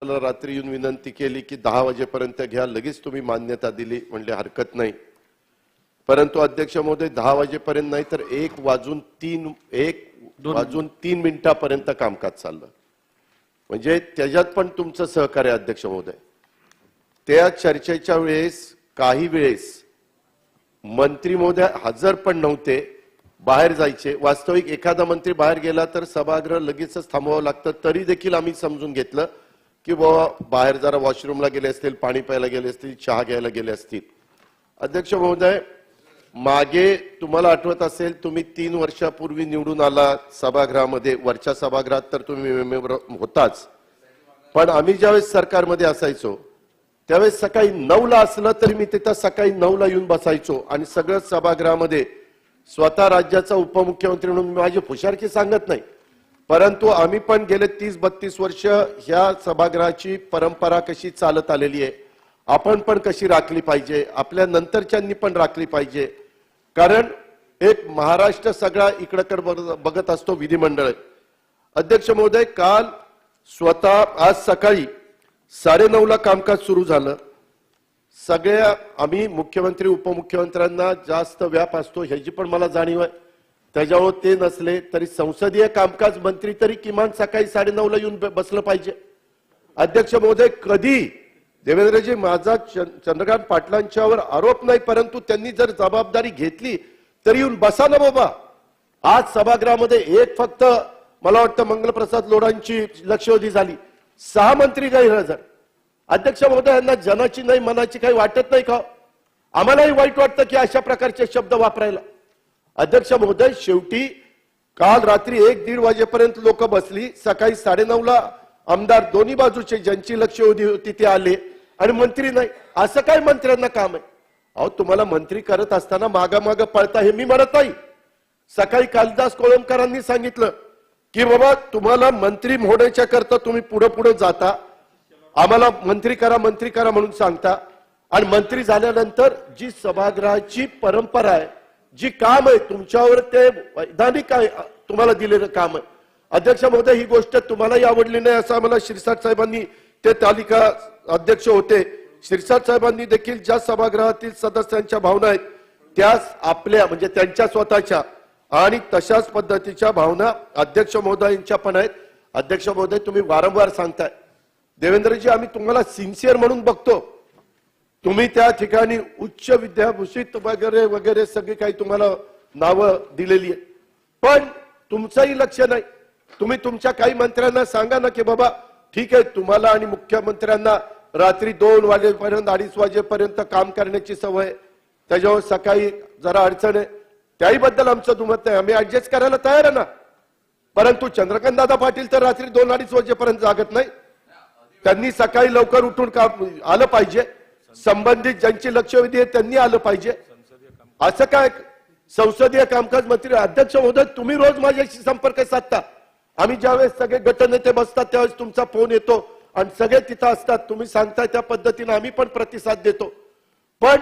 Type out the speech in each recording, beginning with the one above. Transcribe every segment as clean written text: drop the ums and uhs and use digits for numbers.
रात्री येऊन विनंती केली की 10 वाजेपर्यंत घ्या, लगेच तुम्ही मान्यता दिली, म्हणजे हरकत नाही. परंतु अध्यक्ष महोदय 10 वाजेपर्यंत नाही तर 1 वाजून 3 मिनिटापर्यंत कामकाज चाललं. म्हणजे त्याच्यात पण तुमचं सहकार्य अध्यक्ष महोदय. त्या चर्चेच्या वेळेस काही वेळेस मंत्री महोदय हजर पण नव्हते, बाहेर जायचे. वास्तविक एखादा मंत्री बाहेर गेला तर सभागृह लगेचच थांबवावं लागतं, तरी देखील आम्ही समजून घेतलं की बाबा बाहेर जरा वॉशरूमला गेले असतील, पाणी प्यायला गेले असतील, चहा घ्यायला गेले असतील. अध्यक्ष महोदय, मागे तुम्हाला आठवत असेल, तुम्ही 3 वर्षापूर्वी निवडून आला सभागृहामध्ये, वरच्या सभागृहात तर तुम्ही मेंबर होताच. पण आम्ही ज्यावेळेस सरकारमध्ये असायचो त्यावेळेस सकाळी 9ला असलं तरी मी तिथं सकाळी 9ला येऊन बसायचो आणि सगळं सभागृहामध्ये स्वतः राज्याचा उपमुख्यमंत्री म्हणून माझी हुशारकी सांगत नाही, परंतु आम्ही पण गेले 30-32 वर्ष ह्या सभागृहाची परंपरा कशी चालत आलेली आहे, आपण पण कशी राखली पाहिजे, आपल्या नंतरच्यांनी पण राखली पाहिजे. कारण एक महाराष्ट्र सगळा इकडे बघत असतो विधिमंडळ. अध्यक्ष महोदय, काल स्वतः आज सकाळी 9:30ला कामकाज सुरू झालं. सगळ्या आम्ही मुख्यमंत्री उपमुख्यमंत्र्यांना जास्त व्याप असतो ह्याची पण मला जाणीव आहे. त्याच्यामुळे ते नसले तरी संसदीय कामकाज मंत्री तरी किमान सकाळी 9:30ला येऊन बसलं पाहिजे. अध्यक्ष महोदय, कधी देवेंद्रजी, माझा चंद्रकांत पाटलांच्यावर आरोप नाही, परंतु त्यांनी जर जबाबदारी घेतली तरी येऊन बसा ना बाबा. आज सभागृहामध्ये एक फक्त मला वाटतं मंगलप्रसाद लोढांची लक्षवेधी झाली, 6 मंत्री गैरहजर. अध्यक्ष महोदय, यांना जनाची नाही मनाची काही वाटत नाही का? आम्हालाही वाईट वाटतं की अशा प्रकारचे शब्द वापरायला. अध्यक्ष महोदय, शेवटी काल रात्री 1-1:30 वाजेपर्यंत लोक बसली, सकाळी 9:30ला आमदार दोन्ही बाजूचे ज्यांची लक्षवेधी होती ते आले आणि मंत्री नाही. असं काय मंत्र्यांना काम आहे? अहो, तुम्हाला मंत्री करत असताना मागामाग पळता हे मी म्हणत नाही. सकाळी कालिदास कोळंबकरांनी सांगितलं की बाबा तुम्हाला मंत्री होण्याच्या करता तुम्ही पुढे पुढे जाता, आम्हाला मंत्री करा म्हणून सांगता, आणि मंत्री झाल्यानंतर जी सभागृहाची परंपरा आहे, जी काम आहे तुमच्यावर, ते वैधानिक आहे तुम्हाला दिलेलं काम आहे. अध्यक्ष महोदय, ही गोष्ट तुम्हालाही आवडली नाही असं आम्हाला शिरसाट साहेबांनी, ते तालिका अध्यक्ष होते, शिरसाट साहेबांनी देखील ज्या सभागृहातील सदस्यांच्या भावना आहेत त्याच आपल्या म्हणजे त्यांच्या स्वतःच्या आणि तशाच पद्धतीच्या भावना अध्यक्ष महोदयांच्या पण आहेत. अध्यक्ष महोदय, तुम्ही वारंवार सांगताय देवेंद्रजी, आम्ही तुम्हाला सिन्सिअर म्हणून बघतो, तुम्ही त्या ठिकाणी उच्च विद्याभूषित वगैरे वगैरे सगळी काही तुम्हाला नावं दिलेली आहे, पण तुमचंही लक्ष नाही. तुम्ही तुमच्या काही मंत्र्यांना सांगा ना की बाबा ठीक आहे, तुम्हाला आणि मुख्यमंत्र्यांना रात्री 2 वाजेपर्यंत 2:30 वाजेपर्यंत काम करण्याची सवय, त्याच्यावर सकाळी जरा अडचण आहे, त्याहीबद्दल आमचं दुमत नाही, आम्ही ऍडजस्ट करायला तयार आहे ना. परंतु चंद्रकांत दादा पाटील तर रात्री 2-2:30 वाजेपर्यंत जागत नाही, त्यांनी सकाळी लवकर उठून काम आलं पाहिजे. संबंधित ज्यांची लक्षवेधी आहे त्यांनी आलं पाहिजे. असं काय संसदीय कामकाज मंत्री? अध्यक्ष महोदय, तुम्ही रोज माझ्याशी संपर्क साधता, आम्ही ज्यावेळेस सगळे गटनेते बसतात त्यावेळेस तुमचा फोन येतो आणि सगळे तिथं असतात, तुम्ही सांगताय त्या पद्धतीने आम्ही पण प्रतिसाद देतो. पण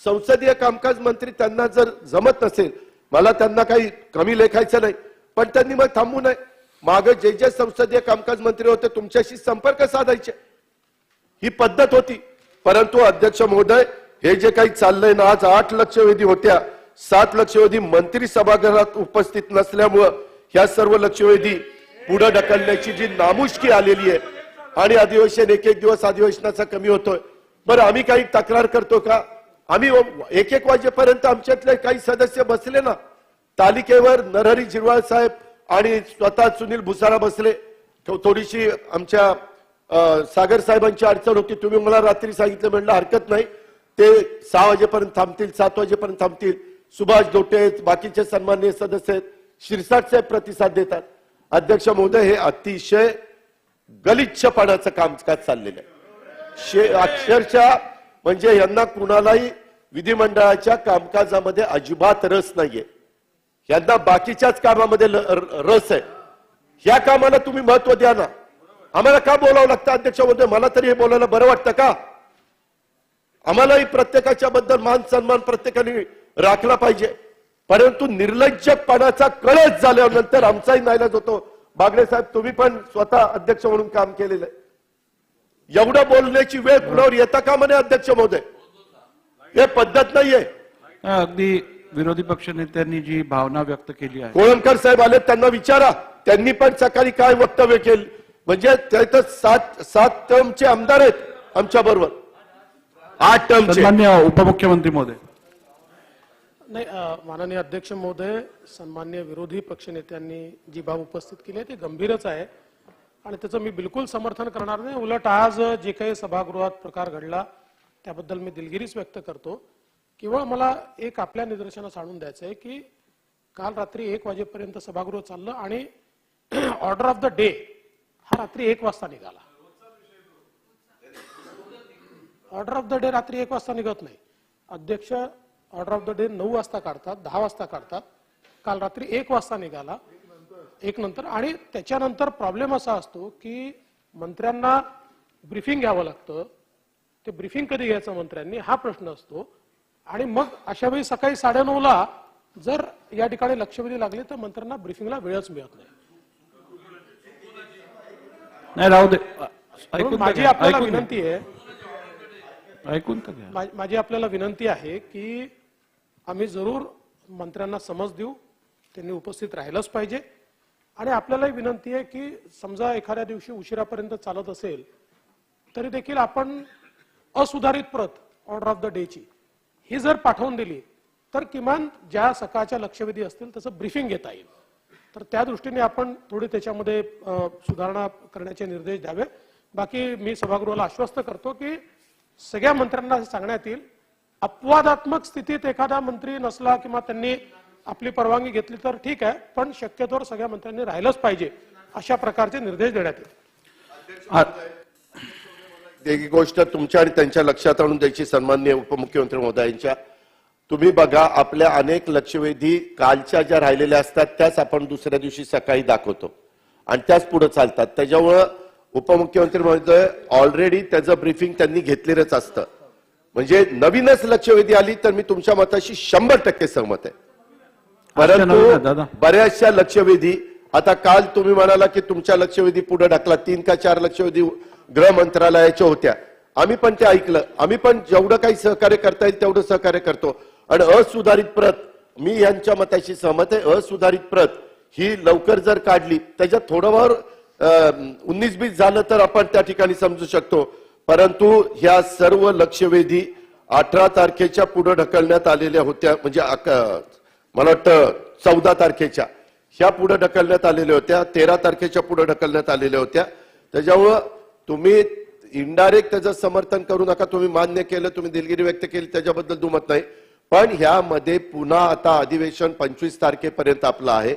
संसदीय कामकाज मंत्री त्यांना जर जमत नसेल, मला त्यांना काही कमी लेखायचं नाही, पण त्यांनी मग थांबू नये. मागे जे संसदीय कामकाज मंत्री होते तुमच्याशी संपर्क साधायचे, ही पद्धत होती. परंतु अध्यक्ष महोदय, हे जे काही चाललंय ना, आज 8 लक्षवेधी होत्या, 7 लक्षवेधी मंत्री सभागृहात उपस्थित नसल्यामुळं ह्या सर्व लक्षवेधी पुढे ढकलण्याची जी नामुष्की आलेली आहे आणि अधिवेशन एक दिवस अधिवेशनाचा कमी होतोय. बरं, आम्ही काही तक्रार करतो का? आम्ही 1-1 वाजेपर्यंत आमच्यातले काही सदस्य बसले ना तालिकेवर, नरहरी झिरवाळ साहेब आणि स्वतः सुनील भुसारा बसले. थोडीशी आमच्या सागर साहेबांची अडचण होती, तुम्ही मला रात्री सांगितलं, म्हणलं हरकत नाही, ते 6 वाजेपर्यंत थांबतील, 7 वाजेपर्यंत थांबतील. सुभाष दोटे बाकीचे सन्माननीय सदस्य आहेत, शिरसाट साहेब प्रतिसाद देतात. अध्यक्ष महोदय, हे अतिशय गलिच्छपणाचं कामकाज चाललेलं आहे. अक्षरशः म्हणजे यांना कुणालाही विधिमंडळाच्या कामकाजामध्ये अजिबात रस नाहीये, यांना बाकीच्याच कामामध्ये रस आहे. ह्या कामाला तुम्ही महत्व द्या ना. आम्हाला का बोलावं लागतं अध्यक्ष महोदय? मला तरी हे बोलायला बरं वाटतं का? आम्हालाही प्रत्येकाच्या बद्दल मान सन्मान प्रत्येकाने राखला पाहिजे, परंतु निर्लज्जपणाचा कळस झाल्यानंतर आमचाही नाईलाज होतो. बागडे साहेब, तुम्ही पण स्वतः अध्यक्ष म्हणून काम केलेलं आहे. एवढं बोलण्याची वेळ कुणावर येता का म्हणे अध्यक्ष महोदय? हे पद्धत नाहीये. अगदी विरोधी पक्ष नेत्यांनी जी भावना व्यक्त केली आहे, कोळंबकर साहेब आले, त्यांना विचारा, त्यांनी पण सकाळी काय वक्तव्य केलं. म्हणजे ते सात टर्मचे आमदार आहेत आमच्या बरोबर, 8 टर्मचे. सन्माननीय उपमुख्यमंत्री महोदय. नाही, माननीय अध्यक्ष महोदय, सन्मान्य विरोधी पक्षनेत्यांनी जी बाब उपस्थित केली आहे ती गंभीरच आहे आणि त्याचं मी बिलकुल समर्थन करणार नाही. उलट आज जे काही सभागृहात प्रकार घडला त्याबद्दल मी दिलगिरीच व्यक्त करतो. केवळ मला एक आपल्या निदर्शनास आणून द्यायचं आहे की काल रात्री 1 वाजेपर्यंत सभागृह चाललं आणि ऑर्डर ऑफ द डे हा रात्री 1 वाजता निघाला. ऑर्डर ऑफ द डे रात्री 1 वाजता निघत नाही. अध्यक्ष ऑर्डर ऑफ द डे 9 वाजता काढतात, 10 वाजता काढतात. काल रात्री 1 वाजता निघाला, 1 नंतर. आणि त्याच्यानंतर प्रॉब्लेम असा असतो की मंत्र्यांना ब्रीफिंग घ्यावं लागतं. ते ब्रीफिंग कधी घ्यायचं मंत्र्यांनी हा प्रश्न असतो. आणि मग अशा वेळी सकाळी 9:30ला जर या ठिकाणी लक्षवेधी लागले तर मंत्र्यांना ब्रीफिंगला वेळच मिळत नाही. नाही राहू दे, माझी आपल्याला विनंती आहे, ऐकून तर घ्या. माझी आपल्याला विनंती आहे की आम्ही जरूर मंत्र्यांना समज देऊ, त्यांनी उपस्थित राहिलंच पाहिजे. आणि आपल्यालाही विनंती आहे की समजा एखाद्या दिवशी उशिरापर्यंत चालत असेल तरी देखील आपण असुधारित प्रत ऑर्डर ऑफ द डेची ही जर पाठवून दिली तर किमान ज्या सकाळच्या लक्षवेधी असतील त्याचं ब्रीफिंग घेता येईल. तर त्या दृष्टीने आपण थोडी त्याच्यामध्ये सुधारणा करण्याचे निर्देश द्यावे. बाकी मी सभागृहाला आश्वस्त करतो की सगळ्या मंत्र्यांना सांगण्यात येईल, अपवादात्मक स्थितीत एखादा मंत्री नसला किंवा त्यांनी आपली परवानगी घेतली तर ठीक आहे, पण शक्यतोवर सगळ्या मंत्र्यांनी राहिलंच पाहिजे अशा प्रकारचे निर्देश देण्यात येईल. एक गोष्ट तुमच्या आणि त्यांच्या लक्षात आणून द्यायची सन्माननीय उपमुख्यमंत्री महोदयांच्या. तुम्ही बघा, आपल्या अनेक लक्षवेधी कालच्या ज्या राहिलेल्या असतात त्याच आपण दुसऱ्या दिवशी सकाळी दाखवतो आणि त्याच पुढे चालतात. त्याच्यामुळं उपमुख्यमंत्री महोदय ऑलरेडी त्याचं ब्रीफिंग त्यांनी घेतलेलंच असतं. म्हणजे नवीनच लक्षवेधी आली तर मी तुमच्या मताशी 100% सहमत आहे. परंतु बऱ्याचशा लक्षवेधी, आता काल तुम्ही म्हणाला की तुमच्या लक्षवेधी पुढे ढकला, 3 का 4 लक्षवेधी गृह मंत्रालयाच्या होत्या. आम्ही पण ते ऐकलं, आम्ही पण जेवढं काही सहकार्य करता येईल तेवढं सहकार्य करतो. आणि असुधारित प्रत, मी यांच्या मताशी सहमत आहे, असुधारित प्रत ही लवकर जर काढली, त्याच्यात थोडंफार 19-20 झालं तर आपण त्या ठिकाणी समजू शकतो. परंतु ह्या सर्व लक्षवेधी 18 तारखेच्या पुढे ढकलण्यात आलेल्या होत्या. म्हणजे मला वाटतं 14 तारखेच्या ह्या पुढे ढकलण्यात आलेल्या होत्या, 13 तारखेच्या पुढे ढकलण्यात आलेल्या होत्या. त्याच्यामुळं तुम्ही इनडायरेक्ट त्याचं समर्थन करू नका. तुम्ही मान्य केलं, तुम्ही दिलगिरी व्यक्त केली, त्याच्याबद्दल दुमत नाही. पण ह्यामध्ये पुन्हा आता अधिवेशन 25 तारखेपर्यंत आपलं आहे.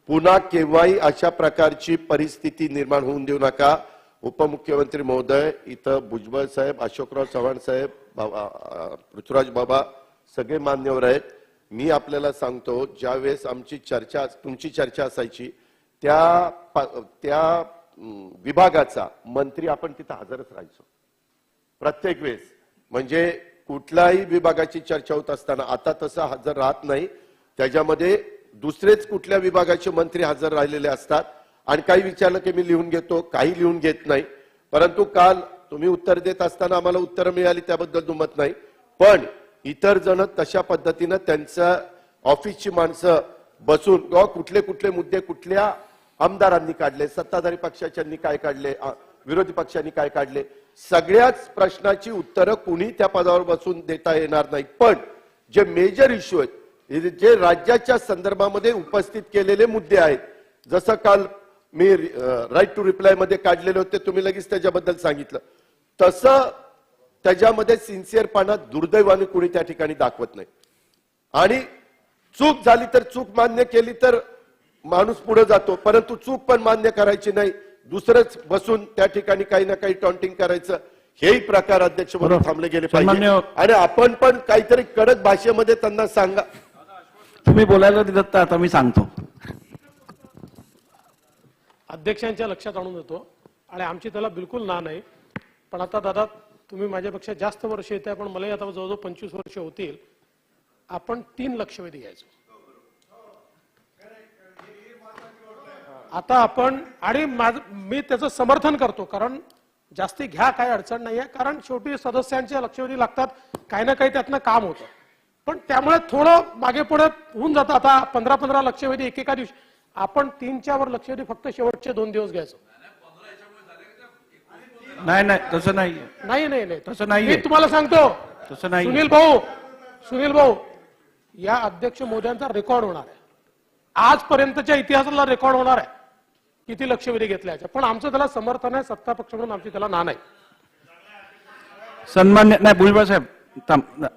पुन्हा केव्हाही अशा प्रकारची परिस्थिती निर्माण होऊन देऊ नका. उपमुख्यमंत्री महोदय, इथं भुजबळ साहेब, अशोकराव चव्हाण साहेब, पृथ्वीराज बाबा सगळे मान्यवर आहेत. मी आपल्याला सांगतो, ज्यावेळेस आमची चर्चा, तुमची चर्चा असायची त्या विभागाचा मंत्री आपण तिथं हजरच राहायचो प्रत्येक वेळेस. म्हणजे कुठल्याही विभागाची चर्चा होत असताना आता तसं हजर राहत नाही. त्याच्यामध्ये दुसरेच कुठल्या विभागाचे मंत्री हजर राहिलेले असतात आणि काही विचारलं की मी लिहून घेतो, काही लिहून घेत नाही. परंतु काल तुम्ही उत्तर देत असताना आम्हाला उत्तरं मिळाली, त्याबद्दल दुमत नाही. पण इतर जण तशा पद्धतीनं त्यांच्या ऑफिसची माणसं बसून किंवा कुठले कुठले मुद्दे कुठल्या आमदारांनी काढले, सत्ताधारी पक्षाच्यांनी काय काढले, विरोधी पक्षांनी काय काढले, सगळ्याच प्रश्नाची उत्तरं कुणी त्या पदावर बसून देता येणार नाही. पण जे मेजर इश्यू आहेत, जे राज्याच्या संदर्भामध्ये उपस्थित केलेले मुद्दे आहेत, जसं काल मी राईट टू रिप्लाय मध्ये काढलेले होते, तुम्ही लगेच त्याच्याबद्दल सांगितलं, तसं त्याच्यामध्ये सिन्सिअरपणा दुर्दैवाने कुणी त्या ठिकाणी दाखवत नाही. आणि चूक झाली तर चूक मान्य केली तर माणूस पुढे जातो, परंतु चूक पण मान्य करायची नाही, दुसरंच बसून त्या ठिकाणी काही ना काही टॉन्टिंग करायचं, हेही प्रकार अध्यक्ष म्हणून थांबले गेले पाहिजे. आणि आपण पण काहीतरी कडक भाषेमध्ये त्यांना सांगा. तुम्ही बोलायला दिलं तर आता मी सांगतो. अध्यक्षांच्या लक्षात आणून देतो आणि आमची त्याला बिलकुल ना नाही. पण आता दादा, तुम्ही माझ्यापेक्षा जास्त वर्ष येते, पण मलाही आता जवळजवळ 25 वर्ष होतील. आपण 3 लक्षवेधी घ्यायचो आता आपण. आणि मी त्याचं समर्थन करतो, कारण जास्ती घ्या, काही अडचण नाहीये, कारण शेवटी सदस्यांच्या लक्षवेधी लागतात, काही ना काही त्यातनं काम होतं. पण त्यामुळे थोडं मागे पुढे होऊन जातं. आता 15-15 लक्षवेधी एकेका दिवशी, आपण 3च्या वर लक्षवेधी फक्त शेवटचे 2 दिवस घ्यायचो. नाही नाही तसं नाहीये. नाही नाही नाही तसं नाहीये. मी तुम्हाला सांगतो तसं नाहीये. सुनील भाऊ, या अध्यक्ष महोदयांचा रेकॉर्ड होणार आहे, आजपर्यंतच्या इतिहासाला रेकॉर्ड होणार आहे किती लक्षवेधी घेतल्याच्या. पण आमचं त्याला समर्थन आहे, सत्ता पक्ष म्हणून आमची त्याला ना नाही. सन्मान्य नाही भुजबळ साहेब,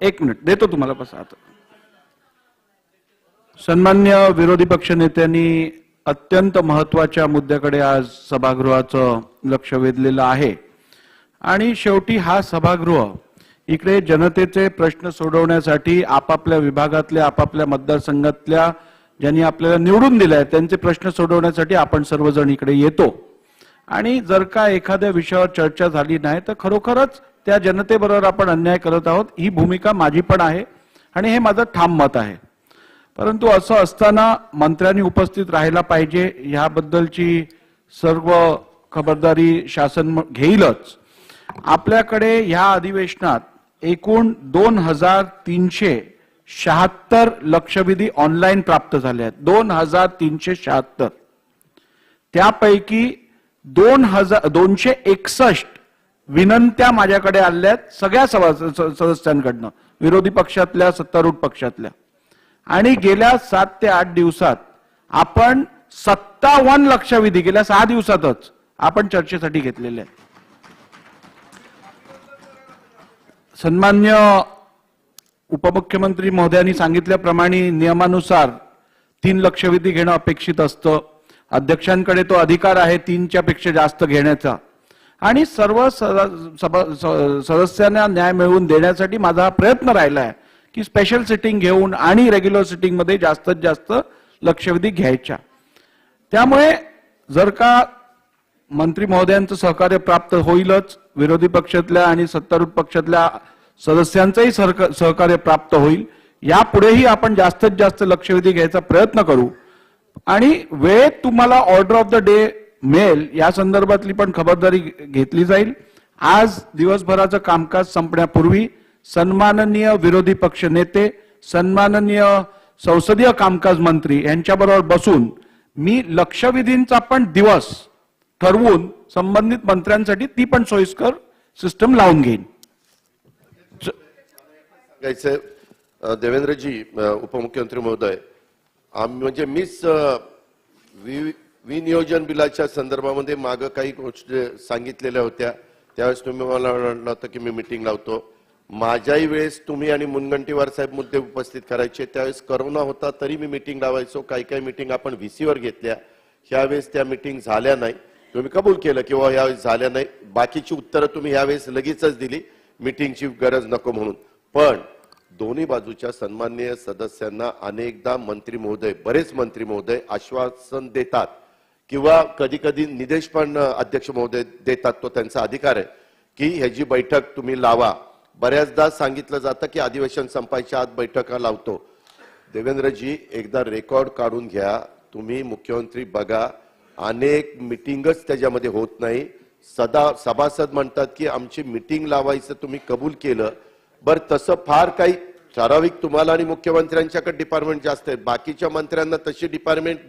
एक मिनिट देतो तुम्हाला. बस आता सन्मान्य विरोधी पक्ष नेत्यांनी अत्यंत महत्वाच्या मुद्द्याकडे आज सभागृहाचं लक्ष वेधलेलं आहे. आणि शेवटी हा सभागृह इकडे जनतेचे प्रश्न सोडवण्यासाठी आपापल्या विभागातल्या, आपापल्या मतदारसंघातल्या ज्यांनी आपल्याला निवडून दिलाय त्यांचे प्रश्न सोडवण्यासाठी आपण सर्वजण इकडे येतो. आणि जर का एखाद्या विषयावर चर्चा झाली नाही तर खरोखरच त्या जनतेबरोबर आपण अन्याय करत आहोत. ही भूमिका माझी पण आहे आणि हे माझं ठाम मत आहे. परंतु असं असताना मंत्र्यांनी उपस्थित राहायला पाहिजे, ह्याबद्दलची सर्व खबरदारी शासन घेईलच. आपल्याकडे ह्या अधिवेशनात एकूण 2376 लक्षवेधी ऑनलाईन प्राप्त झाले आहेत. 2376. त्यापैकी 261 विनंत्या माझ्याकडे आल्या आहेत सगळ्या सदस्यांकडनं, विरोधी पक्षातल्या, सत्तारूढ पक्षातल्या. आणि गेल्या 7 ते 8 दिवसात आपण 57 लक्षवेधी गेल्या 6 दिवसातच आपण चर्चेसाठी घेतलेले आहेत. सन्मान्य उपमुख्यमंत्री महोदयांनी सांगितल्याप्रमाणे नियमानुसार 3 लक्षवेधी घेणं अपेक्षित असतं. अध्यक्षांकडे तो अधिकार आहे 3च्या पेक्षा जास्त घेण्याचा. आणि सर्व सदस्यांना न्याय मिळवून देण्यासाठी माझा हा प्रयत्न राहिला आहे की स्पेशल सिटिंग घेऊन आणि रेग्युलर सिटिंग मध्ये जास्तीत जास्त लक्षवेधी घ्यायच्या. त्यामुळे जर का मंत्री महोदयांचं सहकार्य प्राप्त होईलच, विरोधी पक्षातल्या आणि सत्तारूढ पक्षातल्या सदस्यांचंही सहकार्य प्राप्त होईल. यापुढेही आपण जास्तीत जास्त लक्षवेधी घ्यायचा प्रयत्न करू. आणि वेळेत तुम्हाला ऑर्डर ऑफ द डे मिळेल या संदर्भातली पण खबरदारी घेतली जाईल. आज दिवसभराचं कामकाज संपण्यापूर्वी सन्माननीय विरोधी पक्ष नेते, सन्माननीय संसदीय कामकाज मंत्री यांच्याबरोबर बसून मी लक्षवेधींचा पण दिवस ठरवून संबंधित मंत्र्यांसाठी ती पण सोयीस्कर सिस्टम लावून घेईन. देवेंद्रजी, उपमुख्यमंत्री महोदय, म्हणजे मीच विनियोजन बिलाच्या संदर्भामध्ये मागे काही गोष्टी सांगितलेल्या होत्या. त्यावेळेस तुम्ही मला म्हटलं होतं की मी मीटिंग लावतो. माझ्याही वेळेस तुम्ही आणि मुनगंटीवार साहेब मुद्दे उपस्थित करायचे. त्यावेळेस करोना होता तरी मी मीटिंग लावायचो. काही काही मीटिंग आपण व्हीसीवर घेतल्या. ह्यावेळेस त्या मीटिंग झाल्या नाही. तुम्ही कबूल केलं किंवा यावेळेस झाल्या नाही. बाकीची उत्तरं तुम्ही यावेळेस लगेचच दिली, मीटिंगची गरज नको म्हणून. पण दोन्ही बाजूच्या सन्माननीय सदस्यांना अनेकदा मंत्री महोदय, बरेच मंत्री महोदय आश्वासन देतात किंवा कधी कधी निदेश पण अध्यक्ष महोदय देतात, तो त्यांचा अधिकार आहे की ह्याची बैठक तुम्ही लावा. बऱ्याचदा सांगितलं जातं की अधिवेशन संपायच्या आत बैठका लावतो. देवेंद्रजी, एकदा रेकॉर्ड काढून घ्या. तुम्ही मुख्यमंत्री बघा, अनेक मिटिंगच त्याच्यामध्ये होत नाही. सभासद म्हणतात की आमची मिटिंग लावायचं तुम्ही कबूल केलं. बरं, तसं फार काही ठराविक तुम्हाला आणि मुख्यमंत्र्यांच्याकडे डिपार्टमेंट जास्त आहेत. बाकीच्या मंत्र्यांना तशी डिपार्टमेंट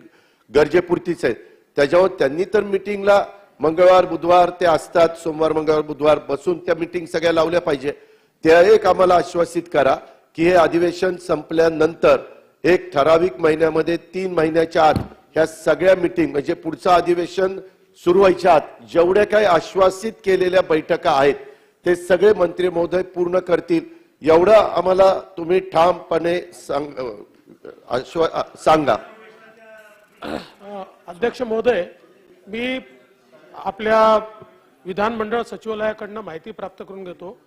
गरजेपुरतीच आहेत. त्याच्यावर त्यांनी तर मिटिंगला मंगळवार बुधवार ते असतात, सोमवार मंगळवार बुधवार बसून त्या मिटिंग सगळ्या लावल्या पाहिजे. त्या एक आम्हाला आश्वासित करा की हे अधिवेशन संपल्यानंतर एक ठराविक महिन्यामध्ये 3 महिन्याच्या आत ह्या सगळ्या मिटिंग, म्हणजे पुढचं अधिवेशन सुरू व्हायच्या आत जेवढ्या काही आश्वासित केलेल्या बैठका आहेत ते सगळे मंत्री महोदय पूर्ण करतील, एवढं आम्हाला तुम्ही ठामपणे सांगा. अध्यक्ष महोदय, मी आपल्या विधानमंडळ सचिवालयाकडनं माहिती प्राप्त करून घेतो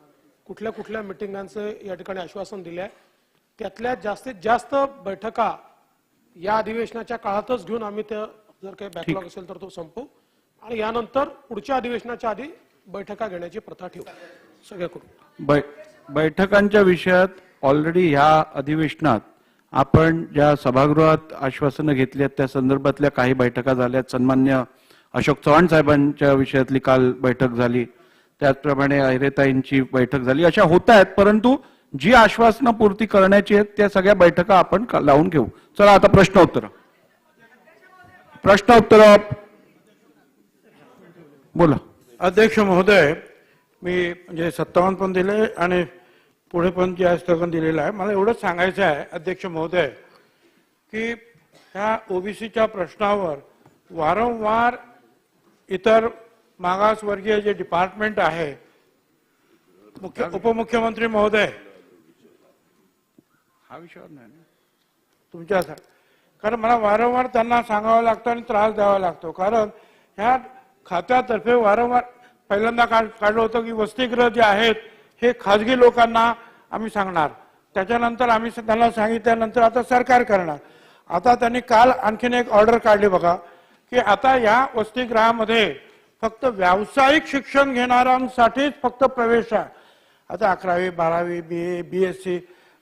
कुठल्या कुठल्या मिटिंगांचं या ठिकाणी आश्वासन दिले आहे. त्यातल्या जास्तीत जास्त बैठका या अधिवेशनाच्या काळातच घेऊन आम्ही त्या, जर काही बॅकलॉग असेल तर तो संपवू आणि यानंतर पुढच्या अधिवेशनाच्या आधी बैठका घेण्याची प्रथा ठेवू सगळ्याकडून. बैठकांच्या विषयात ऑलरेडी ह्या अधिवेशनात आपण ज्या सभागृहात आश्वासनं घेतली आहेत त्या संदर्भातल्या काही बैठका झाल्या. सन्मान्य अशोक चव्हाण साहेबांच्या विषयातली काल बैठक झाली. त्याचप्रमाणे अहिरेताईंची बैठक झाली, अशा होत आहेत. परंतु जी आश्वासनं पूर्ती करण्याची आहेत त्या सगळ्या बैठका आपण लावून घेऊ. चला आता प्रश्नोत्तर बोला. अध्यक्ष महोदय, मी म्हणजे 57 पण दिले आणि पुढे पण जे स्थगन दिलेलं आहे. मला एवढंच सांगायचं आहे अध्यक्ष महोदय की ह्या ओबीसीच्या प्रश्नावर वारंवार इतर मागासवर्गीय जे डिपार्टमेंट आहे, उपमुख्यमंत्री महोदय, हा विषय नाही तुमच्यासाठी, कारण मला वारंवार त्यांना सांगावं लागतं आणि त्रास द्यावा लागतो. कारण ह्या खात्यातर्फे वारंवार पहिल्यांदा काढलं होतं की वसतिगृह जे आहेत हे खाजगी लोकांना आम्ही सांगणार, त्याच्यानंतर आम्ही त्यांना सांगितल्यानंतर आता सरकार करणार. आता त्यांनी काल आणखीन एक ऑर्डर काढली बघा की आता या वसतिगृहामध्ये फक्त व्यावसायिक शिक्षण घेणाऱ्यांसाठीच फक्त प्रवेश आहे. आता 11वी 12वी BA BSc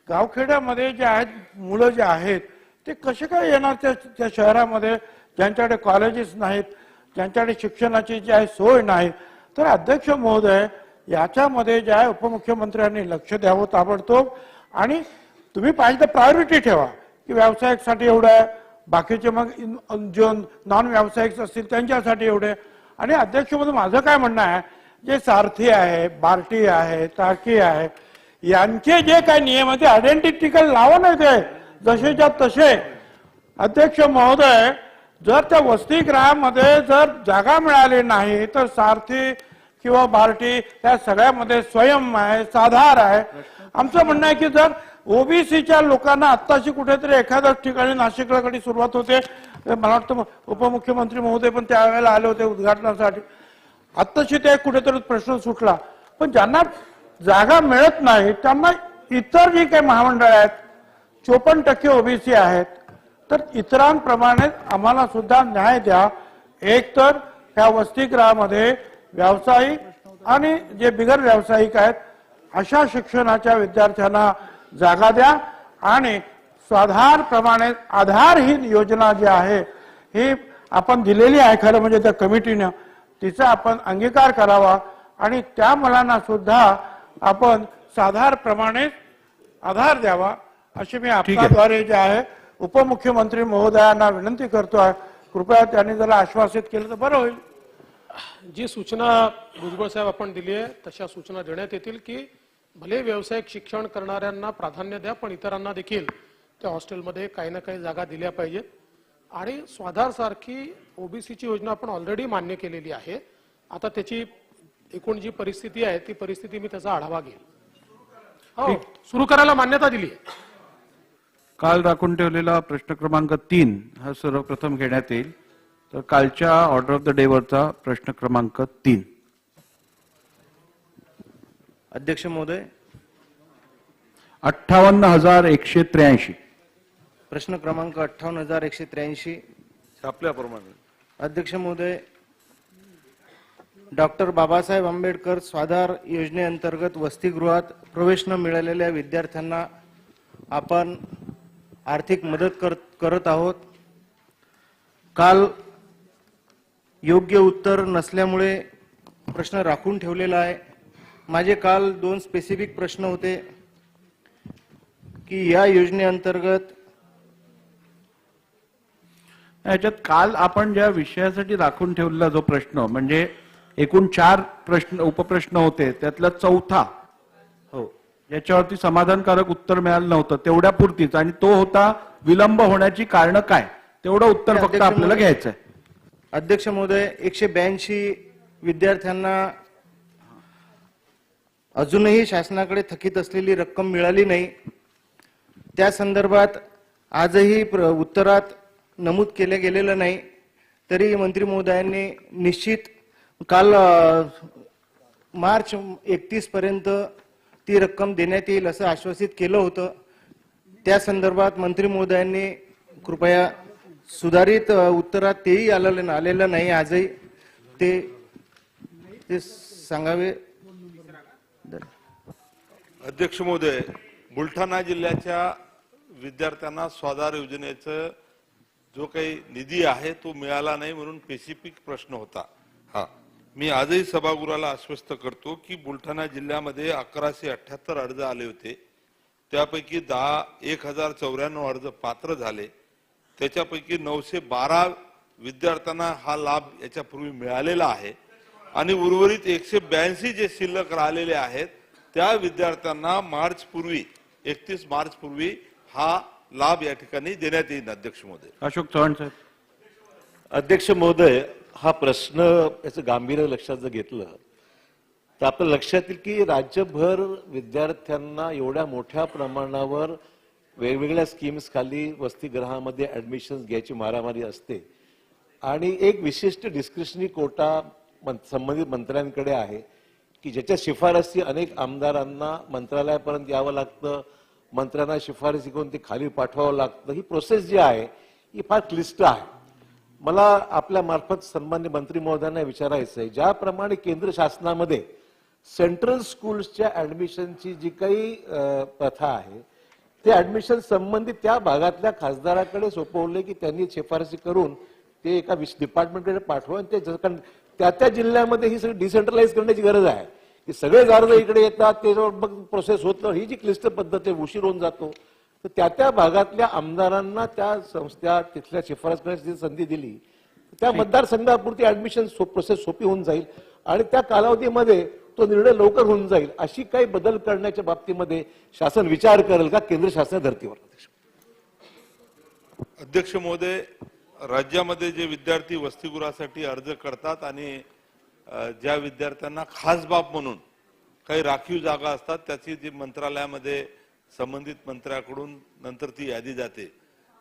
गावखेड्यामध्ये जे आहेत मुलं जे आहेत ते कसे काय येणार त्या शहरामध्ये, ज्यांच्याकडे कॉलेजेस नाहीत, ज्यांच्याकडे शिक्षणाची जी आहे सोय नाही. तर अध्यक्ष महोदय, याच्यामध्ये जे आहे उपमुख्यमंत्र्यांनी लक्ष द्यावं ताबडतोब. आणि तुम्ही पाहिजे तर प्रायोरिटी ठेवा की व्यावसायिकसाठी एवढं आहे, बाकीचे मग जो नॉन व्यावसायिक असतील त्यांच्यासाठी एवढे. आणि अध्यक्ष महोदय, माझं काय म्हणणं आहे, जे सारथी आहे, बार्टी आहे, टाकी आहे, यांचे जे काही नियम आहे ते आयडेंटिटिकल लावा नाही, ते जसेच्या तसे. अध्यक्ष महोदय, जर त्या वसतिगृहामध्ये जर जागा मिळाली नाही तर सारथी किंवा बार्टी या सगळ्यामध्ये स्वयं आहे, साधार आहे. आमचं म्हणणं आहे की जर ओबीसीच्या लोकांना आत्ताशी कुठेतरी एखाद्या ठिकाणी नाशिककडे सुरुवात होते, मला वाटतं उपमुख्यमंत्री महोदय पण त्यावेळेला आले होते उद्घाटनासाठी, आत्ताशी ते कुठेतरी प्रश्न सुटला. पण ज्यांना जागा मिळत नाही त्यांना इतर जी काही महामंडळ आहेत, 54% ओबीसी आहेत, तर इतरांप्रमाणे आम्हाला सुद्धा न्याय द्या. एक तर ह्या वसतिगृहामध्ये व्यावसायिक आणि जे बिगर व्यावसायिक आहेत अशा शिक्षणाच्या विद्यार्थ्यांना जागा द्या. आणि स्वाधार प्रमाणे आधार ही योजना जी आहे ही आपण दिलेली आहे खरं म्हणजे त्या कमिटीनं, तिचा आपण अंगीकार करावा आणि त्या मुलांना सुद्धा आपण साधार प्रमाणे आधार द्यावा, अशी मी आपल्याद्वारे जे आहे उपमुख्यमंत्री महोदयांना विनंती करतोय. कृपया त्यांनी जरा आश्वासित केलं तर बरं होईल. जी सूचना भुजबळ साहेब आपण दिली आहे तशा सूचना देण्यात येतील की भले व्यावसायिक शिक्षण करणाऱ्यांना प्राधान्य द्या, पण इतरांना देखील त्या हॉस्टेलमध्ये काही ना काही जागा दिल्या पाहिजेत. आणि स्वाधार सारखी ओबीसीची योजना आपण ऑलरेडी मान्य केलेली आहे. आता त्याची एकूण जी परिस्थिती आहे ती परिस्थिती मी त्याचा आढावा घेईल. हो, सुरू करायला मान्यता दिली आहे. काल राखून ठेवलेला प्रश्न क्रमांक 3 हा सर्वप्रथम घेण्यात येईल. तर कालच्या ऑर्डर ऑफ द डे वरचा प्रश्न क्रमांक 3. अध्यक्ष महोदय, 58,183. प्रश्न क्रमांक 58,183 छापल्याप्रमाणे. अध्यक्ष महोदय, डॉक्टर बाबासाहेब आंबेडकर स्वाधार योजनेअंतर्गत वसतिगृहात प्रवेश न मिळालेल्या विद्यार्थ्यांना आपण आर्थिक मदत करत आहोत. काल योग्य उत्तर नसल्यामुळे प्रश्न राखून ठेवलेला आहे. माझे काल 2 स्पेसिफिक प्रश्न होते की या योजनेअंतर्गत याच्यात काल आपण ज्या विषयासाठी राखून ठेवलेला जो प्रश्न म्हणजे एकूण 4 प्रश्न उपप्रश्न होते त्यातला चौथा हो याच्यावरती समाधानकारक उत्तर मिळालं नव्हतं, तेवढ्या पुरतीच. आणि तो होता विलंब होण्याची कारण काय, तेवढं उत्तर फक्त आपल्याला घ्यायचं आहे. अध्यक्ष महोदय, 182 विद्यार्थ्यांना अजूनही शासनाकडे थकीत असलेली रक्कम मिळाली नाही. त्या संदर्भात आजही उत्तरात नमूद केले गेलेलं नाही. तरी मंत्री महोदयांनी निश्चित काल मार्च 31 पर्यंत ती रक्कम देण्यात येईल असं आश्वासित केलं होतं. त्या संदर्भात मंत्री महोदयांनी कृपया सुधारित उत्तरात तेही आलेलं नाही आजही, ते सांगावे. अध्यक्ष महोदय, बुलढाणा जिल्ह्याच्या विद्यार्थ्यांना स्वाधार योजनेचं जो काही निधी आहे तो मिळाला नाही म्हणून स्पेसिफिक प्रश्न होता. हा, मी आजही सभागृहाला आश्वस्त करतो की बुलढाणा जिल्ह्यामध्ये 1178 अर्ज आले होते. त्यापैकी 1094 अर्ज पात्र झाले. त्याच्यापैकी 912 विद्यार्थ्यांना हा लाभ याच्यापूर्वी मिळालेला आहे आणि उर्वरित 182 जे शिल्लक राहिलेले आहेत त्या विद्यार्थ्यांना मार्च पूर्वी हा लाभ या ठिकाणी देण्यात येईल. अध्यक्ष महोदय. अशोक चव्हाण साहेब. अध्यक्ष महोदय, हा प्रश्न याचं गांभीर्य लक्षात जर घेतलं तर आपल्या लक्षात येईल की राज्यभर विद्यार्थ्यांना एवढ्या मोठ्या प्रमाणावर वेगवेगळ्या स्कीम्स खाली वसतिगृहामध्ये ऍडमिशन घ्यायची मारामारी असते आणि एक विशिष्ट डिस्क्रिशनरी कोटा संबंधित मंत्र्यांकडे आहे की ज्याच्या शिफारसी अनेक आमदारांना मंत्रालयापर्यंत यावं लागतं, मंत्र्यांना शिफारसी करून ते खाली पाठवावं लागतं. ही प्रोसेस जी आहे ही फार क्लिष्ट आहे. मला आपल्या मार्फत सन्मान्य मंत्री महोदयांना विचारायचं आहे, ज्याप्रमाणे केंद्र शासनामध्ये सेंट्रल स्कूल्सच्या ऍडमिशनची जी काही प्रथा आहे ते ऍडमिशन संबंधित त्या भागातल्या खासदाराकडे सोपवले की त्यांनी शिफारसी करून ते एका डिपार्टमेंटकडे पाठवा आणि ते त्या जिल्ह्यामध्ये ही सगळी डिसेंट्रलाइज करण्याची गरज आहे की सगळेच अर्ज इकडे येतात त्याच्यावर मग प्रोसेस होत नाही. ही जी क्लिष्ट पद्धत आहे, उशीर होऊन जातो. तर त्या भागातल्या आमदारांना त्या संस्था तिथल्या शिफारस करण्याची संधी दिली त्या मतदारसंघापुरती ऍडमिशन प्रोसेस सोपी होऊन जाईल आणि त्या कालावधीमध्ये तो निर्णय लवकर होऊन जाईल. अशी काही बदल करण्याच्या बाबतीमध्ये शासन विचार करेल का केंद्र शासनाच्या धर्तीवर? अध्यक्ष महोदय, राज्यामध्ये जे विद्यार्थी वसतिगृहासाठी अर्ज करतात आणि ज्या विद्यार्थ्यांना खास बाब म्हणून काही राखीव जागा असतात त्याची जी मंत्रालयामध्ये संबंधित मंत्र्याकडून नंतर ती यादी जाते.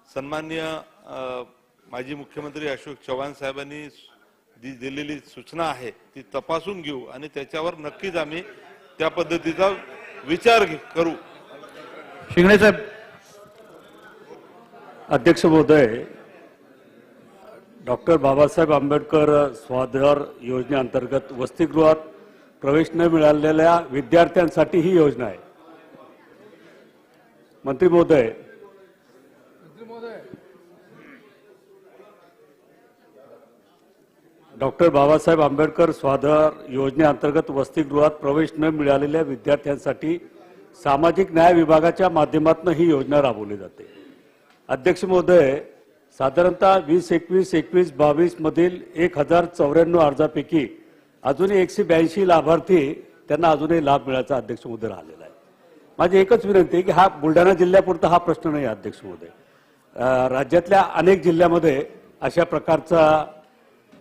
सन्माननीय माजी मुख्यमंत्री अशोक चव्हाण साहेबांनी जी दिलेली सूचना आहे ती तपासून घेऊ आणि त्याच्यावर नक्कीच आम्ही त्या पद्धतीचा विचार करू. शिंगणे साहेब. अध्यक्ष महोदय, डॉक्टर बाबासाहेब आंबेडकर स्वाधार योजनेअंतर्गत वसतिगृहात प्रवेश न मिळालेल्या विद्यार्थ्यांसाठी ही योजना आहे. मंत्री महोदय, डॉक्टर बाबासाहेब आंबेडकर स्वाधार योजनेअंतर्गत वसतिगृहात प्रवेश न मिळालेल्या विद्यार्थ्यांसाठी सामाजिक न्याय विभागाच्या माध्यमातून ही योजना राबवली जाते. अध्यक्ष महोदय, साधारणतः 2021-22 मधील 1094 अर्जापैकी अजूनही 182 लाभार्थी त्यांना अजूनही लाभ मिळायचा अध्यक्ष महोदय राहिलेला आहे. माझी एकच विनंती आहे की हा बुलढाणा जिल्ह्यापुरता हा प्रश्न नाही अध्यक्ष महोदय, राज्यातल्या अनेक जिल्ह्यामध्ये अशा प्रकारचा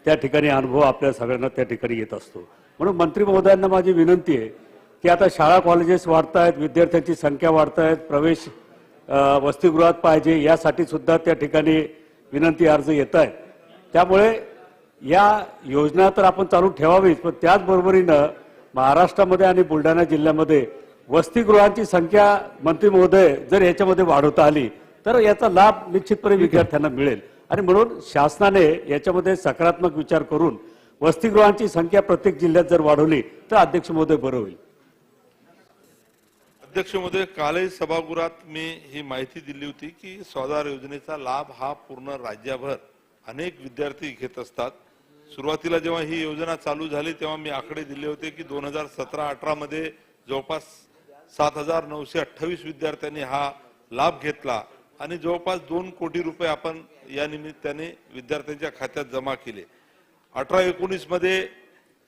त्या ठिकाणी अनुभव आपल्या सगळ्यांना त्या ठिकाणी येत असतो. म्हणून मंत्री महोदयांना माझी विनंती आहे की आता शाळा कॉलेजेस वाढत आहेत, विद्यार्थ्यांची संख्या वाढत आहेत, प्रवेश वसतिगृहात पाहिजे यासाठी सुद्धा त्या ठिकाणी विनंती अर्ज येत आहेत. त्यामुळे या योजना तर आपण चालू ठेवावीच, पण त्याचबरोबरीनं महाराष्ट्रामध्ये आणि बुलढाणा जिल्ह्यामध्ये वसतिगृहांची संख्या मंत्री महोदय जर याच्यामध्ये वाढवता आली तर याचा लाभ निश्चितपणे विद्यार्थ्यांना मिळेल आणि म्हणून शासनाने याच्यामध्ये सकारात्मक विचार करून वसतिगृहांची संख्या प्रत्येक जिल्ह्यात जर वाढवली तर अध्यक्ष महोदय बरं होईल. अध्यक्ष महोदय, कालही सभागृहात मी ही माहिती दिली होती की स्वाधार योजनेचा लाभ हा पूर्ण राज्यभर अनेक विद्यार्थी घेत असतात. सुरुवातीला जेव्हा ही योजना चालू झाली तेव्हा मी आकडे दिले होते की 2017-18 मध्ये जवळपास 7,928 विद्यार्थ्यांनी हा लाभ घेतला आणि जवळपास 2 कोटी रुपये आपण या निमित्ताने विद्यार्थ्यांच्या खात्यात जमा केले. 18-19 मध्ये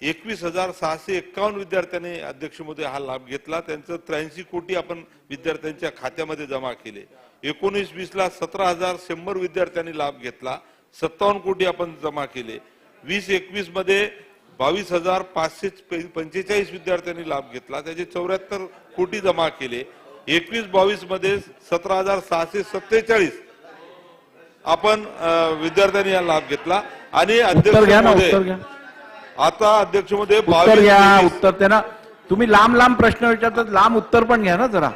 21,651 विद्यार्थ्यांनी अध्यक्ष महोदय हा लाभ घेतला. त्यांचं 83 कोटी आपण विद्यार्थ्यांच्या खात्यामध्ये जमा केले. 19-20 ला 17,100 विद्यार्थ्यांनी लाभ घेतला, 57 कोटी आपण जमा केले. 20-21 मध्ये 22,545 विद्यार्थ्यांनी लाभ घेतला, त्याचे 74 कोटी जमा केले. 21-22 मध्ये 17,647 आपण विद्यार्थ्यांनी हा लाभ घेतला आणि अध्यक्ष महोदय आता अध्यक्ष महोदय उत्तर त्यांना तुम्ही लांब प्रश्न विचारतात, लांब उत्तर पण घ्या ना जरा.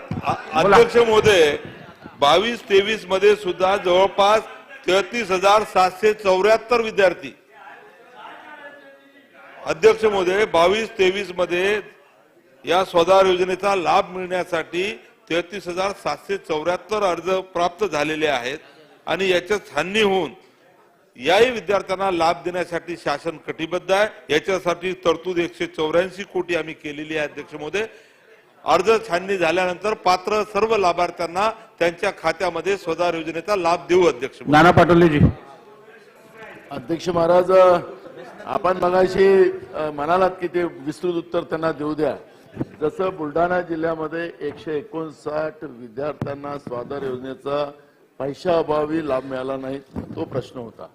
अध्यक्ष महोदय 22-23 मध्ये सुद्धा जवळपास 33,774 विद्यार्थी अध्यक्ष महोदय 22-23 मध्ये या स्वाधार योजनेचा लाभ मिळण्यासाठी 33,774 अर्ज प्राप्त झालेले आहेत आणि याच्या छाननी होऊन याही विद्यार्थ्यांना लाभ देण्यासाठी शासन कटिबद्ध आहे। याच्यासाठी तरतूद 184 कोटी आम्ही केलेली आहे अध्यक्ष महोदय। अर्ज छाननी झाल्यानंतर पात्र सर्व लाभार्थ्यांना त्यांच्या खात्यामध्ये स्वतः योजनेचा लाभ देऊ अध्यक्ष महोदय। नाना पाटोलेजी. अध्यक्ष महाराज, आपण मगाशी म्हणालात की ते विस्तृत उत्तर त्यांना देऊ द्या। जसं बुलढाणा जिल्ह्यामध्ये 159 विद्यार्थ्यांना स्वाधार योजनेचा पैशाअभावी लाभ मिळाला नाही, तो प्रश्न होता।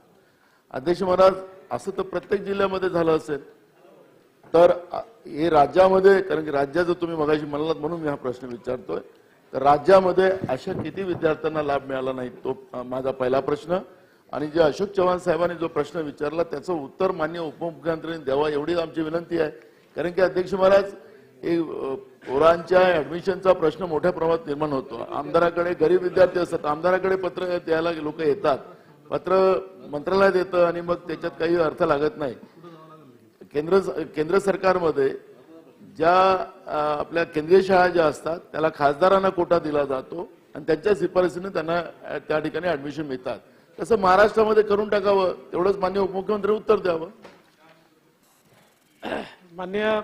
अध्यक्ष महाराज, असं तर प्रत्येक जिल्ह्यामध्ये झालं असेल तर हे राज्यामध्ये, कारण की राज्याचं तुम्ही मगाशी म्हणालात म्हणून मी हा प्रश्न विचारतोय, तर राज्यामध्ये अशा किती विद्यार्थ्यांना लाभ मिळाला नाही, तो माझा पहिला प्रश्न। आणि जे अशोक चव्हाण साहेबांनी जो प्रश्न विचारला त्याचं उत्तर माननीय उपमुख्यमंत्र्यांनी द्यावा एवढीच आमची विनंती आहे। कारण की अध्यक्ष महाराज, पोरांच्या ऍडमिशनचा प्रश्न मोठ्या प्रमाणात निर्माण होतो। आमदाराकडे गरीब विद्यार्थी असतात, आमदाराकडे पत्र द्यायला लोक येतात, पत्र मंत्रालयात येतं आणि मग त्याच्यात काही अर्थ लागत नाही। केंद्र सरकारमध्ये ज्या आपल्या केंद्रीय शाळा ज्या असतात त्याला खासदारांना कोटा दिला जातो आणि त्यांच्या शिफारसीने त्यांना त्या ठिकाणी ऍडमिशन मिळतात। तसं महाराष्ट्रामध्ये करून टाकावं, तेवढंच माननीय उपमुख्यमंत्री उत्तर द्यावं। माननीय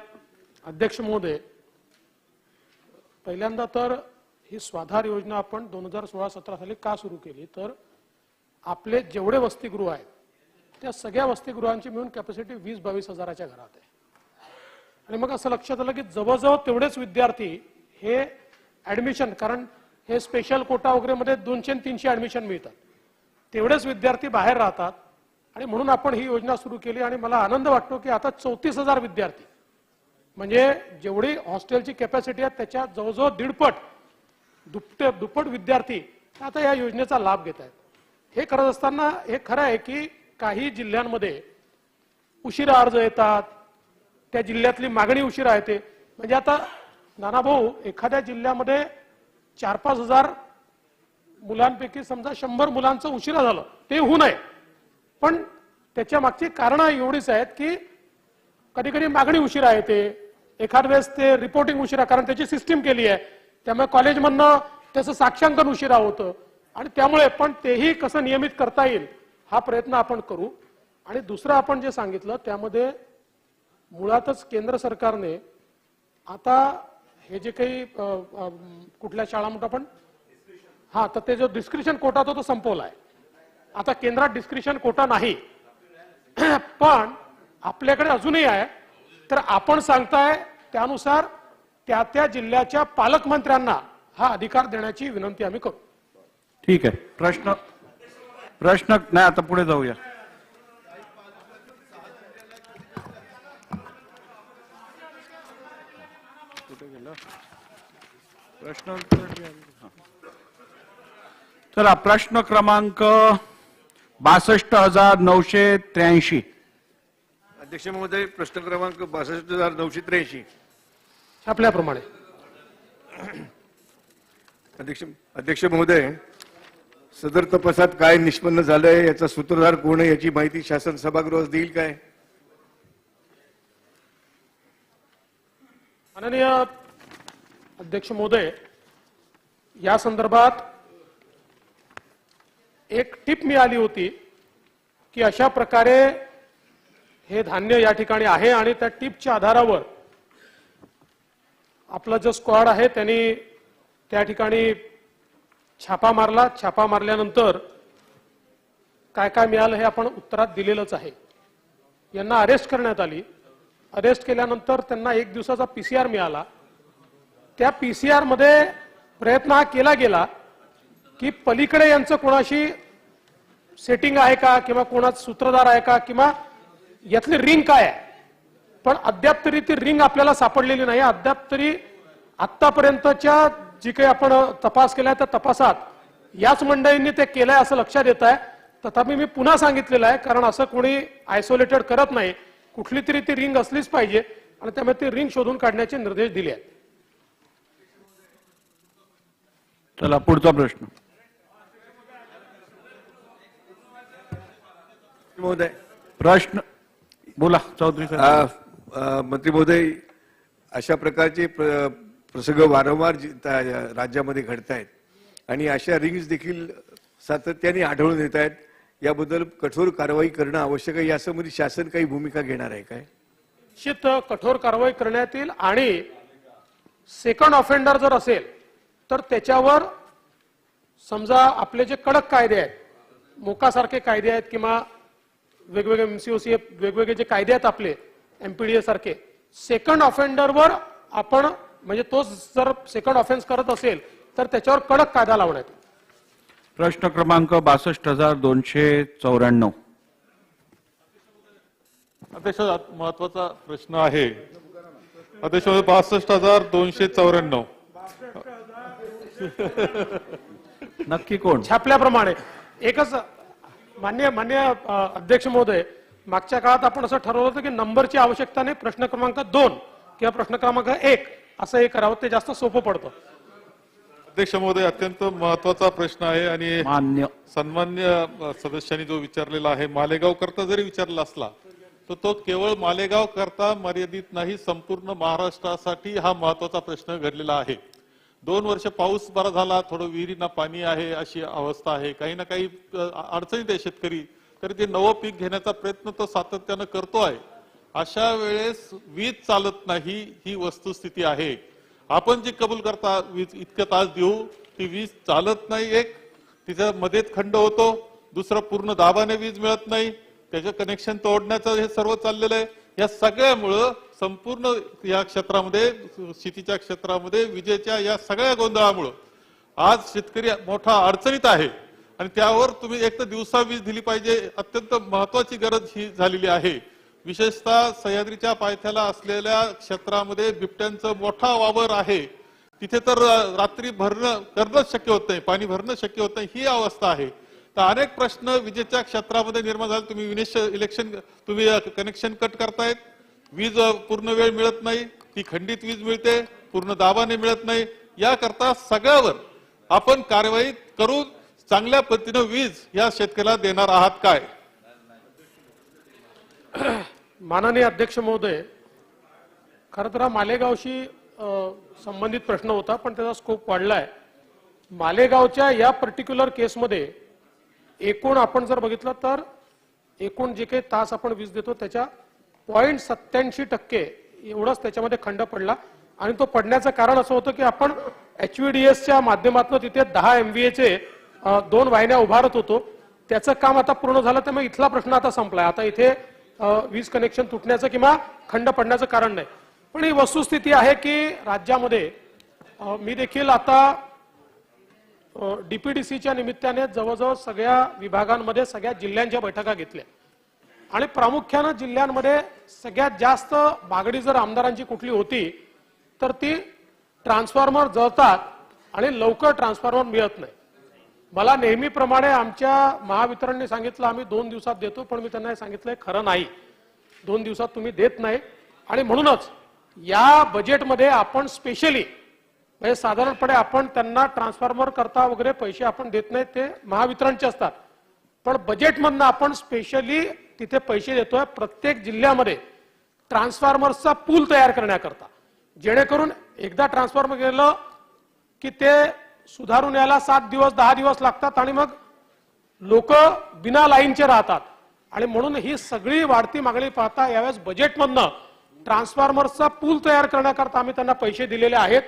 अध्यक्ष महोदय, पहिल्यांदा तर ही स्वाधार योजना आपण 2016-17 साली का सुरू केली, तर आपले जेवढे वसतिगृह आहेत त्या सगळ्या वसतिगृहांची मिळून कॅपॅसिटी 20-22 हजाराच्या घरात आहे। आणि मग असं लक्षात आलं की जवळजवळ तेवढेच विद्यार्थी हे ऍडमिशन, कारण हे स्पेशल कोटा वगैरे मध्ये 200-300 ऍडमिशन मिळतात, तेवढेच विद्यार्थी बाहेर राहतात आणि म्हणून आपण ही योजना सुरू केली। आणि मला आनंद वाटतो की आता 34,000 विद्यार्थी, म्हणजे जेवढी हॉस्टेलची कॅपॅसिटी आहे त्याच्या जवळजवळ दुप्पट विद्यार्थी आता या योजनेचा लाभ घेत आहेत। हे करत असताना हे खरं आहे की काही जिल्ह्यांमध्ये उशिरा अर्ज येतात, त्या जिल्ह्यातली मागणी उशिरा येते। म्हणजे आता नानाभाऊ, एखाद्या जिल्ह्यामध्ये 4-5 हजार मुलांपैकी समजा 100 मुलांचं उशिरा झालं, ते होऊ नये, पण त्याच्या मागची कारणं एवढीच आहेत की कधी कधी मागणी उशिरा येते, एखाद वेळेस ते रिपोर्टिंग उशिरा, कारण त्याची सिस्टीम केली आहे, त्यामुळे कॉलेजमधनं त्याचं साक्षांकन उशिरा होतं आणि त्यामुळे पण तेही कसं नियमित करता येईल हा प्रयत्न आपण करू। आणि दुसरं आपण जे सांगितलं त्यामध्ये मुळातच केंद्र सरकारने आता हे जे काही कुठल्या शाळा म्हणतो आपण, हा, तर ते जो डिस्क्रिप्शन कोटा तो संपवलाय। आता केंद्रात डिस्क्रिप्शन कोटा नाही, पण आपल्याकडे अजूनही आहे। तर आपण सांगताय त्यानुसार त्या त्या जिल्ह्याच्या पालकमंत्र्यांना हा अधिकार देण्याची विनंती आम्ही करू। ठीक आहे, प्रश्न नाही, आता पुढे जाऊया। चला, प्रश्न क्रमांक 62,983। अध्यक्ष महोदय, प्रश्न क्रमांक 62,983 आपल्याप्रमाणे। अध्यक्ष महोदय, सदर तपासात काय निष्पन्न झालंय, याचा सूत्रधार कोण आहे याची माहिती शासन सभागृहास देईल काय? माननीय अध्यक्ष महोदय, या संदर्भात एक टिप मिळाली होती की अशा प्रकारे हे धान्य या ठिकाणी आहे आणि त्या टिपच्या आधारावर आपला जो स्क्वॉड आहे त्यांनी त्या ठिकाणी छापा मारला। छापा मारल्यानंतर काय काय मिळालं हे आपण उत्तरात दिलेलंच आहे। यांना अरेस्ट करण्यात आली, अरेस्ट केल्यानंतर त्यांना 1 दिवसाचा PCR मिळाला। त्या PCR मध्ये प्रयत्न हा केला गेला की पलीकडे यांचं कोणाशी सेटिंग आहे का किंवा कोणाचा सूत्रधार आहे का किंवा यातली रिंग काय आहे, पण अद्याप तरी ती रिंग आपल्याला सापडलेली नाही। अद्याप तरी आतापर्यंतच्या जी काही आपण तपास केलाय त्या तपासात याच मंडळींनी ते केलंय असं लक्षात येत आहे। तथापि मी पुन्हा सांगितलेलं आहे, कारण असं कोणी आयसोलेटेड करत नाही, कुठली तरी ती रिंग असलीच पाहिजे आणि त्यामुळे ती रिंग शोधून काढण्याचे निर्देश दिले आहेत। चला, पुढचा प्रश्न। महोदय, प्रश्न बोला चौधरी साहेब। मंत्री महोदय, अशा प्रकारचे प्रसंग वारंवार राज्यामध्ये घडत आहेत आणि अशा रिंग्स देखील सातत्याने आढळून येत आहेत। याबद्दल कठोर कारवाई करणं आवश्यक आहे, यासंबंधी शासन काही भूमिका घेणार आहे काय? निश्चित कठोर कारवाई करण्यात येईल आणि सेकंड ऑफेंडर जर असेल तर त्याच्यावर समजा आपले जे कडक कायदे आहेत, मोकासारखे कायदे आहेत किंवा वेगवेगळे MCOC वेगवेगळे जे कायदे आहेत आपले MPDA सारखे, सेकंड ऑफेंडरवर आपण म्हणजे तो जर सेकंड ऑफेन्स करत असेल तर त्याच्यावर कडक कायदा लावण्यात येईल. प्रश्न क्रमांक 62,294. अध्यक्ष महत्वाचा प्रश्न आहे. अध्यक्ष 62,294. नक्की कोण? छापल्याप्रमाणे एकच मान्य अध्यक्ष महोदय, मागच्या काळात आपण असं ठरवलं होतं की नंबरची आवश्यकता नाही, प्रश्न क्रमांक 2 किंवा प्रश्न क्रमांक 1 असं हे करावं, ते जास्त सोपं पडतं. अध्यक्ष महोदय, अत्यंत महत्वाचा प्रश्न आहे आणि मान्य सन्मान्य सदस्यांनी जो विचारलेला आहे, मालेगाव करता जरी विचारला असला तर तो केवळ मालेगाव करता मर्यादित नाही, संपूर्ण महाराष्ट्रासाठी हा महत्वाचा प्रश्न घडलेला आहे. 2 वर्ष पाऊस बरा झाला, थोडं विहिरींना पाणी आहे अशी अवस्था आहे, काही ना काही अडचणीत आहे शेतकरी, तरी ते नवं पीक घेण्याचा प्रयत्न तो सातत्यानं करतो आहे. अशा वेळेस वीज चालत नाही ही वस्तुस्थिती आहे. आपण जी कबूल करता वीज इतके तास देऊ, ती वीज चालत नाही, एक तिच्या मध्येच खंड होतो, दुसरं पूर्ण दाबाने वीज मिळत नाही, त्याचं कनेक्शन तोडण्याचं हे सर्व चाललेलं आहे. या सगळ्यामुळं संपूर्ण या क्षेत्रामध्ये, शेतीच्या क्षेत्रामध्ये विजेच्या या सगळ्या गोंधळामुळं आज शेतकरी मोठा अडचणीत आहे आणि त्यावर तुम्ही एक तर दिवसा वीज दिली पाहिजे, अत्यंत महत्वाची गरज ही झालेली आहे. विशेषतः सह्याद्रीच्या पायथ्याला असलेल्या क्षेत्रामध्ये बिबट्यांचं मोठा वावर आहे, तिथे तर रात्री भरणं करणंच शक्य होत नाही, पाणी भरणं शक्य होत नाही, ही अवस्था आहे. तर अनेक प्रश्न विजेच्या क्षेत्रामध्ये निर्माण झाले. तुम्ही कनेक्शन कट करतायत, वीज पूर्ण वेळ मिळत नाही, ती खंडित वीज मिळते, पूर्ण दाबाने मिळत नाही. याकरता सगळ्यावर आपण कारवाई करून चांगल्या पद्धतीनं वीज या शेतकऱ्याला देणार आहात काय? माननीय अध्यक्ष महोदय, खरं तर हा मालेगावशी संबंधित प्रश्न होता, पण त्याचा स्कोप वाढलाय. मालेगावच्या या पर्टिक्युलर केसमध्ये एकूण आपण जर बघितलं तर एकूण जे काही तास आपण वीज देतो त्याच्या 0.87% एवढंच त्याच्यामध्ये खंड पडला आणि तो पडण्याचं कारण असं होतं की आपण HVDSच्या माध्यमातून तिथे 10 MVA चे 2 वाहिन्या उभारत होतो. त्याचं काम आता पूर्ण झालं, त्यामुळे इथला प्रश्न आता संपलाय. आता इथे वीज कनेक्शन तुटण्याचं किंवा खंड पडण्याचं कारण नाही. पण ही वस्तुस्थिती आहे की राज्यामध्ये मी देखील आता DPDCच्या निमित्ताने जवळजवळ सगळ्या विभागांमध्ये सगळ्या जिल्ह्यांच्या बैठका घेतल्या आणि प्रामुख्यानं जिल्ह्यांमध्ये सगळ्यात जास्त मागणी जर आमदारांची कुठली होती तर ती ट्रान्सफॉर्मर जळतात आणि लवकर ट्रान्सफॉर्मर मिळत नाही. मला नेहमीप्रमाणे आमच्या महावितरणने सांगितलं आम्ही 2 दिवसात देतो, पण मी त्यांना सांगितलंय खरं नाही, 2 दिवसात तुम्ही देत नाही. आणि म्हणूनच या बजेटमध्ये आपण स्पेशली म्हणजे साधारणपणे आपण त्यांना ट्रान्सफॉर्मर करता वगैरे पैसे आपण देत नाही, ते महावितरणचे असतात, पण बजेटमधनं आपण स्पेशली तिथे पैसे देतोय प्रत्येक जिल्ह्यामध्ये ट्रान्सफॉर्मर्सचा पूल तयार करण्याकरता, जेणेकरून एकदा ट्रान्सफॉर्मर गेलं की ते सुधारून यायला 7 दिवस 10 दिवस लागतात आणि मग लोक बिना लाईनचे राहतात. आणि म्हणून ही सगळी वाढती मागणी पाहता यावेळेस बजेटमधनं ट्रान्सफॉर्मर्सचा पूल तयार करण्याकरता आम्ही त्यांना पैसे दिलेले आहेत.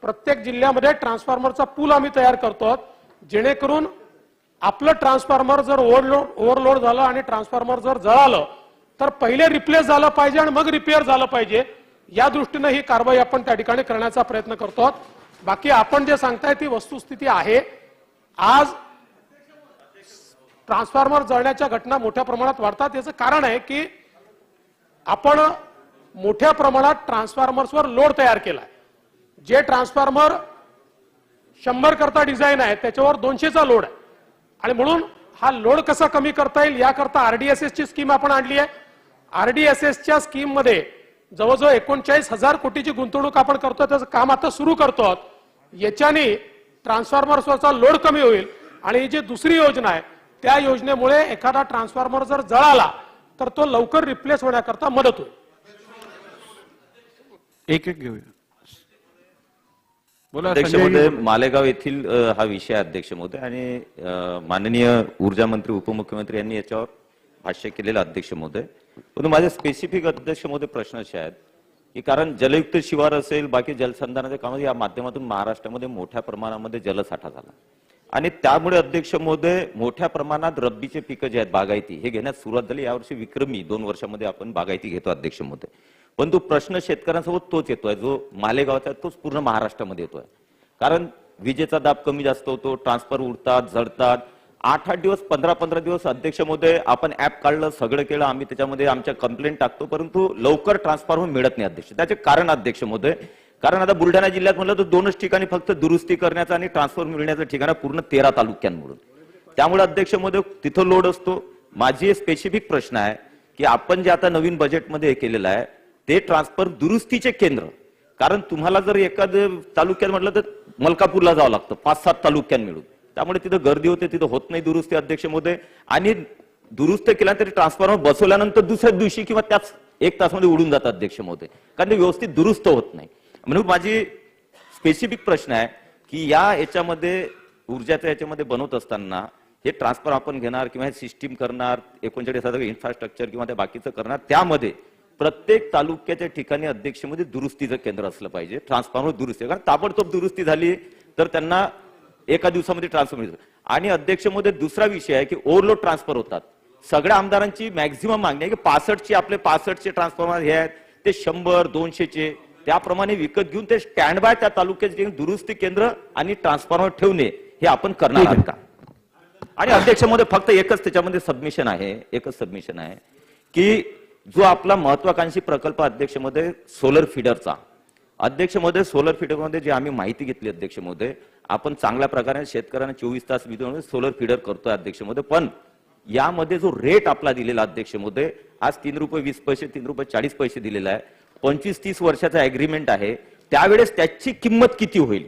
प्रत्येक जिल्ह्यामध्ये ट्रान्सफॉर्मरचा पूल आम्ही तयार करतो, जेणेकरून आपलं ट्रान्सफॉर्मर जर ओव्हरलोड झालं आणि ट्रान्सफॉर्मर जर जळालं तर पहिले रिप्लेस झालं पाहिजे आणि मग रिपेअर झालं पाहिजे. या दृष्टीने ही कारवाई आपण त्या ठिकाणी करण्याचा प्रयत्न करतो. बाकी आपण जे सांगताय ती वस्तुस्थिती आहे. आज ट्रान्सफॉर्मर जळण्याच्या घटना मोठ्या प्रमाणात वाढतात. याचं कारण आहे की आपण मोठ्या प्रमाणात ट्रान्सफॉर्मर्सवर लोड तयार केलाय. जे ट्रान्सफॉर्मर 100 करता डिझाईन आहे त्याच्यावर 200चा लोड आहे आणि म्हणून हा लोड कसा कमी करता येईल याकरता RDSS ची स्कीम आपण आणली आहे. RDSSच्या स्कीम मध्ये जवळजवळ 39,000 कोटीची गुंतवणूक आपण करतो, त्याचं काम आता सुरू करतो. याच्याने ट्रान्सफॉर्मर्सवरचा लोड कमी होईल आणि ही जी दुसरी योजना आहे त्या योजनेमुळे एखादा ट्रान्सफॉर्मर जर जळाला तर तो लवकर रिप्लेस होण्याकरता मदत होईल. एक घेऊया. बोला अध्यक्ष संजयजी. महोदय, मालेगाव येथील हा विषय आहे अध्यक्ष महोदय, आणि माननीय ऊर्जा मंत्री उपमुख्यमंत्री यांनी याच्यावर भाष्य केलेलं अध्यक्ष महोदय. परंतु माझे स्पेसिफिक अध्यक्ष महोदय प्रश्न असे आहेत की कारण जलयुक्त शिवार असेल, बाकी जलसंधारणाच्या कामात या माध्यमातून महाराष्ट्रामध्ये मोठ्या प्रमाणामध्ये जलसाठा झाला आणि त्यामुळे अध्यक्ष महोदय मोठ्या प्रमाणात रब्बीचे पिकं जे आहेत बागायती हे घेण्यास सुरुवात झाली. यावर्षी विक्रमी 2 वर्षामध्ये आपण बागायती घेतो अध्यक्ष महोदय. परंतु प्रश्न शेतकऱ्यांसोबत तोच येतोय जो मालेगावचा आहे, तोच पूर्ण महाराष्ट्रामध्ये येतोय. कारण विजेचा दाब कमी जास्त होतो, ट्रान्सफर उडतात, जळतात. 8-8 दिवस 15-15 दिवस अध्यक्ष महोदय आपण ऍप काढलं, सगळं केलं, आम्ही त्याच्यामध्ये आमच्या कंप्लेंट टाकतो, परंतु लवकर ट्रान्सफॉर्मर मिळत नाही अध्यक्ष. त्याचे कारण अध्यक्ष महोदय, कारण आता बुलढाणा जिल्ह्यात म्हणलं तर 2च ठिकाणी फक्त दुरुस्ती करण्याचं आणि ट्रान्सफर मिळण्याचं ठिकाण पूर्ण 13 तालुक्यांमधून. त्यामुळे अध्यक्ष महोदय तिथं लोड असतो. माझी स्पेसिफिक प्रश्न आहे की आपण जे आता नवीन बजेटमध्ये केलेलं आहे ते ट्रान्सफर दुरुस्तीचे केंद्र, कारण तुम्हाला जर एखादं तालुक्यात म्हटलं तर मलकापूरला जावं लागतं 5-7 तालुक्यात मिळून, त्यामुळे तिथं गर्दी होते, तिथं होत नाही दुरुस्ती अध्यक्ष महोदय. आणि दुरुस्त केल्यानंतर ट्रान्सफॉर्मर बसवल्यानंतर दुसऱ्या दिवशी किंवा त्याच 1 तासामध्ये उडून जातात अध्यक्ष महोदय, कारण ते व्यवस्थित दुरुस्त होत नाही. म्हणून माझी स्पेसिफिक प्रश्न आहे की याच्यामध्ये ऊर्जाच्या याच्यामध्ये बनवत असताना हे ट्रान्सफर आपण घेणार किंवा हे सिस्टीम करणार, 39,000 इन्फ्रास्ट्रक्चर किंवा त्या बाकीचं करणार, त्यामध्ये प्रत्येक तालुक्याच्या ठिकाणी अध्यक्षमध्ये दुरुस्तीचं केंद्र असलं पाहिजे, ट्रान्सफॉर्मर दुरुस्ती, कारण ताबडतोब दुरुस्ती झाली तर त्यांना एका दिवसामध्ये ट्रान्सफर मिळतो. आणि अध्यक्षमध्ये दुसरा विषय आहे की ओव्हरलोड ट्रान्सफर होतात. सगळ्या आमदारांची मॅक्झिमम मागणी आहे की 65चे ट्रान्सफॉर्मर हे आहेत ते 100-200चे त्याप्रमाणे विकत घेऊन ते स्टँड बाय त्या तालुक्याचे दुरुस्ती केंद्र आणि ट्रान्सफॉर्मर ठेवणे हे आपण करणार आहात का? आणि अध्यक्षमध्ये फक्त एकच त्याच्यामध्ये सबमिशन आहे की जो आपला महत्वाकांक्षी प्रकल्प अध्यक्ष महोदय सोलर फीडरचा, अध्यक्ष महोदय सोलर फीडर मध्ये जे आम्ही माहिती घेतली अध्यक्ष महोदय, आपण चांगल्या प्रकारे शेतकऱ्यांना 24 तास वीज सोलर फीडर करतोय अध्यक्ष महोदय. पण यामध्ये जो रेट आपला दिलेला अध्यक्ष महोदय आज ₹3.20 ₹3.40 दिलेला आहे. 25-30 वर्षाचा अग्रीमेंट आहे, त्यावेळेस त्याची किंमत किती होईल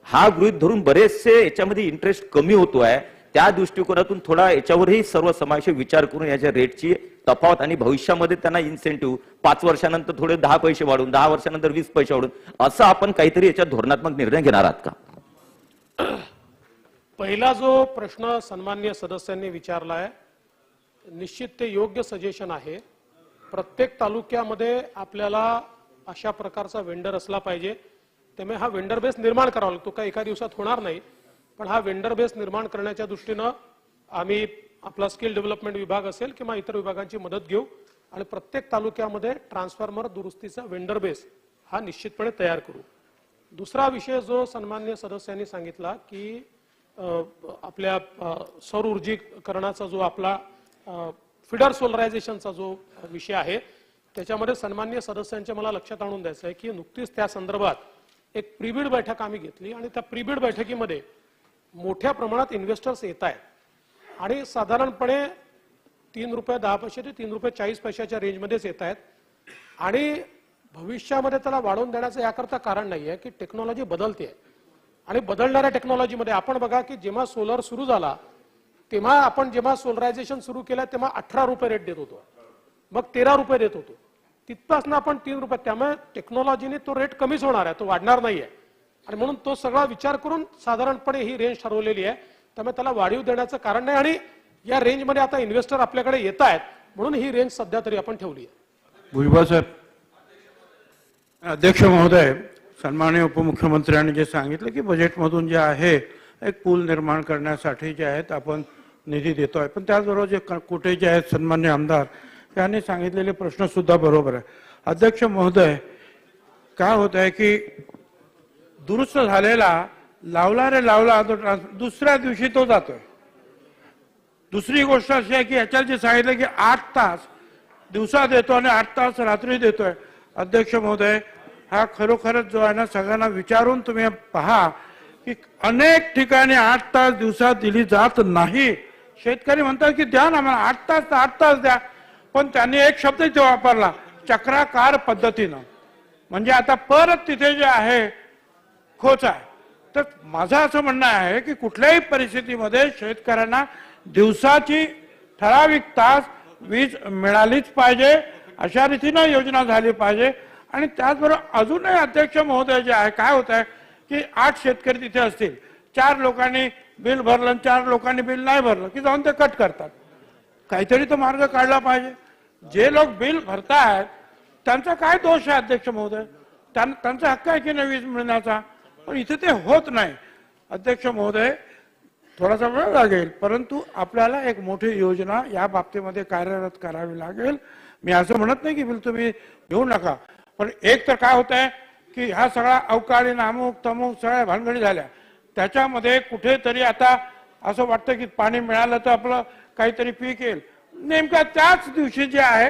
हा गृहीत धरून बरेचसे याच्यामध्ये इंटरेस्ट कमी होतोय. त्या दृष्टिकोनातून थोडा याच्यावरही सर्वसमावेशक विचार करून याच्या रेटची तफावत आणि भविष्यामध्ये त्यांना इन्सेंटिव्ह 5 वर्षानंतर थोडे 10 पैसे वाढून, 10 वर्षानंतर 20 पैसे वाढून, असं आपण काहीतरी याच्यात धोरणात्मक निर्णय घेणार आहात का? पहिला जो प्रश्न सन्माननीय सदस्यांनी विचारला आहे, निश्चित ते योग्य सजेशन आहे. प्रत्येक तालुक्यामध्ये आपल्याला अशा प्रकारचा वेंडर असला पाहिजे. त्यामुळे हा वेंडर बेस निर्माण करावा लागतो, काही एका दिवसात होणार नाही. पण हा वेंडर बेस निर्माण करण्याच्या दृष्टीनं आम्ही आपला स्किल डेव्हलपमेंट विभाग असेल किंवा इतर विभागांची मदत घेऊ आणि प्रत्येक तालुक्यामध्ये ट्रान्सफॉर्मर दुरुस्तीचा वेंडर बेस हा निश्चितपणे तयार करू. दुसरा विषय जो सन्माननीय सदस्यांनी सांगितला की आपल्या सौर ऊर्जीकरणाचा जो आपला फिडर सोलरायझेशनचा जो विषय आहे, त्याच्यामध्ये सन्माननीय सदस्यांच्या मला लक्षात आणून द्यायचं आहे की नुकतीच त्या संदर्भात एक प्रीबिड बैठक आम्ही घेतली आणि त्या प्रीबिड बैठकीमध्ये मोठ्या प्रमाणात इन्व्हेस्टर्स येत आहेत आणि साधारणपणे ₹3.10 ते ₹3.40 रेंजमध्येच येत आहेत. आणि भविष्यामध्ये त्याला वाढवून देण्याचं याकरता कारण नाही आहे की टेक्नॉलॉजी बदलते आणि बदलणाऱ्या टेक्नॉलॉजीमध्ये आपण बघा की जेव्हा सोलर सुरू झाला तेव्हा आपण जेव्हा सोलरायझेशन सुरू केलं तेव्हा ₹18 रेट देत होतो, मग ₹13 देत होतो, तिथपासून आपण ₹3. त्यामुळे टेक्नॉलॉजीने तो रेट कमीच होणार आहे, तो वाढणार नाहीये. आणि म्हणून तो सगळा विचार करून साधारणपणे ही रेंज ठरवलेली आहे. त्यामुळे त्याला वाढीव देण्याचं कारण नाही आणि या रेंजमध्ये आता इन्व्हेस्टर आपल्याकडे येत आहेत म्हणून ही रेंज सध्या तरी आपण ठेवली आहे. भुजबळ साहेब. अध्यक्ष महोदय, सन्माननीय उपमुख्यमंत्र्यांनी जे सांगितलं की बजेटमधून जे आहे एक पूल निर्माण करण्यासाठी जे आहेत आपण निधी देतोय, पण त्याचबरोबर जे कुठे जे आहेत सन्माननीय आमदार यांनी सांगितलेले प्रश्न सुद्धा बरोबर आहे. अध्यक्ष महोदय, काय होत आहे की दुरुस्त झालेला लावला दुसऱ्या दिवशी तो जातोय. दुसरी गोष्ट अशी आहे की याच्यात जे सांगितलं की 8 तास दिवसा देतो आणि 8 तास रात्री देतोय. अध्यक्ष महोदय, हा खरोखरच जो आहे ना सगळ्यांना विचारून तुम्ही पहा की अनेक ठिकाणी 8 तास दिवसात दिली जात नाही. शेतकरी म्हणतात की द्या ना मला 8 तास द्या, पण त्यांनी एक शब्द इथे वापरला, चक्राकार पद्धतीनं. म्हणजे आता परत तिथे जे आहे खोच आहे. तर माझं असं म्हणणं आहे की कुठल्याही परिस्थितीमध्ये शेतकऱ्यांना दिवसाची ठराविक तास वीज मिळालीच पाहिजे, अशा रीतीनं योजना झाली पाहिजे. आणि त्याचबरोबर अजूनही अध्यक्ष महोदय जे आहे काय होत आहे की की 8 शेतकरी तिथे असतील, 4 लोकांनी बिल भरलं आणि 4 लोकांनी बिल नाही भरलं की जाऊन ते कट करतात. काहीतरी तो मार्ग काढला पाहिजे. जे लोक बिल भरतायत त्यांचा काय दोष आहे अध्यक्ष महोदय? त्यांचा हक्क आहे की नाही वीज मिळण्याचा, पण इथे ते होत नाही. अध्यक्ष महोदय, थोडासा वेळ लागेल, परंतु आपल्याला एक मोठी योजना या बाबतीमध्ये कार्यरत करावी लागेल. मी असं म्हणत नाही की बिल तुम्ही घेऊ नका, पण एक तर काय होत आहे की हा सगळा अवकाळी अमुक तमुक सगळ्या भानगडी झाल्या, त्याच्यामध्ये कुठेतरी आता असं वाटतं की पाणी मिळालं तर आपलं काहीतरी पीक येईल. नेमका त्याच दिवशी जे आहे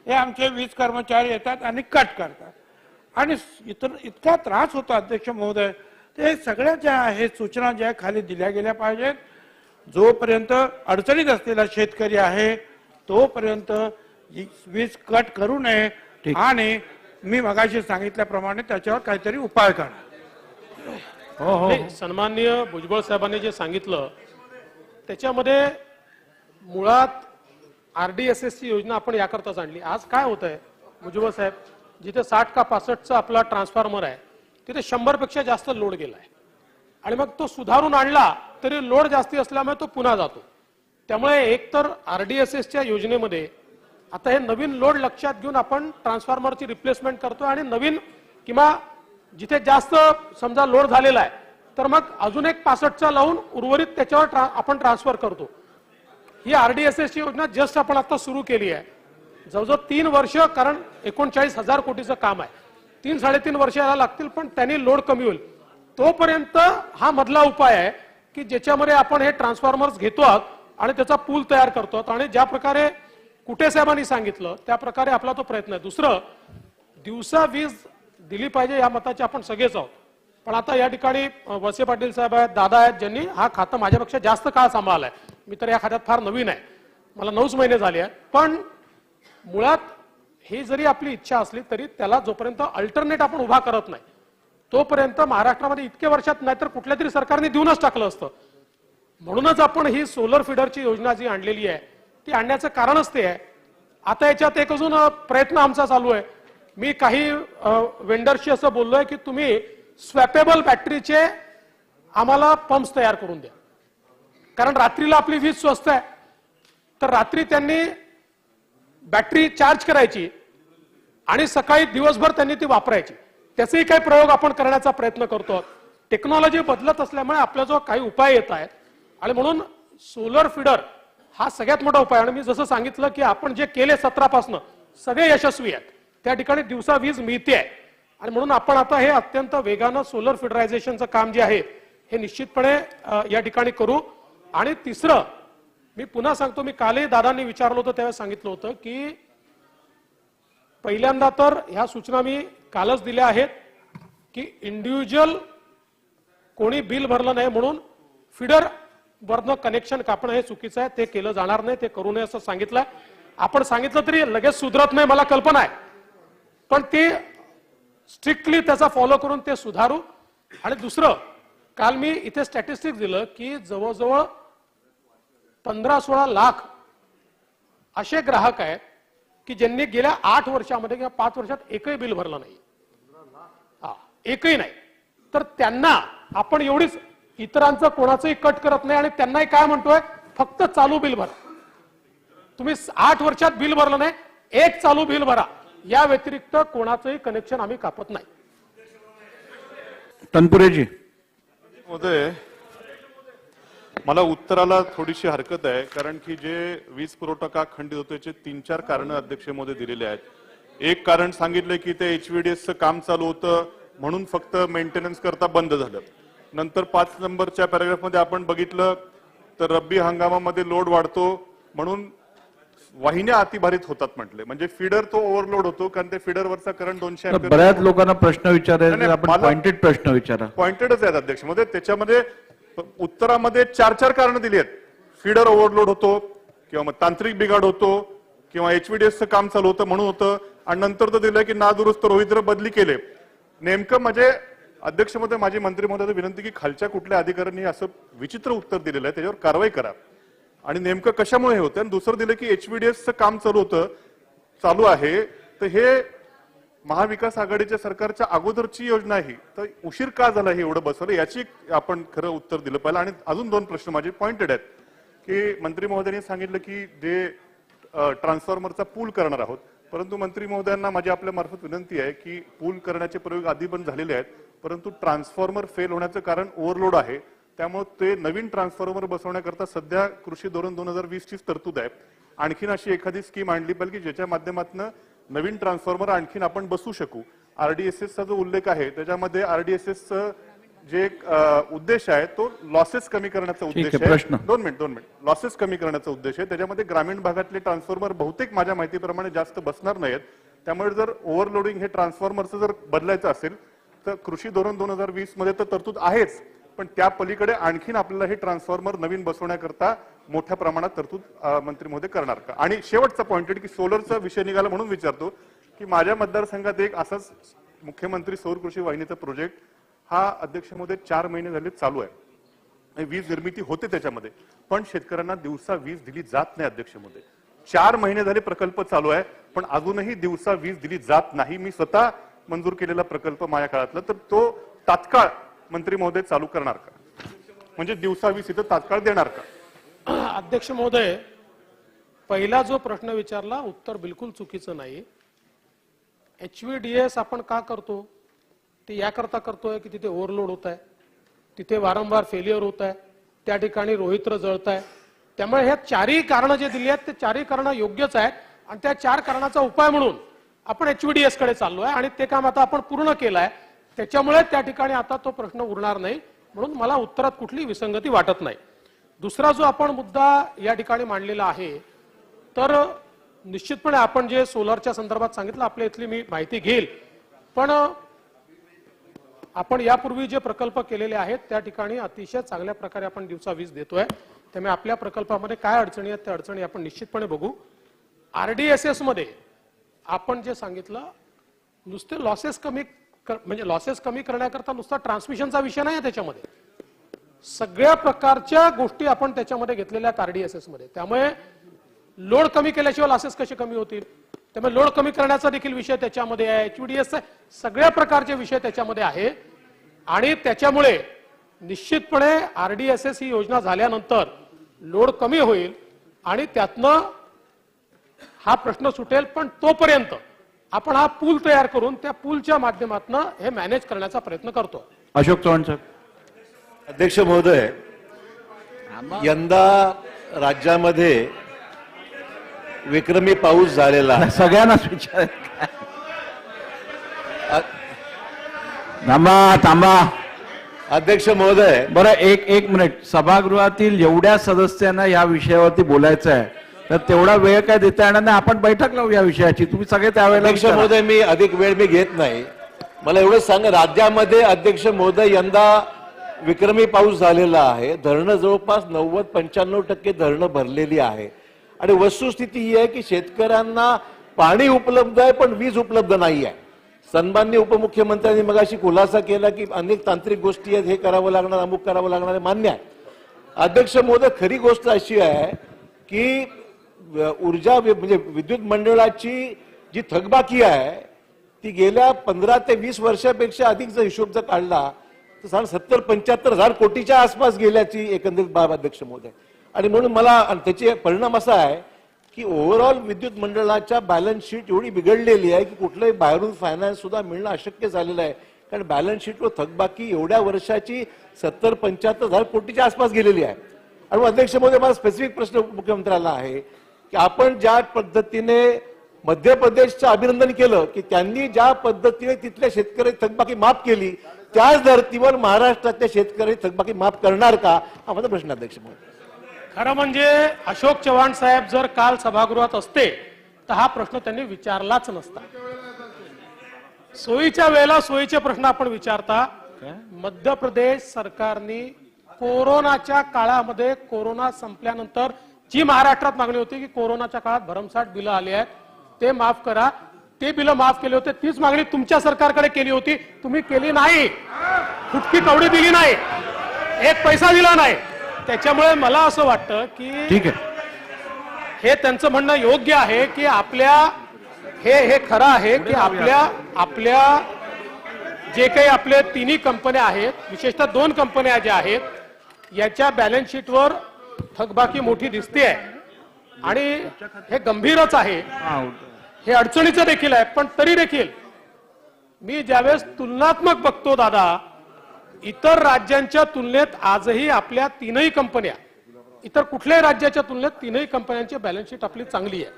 हे आमचे वीज कर्मचारी येतात आणि कट करतात आणि इतका त्रास होतो अध्यक्ष महोदय. ते सगळ्या ज्या आहेत सूचना ज्या खाली दिल्या गेल्या पाहिजेत. जोपर्यंत अडचणीत असलेला शेतकरी आहे तोपर्यंत वीज कट करू नये आणि मी मगाशी सांगितल्याप्रमाणे त्याच्यावर काहीतरी उपाय करा. नाही, सन्माननीय भुजबळ साहेबांनी जे सांगितलं त्याच्यामध्ये मुळात RDSS ची योजना आपण याकरताच आणली. आज काय होत आहे भुजबळ साहेब, जिथे 60 का 65चा आपला ट्रान्सफॉर्मर आहे तिथे 100 पेक्षा जास्त लोड गेलाय आणि मग तो सुधारून आणला तरी लोड जास्ती असल्यामुळे तो पुन्हा जातो. त्यामुळे एकतर RDSSच्या योजनेमध्ये आता हे नवीन लोड लक्षात घेऊन आपण ट्रान्सफॉर्मरची रिप्लेसमेंट करतो आणि नवीन किंवा जिथे जास्त समजा लोड झालेला आहे तर मग अजून एक 65चा लावून उर्वरित त्याच्यावर आपण ट्रान्सफर करतो. ही RDSSची योजना जस्ट आपण आता सुरू केली आहे. जवळजवळ 3 वर्ष, कारण 39,000 कोटीचं काम आहे, 3-3.5 वर्ष याला लागतील, पण त्यांनी लोड कमी होईल. तोपर्यंत हा मधला उपाय आहे की ज्याच्यामध्ये आपण हे ट्रान्सफॉर्मर्स घेतो आहोत आणि त्याचा पूल तयार करतो आहोत आणि ज्या प्रकारे कुटे साहेबांनी सांगितलं त्या प्रकारे आपला तो प्रयत्न आहे. दुसरं, दिवसा वीज दिली पाहिजे या मताचे आपण सगळेच आहोत, पण आता या ठिकाणी वळसे पाटील साहेब आहेत, दादा आहेत, ज्यांनी हा खातं माझ्यापेक्षा जास्त काळ सांभाळलाय. मी तर या खात्यात फार नवीन आहे, मला 9 महिने झाले आहेत. पण मुळात ही जरी आपली इच्छा असली तरी त्याला जोपर्यंत अल्टरनेट आपण उभा करत नाही तोपर्यंत महाराष्ट्रामध्ये इतक्या वर्षात नाहीतर कुठल्या तरी सरकारने देऊनच टाकलं असतं. म्हणूनच आपण ही सोलर फीडरची योजना जी आणलेली आहे ती आणण्याचं कारणच ते आहे. आता याच्यात एक अजून प्रयत्न आमचा चालू आहे. मी काही वेंडरशी असं बोललोय की तुम्ही स्वॅपेबल बॅटरीचे आम्हाला पंप्स तयार करून द्या, कारण रात्रीला आपली वीज स्वस्त आहे, तर रात्री त्यांनी बॅटरी चार्ज करायची आणि सकाळी दिवसभर त्यांनी ती वापरायची. त्याचेही काही प्रयोग आपण करण्याचा प्रयत्न करतो. टेक्नॉलॉजी बदलत असल्यामुळे आपल्याजवळ काही उपाय येत आहेत आणि म्हणून सोलर फीडर हा सगळ्यात मोठा उपाय. आणि मी जसं सांगितलं की आपण जे केले 17 पासून सगळे यशस्वी आहेत, त्या ठिकाणी दिवसा वीज मिळते आहे आणि म्हणून आपण आता हे अत्यंत वेगानं सोलर फिडरायझेशनचं काम जे आहे हे निश्चितपणे या ठिकाणी करू. आणि तिसरं, मी पुन्हा सांगतो, मी कालही दादांनी विचारलं होतं त्यावेळेस सांगितलं होतं की पहिल्यांदा तर ह्या सूचना मी कालच दिल्या आहेत की इंडिव्हिज्युअल कोणी बिल भरलं नाही म्हणून फीडर वरनं कनेक्शन कापणं हे चुकीचं आहे, ते केलं जाणार नाही, ते करू नये असं सांगितलंय. आपण सांगितलं तरी लगेच सुधरत नाही, मला कल्पना आहे, पण ते स्ट्रिक्टली त्याचा फॉलो करून ते सुधारू. आणि दुसरं, काल मी इथे स्टॅटिस्टिक्स दिलं की जवळजवळ 15-16 लाख असे ग्राहक आहेत की ज्यांनी गेल्या 8 वर्षामध्ये किंवा 5 वर्षात एकही बिल भरलं नाही. एकही नाही. तर त्यांना आपण एवढीच, इतरांचं कोणाचंही कट करत नाही आणि त्यांनाही काय म्हणतोय, फक्त चालू बिल भरा. तुम्ही 8 वर्षात बिल भरलं नाही, एक चालू बिल भरा, या व्यतिरिक्त कोणाचंही कनेक्शन आम्ही कापत नाही. तनपुरेजी महोदय, मला उत्तराला थोडीशी हरकत आहे, कारण की जे वीज पुरवठा का खंडित होतो याचे 3-4 कारण अध्यक्ष महोदय दिलेले आहेत. एक कारण सांगितलंय की ते HVDSचं काम चालू होतं म्हणून फक्त मेंटेनन्स करता बंद झालं. नंतर 5 नंबरच्या पॅराग्राफमध्ये आपण बघितलं तर रब्बी हंगामामध्ये लोड वाढतो म्हणून वाहिन्या अतिभारित होतात म्हटले, म्हणजे फीडर तो ओव्हरलोड होतो, कारण ते फीडरवरचा करंट 200 अँपिअर. बऱ्याच लोकांना प्रश्न विचारायचे, आपण पॉइंटेड प्रश्न विचारा. पॉइंटेडच आहेत अध्यक्ष महोदय. त्याच्यामध्ये उत्तरामध्ये 4 कारणं दिली आहेत. फीडर ओव्हरलोड होतो किंवा मग तांत्रिक बिघाड होतो किंवा HVDSचं काम चालू होतं म्हणून होतं, आणि नंतर तर दिलं की नादुरुस्त रोहित्र बदली केले. नेमकं म्हणजे अध्यक्ष महोदय, माझी मंत्री महोदय विनंती की खालच्या कुठल्या अधिकाऱ्यांनी असं विचित्र उत्तर दिलेलं आहे त्याच्यावर कारवाई करा आणि नेमकं कशामुळे हे होतं. आणि दुसरं दिलं की HVDSचं काम चालू आहे, तर हे महाविकास आघाडीच्या सरकारच्या अगोदरची योजना ही तर उशीर का झाला हे एवढं बसवलं याची आपण खरं उत्तर दिलं पाहिजे. आणि अजून 2 प्रश्न माझे पॉइंटेड आहेत की मंत्री महोदयांनी सांगितलं की जे ट्रान्सफॉर्मरचा पूल करणार आहोत, परंतु मंत्री महोदयांना माझी आपल्या मार्फत विनंती आहे की पूल करण्याचे प्रयोग आधी पण झालेले आहेत, परंतु ट्रान्सफॉर्मर फेल होण्याचं कारण ओव्हरलोड आहे. त्यामुळे ते नवीन ट्रान्सफॉर्मर बसवण्याकरता सध्या कृषी धोरण 2020 ची तरतूद आहे. आणखीन अशी एखादी स्कीम आणली पाहिजे की ज्याच्या माध्यमातून नवीन ट्रान्सफॉर्मर आणखीन आपण बसवू शकू. आरडीएसएसचा जो उल्लेख आहे त्याच्यामध्ये आरडीएसएसचं जे उद्देश आहे तो लॉसेस कमी करण्याचा उद्देश आहे. 2 मिनिट लॉसेस कमी करण्याचा उद्देश आहे. त्याच्यामध्ये ग्रामीण भागातले ट्रान्सफॉर्मर बहुतेक माझ्या माहितीप्रमाणे जास्त बसणार नाहीत. त्यामुळे जर ओव्हरलोडिंग हे ट्रान्सफॉर्मरचं जर बदलायचं असेल तर कृषी धोरण 2020 मध्ये तर तरतूद आहेच, पण त्या पलीकडे आणखीन आपल्याला हे ट्रान्सफॉर्मर नवीन बसवण्याकरता मोठ्या प्रमाणात तरतूद मंत्री महोदय करणार का. आणि शेवटचा पॉइंट आहे की सोलरचा विषय निघाला म्हणून विचारतो की माझ्या मतदारसंघात एक असाच मुख्यमंत्री सौर कृषी वाहिनीचा प्रोजेक्ट हा अध्यक्ष महोदय 4 महिने झाले चालू आहे. वीज निर्मिती होते त्याच्यामध्ये, पण शेतकऱ्यांना दिवसा वीज दिली जात नाही. अध्यक्ष महोदय 4 महिने झाले प्रकल्प चालू आहे, पण अजूनही दिवसा वीज दिली जात नाही. मी स्वतः मंजूर केलेला प्रकल्प माझ्या काळातला, तर तो तात्काळ मंत्री महोदय चालू करणार का, म्हणजे दिवसा वीज इथं तात्काळ देणार का. अध्यक्ष महोदय, पहिला जो प्रश्न विचारला उत्तर बिलकुल चुकीचं नाही. HVDS आपण का करतो ते याकरता करतोय की तिथे ओव्हरलोड होत आहे, तिथे वारंवार फेल्युअर होत आहे, त्या ठिकाणी रोहित्र जळत आहे. त्यामुळे हे 4ही कारणं जे दिली आहेत ते 4ही कारणं योग्यच आहेत आणि त्या 4 कारणाचा उपाय म्हणून आपण HVDS कडे चाललोय आणि ते काम आता आपण पूर्ण केलं आहे. त्याच्यामुळे त्या ठिकाणी आता तो प्रश्न उरणार नाही, म्हणून मला उत्तरात कुठली विसंगती वाटत नाही. दुसरा जो आपण मुद्दा या ठिकाणी मांडलेला आहे, तर निश्चितपणे आपण जे सोलरच्या संदर्भात सांगितलं आपल्या इथली मी माहिती घेईल, पण आपण यापूर्वी जे प्रकल्प केलेले आहेत त्या ठिकाणी अतिशय चांगल्या प्रकारे आपण दिवसा वीज देतोय. त्यामुळे आपल्या प्रकल्पामध्ये काय अडचणी आहेत त्या अडचणी आपण निश्चितपणे बघू. आरडीएसएस मध्ये आपण जे सांगितलं नुसते लॉसेस कमी म्हणजे लॉसेस कमी करण्याकरता नुसता ट्रान्समिशनचा विषय नाही आहे त्याच्यामध्ये, सगळ्या प्रकारच्या गोष्टी आपण त्याच्यामध्ये घेतलेल्या आहेत आरडीएसएस मध्ये. त्यामुळे लोड कमी केल्याशिवाय लॉसेस कसे कमी होतील, त्यामुळे लोड कमी करण्याचा देखील विषय त्याच्यामध्ये आहे. HVDS सगळ्या प्रकारचे विषय त्याच्यामध्ये आहे आणि त्याच्यामुळे निश्चितपणे आरडीएसएस ही योजना झाल्यानंतर लोड कमी होईल आणि त्यातनं हा प्रश्न सुटेल. पण तोपर्यंत आपण हा पूल तयार करून त्या पूलच्या माध्यमातून हे मॅनेज करण्याचा प्रयत्न करतो. अशोक चव्हाण साहेब. अध्यक्ष महोदय, यंदा राज्यामध्ये विक्रमी पाऊस झालेला आहे. सगळ्यांनाच विचार थांबा. अध्यक्ष महोदय, बरं एक मिनिट. सभागृहातील एवढ्या सदस्यांना या विषयावरती बोलायचं आहे तर तेवढा वेळ काय देता येणार नाही. आपण बैठक लावू या विषयाची, तुम्ही सगळे त्यावेळेला. अध्यक्ष महोदय, मी अधिक वेळ मी घेत नाही. मला एवढं सांगा, राज्यामध्ये अध्यक्ष महोदय यंदा विक्रमी पाऊस झालेला आहे. धरणं जवळपास 90-95% धरणं भरलेली आहे आणि वस्तुस्थिती ही आहे की शेतकऱ्यांना पाणी उपलब्ध आहे पण वीज उपलब्ध नाही आहे. सन्माननीय उपमुख्यमंत्र्यांनी मगाशी खुलासा केला की अनेक तांत्रिक गोष्टी आहेत, हे करावं लागणार, अमुक करावं लागणार आहे, मान्य आहे. अध्यक्ष महोदय, खरी गोष्ट अशी आहे की ऊर्जा म्हणजे विद्युत मंडळाची जी थकबाकी आहे ती गेल्या 15 ते 20 वर्षापेक्षा अधिक जर हिशोब जर काढला तर 70-75 हजार कोटीच्या आसपास गेल्याची एकंदरीत बाब अध्यक्ष महोदय. आणि म्हणून मला त्याचे परिणाम असा आहे की ओव्हरऑल विद्युत मंडळाच्या बॅलन्स शीट एवढी बिघडलेली आहे की कुठलंही बाहेरून फायनान्स सुद्धा मिळणं अशक्य झालेलं आहे. कारण बॅलन्स शीटवर थकबाकी एवढ्या वर्षाची 70-75 हजार कोटीच्या आसपास गेलेली आहे. आणि अध्यक्ष महोदय, मला स्पेसिफिक प्रश्न मुख्यमंत्र्याला आहे की आपण ज्या पद्धतीने मध्य प्रदेशचं अभिनंदन केलं की त्यांनी ज्या पद्धतीने तिथल्या शेतकरी थकबाकी माफ केली, त्याच धर्तीवर महाराष्ट्रातल्या शेतकरी थकबाकी माफ करणार का, हा माझा प्रश्न अध्यक्ष महोदय. खरं म्हणजे अशोक चव्हाण साहेब जर काल सभागृहात असते तर हा प्रश्न त्यांनी विचारलाच नसता. सोयीच्या वेळेला सोयीचे प्रश्न आपण विचारता. मध्य प्रदेश सरकारने कोरोनाच्या काळामध्ये कोरोना संपल्यानंतर जी महाराष्ट्रात मागणी होती की कोरोनाच्या काळात भरमसाठ बिलं आली आहेत ते माफ करा, ते बिलं माफ केले होते. तीच मागणी तुमच्या सरकारकडे केली होती, तुम्ही केली नाही. फुटकी कवडी दिली नाही, एक पैसा दिला नाही. त्याच्यामुळे मला असं वाटतं की ठीक आहे, हे त्यांचं म्हणणं योग्य आहे की आपल्या हे खरं आहे की आपल्या जे काही आपल्या तिन्ही कंपन्या आहेत, विशेषतः 2 कंपन्या ज्या आहेत, याच्या बॅलन्स शीटवर थकबाकी मोठी दिसते आहे आणि हे गंभीरच आहे, हे अडचणीचं देखील आहे. पण तरी देखील मी ज्यावेळेस तुलनात्मक बघतो दादा, इतर राज्यांच्या तुलनेत आजही आपल्या 3ही कंपन्या, इतर कुठल्याही राज्याच्या तुलनेत 3ही कंपन्यांची बॅलन्स शीट आपली चांगली आहे.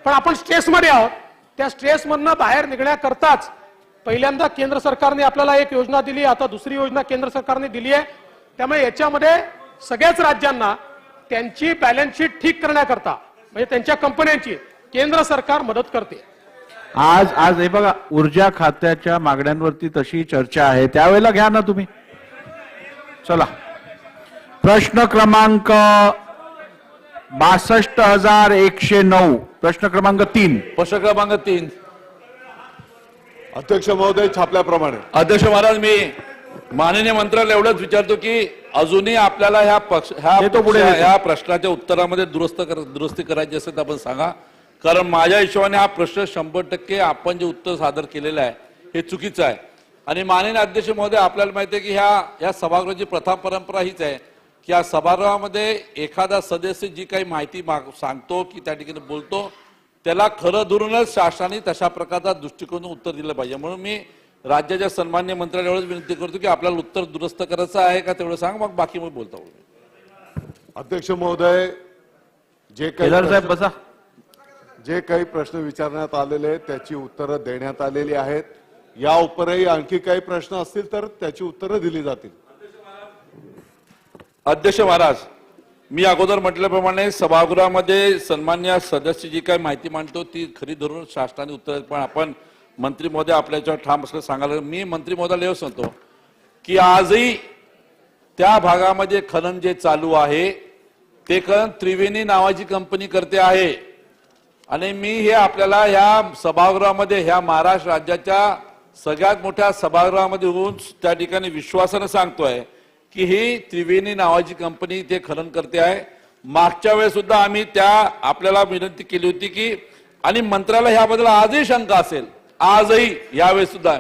पण आपण स्ट्रेसमध्ये आहोत. त्या स्ट्रेसमधनं बाहेर निघण्याकरताच पहिल्यांदा केंद्र सरकारने आपल्याला एक योजना दिली, आता दुसरी योजना केंद्र सरकारने दिली आहे. त्यामुळे याच्यामध्ये सगळ्याच राज्यांना त्यांची बॅलन्स शीट ठीक करण्याकरता, म्हणजे त्यांच्या कंपन्यांची, केंद्र सरकार मदत करते. आज हे बघा, ऊर्जा खात्याच्या मागण्यांवरती तशी चर्चा आहे, त्यावेळेला घ्या ना तुम्ही. चला, प्रश्न क्रमांक 62,109, प्रश्न क्रमांक 3. प्रश्न क्रमांक 3. अध्यक्ष महोदय, छापल्याप्रमाणे. अध्यक्ष महाराज, मी माननीय मंत्र्याला एवढंच विचारतो की अजूनही आपल्याला ह्या प्रश्नाच्या उत्तरामध्ये दुरुस्ती करायची असेल तर आपण सांगा. कारण माझ्या हिशोबाने हा प्रश्न 100% आपण जे उत्तर सादर केलेलं आहे हे चुकीचं आहे. आणि माननीय अध्यक्ष महोदय, आपल्याला माहिती आहे की ह्या सभागृहाची प्रथा परंपरा हीच आहे की या सभागृहामध्ये एखादा सदस्य जी काही माहिती सांगतो की त्या ठिकाणी बोलतो, त्याला खरं धरूनच शासनाने तशा प्रकारचा दृष्टिकोन उत्तर दिलं पाहिजे. म्हणून मी राज्याच्या सन्मान्य मंत्र्याला एवढंच विनंती करतो की आपल्याला उत्तर दुरुस्त करायचं आहे का तेवढं सांग, मग बाकी मग बोलता. अध्यक्ष महोदय, जे काही प्रश्न विचारण्यात आलेले आहेत त्याची उत्तरं देण्यात आलेली आहेत. या उपरही आणखी काही प्रश्न असतील तर त्याची उत्तरं दिली जातील. अध्यक्ष महाराज, मी अगोदर म्हटल्याप्रमाणे सभागृहामध्ये सन्मान्य सदस्य जी काही माहिती मांडतो ती खरी धरून शासनाने उत्तर, पण आपण मंत्री महोदय आपल्याच्यावर ठाम असं सांगायला, मी मंत्री महोदयाला एवढं सांगतो की आजही त्या भागामध्ये खनन जे चालू आहे ते खनन त्रिवेणी नावाची कंपनी करते आहे. आणि मी हे आपल्याला ह्या सभागृहामध्ये, ह्या महाराष्ट्र राज्याच्या सगळ्यात मोठ्या सभागृहामध्ये होऊन त्या ठिकाणी विश्वासानं सांगतोय की ही त्रिवेणी नावाची कंपनी ते खनन करते आहे. मागच्या वेळेस सुद्धा आम्ही आपल्याला विनंती केली होती की, आणि मंत्र्याला ह्याबद्दल आजही शंका असेल, आजही यावेळेस सुद्धा,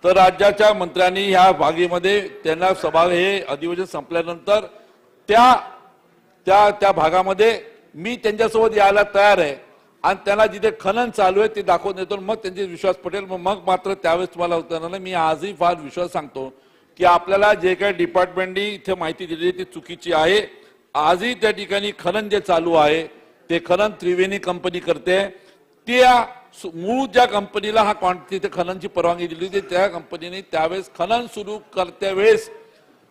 तर राज्याच्या मंत्र्यांनी ह्या भागीमध्ये त्यांना हे अधिवेशन संपल्यानंतर त्या भागामध्ये मी त्यांच्यासोबत यायला तयार आहे आणि त्यांना जिथे खनन चालू आहे ते दाखवून देतो, मग त्यांचे विश्वास पटेल. मग मात्र त्यावेळेस तुम्हाला उत्तर, मी आजही फार विश्वास सांगतो की आपल्याला जे काही डिपार्टमेंटनी इथे माहिती दिली ती चुकीची आहे. आजही त्या ठिकाणी खनन जे चालू आहे ते खनन त्रिवेणी कंपनी करते. त्या मूळ ज्या कंपनीला तिथे खननची परवानगी दिली होती त्या कंपनीने त्यावेळेस खनन सुरू करत्या वेळेस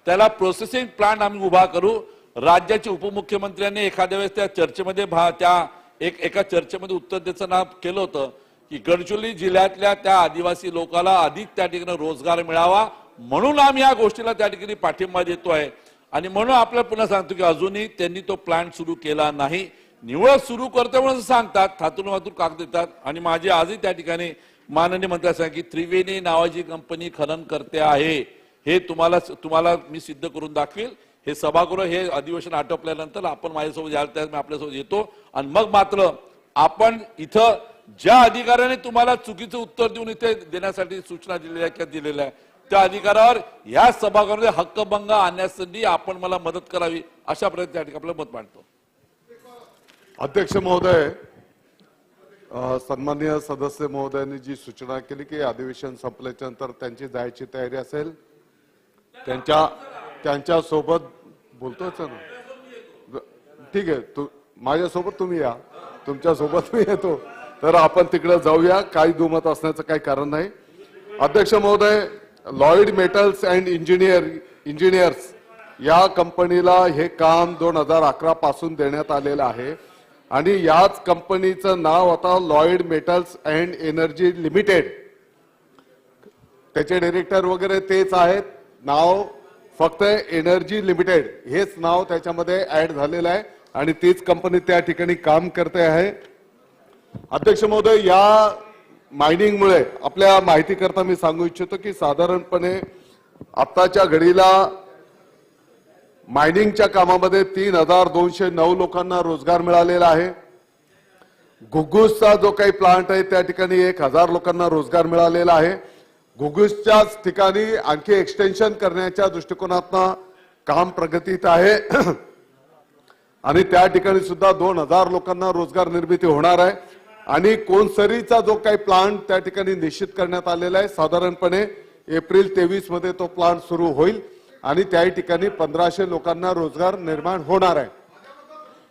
त्याला प्रोसेसिंग प्लांट आम्ही उभा करू. राज्याचे उपमुख्यमंत्र्यांनी एखाद्या वेळेस त्या चर्चेमध्ये एका चर्चेमध्ये उत्तर द्यायचं केलं होतं की गडचिरोली जिल्ह्यातल्या त्या आदिवासी लोकांना अधिक त्या ठिकाणी रोजगार मिळावा, म्हणून आम्ही या गोष्टीला त्या ठिकाणी पाठिंबा देतोय. आणि म्हणून आपल्याला पुन्हा सांगतो की अजूनही त्यांनी तो प्लांट सुरू केला नाही. निवड सुरू करतो म्हणून सांगतात, थातून वातून कागद देतात. आणि माझे आजही त्या ठिकाणी माननीय मंत्र्यांनी सांगितले की त्रिवेणी नावाची कंपनी खनन करते आहे, हे तुम्हाला मी सिद्ध करून दाखवेल. हे सभागृह हे अधिवेशन आटोपल्यानंतर आपण माझ्यासोबत याल त्यात मी आपल्यासोबत येतो. आणि मग मात्र आपण इथं ज्या अधिकाऱ्याने तुम्हाला चुकीचं उत्तर देऊन इथे देण्यासाठी सूचना दिलेल्या किंवा दिलेल्या आहे त्या अधिकारावर या सभागृहामध्ये हक्कभंग आणण्यासाठी आपण मला मदत करावी, अशा प्रकारे त्या ठिकाणी आपलं मत मांडतो. अध्यक्ष महोदय, सन्माननीय सदस्य महोदयांनी जी सूचना केली की अधिवेशन संपल्याच्या नंतर त्यांची जायची तयारी असेल, त्यांच्या सोबत बोलतोच ना, ठीक आहे, माझ्यासोबत तुम्ही या, तुमच्या सोबत मी येतो, तर आपण तिकडे जाऊया. काही दुमत असण्याचं काही कारण नाही. अध्यक्ष महोदय, लॉयड मेटल्स अँड इंजिनियर्स या कंपनीला हे काम 2011 पासून देण्यात आलेलं आहे आणि याच कंपनीचं नाव आता Lloyd metals and energy limited, त्याचे डायरेक्टर वगैरे तेच आहेत. नाव फक्त एनर्जी लिमिटेड हेच नाव त्याच्यामध्ये ऍड झालेलं आहे आणि तीच कंपनी त्या ठिकाणी काम करते आहे. अध्यक्ष महोदय, या मायनिंगमुळे आपल्या माहिती करता मी सांगू इच्छितो की साधारणपणे आत्ताच्या घडीला मायनिंगच्या कामामध्ये 3,209 लोकांना रोजगार मिळालेला आहे. घुग्गुसचा जो काही प्लांट आहे त्या ठिकाणी 1000 लोकांना रोजगार मिळालेला आहे. घुग्गुसच्याच ठिकाणी आणखी एक्सटेन्शन करण्याच्या दृष्टिकोनातनं काम प्रगतीत आहे आणि त्या ठिकाणी सुद्धा 2000 लोकांना रोजगार निर्मिती होणार आहे. आणि कोनसरीचा जो काही प्लांट त्या ठिकाणी निश्चित करण्यात आलेला आहे, साधारणपणे एप्रिल 23 मध्ये तो प्लांट सुरू होईल आणि त्या ठिकाणी 1500 लोकांना रोजगार निर्माण होणार आहे.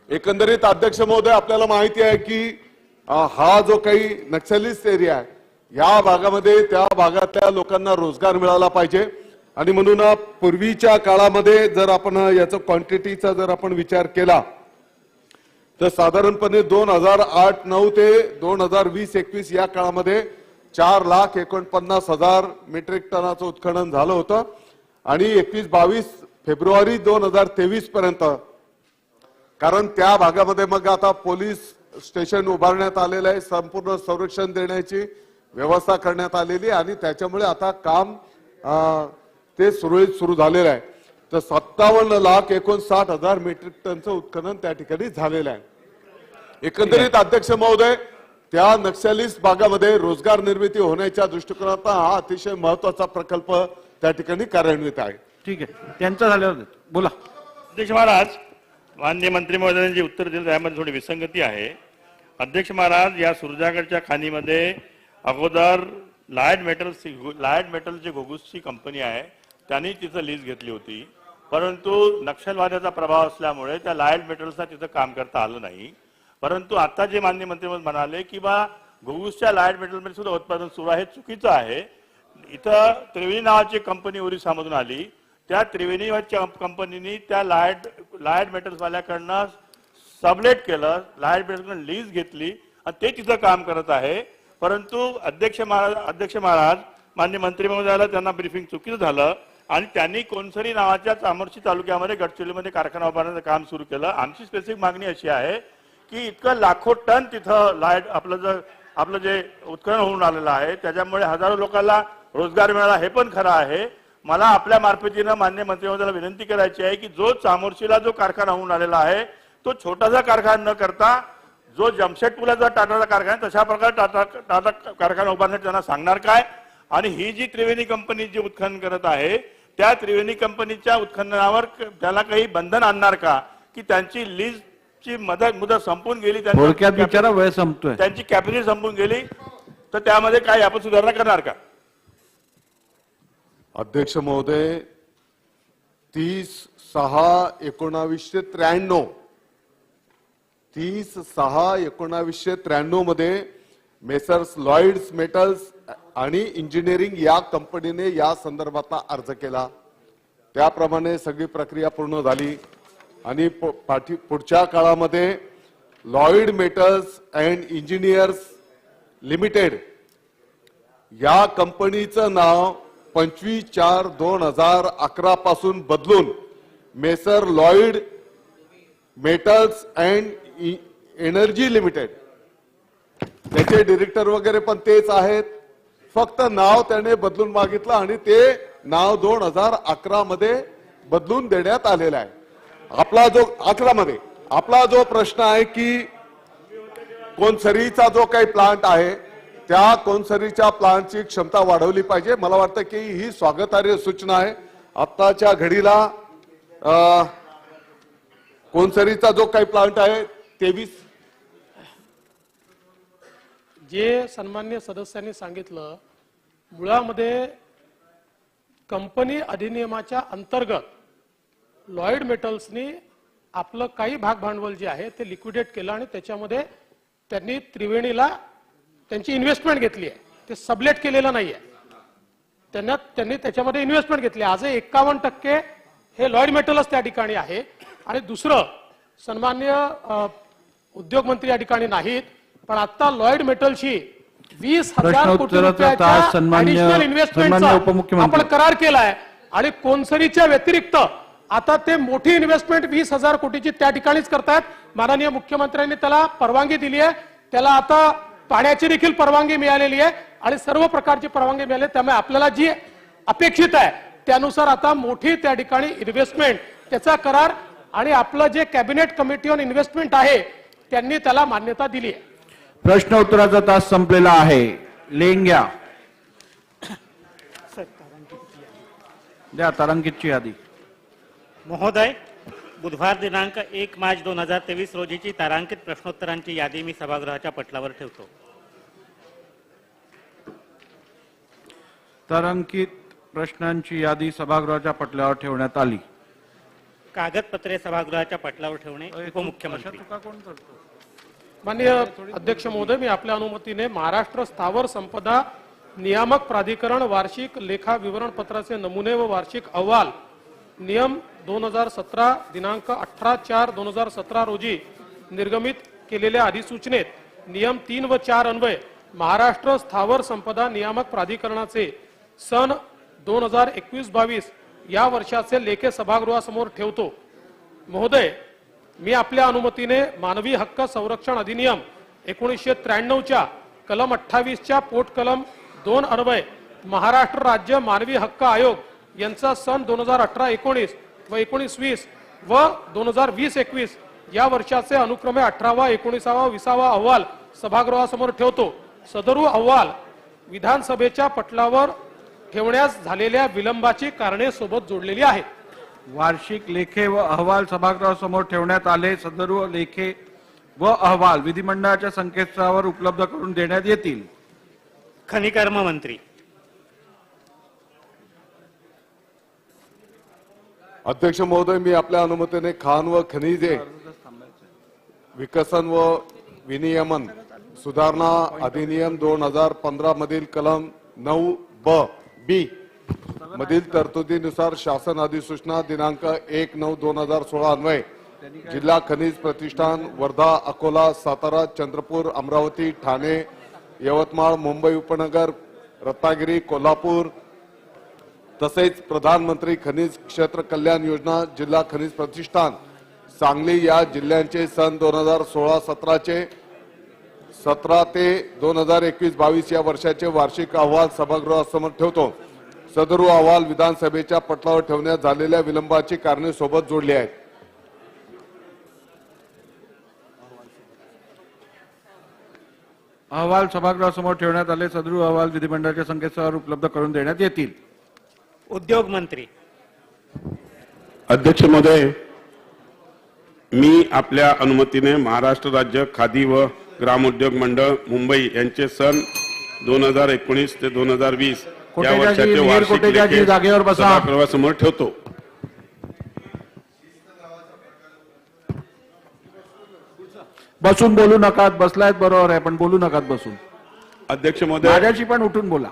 एकंदरीत अध्यक्ष महोदय, आपल्याला माहिती आहे की हा जो काही नक्सलिस्ट एरिया आहे या भागामध्ये त्या भागातल्या लोकांना रोजगार मिळाला पाहिजे आणि म्हणून पूर्वीच्या काळामध्ये जर आपण याचा क्वांटिटीचा जर आपण विचार केला तर साधारणपणे 2008-9 ते 2020-21 या काळामध्ये 4,49,000 मेट्रिक टनाचं उत्खनन झालं होतं आणि 21-22 फेब्रुवारी 2023 पर्यंत, कारण त्या भागामध्ये मग आता पोलीस स्टेशन उभारण्यात आलेलं आहे, संपूर्ण संरक्षण देण्याची व्यवस्था करण्यात आलेली आणि त्याच्यामुळे आता काम ते सुरळीत सुरू झालेलं आहे. तर 57,59,000 मेट्रिक टनचं उत्खनन त्या ठिकाणी झालेलं आहे. एकंदरीत अध्यक्ष महोदय, त्या नक्षलिस्ट भागामध्ये रोजगार निर्मिती होण्याच्या दृष्टिकोनातून हा अतिशय महत्वाचा प्रकल्प त्या ठिकाणी कार्यान्वित आहे. ठीक आहे, त्यांचं झाल्यावर बोला. अध्यक्ष महाराज, माननीय मंत्री महोदयांनी जे उत्तर दिलं त्यामध्ये थोडी विसंगती आहे. अध्यक्ष महाराज, या सुरजागडच्या खाणीमध्ये अगोदर लायड मेटलची घुगुसची कंपनी आहे, त्यांनी तिथं लीज घेतली होती, परंतु नक्षलवाद्याचा प्रभाव असल्यामुळे त्या लायड मेटल्सला तिथं काम करता आलं नाही. परंतु आता जे माननीय मंत्री म्हणाले की बा घुगुसच्या लायड मेटलमध्ये सुद्धा उत्पादन सुरू आहे, चुकीचं आहे. इथं त्रिवेणी नावाची कंपनी ओरिसामधून आली, त्या त्रिवेणी कंपनीने त्या लायड मेटल्सवाल्याकडनं सबलेट केलं, लायड मेटल्सकडून लीज घेतली आणि ते तिथं काम करत आहे. परंतु अध्यक्ष महाराज माननीय मंत्री महोदयाला त्यांना ब्रीफिंग चुकीचं झालं आणि त्यांनी कोणसरी नावाच्या चामोर्शी तालुक्यामध्ये गडचिरोलीमध्ये कारखाना उभारण्याचं काम सुरू केलं. आमची स्पेसिफिक मागणी अशी आहे की इतकं लाखो टन तिथं आपलं जे उत्खनन होऊन आलेलं आहे त्याच्यामुळे हजारो लोकांना रोजगार मिळाला, हे पण खरं आहे. मला आपल्या मार्फतीनं माननीय मंत्री महोदयाला विनंती करायची आहे की जो चामोर्शीला जो कारखाना होऊन आलेला आहे तो छोटासा कारखाना न करता जो जमशेदपूरचा टाटाचा कारखाना तशा प्रकारे टाटा कारखाना उभारण्यासाठी त्यांना सांगणार काय, आणि ही जी त्रिवेणी कंपनी जी उत्खनन करत आहे त्या त्रिवेणी कंपनीच्या उत्खननावर त्याला काही बंधन आणणार का, की त्यांची लीजची मुदत संपून गेली, थोडक्यात विचारा, वेळ संपतोय, त्यांची कॅपॅसिटी संपून गेली, तर त्यामध्ये काय आपण सुधारणा करणार का? अध्यक्ष महोदय, 30/6/1993 मध्ये मेसर्स लॉइड्स मेटल्स आणि इंजिनिअरिंग या कंपनीने या संदर्भातला अर्ज केला. त्याप्रमाणे सगळी प्रक्रिया पूर्ण झाली आणि पुढच्या काळामध्ये Lloyd metals and engineers limited या कंपनीचं नाव 25/4/2011 पासून बदलून messrs Lloyd metals and energy limited, त्याचे डिरेक्टर वगैरे पण तेच आहेत, फक्त नाव त्याने बदलून मागितलं आणि ते नाव 2011 मध्ये बदलून देण्यात आलेलं आहे. आपला जो 11 मध्ये आपला जो प्रश्न आहे की कोनसरीचा जो काही प्लांट आहे त्या कोनसरीच्या प्लांटची क्षमता वाढवली पाहिजे. मला वाटतं की ही स्वागतार्ह सूचना आहे. आत्ताच्या घडीला कोनसरीचा जो काही प्लांट आहे 23 जे सन्मान्य सदस्यांनी सांगितलं, मुळामध्ये कंपनी अधिनियमाच्या अंतर्गत लॉइड मेटल्सनी आपलं काही भाग भांडवल जे आहे ते लिक्विडेट केलं आणि त्याच्यामध्ये त्यांनी त्रिवेणीला त्यांची इन्व्हेस्टमेंट घेतली आहे, ते सबलेट केलेलं नाहीये, त्यांनी त्याच्यामध्ये इन्व्हेस्टमेंट घेतली. आज 51% हे लॉइड मेटलच त्या ठिकाणी आहे. आणि दुसरं, सन्मान्य उद्योग मंत्री या ठिकाणी नाहीत, पण आता लॉइड मेटलशी 20,000 कोटी रुपयाच्या ऍडिशनल इन्व्हेस्टमेंटचा आपण करार केलाय आणि कोनसरीच्या व्यतिरिक्त आता ते मोठी इन्व्हेस्टमेंट 20,000 कोटीची त्या ठिकाणीच करतायत. माननीय मुख्यमंत्र्यांनी त्याला परवानगी दिली आहे, त्याला आता पाण्याची देखील परवानगी मिळालेली आहे आणि सर्व प्रकारची परवानगी मिळाली. त्यामुळे आपल्याला जी अपेक्षित आहे त्यानुसार आता मोठी त्या ठिकाणी इन्व्हेस्टमेंट, त्याचा करार आणि आपलं जे कॅबिनेट कमिटी ऑन इन्व्हेस्टमेंट आहे त्यांनी त्याला मान्यता दिली आहे. प्रश्न उत्तराचा तास संपलेला आहे. लेंग्या द्या तारांकितची यादी. महोदय, बुधवार दिनांक 1 मार्च 2023 रोजीची तारांकित प्रश्नोत्तरांची यादी मी सभागृहाच्या पटलावर ठेवतो. तारांकित प्रश्नांची यादी सभागृहाच्या पटलावर ठेवण्यात आली. कागदपत्रे सभागृहाच्या पटलावर ठेवणे उपमुख्यमंत्री. माननीय अध्यक्ष महोदय, मी आपल्या अनुमतीने महाराष्ट्र स्थावर संपदा नियामक प्राधिकरण वार्षिक लेखा विवरण पत्राचे नमुने व वार्षिक अहवाल नियम 2017 दिनांक 18/4/2017 रोजी निर्गमित केलेल्या अधिसूचनेत नियम 3 व 4 अन्वये महाराष्ट्र स्थावर संपदा नियामक प्राधिकरणाचे सन 2021-22 या वर्षाचे लेखे सभागृहासमोर ठेवतो. महोदय, मी आपल्या अनुमतीने मानवी हक्क संरक्षण अधिनियम 1993च्या कलम 28च्या पोट कलम 2 अन्वये महाराष्ट्र राज्य मानवी हक्क आयोग यांचा सन 2018-19 व 19-20 व 2020-21 या वर्षाचे अनुक्रमे 18वा, 19वा, 20वा अहवाल सभागृहासमोर ठेवतो. सदरू अहवाल विधानसभेच्या पटलावर ठेवण्यास झालेल्या विलंबाची कारणे सोबत जोडलेली आहेत. वार्षिक लेखे व अहवाल सभागृहासमोर ठेवण्यात आले. सदर लेखे व अहवाल विधिमंडळाच्या संकेतस्थळावर उपलब्ध करून देण्यात येतील. खनिकर्म मंत्री. अध्यक्ष महोदय, मी आपल्या अनुमतीने खाण व खनिजे विकसन व विनियमन सुधारणा अधिनियम 2015 मधील कलम 9(ब)(b) मधील तरतुदीनुसार शासन अधिसूचना दिनांक 1/9/2016 अन्वये जिल्हा खनिज प्रतिष्ठान वर्धा, अकोला, सातारा, चंद्रपूर, अमरावती, ठाणे, यवतमाळ, मुंबई उपनगर, रत्नागिरी, कोल्हापूर तसेच प्रधानमंत्री खनिज क्षेत्र कल्याण योजना जिल्हा खनिज प्रतिष्ठान सांगली या जिल्ह्यांचे सन 2016-17चे 17 ते 2021-22 या वर्षाचे वार्षिक अहवाल सभागृहासमोर ठेवतो. सदरू अहवाल विधानसभेच्या पटलावर ठेवण्यात झालेल्या विलंबाची कारणे सोबत जोडली आहेत. अहवाल सभागृहासमोर ठेवण्यात आले. सदरू अहवाल विधिमंडळाच्या संकेतस्थळावर उपलब्ध करून देण्यात येतील. उद्योग मंत्री. अध्यक्ष महोदय, मी आपल्या अनुमतीने महाराष्ट्र राज्य खादी व ग्रामोद्योग मंडळ मुंबई यांचे सन 2019 ते 2020 या वर्षाचे वार्षिक लेखे सभागृहासमोर ठेवतो. बसून बोलू नका. बसलायत बरोबर आहे, पण बोलू नका बसून. अध्यक्ष महोदय, माझ्याशी पण उठून बोला.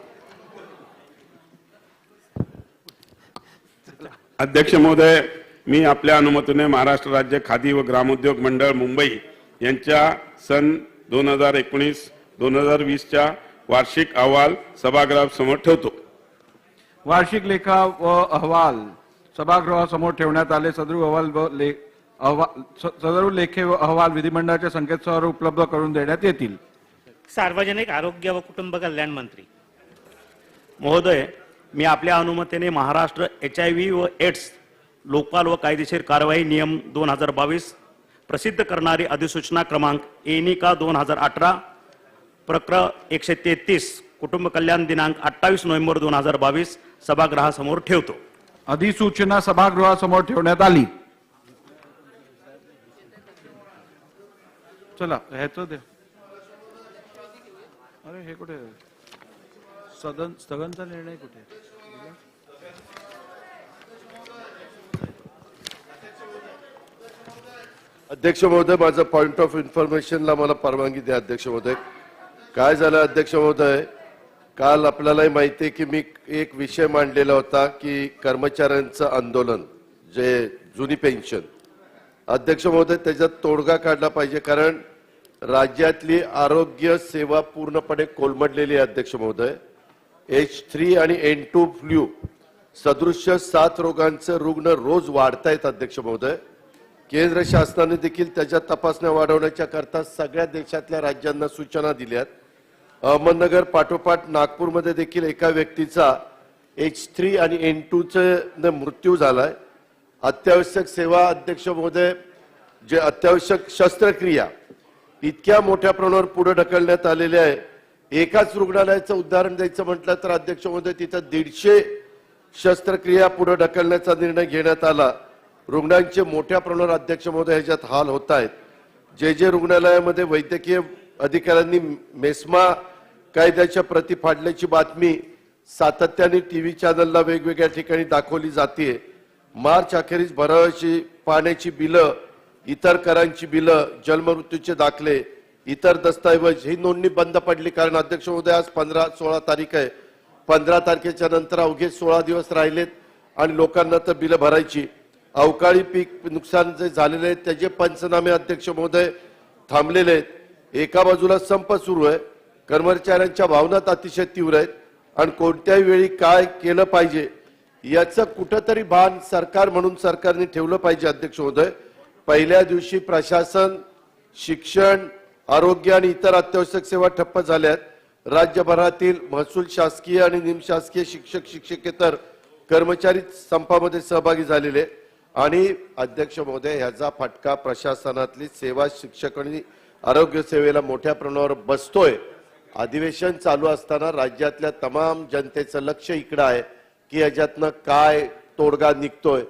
अध्यक्ष महोदय, मी आपल्या अनुमतीने महाराष्ट्र राज्य खादी व ग्रामोद्योग मंडळ मुंबई यांच्या सन 2019-2020 वार्षिक अहवाल सभागृहासमोर ठेवतो. वार्षिक लेखा व अहवाल सभागृहासमोर ठेवण्यात आले. सदरू लेखे व अहवाल विधिमंडळाच्या संकेतस्थळावर उपलब्ध करून देण्यात येतील. सार्वजनिक आरोग्य व कुटुंब कल्याण मंत्री. महोदय, मी आपल्या अनुमतीने महाराष्ट्र HIV व एड्स लोकपाल व कायदेशीर कारवाई नियम 2022 प्रसिद्ध करणारी अधिसूचना क्रमांक एनिका 2018 प्रकरण 133 कुटुंब कल्याण दिनांक 28 नोव्हेंबर 2022 सभागृहासमोर ठेवतो. अधिसूचना सभागृहासमोर ठेवण्यात आली. चला ह्याचं द्या. अरे हे कुठे स्थगनचा निर्णय कुठे? अध्यक्ष महोदय, माझं पॉइंट ऑफ इन्फॉर्मेशनला मला परवानगी द्या. अध्यक्ष महोदय, काय झालं अध्यक्ष महोदय, काल आपल्यालाही माहिती आहे की मी एक विषय मांडलेला होता की कर्मचाऱ्यांचं आंदोलन, जे जुनी पेन्शन. अध्यक्ष महोदय, त्याच्यात तोडगा काढला पाहिजे, कारण राज्यातली आरोग्य सेवा पूर्णपणे कोलमडलेली आहे. अध्यक्ष महोदय, H3 आणि N2 फ्लू सदृश्य 7 रोगांचे रुग्ण रोज वाढतायत. अध्यक्ष महोदय, केंद्र शासनाने देखील त्याच्या तपासण्या वाढवण्याच्या करता सगळ्या देशातल्या राज्यांना सूचना दिल्यात. अहमदनगर पाठोपाठ नागपूरमध्ये देखील एका व्यक्तीचा H3 आणि N2 चा मृत्यू झालाय. अत्यावश्यक सेवा अध्यक्ष महोदय, जे अत्यावश्यक शस्त्रक्रिया इतक्या मोठ्या प्रमाणावर पुढे ढकलण्यात आलेले आहे. एकाच रुग्णालयाचं उदाहरण द्यायचं म्हटलं तर अध्यक्ष महोदय तिथं 150 शस्त्रक्रिया पुढे ढकलण्याचा निर्णय घेण्यात आला. रुग्णांचे मोठ्या प्रमाणावर अध्यक्ष महोदय ह्याच्यात हाल होत आहेत. जे रुग्णालयामध्ये वैद्यकीय अधिकाऱ्यांनी मेस्मा कायद्याच्या प्रती फाडल्याची बातमी सातत्याने टीव्ही चॅनलला वेगवेगळ्या ठिकाणी दाखवली जाते. मार्च अखेरीस भरावाची पाण्याची बिलं, इतर करांची बिलं, जन्ममृत्यूचे दाखले, इतर दस्तऐवज ही नोंदणी बंद पडली. कारण अध्यक्ष महोदय आज 15-16 तारीख आहे. 15 तारखेच्या नंतर अवघे 16 दिवस राहिलेत आणि लोकांना तर बिलं भरायची. अवकाळी पीक नुकसान जे झालेले आहेत त्याचे पंचनामे अध्यक्ष महोदय थांबलेले आहेत. एका बाजूला संप सुरू आहे, कर्मचाऱ्यांच्या भावना अतिशय तीव्र आहेत आणि कोणत्याही वेळी काय केलं पाहिजे याचं कुठंतरी भान सरकार म्हणून सरकारने ठेवलं पाहिजे. अध्यक्ष महोदय, पहिल्या दिवशी प्रशासन, शिक्षण, आरोग्य आणि इतर अत्यावश्यक सेवा ठप्प झाल्यात. राज्यभरातील महसूल, शासकीय आणि निमशासकीय शिक्षक, शिक्षकेतर कर्मचारी संपामध्ये सहभागी झालेले आणि अध्यक्ष महोदय ह्याचा फटका प्रशासनातली सेवा, शिक्षक आणि आरोग्य सेवेला मोठ्या प्रमाणावर बसतोय. अधिवेशन चालू असताना राज्यातल्या तमाम जनतेचं लक्ष इकडं आहे की याच्यातनं काय तोडगा निघतोय,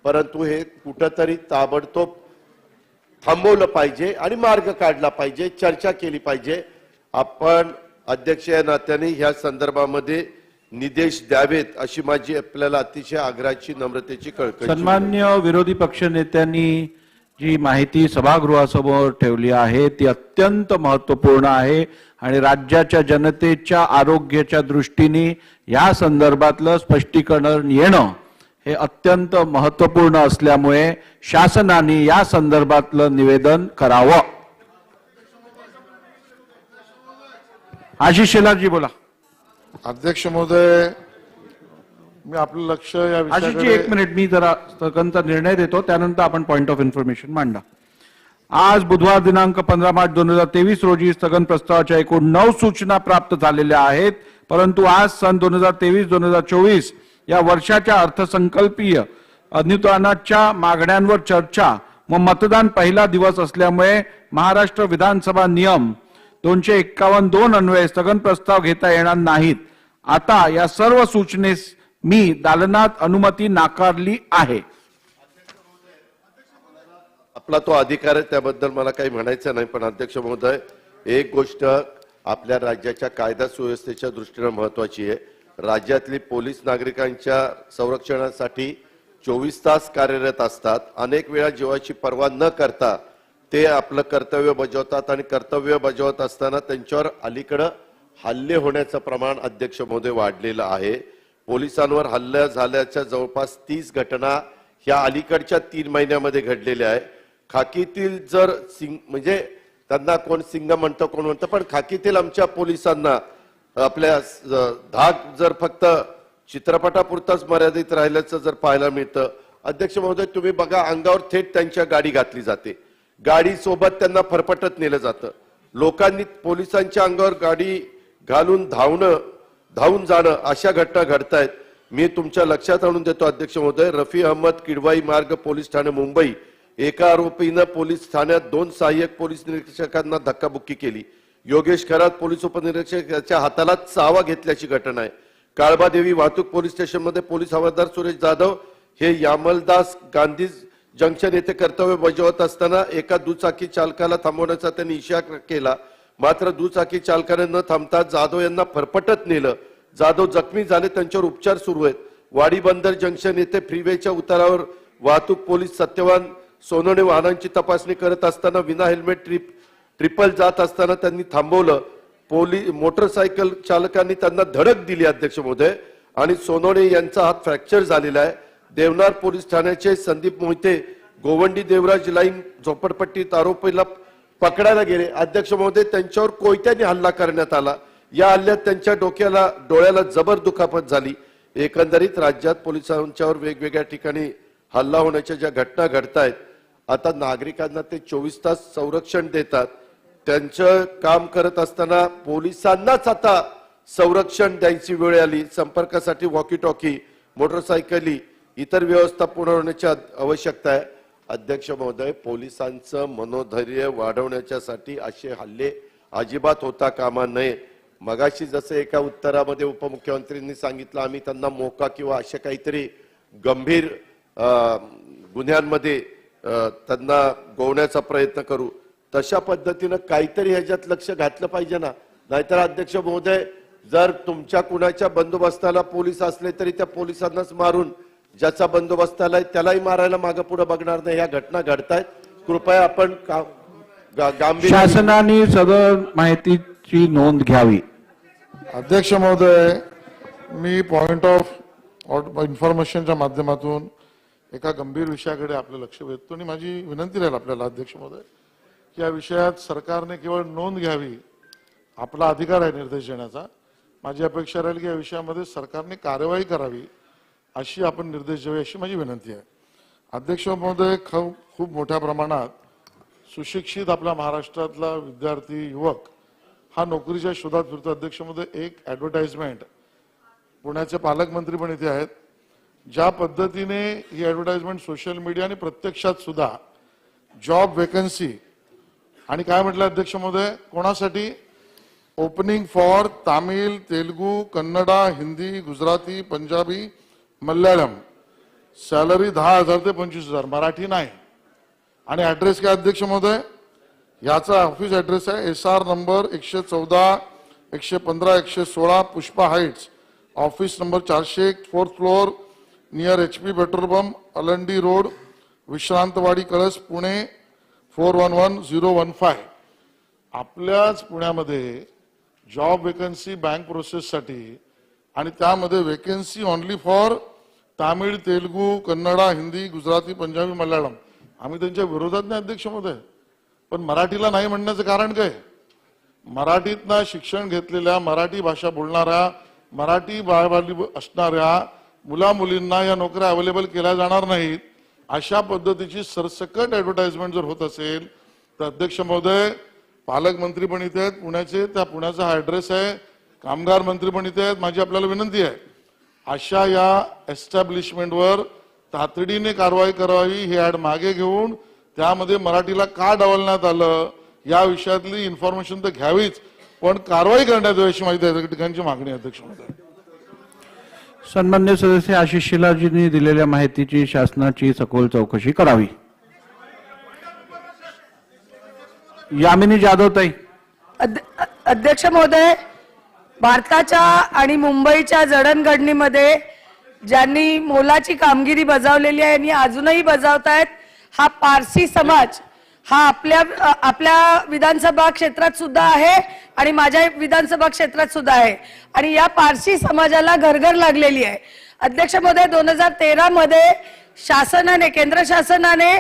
परंतु हे कुठंतरी ताबडतोब थांबवलं पाहिजे आणि मार्ग काढला पाहिजे, चर्चा केली पाहिजे. आपण अध्यक्ष या नात्याने ह्या संदर्भामध्ये निर्देश द्यावेत अशी माझी आपल्याला अतिशय आग्रहाची, नम्रतेची कळकळी. सन्मान्य विरोधी पक्ष नेत्यांनी जी माहिती सभागृहासमोर ठेवली आहे ती अत्यंत महत्वपूर्ण आहे आणि राज्याच्या जनतेच्या आरोग्याच्या दृष्टीने या संदर्भातलं स्पष्टीकरण येणं हे अत्यंत महत्वपूर्ण असल्यामुळे शासनाने या संदर्भातलं निवेदन करावं. आशिष शेलारजी बोला. अध्यक्ष महोदय, मी आपलं लक्ष या आशिषजी विषयाकडे 1 मिनिट, मी जरा स्थगनचा निर्णय देतो, त्यानंतर आपण पॉइंट ऑफ इन्फॉर्मेशन मांडा. आज बुधवार दिनांक 15 मार्च 2023 रोजी स्थगन प्रस्तावाच्या एकूण 9 सूचना प्राप्त झालेल्या आहेत. परंतु आज सन 2023-2024 या वर्षाच्या अर्थसंकल्पीय अनुदानाच्या मागण्यांवर चर्चा व मतदान पहिला दिवस असल्यामुळे महाराष्ट्र विधानसभा नियम 251(2) अन्वये स्थगन प्रस्ताव घेता येणार नाहीत. आता या सर्व सूचनेस मी दालनात अनुमती नाकारली आहे. आपला तो अधिकार आहे, त्याबद्दल मला काही म्हणायचं नाही. पण अध्यक्ष महोदय, एक गोष्ट आपल्या राज्याच्या कायदा सुव्यवस्थेच्या दृष्टीने महत्वाची आहे. राज्यातली पोलीस नागरिकांच्या संरक्षणासाठी 24 तास कार्यरत असतात. अनेक वेळा जीवाची पर्वा न करता ते आपलं कर्तव्य बजावतात आणि कर्तव्य बजावत असताना त्यांच्यावर अलीकडं हल्ले होण्याचं प्रमाण अध्यक्ष महोदय वाढलेलं आहे. पोलिसांवर हल्ला झाल्याच्या जवळपास 30 घटना ह्या अलीकडच्या 3 महिन्यामध्ये घडलेल्या आहे. खाकीतील जर म्हणजे त्यांना कोण सिंग म्हणतं, कोण म्हणतं, पण खाकीतील आमच्या पोलिसांना आपल्या धाक जर फक्त चित्रपटापुरताच मर्यादित राहिल्याचं जर पाहायला मिळतं. अध्यक्ष महोदय, तुम्ही बघा, अंगावर थेट त्यांच्या गाडी घातली जाते, गाडी सोबत त्यांना फरफटत नेलं जातं. लोकांनी पोलिसांच्या अंगावर गाडी घालून धावून जाणं अशा घटना घडतायत. मी तुमच्या लक्षात आणून देतो अध्यक्ष महोदय, रफी अहमद, किडवाई मार्ग पोलीस ठाणे मुंबई, एका आरोपीनं पोलीस ठाण्यात 2 सहाय्यक पोलीस निरीक्षकांना धक्काबुक्की केली. योगेश खरात पोलीस उपनिरीक्षक याच्या हाताला चावा घेतल्याची घटना आहे. काळबादेवी वाहतूक पोलीस स्टेशनमध्ये पोलीस हवालदार सुरेश जाधव हे यामलदास गांधी जंक्शन येथे कर्तव्य बजावत असताना एका दुचाकी चालकाला थांबवण्याचा त्यांनी इशारा केला. मात्र दुचाकी चालकाने न थांबता जाधव यांना फरफटत नेलं. जाधव जखमी झाले, त्यांच्यावर उपचार सुरू आहेत. वाडी बंदर जंक्शन येथे फ्रीवेच्या उतारावर वाहतूक पोलीस सत्यवान सोनवणे वाहनांची तपासणी करत असताना विना हेल्मेट ट्रिपल जात असताना त्यांनी थांबवलं. मोटरसायकल चालकांनी त्यांना धडक दिली अध्यक्ष महोदय आणि सोनवणे यांचा हात फ्रॅक्चर झालेला आहे. देवनार पोलीस ठाण्याचे संदीप मोहिते गोवंडी देवराज लाईन झोपडपट्टीत आरोपीला पकडायला गेले. अध्यक्ष महोदय, त्यांच्यावर कोयत्याने हल्ला करण्यात आला. या हल्ल्यात त्यांच्या डोळ्याला जबर दुखापत झाली. एकंदरीत राज्यात पोलिसांच्यावर वेगवेगळ्या ठिकाणी हल्ला होण्याच्या ज्या घटना घडतायत, आता नागरिकांना ते 24 तास संरक्षण देतात. त्यांचं काम करत असताना पोलिसांनाच आता संरक्षण द्यायची वेळ आली. संपर्कासाठी वॉकी टॉकी, मोटरसायकली, इतर व्यवस्था पुरवण्याची आवश्यकता आहे. अध्यक्ष महोदय, पोलिसांचं मनोधैर्य वाढवण्याच्यासाठी असे हल्ले अजिबात होता कामा नये. मगाशी जसं एका उत्तरामध्ये उपमुख्यमंत्र्यांनी सांगितलं आम्ही त्यांना मोका किंवा अशा काहीतरी गंभीर गुन्ह्यांमध्ये त्यांना गोवण्याचा प्रयत्न करू, तशा पद्धतीनं काहीतरी ह्याच्यात लक्ष घातलं पाहिजे ना. नाहीतर अध्यक्ष महोदय, जर तुमच्या कुणाच्या बंदोबस्ताला पोलीस असले तरी त्या पोलिसांनाच मारून ज्याचा बंदोबस्त आलाय त्यालाही मारायला मागे पुढे बघणार नाही. ह्या घटना घडतायत. कृपया आपण गांभीर्याने शासनाने सदर माहितीची नोंद घ्यावी. अध्यक्ष महोदय, मी पॉइंट ऑफ इन्फॉर्मेशनच्या माध्यमातून एका गंभीर विषयाकडे आपलं लक्ष वेधतो आणि माझी विनंती राहील आपल्याला अध्यक्ष महोदय की या विषयात सरकारने केवळ नोंद घ्यावी, आपला अधिकार आहे निर्देश देण्याचा. माझी अपेक्षा राहील की या विषयामध्ये सरकारने कार्यवाही करावी, अशी आपण निर्देश द्यावे अशी माझी विनंती आहे. अध्यक्ष महोदय, खूप मोठ्या प्रमाणात सुशिक्षित आपल्या महाराष्ट्रातला विद्यार्थी युवक हा नोकरीच्या शोधात फिरतो. अध्यक्ष महोदय, एक ऍडव्हर्टाइजमेंट, पुण्याचे पालकमंत्री पण इथे आहेत, ज्या पद्धतीने ही ऍडव्हर्टाइजमेंट सोशल मीडिया आणि प्रत्यक्षात सुद्धा जॉब वेकन्सी आणि काय म्हटलं अध्यक्ष महोदय, कोणासाठी? Opening for Tamil, Telugu, Kannada, Hindi, Gujarati, Punjabi, Malayalam. Salary 10,000 ते 25,000, मराठी नाही. आणि ऍड्रेस काय अध्यक्ष महोदय? याचा ऑफिस ऍड्रेस आहे SR number 114, 115, 116 Pushpa heights, office number 401, 4th floor, near HP petrol pump, Alandi road, Vishrantwadi, Kalas, Pune 411015. आपल्याच पुण्यामध्ये जॉब वेकन्सी बँक प्रोसेससाठी आणि त्यामध्ये vacancy only for Tamil, Telugu, Kannada, Hindi, Gujarati, Punjabi, Malayalam. आम्ही त्यांच्या विरोधात नाही अध्यक्ष महोदय, पण मराठीला नाही म्हणण्याचं कारण काय? मराठीतनं शिक्षण घेतलेल्या, मराठी भाषा बोलणाऱ्या, मराठी बाळबाली असणाऱ्या मुला मुलींना या नोकऱ्या अवेलेबल केल्या जाणार नाहीत. अशा पद्धतीची सरसकट ऍडव्हर्टाइजमेंट जर होत असेल तर अध्यक्ष महोदय, पालकमंत्री पण इथे आहेत पुण्याचे, त्या पुण्याचा हा ऍड्रेस आहे, कामगार मंत्री पण इथे आहेत. माझी आपल्याला विनंती आहे, अशा या एस्टॅब्लिशमेंटवर तातडीने कारवाई करावी. ही ऍड मागे घेऊन त्यामध्ये मराठीला का डावलण्यात आलं या विषयातली इन्फॉर्मेशन तर घ्यावीच, पण कारवाई करण्यात यावी अशी माझी त्या ठिकाणची मागणी आहे अध्यक्ष महोदय. सन्मान्य सदस्य आशिष शेलारजींनी दिलेल्या माहितीची शासनाची सखोल चौकशी करावी. यामिनी जाधवताई. अध्यक्ष महोदय, भारताच्या आणि मुंबईच्या जडणघडणीमध्ये ज्यांनी मोलाची कामगिरी बजावलेली आहे आणि अजूनही बजावतायत, हा पारसी समाज हा आपल्या विधानसभा क्षेत्रात सुद्धा आहे आणि माझ्या विधानसभा क्षेत्रात सुद्धा आहे आणि या पारसी समाजाला घरघर लागलेली आहे. अध्यक्ष महोदय, 2013 मध्ये शासनाने, केंद्र शासनाने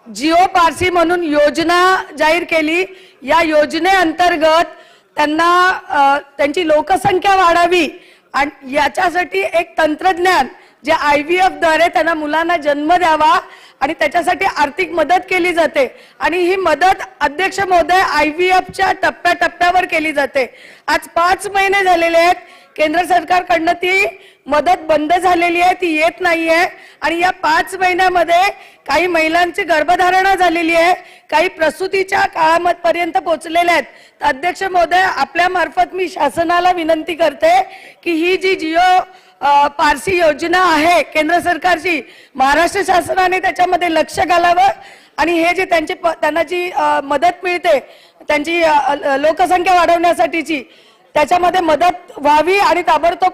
जिओ पारसी म्हणून योजना जाहीर केली. या योजनेअंतर्गत त्यांना त्यांची लोकसंख्या वाढावी आणि याच्यासाठी एक तंत्रज्ञान जे IVF द्वारे त्यांना मुलांना जन्म द्यावा आणि त्याच्यासाठी आर्थिक मदत केली जाते आणि ही मदत अध्यक्ष महोदय IVFच्या टप्प्याटप्प्यावर केली जाते. आज 5 महिने झालेले आहेत, केंद्र सरकारकडनं ती मदत बंद झालेली आहे, ती येत नाहीये आणि या 5 महिन्यामध्ये काही महिलांची गर्भधारणा झालेली आहे, काही प्रसूतीच्या काळापर्यंत पोहोचलेल्या आहेत. अध्यक्ष महोदय, आपल्या मार्फत मी शासनाला विनंती करते की ही जी जिओ पारसी योजना आहे केंद्र सरकारची, महाराष्ट्र शासनाने त्याच्यामध्ये लक्ष घालावं आणि हे जे त्यांना जी मदत मिळते त्यांची लोकसंख्या वाढवण्यासाठीची, त्याच्यामध्ये मदत व्हावी आणि ताबडतोब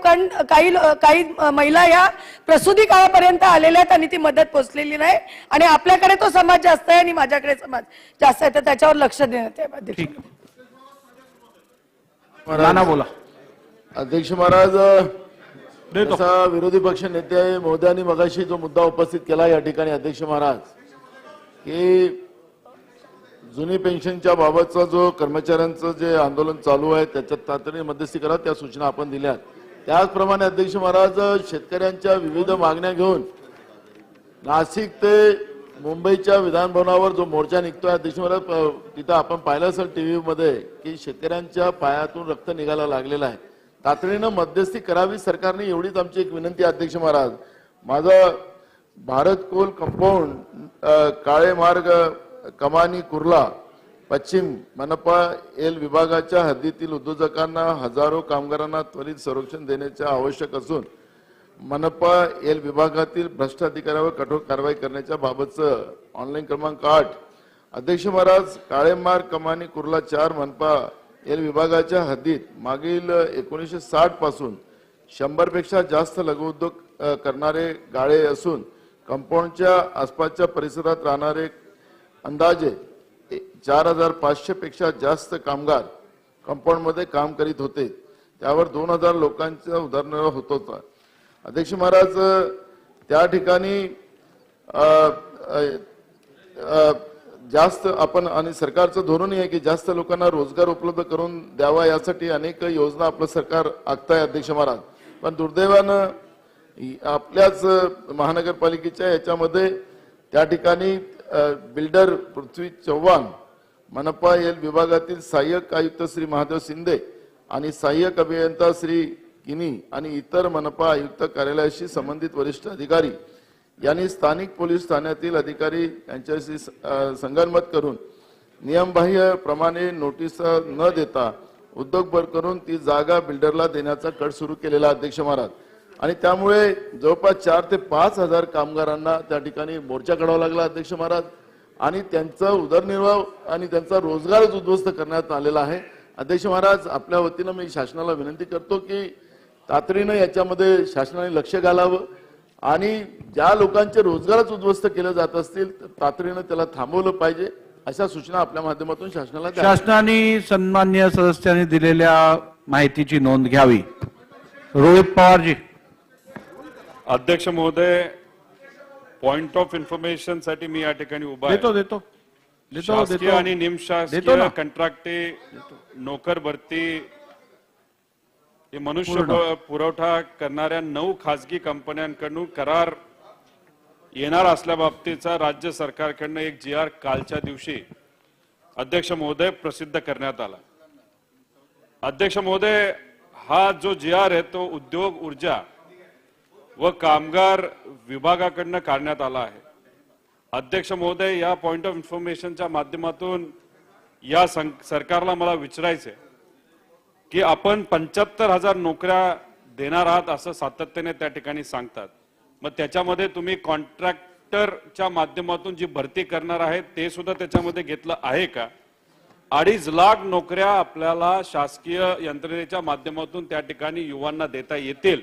काही महिला या प्रसूती काळापर्यंत आलेल्या आहेत आणि ती मदत पोहोचलेली नाही आणि आपल्याकडे तो समाज जास्त आहे आणि माझ्याकडे समाज जास्त आहे, तर त्याच्यावर लक्ष देण्यात यावं. बोला अध्यक्ष महाराज, जसा विरोधी पक्ष नेते महोदयांनी मगाशी जो मुद्दा उपस्थित केला या ठिकाणी अध्यक्ष महाराज, की जुनी पेन्शनच्या बाबतचा जो कर्मचाऱ्यांचं जे आंदोलन चालू आहे त्याच्यात तातडीने मध्यस्थी करा, त्या सूचना आपण दिल्या. त्याचप्रमाणे अध्यक्ष महाराज, शेतकऱ्यांच्या विविध मागण्या घेऊन नाशिक ते मुंबईच्या विधान भवनावर जो मोर्चा निघतोय अध्यक्ष महाराज, तिथं आपण पाहिलं असेल टीव्ही मध्ये की शेतकऱ्यांच्या पायातून रक्त निघायला लागलेलं आहे. तातडीनं मध्यस्थी करावी सरकारने, एवढीच आमची एक विनंती अध्यक्ष महाराज. माझं भारत कोल कंपाऊंड काळे मार्ग कमानी कुर्ला पश्चिम मनपा एल विभागाच्या हद्दीतील उद्योजकांना हजारो कामगारांना त्वरित संरक्षण देण्याचे आवश्यक असून मनपा एल विभागातील भ्रष्ट अधिकाऱ्यावर कठोर कारवाई करण्याच्या बाबतचं ऑनलाईन क्रमांक 8 अध्यक्ष महाराज काळे मार्ग कमानी कुर्ला 4 मनपा एल विभागाच्या हद्दीत मागील 1960 पासून 100 पेक्षा जास्त लघुउद्योग करणारे गाळे असून कंपाऊंडच्या आसपासच्या परिसरात राहणारे अंदाजे 4500 पेक्षा जास्त कामगार कंपाऊंड मध्ये काम करीत होते. त्यावर 2000 लोकांचा उदरनिर्वाह होत होता. अध्यक्ष महाराज त्या ठिकाणी जास्त आपण आणि सरकारचं धोरण आहे की जास्त लोकांना रोजगार उपलब्ध करून द्यावा यासाठी अनेक योजना आपलं सरकार आखत आहे अध्यक्ष महाराज. पण दुर्दैवानं आपल्याच महानगरपालिकेच्या याच्यामध्ये त्या ठिकाणी बिल्डर पृथ्वी चव्हाण मनपा एल विभागातील सहाय्यक आयुक्त श्री महादेव शिंदे आणि सहाय्यक अभियंता श्री किनी आणि इतर मनपा आयुक्त कार्यालयाशी संबंधित वरिष्ठ अधिकारी यांनी स्थानिक पोलीस ठाण्यातील अधिकारी यांच्याशी संगनमत करून नियमबाह्य प्रमाणे नोटीस न देता उद्योग बंद करून ती जागा बिल्डरला देण्याचा कट सुरू केलेला अध्यक्ष महाराज. आणि त्यामुळे जवळपास 4 ते 5 हजार कामगारांना त्या ठिकाणी मोर्चा काढावा लागला अध्यक्ष महाराज आणि त्यांचा उदरनिर्वाह आणि त्यांचा रोजगारच उद्ध्वस्त करण्यात आलेला आहे. अध्यक्ष महाराज आपल्या वतीनं मी शासनाला विनंती करतो की तातडीनं याच्यामध्ये शासनाने लक्ष घालावं आणि ज्या लोकांचे रोजगारच उद्ध्वस्त केले जात असतील तर तातडीनं त्याला थांबवलं पाहिजे अशा सूचना आपल्या माध्यमातून शासनाला द्या. शासनाने सन्मान्य सदस्यांनी दिलेल्या माहितीची नोंद घ्यावी. रोहित पवारजी. अध्यक्ष महोदय, पॉइंट ऑफ इन्फॉर्मेशन साठी मी या ठिकाणी उभा आहे. देतो शासकीय आणि निमशासकीय कंत्राटी नोकर भरती हे मनुष्य पुरवठा करणाऱ्या 9 खासगी कंपन्यांकडून करार येणार असल्याबाबतीचा राज्य सरकारकडनं एक GR कालच्या दिवशी अध्यक्ष महोदय प्रसिद्ध करण्यात आला. अध्यक्ष महोदय, हा जो GR आहे तो उद्योग ऊर्जा व कामगार विभागाकडनं काढण्यात आला आहे. अध्यक्ष महोदय, या पॉइंट ऑफ इन्फॉर्मेशनच्या माध्यमातून या सरकारला मला विचारायचंय की आपण 75,000 नोकऱ्या देणार आहात असं सातत्याने त्या ठिकाणी सांगतात. मग त्याच्यामध्ये तुम्ही कॉन्ट्रॅक्टरच्या माध्यमातून जी भरती करणार आहेत ते सुद्धा त्याच्यामध्ये घेतलं आहे का? 2.5 लाख नोकऱ्या आपल्याला शासकीय यंत्रणेच्या माध्यमातून त्या ठिकाणी युवांना देता येतील.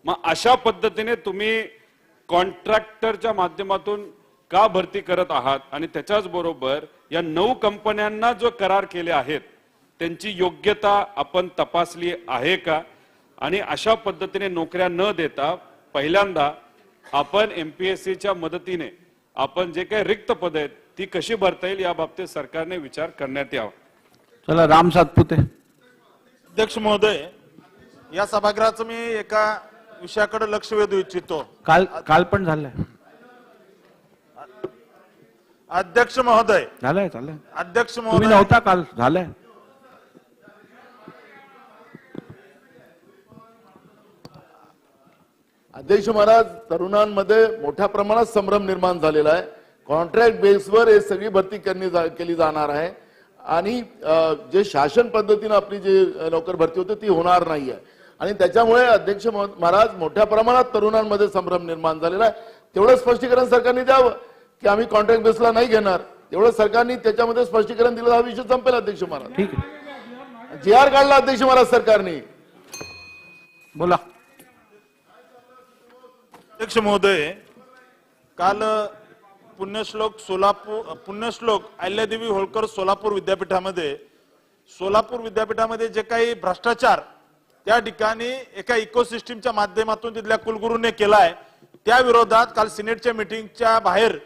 मग अशा पद्धतीने तुम्ही कॉन्ट्रॅक्टरच्या माध्यमातून का भरती करत आहात? आणि त्याच्याच बरोबर या 9 कंपन्यांना जो करार केले आहेत त्यांची योग्यता आपण तपासली आहे का? आणि अशा पद्धतीने नोकऱ्या न देता पहिल्यांदा आपण MPSCच्या मदतीने आपण जे काही रिक्त पद आहेत ती कशी भरता येईल या बाबतीत सरकारने विचार करण्यात यावा. चला राम सातपुते. अध्यक्ष महोदय, या सभागृहाचं मी एका विषयाकडे लक्ष वेधू इच्छितो. काल पण झालंय. अध्यक्ष महोदय. झालंय. अध्यक्ष तुम्ही महोदय, नव्हता काल. झालंय. अध्यक्ष महाराज, तरुणांमध्ये मोठ्या प्रमाणात संभ्रम निर्माण झालेला आहे. कॉन्ट्रॅक्ट बेसवर हे सगळी भरती केली जाणार आहे आणि जे शासन पद्धतीने आपली जी नोकर भरती होते ती होणार नाहीये आणि त्याच्यामुळे अध्यक्ष महाराज मोठ्या प्रमाणात तरुणांमध्ये संभ्रम निर्माण झालेला आहे. तेवढं स्पष्टीकरण सरकारने द्यावं की आम्ही कॉन्ट्रॅक्ट बेसला नाही घेणार. तेवढं सरकारने त्याच्यामध्ये स्पष्टीकरण दिलं, हा विषय संपेल अध्यक्ष महाराज. ठीक आहे. GR काढला अध्यक्ष महाराज सरकारने. बोला. अध्यक्ष महोदय, काल पुण्यश्लोक अहिल्यादेवी होळकर सोलापूर विद्यापीठामध्ये जे काही भ्रष्टाचार त्या ठिकाणी एका इकोसिस्टीमच्या माध्यमातून तिथल्या कुलगुरूने केलाय त्या विरोधात काल सिनेटच्या मीटिंगच्या बाहेर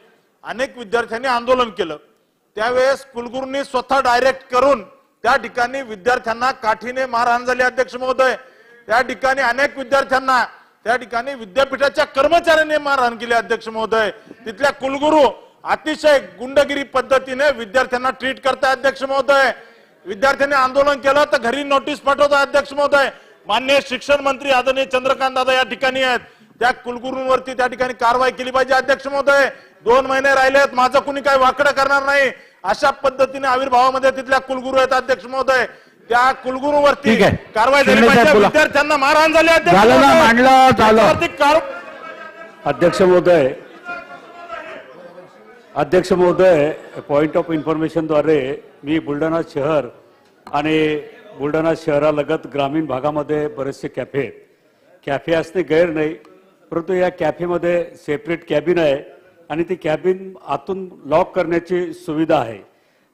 अनेक विद्यार्थ्यांनी आंदोलन केलं. त्यावेळेस कुलगुरूंनी स्वतः डायरेक्ट करून त्या ठिकाणी विद्यार्थ्यांना काठीने मारहाण झाली. अध्यक्ष महोदय, त्या ठिकाणी अनेक विद्यार्थ्यांना त्या ठिकाणी विद्यापीठाच्या कर्मचाऱ्यांनी मारहाण केली. अध्यक्ष महोदय, तिथल्या कुलगुरू अतिशय गुंडगिरी पद्धतीने विद्यार्थ्यांना ट्रीट करताय. अध्यक्ष महोदय, विद्यार्थ्यांनी आंदोलन केलं तर घरी नोटीस पाठवतात. अध्यक्ष महोदय, माननीय शिक्षण मंत्री आदरणीय चंद्रकांत दादा या ठिकाणी आहेत. त्या कुलगुरूंवरती त्या ठिकाणी कारवाई केली पाहिजे. अध्यक्ष महोदय, 2 महिने राहिलेत, माझं कुणी काही वाकडं करणार नाही अशा पद्धतीने आविर्भावामध्ये तिथल्या कुलगुरू आहेत. अध्यक्ष महोदय, त्या कुलगुरूवरती ठीक आहे. कारवाई झाली शिंदे पाहिजे. साहेब बोला. विद्यार्थ्यांना मारहाण झाली. अध्यक्ष झालं ना, महोदय, मांडलं, झालं. त्याच्यावरती अध्यक्ष महोदय, पॉइंट ऑफ इन्फॉर्मेशनद्वारे मी बुलढाणा शहर आणि बुलढाणा शहरालगत ग्रामीण भागामध्ये बरेचसे कॅफे आहेत. कॅफे असणे गैर नाही, परंतु या कॅफेमध्ये सेपरेट कॅबिन आहे आणि ती कॅबिन आतून लॉक करण्याची सुविधा आहे.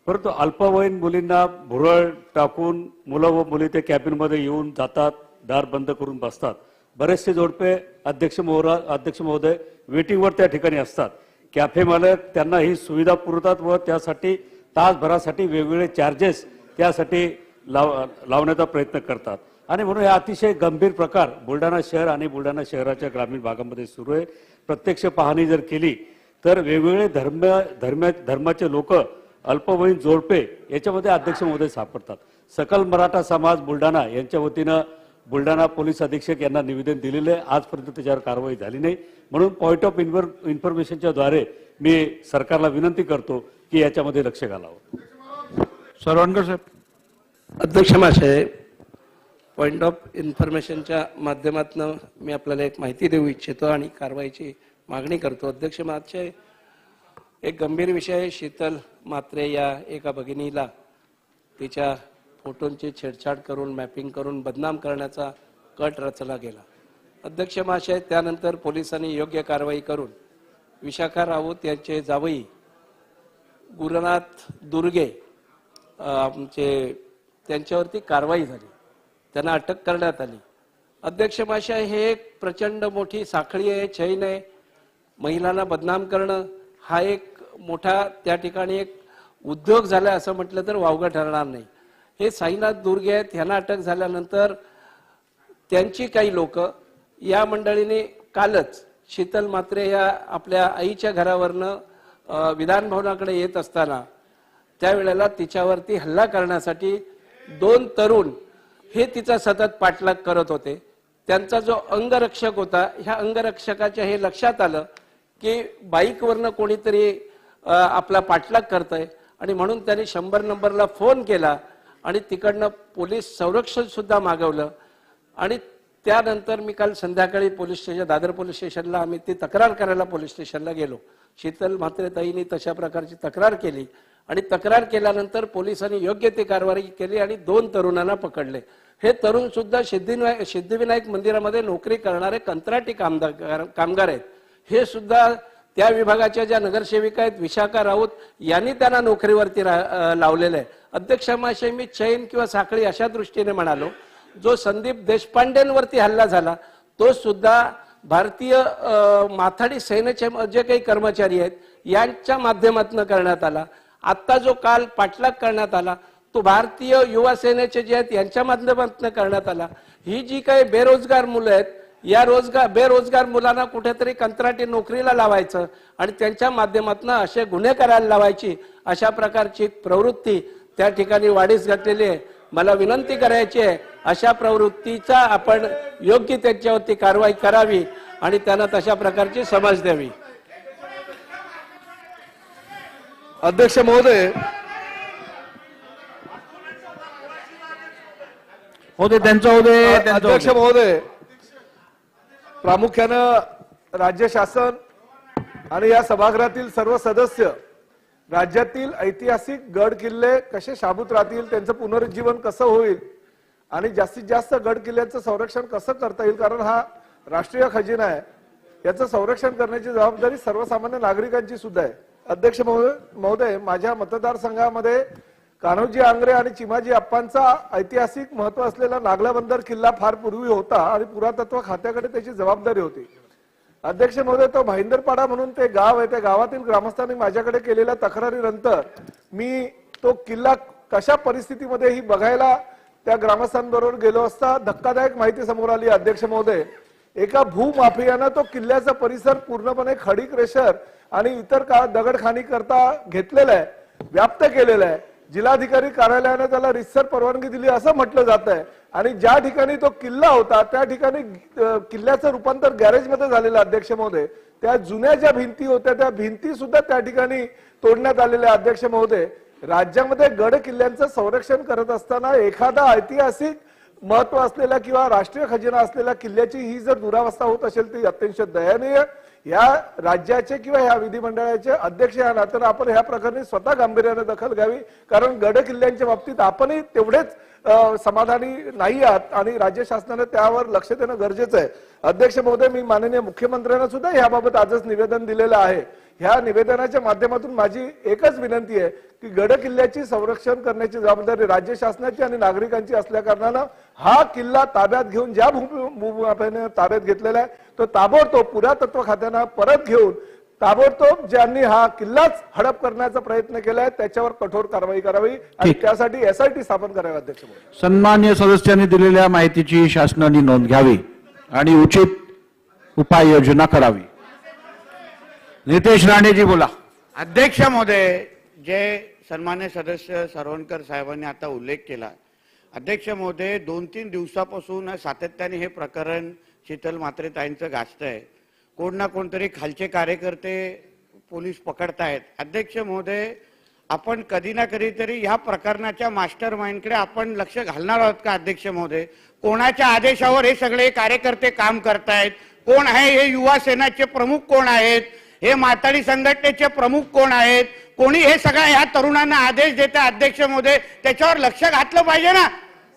परंतु अल्पवयीन मुलींना भुरळ टाकून मुलं व मुली त्या कॅबिनमध्ये येऊन जातात, दार बंद करून बसतात. बरेचसे जोडपे अध्यक्ष महोदय वेटिंगवर त्या ठिकाणी असतात. कॅफे मालक त्यांना ही सुविधा पुरवतात व त्यासाठी तासभरासाठी वेगवेगळे चार्जेस त्यासाठी लावण्याचा प्रयत्न करतात आणि म्हणून हे अतिशय गंभीर प्रकार बुलढाणा शहर आणि बुलढाणा शहराच्या ग्रामीण भागामध्ये सुरू आहे. प्रत्यक्ष पाहणी जर केली तर वेगवेगळे धर्माचे लोक, अल्पवयीन जोडपे याच्यामध्ये अध्यक्ष महोदय सापडतात. सकल मराठा समाज बुलढाणा यांच्या वतीनं बुलढाणा पोलीस अधीक्षक यांना निवेदन दिलेलं आहे. आजपर्यंत त्याच्यावर कारवाई झाली नाही. म्हणून पॉइंट ऑफ इन्फॉर्मेशनच्या द्वारे मी सरकारला विनंती करतो की याच्यामध्ये लक्ष घालावं. सरवणकर साहेब. अध्यक्ष महाशय, पॉइंट ऑफ इन्फॉर्मेशनच्या माध्यमातून मी आपल्याला एक माहिती देऊ इच्छितो आणि कारवाईची मागणी करतो. अध्यक्ष महाशय, एक गंभीर विषय, शीतल म्हात्रे या एका भगिनीला तिच्या फोटोंची छेडछाड करून मॅपिंग करून बदनाम करण्याचा कट रचला गेला. अध्यक्ष महाशय, त्यानंतर पोलिसांनी योग्य कारवाई करून विशाखा राऊत यांचे जावई गुरुनाथ दुर्गे त्यांच्यावरती कारवाई झाली, त्यांना अटक करण्यात आली. अध्यक्ष महाशय, हे एक प्रचंड मोठी साखळी आहे, चैन आहे. महिलांना बदनाम करणं हा एक मोठा त्या ठिकाणी एक उद्योग झाला असं म्हटलं तर वावगं ठरणार नाही. हे साईनाथ दुर्गे आहेत, ह्यांना अटक झाल्यानंतर त्यांची काही लोक या मंडळीने कालच शीतल म्हात्रे या आपल्या आईच्या घरावरनं विधान भवनाकडे येत असताना त्यावेळेला तिच्यावरती हल्ला करण्यासाठी 2 तरुण हे तिचा सतत पाठलाग करत होते. त्यांचा जो अंगरक्षक होता, ह्या अंगरक्षकाच्या हे लक्षात आलं की बाईकवरनं कोणीतरी आपला पाठलाग करतंय आणि म्हणून त्यांनी 100 नंबरला फोन केला आणि तिकडनं पोलीस संरक्षण सुद्धा मागवलं. आणि त्यानंतर मी काल संध्याकाळी पोलीस स्टेशन, दादर पोलीस स्टेशनला आम्ही ती तक्रार करायला पोलीस स्टेशनला गेलो. शीतल म्हात्रे ताईंनी तशा प्रकारची तक्रार केली आणि तक्रार केल्यानंतर पोलिसांनी योग्य ती कारवाई केली आणि 2 तरुणांना पकडले. हे तरुण सुद्धा सिद्धिविनायक मंदिरामध्ये नोकरी करणारे कंत्राटी कामगार आहेत. हे सुद्धा त्या विभागाच्या ज्या नगरसेविका आहेत विशाखा राऊत यांनी त्यांना नोकरीवरती लावलेलं आहे. अध्यक्ष महाशय, मी चैन किंवा साखळी अशा दृष्टीने म्हणालो, जो संदीप देशपांडेंवरती हल्ला झाला तो सुद्धा भारतीय माथाडी सेनेचे जे काही कर्मचारी आहेत यांच्या माध्यमातून करण्यात आला. आता जो काल पाठलाग करण्यात आला तो भारतीय युवा सेनेचे जे आहेत यांच्या माध्यमातून करण्यात आला. ही जी काही बेरोजगार मुलं आहेत या बेरोजगार मुलांना कुठेतरी कंत्राटी नोकरीला लावायचं आणि त्यांच्या माध्यमातून असे गुन्हे करायला लावायची, अशा प्रकारची प्रवृत्ती त्या ठिकाणी वाढीस घटलेली आहे. मला विनंती करायची आहे, अशा प्रवृत्तीचा आपण योग्य त्याच्यावरती कारवाई करावी आणि त्यांना तशा प्रकारची समज द्यावी. अध्यक्ष महोदय, अध्यक्ष महोदय, प्रामुख्यानं राज्य शासन आणि या सभागृहातील सर्व सदस्य राज्यातील ऐतिहासिक गड किल्ले कसे शाबूत राहतील, त्यांचं पुनरुज्जीवन कसं होईल आणि जास्तीत जास्त गड किल्ल्यांचं संरक्षण कसं करता येईल, कारण हा राष्ट्रीय खजिना आहे, याचं संरक्षण करण्याची जबाबदारी सर्वसामान्य नागरिकांची सुद्धा आहे. अध्यक्ष महोदय, माझ्या मतदारसंघामध्ये कान्होजी आंग्रे आणि चिमाजी अप्पांचा ऐतिहासिक महत्व असलेला नागला बंदर किल्ला फार पूर्वी होता आणि पुरातत्व खात्याकडे त्याची जबाबदारी होती. अध्यक्ष महोदय, तो भाईंदरपाडा म्हणून ते गाव आहे, त्या गावातील ग्रामस्थांनी माझ्याकडे केलेल्या तक्रारीनंतर मी तो किल्ला कशा परिस्थितीमध्ये ही बघायला त्या ग्रामस्थांबरोबर गेलो असता धक्कादायक माहिती समोर आली. अध्यक्ष महोदय, एका भूमाफियानं तो किल्ल्याचा परिसर पूर्णपणे खडी क्रेशर आणि इतर दगडखानी करता घेतलेला आहे, व्याप्त केलेला आहे. जिल्हाधिकारी कार्यालयाने त्याला रितसर परवानगी दिली असं म्हटलं जात आहे आणि ज्या ठिकाणी तो किल्ला होता त्या ठिकाणी किल्ल्याचं रूपांतर गॅरेजमध्ये झालेलं अध्यक्ष महोदय. त्या जुन्या ज्या भिंती होत्या त्या भिंती सुद्धा त्या ठिकाणी तोडण्यात आलेल्या अध्यक्ष महोदय. राज्यामध्ये गड किल्ल्यांचं संरक्षण करत असताना एखादा ऐतिहासिक महत्व असलेल्या किंवा राष्ट्रीय खजिना असलेल्या किल्ल्याची ही जर दुरावस्था होत असेल ती अत्यंत दयनीय. या राज्याचे किंवा या विधिमंडळाचे अध्यक्ष या नात्याने आपण ह्या प्रकरणी स्वतः गांभीर्याने दखल घ्यावी, कारण गड किल्ल्यांच्या बाबतीत आपणही तेवढेच समाधानी नाही आहात आणि राज्य शासनाने त्यावर लक्ष देणं गरजेचं आहे. अध्यक्ष महोदय, मी माननीय मुख्यमंत्र्यांना सुद्धा याबाबत आजच निवेदन दिलेलं आहे. ह्या निवेदनाच्या माध्यमातून माझी एकच विनंती आहे की गड किल्ल्याची संरक्षण करण्याची जबाबदारी राज्य शासनाची आणि नागरिकांची असल्या कारणानं हा किल्ला ताब्यात घेऊन ज्या भूमाफीने ताब्यात घेतलेला आहे तो ताबडतोब पुरातत्व खात्यानं परत घेऊन ताबडतोब ज्यांनी हा किल्लाच हडप करण्याचा प्रयत्न केलाय त्याच्यावर कठोर कारवाई करावी आणि त्यासाठी SIT स्थापन करावी. अध्यक्ष महोदय, सन्मान्य सदस्यांनी दिलेल्या माहितीची शासनाने नोंद घ्यावी आणि उचित उपाययोजना करावी. नितेश राणेजी बोला. अध्यक्ष महोदय, जे सन्मान्य सदस्य सरवणकर साहेबांनी आता उल्लेख केला, अध्यक्ष महोदय 2-3 दिवसापासून सातत्याने हे प्रकरण शीतल म्हात्रे ताईंचं गाजतंय. कोण ना कोणतरी खालचे कार्यकर्ते पोलीस पकडतायत. अध्यक्ष महोदय, आपण कधी ना कधीतरी ह्या प्रकरणाच्या मास्टर माइंडकडे आपण लक्ष घालणार आहोत का? अध्यक्ष महोदय, कोणाच्या आदेशावर हे सगळे कार्यकर्ते काम करतायत? कोण आहे हे? युवा सेनाचे प्रमुख कोण आहेत? हे माथाडी संघटनेचे प्रमुख कोण आहेत? कोणी हे सगळ्या ह्या तरुणांना आदेश देते? अध्यक्ष महोदय, त्याच्यावर लक्ष घातलं पाहिजे ना.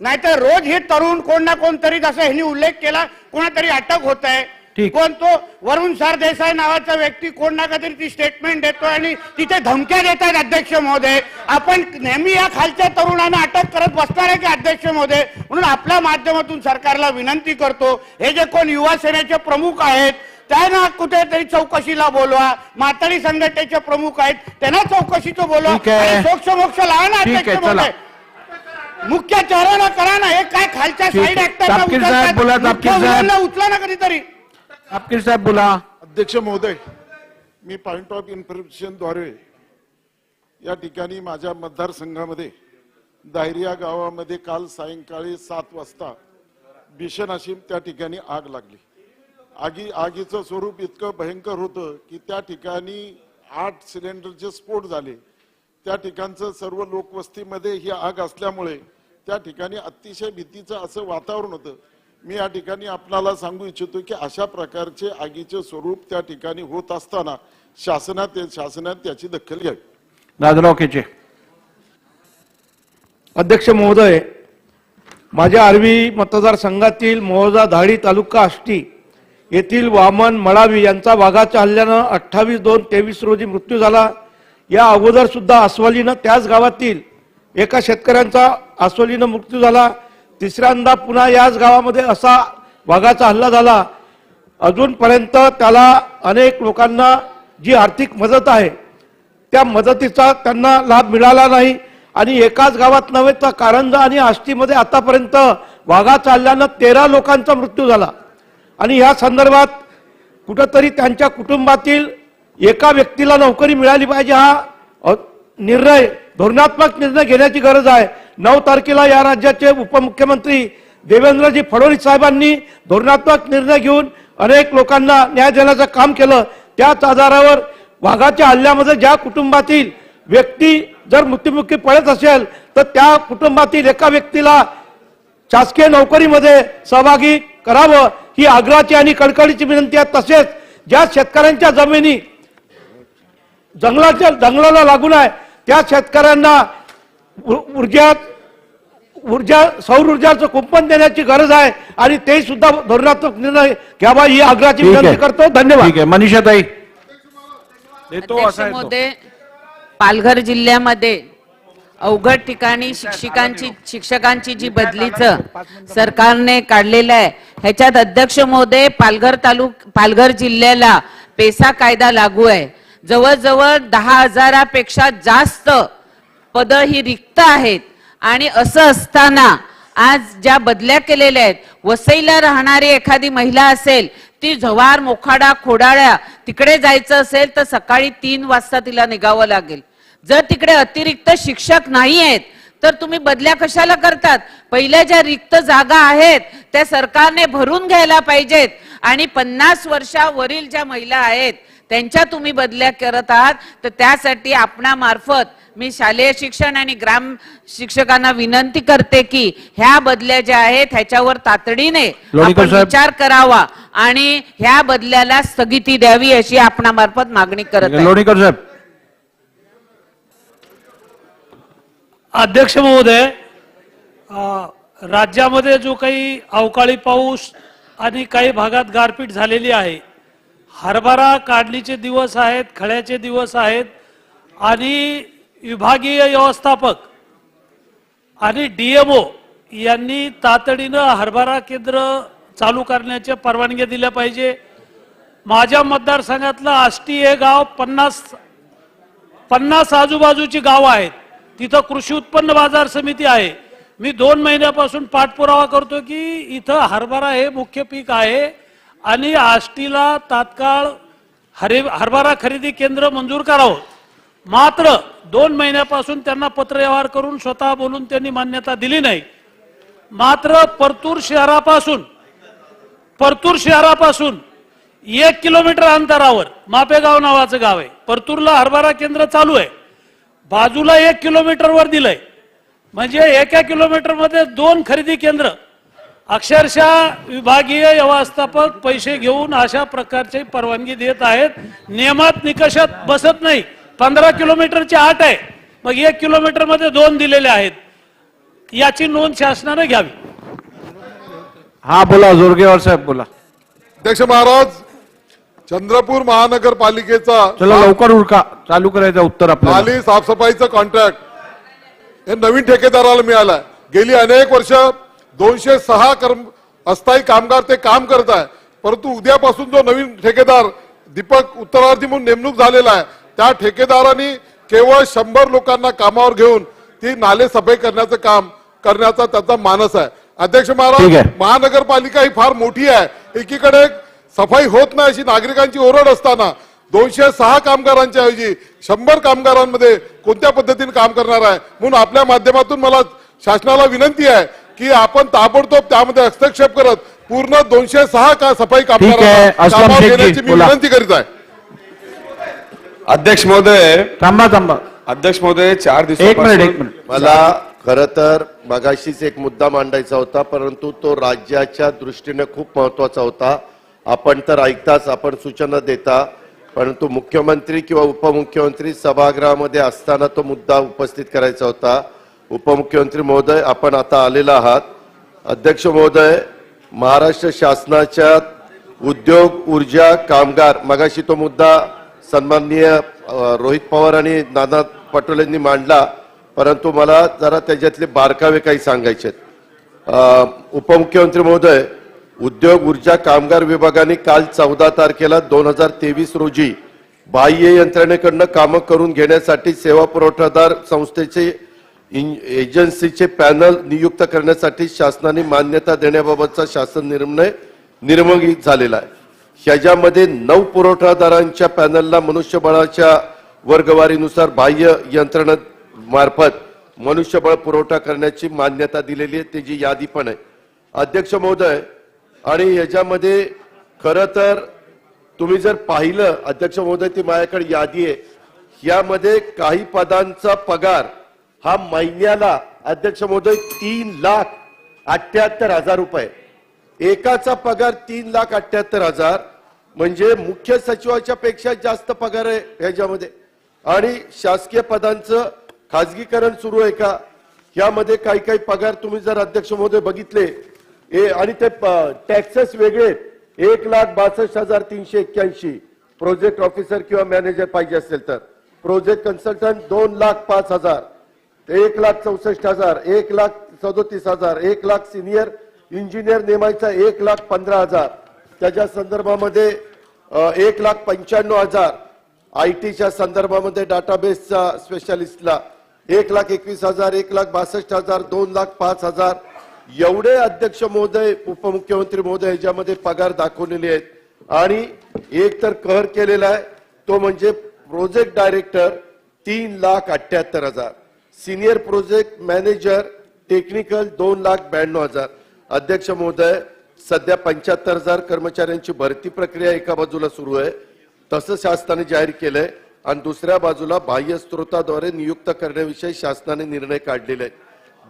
नाहीतर रोज हे तरुण कोण ना कोणतरी, जसं ह्यांनी उल्लेख केला, कोणातरी अटक होत आहे. कोण तो वरुण सरदेसाई नावाचा व्यक्ती कोण ना काहीतरी ती स्टेटमेंट देतोय आणि तिथे धमक्या देत आहेत. अध्यक्ष महोदय, आपण नेहमी या खालच्या तरुणांना अटक करत बसणार आहे की? अध्यक्ष महोदय, म्हणून आपल्या माध्यमातून सरकारला विनंती करतो, हे जे कोण युवा सेनेचे प्रमुख आहेत त्यांना कुठेतरी चौकशीला बोलवा. माथाडी संघटनेचे प्रमुख आहेत त्यांना चौकशीचं बोलवा. सोक्ष मोक्ष लावा ना. अध्यक्ष महोदय, मुख्य चेहऱ्याला करा ना. हे काय खालच्या साईड ऍक्टरला उचला ना कधीतरी. आपकीर साहेब बोला. अध्यक्ष महोदय, मी पॉइंट ऑफ इन्फॉर्मेशन द्वारे या ठिकाणी माझ्या मतदारसंघामध्ये दायरिया गावामध्ये काल सायंकाळी 7 वाजता भीषण अशी त्या ठिकाणी आग लागली. आगीचं स्वरूप इतकं भयंकर होतं की त्या ठिकाणी 8 सिलेंडरचे स्फोट झाले. त्या ठिकाणचं सर्व लोकवस्तीमध्ये ही आग असल्यामुळे त्या ठिकाणी अतिशय भीतीचं असं वातावरण होतं. मी या ठिकाणी आपल्याला सांगू इच्छितो की अशा प्रकारचे आगीचे स्वरूप त्या ठिकाणी होत असताना शासनात त्याची दखल घ्यावी. दादराव केचे. अध्यक्ष महोदय, माझ्या आर्वी मतदारसंघातील मोहोजा धाडी तालुका आष्टी येथील वामन मळावी यांचा वाघाच्या हल्ल्यानं 28/2/23 रोजी मृत्यू झाला. या अगोदर सुद्धा अस्वलीनं त्याच गावातील एका शेतकऱ्यांचा अस्वलीनं मृत्यू झाला. तिसऱ्यांदा पुन्हा याच गावामध्ये असा वाघाचा हल्ला झाला. अजूनपर्यंत त्याला अनेक लोकांना जी आर्थिक मदत आहे त्या मदतीचा त्यांना लाभ मिळाला नाही. आणि एकाच गावात नव्हे तर कारंजा आणि आष्टीमध्ये आतापर्यंत वाघाच्या हल्ल्यानं 13 लोकांचा मृत्यू झाला. आणि या संदर्भात कुठंतरी त्यांच्या कुटुंबातील एका व्यक्तीला नोकरी मिळाली पाहिजे. हा निर्णय, धोरणात्मक निर्णय घेण्याची गरज आहे. 9 तारखेला या राज्याचे उपमुख्यमंत्री देवेंद्रजी फडणवीस साहेबांनी धोरणात्मक निर्णय घेऊन अनेक लोकांना न्याय देण्याचं काम केलं. त्याच आधारावर वाघाच्या हल्ल्यामध्ये ज्या कुटुंबातील व्यक्ती जर मृत्युमुखी पडत असेल तर त्या कुटुंबातील एका व्यक्तीला शासकीय नोकरीमध्ये सहभागी करावं ही आग्रहाची आणि कळकळीची विनंती आहे. तसेच ज्या शेतकऱ्यांच्या जमिनी जंगलाला लागून आहे त्या शेतकऱ्यांना सौर ऊर्जाचं कुंपण देण्याची गरज आहे आणि ते सुद्धा धोरणात्मक निर्णय घ्यावा ही आग्रहाची विनंती करतो. धन्यवाद. मनीषाताई. पालघर जिल्ह्यामध्ये अवघड ठिकाणी शिक्षकांची जी बदलीचं सरकारने काढलेलं आहे ह्याच्यात अध्यक्ष महोदय पालघर जिल्ह्याला पेसा कायदा लागू आहे. जवळजवळ 10,000पेक्षा जास्त पद ही रिक्त आहेत. आणि असं असताना आज ज्या बदल्या केलेल्या आहेत, वसईला राहणारी एखादी महिला असेल ती जव्हार, मोखाडा, खोडाळ्या तिकडे जायचं असेल तर सकाळी 3 वाजता तिला निघावं लागेल. जर तिकडे अतिरिक्त शिक्षक नाही आहेत तर तुम्ही बदल्या कशाला करतात? पहिल्या ज्या रिक्त जागा आहेत त्या सरकारने भरून घ्यायला पाहिजेत आणि 50 वर्षावरील ज्या महिला आहेत त्यांच्या तुम्ही बदल्या करत आहात. तर त्यासाठी आपणामार्फत मी शालेय शिक्षण आणि ग्राम शिक्षकांना विनंती करते की ह्या बदल्या ज्या आहेत ह्याच्यावर तातडीने आपण विचार करावा आणि ह्या बदल्याला स्थगिती द्यावी अशी आपणामार्फत मागणी करत आहे. लोणीकर साहेब. अध्यक्ष महोदय, राज्यामध्ये जो काही अवकाळी पाऊस आणि काही भागात गारपीट झालेली आहे, हरभरा काढणीचे दिवस आहेत, खळ्याचे दिवस आहेत आणि विभागीय व्यवस्थापक आणि डीएमओ यांनी तातडीनं हरभरा केंद्र चालू करण्याच्या परवानग्या दिल्या पाहिजे. माझ्या मतदारसंघातलं आष्टी हे गाव 50 आजूबाजूची गावं आहेत, तिथं कृषी उत्पन्न बाजार समिती आहे. मी 2 महिन्यापासून पाठपुरावा करतो की इथं हरभरा हे मुख्य पीक आहे आणि आष्टीला तात्काळ हरभरा खरेदी केंद्र मंजूर करावं. मात्र 2 महिन्यापासून त्यांना पत्रव्यवहार करून स्वतः बोलून त्यांनी मान्यता दिली नाही. मात्र परतूर शहरापासून 1 किलोमीटर अंतरावर मापेगाव नावाचं गाव आहे. परतूरला हरभरा केंद्र चालू आहे, बाजूला 1 किलोमीटरवर दिलंय. म्हणजे 1 किलोमीटरमध्ये 2 खरेदी केंद्र. अक्षरशः विभागीय व्यवस्थापक पैसे घेऊन अशा प्रकारची परवानगी देत आहेत. नियमात निकषात बसत नाही. 15 किलोमीटरची अट आहे, मग 1 किलोमीटर मध्ये 2 दिलेले आहेत. याची नोंद शासनाने घ्यावी. हा बोला, जोरगेवार साहेब बोला. अध्यक्ष महाराज, चंद्रपूर महानगरपालिकेचा चला लवकर उरका, चालू करायचं उत्तर आपल्याला. नाली साफसफाईचं कॉन्ट्रॅक्ट हे नवीन ठेकेदाराला मिळालंय. गेली अनेक वर्ष 206 अस्थायी कामगार ते काम करत आहे, परंतु उद्यापासून जो नवीन ठेकेदार दीपक उत्तरार्थी म्हणून नेमणूक झालेला आहे त्या ठेकेदारांनी केवळ 100 लोकांना कामावर घेऊन ती नाले सफाई करण्याचं काम करण्याचा त्याचा मानस आहे. अध्यक्ष महाराज, महानगरपालिका ही फार मोठी आहे. एकीकडे सफाई होत नाही अशी नागरिकांची ओरड असताना 206 कामगारांच्या ऐवजी 100 कामगारांमध्ये कोणत्या पद्धतीने काम करणार आहे. म्हणून आपल्या माध्यमातून मला शासनाला विनंती आहे की आपण ताबडतोब त्यामध्ये हस्तक्षेप करत पूर्ण 206 सफाई कामगारांना कामावर घेण्याची मी विनंती करीत आहे. अध्यक्ष महोदय, थांबा. अध्यक्ष महोदय, 4 एक मिनिट. मला खरं तर मगाशीच एक मुद्दा मांडायचा होता, परंतु तो राज्याच्या दृष्टीने खूप महत्वाचा होता. आपण तर ऐकताच, आपण सूचना देता, परंतु मुख्यमंत्री किंवा उपमुख्यमंत्री सभागृहामध्ये असताना तो मुद्दा उपस्थित करायचा होता. उपमुख्यमंत्री महोदय, आपण आता आलेला आहात. अध्यक्ष महोदय, महाराष्ट्र शासनाच्या उद्योग, ऊर्जा, कामगार, मगाशी तो मुद्दा सन्माननीय रोहित पवार आणि नाना पटोलेंनी मांडला, परंतु मला जरा त्याच्यातले बारकावे काही सांगायचे आहेत. उपमुख्यमंत्री महोदय, उद्योग, ऊर्जा, कामगार विभागाने काल 14 तारखेला 2023 रोजी बाह्य यंत्रणेकडनं कामं करून घेण्यासाठी सेवा पुरवठादार संस्थेचे एजन्सीचे पॅनल नियुक्त करण्यासाठी शासनाने मान्यता देण्याबाबतचा शासन निर्णय झालेला आहे. ह्याच्यामध्ये 9 पुरवठादारांच्या पॅनलला मनुष्यबळाच्या वर्गवारीनुसार बाह्य यंत्रणेमार्फत मनुष्यबळ पुरवठा करण्याची मान्यता दिलेली आहे, त्याची यादी पण आहे. अध्यक्ष महोदय, आणि याच्यामध्ये खरं तर तुम्ही जर पाहिलं अध्यक्ष महोदय, ती माझ्याकडे यादी आहे, यामध्ये काही पदांचा पगार हा महिन्याला अध्यक्ष महोदय 3,78,000 रुपये. एकाचा पगार 3,78,000, म्हणजे मुख्य सचिवाच्या पेक्षा जास्त पगार आहे ह्याच्यामध्ये. आणि शासकीय पदांचं खाजगीकरण सुरू आहे का, यामध्ये काही काही पगार तुम्ही जर अध्यक्ष महोदय बघितले आणि ते टॅक्सेस वेगळे, 1,62,381 प्रोजेक्ट ऑफिसर किंवा मॅनेजर पाहिजे असेल तर, प्रोजेक्ट कन्सल्टंट 2,05,000, 1,64,000, 1,37,000, 1,00,000 सिनियर इंजिनियर नेमायचा 1,15,000, त्याच्या संदर्भामध्ये 1,95,000, IT च्या संदर्भामध्ये डाटाबेसचा स्पेशालिस्टला 1,21,000, 1,62,000, 2,05,000 एवढे अध्यक्ष महोदय, उपमुख्यमंत्री महोदय याच्यामध्ये पगार दाखवलेले आहेत. आणि एक तर कहर केलेला आहे तो म्हणजे project director 3,78,000, senior project manager technical 2,92,000. अध्यक्ष महोदय, सध्या 75,000 कर्मचाऱ्यांची भरती प्रक्रिया एका बाजूला सुरू आहे, तसं शासनाने जाहीर केलंय, आणि दुसऱ्या बाजूला बाह्य स्रोताद्वारे नियुक्त करण्याविषयी शासनाने निर्णय काढलेले आहे.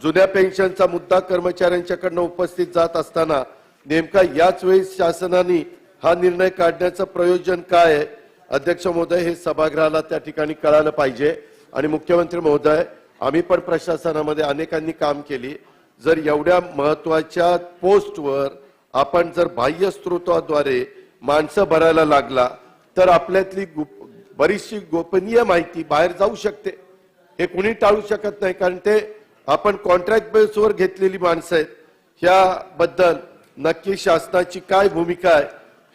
जुन्या पेन्शनचा मुद्दा कर्मचाऱ्यांच्याकडनं उपस्थित जात असताना नेमका याच वेळी शासनाने हा निर्णय काढण्याचं प्रयोजन काय आहे? अध्यक्ष महोदय, हे सभागृहाला त्या ठिकाणी कळालं पाहिजे. आणि मुख्यमंत्री महोदय, आम्ही पण प्रशासनामध्ये अनेकांनी काम केली. जर एवढ्या महत्वाच्या पोस्टवर आपण जर बाह्य स्रोताद्वारे माणसं भरायला लागला तर आपल्यातली बरीचशी गोपनीय माहिती बाहेर जाऊ शकते. हे कुणी टाळू शकत नाही, कारण ते आपण कॉन्ट्रॅक्ट बेसवर घेतलेली माणसं आहेत. ह्याबद्दल नक्की शासनाची काय भूमिका आहे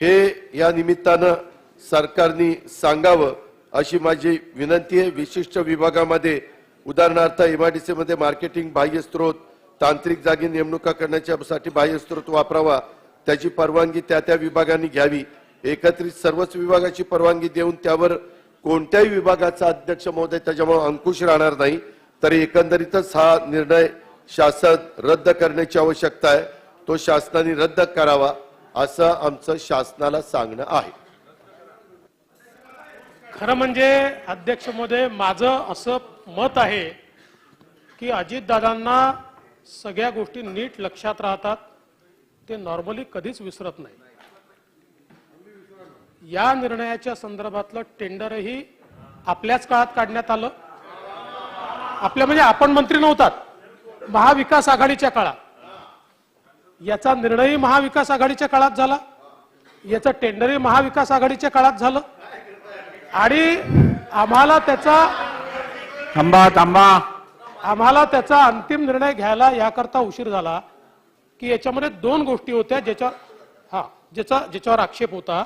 हे या निमित्तानं सरकारने सांगावं अशी माझी विनंती आहे. विशिष्ट विभागामध्ये उदाहरणार्थ MIDC मध्ये मार्केटिंग बाह्य स्रोत, तांत्रिक जागी नेमणुका करण्यासाठी बाह्य स्रोत वापरावा, त्याची परवानगी त्या विभागांनी घ्यावी. एकत्रित सर्वच विभागाची परवानगी देऊन त्यावर कोणत्याही विभागाचा अध्यक्ष महोदय त्याच्यामुळे अंकुश राहणार नाही. तर एकंदरीतच हा निर्णय शासन रद्द करण्याची आवश्यकता आहे. तो शासनाने रद्द करावा असं आमचं शासनाला सांगणं आहे. खरं म्हणजे अध्यक्ष महोदय, माझं असं मत आहे की अजितदादांना सगळ्या गोष्टी नीट लक्षात राहतात. ते नॉर्मली कधीच विसरत नाही. या निर्णयाच्या संदर्भातलं टेंडरही आपल्याच काळात काढण्यात आलं. आपल्या म्हणजे आपण मंत्री नव्हतात, महाविकास आघाडीच्या काळात. याचा निर्णयही महाविकास आघाडीच्या काळात झाला, याचं टेंडरही महाविकास आघाडीच्या काळात झालं. आणि आम्हाला त्याचा अंतिम निर्णय घ्यायला याकरता उशीर झाला की याच्यामध्ये दोन गोष्टी होत्या ज्याच्यावर आक्षेप होता.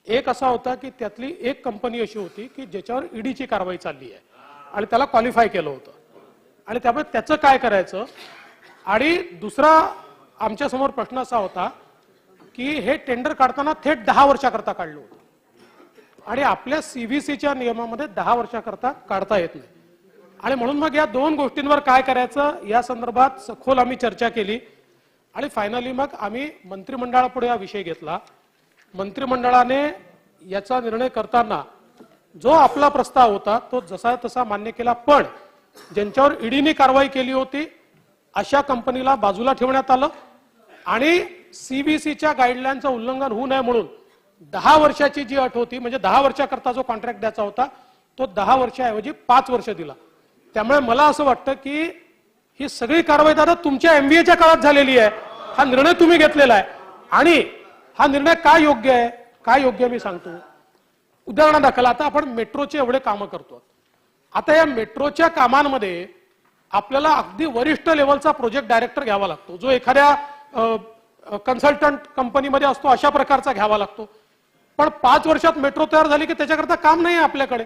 एक असा होता की त्यातली एक कंपनी अशी होती की ज्याच्यावर ईडीची कारवाई चालली आहे आणि त्याला क्वालिफाय केलं होतं, आणि त्यामुळे त्याचं काय करायचं. आणि दुसरा आमच्या समोर प्रश्न असा होता की हे टेंडर काढताना थेट 10 वर्षाकरता काढलं होतं, आणि आपल्या CVCच्या नियमामध्ये 10 वर्षाकरता काढता येत नाही. आणि म्हणून मग या दोन गोष्टींवर काय करायचं या संदर्भात सखोल आम्ही चर्चा केली. आणि फायनली मग आम्ही मंत्रिमंडळापुढे हा विषय घेतला. मंत्रिमंडळाने याचा निर्णय करताना जो आपला प्रस्ताव होता तो जसा तसा मान्य केला, पण ज्यांच्यावर ईडीने कारवाई केली होती अशा कंपनीला बाजूला ठेवण्यात आलं. आणि CVCच्या गाईडलाईनचं उल्लंघन होऊ नये म्हणून 10 वर्षाची जी अट होती, म्हणजे 10 वर्षाकरता जो कॉन्ट्रॅक्ट द्यायचा होता तो 10 वर्षाऐवजी 5 वर्ष दिला. त्यामुळे मला असं वाटतं की ही सगळी कारवाई दादा तुमच्या MBAच्या काळात झालेली आहे. हा निर्णय तुम्ही घेतलेला आहे, आणि हा निर्णय काय योग्य आहे, काय योग्य मी सांगतो. उदाहरणादाखल आता आपण मेट्रोचे एवढे कामं करतो. आता या मेट्रोच्या कामांमध्ये आपल्याला अगदी वरिष्ठ लेवलचा प्रोजेक्ट डायरेक्टर घ्यावा लागतो, जो एखाद्या कन्सल्टंट कंपनीमध्ये असतो अशा प्रकारचा घ्यावा लागतो. पण 5 वर्षात मेट्रो तयार झाली की त्याच्याकरता काम नाही आहे आपल्याकडे,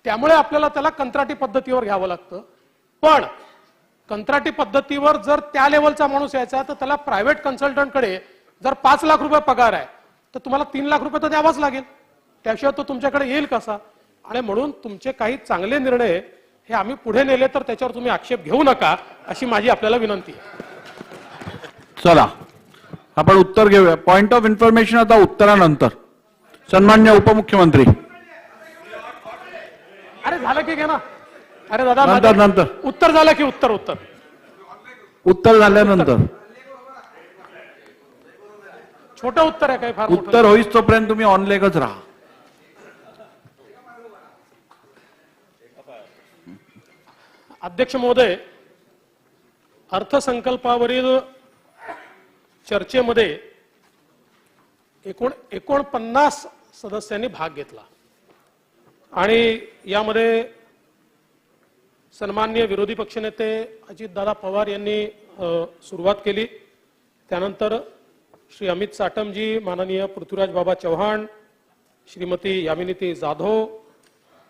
त्यामुळे आपल्याला त्याला कंत्राटी पद्धतीवर घ्यावं लागतं. पण कंत्राटी पद्धतीवर जर त्या लेवलचा माणूस यायचा तर त्याला प्रायव्हेट कन्सल्टंटकडे जर 5 लाख रुपये पगार आहे तर तुम्हाला 3 लाख रुपये तर द्यावाच लागेल, त्याशिवाय तो तुमच्याकडे येईल कसा. आणि म्हणून तुमचे काही चांगले निर्णय हे आम्ही पुढे नेले तर त्याच्यावर तुम्ही आक्षेप घेऊ नका अशी माझी आपल्याला विनंती आहे. चला आपण उत्तर घेऊया. पॉइंट ऑफ इन्फॉर्मेशन आता उत्तरानंतर. सन्मान्य उपमुख्यमंत्री. अरे झालं की घे ना. अरे दादा नंतर उत्तर झालं की उत्तर झाल्यानंतर छोटं उत्तर आहे काय फार मोठं उत्तर होईस तोपर्यंत तुम्ही ऑनलेगच राहा. अध्यक्ष महोदय, अर्थसंकल्पावरील चर्चेमध्ये 49 सदस्यांनी भाग घेतला. आणि यामध्ये सन्माननीय विरोधी पक्षनेते अजितदादा पवार यांनी सुरुवात केली. त्यानंतर श्री अमित साटमजी, माननीय पृथ्वीराज बाबा चव्हाण, श्रीमती यामिनीती जाधव,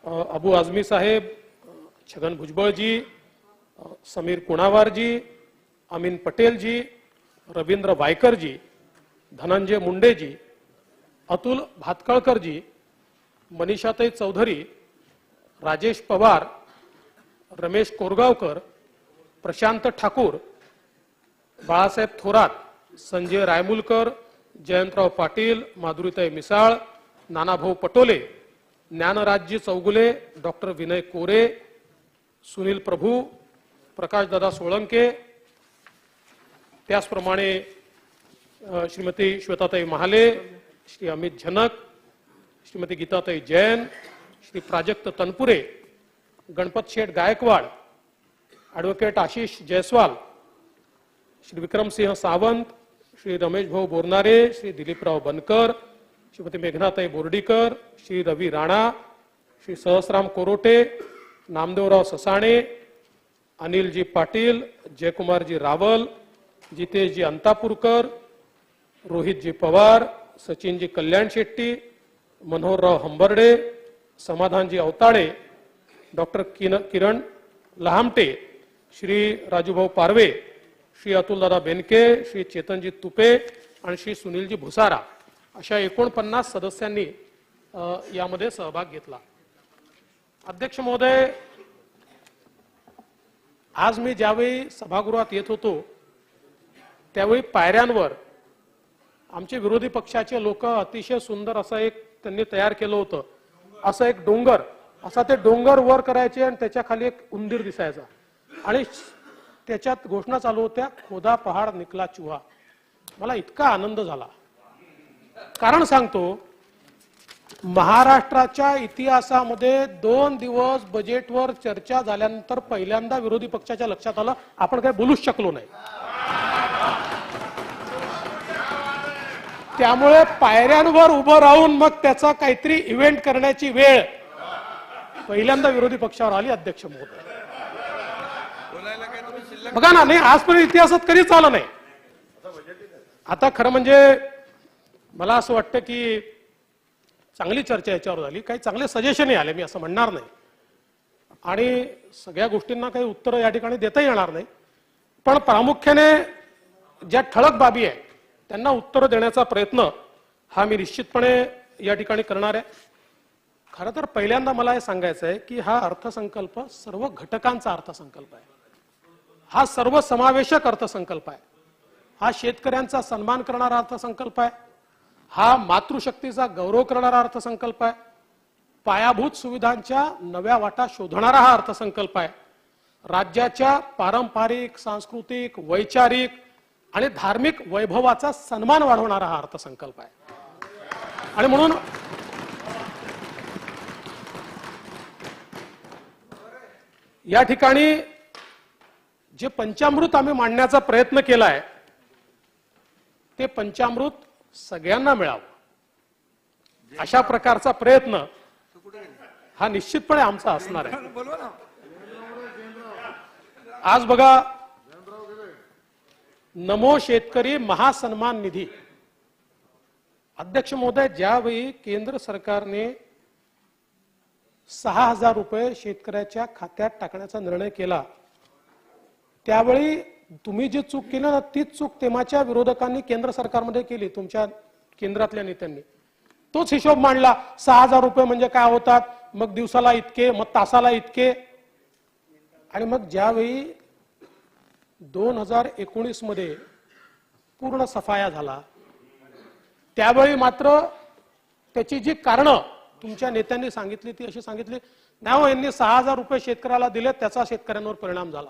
अबू आझमी साहेब, छगन भुजबळजी, समीर कुणावारजी, अमीन पटेलजी, रवींद्र वायकरजी, धनंजय मुंडेजी, अतुल भातकळकरजी, मनीषाताई चौधरी, राजेश पवार रमेश कोरगावकर, प्रशांत ठाकूर, बाळासाहेब थोरात, संजय रायमुलकर, जयंतराव पाटील, माधुरीताई मिसाळ, नानाभाऊ पटोले, ज्ञानराजजी चौगुले, डॉक्टर विनय कोरे, सुनील प्रभू, प्रकाशदादा सोळंके, त्याचप्रमाणे श्रीमती श्वेताताई महाले, श्री अमित झनक, श्रीमती गीताताई जैन, श्री प्राजक्त तनपुरे, गणपत शेठ गायकवाड, ॲडव्होकेट आशिष जयस्वाल, श्री विक्रमसिंह सावंत, श्री रमेश भाऊ बोरनारे, श्री दिलीपराव बनकर, श्रीमती मेघनाताई बोर्डीकर, श्री रवी राणा, श्री सहस्राम कोरोटे, नामदेवराव ससाणे, अनिलजी पाटील, जयकुमारजी रावल, जितेशजी अंतापूरकर, रोहितजी पवार, सचिनजी कल्याण शेट्टी, मनोहरराव हंबर्डे, समाधानजी अवताडे, डॉक्टर किरण लहामटे, श्री राजूभाऊ पारवे, श्री अतुलदादा बेनके, श्री चेतनजी तुपे आणि श्री सुनीलजी भुसारा अशा 49 सदस्यांनी यामध्ये सहभाग घेतला. अध्यक्ष महोदय, आज मी ज्यावेळी सभागृहात येत होतो त्यावेळी पायऱ्यांवर आमचे विरोधी पक्षाचे लोक अतिशय सुंदर असं एक त्यांनी तयार केलं होतं, असं एक डोंगर, असा ते डोंगर वर करायचे आणि त्याच्या खाली एक उंदीर दिसायचा आणि त्याच्यात घोषणा चालू होत्या, खोदा पहाड निकला चुहा. मला इतका आनंद झाला. कारण सांगतो, महाराष्ट्राच्या इतिहासामध्ये 2 दिवस बजेटवर चर्चा झाल्यानंतर पहिल्यांदा विरोधी पक्षाच्या लक्षात आलं आपण काही बोलूच शकलो नाही. त्यामुळे पायऱ्यांवर उभं राहून मग त्याचा काहीतरी इव्हेंट करण्याची वेळ पहिल्यांदा विरोधी पक्षावर आली. अध्यक्ष महोदय, बघा ना, नाही आजपर्यंत इतिहासात कधीच आलं नाही. आता खरं म्हणजे मला असं वाटतं की चांगली चर्चा याच्यावर झाली, काही चांगले सजेशनही आले, मी असं म्हणणार नाही, आणि सगळ्या गोष्टींना काही उत्तरं या ठिकाणी देता येणार नाही, पण प्रामुख्याने ज्या ठळक बाबी आहे त्यांना उत्तरं देण्याचा प्रयत्न हा मी निश्चितपणे या ठिकाणी करणार आहे. खरं तर पहिल्यांदा मला हे सांगायचं आहे की हा अर्थसंकल्प सर्व घटकांचा अर्थसंकल्प आहे, हा सर्वसमावेशक अर्थसंकल्प आहे, हा शेतकऱ्यांचा सन्मान करणारा अर्थसंकल्प आहे, हा मातृशक्तीचा गौरव करणारा अर्थसंकल्प आहे, पायाभूत सुविधांच्या नव्या वाटा शोधणारा हा अर्थसंकल्प आहे, राज्याच्या पारंपरिक, सांस्कृतिक, वैचारिक आणि धार्मिक वैभवाचा सन्मान वाढवणारा हा अर्थसंकल्प आहे. आणि म्हणून या ठिकाणी जे पंचामृत आम्ही मांडण्याचा प्रयत्न केलाय ते पंचामृत सगळ्यांना मिळावं अशा प्रकारचा प्रयत्न हा निश्चितपणे आमचा असणार आहे. आज बघा, नमो शेतकरी महासन्मान निधी. अध्यक्ष महोदय, ज्यावेळी केंद्र सरकारने 6,000 रुपये शेतकऱ्याच्या खात्यात टाकण्याचा निर्णय केला त्यावेळी तुम्ही जी चूक केली ना तीच चूक तेव्हाच्या विरोधकांनी केंद्र सरकारमध्ये केली, तुमच्या केंद्रातल्या नेत्यांनी तोच हिशोब मांडला. 6,000 रुपये म्हणजे काय होतात, मग दिवसाला इतके, मग तासाला इतके. आणि मग ज्यावेळी 2019 मध्ये पूर्ण सफाया झाला त्यावेळी मात्र त्याची जी कारणं तुमच्या नेत्यांनी सांगितली ती अशी सांगितली, नाही यांनी 6,000 रुपये शेतकऱ्याला दिले त्याचा शेतकऱ्यांवर परिणाम झाला.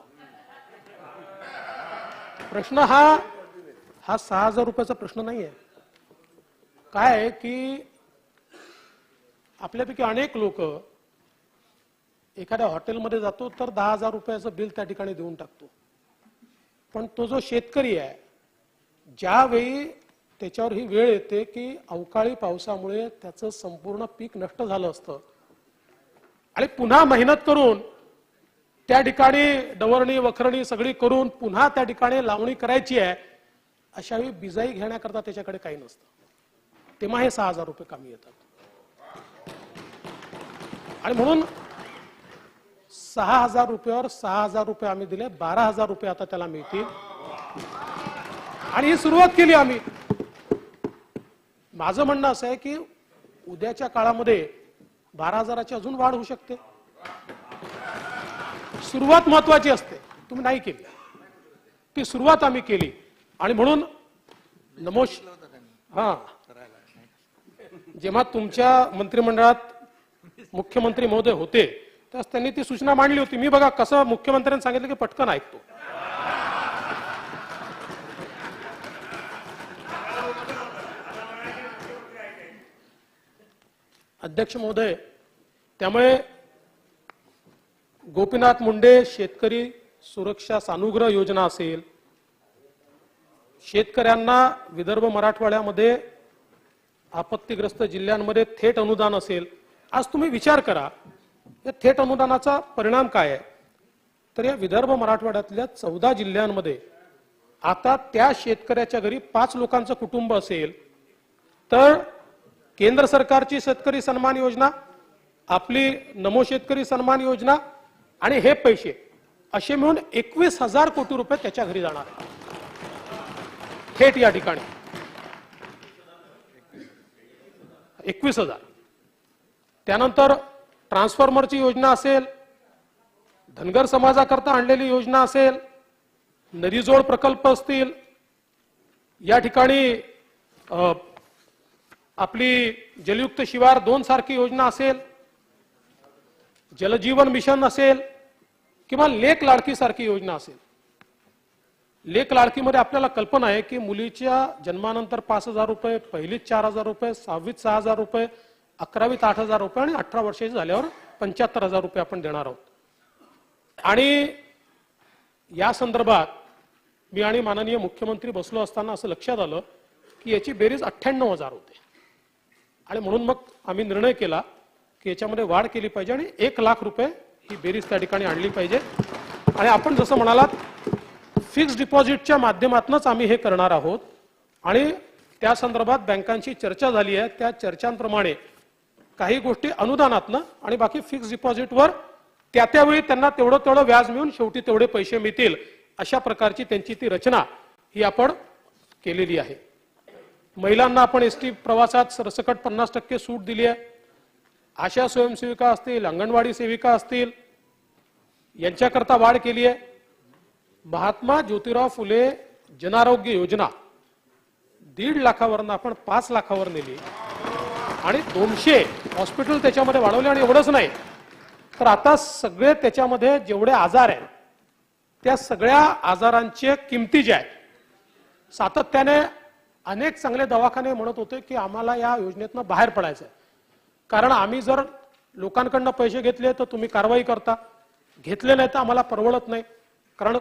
प्रश्न हा 6,000 रुपयाचा प्रश्न नाही आहे. काय आहे की आपल्यापैकी अनेक लोक एखाद्या हॉटेलमध्ये जातो तर 10,000 रुपयाचं बिल त्या ठिकाणी देऊन टाकतो, पण तो जो शेतकरी आहे ज्यावेळी त्याच्यावर ही वेळ येते की अवकाळी पावसामुळे त्याचं संपूर्ण पीक नष्ट झालं असतं आणि पुन्हा मेहनत करून त्या ठिकाणी डवरणी वखरणी सगळी करून पुन्हा त्या ठिकाणी लावणी करायची आहे, अशा वेळी बिजाई घेण्याकरता त्याच्याकडे काही नसतं, तेव्हा हे 6,000 रुपये कामी येतात. आणि म्हणून 6,000 रुपयावर 6,000 रुपये आम्ही दिले, 12,000 रुपये आता त्याला मिळतील आणि ही सुरुवात केली आम्ही. माझं म्हणणं असं आहे की उद्याच्या काळामध्ये 12,000ची अजून वाढ होऊ शकते. सुरुवात महत्वाची असते, तुम्ही नाही केली ती सुरुवात आम्ही केली. आणि म्हणून जेव्हा तुमच्या मंत्रिमंडळात मुख्यमंत्री महोदय होते त्यास त्यांनी ती सूचना मांडली होती. मी बघा कसं मुख्यमंत्र्यांनी सांगितलं की पटकन ऐकतो. अध्यक्ष महोदय, त्यामुळे गोपीनाथ मुंडे शेतकरी सुरक्षा सानुग्रह योजना असेल, शेतकऱ्यांना विदर्भ मराठवाड्यामध्ये आपत्तीग्रस्त जिल्ह्यांमध्ये थेट अनुदान असेल. आज तुम्ही विचार करा या थेट अनुदानाचा परिणाम काय आहे. तर या विदर्भ मराठवाड्यातल्या 14 जिल्ह्यांमध्ये आता त्या शेतकऱ्याच्या घरी 5 लोकांचं कुटुंब असेल तर केंद्र सरकारची शेतकरी सन्मान योजना, आपली नमो शेतकरी सन्मान योजना आणि हे पैसे असे मिळून 21,000 कोटी रुपये त्याच्या घरी जाणार आहेत थेट या ठिकाणी. 21,000. त्यानंतर ट्रान्सफॉर्मरची योजना असेल, धनगर समाजाकरता आणलेली योजना असेल, नदीजोड प्रकल्प असतील, या ठिकाणी आपली जलयुक्त शिवार 2 सारखी योजना असेल, जलजीवन मिशन असेल किंवा लेक लाडकी सारखी योजना असेल. लेक लाडकीमध्ये आपल्याला कल्पना आहे की मुलीच्या जन्मानंतर 5,000 रुपये, पहिलीत 4,000 रुपये, 6वीत 6,000 रुपये, 11वीत 8,000 रुपये आणि 18 वर्षाची झाल्यावर 75,000 रुपये आपण देणार आहोत. आणि या संदर्भात मी आणि माननीय मुख्यमंत्री बसलो असताना असं लक्षात आलं की याची बेरीज 98,000 होते. आणि म्हणून मग आम्ही निर्णय केला की याच्यामध्ये वाढ केली पाहिजे आणि 1,00,000 रुपये ही बेरीज त्या ठिकाणी आणली पाहिजे. आणि आपण जसं म्हणालात फिक्स्ड डिपॉझिटच्या माध्यमातूनच आम्ही हे करणार आहोत. आणि त्या संदर्भात बँकांची चर्चा झाली आहे. त्या चर्चांप्रमाणे काही गोष्टी अनुदानातनं आणि बाकी फिक्स्ड डिपॉझिटवर त्यावेळी त्यांना तेवढं व्याज मिळून शेवटी तेवढे पैसे मिळतील अशा प्रकारची त्यांची ती रचना ही आपण केलेली आहे. महिलांना आपण एसटी प्रवासात सरसकट 50% सूट दिली आहे. आशा स्वयंसेविका असतील, अंगणवाडी सेविका असतील, यांच्याकरता वाढ केली आहे. महात्मा ज्योतिराव फुले जनआरोग्य योजना 1.5 लाखावरनं आपण 5 लाखावर नेली आणि 200 हॉस्पिटल त्याच्यामध्ये वाढवले. आणि एवढंच नाही तर आता सगळे त्याच्यामध्ये जेवढे आजार आहेत त्या सगळ्या आजारांचे किमती ज्या आहेत सातत्याने अनेक चांगले दवाखाने म्हणत होते की आम्हाला या योजनेतनं बाहेर पडायचं आहे. कारण आम्ही जर लोकांकडनं पैसे घेतले तर तुम्ही कारवाई करता, घेतले नाही तर आम्हाला परवडत नाही, कारण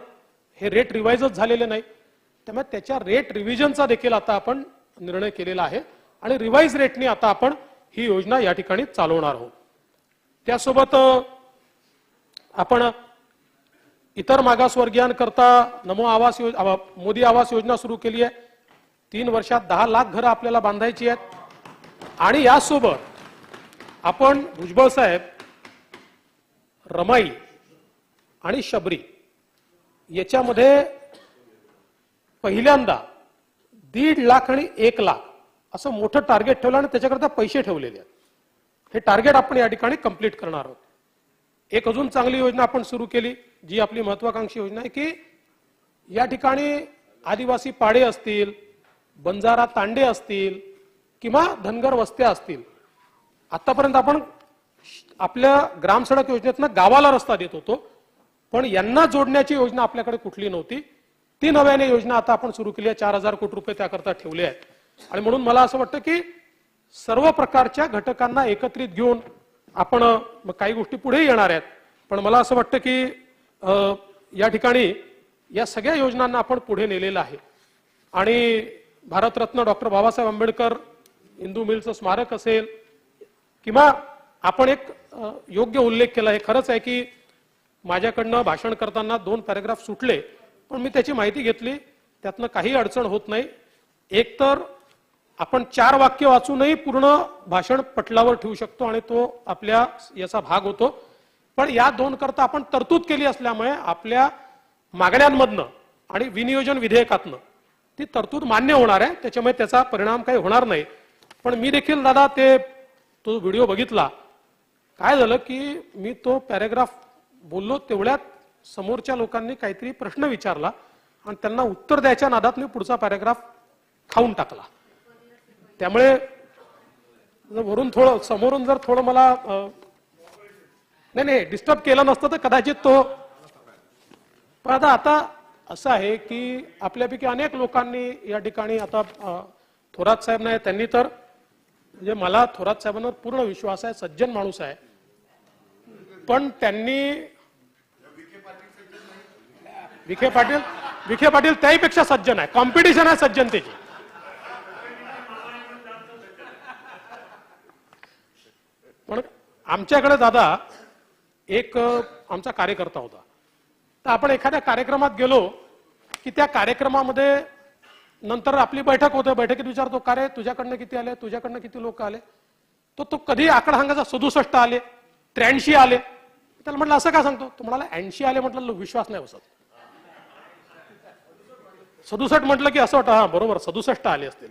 हे रेट रिवाइजच झालेले नाही. त्यामुळे त्याच्या रेट रिव्हिजनचा देखील आता आपण निर्णय केलेला आहे आणि रिवाइज रेटनी आता आपण ही योजना या ठिकाणी चालवणार आहोत. त्यासोबत आपण इतर मागासवर्गीयांकरता नमो आवास मोदी आवास योजना सुरू केली आहे. 3 वर्षात 10 लाख घरं आपल्याला बांधायची आहेत. आणि यासोबत आपण भुजबळ साहेब रमाई आणि शबरी याच्यामध्ये पहिल्यांदा 1.5 लाख आणि 1 लाख असं मोठं टार्गेट ठेवलं आणि त्याच्याकरता पैसे ठेवलेले आहेत. हे टार्गेट आपण या ठिकाणी कंप्लीट करणार आहोत. एक अजून चांगली योजना आपण सुरू केली जी आपली महत्वाकांक्षी योजना आहे की या ठिकाणी आदिवासी पाडे असतील, बंजारा तांडे असतील किंवा धनगर वस्त्या असतील, आतापर्यंत आपण आपल्या ग्रामसडक योजनेतनं गावाला रस्ता देत होतो पण यांना जोडण्याची योजना आपल्याकडे कुठली नव्हती. ती नव्याने योजना आता आपण सुरू केली आहे. 4,000 कोटी रुपये त्याकरता ठेवले आहेत. आणि म्हणून मला असं वाटतं की सर्व प्रकारच्या घटकांना एकत्रित घेऊन आपण काही गोष्टी पुढे येणार आहेत. पण मला असं वाटतं की या ठिकाणी या सगळ्या योजनांना आपण पुढे नेलेलं आहे. आणि भारतरत्न डॉक्टर बाबासाहेब आंबेडकर हिंदू मिलचं स्मारक असेल किंवा आपण एक योग्य उल्लेख केला. हे खरंच आहे की माझ्याकडनं भाषण करताना 2 पॅराग्राफ सुटले पण मी त्याची माहिती घेतली, त्यातनं काही अडचण होत नाही. एक तर आपण 4 वाक्य वाचूनही पूर्ण भाषण पटलावर ठेवू शकतो आणि तो आपल्या याचा भाग होतो. पण या 2 करता आपण तरतूद केली असल्यामुळे आपल्या मागण्यांमधनं आणि विनियोजन विधेयकातनं ती तरतूद मान्य होणार आहे. त्याच्यामुळे त्याचा परिणाम काही होणार नाही. पण मी देखील दादा तो व्हिडिओ बघितला. काय झालं की मी तो पॅराग्राफ बोललो तेवढ्यात समोरच्या लोकांनी काहीतरी प्रश्न विचारला आणि त्यांना उत्तर द्यायच्या नादात मी पुढचा पॅराग्राफ खाऊन टाकला. त्यामुळे वरून थोडं समोरून जर थोडं मला नाही डिस्टर्ब केलं नसतं तर कदाचित तो. पण आता असं आहे की आपल्यापैकी अनेक लोकांनी या ठिकाणी आता थोरात साहेब नाही, त्यांनी तर म्हणजे मला थोरात साहेबांवर पूर्ण विश्वास आहे, सज्जन माणूस आहे, पण त्यांनी विखे पाटील त्याहीपेक्षा सज्जन आहे, कॉम्पिटिशन आहे सज्जनतेची. पण आमच्याकडे दादा एक आमचा कार्यकर्ता होता, तर आपण एखाद्या कार्यक्रमात गेलो की त्या कार्यक्रमामध्ये नंतर आपली बैठक होते, बैठकीत विचारतो का रे तुझ्याकडनं किती आले, तुझ्याकडनं किती लोक आले, तो कधी आकडा सांगायचा 67 आले, 83 आले. त्याला म्हटलं असं का सांगतो, तो म्हणाला 80 आले. म्हटलं विश्वास नाही बसत. 67 म्हटलं की असं वाटतं हा बरोबर 67 आले असतील.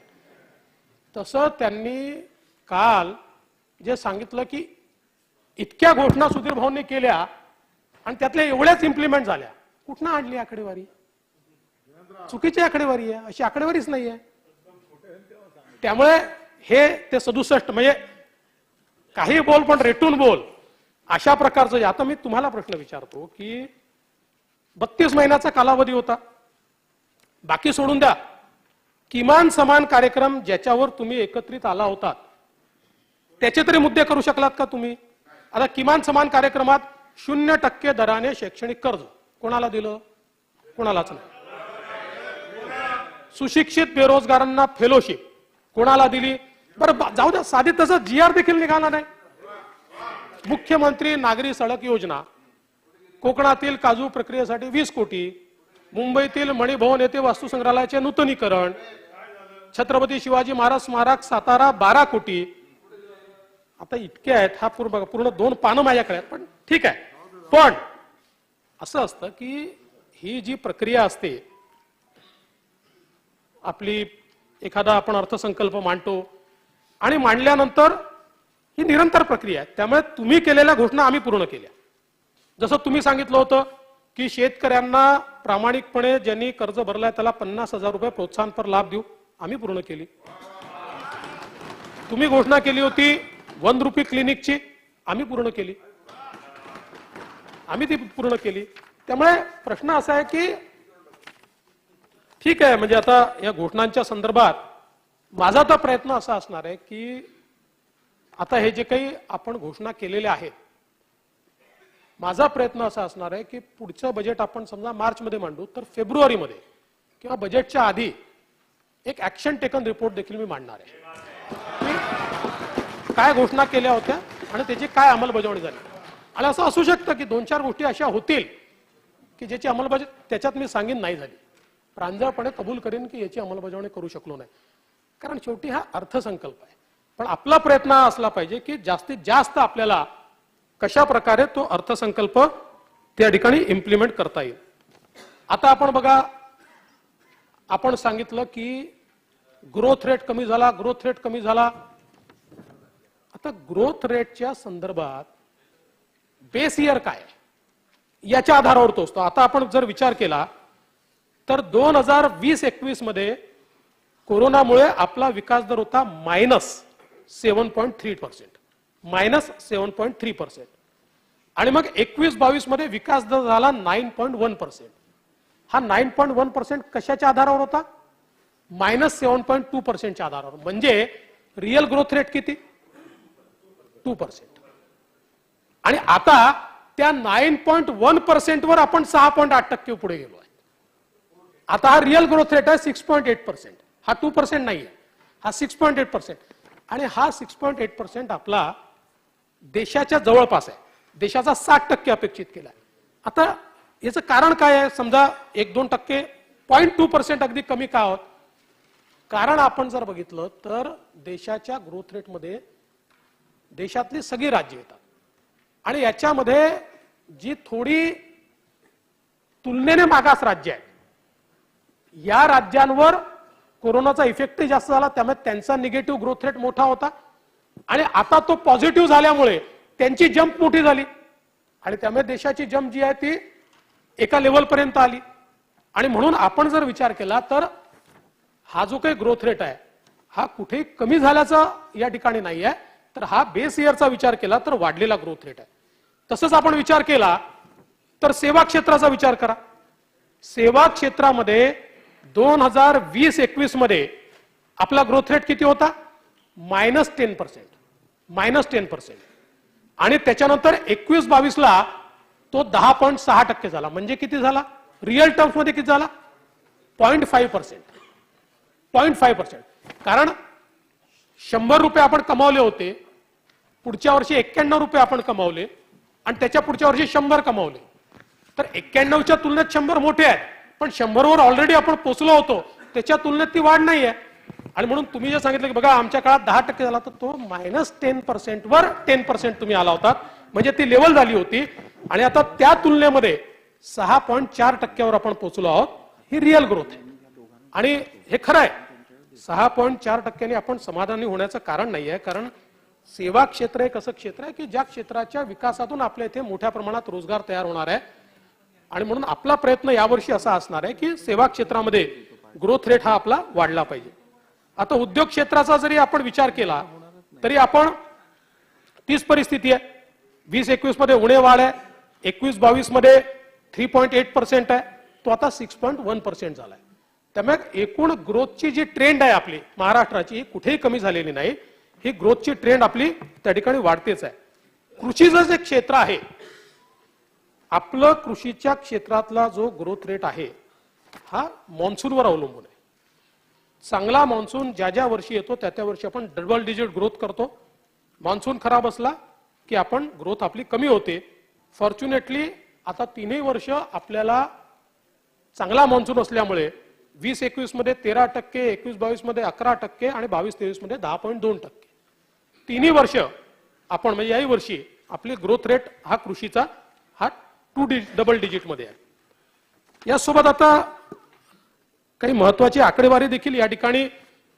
तसं त्यांनी काल जे सांगितलं की इतक्या घोषणा सुधीर भाऊंनी केल्या आणि त्यातल्या एवढ्याच इम्प्लिमेंट झाल्या, कुठनं आणली आकडेवारी? चुकीची आकडेवारी आहे, अशी आकडेवारीच नाहीये. त्यामुळे हे ते 67 म्हणजे काही बोल पण रेटून बोल अशा प्रकारचं. आता मी तुम्हाला प्रश्न विचारतो की 32 महिन्याचा कालावधी होता, बाकी सोडून द्या, किमान समान कार्यक्रम ज्याच्यावर तुम्ही एकत्रित आला होता त्याचे तरी मुद्दे करू शकलात का तुम्ही? आता किमान समान कार्यक्रमात 0% दराने शैक्षणिक कर्ज कोणाला दिलं? कोणालाच नाही. सुशिक्षित बेरोजगारांना फेलोशिप कोणाला दिली? बरं जाऊ द्या, साधी तसं GR देखील निघाला नाही. मुख्यमंत्री नागरी सडक योजना, कोकणातील काजू प्रक्रियेसाठी 20 कोटी, मुंबईतील मणिभवन येथे वास्तुसंग्रहालयाचे नूतनीकरण, छत्रपती शिवाजी महाराज स्मारक सातारा 12 कोटी. आता इतके आहेत, हा पूर्ण 2 पानं माझ्याकडे आहेत, पण ठीक आहे. पण असं असतं की ही जी प्रक्रिया असते आपली, एखादा आपण अर्थसंकल्प मांडतो आणि मांडल्यानंतर ही निरंतर प्रक्रिया आहे. त्यामुळे तुम्ही केलेल्या घोषणा आम्ही पूर्ण केल्या. जसं तुम्ही सांगितलं होतं की शेतकऱ्यांना प्रामाणिकपणे ज्यांनी कर्ज भरलाय त्याला 50,000 रुपये प्रोत्साहनपर लाभ देऊ, आम्ही पूर्ण केली. तुम्ही घोषणा केली होती 1 रुपये क्लिनिकची, आम्ही पूर्ण केली. आम्ही ती पूर्ण केली. त्यामुळे प्रश्न असा आहे की ठीक आहे, म्हणजे आता या घोषणांच्या संदर्भात माझा तर प्रयत्न असा असणार आहे की आता हे जे काही आपण घोषणा केलेल्या आहेत, माझा प्रयत्न असा असणार आहे की पुढचं बजेट आपण समजा मार्चमध्ये मांडू, तर फेब्रुवारीमध्ये किंवा बजेटच्या आधी एक ऍक्शन टेकन रिपोर्ट देखील मी मांडणार आहे. मी काय घोषणा केल्या होत्या आणि त्याची काय अंमलबजावणी झाली. आणि असं असू शकतं की 2-4 गोष्टी अशा होतील की ज्याची अंमलबजावणी त्याच्यात मी सांगेन नाही झाली, प्रांजळपणे कबूल करेन की याची अंमलबजावणी करू शकलो नाही, कारण शेवटी हा अर्थसंकल्प आहे. पण आपला प्रयत्न असला पाहिजे की जास्तीत जास्त आपल्याला कशा प्रकारे तो अर्थसंकल्प त्या ठिकाणी इम्प्लिमेंट करता येईल. आता आपण बघा, आपण सांगितलं की ग्रोथ रेट कमी झाला, ग्रोथ रेट कमी झाला. आता ग्रोथ रेटच्या संदर्भात बेस इयर काय याच्या आधारावर तो असतो. आता आपण जर विचार केला तर 2020-21 मध्ये कोरोनामुळे आपला विकास दर होता -7.3%, -7.3%. आणि मग 21-22 मध्ये विकास दर झाला 9.1%. हा 9.1% कशाच्या आधारावर होता? -7.2%च्या आधारावर. म्हणजे रिअल ग्रोथ रेट किती? 2%. आणि आता त्या 9.1% वर आपण 6.8% पुढे गेलो आहे. आता हा रिअल ग्रोथ रेट आहे 6.8%. हा 2% नाही आहे, हा 6.8%. आणि हा 6.8% आपला देशाच्या जवळपास आहे. देशाचा 60% अपेक्षित केला आहे. आता याचं कारण काय आहे? समजा 1-2%, 0.2% अगदी कमी का आहोत? कारण आपण जर बघितलं तर देशाच्या ग्रोथ रेटमध्ये देशातली सगळी राज्य येतात आणि याच्यामध्ये जी थोडी तुलनेने मागास राज्य आहेत, या राज्यांवर कोरोनाचा इफेक्टही जास्त झाला, त्यामुळे त्यांचा निगेटिव्ह ग्रोथ रेट मोठा होता. आणि आता तो पॉझिटिव्ह झाल्यामुळे त्यांची जंप मोठी झाली आणि त्यामुळे देशाची जंप जी आहे ती एका लेवलपर्यंत आली. आणि म्हणून आपण जर विचार केला तर हा जो काही ग्रोथ रेट आहे हा कुठेही कमी झाल्याचा या ठिकाणी नाही आहे, तर हा बेस इयरचा विचार केला तर वाढलेला ग्रोथ रेट आहे. तसंच आपण विचार केला तर सेवा क्षेत्राचा विचार करा. सेवा क्षेत्रामध्ये 2020-21 मध्ये आपला ग्रोथ रेट किती होता? -10%. आणि त्याच्यानंतर 21-22 ला तो 10.6% झाला. म्हणजे किती झाला? रिअल टर्म्स मध्ये किती झाला? 0.5%. कारण 100 रुपये आपण कमावले होते, पुढच्या वर्षी 91 रुपये आपण कमावले आणि त्याच्या पुढच्या वर्षी 100 कमावले. तर 91च्या तुलनेत 100 मोठे आहेत, पण 100 वर ऑलरेडी आपण पोहोचलो होतो, त्याच्या तुलनेत ती वाढ नाही आहे. आणि म्हणून तुम्ही जे सांगितलं की बघा आमच्या काळात 10% झाला, तर तो -10% वर 10% तुम्ही आला होता, म्हणजे ती लेवल झाली होती. आणि आता त्या तुलनेमध्ये 6.4% आपण पोहोचलो आहोत. ही रिअल ग्रोथ आहे आणि हे खरं आहे. 6.4% आपण समाधानी होण्याचं कारण नाही आहे, कारण सेवा क्षेत्र एक असं क्षेत्र आहे की ज्या क्षेत्राच्या विकासातून आपल्या इथे मोठ्या प्रमाणात रोजगार तयार होणार आहे. आणि म्हणून आपला प्रयत्न यावर्षी असा असणार आहे की सेवा क्षेत्रामध्ये ग्रोथ रेट हा आपला वाढला पाहिजे. आता उद्योग क्षेत्राचा जरी आपण विचार केला तरी आपण तीच परिस्थिती आहे. 20-21 मध्ये उणे वाढ आहे, 21-22 मध्ये 3.8% आहे, तो आता 6.1% झालाय. त्यामुळे एकूण ग्रोथची जी ट्रेंड आहे आपली महाराष्ट्राची ही कुठेही कमी झालेली नाही. ही ग्रोथची ट्रेंड आपली त्या ठिकाणी वाढतेच आहे. कृषीचं जे क्षेत्र आहे आपलं, कृषीच्या क्षेत्रातला जो ग्रोथ रेट आहे हा मॉन्सूनवर अवलंबून आहे. चांगला मॉन्सून ज्या ज्या वर्षी येतो त्या त्या वर्षी आपण डबल डिजिट ग्रोथ करतो. मॉन्सून खराब असला की आपण ग्रोथ आपली कमी होते. फॉर्च्युनेटली आता 3ही वर्ष आपल्याला चांगला मॉन्सून असल्यामुळे 20-21 मध्ये 13%, 21-22 मध्ये 11% आणि 22-23 मध्ये 10.2%. 3ही वर्ष आपण म्हणजे याही वर्षी आपली ग्रोथ रेट हा कृषीचा हा डबल डिजिट मध्ये आहे. यासोबत आता काही महत्वाची आकडेवारी देखील या ठिकाणी,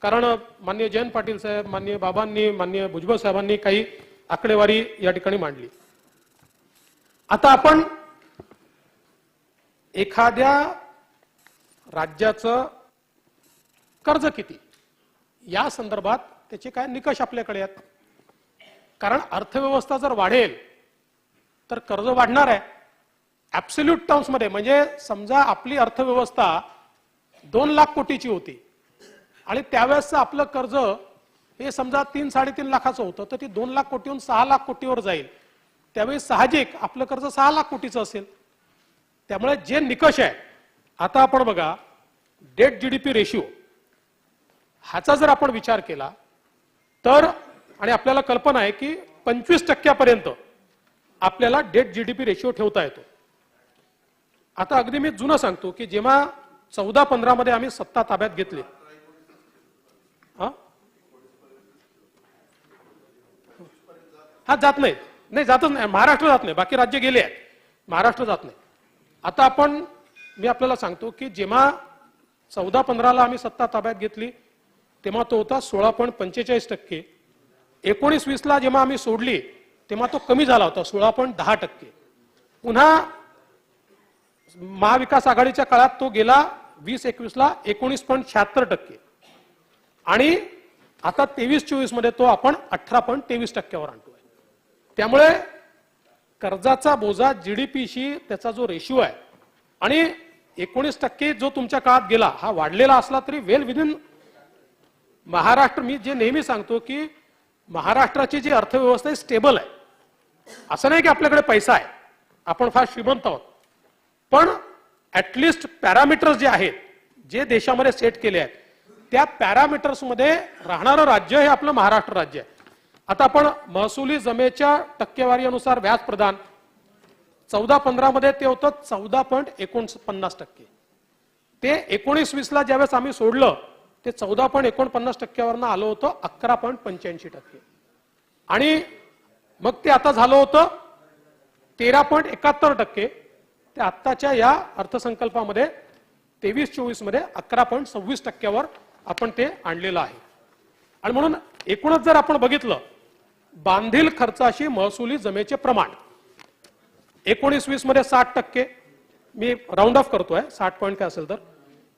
कारण माननीय जयंत पाटील साहेब, माननीय बाबांनी, माननीय भुजबळ साहेबांनी काही आकडेवारी या ठिकाणी मांडली. आता आपण एखाद्या राज्याचं कर्ज किती या संदर्भात त्याचे काय निकष आपल्याकडे आहेत. कारण अर्थव्यवस्था जर वाढेल तर कर्ज वाढणार आहे. ऍब्सोल्यूट टर्म्स मध्ये म्हणजे समजा आपली अर्थव्यवस्था 2 लाख कोटीची होती आणि त्यावेळेस आपलं कर्ज हे समजा 3-3.5 लाखाचं होतं, तर ती 2 लाख कोटीहून 6 लाख कोटीवर जाईल. त्यावेळी साहजिक आपलं कर्ज 6 लाख कोटीचं असेल. त्यामुळे जे निकष आहे, आता आपण बघा डेट जीडीपी रेशिओ ह्याचा जर आपण विचार केला तर, आणि आपल्याला कल्पना आहे की 25% आपल्याला डेट जीडीपी रेशिओ ठेवता येतो. आता अगदी मी जुनं सांगतो की जेव्हा 14-15 मध्ये आम्ही सत्ता ताब्यात घेतली, हा जात नाही, जातच नाही. महाराष्ट्र जात नाही, बाकी राज्य गेले आहेत, महाराष्ट्र जात नाही. आता मी आपल्याला सांगतो की जेव्हा 14-15 ला आम्ही सत्ता ताब्यात घेतली तेव्हा तो होता 16.45%. 19-20 ला जेव्हा आम्ही सोडली तेव्हा तो कमी झाला होता 16.10%. पुन्हा महाविकास आघाडीच्या काळात तो गेला 20-21 ला 19.76% आणि आता 23-24 मध्ये तो आपण 18.23% आणतोय. त्यामुळे कर्जाचा बोजा जीडीपीशी त्याचा जो रेशिओ आहे आणि 19% जो तुमच्या काळात गेला हा वाढलेला असला तरी वेल विदिन महाराष्ट्र. मी जे नेहमी सांगतो की महाराष्ट्राची जी अर्थव्यवस्था आहे स्टेबल आहे. असं नाही की आपल्याकडे पैसा आहे, आपण फार श्रीमंत आहोत, पण ऍटलिस्ट पॅरामीटर्स जे आहेत जे देशामध्ये सेट केले आहेत त्या पॅरामीटर्स मध्ये राहणारं राज्य हे आपलं महाराष्ट्र राज्य आहे. आता आपण महसुली जमेच्या टक्केवारीनुसार व्याज प्रदान 14-15 मध्ये ते होतं 14.49%. ते 19-20 ला ज्यावेळेस आम्ही सोडलं ते 14.49% वरनं आलं होतं 11.85%. आणि मग ते आता झालं होतं 13.71%. ते आत्ताच्या या अर्थसंकल्पामध्ये 23-24 मध्ये 11.26% वर आपण ते आणलेलं आहे. आणि म्हणून एकूणच जर आपण बघितलं बांधील खर्चाशी महसुली जमेचे प्रमाण 19-20 मध्ये 60%, मी राऊंड ऑफ करतोय, 60 पॉईंट काय असेल तर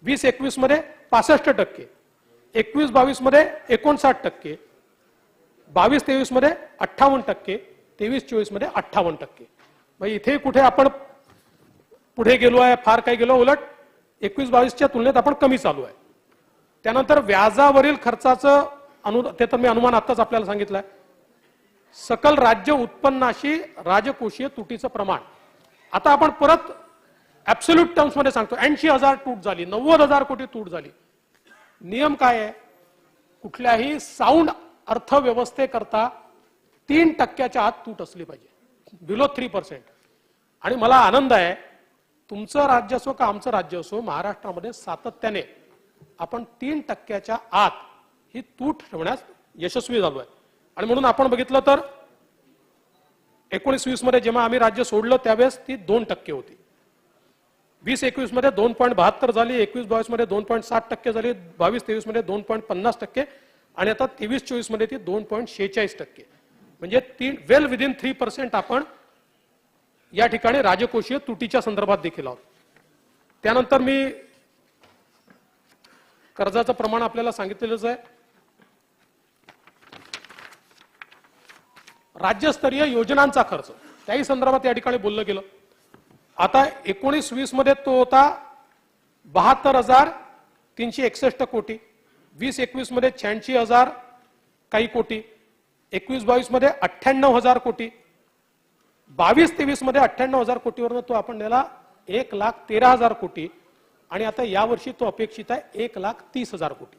20-21 मध्ये 65%, 21-22 मध्ये 59%, 22-23 मध्ये 58%, 23-24 मध्ये 58%. मग इथे कुठे आपण पुढे गेलो आहे, फार काही गेलो, उलट 21-22च्या तुलनेत आपण कमी चालू आहे. त्यानंतर व्याजावरील खर्चाचं ते तर मी अनुमान आताच आपल्याला सांगितलंय. सकल राज्य उत्पन्नाशी राजकोषीय तुटीचं प्रमाण आता आपण परत ऍब्सोल्यूट टर्म्स मध्ये सांगतो. 80,000 तूट झाली, 90,000 कोटी तूट झाली. नियम काय आहे? कुठल्याही साऊंड अर्थव्यवस्थेकरता 3% आत तूट असली पाहिजे, बिलो 3%. आणि मला आनंद आहे, तुमचं राज्य असो का आमचं राज्य असो, महाराष्ट्रामध्ये सातत्याने आपण 3% आत ही तूट ठेवण्यास यशस्वी झालो आहे. आणि म्हणून आपण बघितलं तर 19-20 मध्ये जेव्हा आम्ही राज्य सोडलं त्यावेळेस ती 2% होती. 20-21 मध्ये 2.72 झाली, 21-22 मध्ये 2.60% झाली, 22-23 मध्ये 2.50% आणि आता 23-24 मध्ये ती 2.46%. म्हणजे वेल विदिन 3% आपण या ठिकाणी राजकोषीय तुटीच्या संदर्भात देखील आहोत. त्यानंतर मी कर्जाचं प्रमाण आपल्याला सांगितलेलंच आहे. राज्यस्तरीय योजनांचा खर्च त्याही संदर्भात या ठिकाणी बोललं गेलं. आता 19-20 मध्ये तो होता 72,361 कोटी, 20-21 मध्ये 86,000 काही कोटी, 21-22 मध्ये 98,000 कोटी, 22-23 मध्ये 98,000 कोटीवरनं तो आपण नेला 1,13,000 कोटी आणि आता यावर्षी तो अपेक्षित आहे 1,30,000 कोटी.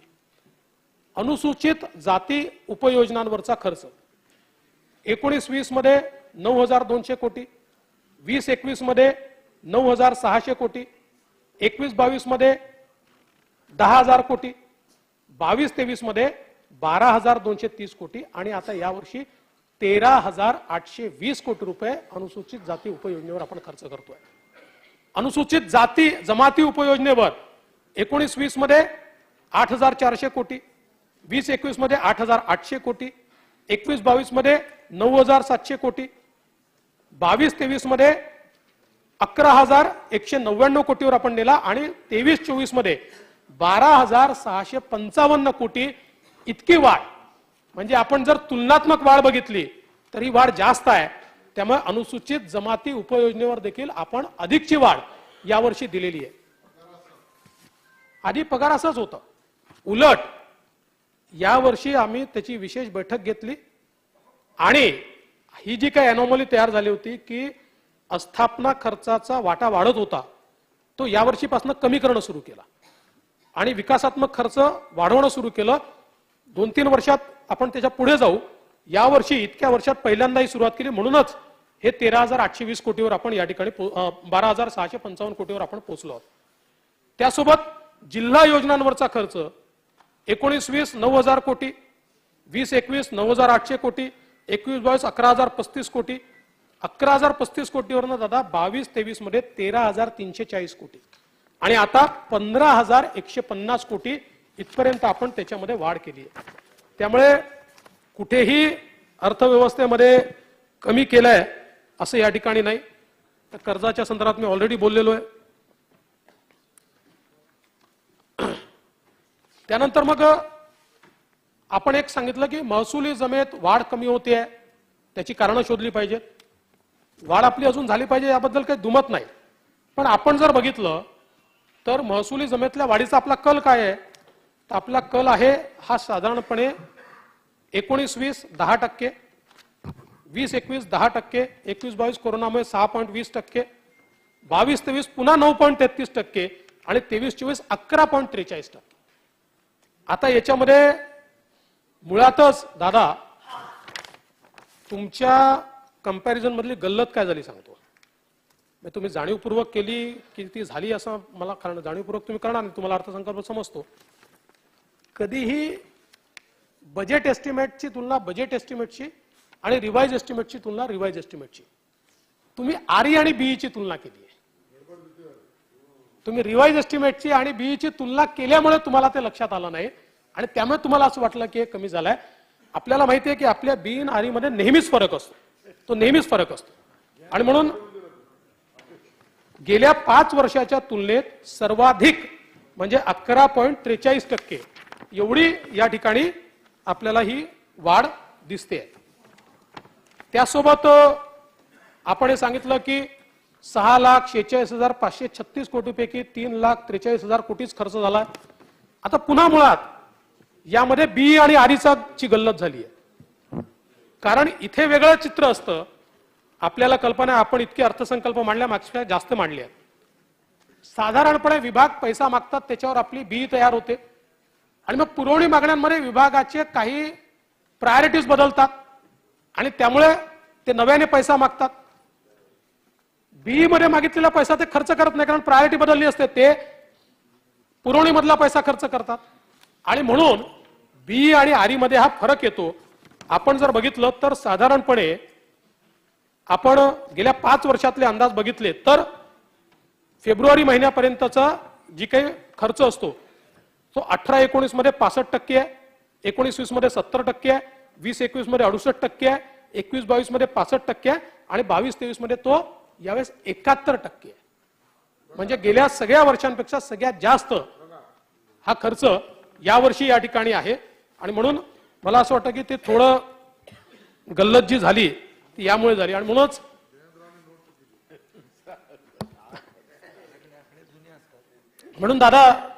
अनुसूचित जाती उपयोजनांवरचा खर्च 19-20 मध्ये 9,200 कोटी, 20-21 मध्ये 9,600 कोटी, 21-22 मध्ये 10,000 कोटी, 22-23 मध्ये 12,230 कोटी आणि आता यावर्षी 13,820 कोटी रुपये अनुसूचित जाती उपयोजनेवर आपण खर्च करतोय. अनुसूचित जाती जमाती उपयोजनेवर 19-20 मध्ये 8,400 कोटी, 20-21 मध्ये 8,800 कोटी, 21-22 मध्ये 9,700 कोटी, 22-23 मध्ये 11,199 कोटीवर आपण नेला आणि 23-24 मध्ये 12,655 कोटी इतकी वाढ. म्हणजे आपण जर तुलनात्मक वाढ बघितली तर ही वाढ जास्त आहे. त्यामुळे अनुसूचित जमाती उपयोजनेवर देखील आपण अधिकची वाढ यावर्षी दिलेली आहे. आधी पगार असंच होतं, उलट यावर्षी आम्ही त्याची विशेष बैठक घेतली आणि ही जी काही अनॉमली तयार झाली होती की अस्थापना खर्चाचा वाटा वाढत होता तो यावर्षीपासून कमी करणं सुरू केला आणि विकासात्मक खर्च वाढवणं सुरू केलं. 2-3 वर्षात आपण त्याच्या पुढे जाऊ. यावर्षी इतक्या वर्षात पहिल्यांदाही सुरुवात केली, म्हणूनच हे 13,820 कोटीवर आपण या ठिकाणी 12,655 कोटीवर आपण पोहोचलो आहोत. त्यासोबत जिल्हा योजनांवरचा खर्च 19-20 9,000 कोटी, 20-21 9,800 कोटी, 21-22 11,035 कोटी, 11,035 कोटीवरनं दादा 22-23 मध्ये 13,340 कोटी आणि आता 15,150 कोटी इथपर्यंत आपण त्याच्यामध्ये वाढ केली आहे. त्यामुळे कुठेही अर्थव्यवस्थेमध्ये कमी केलंय असं या ठिकाणी नाही. तर कर्जाच्या संदर्भात मी ऑलरेडी बोललेलो आहे. त्यानंतर मग आपण एक सांगितलं की महसुली जमेत वाढ कमी होते, त्याची कारणं शोधली पाहिजेत. वाढ आपली अजून झाली पाहिजे याबद्दल काही दुमत नाही. पण आपण जर बघितलं तर महसुली जमेतल्या वाढीचा आपला कल काय आहे, तर आपला कल आहे हा साधारणपणे 19-20 10%, 20-21 10%, 21-22 कोरोनामुळे 6.20%, 22-23 पुन्हा 9.33% आणि 23-24 11.43%. आता याच्यामध्ये मुळातच दादा तुमच्या कंपॅरिझन मधली गल्लत काय झाली सांगतो. तुम्ही जाणीवपूर्वक केली की ती झाली असं मला कारण जाणीवपूर्वक तुम्ही करणार नाही, तुम्हाला अर्थसंकल्प समजतो. कधीही बजेट एस्टिमेटची तुलना बजेट एस्टिमेटची आणि रिवाइज एस्टिमेटची तुलना रिवाइज एस्टिमेटची, तुम्ही आरई आणि बीईची तुलना केली आहे. तुम्ही रिवाइज एस्टिमेटची आणि बीईची तुलना केल्यामुळे तुम्हाला ते लक्षात आलं नाही आणि त्यामुळे तुम्हाला असं वाटलं की हे कमी झालंय. आपल्याला माहिती आहे की आपल्या बी आणि आरई मध्ये नेहमीच फरक असतो, तो नेहमीच फरक असतो. आणि म्हणून गेल्या 5 वर्षाच्या तुलनेत सर्वाधिक म्हणजे 11.43% एवढी या ठिकाणी आपल्याला ही वाढ दिसते. त्यासोबत आपण हे सांगितलं की 6,46,536 कोटीपैकी 3,43,000 कोटीच खर्च झाला. आता पुन्हा मुळात यामध्ये बी आणि आरीची गल्लत झाली आहे. कारण इथे वेगळं चित्र असतं. आपल्याला कल्पना आहे, आपण इतके अर्थसंकल्प मांडल्या मागच्या जास्त मांडले आहेत. साधारणपणे विभाग पैसा मागतात, त्याच्यावर आपली बी तयार होते आणि मग पुरवणी मागण्यांमध्ये विभागाचे काही प्रायोरिटीज बदलतात आणि त्यामुळे ते नव्याने पैसा मागतात. बी मध्ये मागितलेला पैसा ते खर्च करत नाही, कारण प्रायोरिटी बदलली असते. ते पुरवणी मधला पैसा खर्च करतात आणि म्हणून बी आणि आरी मध्ये हा फरक येतो. आपण जर बघितलं तर साधारणपणे आपण गेल्या 5 वर्षातले अंदाज बघितले तर फेब्रुवारी महिन्यापर्यंतचा जी काही खर्च असतो तो 18-19 मध्ये 65% आहे, 19-20 मध्ये 70% आहे, 20-21 मध्ये 68% आहे, 21-22 मध्ये 65% आहे आणि 22-23 मध्ये तो यावेळेस 71% आहे. म्हणजे गेल्या सगळ्या वर्षांपेक्षा सगळ्यात जास्त हा खर्च यावर्षी या ठिकाणी आहे. आणि म्हणून मला असं वाटतं की ते थोडं गल्लत जी झाली ती यामुळे झाली. आणि म्हणूनच म्हणून दादा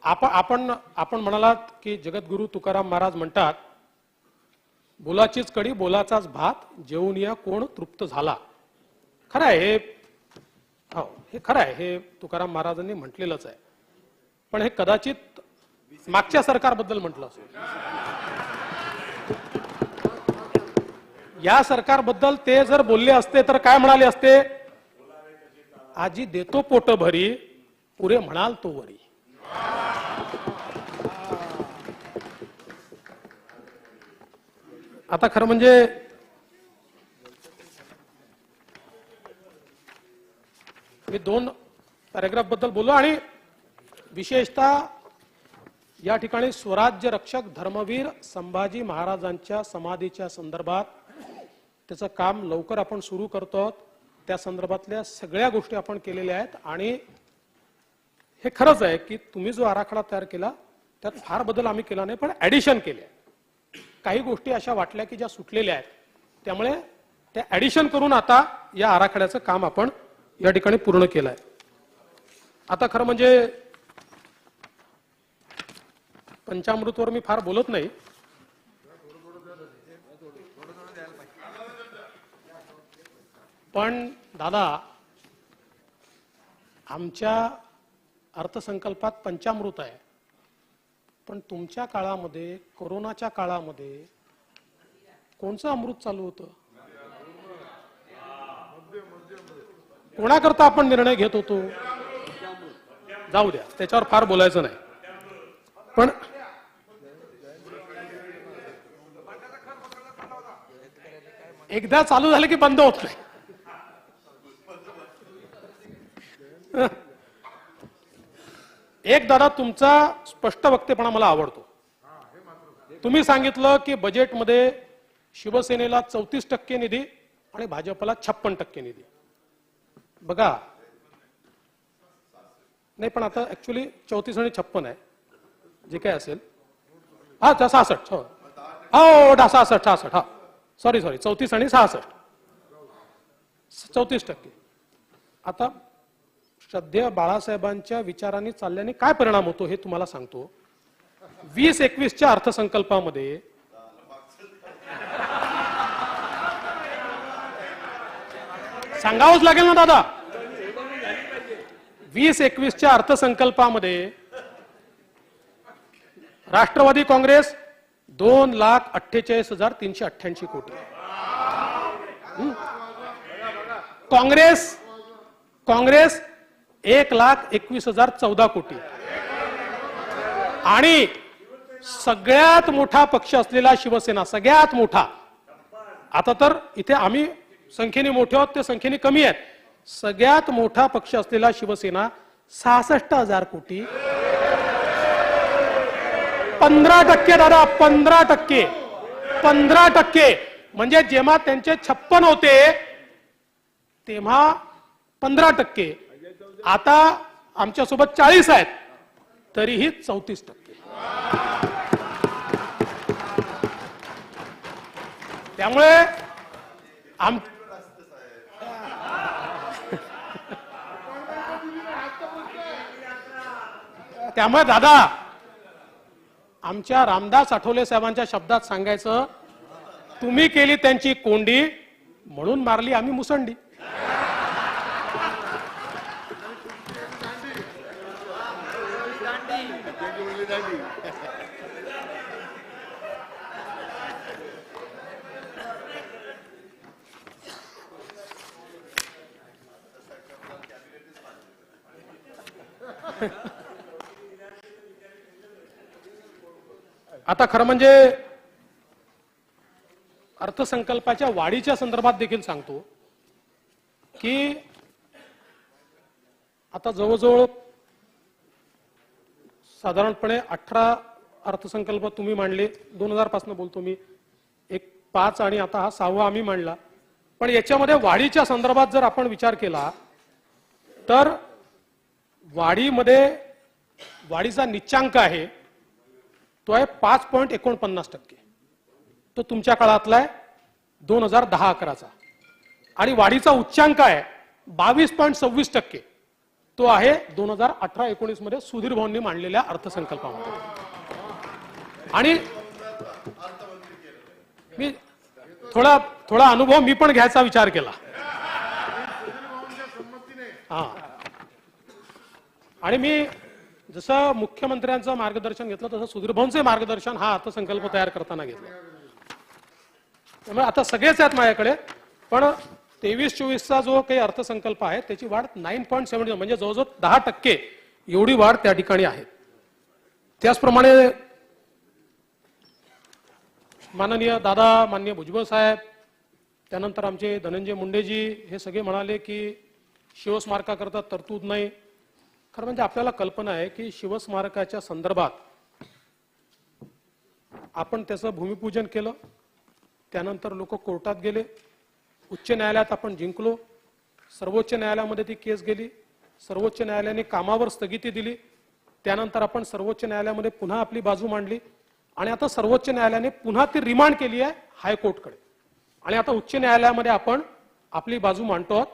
आपण म्हणालात की जगद्गुरु तुकाराम महाराज म्हणतात, बोलाचीच कडी बोलाचाच भात जेवून या कोण तृप्त झाला. खरं आहे हे, हो हे खरं आहे, हे तुकाराम महाराजांनी म्हटलेलंच आहे. पण हे कदाचित मागच्या सरकारबद्दल म्हटलं असेल. या सरकारबद्दल ते जर बोलले असते तर काय म्हणाले असते, आजी देतो पोट भरी पुरे म्हणाल तो वरी. आता खरं म्हणजे मी 2 पॅरेग्राफ बद्दल बोललो आणि विशेषतः या ठिकाणी स्वराज्य रक्षक धर्मवीर संभाजी महाराजांच्या समाधीच्या संदर्भात त्याचं काम लवकर आपण सुरू करतो. त्या संदर्भातल्या सगळ्या गोष्टी आपण केलेल्या आहेत आणि हे खरंच आहे की तुम्ही जो आराखडा तयार केला त्यात फार बदल आम्ही केला नाही, पण ऍडिशन केले. काही गोष्टी अशा वाटल्या की ज्या सुटलेल्या आहेत, त्यामुळे त्या ऍडिशन करून आता या आराखड्याचं काम आपण या ठिकाणी पूर्ण केलं आहे. आता खरं म्हणजे पंचामृतवर मी फार बोलत नाही, पण दादा आमच्या अर्थसंकल्पात पंचामृत आहे, पण तुमच्या काळामध्ये कोरोनाच्या काळामध्ये कोणचं अमृत चालू होतं? कोणाकरता आपण निर्णय घेत होतो? जाऊ द्या, त्याच्यावर फार बोलायचं नाही. पण एकदा चालू झालं की बंद होत नाही. एक दादा तुमचा स्पष्ट वक्तेपणा मला आवडतो. तुम्ही सांगितलं की बजेटमध्ये शिवसेनेला 34% निधी आणि भाजपला 56% निधी. बघा नाही, पण आता ऍक्च्युअली 34 आणि 56 आहे जे काय असेल. हा 66 हो 66 हा सॉरी 34 आणि 66 34%. आता श्रद्धेय बाळासाहेबांच्या विचारांनी चालल्याने काय परिणाम होतो हे तुम्हाला सांगतो. 20-21च्या अर्थसंकल्पामध्ये सांगावंच लागेल ना दादा, 20-21च्या अर्थसंकल्पामध्ये राष्ट्रवादी काँग्रेस 2,48,388 कोटी, काँग्रेस 1,21,014 कोटी आणि सगळ्यात मोठा पक्ष असलेला शिवसेना सगळ्यात मोठा. आता तर इथे आम्ही संख्येने मोठे आहोत, ते संख्येने कमी आहेत. सगळ्यात मोठा पक्ष असलेला शिवसेना 66,000 कोटी, 15% दादा 15%. 15%, म्हणजे जेव्हा त्यांचे 56 होते तेव्हा 15%, आता आमच्यासोबत 40 आहेत तरीही 34%. त्यामुळे त्यामुळे दादा, आमच्या रामदास आठवले साहेबांच्या शब्दात सांगायचं, तुम्ही केली त्यांची कोंडी म्हणून मारली आम्ही मुसंडी. आता खरं म्हणजे अर्थसंकल्पाच्या वाढीच्या संदर्भात देखील सांगतो की आता जवळजवळ साधारणपणे 18 अर्थसंकल्प तुम्ही मांडले, 2000 पासून बोलतो मी, एक 5 आणि आता हा 6वा आम्ही मांडला. पण याच्यामध्ये वाढीच्या संदर्भात जर आपण विचार केला तर वाढीचा निच्चांक आहे तो आहे 5.49%. तो तुमच्या काळातला आहे 2010-11चा. आणि वाढीचा उच्चांक आहे 22.26%. तो आहे 2018-19 मध्ये सुधीर भाऊंनी मांडलेल्या अर्थसंकल्पामध्ये. आणि मी थोडा अनुभव मी पण घ्यायचा विचार केला. हा, आणि मी जसं मुख्यमंत्र्यांचं मार्गदर्शन घेतलं तसं सुधीर भाऊंचे मार्गदर्शन हा अर्थसंकल्प तयार करताना घेतलं. त्यामुळे आता सगळेच आहेत माझ्याकडे, पण 23-24चा जो काही अर्थसंकल्प आहे त्याची वाढ 9.7 म्हणजे जवळजवळ 10% एवढी वाढ त्या ठिकाणी आहे. त्याचप्रमाणे माननीय दादा, माननीय भुजबळ साहेब, त्यानंतर आमचे धनंजय मुंडेजी हे सगळे म्हणाले की शिवस्मारकाकरता तरतूद नाही. खरं म्हणजे आपल्याला कल्पना आहे की शिवस्मारकाच्या संदर्भात आपण त्याचं भूमिपूजन केलं, त्यानंतर लोक कोर्टात गेले, उच्च न्यायालयात आपण जिंकलो, सर्वोच्च न्यायालयामध्ये ती केस गेली, सर्वोच्च न्यायालयाने कामावर स्थगिती दिली, त्यानंतर आपण सर्वोच्च न्यायालयामध्ये पुन्हा आपली बाजू मांडली आणि आता सर्वोच्च न्यायालयाने पुन्हा ती रिमांड केली आहे हायकोर्टकडे. आणि आता उच्च न्यायालयामध्ये आपण आपली बाजू मांडतो आहोत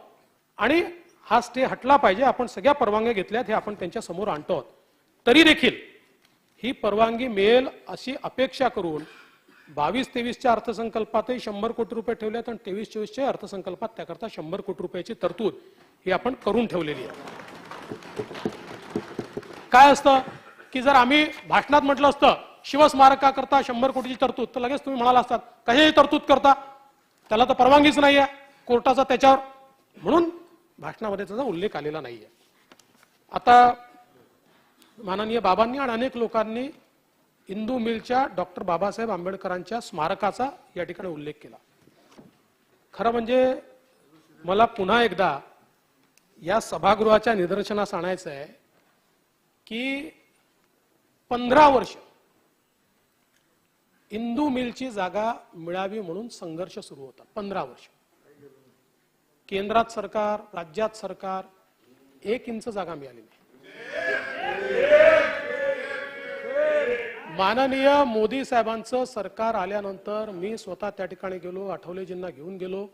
आणि हा स्टे हटला पाहिजे, आपण सगळ्या परवानग्या घेतल्यात हे आपण त्यांच्या समोर आणतो आहोत. तरी देखील ही परवानगी मिळेल अशी अपेक्षा करून 22-23च्या अर्थसंकल्पातही 100 कोटी रुपये ठेवल्यात आणि 23-24च्या अर्थसंकल्पात त्याकरता 100 कोटी रुपयाची तरतूद ही आपण करून ठेवलेली आहे. काय असतं की जर आम्ही भाषणात म्हटलं असतं शिवस्मारकाकरता 100 कोटीची तरतूद, तर लगेच तुम्ही म्हणाला असतात कशाची तरतूद करता, त्याला तर परवानगीच नाहीये कोर्टाचा त्याच्यावर, म्हणून भाषणामध्ये त्याचा उल्लेख आलेला नाहीये. आता माननीय बाबांनी आणि अनेक लोकांनी इंदू मिलच्या डॉक्टर बाबासाहेब आंबेडकरांच्या स्मारकाचा या ठिकाणी उल्लेख केला. खरं म्हणजे मला पुन्हा एकदा या सभागृहाच्या निदर्शनास आणायचं आहे की 15 वर्ष इंदू मिलची जागा मिळावी म्हणून संघर्ष सुरू होता. 15 वर्ष केंद्रात सरकार, राज्यात सरकार, 1 इंच जागा मिळाली नाही. माननीय मोदी साहेबांचं सरकार आल्यानंतर मी स्वतः त्या ठिकाणी गेलो, आठवलेजींना घेऊन गेलो.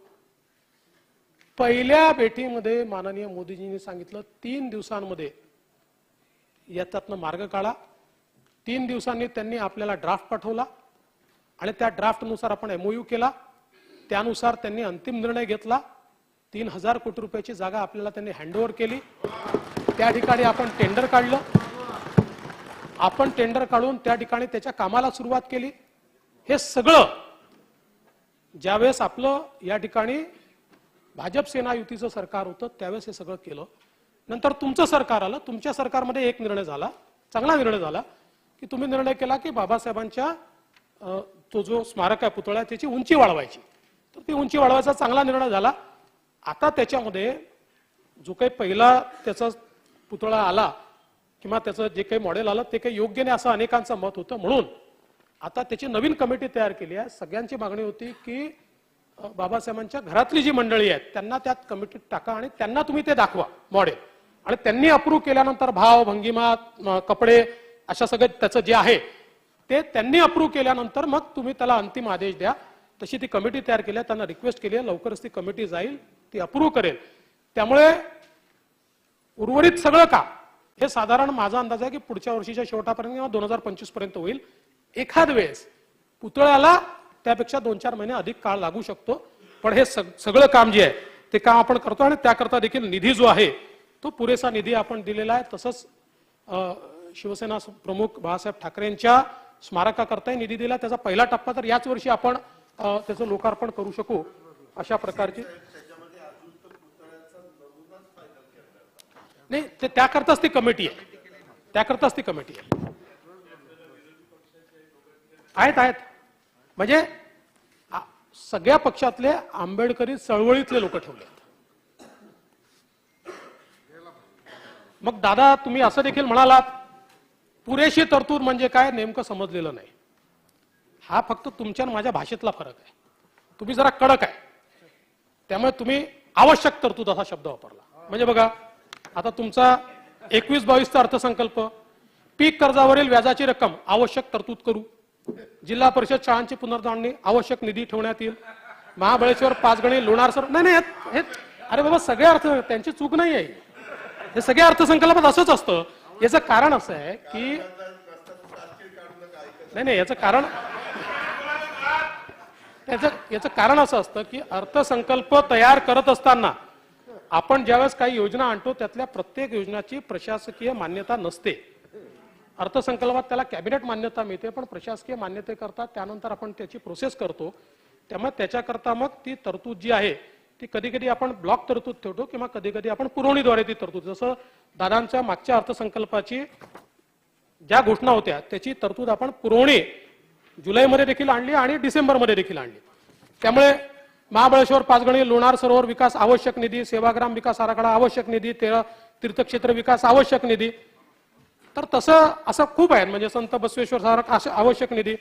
पहिल्या भेटीमध्ये माननीय मोदीजींनी सांगितलं 3 दिवसांमध्ये याच्यातनं मार्ग काढा. 3 दिवसांनी त्यांनी आपल्याला ड्राफ्ट पाठवला आणि त्या ड्राफ्टनुसार आपण MOU केला. त्यानुसार त्यांनी अंतिम निर्णय घेतला. 3000 कोटी रुपयाची जागा आपल्याला त्यांनी हँडओव्हर केली. त्या ठिकाणी आपण टेंडर काढलं. आपण टेंडर काढून त्या ठिकाणी त्याच्या कामाला सुरुवात केली. हे सगळं ज्यावेळेस आपलं या ठिकाणी भाजप सेना युतीचं सरकार होतं त्यावेळेस हे सगळं केलं. नंतर तुमचं सरकार आलं. तुमच्या सरकारमध्ये एक निर्णय झाला, चांगला निर्णय झाला की तुम्ही निर्णय केला की बाबासाहेबांच्या तो जो स्मारक आहे, पुतळा आहे, त्याची उंची वाढवायची. तर ती उंची वाढवायचा चांगला निर्णय झाला. आता त्याच्यामध्ये जो काही पहिला त्याचा पुतळा आला किंवा त्याचं जे काही मॉडेल आलं ते काही योग्य नाही असं अनेकांचं मत होतं. म्हणून आता त्याची नवीन कमिटी तयार केली आहे. सगळ्यांची मागणी होती की बाबासाहेबांच्या घरातली जी मंडळी आहेत त्यांना त्यात कमिटीत टाका आणि त्यांना तुम्ही ते दाखवा मॉडेल. आणि त्यांनी अप्रूव्ह केल्यानंतर भाव भंगिमा कपडे अशा सगळं त्याचं जे आहे ते त्यांनी अप्रूव्ह केल्यानंतर मग तुम्ही त्याला अंतिम आदेश द्या. तशी ती कमिटी तयार केली आहे. त्यांना रिक्वेस्ट केली आहे. लवकरच ती कमिटी जाईल, ती अप्रूव्ह करेल. त्यामुळे उर्वरित सगळं काम हे साधारण माझा अंदाज आहे की पुढच्या वर्षीच्या शेवटापर्यंत किंवा 2025 पर्यंत होईल. एखाद वेळेस पुतळ्याला त्यापेक्षा 2-4 महिने अधिक काळ लागू शकतो. पण हे सगळं काम जे आहे ते काम आपण करतो आणि त्याकरता देखील निधी जो आहे तो पुरेसा निधी आपण दिलेला आहे. तसंच शिवसेना प्रमुख बाळासाहेब ठाकरेंच्या स्मारकाकरताही निधी दिला. त्याचा पहिला टप्पा तर याच वर्षी आपण त्याचं लोकार्पण करू शकू अशा प्रकारची. नाही, ते त्याकरताच ती कमिटी आहे. त्याकरताच ती कमिटी आहे. आहेत म्हणजे सगळ्या पक्षातले आंबेडकरी चळवळीतले लोक ठेवले. मग दादा तुम्ही असं देखील म्हणालात पुरेशी तरतूद म्हणजे काय नेमकं समजलेलं नाही. हा फक्त तुमच्या आणि माझ्या भाषेतला फरक आहे. तुम्ही जरा कडक आहे त्यामुळे तुम्ही आवश्यक तरतूद असा शब्द वापरला. म्हणजे बघा आता तुमचा 21-22चा अर्थसंकल्प, पीक कर्जावरील व्याजाची रक्कम आवश्यक तरतूद करू, जिल्हा परिषद शाळांची पुनर्बांधणी आवश्यक निधी ठेवण्यात येईल, महाबळेश्वर, पाचगणी, लोणार सर नाही हे अरे बाबा सगळे अर्थ त्यांची चूक नाही आहे. हे सगळ्या अर्थसंकल्पात असंच असतं. याचं कारण असं आहे की नाही याचं कारण असं असतं की अर्थसंकल्प तयार करत असताना आपण ज्यावेळेस काही योजना आणतो त्यातल्या प्रत्येक योजनाची प्रशासकीय मान्यता नसते. अर्थसंकल्पात त्याला कॅबिनेट मान्यता मिळते पण प्रशासकीय मान्यतेकरता त्यानंतर आपण त्याची प्रोसेस करतो. त्यामुळे त्याच्याकरता मग ती तरतूद जी आहे ती कधी कधी आपण ब्लॉक तरतूद ठेवतो किंवा कधी कधी आपण पुरवणीद्वारे ती तरतूद, जसं दादांच्या मागच्या अर्थसंकल्पाची ज्या घोषणा होत्या त्याची तरतूद आपण पुरवणी जुलैमध्ये देखील आणली आणि डिसेंबरमध्ये देखील आणली. त्यामुळे महाबळेश्वर, पाचगणी, लोणार सरोवर विकास आवश्यक निधी, सेवाग्राम विकास आराखडा आवश्यक निधी, तीर्थक्षेत्र विकास आवश्यक निधी, तर तसं असं खूप आहे. म्हणजे संत बसवेश्वर सारखा आवश्यक निधी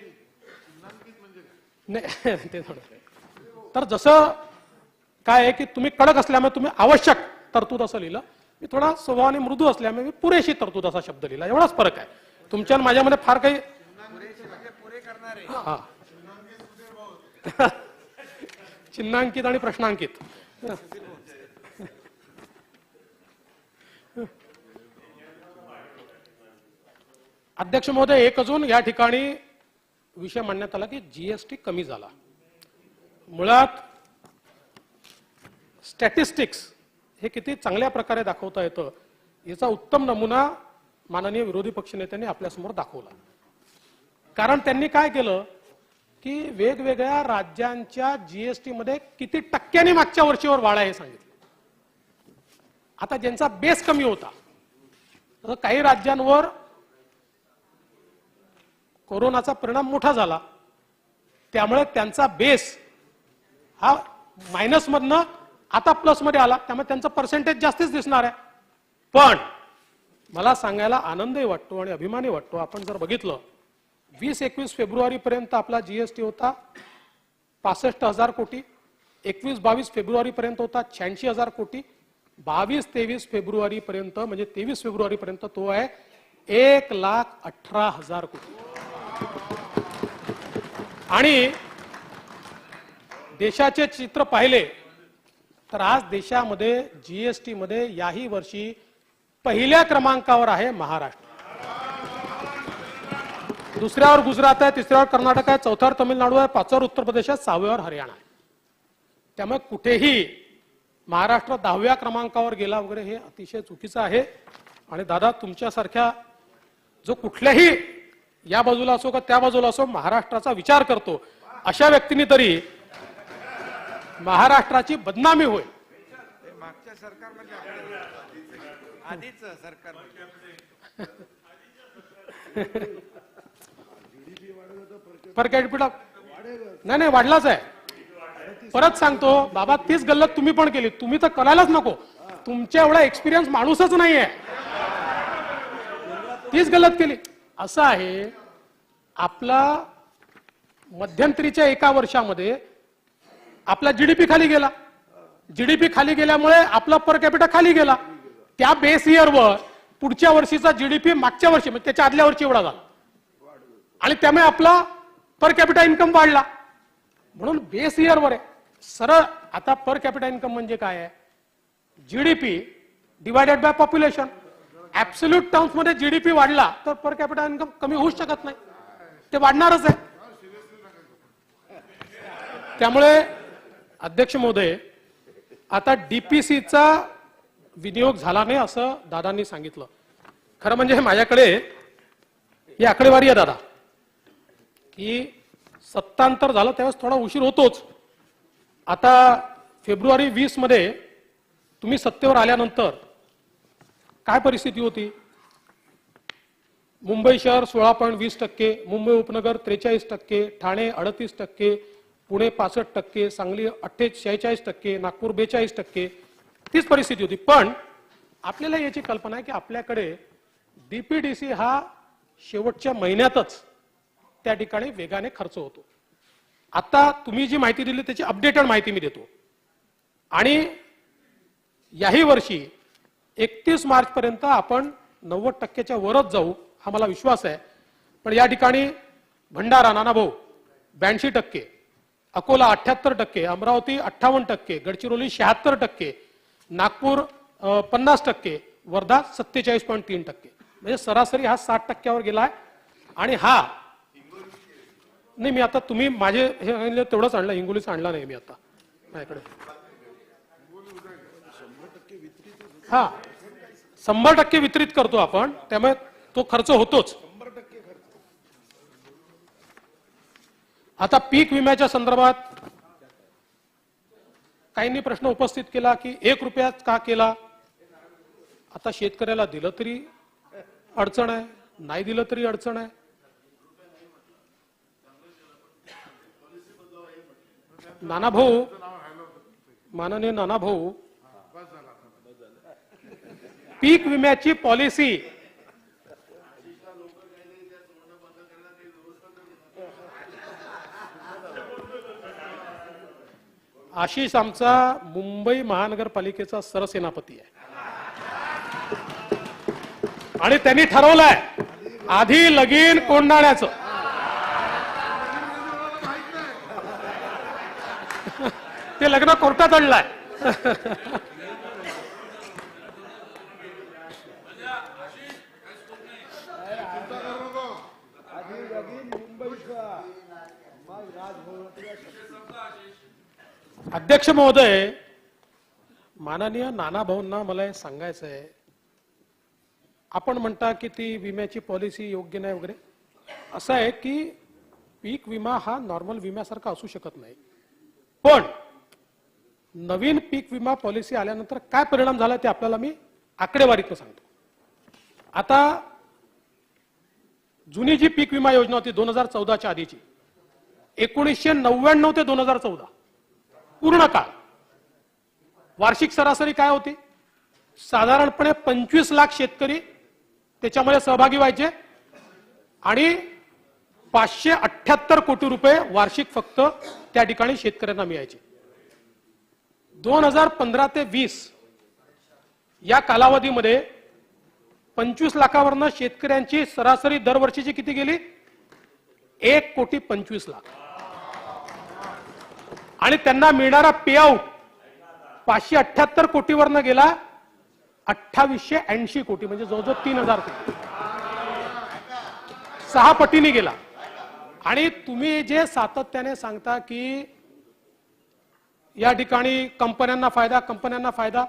नाही. तर जसं काय आहे की तुम्ही कडक असल्यामुळे तुम्ही आवश्यक तरतूद असं लिहिलं, मी थोडा स्वभावाने मृदू असल्यामुळे मी पुरेशी तरतूद असा शब्द लिहिला. एवढाच फरक आहे. तुमच्या माझ्यामध्ये फार काही चिन्हांकित आणि प्रश्नांकित. अध्यक्ष महोदय, एक अजून या ठिकाणी विषय मांडण्यात आला की जीएसटी कमी झाला. मुळात स्टॅटिस्टिक्स हे किती चांगल्या प्रकारे दाखवता येतं याचा उत्तम नमुना माननीय विरोधी पक्षनेत्यांनी आपल्यासमोर दाखवला. कारण त्यांनी काय केलं की वेगवेगळ्या राज्यांच्या जीएसटी मध्ये किती टक्क्यांनी मागच्या वर्षीवर वाढ आहे हे सांगितलं. आता ज्यांचा बेस कमी होता, तर काही राज्यांवर कोरोनाचा परिणाम मोठा झाला त्यामुळे त्यांचा बेस हा मायनस मधनं आता प्लस मध्ये आला, त्यामुळे त्यांचा पर्सेंटेज जास्तीच दिसणार आहे. पण मला सांगायला आनंदही वाटतो आणि अभिमानी वाटतो, आपण जर बघितलं 20-21 फेब्रुवारी पर्यंत आपला जीएसटी होता 65,000 कोटी, 21-22 फेब्रुवारी पर्यंत होता 86,000 कोटी, 22-23 फेब्रुवारी पर्यंत म्हणजे 23 फेब्रुवारी पर्यंत तो आहे 1,18,000 कोटी. आणि देशाचे चित्र पाहिले तर आज देशामध्ये जीएसटी मध्ये याही वर्षी पहिल्या क्रमांकावर आहे महाराष्ट्र, दुसऱ्यावर गुजरात आहे, तिसऱ्यावर कर्नाटक आहे, चौथ्यावर तमिळनाडू आहे, पाचव्यावर उत्तर प्रदेश आहे, सहाव्यावर हरियाणा आहे. त्यामुळे कुठेही महाराष्ट्र 10व्या क्रमांकावर गेला वगैरे हे अतिशय चुकीचं आहे. आणि दादा तुमच्यासारख्या जो कुठल्याही या बाजूला असो का त्या बाजूला असो महाराष्ट्राचा विचार करतो अशा व्यक्तींनी तरी महाराष्ट्राची बदनामी होईल. मागच्या सरकारमध्ये आधीच सरकार पर कॅपिटा नाही वाढलाच आहे. परत सांगतो बाबा, तीच गल्लत तुम्ही पण केली. तुम्ही तर करायलाच नको, तुमच्या एवढा एक्सपिरियन्स माणूसच नाहीये, तीच गल्लत केली. असं आहे आपला मध्यंतरीच्या एका वर्षामध्ये आपला जीडीपी खाली गेला. जीडीपी खाली गेल्यामुळे आपला पर कॅपिटा खाली गेला. त्या बेस इयरवर पुढच्या वर्षीचा जीडीपी मागच्या वर्षी म्हणजे त्याच्या आदल्या वर्षी एवढा झाला आणि त्यामुळे आपला पर कॅपिटा इन्कम वाढला. म्हणून बेस इयरवर आहे सरळ. आता पर कॅपिटा इन्कम म्हणजे काय आहे? GDP divided by population. Absolute terms मध्ये जीडीपी वाढला तर पर कॅपिटा इन्कम कमी होऊ शकत नाही, ते वाढणारच आहे. त्यामुळे अध्यक्ष महोदय, आता डीपीसीचा विनियोग झाला नाही असं दादांनी सांगितलं. खरं म्हणजे माझ्याकडे ही आकडेवारी आहे दादा, की सत्तांतर झालं त्यावेळेस थोडा उशीर होतोच. आता फेब्रुवारी 20 मध्ये तुम्ही सत्तेवर आल्यानंतर काय परिस्थिती होती? मुंबई शहर 16.20%, मुंबई उपनगर 43%, ठाणे 38%, पुणे 65%, सांगली 46%, नागपूर 42%. तीच परिस्थिती होती. पण आपल्याला याची कल्पना आहे की आपल्याकडे डीपीडीसी हा शेवटच्या महिन्यातच त्या ठिकाणी वेगाने खर्च होतो. आता तुम्ही जी माहिती दिली त्याची अपडेटेड माहिती मी देतो. आणि याही वर्षी 31 मार्च पर्यंत आपण 90%च्या वरच जाऊ हा मला विश्वास आहे. पण या ठिकाणी भंडारा नानाभाऊ 82%, अकोला 78%, अमरावती 58%, गडचिरोली 76%, नागपूर 50%, वर्धा 47.3%. म्हणजे सरासरी हा 60%वर गेलाय. आणि हा नाही, मी आता तुम्ही माझे हे तेवढंच आणलं, हिंगोलीचं आणला नाही मी आता माझ्याकडे. हा 100% वितरित करतो आपण, त्यामुळे तो खर्च होतोच. आता पीक विम्याच्या संदर्भात काहींनी प्रश्न उपस्थित केला की 1 रुपयात का केला? आता शेतकऱ्याला दिलं तरी अडचण आहे, नाही दिलं तरी अडचण आहे. नानाभाऊ, माननीय नानाभाऊ, पीक विम्याची पॉलिसी आशिष आमचा मुंबई महानगरपालिकेचा सरसेनापती आहे आणि त्यांनी ठरवलंय आधी लगीन कोंडाण्याचं. ते लग्न कोर्टात आणलंय. अध्यक्ष महोदय, माननीय नानाभाऊंना मला हे सांगायचं आहे, आपण म्हणता की ती विम्याची पॉलिसी योग्य नाही वगैरे. असं आहे की पीक विमा हा नॉर्मल विम्यासारखा असू शकत नाही. पण नवीन पीक विमा पॉलिसी आल्यानंतर काय परिणाम झाला ते आपल्याला मी आकडेवारीतून सांगतो. आता जुनी जी पीक विमा योजना होती 2014च्या आधीची, 1999 ते 2014 पूर्ण काळ वार्षिक सरासरी काय होती? साधारणपणे 25 लाख शेतकरी त्याच्यामध्ये सहभागी व्हायचे आणि 578 कोटी रुपये वार्षिक फक्त त्या ठिकाणी शेतकऱ्यांना मिळायचे. 2015 ते 20 या कालावधीमध्ये 25 लाखावरनं शेतकऱ्यांची सरासरी दरवर्षीची किती गेली? 1,25,00,000. आणि त्यांना मिळणारा पेआउट 578 कोटीवरनं गेला 2880 कोटी, म्हणजे जवळजवळ 3000 कोटी, 6 पटीने गेला. आणि तुम्ही जे सातत्याने सांगता की या ठिकाणी कंपन्यांना फायदा, कंपन्यांना फायदा,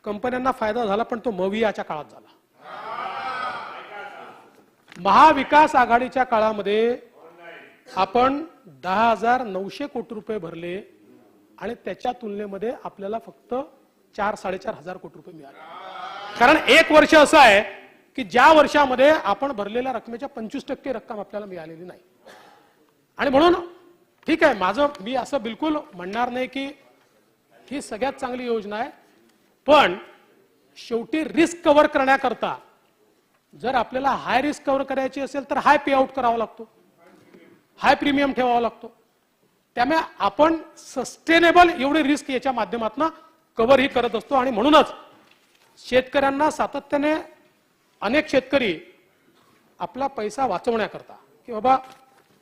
कंपन्यांना फायदा झाला, पण तो मवियाच्या काळात झाला. महाविकास आघाडीच्या काळामध्ये आपण 10,900 कोटी रुपये भरले आणि त्याच्या तुलनेमध्ये आपल्याला फक्त 4-4,500 कोटी रुपये मिळाले. कारण एक वर्ष असं आहे की ज्या वर्षामध्ये आपण भरलेल्या रकमेच्या 25% रक्कम आपल्याला मिळालेली नाही. आणि म्हणून ठीक आहे, मी असं बिलकुल म्हणणार नाही की ही सगळ्यात चांगली योजना आहे, पण शेवटी रिस्क कव्हर करण्याकरता जर आपल्याला हाय रिस्क कव्हर करायची असेल तर हाय पे आउट करावा लागतो. हाय प्रीमियम ठेवावा लागतो. त्यामुळे आपण सस्टेनेबल एवढी रिस्क याच्या माध्यमातून कव्हर ही करत असतो. आणि म्हणूनच शेतकऱ्यांना सातत्याने अनेक शेतकरी आपला पैसा वाचवण्याकरता की बाबा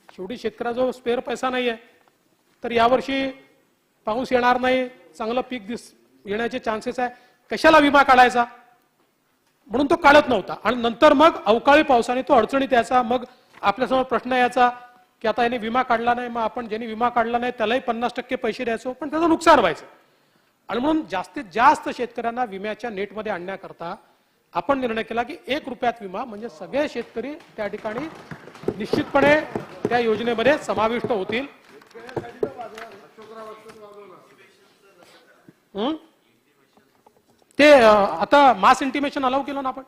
शेवटी शेतकऱ्याजवळ स्पेअर पैसा नाहीये, तर यावर्षी पाऊस येणार नाही, चांगलं पीक येण्याचे चान्सेस आहे, कशाला विमा काढायचा, म्हणून तो काढत नव्हता. आणि नंतर मग अवकाळी पावसाने तो अडचणीत यायचा. मग आपल्यासमोर प्रश्न यायचा की आता याने विमा काढला नाही, मग आपण ज्यांनी विमा काढला नाही त्यालाही 50% पैसे द्यायचो, पण त्याचं नुकसान व्हायचं. आणि म्हणून जास्तीत जास्त शेतकऱ्यांना विम्याच्या नेटमध्ये आणण्याकरता आपण निर्णय केला की 1 रुपयात विमा, म्हणजे सगळे शेतकरी त्या ठिकाणी निश्चितपणे त्या योजनेमध्ये समाविष्ट होतील. ते आता मास इंटिमेशन अलाउ केलं ना आपण.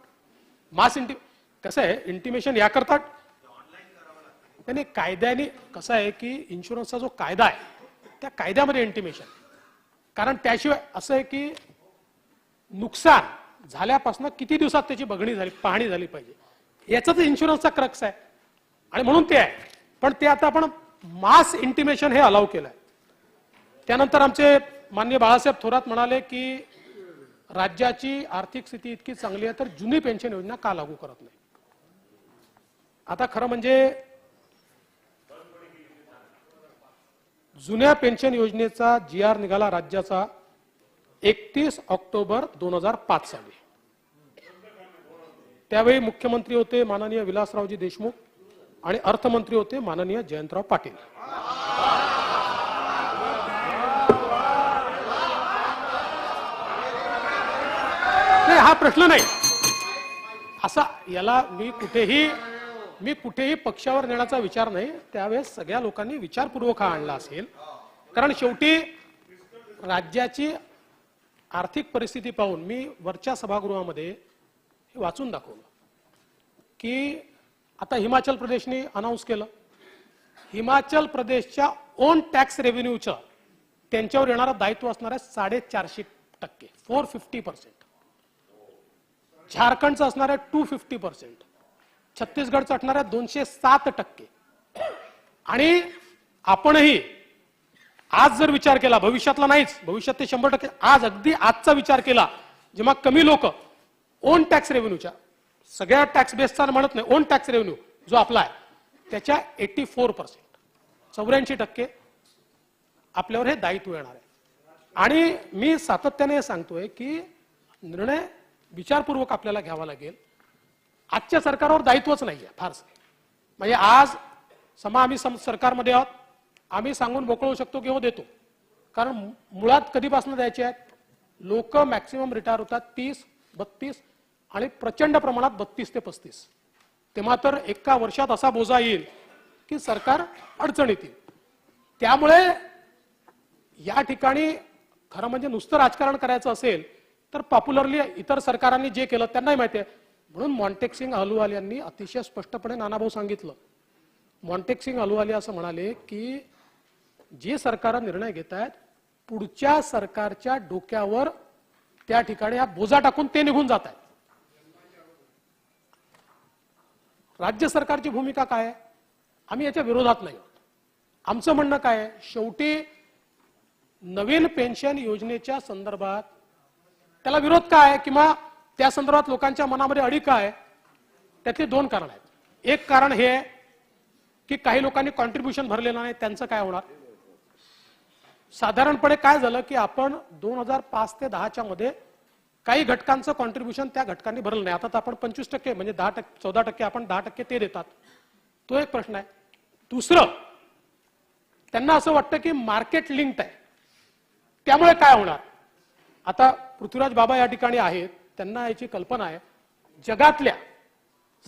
मास कसं आहे इंटिमेशन याकरता त्याने कायद्याने कसं आहे की इन्शुरन्सचा जो कायदा आहे त्या कायद्यामध्ये इंटिमेशन, कारण त्याशिवाय असं आहे की नुकसान झाल्यापासून किती दिवसात त्याची बघणी झाली, पाहणी झाली पाहिजे, याचाच इन्शुरन्सचा क्रक्स आहे. आणि म्हणून ते आहे. पण ते आता आपण मास इंटिमेशन हे अलाउ केलंय. त्यानंतर आमचे माननीय बाळासाहेब थोरात म्हणाले की राज्याची आर्थिक स्थिती इतकी चांगली आहे तर जुनी पेन्शन योजना का लागू करत नाही. आता खरं म्हणजे जुन्या पेन्शन योजनेचा GR निघाला राज्याचा 31 ऑक्टोबर 2005 साली. त्यावेळी मुख्यमंत्री होते माननीय विलासरावजी देशमुख आणि अर्थमंत्री होते माननीय जयंतराव पाटील. हा प्रश्न नाही असा, याला मी कुठेही पक्षावर नेण्याचा विचार नाही. त्यावेळेस सगळ्या लोकांनी विचारपूर्वक हा आणला असेल, कारण शेवटी राज्याची आर्थिक परिस्थिती पाहून मी वरच्या सभागृहामध्ये हे वाचून दाखवलं की आता हिमाचल प्रदेशने अनाऊन्स केलं, हिमाचल प्रदेशच्या ओन टॅक्स रेव्हेन्यूचं त्यांच्यावर येणारं दायित्व असणार आहे 450%, 450%. झारखंडचं असणार आहे 250%, छत्तीसगडचं असणार आहे 207%. आणि आपणही आज जर विचार केला, भविष्यातला नाहीच, भविष्यात ते 100%, आज अगदी आजचा विचार केला, जेव्हा कमी लोक ओन टॅक्स रेव्हेन्यूच्या, सगळ्या टॅक्स बेसचा म्हणत नाही, ओन टॅक्स रेव्हेन्यू जो आपला आहे त्याच्या 84%, 84% आपल्यावर हे दायित्व येणार आहे. आणि मी सातत्याने सांगतोय की निर्णय विचारपूर्वक आपल्याला घ्यावा लागेल. आजच्या सरकारवर दायित्वच नाहीये फारसं. म्हणजे आज आम्ही सरकारमध्ये आहोत, आम्ही सांगून मोकळ होऊ शकतो किंवा देतो, कारण मुळात कधीपासून द्यायचे आहेत. लोक मॅक्सिमम रिटायर होतात 30, 32 आणि प्रचंड प्रमाणात 32 ते 35. तेव्हा तर एका वर्षात असा बोजा येईल की सरकार अडचणीत येईल. त्यामुळे या ठिकाणी खरं म्हणजे नुसतं राजकारण करायचं असेल तर पॉप्युलरली इतर सरकारांनी जे केलं त्यांनाही माहिती आहे. म्हणून मॉन्टेक्सिंग अहलुवाल यांनी अतिशय स्पष्टपणे नानाभाऊ सांगितलं. मॉन्टेक्सिंग अहलुवाल असं म्हणाले की जे सरकार निर्णय घेत आहेत पुढच्या सरकारच्या डोक्यावर त्या ठिकाणी हा बोजा टाकून ते निघून जात आहेत. राज्य सरकारची भूमिका काय आहे? आम्ही याच्या विरोधात नाही आहोत. आमचं म्हणणं काय आहे, शेवटी नवीन पेन्शन योजनेच्या संदर्भात त्याला विरोध काय आहे किंवा त्या संदर्भात लोकांच्या मनामध्ये अडी काय आहे, त्यातली 2 कारण आहेत. एक कारण हे आहे की काही लोकांनी कॉन्ट्रीब्युशन भरलेलं नाही, त्यांचं काय होणार. साधारणपणे काय झालं की आपण 2005 ते 10च्या मध्ये काही घटकांचं कॉन्ट्रीब्युशन त्या घटकांनी भरलं नाही. आता तर आपण 25% म्हणजे 14% आपण 10% ते देतात. तो एक प्रश्न आहे. दुसरं, त्यांना असं वाटतं की मार्केट लिंक्ड आहे, त्यामुळे काय होणार. आता पृथ्वीराज बाबा या ठिकाणी आहेत, त्यांना याची कल्पना आहे. जगातल्या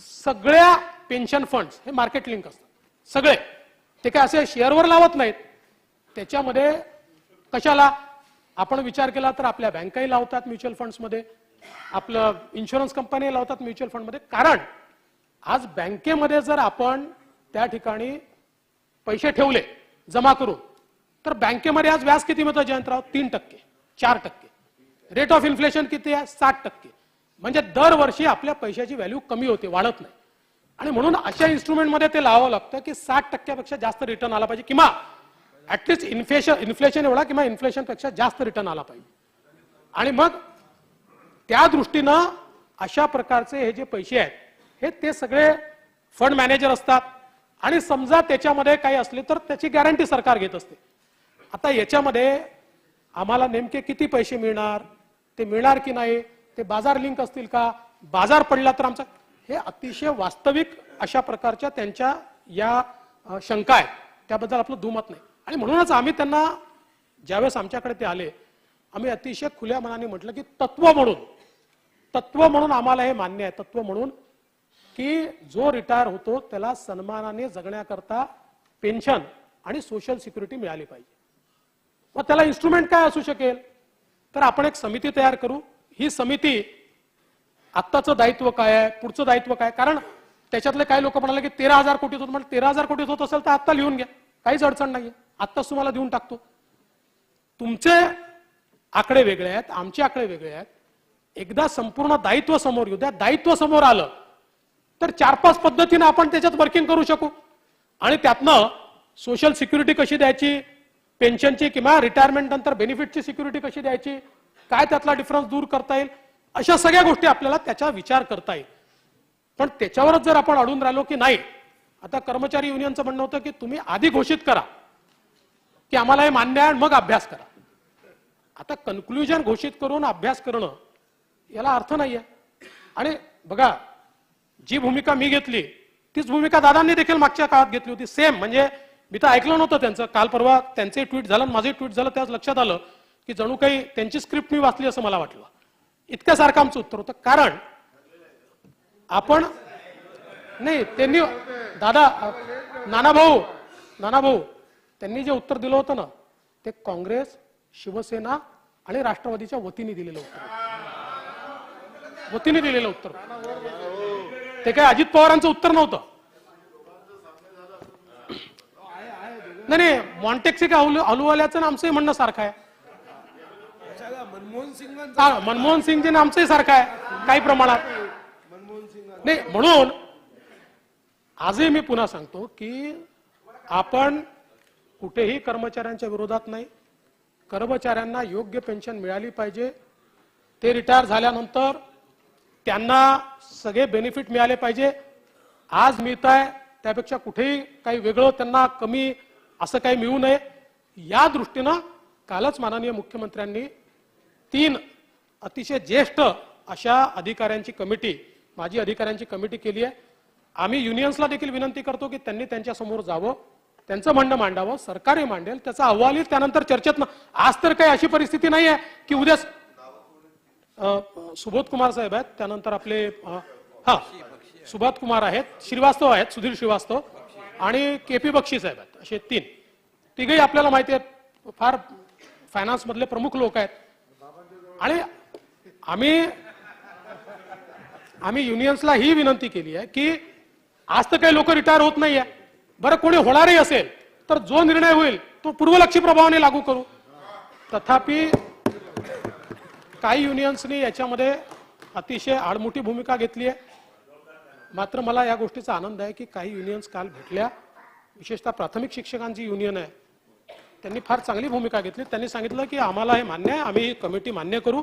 सगळ्या पेन्शन फंड्स हे मार्केट लिंक असतात, सगळे. ते काय असे शेअरवर लावत नाहीत. त्याच्यामध्ये कशाला आपण विचार केला तर आपल्या बँकाही लावतात म्युच्युअल फंड्समध्ये, आपलं इन्शुरन्स कंपनी लावतात म्युच्युअल फंडमध्ये. कारण आज बँकेमध्ये जर आपण त्या ठिकाणी पैसे ठेवले जमा करून तर बँकेमध्ये आज व्याज किती मिळतं जयंतराव? 3%, 4%. रेट ऑफ इन्फ्लेशन किती आहे? 60%. म्हणजे दरवर्षी आपल्या पैशाची व्हॅल्यू कमी होते, वाढत नाही. आणि म्हणून अशा इन्स्ट्रुमेंटमध्ये ते लावावं लागतं की 60% जास्त रिटर्न आला पाहिजे किंवा ऍटलिस्ट इन्फ्लेशन एवढा किंवा इन्फ्लेशनपेक्षा जास्त रिटर्न आला पाहिजे. आणि मग त्या दृष्टीनं अशा प्रकारचे हे जे पैसे आहेत हे ते सगळे फंड मॅनेजर असतात आणि समजा त्याच्यामध्ये काही असले तर त्याची गॅरंटी सरकार घेत असते. आता याच्यामध्ये आम्हाला नेमके किती पैसे मिळणार, ते मिळणार की नाही, ते बाजार लिंक असतील का, बाजार पडला तर आमचा, हे अतिशय वास्तविक अशा प्रकारच्या त्यांच्या या शंका आहेत. त्याबद्दल आपलं दुमत नाही. आणि म्हणूनच आम्ही त्यांना ज्यावेळेस आमच्याकडे ते आले आम्ही अतिशय खुल्या मनाने म्हटलं की तत्व म्हणून आम्हाला हे मान्य आहे, तत्व म्हणून की जो रिटायर होतो त्याला सन्मानाने जगण्याकरता पेन्शन आणि सोशल सिक्युरिटी मिळाली पाहिजे. मग त्याला इन्स्ट्रुमेंट काय असू शकेल, तर आपण एक समिती तयार करू. ही समिती आत्ताचं दायित्व काय आहे, पुढचं दायित्व काय, कारण त्याच्यातले काही लोक म्हणाले की 13,000 कोटी होत, म्हणजे 13,000 कोटी होत असेल तर आत्ता लिहून घ्या, काहीच अडचण नाहीये, आत्ताच तुम्हाला देऊन टाकतो. तुमचे आकडे वेगळे आहेत, आमचे आकडे वेगळे आहेत. एकदा संपूर्ण दायित्व समोर येऊ द्या. दायित्व समोर आलं तर 4-5 पद्धतीने आपण त्याच्यात वर्किंग करू शकू आणि त्यातनं सोशल सिक्युरिटी कशी द्यायची, पेन्शनची किंवा रिटायरमेंट नंतर बेनिफिटची सिक्युरिटी कशी द्यायची, काय त्यातला डिफरन्स दूर करता येईल, अशा सगळ्या गोष्टी आपल्याला त्याचा विचार करता येईल. पण त्याच्यावरच जर आपण अडून राहिलो की नाही, आता कर्मचारी युनियनचं म्हणणं होतं की तुम्ही आधी घोषित करा की आम्हाला हे मान्य आहे मग अभ्यास करा. आता कन्क्लुजन घोषित करून अभ्यास करणं याला अर्थ नाहीये. आणि बघा, जी भूमिका मी घेतली तीच भूमिका दादांनी देखील मागच्या काळात घेतली होती, सेम. म्हणजे मी तर ऐकलं नव्हतं त्यांचं, काल परवा त्यांचे ट्विट झालं, माझे ट्विट झालं, त्याच लक्षात आलं की जणू काही त्यांची स्क्रिप्ट मी वाचली असं मला वाटलं. इतक्यासारखं आमचं उत्तर होतं. कारण आपण नाही, त्यांनी दादा नानाभाऊ त्यांनी जे उत्तर दिलं होतं ना ते काँग्रेस, शिवसेना आणि राष्ट्रवादीच्या वतीने दिलेलं उत्तर, ते काय अजित पवारांचं उत्तर नव्हतं. नाही, मॉन्टेक्सी अहलुवाल्याचं आमचंही म्हणणं सारखं आहे, मनमोहन सिंगचे आमचंही सारखं आहे काही प्रमाणात. नाही, म्हणून आजही मी पुन्हा सांगतो की आपण कुठेही कर्मचाऱ्यांच्या विरोधात नाही. कर्मचाऱ्यांना योग्य पेन्शन मिळाली पाहिजे. ते रिटायर झाल्यानंतर त्यांना सगळे बेनिफिट मिळाले पाहिजे. आज मिळत आहे त्यापेक्षा कुठेही काही वेगळं त्यांना कमी असं काही मिळू नये. या दृष्टीनं कालच माननीय मुख्यमंत्र्यांनी 3 अतिशय ज्येष्ठ अशा अधिकाऱ्यांची कमिटी, माजी अधिकाऱ्यांची कमिटी केली आहे. आम्ही युनियन्सला देखील विनंती करतो की त्यांनी त्यांच्या समोर जावं, त्यांचं म्हणणं मांडावं, सरकारही मांडेल, त्याचा अहवाल येईल, त्यानंतर चर्चेत. आज तर काही अशी परिस्थिती नाही आहे की उद्या सुबोध कुमार साहेब आहेत, त्यानंतर आपले सुबोध कुमार आहेत, श्रीवास्तव आहेत, सुधीर श्रीवास्तव आणि KP बक्षी साहेब आहेत, असे 3 तिघही आपल्याला माहिती आहेत, फार फायनान्स मधले प्रमुख लोक आहेत. आणि आम्ही युनियन्सला ही विनंती केली आहे की आज तर काही लोक रिटायर होत नाहीये, बरं कोणी होणारही असेल तर जो निर्णय होईल तो पूर्वलक्षी प्रभावाने लागू करू. तथापि काही युनियन्सनी याच्यामध्ये अतिशय आडमुठी भूमिका घेतली आहे. मात्र मला या गोष्टीचा आनंद आहे की काही युनियन्स काल भेटल्या, विशेषतः प्राथमिक शिक्षकांची युनियन आहे, त्यांनी फार चांगली भूमिका घेतली. त्यांनी सांगितलं की आम्हाला हे मान्य आहे, आम्ही कमिटी मान्य करू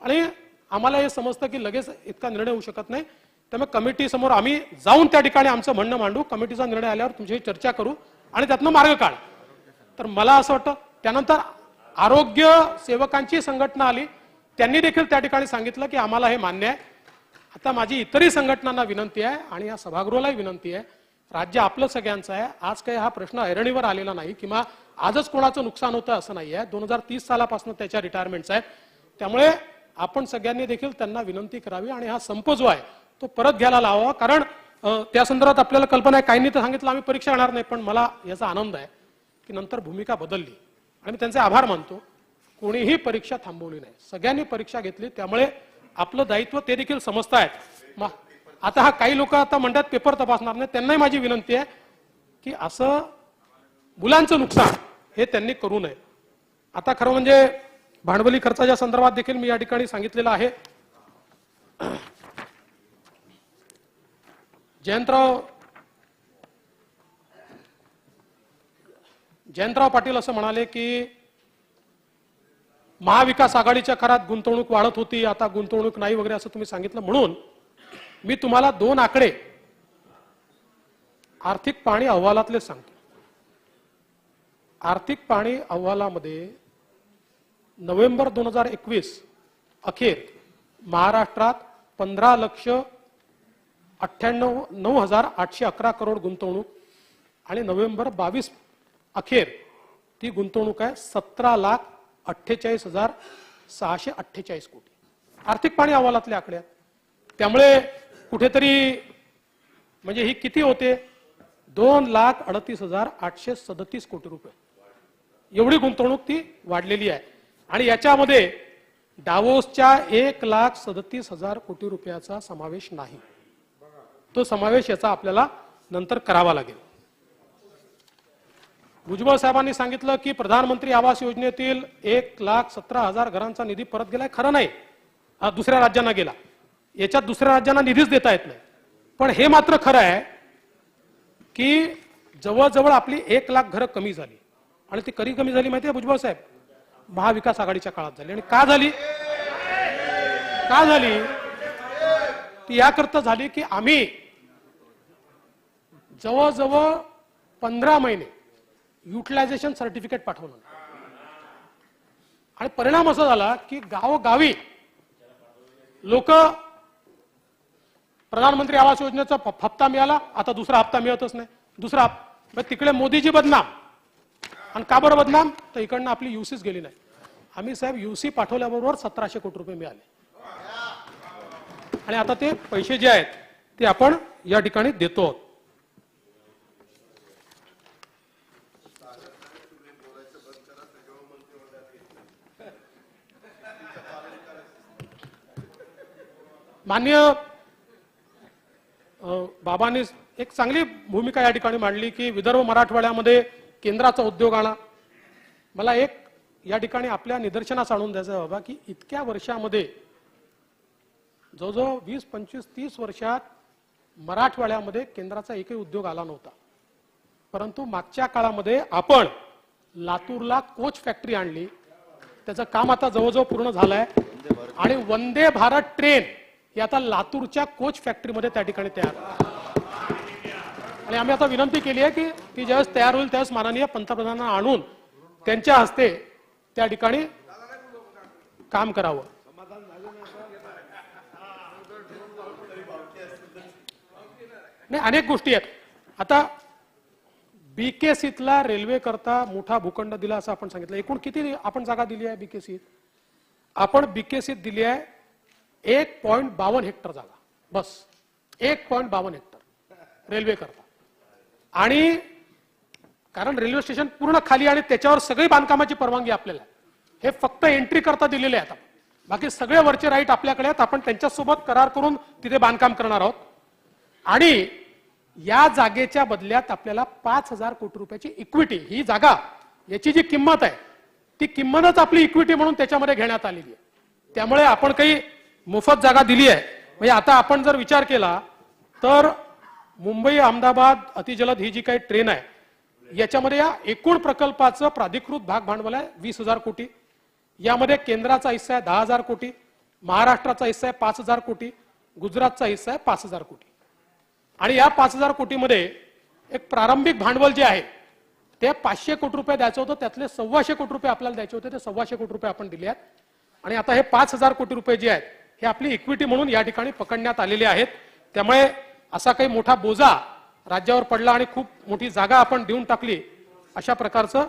आणि आम्हाला हे समजतं की लगेच इतका निर्णय होऊ शकत नाही, त्यामुळे कमिटी समोर आम्ही जाऊन त्या ठिकाणी आमचं म्हणणं मांडू, कमिटीचा निर्णय आल्यावर तुमच्याशी चर्चा करू आणि त्यातनं मार्ग काढ. तर मला असं वाटतं. त्यानंतर आरोग्य सेवकांची संघटना आली, त्यांनी देखील त्या ठिकाणी सांगितलं की आम्हाला हे मान्य आहे. आता माझी इतरही संघटनांना विनंती आहे आणि या सभागृहालाही विनंती आहे, राज्य आपलं सगळ्यांचं आहे. आज काही हा प्रश्न ऐरणीवर आलेला नाही किंवा आजच कोणाचं नुकसान होतं असं नाही आहे. 2030 सालापासून त्याच्या रिटायरमेंटचा आहे. त्यामुळे आपण सगळ्यांनी देखील त्यांना विनंती करावी आणि हा संप जो आहे तो परत घ्यायला लावावा. कारण त्या संदर्भात आपल्याला कल्पना आहे, काहींनी तर सांगितलं आम्ही परीक्षा घेणार नाही, पण मला याचा आनंद आहे की नंतर भूमिका बदलली आणि मी त्यांचे आभार मानतो. कोणीही परीक्षा थांबवली नाही, सगळ्यांनी परीक्षा घेतली, त्यामुळे आपलं दायित्व ते देखील समजतायत. आता काही लोक आता म्हणतात पेपर तपासणार नाही, त्यांनाही माझी विनंती आहे की असं मुलांचं नुकसान हे त्यांनी करू नये. आता खरं म्हणजे भांडवली खर्चाच्या संदर्भात देखील मी या ठिकाणी सांगितलेलं आहे. जयंतराव पाटील असं म्हणाले की महाविकास आघाडीच्या काळात गुंतवणूक वाढत होती, आता गुंतवणूक नाही वगैरे असं तुम्ही सांगितलं. म्हणून मी तुम्हाला 2 आकडे आर्थिक पाहणी अहवालातले सांगतो. आर्थिक पाहणी अहवालामध्ये नोव्हेंबर 2021 अखेर महाराष्ट्रात 15,98,911 करोड गुंतवणूक आणि नोव्हेंबर 22 अखेर ती गुंतवणूक आहे 17,48,648 कोटी. आर्थिक पाहणी अहवालातले आकडे आहेत. त्यामुळे कुठेतरी म्हणजे ही किती होते 2,38,837 कोटी रुपये एवढी गुंतवणूक ती वाढलेली आहे. आणि याच्यामध्ये डावोसच्या 1,37,000 कोटी रुपयाचा समावेश नाही. तो समावेश याचा आपल्याला नंतर करावा लागेल. भुजबळ साहेबांनी सांगितलं की प्रधानमंत्री आवास योजनेतील 1,17,000 घरांचा निधी परत गेलाय. खरं नाही, दुसऱ्या राज्यांना गेला. याच्यात दुसऱ्या राज्यांना निधीच देता येत नाही. पण हे मात्र खरं आहे की जवळजवळ आपली 1,00,000 घरं कमी झाली. आणि ती कमी झाली माहिती आहे भुजबळ साहेब? महाविकास आघाडीच्या काळात झाली. आणि का झाली ती याकरता झाली की आम्ही जवळजवळ 15 महिने युटिलायझेशन सर्टिफिकेट पाठवलं आणि परिणाम असा झाला की गावोगावी लोक प्रधानमंत्री आवास योजनेचा हप्ता मिळाला, आता दुसरा हप्ता मिळतच नाही. दुसरा तिकडे मोदीजी बदनाम. आणि का बरं बदनाम? तर इकडनं आपली युसीच गेली नाही. आम्ही साहेब युसी पाठवल्याबरोबर 1,700 कोटी रुपये मिळाले. आणि आता ते पैसे जे आहेत ते आपण या ठिकाणी देतो. माननीय बाबांनी एक चांगली भूमिका या ठिकाणी मांडली की विदर्भ मराठवाड्यामध्ये केंद्राचा उद्योग आणा. मला एक या ठिकाणी आपल्या निदर्शनास आणून द्यायचं बाबा की इतक्या वर्षामध्ये जवळजवळ 20, 25, 30 वर्षात मराठवाड्यामध्ये केंद्राचा एकही उद्योग आला नव्हता. परंतु मागच्या काळामध्ये आपण लातूरला कोच फॅक्टरी आणली. त्याचं काम आता जवळजवळ पूर्ण झालंय. आणि वंदे भारत ट्रेन ही आता लातूरच्या कोच फॅक्टरीमध्ये त्या ठिकाणी तयार. आणि आम्ही आता विनंती केली आहे की ती ज्यावेळेस तयार होईल त्यावेळेस माननीय पंतप्रधानांना आणून त्यांच्या हस्ते त्या ठिकाणी काम करावं. नाही, अनेक गोष्टी आहेत. आता बीकेसीतला रेल्वे करता मोठा भूखंड दिला असं आपण सांगितलं. एकूण किती आपण जागा दिली आहे बीकेसीत? आपण बीकेसीत दिली आहे 1.52 हेक्टर जागा. बस 1.52 हेक्टर रेल्वे करता. आणि कारण रेल्वे स्टेशन पूर्ण खाली आणि त्याच्यावर सगळी बांधकामाची परवानगी आपल्याला. हे फक्त एंट्री करता दिलेले आहेत. बाकी सगळे वरचे राईट आपल्याकडे आहेत. आपण त्यांच्यासोबत करार करून तिथे बांधकाम करणार आहोत. आणि या जागेच्या बदल्यात आपल्याला 5,000 कोटी रुपयाची इक्विटी, ही जागा याची जी किंमत आहे ती किंमतच आपली इक्विटी म्हणून त्याच्यामध्ये घेण्यात आलेली आहे. त्यामुळे आपण काही मोफत जागा दिली आहे. म्हणजे आता आपण जर विचार केला तर मुंबई अहमदाबाद अतिजलद ही जी काही ट्रेन आहे याच्यामध्ये या एकूण प्रकल्पाचं प्राधिकृत भाग भांडवल आहे 20,000 कोटी. यामध्ये केंद्राचा हिस्सा आहे 10,000 कोटी, महाराष्ट्राचा हिस्सा आहे 5,000 कोटी, गुजरातचा हिस्सा आहे 5,000 कोटी. आणि या 5,000 कोटीमध्ये एक प्रारंभिक भांडवल जे आहे ते 500 कोटी रुपये द्यायचं होतं. त्यातले 1,200 कोटी रुपये आपल्याला द्यायचे होते. ते 1,200 कोटी रुपये आपण दिले आहेत. आणि आता हे 5,000 कोटी रुपये जे आहेत हे आपली इक्विटी म्हणून या ठिकाणी पकडण्यात आलेले आहेत. त्यामुळे असा काही मोठा बोजा राज्यावर पडला आणि खूप मोठी जागा आपण देऊन टाकली अशा प्रकारचं.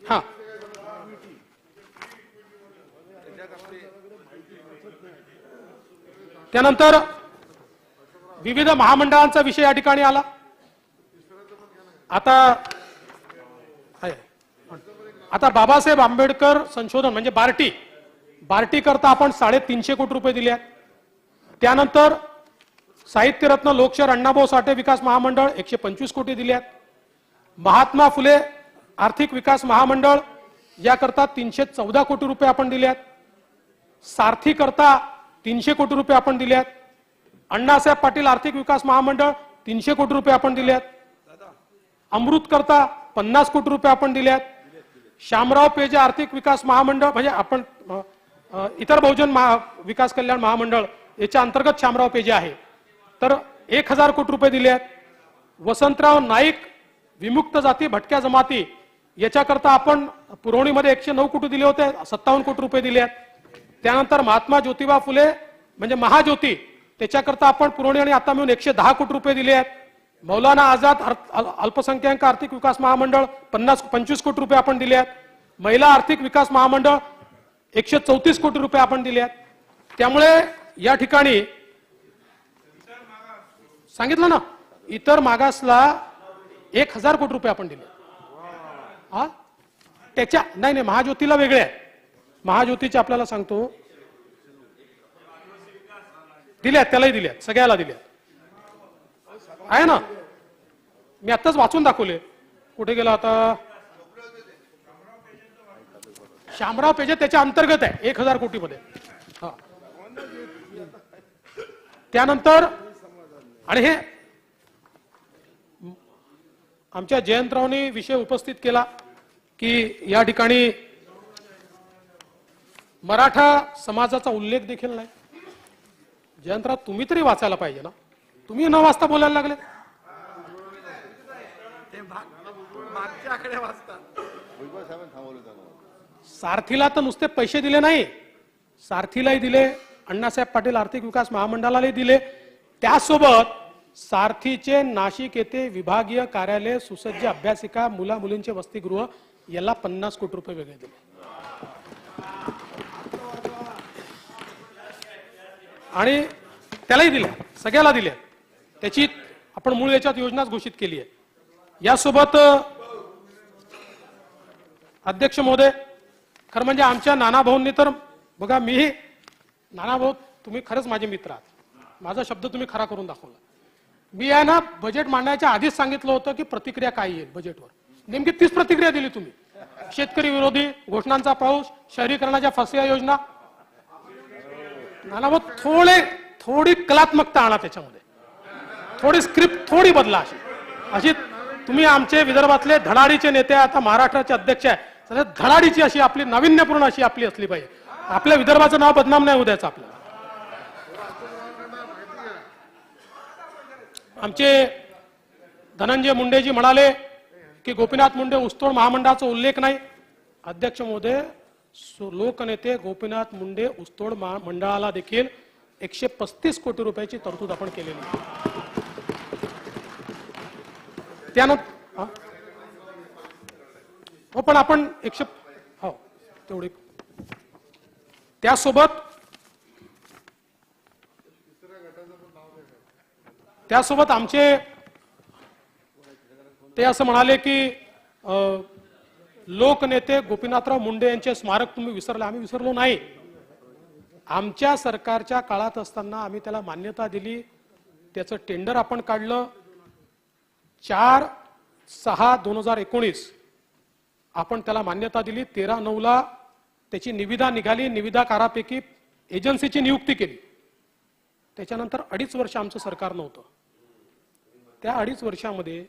हा, त्यानंतर विविध महामंडळांचा विषय या ठिकाणी आला. आता बाबासाहेब आंबेडकर संशोधन म्हणजे बार्टी करता आपण 350 कोटी रुपये दिले आहेत. त्यानंतर साहित्यरत्न लोकशाहीर अण्णाभाऊ साठे विकास महामंडळ 125 कोटी दिले आहेत. महात्मा फुले आर्थिक विकास महामंडळ याकरता 314 कोटी रुपये आपण दिले आहेत. सारथी करता 300 कोटी रुपये आपण दिले आहेत. अण्णासाहेब पाटील आर्थिक विकास महामंडळ 300 कोटी रुपये आपण दिले आहेत. अमृत करता 50 कोटी रुपये आपण दिले आहेत. शामराव पेजे आर्थिक विकास महामंडळ म्हणजे आपण इतर बहुजन विकास कल्याण महामंडळ याच्या अंतर्गत शामराव पेजे आहे तर 1000 कोटी रुपये दिले आहेत. वसंतराव नाईक विमुक्त जाती भटक्या जमाती याच्याकरता आपण पुरवणीमध्ये 109 कोटी दिले होते, 57 कोटी रुपये दिले आहेत. त्यानंतर महात्मा ज्योतिबा फुले म्हणजे महाज्योती त्याच्याकरता आपण पुरवणी आणि आता मिळून 110 कोटी रुपये दिले आहेत. मौलाना आझाद अल्पसंख्याक आर्थिक विकास महामंडळ 25 कोटी रुपये आपण दिले आहेत. महिला आर्थिक विकास महामंडळ 134 कोटी रुपये आपण दिले आहेत. त्यामुळे या ठिकाणी सांगितलं ना इतर मागासला 1000 कोटी रुपये आपण दिले. हा त्याच्या नाही महाज्योतीला वेगळे आहे. महाज्योतीचे आपल्याला सांगतो दिल्यात, त्यालाही दिल्यात, सगळ्याला दिल्यात आहे ना. मी आत्ताच वाचून दाखवले. कुठे गेला आता शामराव पेजे त्याच्या अंतर्गत आहे 1000 कोटी मध्ये. त्यानंतर आणि हे आमच्या जयंतरावनी विषय उपस्थित केला की या ठिकाणी मराठा समाजाचा उल्लेख देखील नाही. जयंतराव तुम्ही तरी वाचायला पाहिजे ना, तुम्ही न वाचता बोलायला लागले. सारथीला तर नुसते पैसे दिले नाही, सारथीलाही दिले, अण्णासाहेब पाटील आर्थिक विकास महामंडळालाही दिले. त्यासोबत सारथीचे नाशिक येथे विभागीय कार्यालय, सुसज्ज अभ्यासिका, मुला मुलींचे वसतिगृह याला 50 कोटी रुपये वेगळे दिले. आणि त्यालाही दिले, सगळ्याला दिले. त्याची आपण मूळ याच्यात योजनाच घोषित केली आहे. यासोबत अध्यक्ष महोदय खरं म्हणजे आमच्या नानाभाऊंनी तर बघा, मी नानाभाऊ तुम्ही खरंच माझे मित्र आहात, माझा शब्द तुम्ही खरा करून दाखवला. मी आहे ना बजेट मांडण्याच्या आधीच सांगितलं होतं की प्रतिक्रिया काय येईल बजेटवर. नेमकी 30 प्रतिक्रिया दिली तुम्ही. शेतकरी विरोधी, घोषणांचा पाऊस, शहरीकरणाच्या फसव्या योजना. नानाभाऊ थोडी कलात्मकता आणा त्याच्यामध्ये, थोडी स्क्रिप्ट थोडी बदला. अशी तुम्ही आमचे विदर्भातले धडाडीचे नेते, आता महाराष्ट्राचे अध्यक्ष आहे, धडाडीची अशी आपली नाविन्यपूर्ण अशी आपली असली पाहिजे. आपल्या विदर्भाचं नाव बदनाम नाही होऊ द्यायचं आपल्याला. आमचे धनंजय मुंडेजी म्हणाले की गोपीनाथ मुंडे ऊसतोड महामंडळाचा उल्लेख नाही. अध्यक्ष महोदय, लोकनेते गोपीनाथ मुंडे ऊसतोड मंडळाला देखील 135 कोटी रुपयाची तरतूद आपण केलेली आहे. त्यानंतर हो पण आपण हो तेवढे. त्यासोबत आमचे ते असं म्हणाले की लोकनेते गोपीनाथराव मुंडे यांचे स्मारक तुम्ही विसरले. आम्ही विसरलो नाही. आमच्या सरकारच्या काळात असताना आम्ही त्याला मान्यता दिली, त्याचं टेंडर आपण काढलं. 4/6/2019 आपण त्याला मान्यता दिली. 13/9 त्याची निविदा निघाली. निविदाकारापैकी एजन्सीची नियुक्ती केली. त्याच्यानंतर 2.5 वर्ष आमचं सरकार नव्हतं. त्या 2.5 वर्षामध्ये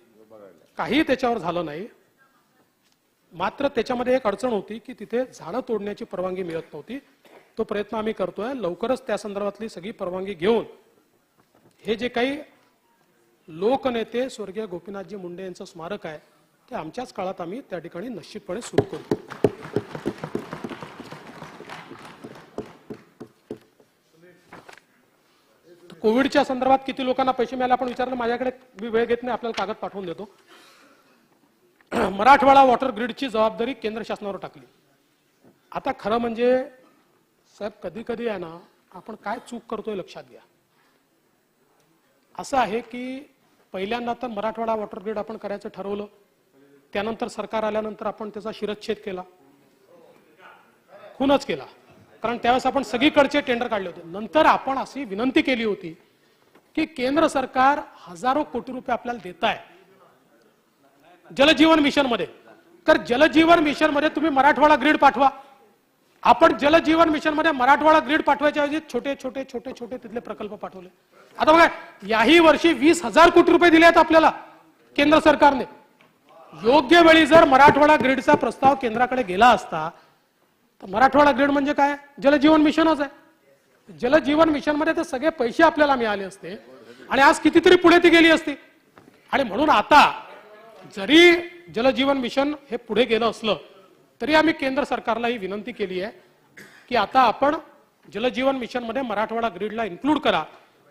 काही त्याच्यावर झालं नाही. मात्र त्याच्यामध्ये एक अडचण होती की तिथे झाडं तोडण्याची परवानगी मिळत नव्हती. तो प्रयत्न आम्ही करतोय. लवकरच त्या संदर्भातली सगळी परवानगी घेऊन हे जे काही लोकनेते स्वर्गीय गोपीनाथजी मुंडे यांचं स्मारक आहे ते आमच्याच काळात आम्ही त्या ठिकाणी निश्चितपणे सुरू करू. कोविडच्या संदर्भात किती लोकांना पैसे मिळाले आपण विचारलं. माझ्याकडे मी वेळ घेत नाही, आपल्याला कागद पाठवून देतो. मराठवाडा वॉटर ग्रीडची जबाबदारी केंद्र शासनावर टाकली. आता खरं म्हणजे साहेब कधी कधी आहे ना आपण काय चूक करतोय लक्षात घ्या. असं आहे की पहिल्यांदा तर मराठवाडा वॉटर ग्रीड आपण करायचं ठरवलं. त्यानंतर सरकार आल्यानंतर आपण त्याचा शिरच्छेद केला, खूनच केला. कारण त्यावेळेस आपण सगळीकडचे टेंडर काढले होते. नंतर आपण अशी विनंती केली होती की केंद्र सरकार हजारो कोटी रुपये आपल्याला देत आहे जलजीवन मिशन मध्ये, तर जलजीवन मिशन मध्ये तुम्ही मराठवाडा ग्रीड पाठवा. आपण जलजीवन मिशन मध्ये मराठवाडा ग्रीड पाठवायच्या ऐवजी छोटे छोटे छोटे छोटे तिथले प्रकल्प पाठवले. आता बघा, याही वर्षी 20,000 कोटी रुपये दिले आहेत आपल्याला केंद्र सरकारने. योग्य वेळी जर मराठवाडा ग्रीडचा प्रस्ताव केंद्राकडे गेला असता तर मराठवाडा ग्रीड म्हणजे काय, जलजीवन मिशनच आहे. जलजीवन मिशन मध्ये ते सगळे पैसे आपल्याला मिळाले असते आणि आज कितीतरी पुढे ती गेली असती. आणि म्हणून आता जरी जलजीवन मिशन हे पुढे गेलं असलं तरी आम्ही केंद्र सरकारला ही विनंती केली आहे की आता आपण जलजीवन मिशन मध्ये मराठवाडा ग्रीडला इन्क्लूड करा.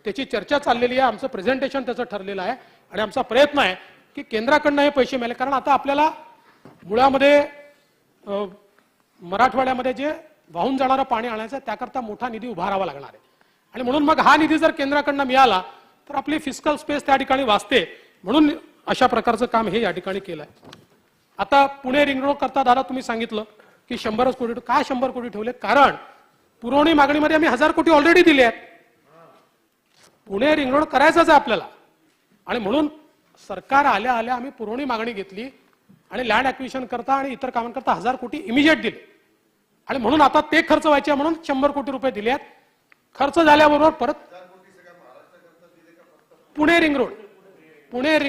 त्याची चर्चा चाललेली आहे, आमचं प्रेझेंटेशन त्याचं ठरलेलं आहे आणि आमचा प्रयत्न आहे की केंद्राकडनं हे पैसे मिळाले. कारण आता आपल्याला मुळामध्ये मराठवाड्यामध्ये जे वाहून जाणारं पाणी आणायचं त्याकरता मोठा निधी उभारावा लागणार आहे. आणि म्हणून मग हा निधी जर केंद्राकडनं मिळाला तर आपली फिस्कल स्पेस त्या ठिकाणी वाचते. म्हणून अशा प्रकारचं काम हे या ठिकाणी केलंय. आता पुणे रिंग रोड करता दादा तुम्ही सांगितलं की 100 कोटी. काय 100 कोटी ठेवले? कारण पुरवणी मागणीमध्ये आम्ही 1000 कोटी ऑलरेडी दिले आहेत. पुणे रिंग रोड करायचाच आहे आपल्याला आणि म्हणून सरकार आल्या आल्या आम्ही पुरवणी मागणी घेतली आणि लँड ऍक्विजिशन करता आणि इतर कामांकरता 1000 कोटी इमिजिएट दिले. आणि म्हणून आता ते खर्च व्हायचे म्हणून 100 कोटी रुपये दिले आहेत. खर्च झाल्याबरोबर परत पुणे रिंग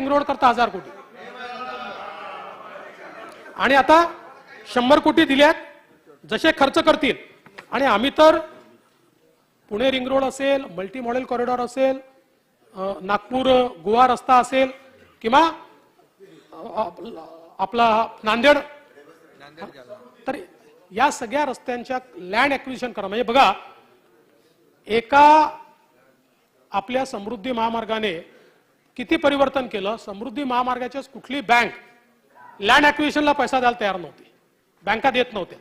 रोड करता 1000 कोटी आणि आता 100 कोटी दिल्यात. जसे खर्च करतील आणि आम्ही तर पुणे रिंग रोड असेल, मल्टी मॉडेल कॉरिडॉर असेल, नागपूर गोवा रस्ता असेल किंवा आपला नांदेड, तर या सगळ्या रस्त्यांच्या लँड ऍक्विजिशन करा. म्हणजे बघा, एका आपल्या समृद्धी महामार्गाने किती परिवर्तन केलं. समृद्धी महामार्गाच्या कुठली बँक लँड ऍक्विजिशनला पैसा द्यायला तयार नव्हती, बँका देत नव्हत्या.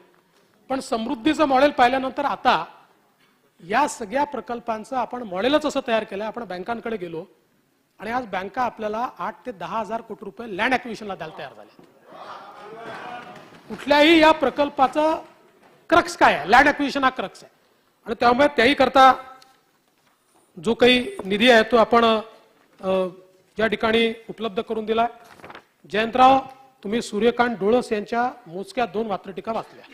पण समृद्धीचं मॉडेल पाहिल्यानंतर आता या सगळ्या प्रकल्पांचं आपण मॉडेलच असं तयार केलंय. आपण बँकांकडे गेलो आणि आज बँका आपल्याला 8 ते 10,000 कोटी रुपये लँड ऍक्विजिशनला द्यायला तयार झाले. कुठल्याही या प्रकल्पाचं क्रक्स काय आहे? लँड ऍक्विजिशन हा क्रक्स आहे. आणि त्यामुळे त्याही करता जो काही निधी आहे तो आपण या ठिकाणी उपलब्ध करून दिला. जयंतराव, तुम्ही सूर्यकांत डोळस यांच्या मोजक्या 2 वात्रटिका वाचल्या.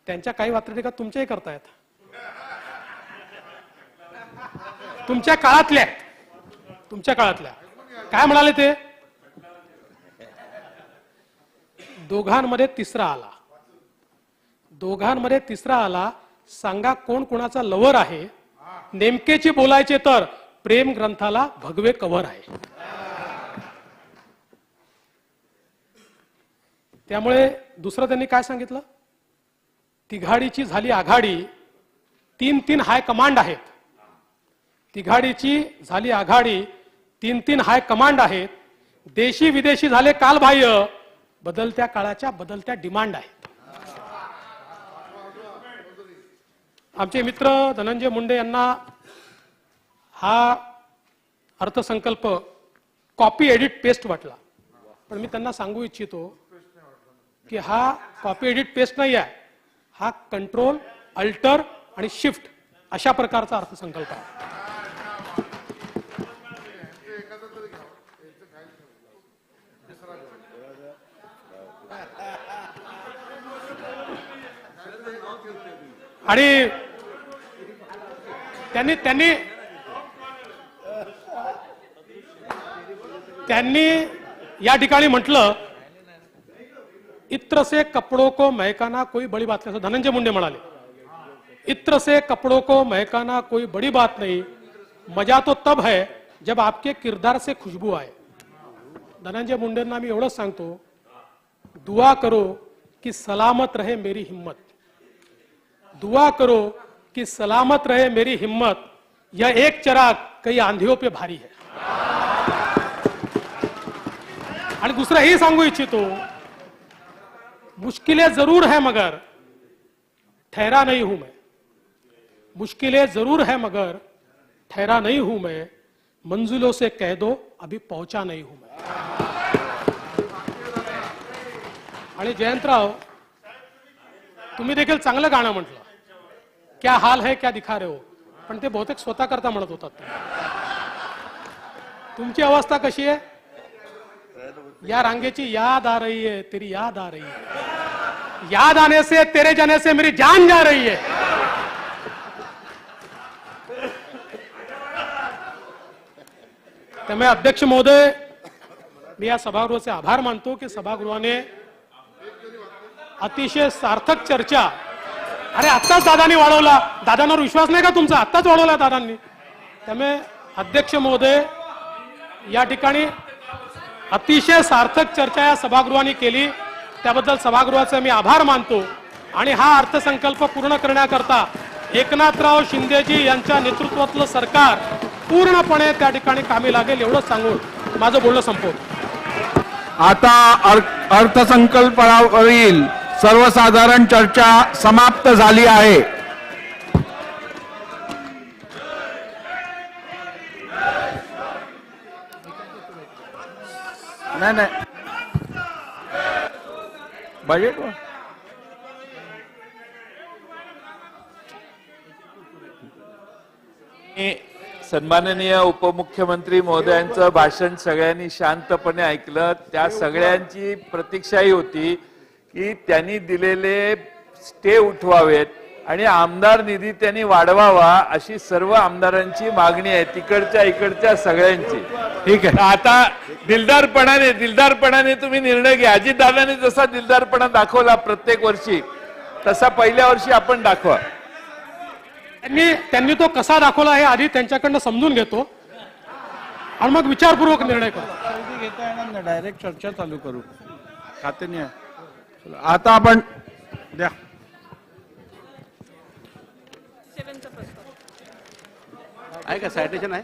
त्यांच्या काही वात्रटिका तुमच्याही करतायत, तुमच्या काळातल्या. काय म्हणाले ते? दोघांमध्ये तिसरा आला. सांगा कोण कोणाचा लवर आहे? नेमकेची बोलायचे तर प्रेम ग्रंथाला भगवे कव्हर आहे. त्यामुळे दुसरं त्यांनी काय सांगितलं? तिघाडीची झाली आघाडी, 3 हाय कमांड आहेत. तिघाडीची झाली आघाडी, 3 हाय कमांड आहेत. देशी विदेशी झाले कालबाह्य, बदलत्या काळाच्या बदलत्या डिमांड आहेत. आमचे मित्र धनंजय मुंडे यांना हा अर्थसंकल्प कॉपी एडिट पेस्ट वाटला. पण मी त्यांना सांगू इच्छितो की हा कॉपी एडिट पेस्ट नाही आहे, हा कंट्रोल अल्टर आणि शिफ्ट अशा प्रकारचा अर्थसंकल्प आहे. आणि त्यांनी या ठिकाणी म्हटलं, इत्र से कपड़ों को महकाना कोई बड़ी बात नहीं. धनंजय मुंडे म्हणाले, इत्र से कपड़ों को महकाना कोई बड़ी बात नहीं, मजा तो तब है जब आपके किरदार से खुशबू आए. धनंजय मुंडेंना मी एवढंच सांगतो, दुआ करो कि सलामत रहे मेरी हिम्मत. दुआ करो कि सलामत रहे मेरी हिम्मत, यह एक चिराग कई आंधियों पे भारी है. आणि दुसरं हे सांगू इच्छितो, मुश्किलें जरूर है मगर ठहरा नहीं हूं मैं. मुश्किलें जरूर है मगर ठहरा नहीं हूं मैं. मंजिलों से कह दो अभी पहुंचा नहीं हूं मैं. आणि जयंतराव, तुम्ही देखील चांगलं गाणं म्हटलं, क्या हाल है क्या दिखा रहे हो, पण ते बहुतेक स्वतः करता म्हणत होतात. तुमची अवस्था कशी आहे? या रांगेची याद आ रही है, तेरी याद आ रही है. याद आने से तेरे जाने से मेरी जान जा रही है। त्यामुळे अध्यक्ष महोदय, मी या सभागृहाचे आभार मानतो की सभागृहाने अतिशय सार्थक चर्चा, अरे आत्ताच दादांनी वाढवला, दादांवर विश्वास नाही का तुमचा? आत्ताच वाढवला दादांनी। त्यामुळे अध्यक्ष महोदय, या ठिकाणी अतिशय सार्थक चर्चा या सभागृहाने केली, त्याबद्दल सभागृहाचे मी आभार मानतो। आणि हा अर्थसंकल्प पूर्ण करण्याकरता एकनाथराव शिंदेजी यांच्या नेतृत्वातलं सरकार पूर्णपणे त्या ठिकाणी कामी लागेल, एवढंच सांगून माझं बोलणं संपवतो। आता अर्थसंकल्पावरील सर्वसाधारण चर्चा समाप्त झाली आहे। नाही बजेट सन्माननीय उपमुख्यमंत्री महोदयांचं भाषण सगळ्यांनी शांतपणे ऐकलं। त्या सगळ्यांची प्रतीक्षाही होती की त्यांनी दिलेले स्टे उठवावेत आणि आमदार निधी त्यांनी वाढवावा, अशी सर्व आमदारांची मागणी आहे, तिकडच्या इकडच्या सगळ्यांची। ठीक आहे, आता दिलदारपणाने तुम्ही निर्णय घ्या। अजितदादांनी जसा दिलदारपणा दाखवला प्रत्येक वर्षी, तसा पहिल्या वर्षी आपण दाखवा। त्यांनी तो कसा दाखवला हे आधी त्यांच्याकडनं समजून घेतो आणि मग विचारपूर्वक निर्णय करतो। घेता येणार नाही, डायरेक्ट चर्चा चालू करू, खात्याने आहे। आता आपण द्या आहे का सायटेशन आहे?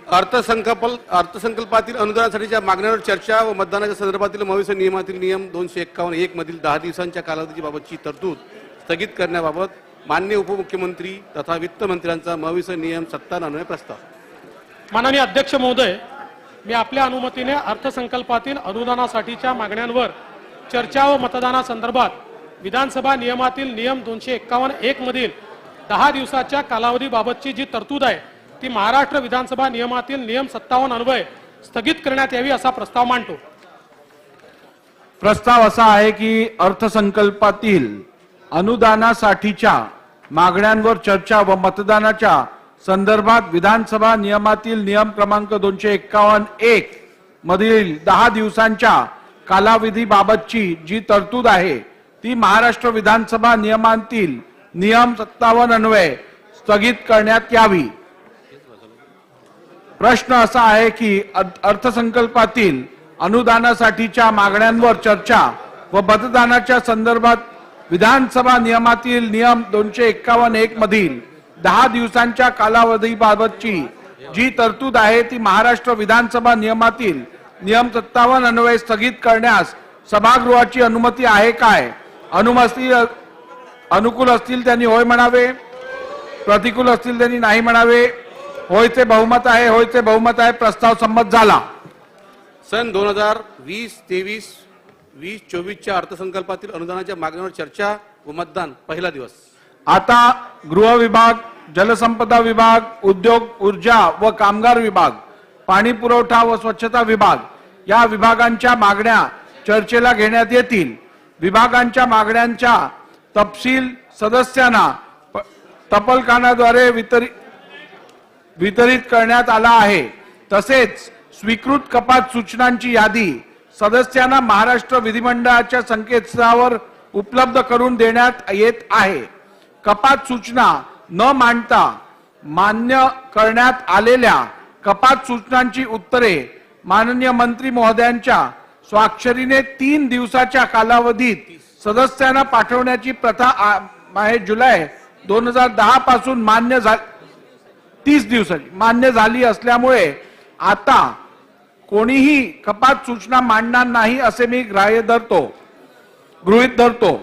अर्थसंकल्पातील अनुदानासाठीच्या मागण्यांवर चर्चा व मतदानाच्या संदर्भातील मविष्य नियमातील नियम 251 मधील 10 दिवसांच्या कालावधीची बाबतची तरतूद स्थगित करण्याबाबत माननीय उपमुख्यमंत्री तथा वित्त मंत्र्यांचा मविष्य नियम 97 प्रस्ताव। माननीय अध्यक्ष महोदय, मी आपल्या अनुमतीने अर्थसंकल्पातील अनुदानासाठीच्या मागण्यांवर चर्चा व मतदानासंदर्भात विधानसभा नियमातील नियम 251 मधील 10 दिवसाच्या कालावधीबाबतची जी तरतूद आहे ती महाराष्ट्र विधानसभा नियमातील नियम 57 अन्वये स्थगित करण्यात यावी असा प्रस्ताव मांडतो। प्रस्ताव असा आहे की अर्थसंकल्पातील अनुदानासाठीच्या मागण्यांवर चर्चा व मतदानाच्या संदर्भात विधानसभा नियमातील नियम क्रमांक 251(1) मधील 10 दिवसांच्या कालावधीबाबतची जी तरतूद आहे ती महाराष्ट्र विधानसभा नियमांतील नियम 57 अन्वये स्थगित करण्यात यावी। प्रश्न असा आहे की अर्थसंकल्पातील अनुदानासाठीच्या मागण्यांवर चर्चा व मतदानाच्या संदर्भात विधानसभा नियमातील नियम 251(1) मधील 10 दिवसांच्या कालावधीबाबतची जी तरतूद आहे ती महाराष्ट्र विधानसभा नियमातील नियम 57 अन्वये स्थगित करण्यास सभागृहाची अनुमती आहे काय? अनुकूल असतील त्यांनी होय म्हणावे, प्रतिकूल असतील त्यांनी नाही म्हणावे। होयचे बहुमत आहे, होयचे बहुमत आहे, प्रस्ताव संमत झाला। सन 2020-23 2024च्या अर्थसंकल्पातील अनुदानाच्या मागण्यांवर चर्चा व मतदान पहिला दिवस। आता गृह विभाग, जलसंपदा विभाग, उद्योग, ऊर्जा व कामगार विभाग, पाणी पुरवठा व स्वच्छता विभाग या विभागांच्या मागण्या चर्चेला घेण्यात येतील। विभागांच्या मागण्यांचा तपशील सदस्यांना टपालखान्याद्वारे वितरित करण्यात आला आहे। तसेच स्वीकृत कपात सूचनांची यादी सदस्यांना महाराष्ट्र विधिमंडळाच्या संकेतस्थळावर उपलब्ध करून देण्यात येत आहे। कपात सूचना न मांडता मान्य करण्यात आलेल्या कपात सूचनांची उत्तरे माननीय मंत्री महोदयांच्या स्वाक्षरीने 3 दिवसाच्या कालावधीत सदस्यांना पाठवण्याची प्रथा आहे। जुलै 2010 पासून मान्य 30 दिवसाची मान्य झाली असल्यामुळे आता कोणीही कपात सूचना मांडणार नाही असे मी गृहीत धरतो।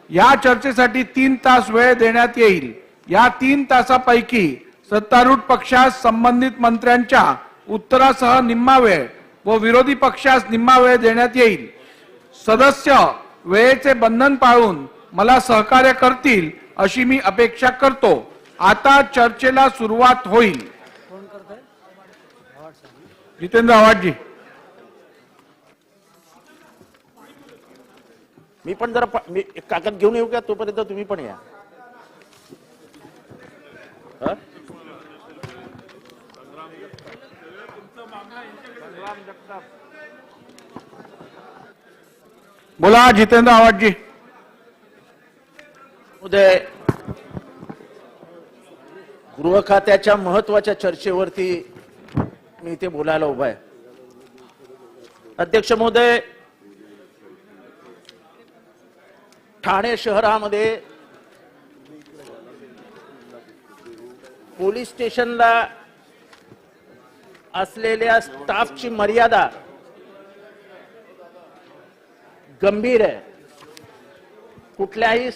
या चर्चेसाठी 3 तास वेळ देण्यात येईल। या 3 तासापैकी सत्तारूढ पक्षास संबंधित मंत्र्यांच्या उत्तरासह निम्मा वेळ व विरोधी पक्षास निम्मा वेळ देण्यात येईल। सदस्य वेळेचे बंधन पाळून मला सहकार्य करतील अशी मी अपेक्षा करतो। आता चर्चेला सुरुवात होईल। जितेंद्र आव्हाड जी। मी पण जरा मी एक कागद घेऊन येऊ का? तोपर्यंत तुम्ही पण या. बोला जितेंद्र आव्हाडजी. उदय, गृह खात्याच्या महत्वाच्या चर्चेवरती मी इथे बोलायला उभा आहे. अध्यक्ष महोदय, ठाणे शहरामध्ये पोलीस स्टेशनला असलेल्या स्टाफची मर्यादा गंभीर आहे. कुठल्याही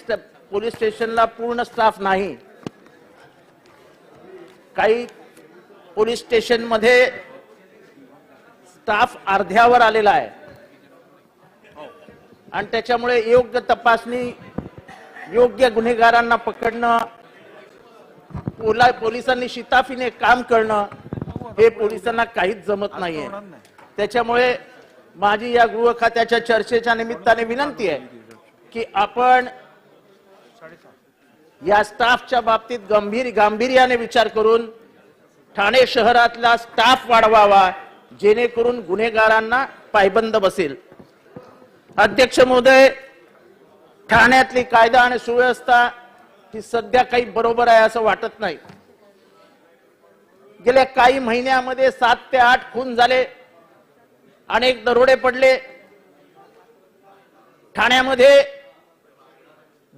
पोलीस स्टेशनला पूर्ण स्टाफ नाही. काही पोलीस स्टेशनमध्ये स्टाफ अर्ध्यावर आलेला आहे आणि त्याच्यामुळे योग्य तपासणी, योग्य गुन्हेगारांना पकडणं, पोलिसांनी शिताफीने काम करणं हे पोलिसांना काहीच जमत नाहीये. त्याच्यामुळे माझी या गृह खात्याच्या चर्चेच्या निमित्ताने विनंती आहे की आपण या स्टाफच्या बाबतीत गांभीर्याने विचार करून ठाणे शहरातला स्टाफ वाढवावा, जेणेकरून गुन्हेगारांना पायबंद बसेल. अध्यक्ष महोदय, ठाण्यातली कायदा आणि सुव्यवस्था ही सध्या काही बरोबर आहे असं वाटत नाही. गेल्या काही महिन्यामध्ये 7 ते 8 खून झाले, अनेक दरोडे पडले. ठाण्यामध्ये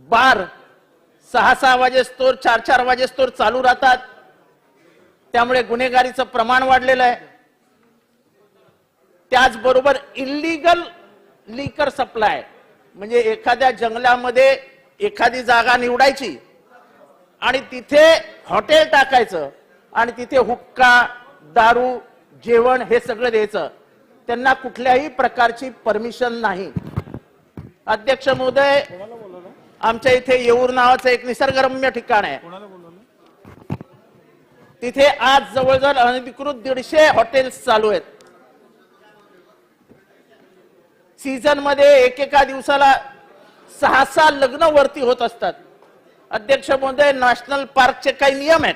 बार 6-6 वाजेस्तोर, 4-4 वाजेस्तोर चालू राहतात. त्यामुळे गुन्हेगारीचं प्रमाण वाढलेलं आहे. त्याचबरोबर इल्लीगल लिकर सप्लाय, म्हणजे एखाद्या जंगलामध्ये एखादी जागा निवडायची आणि तिथे हॉटेल टाकायचं आणि तिथे हुक्का, दारू, जेवण हे सगळं द्यायचं. त्यांना कुठल्याही प्रकारची परमिशन नाही. अध्यक्ष महोदय, आमच्या इथे येऊर नावाचं एक निसर्गरम्य ठिकाण आहे. तिथे आज जवळजवळ अनधिकृत 150 हॉटेल्स चालू आहेत. सीझन मध्ये एकेका दिवसाला 6-6 लग्न वरती होत असतात. अध्यक्ष महोदय, नॅशनल पार्कचे काही नियम आहेत.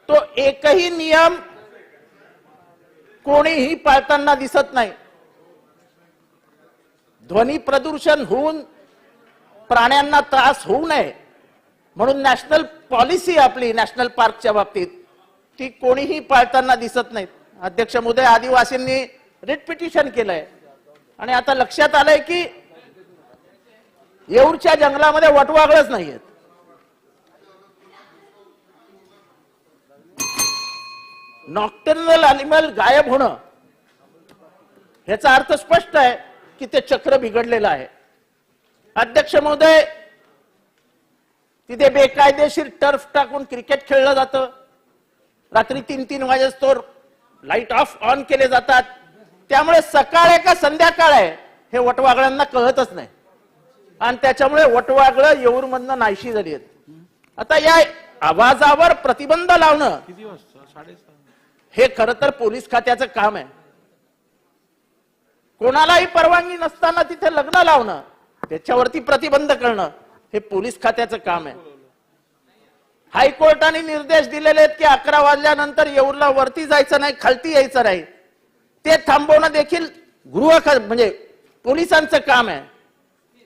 तो एकही नियम कोणीही पाळताना दिसत नाही. ध्वनी प्रदूषण होऊन प्राण्यांना त्रास होऊ नये म्हणून नॅशनल पॉलिसी आपली नॅशनल पार्कच्या बाबतीत ती कोणीही पाळताना दिसत नाहीत. अध्यक्ष महोदय, आदिवासींनी रिट पिटिशन केलंय आणि आता लक्षात आलंय की येऊरच्या जंगलामध्ये वटवाघळच नाहीयेत. नॉक्टर्नल अॅनिमल गायब होणं ह्याचा अर्थ स्पष्ट आहे की ते चक्र बिघडलेलं आहे. अध्यक्ष महोदय, तिथे बेकायदेशीर टर्फ टाकून क्रिकेट खेळलं जातं. रात्री 3-3 वाजेस्तोर लाईट ऑफ ऑन केले जातात. त्यामुळे सकाळ आहे का संध्याकाळ आहे हे वटवाघळांना कळतच नाही आणि त्याच्यामुळे वटवाघळं येऊरमधनं नाहीशी झाली आहेत. आता या आवाजावर प्रतिबंध लावणं हे खरं तर पोलीस खात्याचं काम आहे. कोणालाही परवानगी नसताना तिथे लग्न लावणं, त्याच्यावरती प्रतिबंध करणं हे पोलीस खात्याचं काम आहे. हायकोर्टाने निर्देश दिलेले आहेत की 11 वाजल्यानंतर येऊरला वरती जायचं नाही, खालती यायचं नाही. ते थांबवणं देखील म्हणजे पोलिसांचं काम आहे.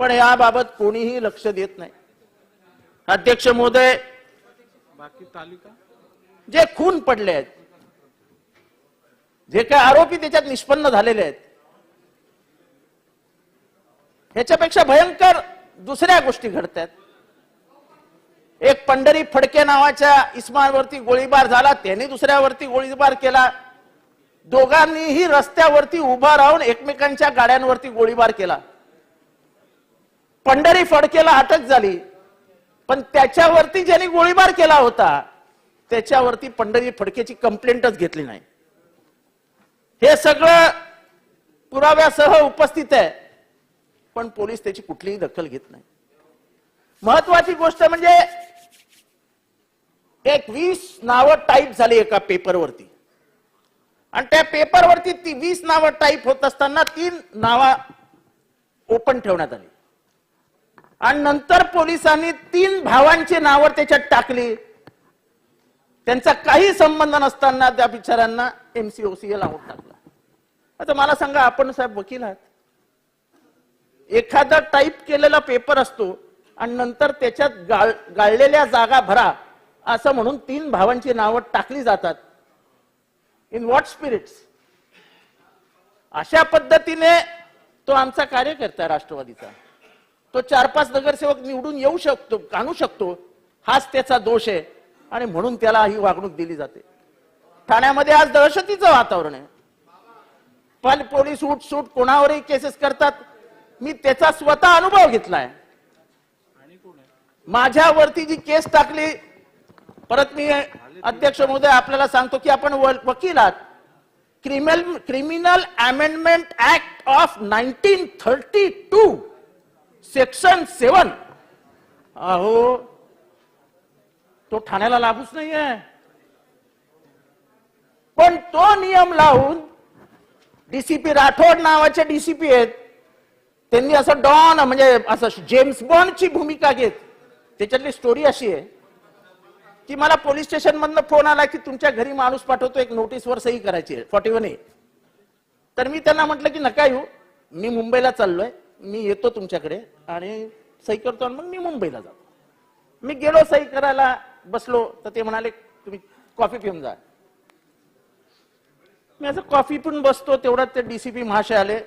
पण याबाबत कोणीही लक्ष देत नाही. अध्यक्ष महोदय, बाकी तालिका जे खून पडले आहेत, जे काही आरोपी त्याच्यात निष्पन्न झालेले आहेत, ह्याच्यापेक्षा भयंकर दुसऱ्या गोष्टी घडतात. एक पंढरी फडके नावाच्या इस्मावरती गोळीबार झाला, त्यांनी दुसऱ्यावरती गोळीबार केला. दोघांनीही रस्त्यावरती उभा राहून एकमेकांच्या गाड्यांवरती गोळीबार केला. पंढरी फडकेला अटक झाली, पण त्याच्यावरती ज्यांनी गोळीबार केला होता त्याच्यावरती पंढरी फडकेची कंप्लेंटच घेतली नाही. हे सगळं पुराव्यासह उपस्थित आहे, पण पोलीस त्याची कुठलीही दखल घेत नाही. महत्वाची गोष्ट म्हणजे एक 20 नावं टाईप झाली एका पेपरवरती आणि त्या पेपरवरती ती 20 नावं टाईप होत असताना 3 नावं ओपन ठेवण्यात आली आणि नंतर पोलिसांनी 3 भावांची नावं त्याच्यात टाकली. त्यांचा काही संबंध नसताना त्या बिचाऱ्यांना MCOC लावून टाकला. आता मला सांगा, आपण साहेब वकील आहात, एखादा टाईप केलेला पेपर असतो आणि नंतर त्याच्यात गाळलेल्या जागा भरा असं म्हणून 3 भावांची नावं टाकली जातात. In what spirits? अशा पद्धतीने तो आमचा कार्यकर्ता राष्ट्रवादीचा, तो 4-5 नगरसेवक निवडून येऊ शकतो, आणू शकतो, हाच त्याचा दोष आहे आणि म्हणून त्याला ही वागणूक दिली जाते. ठाण्यामध्ये आज दहशतीचं वातावरण आहे. पण पोलीस उठसूट कोणावरही केसेस करतात. मी त्याचा स्वतः अनुभव घेतलाय. माझ्यावरती जी केस टाकली, परत मी अध्यक्ष महोदय आपल्याला सांगतो की आपण वकील आहात. Criminal amendment act of 1932 section 7, अहो तो ठाण्याला लागूच नाहीये. पण तो नियम लावून डीसीपी राठोड नावाचे डीसीपी आहेत, त्यांनी असं डॉन म्हणजे असं जेम्स बॉन्डची भूमिका घेत, त्याच्यातली स्टोरी अशी आहे की मला पोलीस स्टेशन मधनं फोन आला की तुमच्या घरी माणूस पाठवतो, एक नोटीसवर सही करायची आहे 41A. तर मी त्यांना म्हटलं की नका येऊ, मी मुंबईला चाललोय, मी येतो तुमच्याकडे आणि सही करतो आणि मग मी मुंबईला जातो. मी गेलो सही करायला बसलो तर ते म्हणाले तुम्ही कॉफी पिऊन जा. मी असं कॉफी पिऊन बसतो तेवढ्यात ते डीसीपी महाशय आले,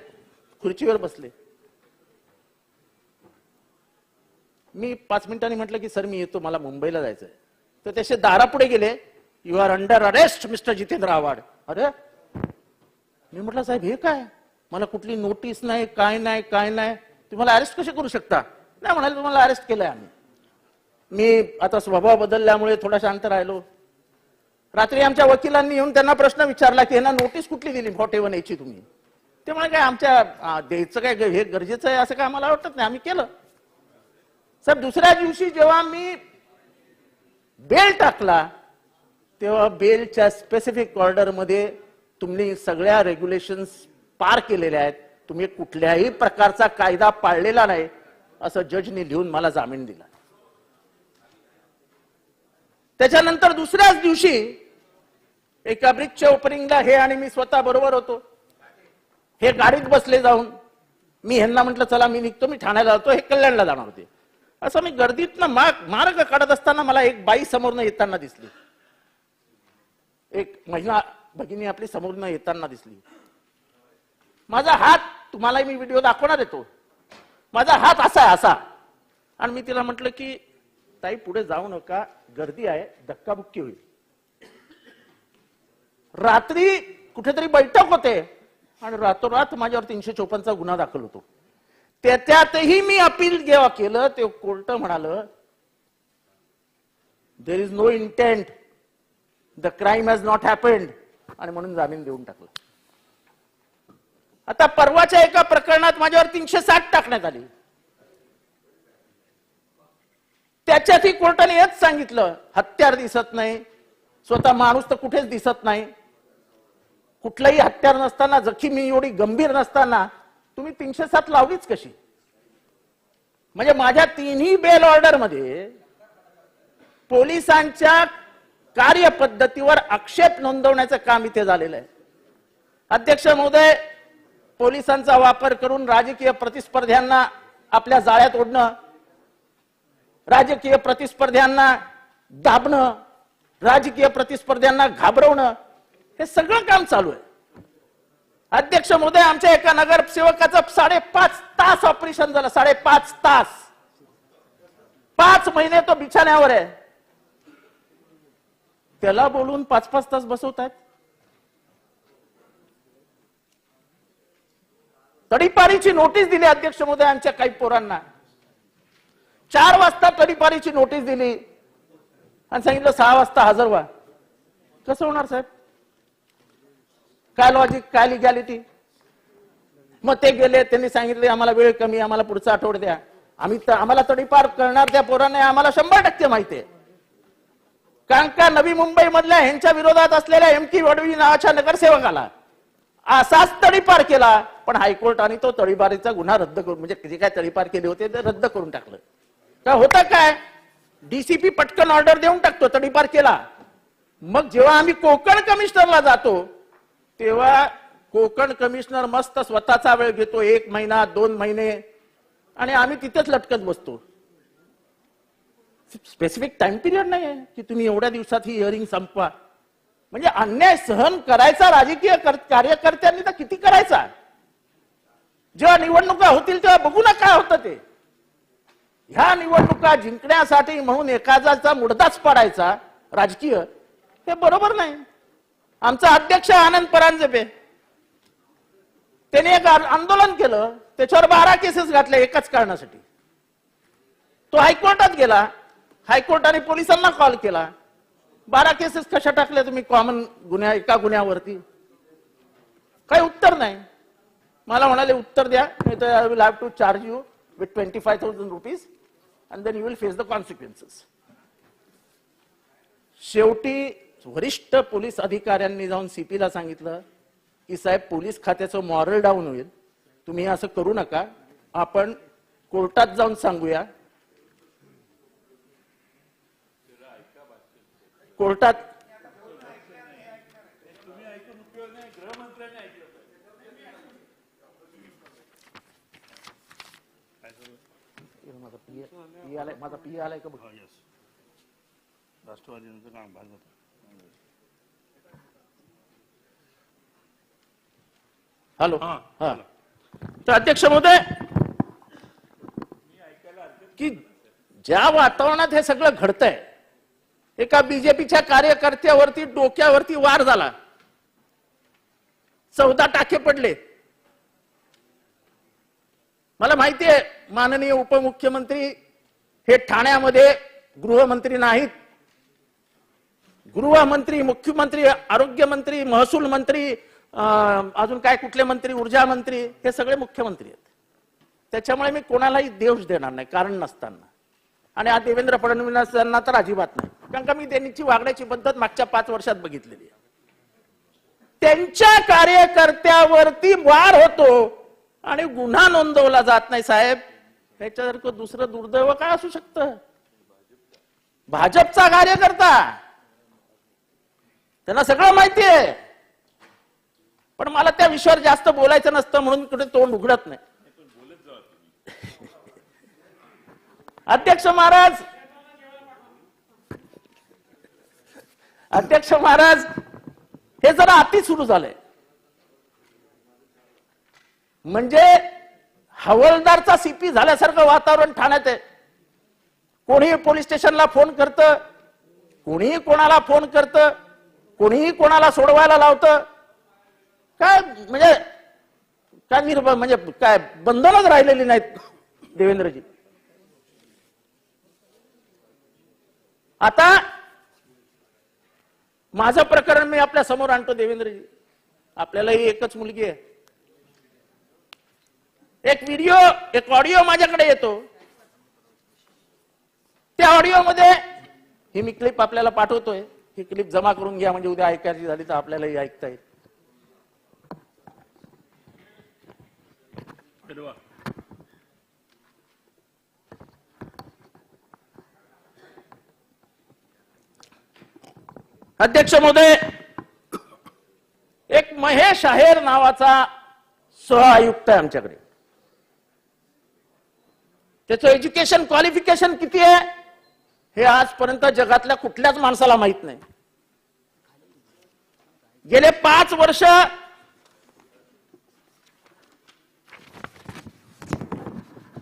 खुर्चीवर बसले. मी 5 मिनिटांनी म्हटलं की सर मी येतो, मला मुंबईला जायचंय. तर त्याचे दारापुढे गेले, you are under arrest mister Jitendra Awhad. अरे मी म्हटलं साहेब हे काय, मला कुठली नोटीस नाही, काय नाही, काय नाही, तुम्हाला अरेस्ट कसे करू शकता? नाही म्हणाले तुम्हाला अरेस्ट केलंय आम्ही. मी आता स्वभाव बदलल्यामुळे थोडा शांत राहिलो. रात्री आमच्या वकिलांनी येऊन त्यांना प्रश्न विचारला की यांना नोटीस कुठली दिली 41A तुम्ही? ते म्हणाले काय आमच्या द्यायचं काय हे गरजेचं आहे असं काय आम्हाला वाटत नाही, आम्ही केलं. साहेब दुसऱ्या दिवशी जेव्हा मी बेल टाकला तेव्हा बेलच्या स्पेसिफिक ऑर्डर मध्ये तुम्ही सगळ्या रेग्युलेशन्स पार केलेल्या आहेत, तुम्ही कुठल्याही प्रकारचा कायदा पाळलेला नाही असं जजनी लिहून मला जामीन दिला. त्याच्यानंतर दुसऱ्याच दिवशी एका ब्रिजच्या ओपनिंगला हे आणि मी स्वतः बरोबर होतो. हे गाडीत बसले जाऊन, मी ह्यांना म्हटलं चला मी निघतो, मी ठाण्याला जातो, हे कल्याणला जाणार होते. असं मी गर्दीतनं मार्ग काढत असताना मला एक बाई समोरनं येताना दिसली, एक महिला भगिनी आपली समोरनं येताना दिसली. माझा हात, तुम्हाला मी व्हिडिओ दाखवणार येतो, माझा हात असा आहे असा, आणि मी तिला म्हटलं की ताई पुढे जाऊ नका, गर्दी आहे, धक्काबुक्की होईल. रात्री कुठेतरी बैठक होते आणि रातोरात माझ्यावर 354चा गुन्हा दाखल होतो. त्यातही मी अपील जेव्हा केलं ते कोर्ट म्हणालं there is no intent, the crime has not happened, आणि म्हणून जामीन देऊन टाकला. आता परवाच्या एका प्रकरणात माझ्यावर 360 टाकण्यात आली. त्याच्यातही कोर्टाने हेच सांगितलं, हत्यार दिसत नाही, स्वतः माणूस तर कुठेच दिसत नाही, कुठलाही हत्यार नसताना, जखमी एवढी गंभीर नसताना तुम्ही 307 लावलीच कशी? म्हणजे माझ्या 3ही बेल ऑर्डर मध्ये पोलिसांच्या कार्यपद्धतीवर आक्षेप नोंदवण्याचं काम इथे झालेलं आहे. अध्यक्ष महोदय, पोलिसांचा वापर करून राजकीय प्रतिस्पर्ध्यांना आपल्या जाळ्यात ओढणं, राजकीय प्रतिस्पर्ध्यांना दाबणं, राजकीय प्रतिस्पर्ध्यांना घाबरवणं, हे सगळं काम चालू आहे. अध्यक्ष महोदय, आमच्या एका नगरसेवकाचं 5.5 तास ऑपरेशन झालं, 5.5 तास, 5 महिने तो बिछाण्यावर आहे. त्याला बोलून 5-5 तास बसवतात. तडीपारीची नोटीस दिली अध्यक्ष महोदय आमच्या काही पोरांना. 4 वाजता तडीपारीची नोटीस दिली आणि सांगितलं 6 वाजता हजर व्हा. कसं होणार साहेब? काय लॉजिक, काय लिगॅलिटी? मग ते गेले, त्यांनी सांगितले आम्हाला वेळ कमी, आम्हाला पुढचा आठवडा द्या. आम्हाला तडीपार करणार त्या पोरांना आम्हाला 100% माहिती आहे. कारण का नवी मुंबई मधल्या ह्यांच्या विरोधात असलेल्या एम.की. वडवी नावाच्या नगरसेवकाला असाच तडीपार केला, पण हायकोर्टाने तो तडीपारीचा गुन्हा रद्द करून, म्हणजे जे काय तडीपार केले होते ते रद्द करून टाकलं. काय होतं काय, डीसीपी पटकन ऑर्डर देऊन टाकतो, तडीपार केला. मग जेव्हा आम्ही कोकण कमिशनरला जातो तेव्हा कोकण कमिशनर मस्त स्वतःचा वेळ घेतो, 1 महिना 2 महिने, आणि आम्ही तिथेच लटकत बसतो. स्पेसिफिक टाइम पिरियड नाही आहे की तुम्ही एवढ्या दिवसात ही हिअरिंग संपवा. म्हणजे अन्याय सहन करायचा राजकीय कार्यकर्त्यांनी तर किती करायचा. जेव्हा निवडणुका होतील तेव्हा बघू ना काय होतं ते. ह्या निवडणुका जिंकण्यासाठी म्हणून एखाद्याचा मुडदाच पाडायचा राजकीय, हे बरोबर नाही. आमचा अध्यक्ष आनंद परांजपे त्याने एक आंदोलन केलं, त्याच्यावर 12 केसेस घातल्या एकाच कारणासाठी. तो हायकोर्टात गेला, हायकोर्टाने पोलिसांना कॉल केला, 12 केसेस कशा टाकल्या तुम्ही कॉमन गुन्ह्या, एका गुन्ह्यावरती. काही उत्तर नाही. मला म्हणाले उत्तर द्या, नाही तर I will have to charge you with 25,000 rupees and then you will face the consequences. शेवटी वरिष्ठ पोलीस अधिकाऱ्यांनी जाऊन सीपीला सांगितलं की साहेब, पोलीस खात्याचं मॉरल डाऊन होईल, तुम्ही असं करू नका, आपण कोर्टात जाऊन सांगूया. कोर्टात माझा पी आलाय का बघ. राष्ट्रवादीचं काम भाजप. हॅलो, हा. तर अध्यक्ष महोदय, की ज्या वातावरणात हे सगळं घडतंय, एका बीजेपीच्या कार्यकर्त्यावरती डोक्यावरती वार झाला, 14 टाके पडले. मला माहिती आहे माननीय उपमुख्यमंत्री हे ठाण्यामध्ये गृहमंत्री नाहीत. गृहमंत्री, मुख्यमंत्री, आरोग्यमंत्री, महसूल मंत्री, अजून काय कुठले मंत्री, ऊर्जा मंत्री, हे सगळे मुख्यमंत्री आहेत. त्याच्यामुळे मी कोणालाही दोष देणार नाही कारण नसताना. आणि आज देवेंद्र फडणवीसांना तर अजिबात नाही, कारण का मी त्यांची वागण्याची पद्धत मागच्या 5 वर्षात बघितलेली आहे. त्यांच्या कार्यकर्त्यावरती वार होतो आणि गुन्हा नोंदवला जात नाही. साहेब, ह्याच्यासारखं दुसरं दुर्दैव काय असू शकतं. भाजपचा कार्यकर्ता, त्यांना सगळं माहिती आहे, पण मला त्या विषयावर जास्त बोलायचं नसतं म्हणून कुठे तोंड उघडत नाही. अध्यक्ष महाराज, हे जरा अति सुरू झालंय. म्हणजे हवालदारचा सीपी झाल्यासारखं वातावरण ठाण्यात आहे. कोणीही पोलीस स्टेशनला फोन करतं, कोणीही कोणाला फोन करतं, कोणीही कोणाला सोडवायला लावतं. काय म्हणजे काय म्हणजे काय बंधनच राहिलेली नाहीत देवेंद्रजी. आता माझं प्रकरण मी आपल्या समोर आणतो देवेंद्रजी. आपल्यालाही एकच मुलगी आहे. एक व्हिडिओ, एक ऑडिओ माझ्याकडे येतो. त्या ऑडिओमध्ये ही मी क्लिप आपल्याला पाठवतोय. ही क्लिप जमा करून घ्या, म्हणजे उद्या ऐकायची झाली तर आपल्यालाही ऐकता येईल. अध्यक्ष महोदय, एक महेश आहेर नावाचा सहआयुक्त आहे आमच्याकडे. त्याचं एज्युकेशन क्वालिफिकेशन किती आहे हे आजपर्यंत जगातल्या कुठल्याच माणसाला माहित नाही. गेले 5 वर्ष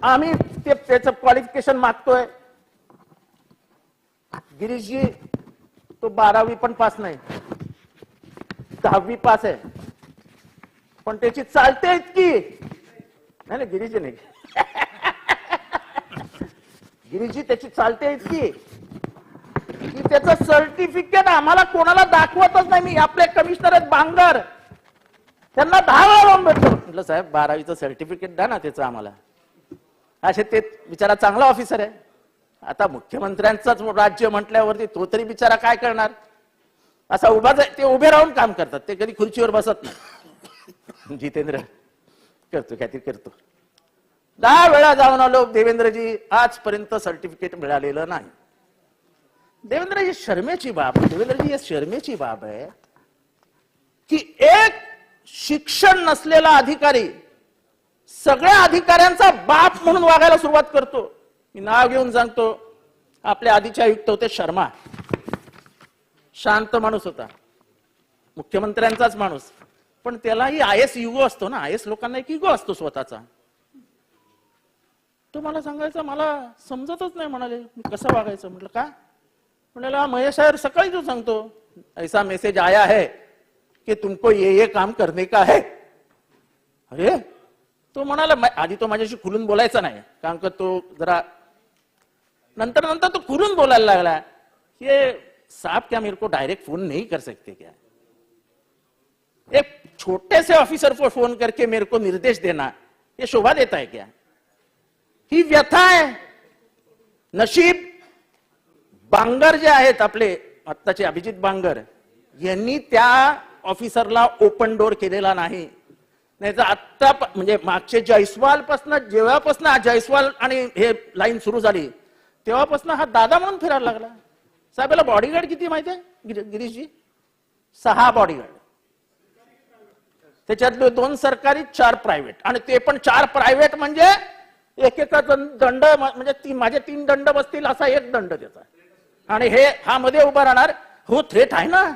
आम्ही त्याचं क्वालिफिकेशन मागतोय. गिरीशजी तो 12वी पण पास नाही, 10वी पास आहे, पण त्याची चालते इतकी नाही. गिरीजी नाही, गिरीजी त्याची चालते इतकी की त्याचं सर्टिफिकेट आम्हाला कोणाला दाखवतच नाही. मी आपले कमिशनर आहेत बांगर, त्यांना 10 वेळा लावून भेटतो. म्हटलं साहेब 12वीचं सर्टिफिकेट द्या ना त्याचं आम्हाला. असे ते बिचारा चांगला ऑफिसर आहे. आता मुख्यमंत्र्यांचाच राज्य म्हटल्यावरती तो तरी बिचारा काय करणार. असा उभा, ते उभे राहून काम करतात, ते कधी खुर्चीवर बसत नाही. जितेंद्र करतो काहीतरी करतो. 10 वेळा जाऊन आलो देवेंद्रजी, आजपर्यंत सर्टिफिकेट मिळालेलं नाही. देवेंद्रजी शर्मेची बाब, देवेंद्रजी हे शर्मेची बाब आहे की एक शिक्षण नसलेला अधिकारी सगळ्या अधिकाऱ्यांचा बाप म्हणून वागायला सुरुवात करतो. मी नाव घेऊन सांगतो, आपले आधीचे आयुक्त होते शर्मा, शांत माणूस होता, मुख्यमंत्र्यांचाच माणूस, पण त्यालाही IS युगो असतो ना, IS लोकांना एक युगो असतो स्वतःचा. तो मला सांगायचा, मला समजतच नाही, म्हणाले मी कसं वागायचं. म्हटलं का? म्हणाला महेश साहेब सकाळी तो सांगतो ऐसा मेसेज आया है कि तुमको ये काम करने का है. अरे तो म्हणाला, आधी तो माझ्याशी खुलून बोलायचा नाही, कारण का तो जरा नंतर तो खुलून बोलायला लागला, ये साहब क्या मेरे को डायरेक्ट फोन नहीं कर सकते क्या? एक छोटे से ऑफिसर को फोन करके मेरे को निर्देश देना ये शोभा देता है क्या? ही व्यथा आहे. नशीब बांगर जे आहेत आपले आत्ताचे अभिजित बांगर यांनी त्या ऑफिसरला ओपन डोर केलेला नाही. नाही तर आत्ता म्हणजे मागचे जयस्वाल पासून, जेव्हापासून जयस्वाल आणि हे लाईन सुरू झाली तेव्हापासून हा दादा म्हणून फिरायला लागला. साहेबाला बॉडीगार्ड किती माहिती आहे गिरीशजी? 6 बॉडीगार्ड, त्याच्यातले 2 सरकारी 4 प्रायव्हेट, आणि ते पण 4 प्रायव्हेट म्हणजे एकेका दंड, म्हणजे माझे 3 दंड बसतील असा एक दंड त्याचा. आणि हा मध्ये उभा राहणार. हो थ्रेट आहे ना?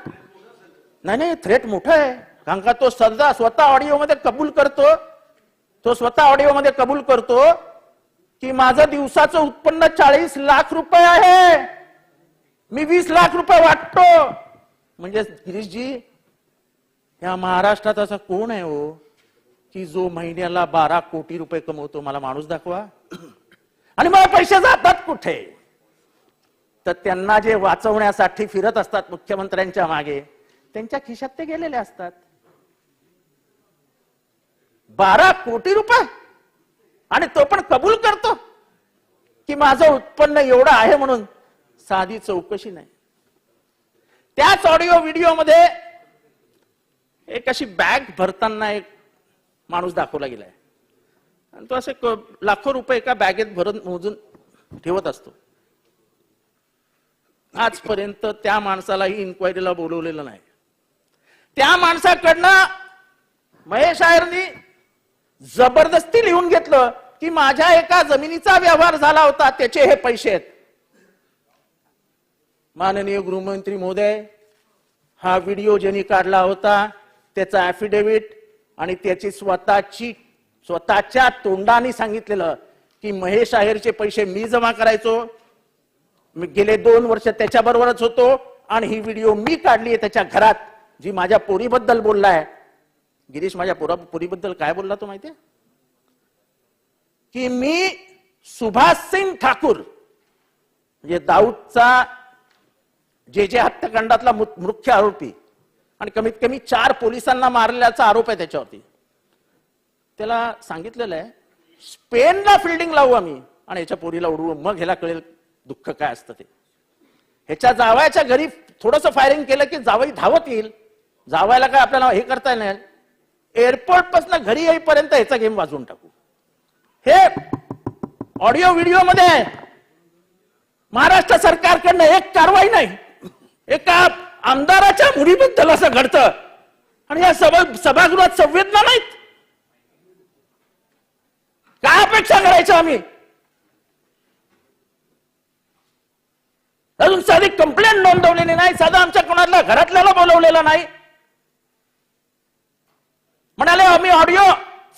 नाही थ्रेट मोठं आहे, कारण का तो सध्या स्वतः ऑडिओमध्ये कबूल करतो, की माझं दिवसाचं उत्पन्न 40 लाख रुपये आहे, मी 20 लाख रुपये वाटतो. म्हणजे गिरीशजी, या महाराष्ट्रात असा कोण आहे हो की जो महिन्याला 12 कोटी रुपये कमवतो? मला माणूस दाखवा. आणि मला पैसे जातात कुठे? तर त्यांना जे वाचवण्यासाठी फिरत असतात मुख्यमंत्र्यांच्या मागे, त्यांच्या खिशात ते गेलेले असतात. 12 कोटी रुपये, आणि तो पण कबूल करतो की माझं उत्पन्न एवढं आहे म्हणून. साधी चौकशी नाही. त्याच ऑडिओ व्हिडिओ मध्ये एक अशी बॅग भरताना एक माणूस दाखवला गेलाय, आणि तो असे लाखो रुपये एका बॅगेत भरून मोजून ठेवत असतो. आजपर्यंत त्या माणसालाही इन्क्वायरीला बोलवलेलं नाही. त्या माणसाकडनं महेश आयरनी जबरदस्ती लिहून घेतलं की माझ्या एका जमिनीचा व्यवहार झाला होता, त्याचे हे पैसे आहेत. माननीय गृहमंत्री महोदय, हा व्हिडिओ ज्यांनी काढला होता त्याचा ॲफिडेव्हिट आणि त्याची स्वतःच्या तोंडाने सांगितलेलं की महेश आहेरचे पैसे मी जमा करायचो, मी गेले 2 वर्ष त्याच्याबरोबरच होतो, आणि ही व्हिडिओ मी काढली आहे त्याच्या घरात, जी माझ्या पोरीबद्दल बोललाय. गिरीश, माझ्या पोरीबद्दल काय बोलला तो माहितीये? की मी सुभाष सिंग ठाकूर, म्हणजे दाऊदचा जे हत्याकांडातला मुख्य आरोपी, आणि कमीत कमी 4 पोलिसांना मारल्याचा आरोप आहे त्याच्यावरती. त्याला सांगितलेलं आहे स्पेनला फिल्डिंग लावू आम्ही आणि याच्या पोरीला उडवू, मग ह्याला कळेल दुःख काय असतं ते. ह्याच्या जावयाच्या घरी थोडंसं फायरिंग केलं की जावई धावत येईल. जावायला काय आपल्याला हे करता येणार? एअरपोर्ट पासून घरी येईपर्यंत ह्याचा गेम वाजवून टाकू. हे ऑडिओ व्हिडिओ मध्ये महाराष्ट्र सरकारकडनं एक कारवाई नाही. एका आमदाराच्या मुलीबद्दल असं घडतं, आणि या सभागृहात संवेदना नाहीत. काय अपेक्षा करायच्या आम्ही? अजून साधी कंप्लेंट नोंदवलेली नाही, साधा आमच्या कोणाला घरातल्याला बोलवलेलं नाही. म्हणाले आम्ही ऑडिओ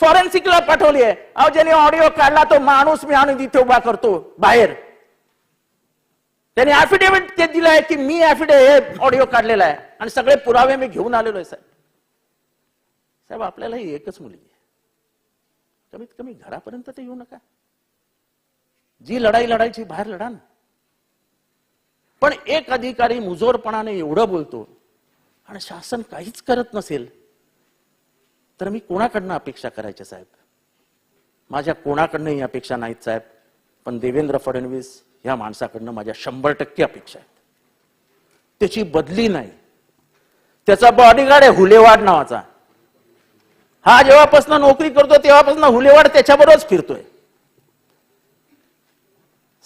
फॉरेन्सिकला पाठवली आहे. अहो, ज्याने ऑडिओ काढला तो माणूस मी आणून इथे उभा करतो बाहेर. त्यांनी ऍफिडेव्हिट ते दिलाय की मी ऍफिडेव्हिट ऑडिओ काढलेला आहे आणि सगळे पुरावे मी घेऊन आलेलो आहे. साहेब आपल्याला ही एकच मुलगी आहे, कमीत कमी घरापर्यंत ते येऊ नका. जी लढाई लढायची बाहेर लढा ना. पण एक अधिकारी मुजोरपणाने एवढं बोलतो आणि शासन काहीच करत नसेल तर मी कोणाकडनं अपेक्षा करायच्या साहेब? माझ्या कोणाकडनंही अपेक्षा नाहीत साहेब, पण देवेंद्र फडणवीस या माणसाकडनं माझ्या 100% अपेक्षा आहेत. त्याची बदली नाही. त्याचा बॉडीगार्ड आहे हुलेवाड नावाचा, हा जेव्हापासून नोकरी करतो तेव्हापासून हुलेवाड त्याच्याबरोबरच फिरतोय.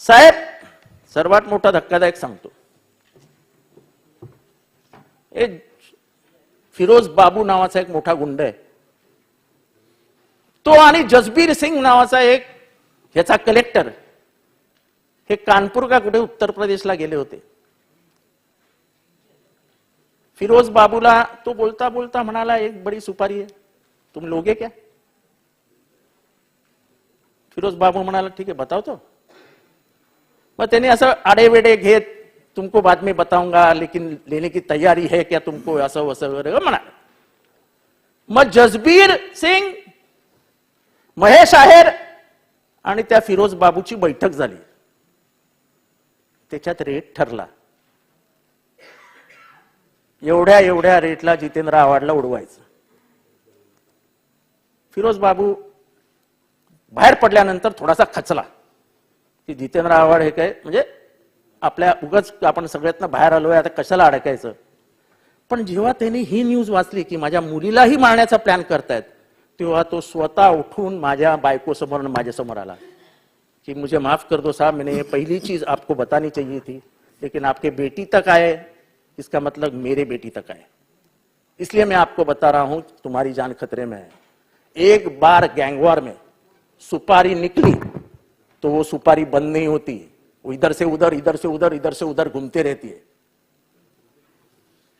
साहेब, सर्वात मोठा धक्कादायक सांगतो, एक फिरोज बाबू नावाचा एक मोठा गुंड आहे, तो आणि जसबीर सिंग नावाचा एक ह्याचा कलेक्टर हे कानपूर का कुठे उत्तर प्रदेशला गेले होते. फिरोज बाबूला तो बोलता बोलता म्हणाला, एक बड़ी सुपारी है, तुम लोगे क्या? फिरोज बाबू म्हणाला, ठीक है बताओ तो. मग त्यांनी असं आडेवेडे घेत, तुमको बाद में बताऊंगा लेकिन लेने की तैयारी है क्या तुमको, असं वसं वगैरे म्हणाला. मग जसबीर सिंग, महेश आहेर आणि त्या फिरोज बाबूची बैठक झाली. त्याच्यात रेट ठरला, एवढ्या रेटला जितेंद्र आव्हाडला उडवायचं. फिरोज बाबू बाहेर पडल्यानंतर थोडासा खचला की जितेंद्र आव्हाड हे काय, म्हणजे आपल्या उगाच आपण सगळ्यातनं बाहेर आलोय, आता कशाला अडकायचं. पण जेव्हा त्यांनी ही न्यूज वाचली की माझ्या मुलीलाही मारण्याचा प्लॅन करतायत, तेव्हा तो स्वतः उठून माझ्या बायकोसमोर माझ्यासमोर आला कि मुझे माफ कर दो साहब, मैंने ये पहली चीज आपको बतानी चाहिए थी, लेकिन आपके बेटी तक आए, इसका मतलब मेरे बेटी तक आए, इसलिए मैं आपको बता रहा हूं तुम्हारी जान खतरे में है. एक बार गैंगवार में सुपारी निकली तो वो सुपारी बंद नहीं होती, वो इधर से उधर, इधर से उधर, इधर से उधर घूमते रहती है.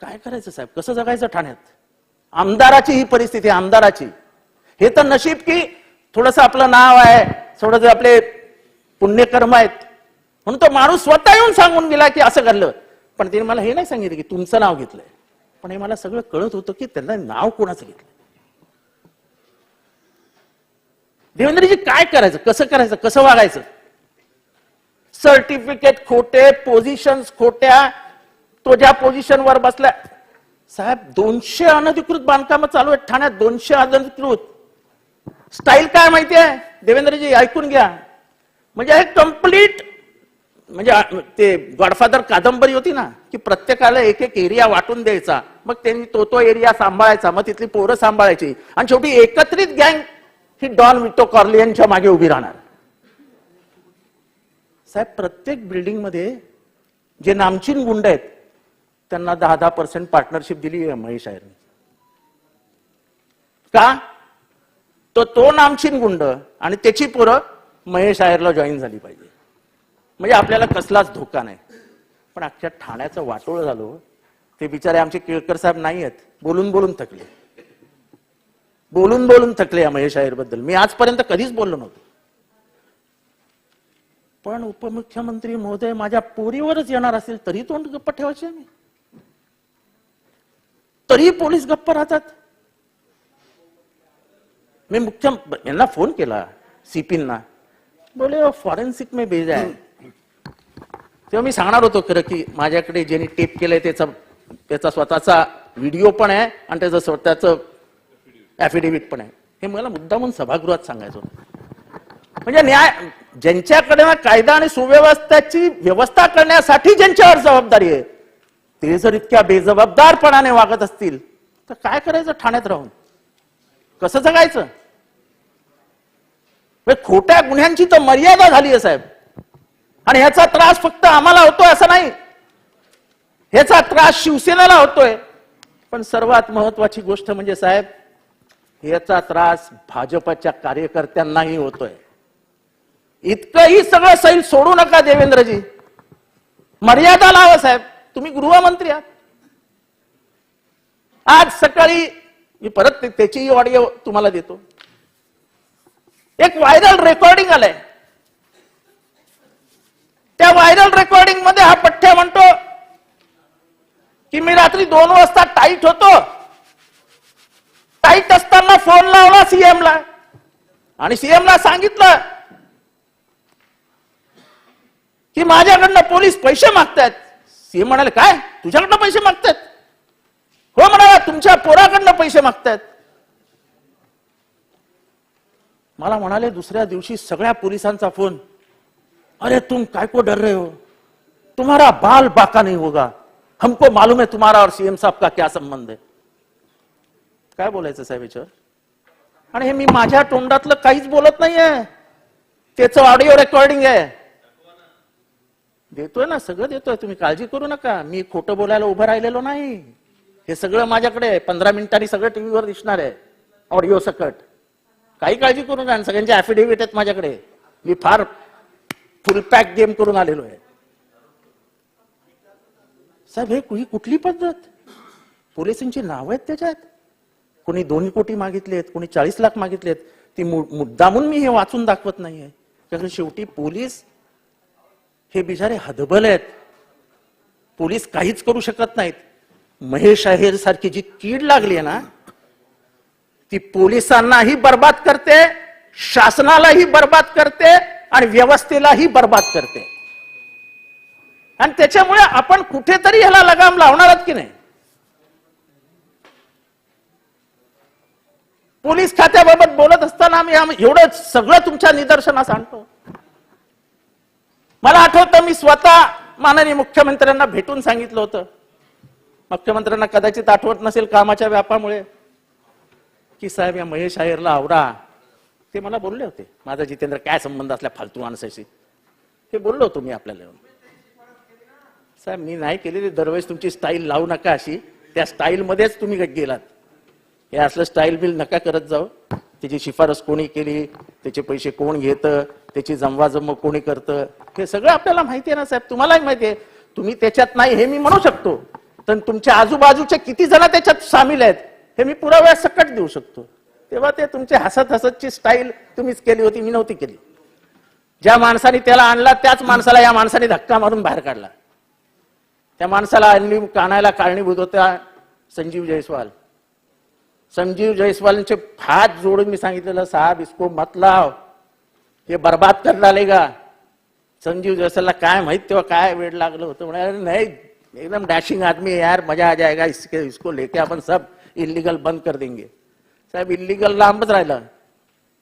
काय करायचं साहेब, कसं जगायचं ठाण्यात? आमदाराची ही परिस्थिती, आमदाराची. हे तर नशीब की थोडस आपलं नाव आहे, थोडस आपले पुण्यकर्म आहेत, म्हणून तो माणूस स्वतः येऊन सांगून गेला की असं घडलं. पण तिने मला हे नाही सांगितलं की तुमचं नाव घेतलंय, पण हे मला सगळं कळत होतं की त्यांना नाव कोणाचं घेतलं. देवेंद्रजी काय करायचं, कसं वागायचं? सर्टिफिकेट खोटे, पोझिशन्स खोट्या, तो ज्या पोझिशनवर बसला. साहेब 200 अनधिकृत बांधकामं चालू आहेत ठाण्यात, 200 अनधिकृत. स्टाईल काय माहितीये देवेंद्रजी, ऐकून घ्या. म्हणजे हे कम्प्लीट, म्हणजे ते गॉडफादर कादंबरी होती ना, की प्रत्येकाला एक एक एरिया वाटून द्यायचा, मग त्यांनी तो एरिया सांभाळायचा, मग तिथली पोरं सांभाळायची, आणि शेवटी एकत्रित गँग ही डॉन विटो कॉर्लियनच्या मागे उभी राहणार. साहेब प्रत्येक बिल्डिंग मध्ये जे नामचीन गुंड आहेत त्यांना 10% पार्टनरशिप दिली आहे महेश आहेरने. का? तो नामचीन गुंड आणि त्याची पोरं महेश आहेरला जॉईन झाली पाहिजे, म्हणजे आपल्याला कसलाच धोका नाही. पण अख्ख्या ठाण्याचं वाटोळ झालं. ते बिचारे आमचे केळकर साहेब नाही आहेत, बोलून बोलून थकले या महेश आहेर बद्दल. मी आजपर्यंत कधीच बोललो नव्हतो. पण उपमुख्यमंत्री महोदय माझ्या पोरीवरच येणार असेल तरी तोंड गप्प ठेवायचे मी, तरी पोलीस गप्प राहतात. मी यांना फोन केला सीपींना, बोले फॉरेन्सिक में भेजा है. तेव्हा मी सांगणार होतो खरं की माझ्याकडे ज्यांनी टेप केलंय त्याचा स्वतःचा व्हिडिओ पण आहे आणि त्याचं स्वतःचं ऍफिडेव्हिट पण आहे. हे मला मुद्दामून सभागृहात सांगायचं होतं. म्हणजे न्याय ज्यांच्याकडे कायदा आणि सुव्यवस्थेची व्यवस्था करण्यासाठी ज्यांच्यावर जबाबदारी आहे, ते जर इतक्या बेजबाबदारपणाने वागत असतील तर काय करायचं ठाण्यात राहून, कसं जगायचं? खोट्या गुन्ह्यांची तर मर्यादा झाली आहे साहेब. आणि ह्याचा त्रास फक्त आम्हाला होतोय असं नाही, ह्याचा त्रास शिवसेनेला होतोय. पण सर्वात महत्वाची गोष्ट म्हणजे साहेब, ह्याचा त्रास भाजपच्या कार्यकर्त्यांनाही होतोय. इतकंही सगळं सैल सोडू नका देवेंद्रजी, मर्यादा लावा साहेब. तुम्ही गृहमंत्री आहात. आज सकाळी मी परत त्याची ऑडिओ तुम्हाला देतो. एक व्हायरल रेकॉर्डिंग आलंय. त्या व्हायरल रेकॉर्डिंग मध्ये हा पठ्ठ्या म्हणतो की मी रात्री 2 वाजता टाईट होतो, टाईट असताना फोन लावला सीएमला आणि सीएमला सांगितलं की माझ्याकडनं पोलीस पैसे मागतायत. सीएम म्हणाले काय तुझ्याकडनं पैसे मागतायत? हो म्हणाला, तुमच्या पोराकडनं पैसे मागतायत. मला म्हणाले दुसऱ्या दिवशी सगळ्या पोलिसांचा फोन, अरे तुम काय को डर रहे हो, तुम्हारा बाल बाका नहीं होगा, हमको मालूम है तुम्हारा और सीएम साहब का क्या संबंध है. काय बोलायचं साहेब याच्यावर? आणि हे मी माझ्या तोंडातलं काहीच बोलत नाहीये, त्याचं ऑडिओ रेकॉर्डिंग आहे. देतोय ना, सगळं देतोय, तुम्ही काळजी करू नका. मी खोटं बोलायला उभं राहिलेलो नाही. हे सगळं माझ्याकडे आहे, 15 मिनिटांनी सगळं टीव्हीवर दिसणार आहे, ऑडिओ सकट. काही काळजी करू नका. सगळ्यांचे ऍफिडेव्हिट आहेत माझ्याकडे. मी फार फुल पॅक गेम करून आलेलो आहे. साहेब, ही कुठली पद्धत? पोलिसांची नाव आहेत त्याच्यात. कोणी 2 कोटी मागितलेत, कोणी 40 लाख मागितलेत. ती मुद्दामून मी हे वाचून दाखवत नाहीये, कारण शेवटी पोलीस हे बिचारे हतबल आहेत. पोलीस काहीच करू शकत नाहीत. महेश आहेर सारखी जी कीड लागली आहे ना, ती पोलिसांनाही बर्बाद करते, शासनालाही बर्बाद करते आणि व्यवस्थेलाही बर्बाद करते. आणि त्याच्यामुळे आपण कुठेतरी ह्याला लगाम लावणार आहात की नाही? पोलीस खात्याबाबत बोलत असताना आम्ही एवढं सगळं तुमच्या निदर्शनास आणतो. मला आठवतं, मी स्वतः माननीय मुख्यमंत्र्यांना भेटून सांगितलं होतं. मुख्यमंत्र्यांना कदाचित आठवत नसेल कामाच्या व्यापामुळे, की साहेब या महेश अय्यरला आवरा. ते मला बोलले होते, माझा जितेंद्र काय संबंध असल्या फालतू माणसाशी, हे बोललो होतो मी आपल्याला. साहेब, मी नाही केलेली. दरवेळेस तुमची स्टाईल लावू नका अशी, त्या स्टाईल मध्येच तुम्ही गेलात. हे असलं स्टाईल बिल नका करत जाऊ. त्याची शिफारस कोणी केली, त्याचे पैसे कोण घेतं, त्याची जमवाजमव कोणी करतं, हे सगळं आपल्याला माहिती आहे ना साहेब. तुम्हालाही माहिती आहे. तुम्ही त्याच्यात नाही हे मी म्हणू शकतो, पण तुमच्या आजूबाजूचे किती जण त्याच्यात सामील आहेत हे मी पुराव्या सकट देऊ शकतो. तेव्हा ते तुमचे हसत हसतची स्टाईल तुम्हीच केली होती, मी नव्हती केली. ज्या माणसाने त्याला आणला त्याच माणसाला या माणसाने धक्का मारून बाहेर काढला. त्या माणसाला आणली कानाला कारणीभूत होत्या संजीव जयस्वाल. संजीव जयस्वालचे हात जोडून मी सांगितलेलं, साहब इसको मत लाव, हे बर्बाद कर डालेगा. संजीव जयस्वालला काय माहित तेव्हा काय वेळ लागलं होतं. म्हणाले नाही, एकदम डॅशिंग आदमी है यार, मजा आ जाएगा, इसको लेके अपन सब इल्लीगल बंद कर देंगे. साहेब, इल्लीगल लांबच राहिला.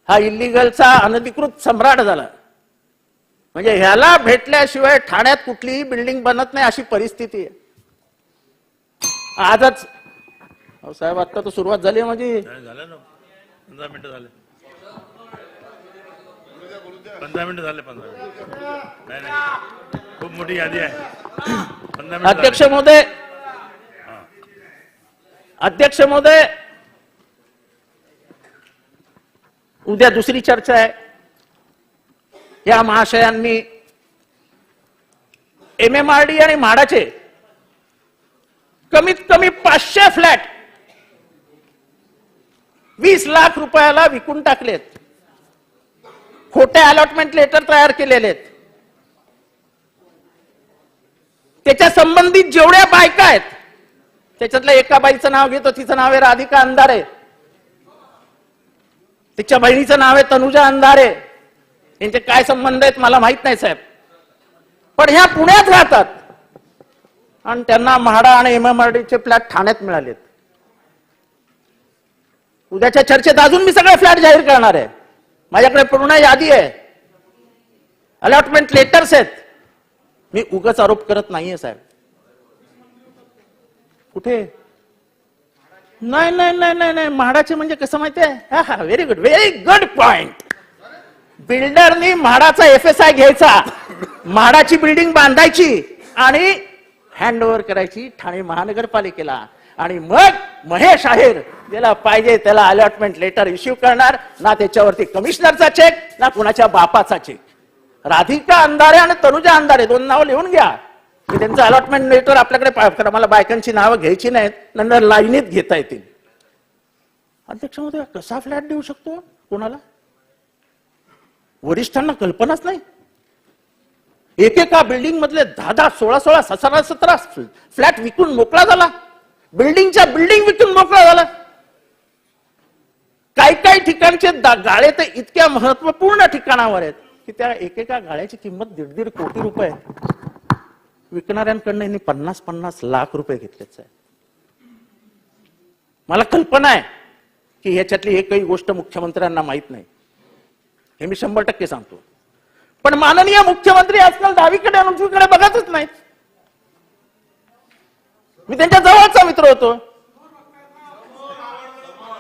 हा इल्लीगलचा अनधिकृत सम्राट झाला. म्हणजे ह्याला भेटल्याशिवाय ठाण्यात कुठलीही बिल्डिंग बनत नाही अशी परिस्थिती आहे आजच. साहेब, आता तर सुरुवात झाली माझी. झालं ना, 15 मिनिटं झाले. 15 मिनिटं झाले. 15 नाही नाही, खूप मोठी यादी आहे. 15 मिनिटं. अध्यक्ष महोदय, अध्यक्ष महोदय, उद्या दुसरी चर्चा आहे. या महाशयांनी MMRD आणि म्हाडाचे कमीत कमी 500 फ्लॅट 20 लाख रुपयाला विकून टाकलेत. खोटे अलॉटमेंट लेटर तयार केलेले आहेत. त्याच्या संबंधित जेवढ्या बायका आहेत त्याच्यातल्या एका बाईचं नाव घेतो, तिचं नाव आहे राधिका अंधारे. तिच्या बहिणीचं नाव आहे तनुजा अंधारे. यांचे काय संबंध आहेत मला माहित नाही साहेब, पण ह्या पुण्यात राहतात आणि त्यांना म्हाडा आणि MMRDचे फ्लॅट ठाण्यात मिळालेत. उद्याच्या चर्चेत अजून मी सगळे फ्लॅट जाहीर करणार आहे. माझ्याकडे पूर्ण यादी आहे, अलॉटमेंट लेटर्स आहेत. मी उगाच आरोप करत नाहीये साहेब. कुठे? नाही नाही नाही नाही नाही, म्हाडाचे म्हणजे कसं माहितीये? हा, व्हेरी गुड पॉइंट. बिल्डरनी म्हाडाचा FSI घ्यायचा, म्हाडाची बिल्डिंग बांधायची आणि हँडओव्हर करायची ठाणे महानगरपालिकेला, आणि मग महेश आहेर ज्याला पाहिजे त्याला अलॉटमेंट लेटर इश्यू करणार. ना त्याच्यावरती कमिशनरचा चेक, ना कुणाच्या बापाचा चेक. राधिका अंधारे आणि तनुजा अंधारे 2 नावं लिहून घ्या. मी त्यांचं अलॉटमेंट लेटर आपल्याकडे, मला बायकांची नावं घ्यायची नाहीत, नंतर लाईनीत घेता येतील. अध्यक्ष महोदय, कसा फ्लॅट देऊ शकतो कोणाला? वरिष्ठांना कल्पनाच नाही. एकेका बिल्डिंग मधले 10-10, 16-16, 17-17 फ्लॅट विकून मोकळा झाला. बिल्डिंगच्या बिल्डिंग विकून मोकळा झाला. काही ठिकाणचे गाळे तर इतक्या महत्वपूर्ण ठिकाणावर आहेत की त्या एकेका गाळ्याची किंमत 1.5 कोटी रुपये. विकणाऱ्यांकडनं यांनी 50-50 लाख रुपये घेतलेच आहे. मला कल्पना आहे की ह्याच्यातली एकही गोष्ट मुख्यमंत्र्यांना माहित नाही, हे मी 100% सांगतो. पण माननीय मुख्यमंत्री आजकाल डावीकडे आणि उजवीकडे बघतच नाहीत. मी त्यांच्या जवळचा मित्र होतो.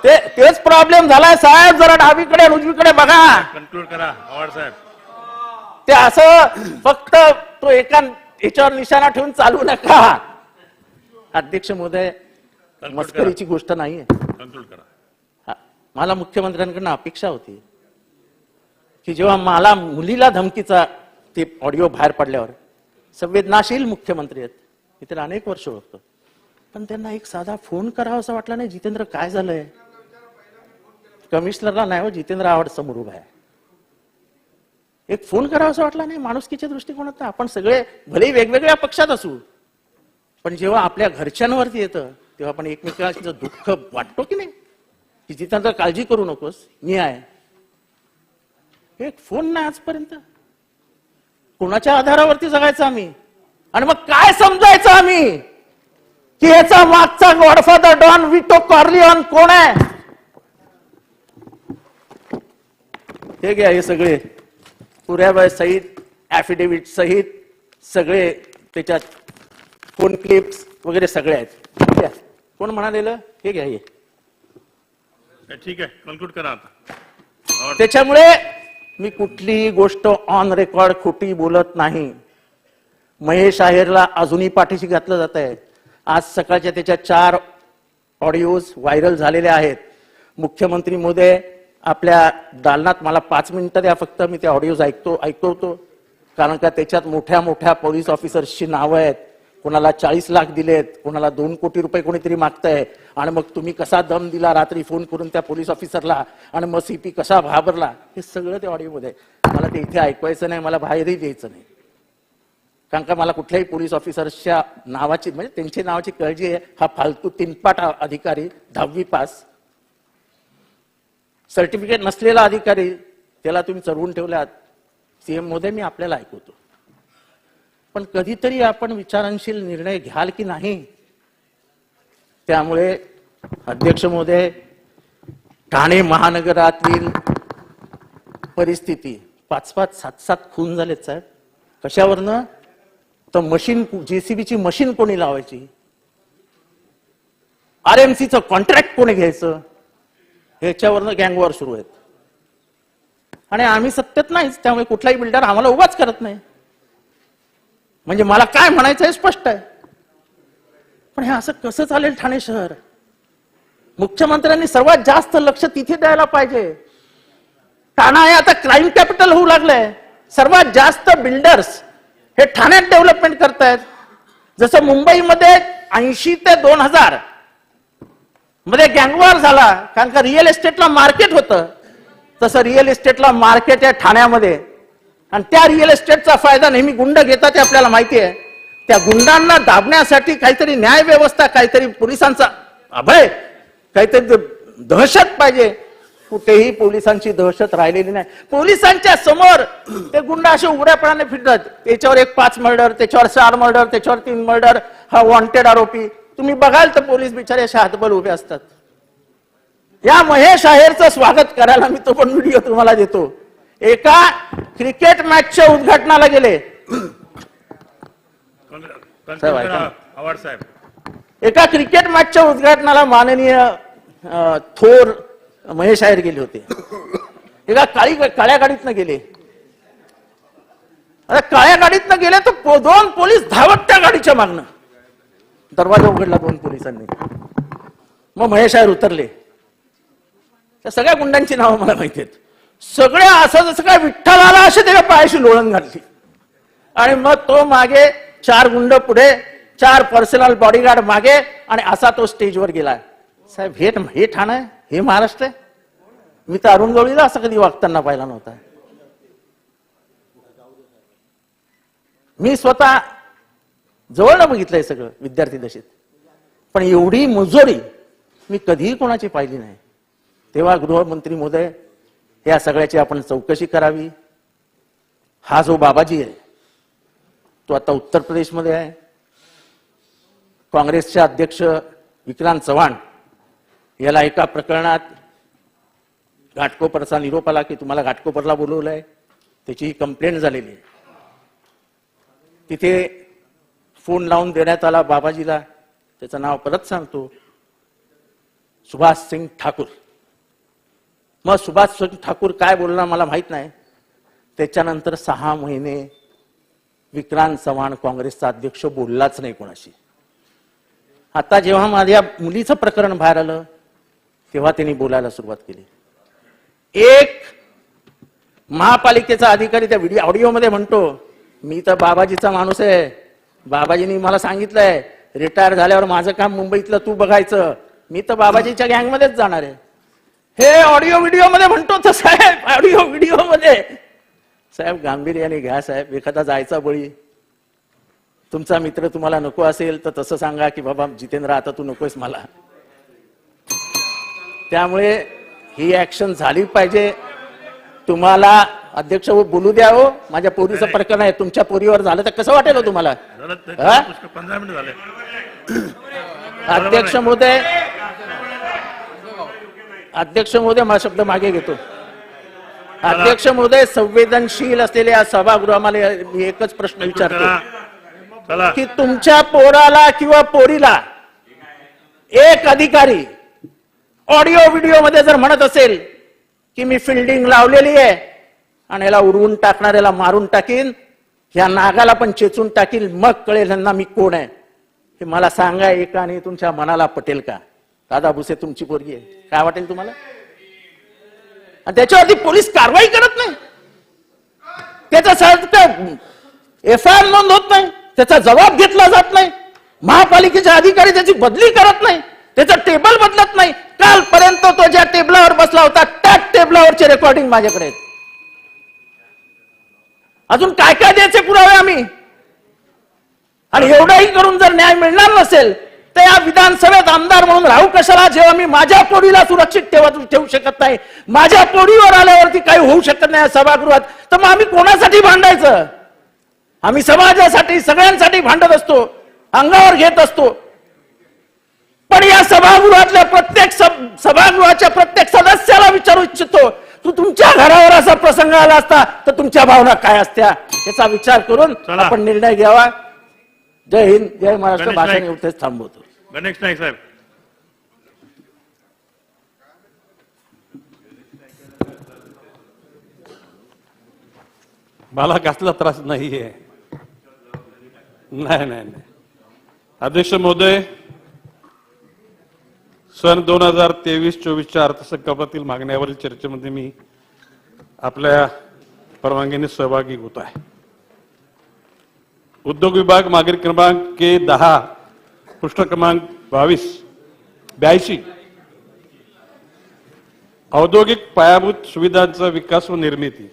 ते तेच प्रॉब्लेम झालाय साहेब. जरा डावीकडे उजवीकडे बघा. कन्क्लूड करा आवाड साहेब. ते असं फक्त तो एका याच्यावर निशाणा ठेवून चालू नका. अध्यक्ष महोदय, मस्करीची गोष्ट नाहीये. कन्क्लूड करा. मला मुख्यमंत्र्यांकडून अपेक्षा होती की जेव्हा मला मुलीला धमकीचा ते ऑडिओ बाहेर पडल्यावर, संवेदनाशील मुख्यमंत्री आहेत, मी त्याला अनेक वर्ष ओळखतो, पण त्यांना एक साधा फोन करावा असं वाटलं नाही. जितेंद्र काय झालंय? कमिशनरला नाही हो, जितेंद्र आव्हाड समोर उभा आहे. एक फोन करावा असं वाटला नाही. माणुसकीच्या दृष्टिकोनात आपण सगळे भले वेगवेगळ्या पक्षात असू, पण जेव्हा आपल्या घरच्यांवरती येतं तेव्हा आपण एकमेकांचं दुःख वाटतो की नाही, की जितेंद्र काळजी करू नकोस, मी आहे. एक फोन नाही आजपर्यंत. कोणाच्या आधारावरती जगायचं आम्ही? आणि मग काय समजायचं आम्ही की याचा मागचा गॉडफादर डॉन विटो कॉर्लिऑन कोण आहे? हे घ्या, हे सगळे पुराव्या सहित, ऍफिडेव्हिट सहित सगळे त्याच्यात फोन क्लिप्स वगैरे सगळे आहेत. कोण म्हणालेलं? हे घ्या, हे ठीक आहे. कन्क्लूड करा आता. त्याच्यामुळे मी कुठलीही गोष्ट ऑन रेकॉर्ड खोटी बोलत नाही. महेश आहेरला अजूनही पाठीशी घातलं जात आहे. आज सकाळच्या त्याच्या 4 ऑडिओज व्हायरल झालेले आहेत. मुख्यमंत्री महोदय आपल्या दालनात, मला 5 मिनिटं द्या फक्त, मी ते ऑडिओज ऐकवतो. कारण का त्याच्यात मोठ्या मोठ्या पोलीस ऑफिसर्सची नावं आहेत. कोणाला 40 लाख दिलेत, कोणाला 2 कोटी रुपये कोणीतरी मागतंय. आणि मग तुम्ही कसा दम दिला रात्री फोन करून त्या पोलीस ऑफिसरला, आणि मग सीपी कसा घाबरला, हे सगळं त्या ऑडिओमध्ये. मला ते इथे ऐकवायचं नाही, मला बाहेरही द्यायचं नाही. कारण का मला कुठल्याही पोलीस ऑफिसर्सच्या नावाची, म्हणजे त्यांची नावाची काळजी आहे. हा फालतू 3पाट अधिकारी, 10वी पास, सर्टिफिकेट नसलेला अधिकारी, त्याला तुम्ही चढवून ठेवल्यात. सीएम महोदय, मी आपल्याला ऐकवतो, पण कधीतरी आपण विचारशील निर्णय घ्याल की नाही? त्यामुळे अध्यक्ष महोदय, ठाणे महानगरातील परिस्थिती, 5-5, 7-7 खून झालेत साहेब. कशावरनं? तर मशीन, जेसीबीची मशीन कोणी लावायची, आरएमसीचं कॉन्ट्रॅक्ट कोणी घ्यायचं, ह्याच्यावरनं गँगवॉर सुरू आहेत. आणि आम्ही सत्तेत नाहीच, त्यामुळे कुठलाही बिल्डर आम्हाला उभाच करत नाही. म्हणजे मला काय म्हणायचं हे स्पष्ट आहे. पण हे असं कसं चालेल ठाणे शहर? मुख्यमंत्र्यांनी सर्वात जास्त लक्ष तिथे द्यायला पाहिजे. ठाणा हे आता क्राईम कॅपिटल होऊ लागलंय. सर्वात जास्त बिल्डर्स हे ठाण्यात डेव्हलपमेंट करतायत. जसं मुंबईमध्ये 80 ते 2000 मध्ये गँगवॉर झाला, कारण का रिअल एस्टेटला मार्केट होतं, तसं रिअल एस्टेटला मार्केट आहे ठाण्यामध्ये. आणि त्या रिअल एस्टेटचा फायदा नेहमी गुंड घेतात, हे आपल्याला माहिती आहे. त्या गुंडांना दाबण्यासाठी काहीतरी न्याय व्यवस्था, काहीतरी पोलिसांचा अभय, काहीतरी दहशत पाहिजे. कुठेही पोलिसांची दहशत राहिलेली नाही. पोलिसांच्या समोर ते गुंड असे उघड्यापणाने फिरतात. त्याच्यावर एक 5 मर्डर, त्याच्यावर 4 मर्डर, त्याच्यावर 3 मर्डर, हा वॉन्टेड आरोपी. तुम्ही बघाल तर पोलीस बिचारे असे हातबल उभे असतात. या महेश आहेरचं स्वागत करायला मी तो पण व्हिडिओ तुम्हाला देतो. एका क्रिकेट मॅचच्या उद्घाटनाला गेले. आवाड साहेब, एका क्रिकेट मॅचच्या उद्घाटनाला माननीय थोर महेश आहेर गेले होते. एका काळ्या गाडीतनं गेले. आता काळ्या गाडीतनं गेले तर 2 पोलीस धावत त्या गाडीच्या मागणं. दरवाजा उघडला 2 पोलिसांनी. मग महेश आहेर उतरले. त्या सगळ्या गुंडांची नावं मला माहिती आहेत. सगळ्या असं जसं काय विठ्ठलाला असे त्याच्या पायाशी लोळण घातली. आणि मग तो मागे 4 गुंड पुढे, 4 पर्सनल बॉडीगार्ड मागे, आणि असा तो स्टेजवर गेला. साहेब, हे ठाणं आहे? हे महाराष्ट्र आहे? मी तर अरुण गवळीला असं कधी वागताना पाहिला नव्हता. मी स्वतः जवळनं बघितलंय सगळं विद्यार्थी दशेत, पण एवढी मुजोरी मी कधीही कोणाची पाहिली नाही. तेव्हा गृहमंत्री महोदय, या सगळ्याची आपण चौकशी करावी. हा जो बाबाजी आहे तो आता उत्तर प्रदेशमध्ये आहे. काँग्रेसचे अध्यक्ष विक्रांत चव्हाण याला एका प्रकरणात घाटकोपरचा निरोप आला की तुम्हाला घाटकोपरला बोलवलंय, त्याची कंप्लेंट झालेली आहे. तिथे फोन लावून देण्यात आला बाबाजीला. त्याचं नाव परत सांगतो, सुभाष सिंग ठाकूर. मग सुभाष ठाकूर काय बोलणार मला माहित नाही. त्याच्यानंतर 6 महिने विक्रांत चव्हाण काँग्रेसचा अध्यक्ष बोललाच नाही कोणाशी. आता जेव्हा माझ्या मुलीचं प्रकरण बाहेर आलं तेव्हा त्यांनी बोलायला सुरुवात केली. एक महापालिकेचा अधिकारी त्या व्हिडिओ ऑडिओमध्ये म्हणतो, मी तर बाबाजीचा माणूस आहे, बाबाजींनी मला सांगितलंय रिटायर झाल्यावर माझं काम मुंबईतलं तू बघायचं, मी तर बाबाजीच्या गँगमध्येच जाणार आहे. हे ऑडिओ व्हिडिओ मध्ये म्हणतो. तर साहेब ऑडिओ व्हिडिओ मध्ये साहेब गांभीर्याने घ्या साहेब. एखादा जायचा बळी तुमचा मित्र तुम्हाला नको असेल तर तसं सांगा की बाबा जितेंद्र आता तू नकोयस मला. त्यामुळे ही ऍक्शन झाली पाहिजे. तुम्हाला अध्यक्ष बोलू द्या हो, माझ्या पोरीचं प्रकरण आहे, तुमच्या पोरीवर झालं तर कसं वाटेल हो तुम्हाला? 15 मिनिट झाले. अध्यक्ष महोदय माझा शब्द मागे घेतो. अध्यक्ष महोदय, संवेदनशील असलेल्या सभागृहामध्ये मी एकच प्रश्न विचारतो की तुमच्या पोराला किंवा पोरीला एक अधिकारी ऑडिओ व्हिडिओ मध्ये जर म्हणत असेल की मी फिल्डिंग लावलेली आहे आणि याला उडवून टाकणार, याला मारून टाकीन, या नागाला पण चेचून टाकील, मग कळेल यांना मी कोण आहे, हे मला सांगा एकाने तुमच्या मनाला पटेल का? दादा भुसे तुमची पोरगी आहे, काय वाटेल तुम्हाला? आणि त्याच्यावरती पोलीस कारवाई करत नाही, त्याचा एफआयआर नोंद होत नाही, त्याचा जबाब घेतला जात नाही, महापालिकेचे अधिकारी त्याची बदली करत नाही, त्याचा टेबल बदलत नाही. कालपर्यंत तो ज्या टेबलावर बसला होता त्याच टेबलावरचे रेकॉर्डिंग माझ्याकडे आहेत. अजून काय काय द्यायचे पुरावे आम्ही? आणि एवढाही करून जर न्याय मिळणार नसेल तर या विधानसभेत आमदार म्हणून राहू कशाला, जेव्हा मी माझ्या पोरीला सुरक्षित ठेवू शकत नाही, माझ्या पोरीवर आल्यावरती काही होऊ शकत नाही सभागृहात, तर मग आम्ही कोणासाठी भांडायचं? आम्ही समाजासाठी सगळ्यांसाठी भांडत असतो, अंगावर घेत असतो. पण या सभागृहातल्या प्रत्येक सभागृहाच्या प्रत्येक सदस्याला विचारू इच्छितो, तू तुमच्या घरावर असा प्रसंग आला असता तर तुमच्या भावना काय असत्या, याचा विचार करून आपण निर्णय घ्यावा. जय हिंद, जय महाराष्ट्र. भाषण एवढेच थांबवतो. गणेश नाईक साहेब. मला कसला त्रास नाहीये. नाही. अध्यक्ष महोदय, सन 2023-24च्या अर्थसंकल्पातील मागण्यावरील चर्चेमध्ये मी आपल्या परवानगीने सहभागी होत आहे. उद्योग विभाग मागील क्रमांक 10 पृष्ठ क्रमांक 82 औद्योगिक पायाभूत सुविधांचा विकास व निर्मिती.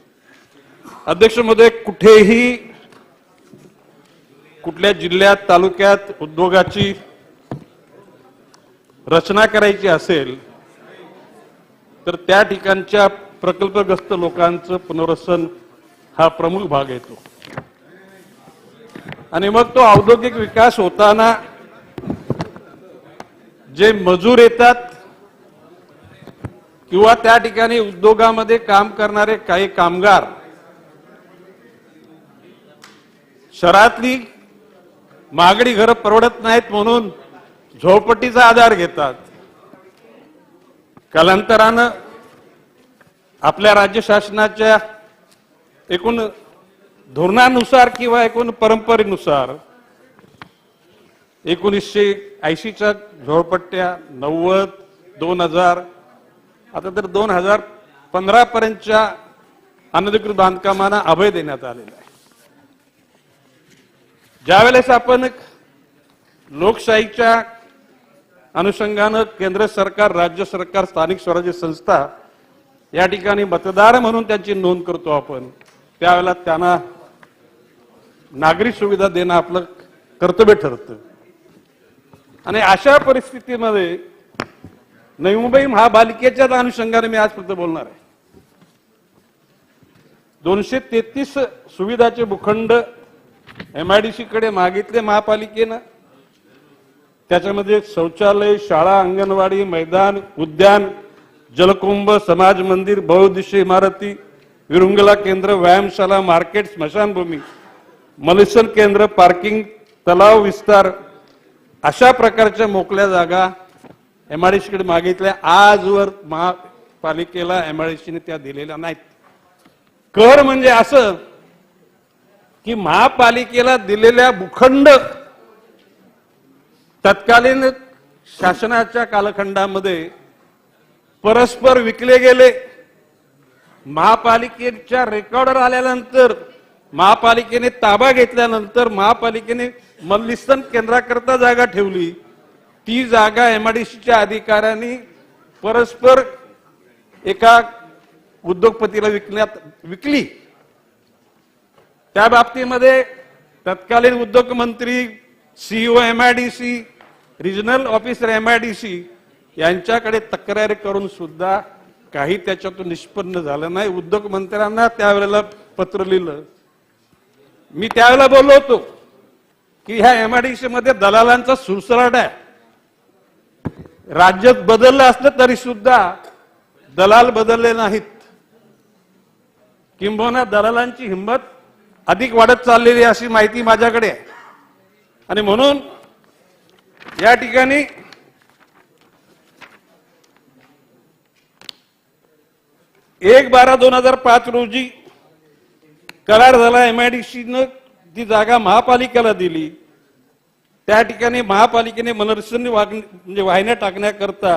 अध्यक्ष महोदय, कुठल्या जिल्ह्यात तालुक्यात उद्योगाची रचना करायची असेल तर त्या ठिकाणच्या प्रकल्पग्रस्त लोकांचं पुनर्वसन हा प्रमुख भाग येतो. आणि मग तो औद्योगिक विकास होताना जे मजूर येतात किंवा त्या ठिकाणी उद्योगामध्ये काम करणारे काही कामगार शहरातली महागडी घरं परवडत नाहीत म्हणून झोपडीचा आधार घेतात. कालांतरानं आपल्या राज्य शासनाच्या एकूण धोरणानुसार किंवा एकूण परंपरेनुसार 1980च्या झोपडपट्ट्या 90, 2000, आता तर 2015 पर्यंतच्या अनधिकृत बांधकामांना अभय देण्यात आलेला आहे. ज्यावेळेस आपण लोकशाहीच्या अनुषंगानं केंद्र सरकार, राज्य सरकार, स्थानिक स्वराज्य संस्था या ठिकाणी मतदार म्हणून त्यांची नोंद करतो आपण, त्यावेळेला त्यांना नागरी सुविधा देणं आपलं कर्तव्य ठरतं. आणि अशा परिस्थितीमध्ये नवी मुंबई महापालिकेच्याच अनुषंगाने मी आज फक्त बोलणार आहे. 233 सुविधाचे भूखंड MIDC कडे मागितले महापालिकेनं. त्याच्यामध्ये शौचालय, शाळा, अंगणवाडी, मैदान, उद्यान, जलकुंभ, समाज मंदिर, बहुउद्देशीय इमारती, विरुंगला केंद्र, व्यायामशाला, मार्केट, स्मशानभूमी, मलिसन केंद्र, पार्किंग, तलाव विस्तार अशा प्रकारच्या मोकळ्या जागा MIDC कडे मागितल्या. आजवर पालिकेला एमआयडीसीने त्या दिलेल्या नाहीत. कर म्हणजे असं की महापालिकेला दिलेल्या भूखंड तत्कालीन शासनाच्या कालखंडामध्ये परस्पर विकले गेले. महापालिकेच्या रेकॉर्डर आल्यानंतर, महापालिकेने ताबा घेतल्यानंतर महापालिकेने मल्लिस्थन केंद्राकरता जागा ठेवली. ती जागा एमआयडीसीच्या अधिकाऱ्यांनी परस्पर एका उद्योगपतीला विकली. त्या बाबतीमध्ये तत्कालीन उद्योग मंत्री, CEO MIDC, regional officer MIDC यांच्याकडे तक्रार करून सुद्धा काही त्याच्यातून निष्पन्न झालं नाही. उद्योग मंत्र्यांना त्यावेळेला पत्र लिहिलं. मी त्यावेळेला बोललो होतो की ह्या एमआयडीसी मध्ये दलालांचा सुळसुळाट आहे. राज्यात बदललं असलं तरी सुद्धा दलाल बदलले नाहीत. किंबहुना दलालांची हिंमत अधिक वाढत चाललेली अशी माहिती माझ्याकडे आहे. आणि म्हणून या ठिकाणी 1/12/2005 रोजी करार झाला. एमआयडीसीनं ती जागा महापालिकेला दिली. त्या ठिकाणी महापालिकेने मनरेगाने म्हणजे वाहिन्या टाकण्याकरता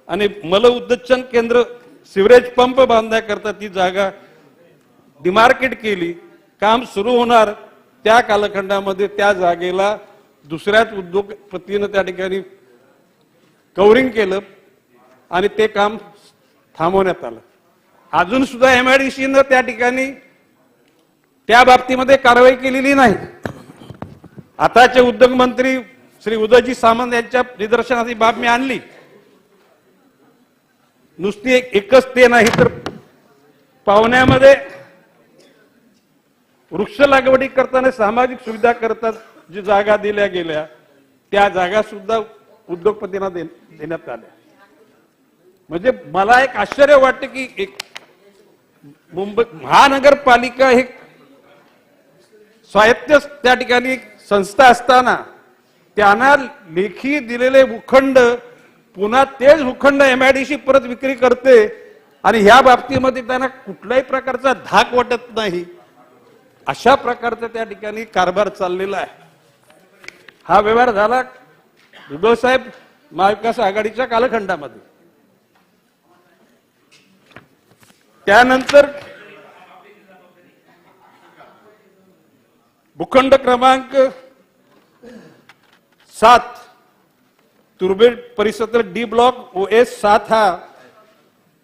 आणि मल उद्दचन केंद्र, सिवरेज पंप बांधण्याकरता ती जागा डिमार्केट केली. काम सुरू होणार त्या कालखंडामध्ये त्या जागेला दुसऱ्याच उद्योगपतीनं त्या ठिकाणी कव्हरिंग केलं आणि ते काम थांबवण्यात आलं. अजून सुद्धा एमआयडीसीनं त्या ठिकाणी त्या बाबतीमध्ये कारवाई केलेली नाही. आताचे उद्योग मंत्री श्री उदयजी सामंत यांच्या निदर्शनास ही बाब मी आणली. नुसती एकच ते नाही तर पाहुण्यामध्ये वृक्ष लागवडी करताना सामाजिक सुविधा करता जी जागा दिल्या गेल्या त्या जागा सुद्धा उद्योगपतींना देण्यात आल्या. म्हणजे मला एक आश्चर्य वाटते की एक मुंबई महानगरपालिका हे स्वायत्त त्या ठिकाणी संस्था असताना त्यांना लेखी दिलेले भूखंड पुन्हा तेच भूखंड एमआयडीसी परत विक्री करते आणि ह्या बाबतीमध्ये त्यांना कुठल्याही प्रकारचा धाक वाटत नाही. अशा प्रकारचा त्या ठिकाणी कारभार चाललेला आहे. हा व्यवहार झाला उद्धव साहेब महाविकास आघाडीच्या कालखंडामध्ये. त्यानंतर भूखंड क्रमांक 7 तुर्बे परिसर डी ब्लॉक OS 7 हा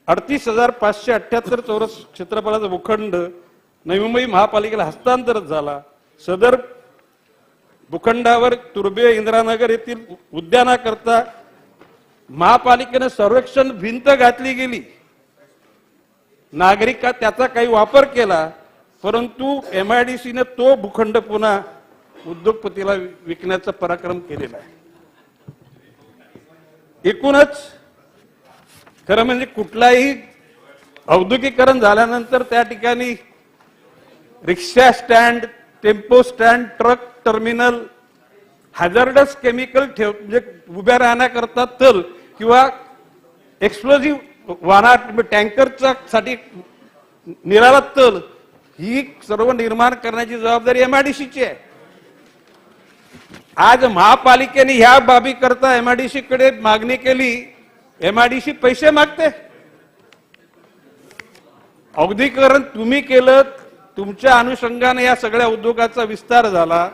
38,578 चौरस क्षेत्रफळाचा भूखंड नवी मुंबई महापालिकेला हस्तांतरित झाला. सदर भूखंडावर तुर्बे इंदिरानगर येथील उद्यानाकरता महापालिकेने संरक्षण भिंत घातली गेली. नागरिकांनी त्याचा काही वापर केला परंतु एमआयडीसीने तो भूखंड पुन्हा उद्योगपतीला विकण्याचा पराक्रम केलेला आहे. एकूणच खरं म्हणजे कुठलाही औद्योगिकरण झाल्यानंतर त्या ठिकाणी रिक्षा stand, tempo stand, truck terminal, hazardous chemical म्हणजे उभ्या राहण्याकरता तल किंवा एक्सप्लोजिव्ह वाहन टँकरच्या साठी निराळा तल ही सर्व निर्माण करण्याची जबाबदारी एमआयडीसीची आहे. आज महापालिकेने ह्या बाबी करता एमआयडीसी कडे मागणी केली. एमआयडीसी पैसे मागते. औद्योगिकरण तुम्ही केलं, तुमच्या अनुषंगाने या सगळ्या उद्योगाचा विस्तार झाला.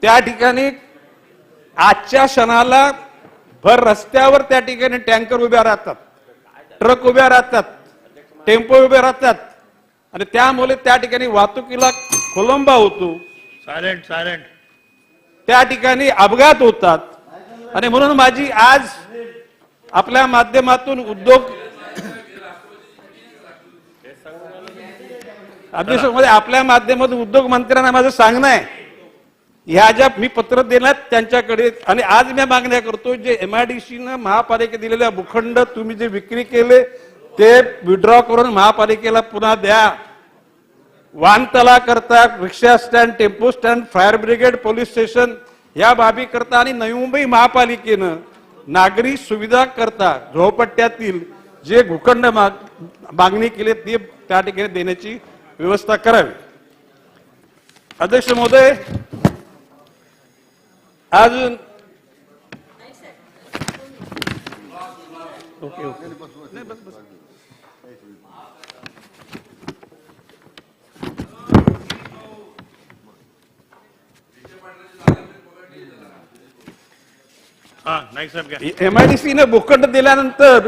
त्या ठिकाणी आजच्या क्षणाला भर रस्त्यावर त्या ठिकाणी टँकर उभ्या राहतात, ट्रक उभ्या राहतात, टेम्पो उभे राहतात आणि त्यामुळे त्या ठिकाणी वाहतुकीला खोळंबा होतो. त्या ठिकाणी अपघात होतात. आणि म्हणून माझी आज आपल्या माध्यमातून उद्योग अध्यक्षांमध्ये आपल्या माध्यमातून उद्योग मंत्र्यांना माझं सांगणं आहे, ह्या ज्या मी पत्र देण्यात त्यांच्याकडे आणि आज मी मागण्या करतो, जे एमआयडीसीनं महापालिकेत दिलेल्या भूखंड तुम्ही जे विक्री केले ते विड्रॉ करून महापालिकेला पुन्हा द्या. वाहनतळा करता, रिक्षा stand, tempo stand, fire brigade, police station या बाबी करता आणि नवी मुंबई महापालिकेनं नागरी सुविधा करता झोपडपट्ट्यातील जे भूखंड मागणी केली ती त्या ठिकाणी देण्याची व्यवस्था करावी. अध्यक्ष महोदय, आज ओके ओके नाही बस बस MIDC भूखंड दिल्यानंतर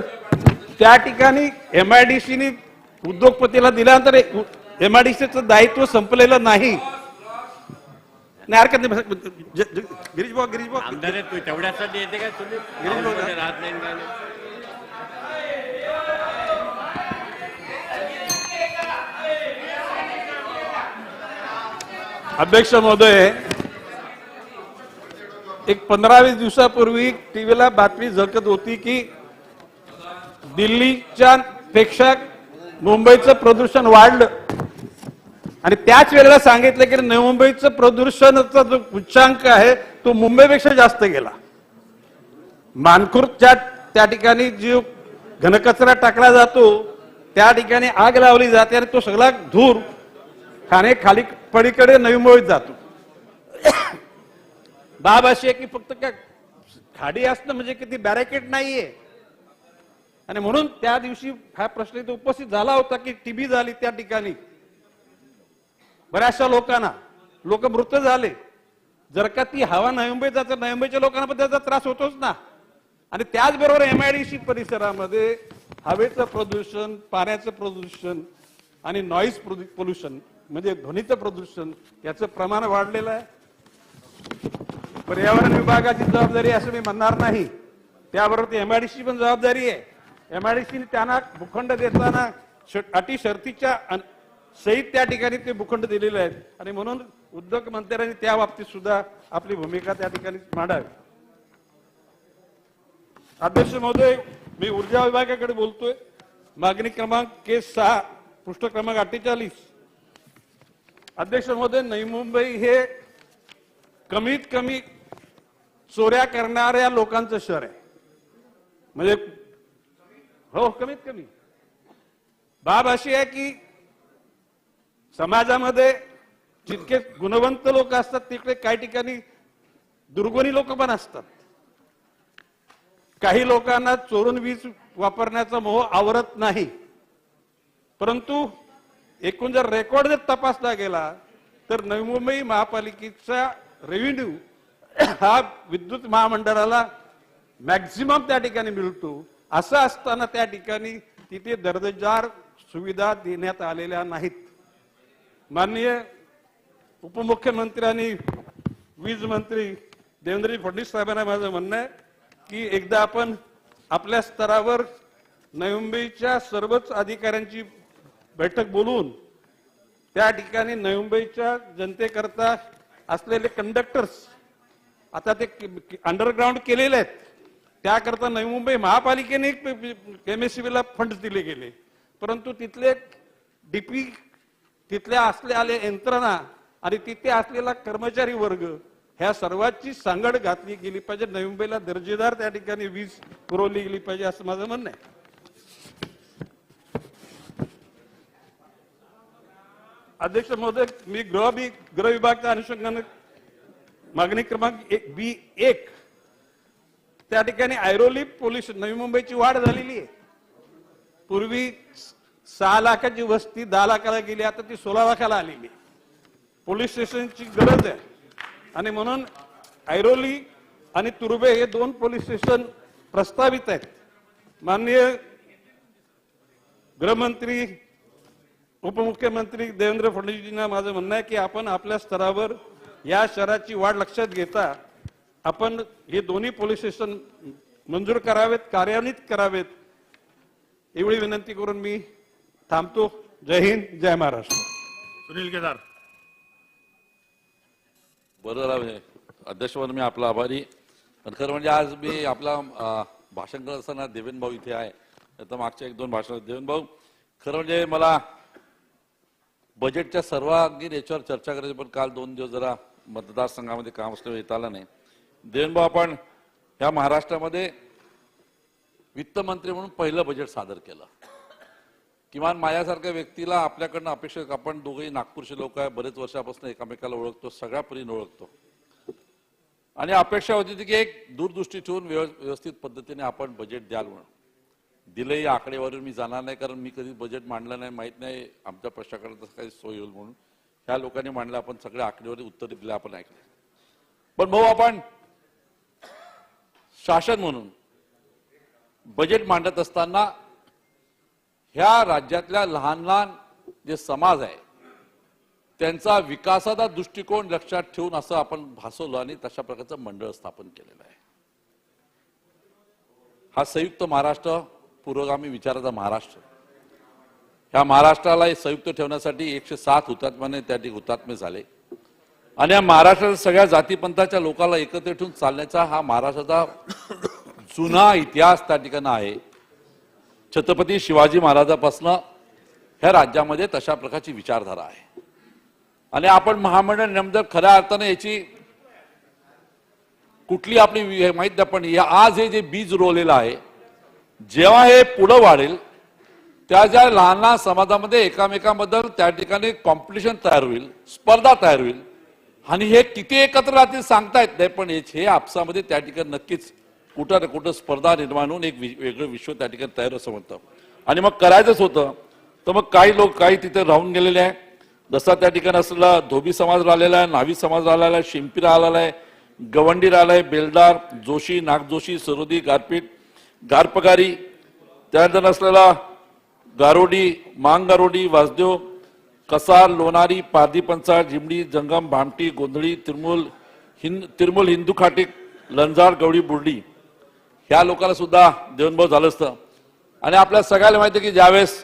त्या ठिकाणी MIDC उद्योगपतीला दिल्यानंतर MIDCचं दायित्व संपलेलं नाही. हरकत नाही. गिरीश भाऊ तेवढ्यासाठी येते काय तुम्ही राहत नाही काय नाही. अध्यक्ष महोदय, एक 15-20 दिवसापूर्वी टीव्हीला बातमी झळकत होती की दिल्लीच्या पेक्षा मुंबईचं प्रदूषण वाढलं आणि त्याच वेळेला सांगितलं की नवी मुंबईचं प्रदूषणाचा जो उच्चांक आहे तो मुंबईपेक्षा जास्त गेला. मानखुर्दच्या त्या ठिकाणी जो घनकचरा टाकला जातो त्या ठिकाणी आग लावली जाते आणि तो सगळा धूर खाणे खाली पलीकडे नवी मुंबईत जातो. बाब अशी आहे की फक्त काय खाडी असणं म्हणजे किती बॅरिकेड नाहीये. आणि म्हणून त्या दिवशी हा प्रश्न इथे उपस्थित झाला होता की टीबी झाली त्या ठिकाणी बऱ्याचशा लोकांना, लोक मृत झाले. जर का ती हवा नवी मुंबईत जातं, नवी मुंबईच्या लोकांना पण त्याचा त्रास होतोच ना. आणि त्याचबरोबर MIDC परिसरामध्ये हवेचं प्रदूषण, पाण्याचं प्रदूषण आणि नॉईज पोल्युशन म्हणजे ध्वनीचं प्रदूषण याचं प्रमाण वाढलेलं आहे. पर्यावरण विभागाची जबाबदारी असं मी म्हणणार नाही, त्याबरोबर ती MIDC पण जबाबदारी आहे. MIDC त्यांना भूखंड देताना अटी शर्तीच्या सहित त्या ठिकाणी ते भूखंड दिलेले आहेत आणि म्हणून उद्योग मंत्र्यांनी त्या बाबतीत सुद्धा आपली भूमिका त्या ठिकाणी मांडावी. अध्यक्ष महोदय, मी ऊर्जा विभागाकडे बोलतोय. मागणी क्रमांक K6 पृष्ठ क्रमांक 48. अध्यक्ष महोदय, नवी मुंबई हे कमीत कमी चोऱ्या करणाऱ्या लोकांचं शहर आहे. म्हणजे हो, कमीत कमी. बाब अशी आहे की समाजामध्ये जितके गुणवंत लोक असतात तिकडे काही ठिकाणी दुर्गुणी लोक पण असतात. काही लोकांना चोरून वीज वापरण्याचा मोह आवरत नाही. परंतु एकूण जर रेकॉर्ड जर तपासला गेला तर नवी मुंबई महापालिकेचा रेव्हेन्यू हा विद्युत महामंडळाला मॅक्झिमम त्या ठिकाणी मिळतो. असं असताना त्या ठिकाणी तिथे दर्जेदार सुविधा देण्यात आलेल्या नाहीत. माननीय उपमुख्यमंत्री वीज मंत्री देवेंद्र फडणवीस साहेबांना माझं म्हणणं आहे की एकदा आपण आपल्या स्तरावर नवी मुंबईच्या सर्वच अधिकाऱ्यांची बैठक बोलवून त्या ठिकाणी नवी मुंबईच्या जनतेकरता असलेले कंडक्टर्स आता ते अंडरग्राऊंड केलेले आहेत, त्याकरता नवी मुंबई महापालिकेने MSCBला फंड दिले गेले. परंतु तिथले DP, तिथल्या असलेल्या यंत्रणा आणि तिथे असलेला कर्मचारी वर्ग ह्या सर्वांची सांगड घातली गेली पाहिजे. नवी मुंबईला दर्जेदार त्या ठिकाणी वीज पुरवली गेली पाहिजे असं माझं म्हणणं आहे. अध्यक्ष महोदय, मी गृह विभागाच्या अनुषंगाने मागणी क्रमांक B1 त्या ठिकाणी ऐरोली पोलीस नवी मुंबईची वाढ झालेली आहे. पूर्वी 6 लाखाची वस्ती 10 लाखाला गेली, आता ती 16 लाखाला आलेली. पोलीस स्टेशनची गरज आहे आणि म्हणून ऐरोली आणि तुर्बे हे 2 पोलीस स्टेशन प्रस्तावित आहेत. माननीय गृहमंत्री उपमुख्यमंत्री देवेंद्र फडणवीसजींना माझं म्हणणं आहे की आपण आपल्या स्तरावर या शहराची वाढ लक्षात घेता आपण हे 2 पोलीस स्टेशन मंजूर करावेत, कार्यान्वित करावेत एवढी विनंती करून मी थांबतो. जय हिंद, जय महाराष्ट्र. सुनील केदार. बरोबर आहे अध्यक्ष, मी आपला आभारी. पण खरं म्हणजे आज मी आपला भाषण करत असताना देवेंद्र भाऊ इथे आहे, तर मागच्या 1-2 भाषण देवेंद्र भाऊ खरं म्हणजे मला बजेटच्या सर्वांगीण याच्यावर चर्चा करायची, पण काल 2 दिवस जरा मतदारसंघामध्ये काम असल्यामुळे येता आलं नाही. देवेंद्र भाऊ, आपण या महाराष्ट्रामध्ये वित्तमंत्री म्हणून पहिलं बजेट सादर केलं. किमान माझ्यासारख्या व्यक्तीला आपल्याकडनं अपेक्षा, आपण दोघेही नागपूरचे लोक आहे, बरेच वर्षापासून एकमेकाला ओळखतो, सगळ्या परीने ओळखतो, आणि अपेक्षा होती की एक दूरदृष्टी ठेवून व्यवस्थित पद्धतीने आपण बजेट द्याल म्हणून. दिले या आकडेवारीवर मी जाणार नाही, कारण मी कधी बजेट मांडलं नाही, माहित नाही आमच्या प्रशाकडे तसं काही सोय होईल म्हणून. ह्या लोकांनी मांडलं, आपण सगळ्या आकडेवारी उत्तर दिले, आपण ऐकले. पण भाऊ, आपण शासन म्हणून बजेट मांडत असताना ह्या राज्यातल्या लहान लहान जे समाज आहे त्यांचा विकासाचा दृष्टिकोन लक्षात ठेवून असं आपण भासवलं आणि तशा प्रकारचं मंडळ स्थापन केलेलं आहे. हा संयुक्त महाराष्ट्र, पुरोगामी विचाराचा महाराष्ट्र, ह्या महाराष्ट्राला संयुक्त ठेवण्यासाठी 107 हुतात्म्याने त्या ठिकाणी हुतात्मे झाले, आणि या महाराष्ट्राच्या सगळ्या जातीपंथाच्या लोकांना एकत्र ठेवून चालण्याचा हा महाराष्ट्राचा जुना इतिहास त्या ठिकाणी आहे. छत्रपती शिवाजी महाराजांपासून ह्या राज्यामध्ये तशा प्रकारची विचारधारा आहे, आणि आपण महामंडळ नेमकं खऱ्या अर्थाने याची कुठली आपली माहित नाही, पण आज हे जे बीज रोवलेलं आहे, जेव्हा हे पुढे वाढेल त्या ज्या लहान लहान समाजामध्ये एकामेकांबद्दल त्या ठिकाणी कॉम्पिटिशन तयार होईल, स्पर्धा तयार होईल, आणि हे किती एकत्र राहतील सांगता येत नाही, पण हे आपसामध्ये त्या ठिकाणी नक्कीच कुठं ना कुठं स्पर्धा निर्माण होऊन एक वेगळं विश्व त्या ठिकाणी तयार असं म्हणतं. आणि मग करायचंच होतं तर मग काही लोक काही तिथे राहून गेलेले आहे. जसा त्या ठिकाणी असलेला धोबी समाज राहिलेला आहे, न्हावी समाज राहिलेला आहे, शिंपी राहिलेला आहे, गवंडी राहिला आहे, बेलदार, जोशी, नागजोशी, सरोदी, गारपीट, गारपगारी, त्यानंतर असलेला गारोडी, मांगारोडी, वासदेव, कसार, लोणारी, पारधी पंचाळ, जिमडी, जंगम, भामटी, गोंधळी, तिरमूल, हिंदू खाटीक, लंजार, गवडी, बुर्डी, ह्या लोकांना सुद्धा देवनभाव झालं असतं. आणि आपल्या सगळ्याला माहिती आहे की ज्यावेळेस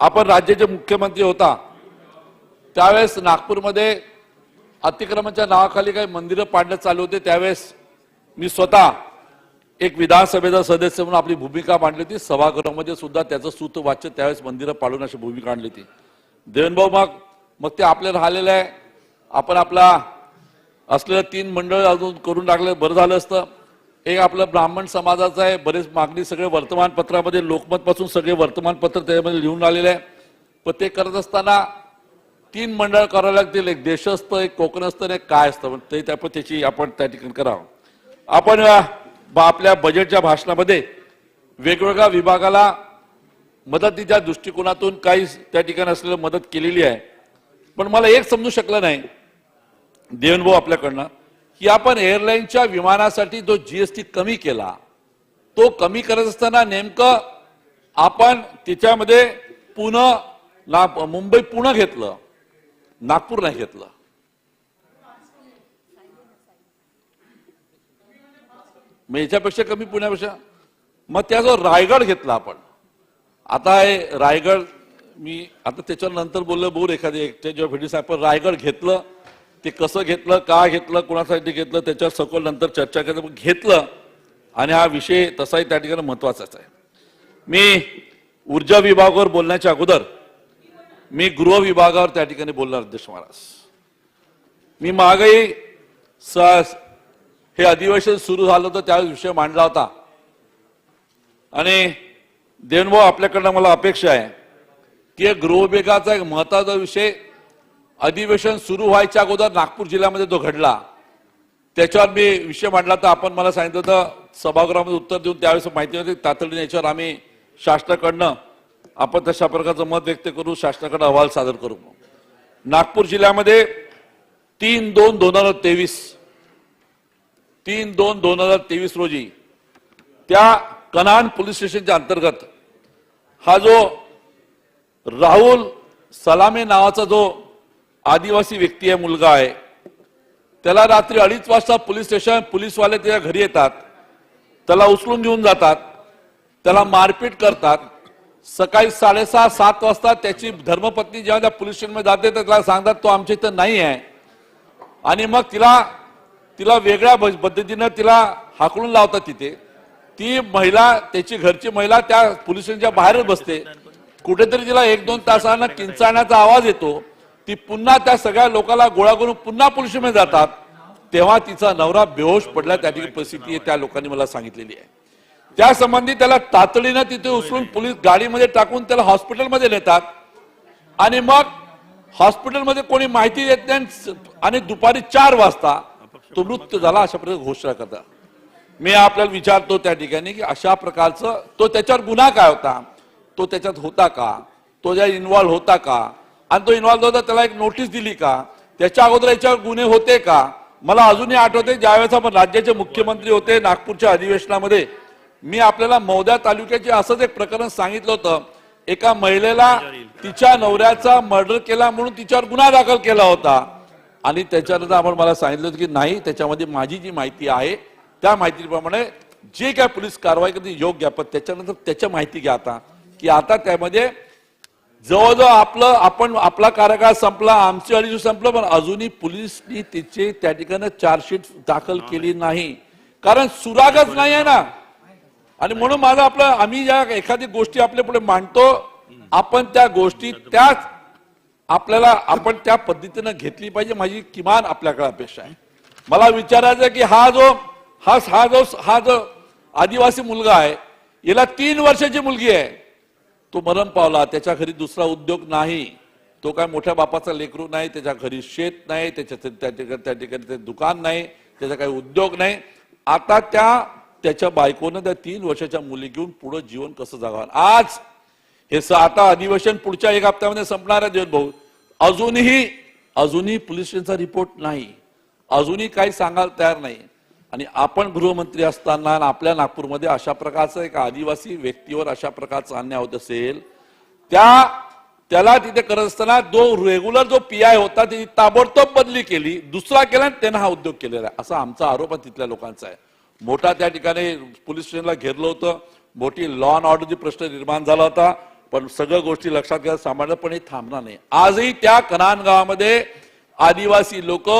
आपण राज्याचे मुख्यमंत्री होता त्यावेळेस नागपूरमध्ये अतिक्रमणाच्या नावाखाली काही मंदिरं पाडण्यात चालू होते. त्यावेळेस मी स्वतः एक विधानसभेचा सदस्य म्हणून आपली भूमिका मांडली होती. सभागृहामध्ये सुद्धा त्याचं सूत वाच्य त्यावेळेस मंदिरं पाडून अशी भूमिका आणली होती. देवनभाऊ मग ते आपले राहिलेलं आहे. आपण आपला असलेलं 3 मंडळ अजून करून टाकलं बरं झालं असतं. एक आपलं ब्राह्मण समाजाचं आहे, बरेच मागणी सगळे वर्तमानपत्रामध्ये, लोकमत पासून सगळे वर्तमानपत्र त्यामध्ये लिहून आलेले आहे. पण ते करत असताना 3 मंडळ करावं लागतील, एक देशस्थ, एक कोकणस्थ, एक काय असतं, ते त्याची आपण त्या ठिकाणी करावं. आपण आपल्या बजेटच्या भाषणामध्ये वेगवेगळ्या विभागाला मदतीच्या दृष्टिकोनातून काही त्या ठिकाणी असलेलं मदत केलेली आहे. पण मला एक समजू शकलं नाही देवनभाऊ आपल्याकडनं की आपण एअरलाईनच्या विमानासाठी जो जीएसटी कमी केला, तो कमी करत असताना नेमकं आपण त्याच्यामध्ये मुंबई पुणे घेतलं, नागपूर नाही घेतलं. मग याच्यापेक्षा कमी पुण्यापेक्षा मग त्याचा रायगड घेतला आपण. आता हे रायगड मी आता त्याच्यावर नंतर बोललो, बोर एखादी एकट्या जेव्हा भेटी साहेब, पण रायगड घेतलं, ते कसं घेतलं, का घेतलं, कोणासाठी घेतलं, त्याच्यावर सखोल नंतर चर्चा घेतलं. आणि हा विषय तसाही त्या ठिकाणी महत्वाचाच आहे. मी ऊर्जा विभागावर बोलण्याच्या अगोदर मी गृह विभागावर त्या ठिकाणी बोलणार. अध्यक्ष महाराज, मी मागही हे अधिवेशन सुरू झालं होतं त्यावेळेस विषय मांडला होता. आणि देवनभाऊ आपल्याकडनं मला अपेक्षा आहे की गृह विभागाचा एक महत्वाचा विषय अधिवेशन सुरू व्हायच्या अगोदर नागपूर जिल्ह्यामध्ये जो घडला त्याच्यावर मी विषय मांडला. तर आपण मला सांगितलं होतं सभागृहामध्ये उत्तर देऊन त्यावेळेस माहिती होती तातडीने याच्यावर आम्ही शासनाकडनं आपण तशा प्रकारचं मत व्यक्त करू, शासनाकडे अहवाल सादर करू. नागपूर जिल्ह्यामध्ये 3/2/2023 रोजी त्या कनान पोलीस स्टेशनच्या अंतर्गत हा जो राहुल सलामे नावाचा जो आदिवासी व्यक्ती आहे, मुलगा आहे, त्याला रात्री 2:30 वाजता पोलीसवाले त्याच्या घरी येतात, त्याला उचलून घेऊन जातात, त्याला मारपीट करतात. सकाळी 6:30-7 वाजता त्याची धर्मपत्नी जेव्हा त्या पोलीस स्टेशनमध्ये जाते तर त्याला सांगतात तो आमच्या इथं नाही आहे. आणि मग तिला वेगळ्या पद्धतीनं तिला हाकलून लावतात. तिथे ती महिला, त्याची घरची महिला त्या पोलीस स्टेशनच्या बाहेरच बसते. कुठेतरी तिला 1-2 तासांना किंचाळण्याचा आवाज येतो. ती पुन्हा त्या सगळ्या लोकांना गोळा करून पुन्हा पोलीस स्टेशनमध्ये जातात. तेव्हा तिचा नवरा बेहोश पडला, त्या ठिकाणी परिस्थिती त्या लोकांनी मला सांगितलेली आहे. त्या संबंधी त्याला तातडीनं तिथे उचलून पोलीस गाडीमध्ये टाकून त्याला हॉस्पिटलमध्ये नेतात आणि मग हॉस्पिटलमध्ये कोणी माहिती देत नाही आणि दुपारी 4 वाजता तो मृत्यू झाला अशा प्रकारे घोषणा करतात. मी आपल्याला विचारतो त्या ठिकाणी की अशा प्रकारचं तो त्याच्यावर गुन्हा काय होता, तो त्याच्यात होता का, तो ज्या इन्व्हॉल्व होता का, आणि तो इन्व्हॉल्व होता त्याला एक नोटीस दिली का, त्याच्या अगोदर याच्यावर गुन्हे होते का. मला अजूनही आठवते ज्यावेळेस आपण राज्याचे मुख्यमंत्री होते नागपूरच्या अधिवेशनामध्ये मी आपल्याला मौद्या तालुक्याचे असंच एक प्रकरण सांगितलं होतं. एका महिलेला तिच्या नवऱ्याचा मर्डर केला म्हणून तिच्यावर गुन्हा दाखल केला होता आणि त्याच्यानंतर आपण मला सांगितलं होतं की नाही, त्याच्यामध्ये माझी जी माहिती आहे त्या माहितीप्रमाणे जे काय पोलीस कारवाई करते योग्य. पण त्याच्यानंतर त्याच्या माहिती घ्या आता की आता त्यामध्ये जवळजवळ आपला कार्यकाळ संपला, आमची अडीच संपलं, पण अजूनही पोलिसनी तिचे त्या ठिकाणी चार्जशीट दाखल केली नाही कारण सुरागच नाही आहे ना. आणि म्हणून माझं आम्ही ज्या एखादी गोष्टी आपल्या पुढे मांडतो आपण त्या गोष्टी त्याच आपल्याला आपण त्या पद्धतीनं घेतली पाहिजे, माझी किमान आपल्याकडे अपेक्षा आहे. मला विचारायचं की हा जो आदिवासी मुलगा आहे याला 3 वर्षाची मुलगी आहे, तो मरण पावला, त्याच्या घरी दुसरा उद्योग नाही, तो काय मोठ्या बापाचा लेकरू नाही, त्याच्या घरी शेत नाही, त्या ठिकाणी दुकान नाही, त्याचा काही उद्योग नाही. आता त्याच्या बायकोनं त्या 3 वर्षाच्या मुली घेऊन पुढे जीवन कसं जगावं. आज हे आता अधिवेशन पुढच्या 1 हप्त्यामध्ये संपणार आहे देव भाऊ, अजूनही पोलीस स्टेशनचा रिपोर्ट नाही, अजूनही काही सांगायला तयार नाही. आणि आपण गृहमंत्री असताना आपल्या नागपूरमध्ये अशा प्रकारचं एक आदिवासी व्यक्तीवर अशा प्रकारचा अन्याय होत असेल त्याला तिथे करत असताना रेग्युलर जो PI होता त्याची ताबडतोब बदली केली, दुसरा केला आणि त्यानं हा उद्योग केलेला आहे असा आमचा आरोप आहे तिथल्या लोकांचा आहे. मोठा त्या ठिकाणी पोलीस स्टेशनला घेरलं होतं, मोठी लॉ अँड ऑर्डरची प्रश्न निर्माण झाला होता, पण सगळ्या गोष्टी लक्षात घ्या सांभाळणं पण हे थांबणार नाही. आजही त्या कनान गावामध्ये आदिवासी लोक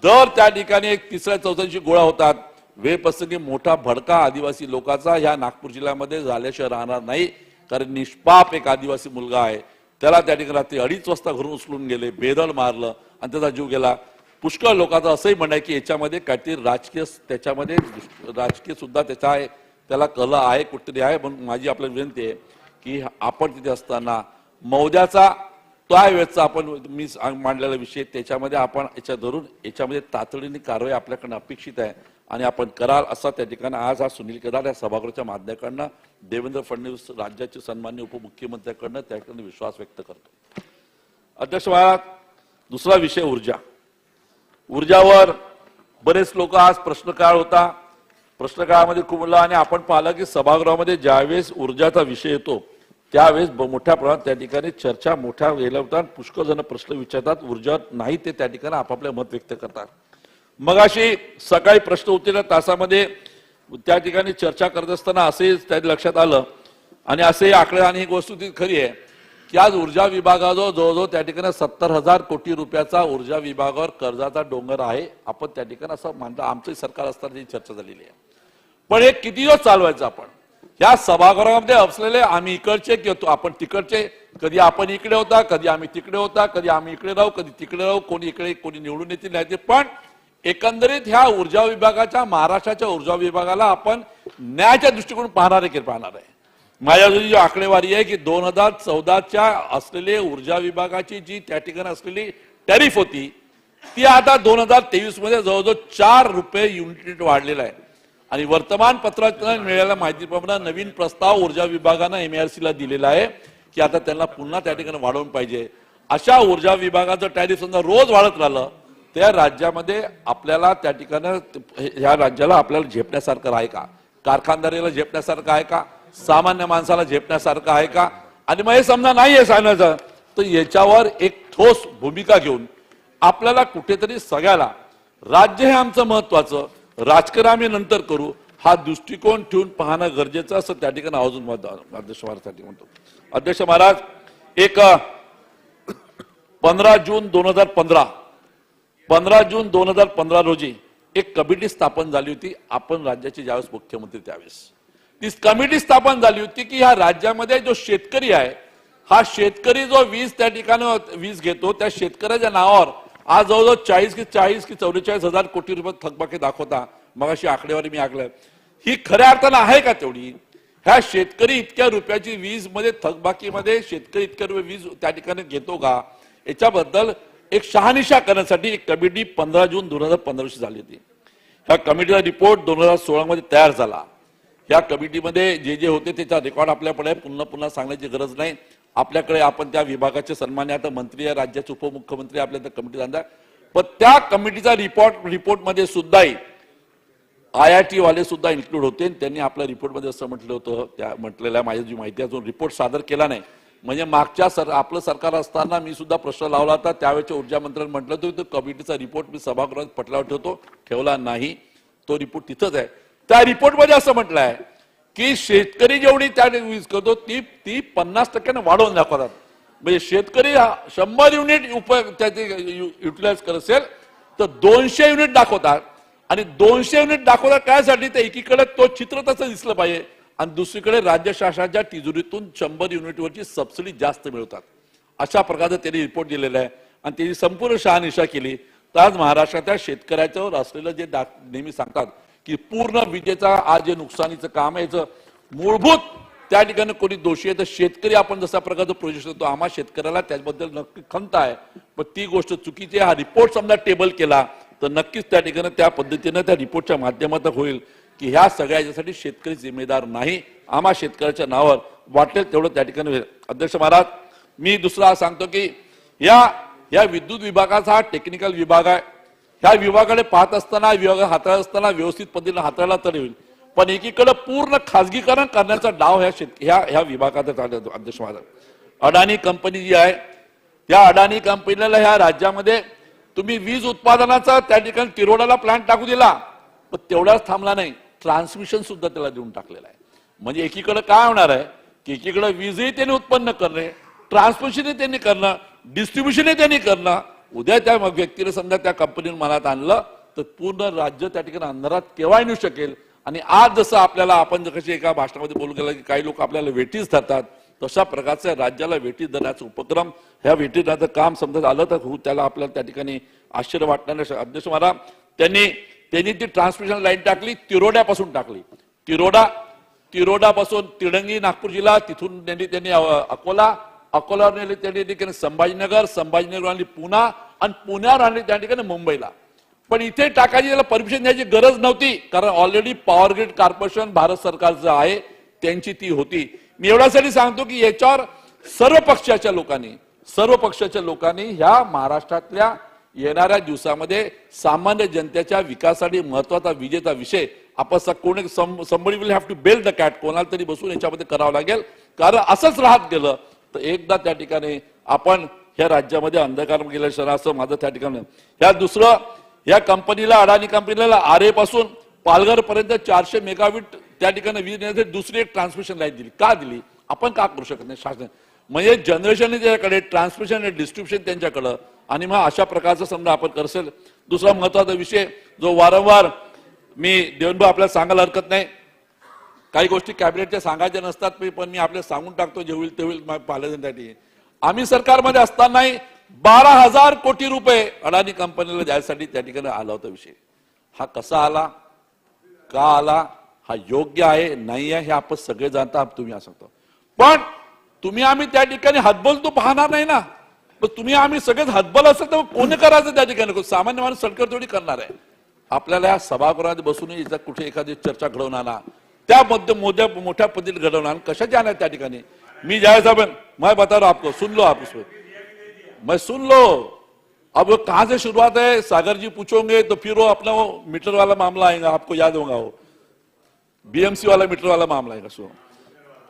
दर त्या ठिकाणी एक 3-4 गोळा होतात. वेळप्रसंगी मोठा भडका आदिवासी लोकांचा ह्या नागपूर जिल्ह्यामध्ये झाल्याशिवाय राहणार नाही. कारण निष्पाप एक आदिवासी मुलगा आहे, त्याला त्या ठिकाणी रात्री 2:30 वाजता घरून उचलून गेले, बेदल मारलं आणि त्याचा जीव गेला. पुष्कळ लोकांचं असंही म्हणणं आहे की याच्यामध्ये काहीतरी राजकीय सुद्धा त्याचा आहे, त्याला कला आहे, कुठतरी आहे. म्हणून माझी आपल्याला विनंती आहे की आपण तिथे असताना मौद्याचा त्या वेळेचा मी मांडलेला विषय त्याच्यामध्ये आपण याच्यामध्ये तातडीने कारवाई आपल्याकडनं अपेक्षित आहे आणि आपण कराल असा त्या ठिकाणी आज हा सुनील केदार या सभागृहाच्या माध्यमाकडनं देवेंद्र फडणवीस राज्याचे सन्माननीय उपमुख्यमंत्र्यांकडनं त्याकडनं विश्वास व्यक्त करतो. अध्यक्ष महाराज, दुसरा विषय ऊर्जावर बरेच लोक आज प्रश्नकाळ होता, प्रश्नकाळामध्ये खूप बोलला आणि आपण पाहिलं की सभागृहामध्ये ज्यावेळेस ऊर्जाचा विषय येतो त्यावेळेस मोठ्या प्रमाणात त्या ठिकाणी चर्चा मोठ्या गेल्या होत्या. पुष्कळ जण प्रश्न विचारतात, ऊर्जा नाही ते त्या ठिकाणी आपापले मत व्यक्त करतात. मग अशी सकाळी प्रश्न उत्तर तासामध्ये त्या ठिकाणी चर्चा करत असताना असे त्या लक्षात आलं आणि असे आकडे आणि ही वस्तुस्थिती खरी आहे की आज ऊर्जा विभागाजवळ जवळजवळ त्या ठिकाणी 70,000 कोटी रुपयाचा ऊर्जा विभागावर कर्जाचा डोंगर आहे. आपण त्या ठिकाणी असं मानतो, आमचं सरकार असताना ही चर्चा झालेली आहे. पण हे किती दिवस चालवायचं आपण या सभागृहामध्ये असलेले आम्ही इकडचे किंवा आपण तिकडचे, कधी आपण इकडे होता, कधी आम्ही तिकडे होता, कधी आम्ही इकडे राहू, कधी तिकडे राहू, कोणी इकडे कोणी निवडून येतील नाही. पण एकंदरीत ह्या ऊर्जा विभागाच्या महाराष्ट्राच्या ऊर्जा विभागाला आपण न्यायाच्या दृष्टिकोन पाहणार आहे. माझ्याजवळ जी आकडेवारी आहे की 2014च्या असलेले ऊर्जा विभागाची जी त्या ठिकाणी असलेली टॅरिफ होती ती आता 2023 मध्ये जवळजवळ 4 रुपये युनिट वाढलेला आहे. आणि वर्तमानपत्रात मिळालेल्या माहितीप्रमाणे नवीन प्रस्ताव ऊर्जा विभागानं MRC ला दिलेला आहे की आता त्यांना पुन्हा त्या ठिकाणी वाढवून पाहिजे. अशा ऊर्जा विभागाचं टॅरिफ समजा रोज वाढत राहिलं त्या राज्यामध्ये आपल्याला त्या ठिकाणी ह्या राज्याला आपल्याला झेपण्यासारखं आहे का, कारखानदारीला झेपण्यासारखं आहे का, सामान्य माणसाला झेपण्यासारखं आहे का. आणि मग हे समजा नाही आहे सांगण्याचं तर याच्यावर एक ठोस भूमिका घेऊन आपल्याला कुठेतरी सगळ्याला राज्य हे आमचं महत्वाचं, राजकारण आम्ही नंतर करू हा दृष्टिकोन ठेवून पाहणं गरजेचं असं त्या ठिकाणी आवाजून अध्यक्ष महाराजसाठी म्हणतो. अध्यक्ष महाराज, एक 15 जून 2015 रोजी एक कमिटी स्थापन झाली होती. आपण राज्याचे ज्यावेळेस मुख्यमंत्री त्यावेळेस ती कमिटी स्थापन झाली होती की ह्या राज्यामध्ये जो शेतकरी आहे हा शेतकरी जो वीज त्या ठिकाणी वीज घेतो त्या शेतकऱ्याच्या नावावर आज जवळजवळ 40 की 44 हजार कोटी रुपये थकबाकी दाखवता. मग अशी आकडेवारी मी ऐकलं. ही खऱ्या अर्थानं आहे का तेवढी? ह्या शेतकरी इतक्या रुपयाची वीज मध्ये थकबाकीमध्ये शेतकरी इतक्या रुपये वीज त्या ठिकाणी घेतो का? याच्याबद्दल एक शहानिशा करण्यासाठी एक कमिटी 15 जून 2015 रोजी झाली होती. ह्या कमिटीचा रिपोर्ट 2016 मध्ये तयार झाला. या कमिटीमध्ये जे जे होते त्याचा रेकॉर्ड आपल्याकडे पुन्हा सांगण्याची गरज नाही. आपल्याकडे आपण त्या विभागाचे सन्मान्य आता मंत्री आहे, राज्याचे उपमुख्यमंत्री आपल्या त्या कमिटी आणतात. पण त्या कमिटीचा रिपोर्ट मध्ये सुद्धा IIT वाले सुद्धा इन्क्लूड होते. त्यांनी आपल्या रिपोर्टमध्ये असं म्हटलं होतं, त्या म्हटलेल्या माझी जी माहिती अजून रिपोर्ट सादर केला नाही. म्हणजे मागच्या आपलं सरकार असताना मी सुद्धा प्रश्न लावला होता, त्यावेळेच्या ऊर्जा मंत्र्यांनी म्हटलं होतं तो कमिटीचा रिपोर्ट मी सभागृहात पटलावर ठेवला नाही. तो रिपोर्ट तिथंच आहे. त्या रिपोर्टमध्ये असं म्हटलं आहे की शेतकरी जेवढी त्या वीज करतो ती 50% वाढवून दाखवतात. म्हणजे शेतकरी 100 युनिट त्याचे युटिलाइज करत असेल तर 200 युनिट दाखवतात. आणि 200 युनिट दाखवतात कायसाठी? तर एकीकडे तो चित्र तसं दिसलं पाहिजे आणि दुसरीकडे राज्य शासनाच्या तिजोरीतून 100 युनिटवरची सबसिडी जास्त मिळवतात. अशा प्रकारचं त्यांनी रिपोर्ट दिलेला आहे आणि त्याची संपूर्ण शहानिशा केली. तर आज महाराष्ट्राच्या शेतकऱ्याच्यावर असलेलं जे नेहमी सांगतात की पूर्ण विजेचा आज जे नुकसानीचं काम आहे याचं मूलभूत त्या ठिकाणी कोणी दोषी आहे तर शेतकरी. आपण जसा प्रकारचं प्रोजेक्ट करतो आम्हा शेतकऱ्याला त्याबद्दल नक्की खंत आहे, पण ती गोष्ट चुकीची. हा रिपोर्ट समजा टेबल केला तर नक्कीच त्या ठिकाणी त्या पद्धतीनं त्या रिपोर्टच्या माध्यमातून होईल की ह्या सगळ्यासाठी शेतकरी जिम्मेदार नाही. आम्हा शेतकऱ्याच्या नावावर वाटेल तेवढं त्या ठिकाणी होईल. अध्यक्ष महाराज, मी दुसरा सांगतो की या विद्युत विभागाचा हा टेक्निकल विभाग आहे. ह्या विभागाकडे पाहत असताना विभाग हाताळत असताना व्यवस्थित पद्धतीने हाताळला तरी होईल. पण एकीकडे पूर्ण खासगीकरण करण्याचा डाव ह्या विभागात चालतो. अध्यक्ष महाराज, अडाणी कंपनी जी आहे त्या अडाणी कंपनीला ह्या राज्यामध्ये तुम्ही वीज उत्पादनाचा त्या ठिकाणी तिरोडाला प्लांट टाकू दिला, पण तेवढाच थांबला नाही, ट्रान्समिशन सुद्धा त्याला देऊन टाकलेलं आहे. म्हणजे एकीकडे काय होणार आहे की एकीकडे वीजही त्यांनी उत्पन्न करणे, ट्रान्समिशनही त्यांनी करणं, डिस्ट्रीब्युशनही त्यांनी करणं. उद्या त्या व्यक्तीने समजा त्या कंपनीने मनात आणलं तर पूर्ण राज्य त्या ठिकाणी अंधारात केव्हा येऊ शकेल. आणि आज जसं आपल्याला आपण कशी एका भाषणामध्ये बोलू गेलं की काही लोक आपल्याला वेठीस धरतात, तशा प्रकारच्या राज्याला वेठीस धरण्याचा उपक्रम ह्या वेठीस धरण्याचं काम समजा आलं तर त्याला आपल्याला त्या ठिकाणी आश्चर्य वाटणार नाही. अध्यक्ष महाराज, त्यांनी ती ट्रान्समिशन लाईन टाकली, तिरोड्यापासून टाकली. तिरोडापासून तिडंगी नागपूर जिल्हा, तिथून त्यांनी अकोलावर नेली त्या ठिकाणी संभाजीनगर आणली पुणा आणि पुण्यावर आणली त्या ठिकाणी मुंबईला. पण इथे टाकायची त्याला परमिशन द्यायची गरज नव्हती, कारण already power grid corporation Bharat सरकारचं आहे, त्यांची ती होती. मी एवढ्यासाठी सांगतो की याच्यावर सर्व पक्षाच्या लोकांनी ह्या महाराष्ट्रातल्या येणाऱ्या दिवसामध्ये सामान्य जनतेच्या विकासासाठी महत्वाचा विजेचा विषय आपण कोणी somebody will have to bail the cat, कोणाला तरी बसून याच्यामध्ये करावं लागेल. कारण असंच राहत गेलं तर एकदा त्या ठिकाणी आपण ह्या राज्यामध्ये अंधकार गेलं असं माझं त्या ठिकाणी. या कंपनीला अडाणी कंपनीला आरे पासून पालघर पर्यंत 400 मेगावीट त्या ठिकाणी वीज देण्यासाठी दुसरी एक ट्रान्समिशन लाईन दिली. का दिली? आपण का करू शकत नाही? शासन म्हणजे जनरेशन त्याच्याकडे, ट्रान्समिशन आणि डिस्ट्रीब्युशन त्यांच्याकडं. आणि मग अशा प्रकारचं समजा आपण करसेल. दुसरा महत्वाचा विषय जो वारंवार मी देवेंद्र आपल्याला सांगायला हरकत नाही, काही गोष्टी कॅबिनेटच्या सांगायच्या नसतात पण मी आपल्याला सांगून टाकतो, जे होईल ते होईल पाहिल्यासाठी. आम्ही सरकारमध्ये असतानाही 12,000 कोटी रुपये अडाणी कंपनीला द्यायसाठी त्या ठिकाणी आला होता विषय. हा कसा आला, का आला, हा योग्य आहे नाही आहे हे आपण सगळे जाणता, तुम्ही असं सांगतो. पण तुम्ही आम्ही त्या ठिकाणी हातबल तो पाहणार नाही ना. पण तुम्ही आम्ही सगळेच हातबल असेल तर कोणी करायचं त्या ठिकाणी? सामान्य माणूस सडकर थोडी करणार आहे. आपल्याला या सभागृहात बसून कुठे एखादी चर्चा घडवून आणा, त्यामध्ये मोठ्या पद्धतीने घडवून आणा. कशाच्या आणा त्या ठिकाणी? मी जायद साहब मैं बता रहा हूं आपको, सुन लो आप उसमें, मैं सुन लो. अब वो कहां से शुरुआत है? सागर जी पूछोगे तो फिर वो अपना वो मीटर वाला मामला आएगा, आपको याद होगा, वो बीएमसी वाला मीटर वाला मामला आएगा. सो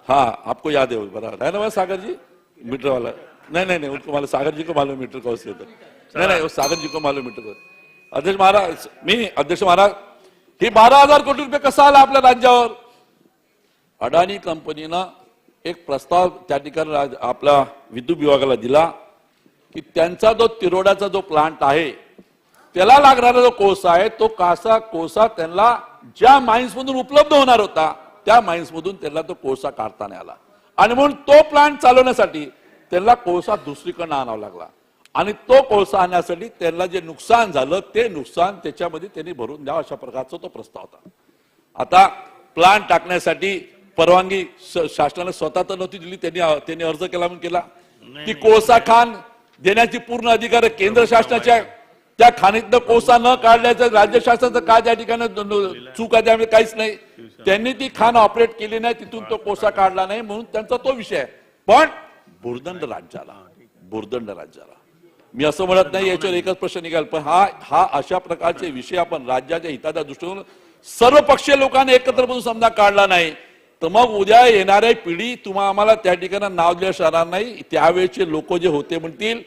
हाँ, आपको याद है वो, बराबर है ना? सागर जी मीटर वाला नहीं उनको मालूम, सागर जी को मालूम मीटर कौन से होता. नहीं वो सागर जी को मालूम मीटर कौन. अध्यक्ष महाराज, हे 12,000 कोटी रुपये कसा आला आपल्या राज्यावर? अडाणी कंपनीनं एक प्रस्ताव त्या ठिकाणी आपल्या विद्युत विभागाला दिला की त्यांचा जो तिरोडाचा जो प्लांट आहे त्याला लागणारा जो कोळसा आहे तो कोळसा त्यांना ज्या माइन्स मधून उपलब्ध होणार होता त्या माइन्स मधून त्यांना तो कोळसा काढता नाही आला. आणि म्हणून तो प्लांट चालवण्यासाठी त्यांना कोळसा दुसरीकडनं आणावा लागला. आणि तो कोळसा आणण्यासाठी त्यांना जे नुकसान झालं ते नुकसान त्याच्यामध्ये त्यांनी भरून द्यावं अशा प्रकारचा तो प्रस्ताव होता. आता प्लांट टाकण्यासाठी परवानगी शासनाने स्वतः तर नव्हती दिली, त्यांनी अर्ज केला म्हणून केला. ती कोळसा खाण देण्याची पूर्ण अधिकार केंद्र शासनाच्या, त्या खाणीतनं कोळसा न काढल्याचं राज्य शासनाचं काय त्या ठिकाणी चूक आहे, त्यामुळे काहीच नाही. त्यांनी ती खाण ऑपरेट केली नाही, तिथून तो कोळसा काढला नाही म्हणून त्यांचा तो विषय आहे. पण भुर्दंड राज्याला मी असं म्हणत नाही, याच्यावर एकच प्रश्न निघाल, पण हा अशा प्रकारचे विषय आपण राज्याच्या हिताच्या दृष्टीने सर्व पक्षीय लोकांनी एकत्र बसून समजा काढला नाही तर मग उद्या येणाऱ्या पिढी तुम्हाला आम्हाला त्या ठिकाणी नाव दिल्या जाणार नाही. त्यावेळेचे लोक जे होते म्हणतील,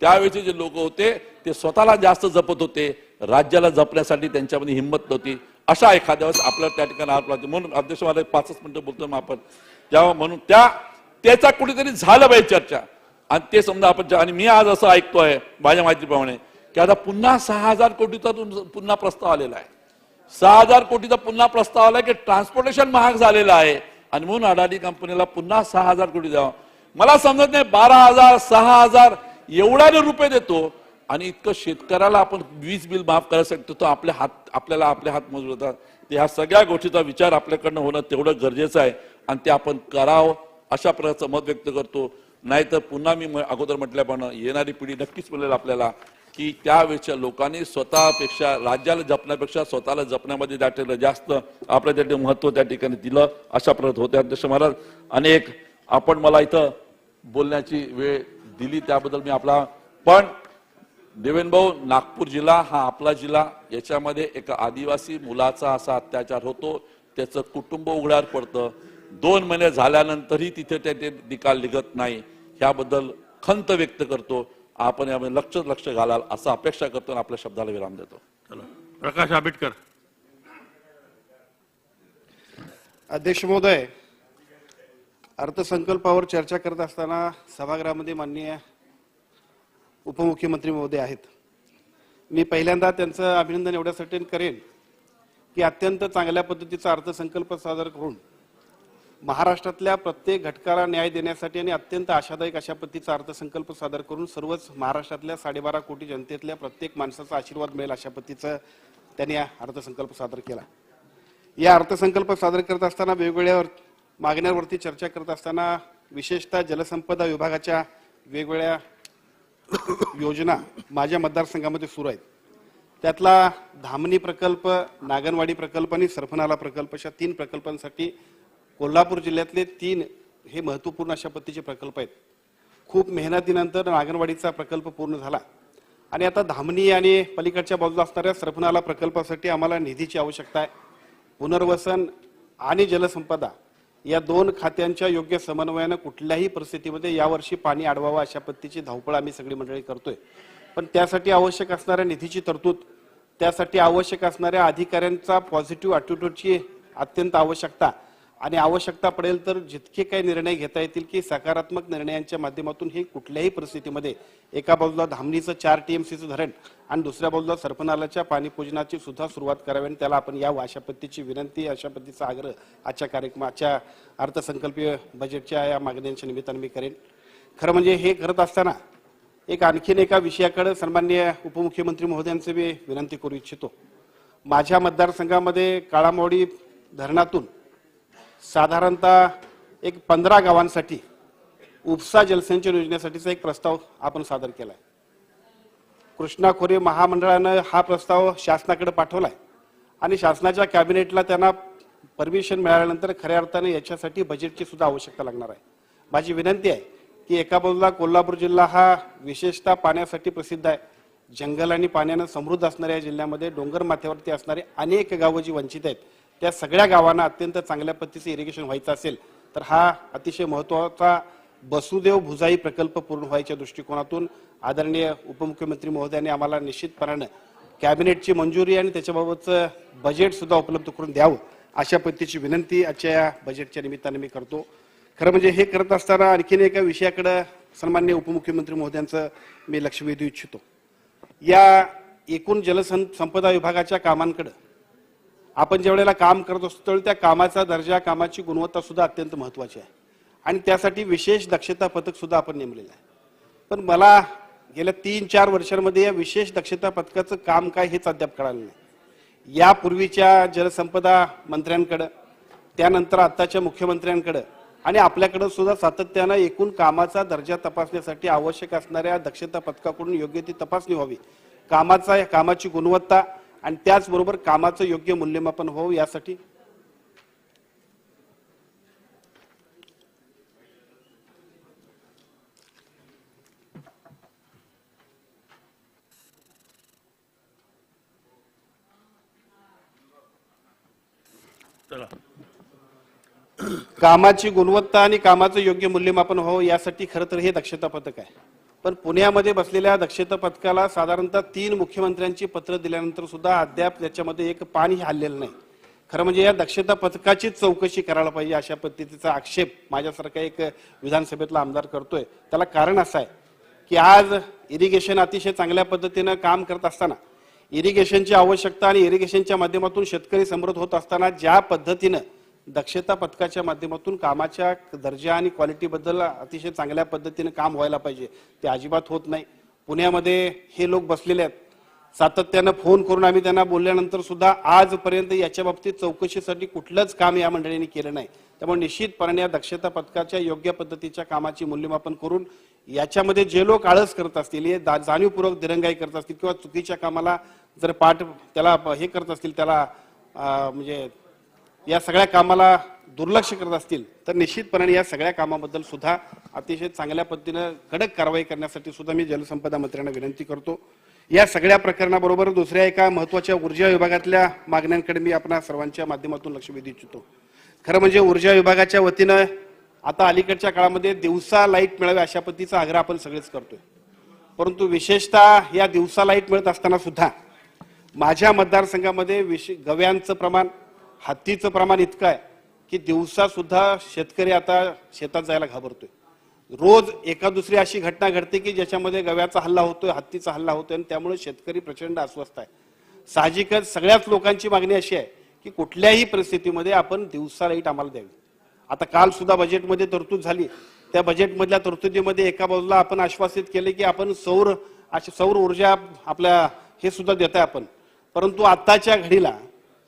त्यावेळेचे जे लोक होते ते स्वतःला जास्त जपत होते, राज्याला जपण्यासाठी त्यांच्यामध्ये हिंमत नव्हती. अशा एखाद्या वेळेस आपल्याला त्या ठिकाणी आपला म्हणून अध्यक्ष मला 5 मिनिटं बोलतो मग आपण तेव्हा म्हणून त्याचा कुठेतरी झालं पाहिजे चर्चा. आणि ते समजा आपण, आणि मी आज असं ऐकतोय माझ्या माहितीप्रमाणे की आता पुन्हा 6,000 कोटीचा पुन्हा प्रस्ताव आलेला आहे. 6,000 कोटीचा पुन्हा प्रस्ताव आलाय की ट्रान्सपोर्टेशन महाग झालेलं आहे आणि म्हणून अडानी कंपनीला पुन्हा 6,000 कोटी द्यावं. मला समजत नाही, 12,000 6,000 एवढा रुपये देतो आणि इतकं शेतकऱ्याला आपण वीज बिल माफ करायसाठी तो आपल्याला आपले हात मजबूत होतात. ह्या सगळ्या गोष्टीचा विचार आपल्याकडनं होणं तेवढं गरजेचं आहे आणि ते आपण करावं अशा प्रकारचं मत व्यक्त करतो. नाहीतर पुन्हा मी अगोदर म्हटल्याप्रमाणे येणारी पिढी नक्कीच बोलेल आपल्याला की त्यावेळेच्या लोकांनी स्वतःपेक्षा राज्याला जपण्यापेक्षा स्वतःला जपण्यामध्ये त्या ठिकाणी जास्त आपल्या त्या महत्व त्या ठिकाणी दिलं अशा प्रकारे होते. अध्यक्ष महाराज, अनेक आपण मला इथं बोलण्याची वेळ दिली त्याबद्दल मी आपला, पण देवेंद्र भाऊ, नागपूर जिल्हा हा आपला जिल्हा, याच्यामध्ये एका आदिवासी मुलाचा असा अत्याचार होतो, त्याचं कुटुंब उघड्यावर पडतं, 2 महिने झाल्यानंतरही तिथे ते निकाल निघत नाही. ह्याबद्दल खंत व्यक्त करतो. आपण यामध्ये लक्ष घालाल असं अपेक्षा करतो आणि आपल्या शब्दाला विराम देतो. प्रकाश आंबेडकर. अध्यक्ष महोदय, अर्थसंकल्पावर चर्चा करत असताना सभागृहामध्ये माननीय उपमुख्यमंत्री महोदय आहेत. मी पहिल्यांदा त्यांचं अभिनंदन एवढ्यासाठी करेन की अत्यंत चांगल्या पद्धतीचा अर्थसंकल्प सादर करून महाराष्ट्रातल्या प्रत्येक घटकाला न्याय देण्यासाठी आणि अत्यंत आशादायक अशा पद्धतीचा अर्थसंकल्प सादर करून सर्वच महाराष्ट्रातल्या 12.5 कोटी जनतेतल्या प्रत्येक माणसाचा आशीर्वाद मिळेल अशा पद्धतीचं त्यांनी अर्थसंकल्प सादर केला. या अर्थसंकल्प सादर करत असताना वेगवेगळ्या मागण्यांवरती चर्चा करत असताना विशेषतः जलसंपदा विभागाच्या वेगवेगळ्या योजना माझ्या मतदारसंघामध्ये सुरू आहेत. त्यातला धामणी प्रकल्प, नागनवाडी प्रकल्प आणि सरफनाला प्रकल्प अशा 3 प्रकल्पांसाठी कोल्हापूर जिल्ह्यातले 3 हे महत्त्वपूर्ण अशा पद्धतीचे प्रकल्प आहेत. खूप मेहनतीनंतर नागनवाडीचा प्रकल्प पूर्ण झाला आणि आता धामणी आणि पलीकडच्या बाजूला असणाऱ्या सरफनाला प्रकल्पासाठी आम्हाला निधीची आवश्यकता आहे. पुनर्वसन आणि जलसंपदा या 2 खात्यांच्या योग्य समन्वयानं कुठल्याही परिस्थितीमध्ये यावर्षी पाणी अडवावं अशा पद्धतीची धावपळ आम्ही सगळी मंडळी करतोय. पण त्यासाठी आवश्यक असणाऱ्या निधीची तरतूद, त्यासाठी आवश्यक असणाऱ्या अधिकाऱ्यांचा पॉझिटिव्ह ॲटिट्यूडची अत्यंत आवश्यकता आणि आवश्यकता पडेल तर जितके काही निर्णय घेता येतील की सकारात्मक निर्णयांच्या माध्यमातून हे कुठल्याही परिस्थितीमध्ये एका बाजूला धामणीचं 4 TMCचं धरण आणि दुसऱ्या बाजूला सरपनालाच्या पाणीपूजनाची सुद्धा सुरुवात करावी आणि त्याला आपण यावं अशा पद्धतीची विनंती, अशा पद्धतीचा आग्रह आजच्या कार्यक्रमाच्या अर्थसंकल्पीय बजेटच्या या मागण्यांच्या निमित्ताने मी करेन. खरं म्हणजे हे करत असताना आणखीन एका विषयाकडे सन्माननीय उपमुख्यमंत्री महोदयांचे मी विनंती करू इच्छितो. माझ्या मतदारसंघामध्ये काळामोडी धरणातून साधारणतः 15 गावांसाठी उपसा जलसिंचन योजनेसाठीचा एक प्रस्ताव आपण सादर केलाय. कृष्णा खोरे महामंडळानं हा प्रस्ताव शासनाकडे पाठवलाय आणि शासनाच्या कॅबिनेटला त्यांना परमिशन मिळाल्यानंतर खऱ्या अर्थाने याच्यासाठी बजेटची सुद्धा आवश्यकता लागणार आहे. माझी विनंती आहे की एका बाजूला कोल्हापूर जिल्हा हा विशेषतः पाण्यासाठी प्रसिद्ध आहे. जंगल आणि पाण्यानं समृद्ध असणाऱ्या जिल्ह्यामध्ये डोंगर माथ्यावरती असणारे अनेक गावं जी वंचित आहेत त्या सगळ्या गावांना अत्यंत चांगल्या पद्धतीचे इरिगेशन व्हायचं असेल तर हा अतिशय महत्त्वाचा वसुदेव भुजाई प्रकल्प पूर्ण व्हायच्या दृष्टिकोनातून आदरणीय उपमुख्यमंत्री महोदयांनी आम्हाला निश्चितपणाने कॅबिनेटची मंजुरी आणि त्याच्याबाबतचं बजेट सुद्धा उपलब्ध करून द्यावं अशा पद्धतीची विनंती आजच्या या बजेटच्या निमित्ताने मी करतो. खरं म्हणजे हे करत असताना आणखीन एका विषयाकडे सन्माननीय उपमुख्यमंत्री महोदयांचं मी लक्ष वेधू इच्छितो. या एकूण जलसंपदा विभागाच्या कामांकडे आपण ज्यावेळेला काम करत असतो त्यावेळी त्या कामाचा दर्जा, कामाची गुणवत्ता सुद्धा अत्यंत महत्त्वाची आहे आणि त्यासाठी विशेष दक्षता पथक सुद्धा आपण नेमलेलं आहे. पण मला गेल्या 3-4 वर्षांमध्ये या विशेष दक्षता पथकाचं काम काय हेच अद्याप कळालं नाही. यापूर्वीच्या जलसंपदा मंत्र्यांकडे त्यानंतर आताच्या मुख्यमंत्र्यांकडे आणि आपल्याकडे सुद्धा सातत्यानं एकूण कामाचा दर्जा तपासण्यासाठी आवश्यक असणाऱ्या दक्षता पथकाकडून योग्य ती तपासणी व्हावी, कामाची गुणवत्ता आणि त्याचबरोबर कामाचं योग्य मूल्यमापन व्हावं यासाठी कामाची गुणवत्ता आणि कामाचं योग्य मूल्यमापन व्हावं यासाठी खरं तर हे दक्षता पथक आहे. पण पुण्यामध्ये बसलेल्या दक्षता पथकाला साधारणतः 3 मुख्यमंत्र्यांची पत्र दिल्यानंतर सुद्धा अद्याप त्याच्यामध्ये एक पानही हललेलं नाही. खरं म्हणजे या दक्षता पथकाचीच चौकशी करायला पाहिजे अशा पद्धतीचा आक्षेप माझ्यासारखा एक विधानसभेतला आमदार करतोय. त्याला कारण असं आहे की आज इरिगेशन अतिशय चांगल्या पद्धतीनं काम करत असताना, इरिगेशनची आवश्यकता आणि इरिगेशनच्या माध्यमातून शेतकरी समृद्ध होत असताना ज्या पद्धतीनं दक्षता पथकाच्या माध्यमातून कामाच्या दर्जा आणि क्वालिटीबद्दल अतिशय चांगल्या पद्धतीने काम व्हायला पाहिजे ते अजिबात होत नाही. पुण्यामध्ये हे लोक बसलेले आहेत. सातत्यानं फोन करून आम्ही त्यांना बोलल्यानंतर सुद्धा आजपर्यंत याच्या बाबतीत चौकशीसाठी कुठलंच काम या मंडळींनी केलं नाही. त्यामुळे निश्चितपणे या दक्षता पथकाच्या योग्य पद्धतीच्या कामाची मूल्यमापन करून याच्यामध्ये जे लोक आळस करत असतील, हे जाणीवपूर्वक दिरंगाई करत असतील किंवा चुकीच्या कामाला जर त्याला हे करत असतील, त्याला म्हणजे या सगळ्या कामाला दुर्लक्ष करत असतील तर निश्चितपणे या सगळ्या कामाबद्दल सुद्धा अतिशय चांगल्या पद्धतीनं कडक कारवाई करण्यासाठी सुद्धा मी जलसंपदा मंत्र्यांना विनंती करतो. या सगळ्या प्रकरणाबरोबर दुसऱ्या एका महत्त्वाच्या ऊर्जा विभागातल्या मागण्यांकडे मी आपल्या सर्वांच्या माध्यमातून लक्ष वेधू इच्छितो. खरं म्हणजे ऊर्जा विभागाच्या वतीनं आता अलीकडच्या काळामध्ये दिवसा लाईट मिळावे अशा पद्धतीचा आग्रह आपण सगळेच करतोय. परंतु विशेषतः या दिवसा लाईट मिळत असताना सुद्धा माझ्या मतदारसंघामध्ये गव्यांचं प्रमाण, हत्तीचं प्रमाण इतकं आहे की दिवसा सुद्धा शेतकरी आता शेतात जायला घाबरतोय. रोज एका दुसरी अशी घटना घडते की ज्याच्यामध्ये गव्याचा हल्ला होतोय, हत्तीचा हल्ला होतोय आणि त्यामुळे शेतकरी प्रचंड अस्वस्थ आहे. साहजिकच सगळ्याच लोकांची मागणी अशी आहे की कुठल्याही परिस्थितीमध्ये आपण दिवसा लाईट आम्हाला द्यावी. आता काल सुद्धा बजेटमध्ये तरतूद झाली. त्या बजेटमधल्या तरतुदीमध्ये एका बाजूला आपण आश्वासित केले की आपण सौर ऊर्जा आपल्या हे सुद्धा देत आहे आपण. परंतु आताच्या घडीला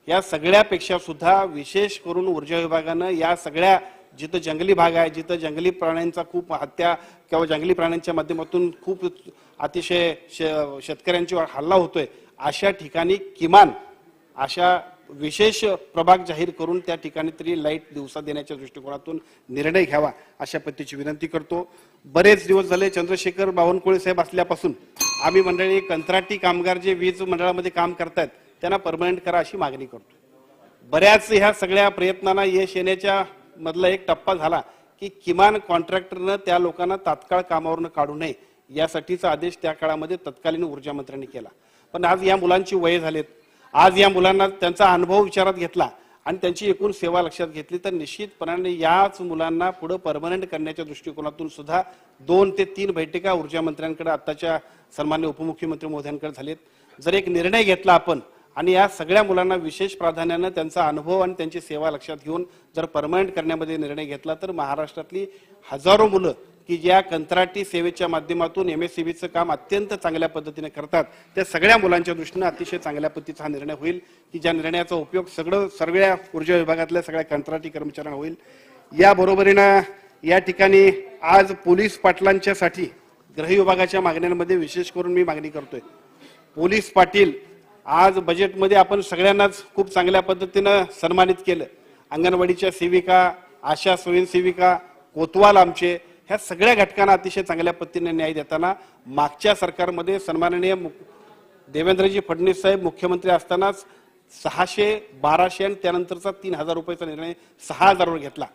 या सगळ्यापेक्षा सुद्धा विशेष करून ऊर्जा विभागानं या सगळ्या जिथं जंगली भाग आहे, जिथं जंगली प्राण्यांचा खूप हत्या किंवा जंगली प्राण्यांच्या माध्यमातून खूप अतिशय शेतकऱ्यांच्यावर हल्ला होतोय अशा ठिकाणी किमान अशा विशेष प्रभाग जाहीर करून त्या ठिकाणी तरी लाईट दिवसा देण्याच्या दृष्टिकोनातून निर्णय घ्यावा अशा पद्धतीची विनंती करतो. बरेच दिवस झाले चंद्रशेखर बावनकुळे साहेब असल्यापासून आम्ही मंडळी कंत्राटी कामगार जे वीज मंडळामध्ये काम करतायत त्यांना परमनंट करा अशी मागणी करतो. बऱ्याच ह्या सगळ्या प्रयत्नांना यश येण्याच्या मधला एक टप्पा झाला की किमान कॉन्ट्रॅक्टरनं त्या लोकांना तात्काळ कामावरनं काढू नये यासाठीचा आदेश त्या काळामध्ये तत्कालीन ऊर्जा मंत्र्यांनी केला. पण आज या मुलांची वय झालेत, आज या मुलांना त्यांचा अनुभव विचारात घेतला आणि त्यांची एकूण सेवा लक्षात घेतली तर निश्चितपणाने याच मुलांना पुढे परमनंट करण्याच्या दृष्टिकोनातून सुद्धा 2 ते 3 बैठका ऊर्जा मंत्र्यांकडे आताच्या सन्मान्य उपमुख्यमंत्री महोदयांकडे झालेत. जर एक निर्णय घेतला आपण आणि या सगळ्या मुलांना विशेष प्राधान्यानं त्यांचा अनुभव आणि त्यांची सेवा लक्षात घेऊन जर परमनंट करण्यामध्ये निर्णय घेतला तर महाराष्ट्रातली हजारो मुलं की ज्या कंत्राटी सेवेच्या माध्यमातून MSCBचं काम अत्यंत चांगल्या पद्धतीने करतात त्या सगळ्या मुलांच्या दृष्टीने अतिशय चांगल्या पद्धतीचा हा निर्णय होईल की ज्या निर्णयाचा उपयोग सगळ्या ऊर्जा विभागातल्या सगळ्या कंत्राटी कर्मचाऱ्यांना होईल. या बरोबरीनं या ठिकाणी आज पोलीस पाटलांच्यासाठी गृह विभागाच्या मागण्यांमध्ये विशेष करून मी मागणी करतोय. पोलीस पाटील आज बजेटमध्ये आपण सगळ्यांनाच खूप चांगल्या पद्धतीनं सन्मानित केलं. अंगणवाडीच्या सेविका, आशा स्वयंसेविका, कोतवाल आमचे ह्या सगळ्या घटकांना अतिशय चांगल्या पद्धतीने न्याय देताना मागच्या सरकारमध्ये सन्माननीय देवेंद्रजी फडणवीस साहेब मुख्यमंत्री असतानाच 600, 1200 आणि त्यानंतरचा 3000 रुपयाचा निर्णय 6000 वर घेतला.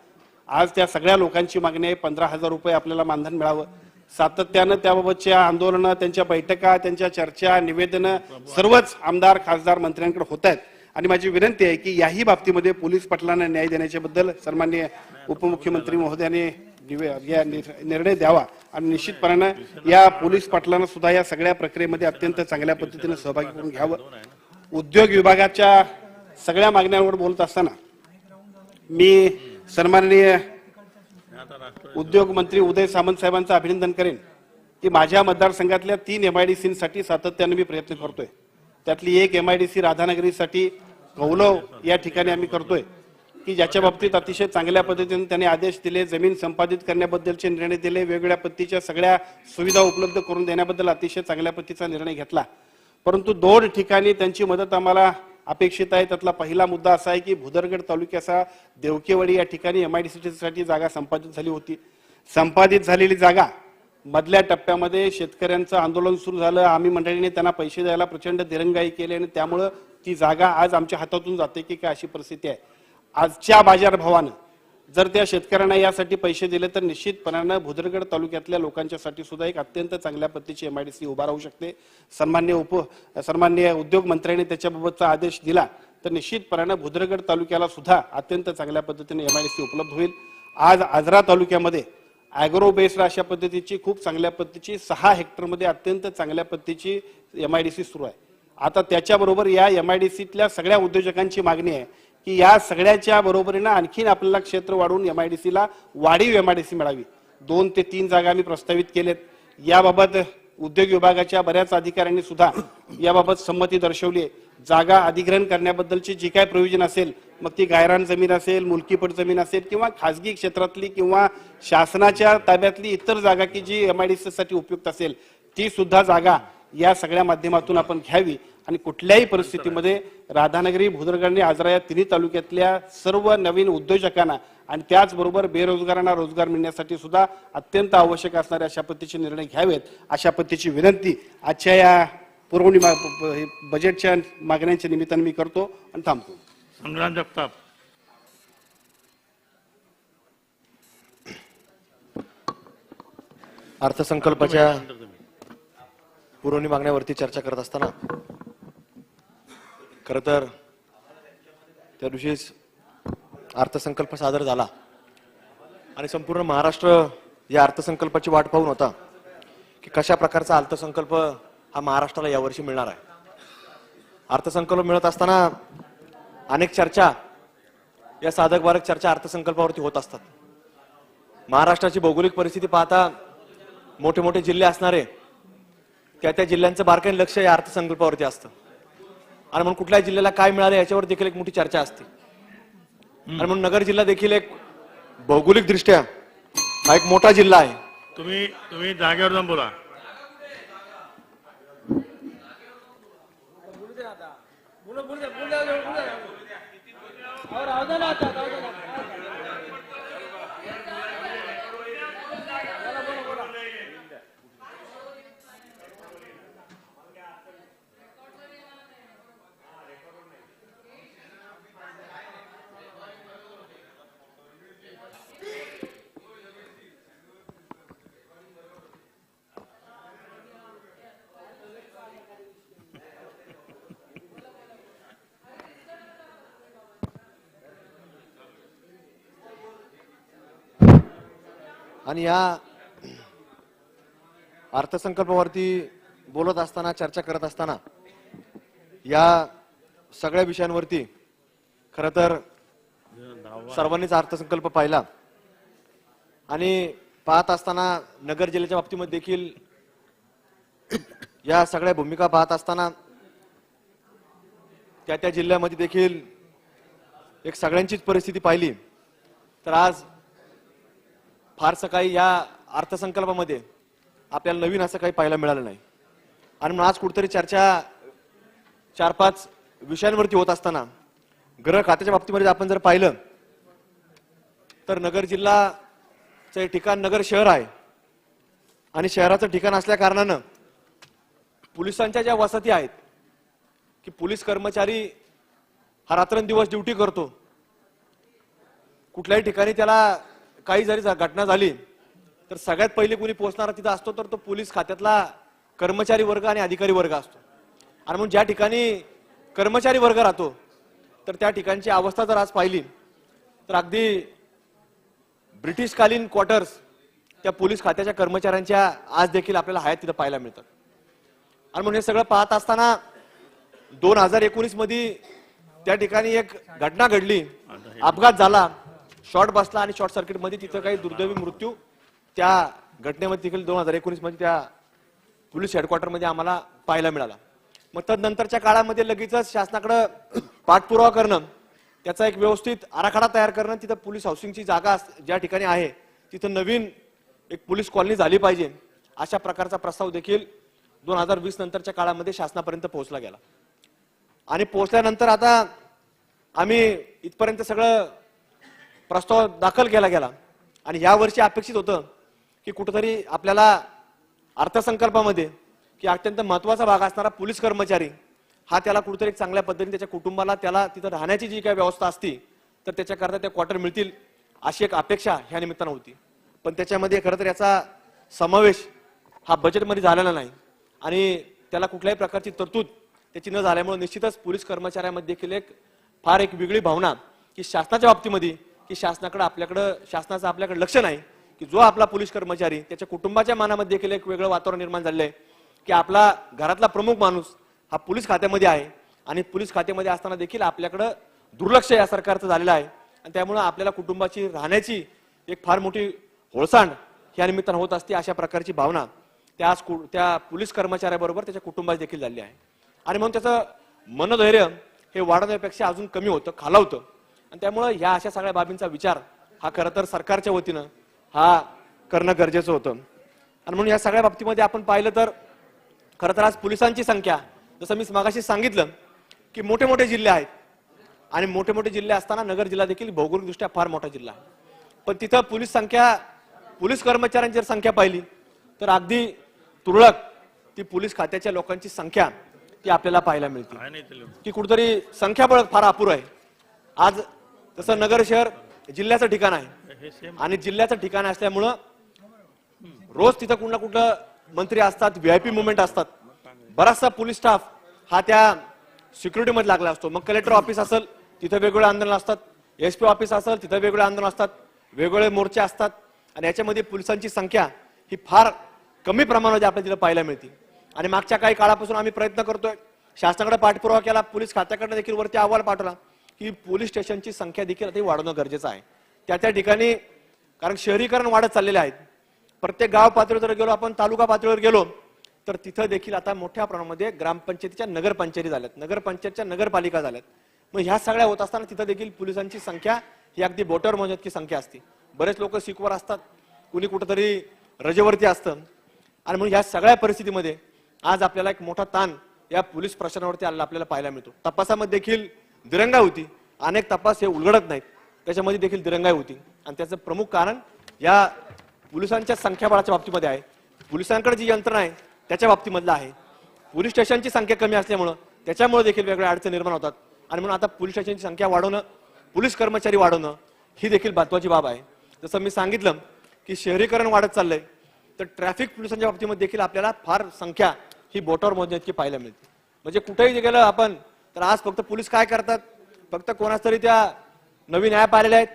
आज त्या सगळ्या लोकांची मागणी आहे 15,000 रुपये आपल्याला मानधन मिळावं. सातत्यानं त्याबाबतच्या आंदोलनं, त्यांच्या बैठका, त्यांच्या चर्चा, निवेदनं सर्वच आमदार, खासदार, मंत्र्यांकडे होत आहेत आणि माझी विनंती आहे की याही बाबतीमध्ये पोलीस पाटलांना न्याय देण्याच्याबद्दल सन्माननीय उपमुख्यमंत्री महोदयांनी निर्णय द्यावा आणि निश्चितपणानं या पोलीस पाटलांना सुद्धा या सगळ्या प्रक्रियेमध्ये अत्यंत चांगल्या पद्धतीने सहभागी करून घ्यावं. उद्योग विभागाच्या सगळ्या मागण्यांवर बोलत असताना मी सन्माननीय उद्योग मंत्री उदय सामंत साहेबांचं अभिनंदन करेन की माझ्या मतदारसंघातल्या 3 MIDCसाठी सातत्याने मी प्रयत्न करतोय. त्यातली एक MIDC राधानगरीसाठी कौलव या ठिकाणी आम्ही करतोय. की ज्याच्या बाबतीत अतिशय चांगल्या पद्धतीने त्यांनी आदेश दिले, जमीन संपादित करण्याबद्दलचे निर्णय दिले, वेगवेगळ्या पद्धतीच्या सगळ्या सुविधा उपलब्ध करून देण्याबद्दल अतिशय चांगल्या पद्धतीचा निर्णय घेतला. परंतु 2 ठिकाणी त्यांची मदत आम्हाला अपेक्षित आहे. त्यातला पहिला मुद्दा असा आहे की भुदरगड तालुक्याचा देवकेवाडी या ठिकाणी MIDC साठी जागा संपादित झाली होती. संपादित झालेली जागा मधल्या टप्प्यामध्ये शेतकऱ्यांचं आंदोलन सुरू झालं. आम्ही मंडळीने त्यांना पैसे द्यायला प्रचंड दिरंगाई केली आणि त्यामुळं ती जागा आज आमच्या हातातून जाते की काय अशी परिस्थिती आहे. आजच्या बाजारभावानं जर त्या शेतकऱ्यांना यासाठी पैसे दिले तर निश्चितपणानं भुदरगड तालुक्यातल्या लोकांच्यासाठी सुद्धा एक अत्यंत चांगल्या पद्धतीची MIDC उभा राहू शकते. सन्माननीय उद्योग मंत्र्यांनी त्याच्याबाबतचा आदेश दिला तर निश्चितपणानं भुदरगड तालुक्याला सुद्धा अत्यंत चांगल्या पद्धतीने MIDC उपलब्ध होईल. आज आजरा तालुक्यामध्ये ॲग्रो बेस्ड अशा पद्धतीची खूप चांगल्या पद्धतीची 6 हेक्टरमध्ये अत्यंत चांगल्या पद्धतीची MIDC सुरू आहे. आता त्याच्याबरोबर या MIDCतल्या सगळ्या उद्योजकांची मागणी आहे की या सगळ्याच्या बरोबरीनं आणखीन आपल्याला क्षेत्र वाढवून MIDCला वाढीव MIDC मिळावी. 2 ते 3 जागा आम्ही प्रस्तावित केलेत. याबाबत उद्योग विभागाच्या बऱ्याच अधिकाऱ्यांनी सुद्धा याबाबत संमती दर्शवली आहे. जागा अधिग्रहण करण्याबद्दलची जी काय प्रोव्हिजन असेल, मग ती गायरान जमीन असेल, मुलकीपट जमीन असेल किंवा खासगी क्षेत्रातली किंवा शासनाच्या ताब्यातली इतर जागा की जी MIDC साठी उपयुक्त असेल, ती सुद्धा जागा या सगळ्या माध्यमातून आपण घ्यावी आणि कुठल्याही परिस्थितीमध्ये राधानगरी, भुदरगड आणि आजरा या तिन्ही तालुक्यातल्या सर्व नवीन उद्योजकांना आणि त्याचबरोबर बेरोजगारांना रोजगार मिळण्यासाठी सुद्धा अत्यंत आवश्यक असणारे अशा पद्धतीचे निर्णय घ्यावेत, अशा पद्धतीची विनंती आजच्या या पुरवणी बजेटच्या मागण्यांच्या निमित्ताने मी करतो आणि थांबतो. संग्राम जगताप. अर्थसंकल्पाच्या पुरवणी मागण्यावरती चर्चा करत असताना खरं तर त्या दिवशीच अर्थसंकल्प सादर झाला आणि संपूर्ण महाराष्ट्र या अर्थसंकल्पाची वाट पाहून होता की कशा प्रकारचा अर्थसंकल्प हा महाराष्ट्राला यावर्षी मिळणार आहे. अर्थसंकल्प मिळत असताना अनेक चर्चा या साधक बाधक चर्चा अर्थसंकल्पावरती होत असतात. महाराष्ट्राची भौगोलिक परिस्थिती पाहता मोठे मोठे जिल्हे असणारे त्या जिल्ह्यांचं बारकाईने लक्ष या अर्थसंकल्पावरती असतं आणि म्हणून कुठल्या जिल्ह्याला काय मिळालं याच्यावर देखील एक मोठी चर्चा असते. आणि म्हणून नगर जिल्हा देखील एक भौगोलिक दृष्ट्या हा एक मोठा जिल्हा आहे. तुम्ही जागेवर जाऊन बोला. आणि या अर्थसंकल्पावरती बोलत असताना चर्चा करत असताना या सगळ्या विषयांवरती खरं तर सर्वांनीच अर्थसंकल्प पाहिला आणि पाहत असताना नगर जिल्ह्याच्या बाबतीमध्ये देखील या सगळ्या भूमिका पाहत असताना त्या जिल्ह्यामध्ये देखील एक सगळ्यांचीच परिस्थिती पाहिली तर आज फारसं काही या अर्थसंकल्पामध्ये आपल्याला नवीन असं काही पाहायला मिळालं नाही. आणि म्हणून आज कुठेतरी चर्चा 4-5 विषयांवरती होत असताना गृह खात्याच्या बाबतीमध्ये आपण जर पाहिलं तर नगर जिल्हाचं ठिकाण नगर शहर आहे आणि शहराचं ठिकाण असल्या कारणानं पोलिसांच्या ज्या वसती आहेत की पोलीस कर्मचारी हा रात्रंदिवस ड्युटी करतो. कुठल्याही ठिकाणी त्याला काही जरी घटना झाली तर सगळ्यात पहिले कोणी पोहोचणारा तिथं असतो तर तो पोलीस खात्यातला कर्मचारी वर्ग आणि अधिकारी वर्ग असतो. आणि म्हणून ज्या ठिकाणी कर्मचारी वर्ग राहतो तर त्या ठिकाणची अवस्था जर आज पाहिली तर अगदी ब्रिटिशकालीन क्वार्टर्स त्या पोलीस खात्याच्या कर्मचाऱ्यांच्या आज देखील आपल्याला हयात तिथं पाहायला मिळतात. आणि म्हणून हे सगळं पाहत असताना 2019 मध्ये त्या ठिकाणी एक घटना घडली, अपघात झाला, शॉर्ट बसला आणि शॉर्ट सर्किट मध्ये तिथं काही दुर्दैवी मृत्यू त्या घटनेमध्ये देखील 2019 मध्ये त्या पोलीस हेडक्वार्टर मध्ये आम्हाला पाहायला मिळाला. मग तदनंतरच्या काळामध्ये लगेचच शासनाकडे पाठपुरावा करणं त्याचा एक व्यवस्थित आराखडा तयार करणं, तिथं पोलीस हाऊसिंगची जागा ज्या ठिकाणी आहे तिथं नवीन एक पोलीस कॉलनी झाली पाहिजे, अशा प्रकारचा प्रस्ताव देखील 2020 नंतरच्या काळामध्ये शासनापर्यंत पोहोचला गेला. आणि पोहोचल्यानंतर आता आम्ही इथपर्यंत सगळं प्रस्ताव दाखल केला गेला आणि या वर्षी अपेक्षित होतं की कुठेतरी आपल्याला अर्थसंकल्पामध्ये की अत्यंत महत्वाचा भाग असणारा पोलीस कर्मचारी हा त्याला कुठेतरी एक चांगल्या पद्धतीने त्याच्या कुटुंबाला त्याला तिथं राहण्याची जी काही व्यवस्था असती तर त्याच्याकरता त्या क्वार्टर मिळतील अशी एक अपेक्षा ह्या निमित्तानं होती. पण त्याच्यामध्ये खरं तर याचा समावेश हा बजेटमध्ये झालेला नाही आणि त्याला कुठल्याही प्रकारची तरतूद त्याची न झाल्यामुळे निश्चितच पोलीस कर्मचाऱ्यामध्ये देखील एक फार एक वेगळी भावना की शासनाच्या बाबतीमध्ये की शासनाचं आपल्याकडे लक्ष नाही की जो आपला पोलीस कर्मचारी त्याच्या कुटुंबाच्या मनामध्ये देखील एक वेगळं वातावरण निर्माण झालेलं आहे की आपला घरातला प्रमुख माणूस हा पोलीस खात्यामध्ये आहे आणि पोलीस खात्यामध्ये असताना देखील आपल्याकडं दुर्लक्ष या सरकारचं झालेलं आहे आणि त्यामुळे आपल्याला कुटुंबाची राहण्याची एक फार मोठी होळसांड ह्या निमित्तानं होत असते. अशा प्रकारची भावना त्या पोलीस कर्मचाऱ्याबरोबर त्याच्या कुटुंबाची देखील झाली आहे आणि म्हणून त्याचं मनधैर्य हे वाढवण्यापेक्षा अजून कमी होतं, खालावतं आणि त्यामुळे ह्या अशा सगळ्या बाबींचा विचार हा खरं तर सरकारच्या वतीनं हा करणं गरजेचं होतं. आणि म्हणून या सगळ्या बाबतीमध्ये आपण पाहिलं तर खरं तर आज पोलिसांची संख्या जसं मी मागाशी सांगितलं की मोठे मोठे जिल्हे आहेत आणि मोठे मोठे जिल्हे असताना नगर जिल्हा देखील भौगोलिकदृष्ट्या फार मोठा जिल्हा आहे, पण तिथं पोलीस कर्मचाऱ्यांची जर संख्या पाहिली तर अगदी तुरळक ती पोलीस खात्याच्या लोकांची संख्या ती आपल्याला पाहायला मिळते की कुठेतरी संख्याबळ फार अपुरं आहे. आज तसं नगर शहर जिल्ह्याचं ठिकाण आहे आणि जिल्ह्याचं ठिकाण असल्यामुळं रोज तिथं कुठला कुठलं मंत्री असतात, व्हीआयपी मुवमेंट असतात, बराचसा पोलीस स्टाफ हा त्या सिक्युरिटी मध्ये लागला असतो. मग कलेक्टर ऑफिस असेल तिथं वेगवेगळे आंदोलन असतात, एसपी ऑफिस असेल तिथं वेगवेगळे आंदोलन असतात, वेगवेगळे मोर्चे असतात आणि याच्यामध्ये पोलिसांची संख्या ही फार कमी प्रमाणामध्ये आपल्याला तिला पाहायला मिळते. आणि मागच्या काही काळापासून आम्ही प्रयत्न करतोय, शासनाकडे पाठपुरावा केला, पोलीस खात्याकडे देखील वरती अहवाल पाठवला की पोलीस स्टेशनची संख्या देखील आता वाढवणं गरजेचं आहे. त्या ठिकाणी कारण शहरीकरण वाढत चाललेले आहेत, प्रत्येक गाव पातळीवर जर गेलो आपण, तालुका पातळीवर गेलो तर तिथं देखील आता मोठ्या प्रमाणामध्ये ग्रामपंचायतीच्या नगरपंचायती झाल्यात, नगरपंचायतच्या नगरपालिका झाल्यात. मग ह्या सगळ्या होत असताना तिथं देखील पोलिसांची संख्या ही अगदी बोटावर मोजण्याची संख्या असते. बरेच लोक सिकवर असतात, कुणी कुठेतरी रजेवरती असतं आणि म्हणून ह्या सगळ्या परिस्थितीमध्ये आज आपल्याला एक मोठा ताण या पोलीस प्रशासनावरती आपल्याला पाहायला मिळतो. तपासामध्ये देखील दिरंगाई होती, अनेक तपास हे उलगडत नाहीत, त्याच्यामध्ये देखील दिरंगाई होती आणि त्याचं प्रमुख कारण या पोलिसांच्या संख्याबळाच्या बाबतीमध्ये आहे. पोलिसांकडे जी यंत्रणा आहे त्याच्या बाबतीमधलं आहे. पोलीस स्टेशनची संख्या कमी असल्यामुळं त्याच्यामुळे देखील वेगळ्या अडचणी निर्माण होतात आणि म्हणून आता पोलीस स्टेशनची संख्या वाढवणं, पोलीस कर्मचारी वाढवणं ही देखील महत्त्वाची बाब आहे. जसं मी सांगितलं की शहरीकरण वाढत चाललंय तर ट्रॅफिक पोलिसांच्या बाबतीमध्ये देखील आपल्याला फार संख्या ही बोटावर मोजण्याची पाहायला मिळते. म्हणजे कुठेही गेलं आपण तर आज फक्त पोलीस काय करतात, फक्त कोणाच तरी त्या नवीन ऍप आलेल्या आहेत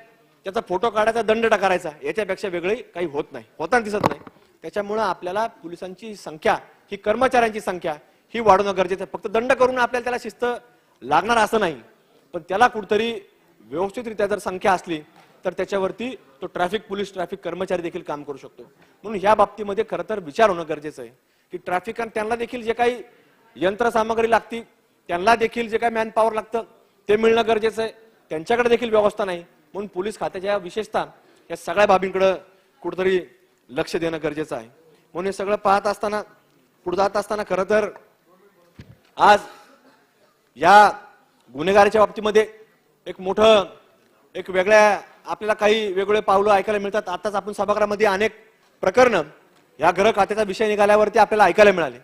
त्याचा फोटो काढायचा, दंड करायचा, याच्यापेक्षा वेगळी काही होत नाही, होताना दिसत नाही. त्याच्यामुळे आपल्याला पोलिसांची संख्या ही कर्मचाऱ्यांची संख्या ही वाढवणं गरजेचं आहे. फक्त दंड करून आपल्याला त्याला शिस्त लागणार असं नाही, पण त्याला कुठतरी व्यवस्थितरित्या जर संख्या असली तर त्याच्यावरती तो पोलीस ट्रॅफिक कर्मचारी देखील काम करू शकतो. म्हणून ह्या बाबतीमध्ये खरं तर विचार होणं गरजेचं आहे की ट्रॅफिक त्यांना देखील जे काही यंत्रसामग्री लागती, त्यांना देखील जे काही मॅन पॉवर लागतं ते मिळणं गरजेचं आहे. त्यांच्याकडे देखील व्यवस्था नाही, म्हणून पोलीस खात्याच्या विशेषतः या सगळ्या बाबींकडे कुठेतरी लक्ष देणं गरजेचं आहे. म्हणून हे सगळं पाहत असताना पुढे जात असताना खरं तर आज या गुन्हेगारीच्या बाबतीमध्ये एक मोठं एक वेगळ्या आपल्याला काही वेगवेगळे पावलं ऐकायला मिळतात. आताच आपण सभागृहामध्ये अनेक प्रकरणं या गृह खात्याचा विषय निघाल्यावरती आपल्याला ऐकायला मिळाले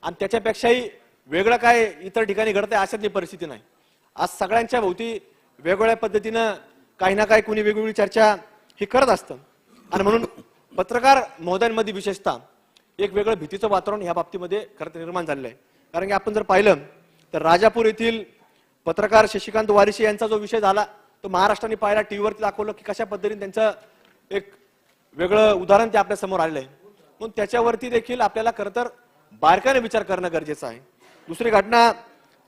आणि त्याच्यापेक्षाही वेगळं काय इतर ठिकाणी घडत आहे अशातली परिस्थिती नाही. आज सगळ्यांच्या भोवती वेगवेगळ्या पद्धतीनं काही ना काही कुणी वेगवेगळी चर्चा ही करत असतं आणि म्हणून पत्रकार महोदयांमध्ये विशेषतः एक वेगळं भीतीचं वातावरण ह्या बाबतीमध्ये खरं तर निर्माण झालेलं आहे. कारण की आपण जर पाहिलं तर राजापूर येथील पत्रकार शशिकांत वारिशी यांचा जो विषय झाला तो महाराष्ट्राने पाहिला, टीव्हीवरती दाखवलं की कशा पद्धतीने त्यांचं एक वेगळं उदाहरण ते आपल्या समोर आलेलं आहे. म्हणून त्याच्यावरती देखील आपल्याला खरं तर बारकाईने विचार करणं गरजेचं आहे. दुसरी घटना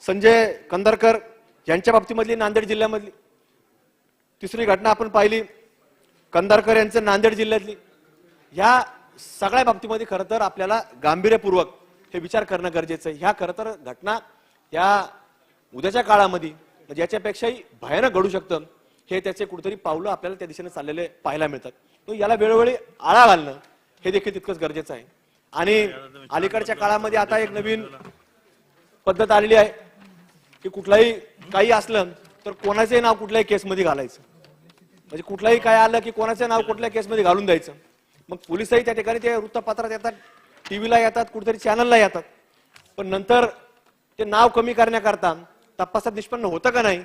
संजय कंदरकर यांच्या बाबतीमधली नांदेड जिल्ह्यामधली. तिसरी घटना आपण पाहिली कंदारकर यांचं नांदेड जिल्ह्यातली. ह्या सगळ्या बाबतीमध्ये खरं तर आपल्याला गांभीर्यपूर्वक हे विचार करणं गरजेचं आहे. ह्या खरं तर घटना या उद्याच्या काळामध्ये म्हणजे याच्यापेक्षाही भयानक घडू शकतं, हे त्याचे कुठेतरी पावलं आपल्याला त्या दिशेने चाललेले पाहायला मिळतात. तो याला वेळोवेळी आळा घालणं हे देखील तितकंच गरजेचं आहे. आणि अलीकडच्या काळामध्ये आता एक नवीन पद्धत आलेली आहे की कुठलाही काही असलं तर कोणाचंही नाव कुठल्याही केसमध्ये घालायचं, म्हणजे कुठलाही काय आलं की कोणाचं नाव कुठल्या केसमध्ये घालून द्यायचं. मग पोलिसही त्या ठिकाणी ते वृत्तपत्रात येतात, टीव्हीला येतात, कुठेतरी चॅनलला येतात, पण नंतर ते नाव कमी करण्याकरता तपासात निष्पन्न होतं का नाही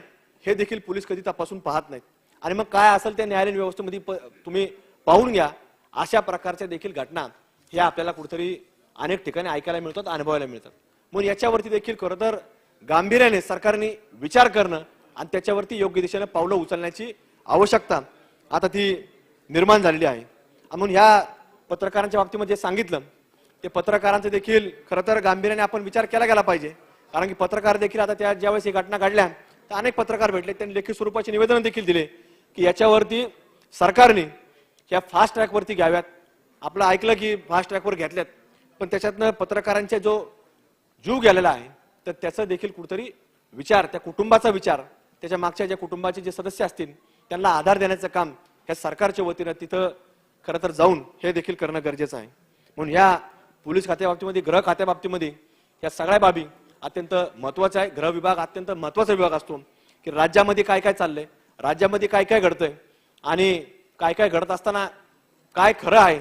हे देखील पोलीस कधी तपासून पाहत नाहीत. आणि मग काय असेल ते न्यायालयीन व्यवस्थेमध्ये तुम्ही पाहून घ्या. अशा प्रकारच्या देखील घटना ह्या आपल्याला कुठेतरी अनेक ठिकाणी ऐकायला मिळतात, अनुभवायला मिळतात. म्हणून याच्यावरती देखील खरं तर गांभीर्याने सरकारने विचार करणं आणि त्याच्यावरती योग्य दिशेने पावलं उचलण्याची आवश्यकता आता ती निर्माण झालेली आहे. म्हणून ह्या पत्रकारांच्या बाबतीमध्ये सांगितलं ते पत्रकारांचे देखील खरं तर गांभीर्याने आपण विचार केला गेला पाहिजे. कारण की पत्रकार देखील आता त्या ज्यावेळेस ही घटना घडल्या तर अनेक पत्रकार भेटले, त्यांनी लेखी स्वरूपाचे निवेदन देखील दिले की याच्यावरती सरकारने ह्या फास्ट ट्रॅकवरती घ्याव्यात. आपलं ऐकलं की फास्ट ट्रॅकवर घेतल्यात, पण त्याच्यातनं पत्रकारांचा जो जीव गेलेला आहे तर त्याचा देखील कुठेतरी विचार, त्या कुटुंबाचा विचार, त्याच्या मागच्या ज्या कुटुंबाचे जे सदस्य असतील त्यांना आधार देण्याचं काम ह्या सरकारच्या वतीनं तिथं खरं तर जाऊन हे देखील करणं गरजेचं आहे. म्हणून ह्या पोलीस खात्या बाबतीमध्ये, गृह खात्या बाबतीमध्ये या सगळ्या बाबी अत्यंत महत्वाच्या आहे. गृह विभाग अत्यंत महत्वाचा विभाग असतो की राज्यामध्ये काय काय चाललंय, राज्यामध्ये काय काय घडतंय आणि काय काय घडत असताना काय खरं आहे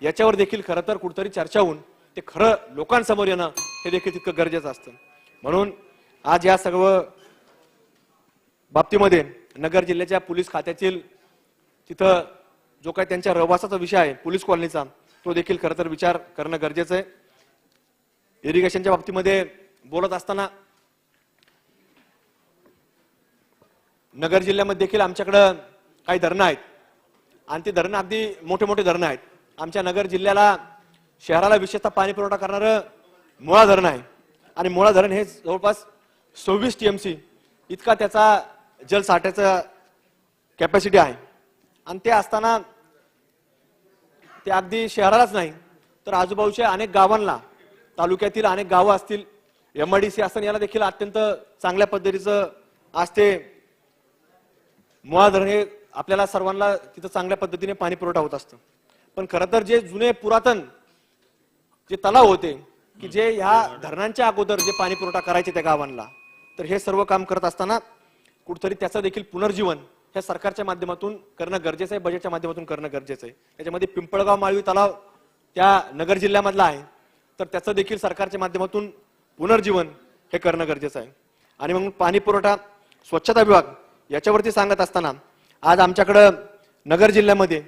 याच्यावर देखील खरं तर कुठेतरी चर्चा होऊन ते खरं लोकांसमोर येणं हे देखील तितकं गरजेचं असतं. म्हणून आज या सर्व बाबतीमध्ये नगर जिल्ह्याच्या पोलीस खात्यातील तिथं जो काही त्यांच्या रहवासाचा विषय आहे पोलीस कॉलनीचा, तो देखील खरं तर विचार करणं गरजेचं आहे. इरिगेशनच्या बाबतीमध्ये बोलत असताना नगर जिल्ह्यामध्ये देखील आमच्याकडं काही धरणं आहेत आणि ती धरणं अगदी मोठे मोठे धरणं आहेत. आमच्या नगर जिल्ह्याला, शहराला विशेषतः पाणी पुरवठा करणारं मुळा धरण आहे आणि मुळा धरण हे जवळपास 26 TMC इतका त्याचा जलसाठ्याचा कॅपॅसिटी आहे. आणि ते असताना ते अगदी शहरालाच नाही तर आजूबाजूच्या अनेक गावांना, तालुक्यातील अनेक गावं असतील, MIDC असतील, याला देखील अत्यंत चांगल्या पद्धतीचं आज ते मुळा धरण हे आपल्याला सर्वांना तिथं चांगल्या पद्धतीने पाणी पुरवठा होत असतं. पण खरं तर जे जुने पुरातन जे तलाव होते की जे ह्या धरणांच्या अगोदर जे पाणी पुरवठा करायचे त्या गावांना, तर हे सर्व काम करत असताना कुठेतरी त्याचं देखील पुनर्जीवन ह्या सरकारच्या माध्यमातून करणं गरजेचं आहे, बजेटच्या माध्यमातून करणं गरजेचं आहे. त्याच्यामध्ये पिंपळगाव माळवी तलाव त्या नगर जिल्ह्यामधला आहे, तर त्याचं देखील सरकारच्या माध्यमातून पुनर्जीवन हे करणं गरजेचं आहे. आणि मग पाणी पुरवठा, स्वच्छता विभाग याच्यावरती सांगत असताना आज आमच्याकडं नगर जिल्ह्यामध्ये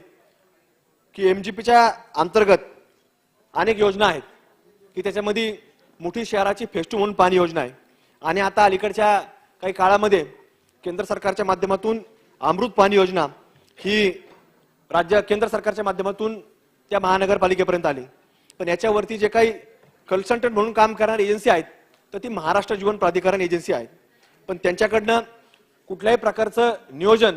की MGPच्या अंतर्गत अनेक योजना आहेत की त्याच्यामध्ये मोठी शहराची फेस्टू म्हणून पाणी योजना आहे. आणि आता अलीकडच्या काही काळामध्ये केंद्र सरकारच्या माध्यमातून अमृत पाणी योजना ही केंद्र सरकारच्या माध्यमातून त्या महानगरपालिकेपर्यंत आली. पण याच्यावरती जे काही कन्सल्टंट म्हणून काम करणारी एजन्सी आहेत तर ती महाराष्ट्र जीवन प्राधिकरण एजन्सी आहे. पण त्यांच्याकडनं कुठल्याही प्रकारचं नियोजन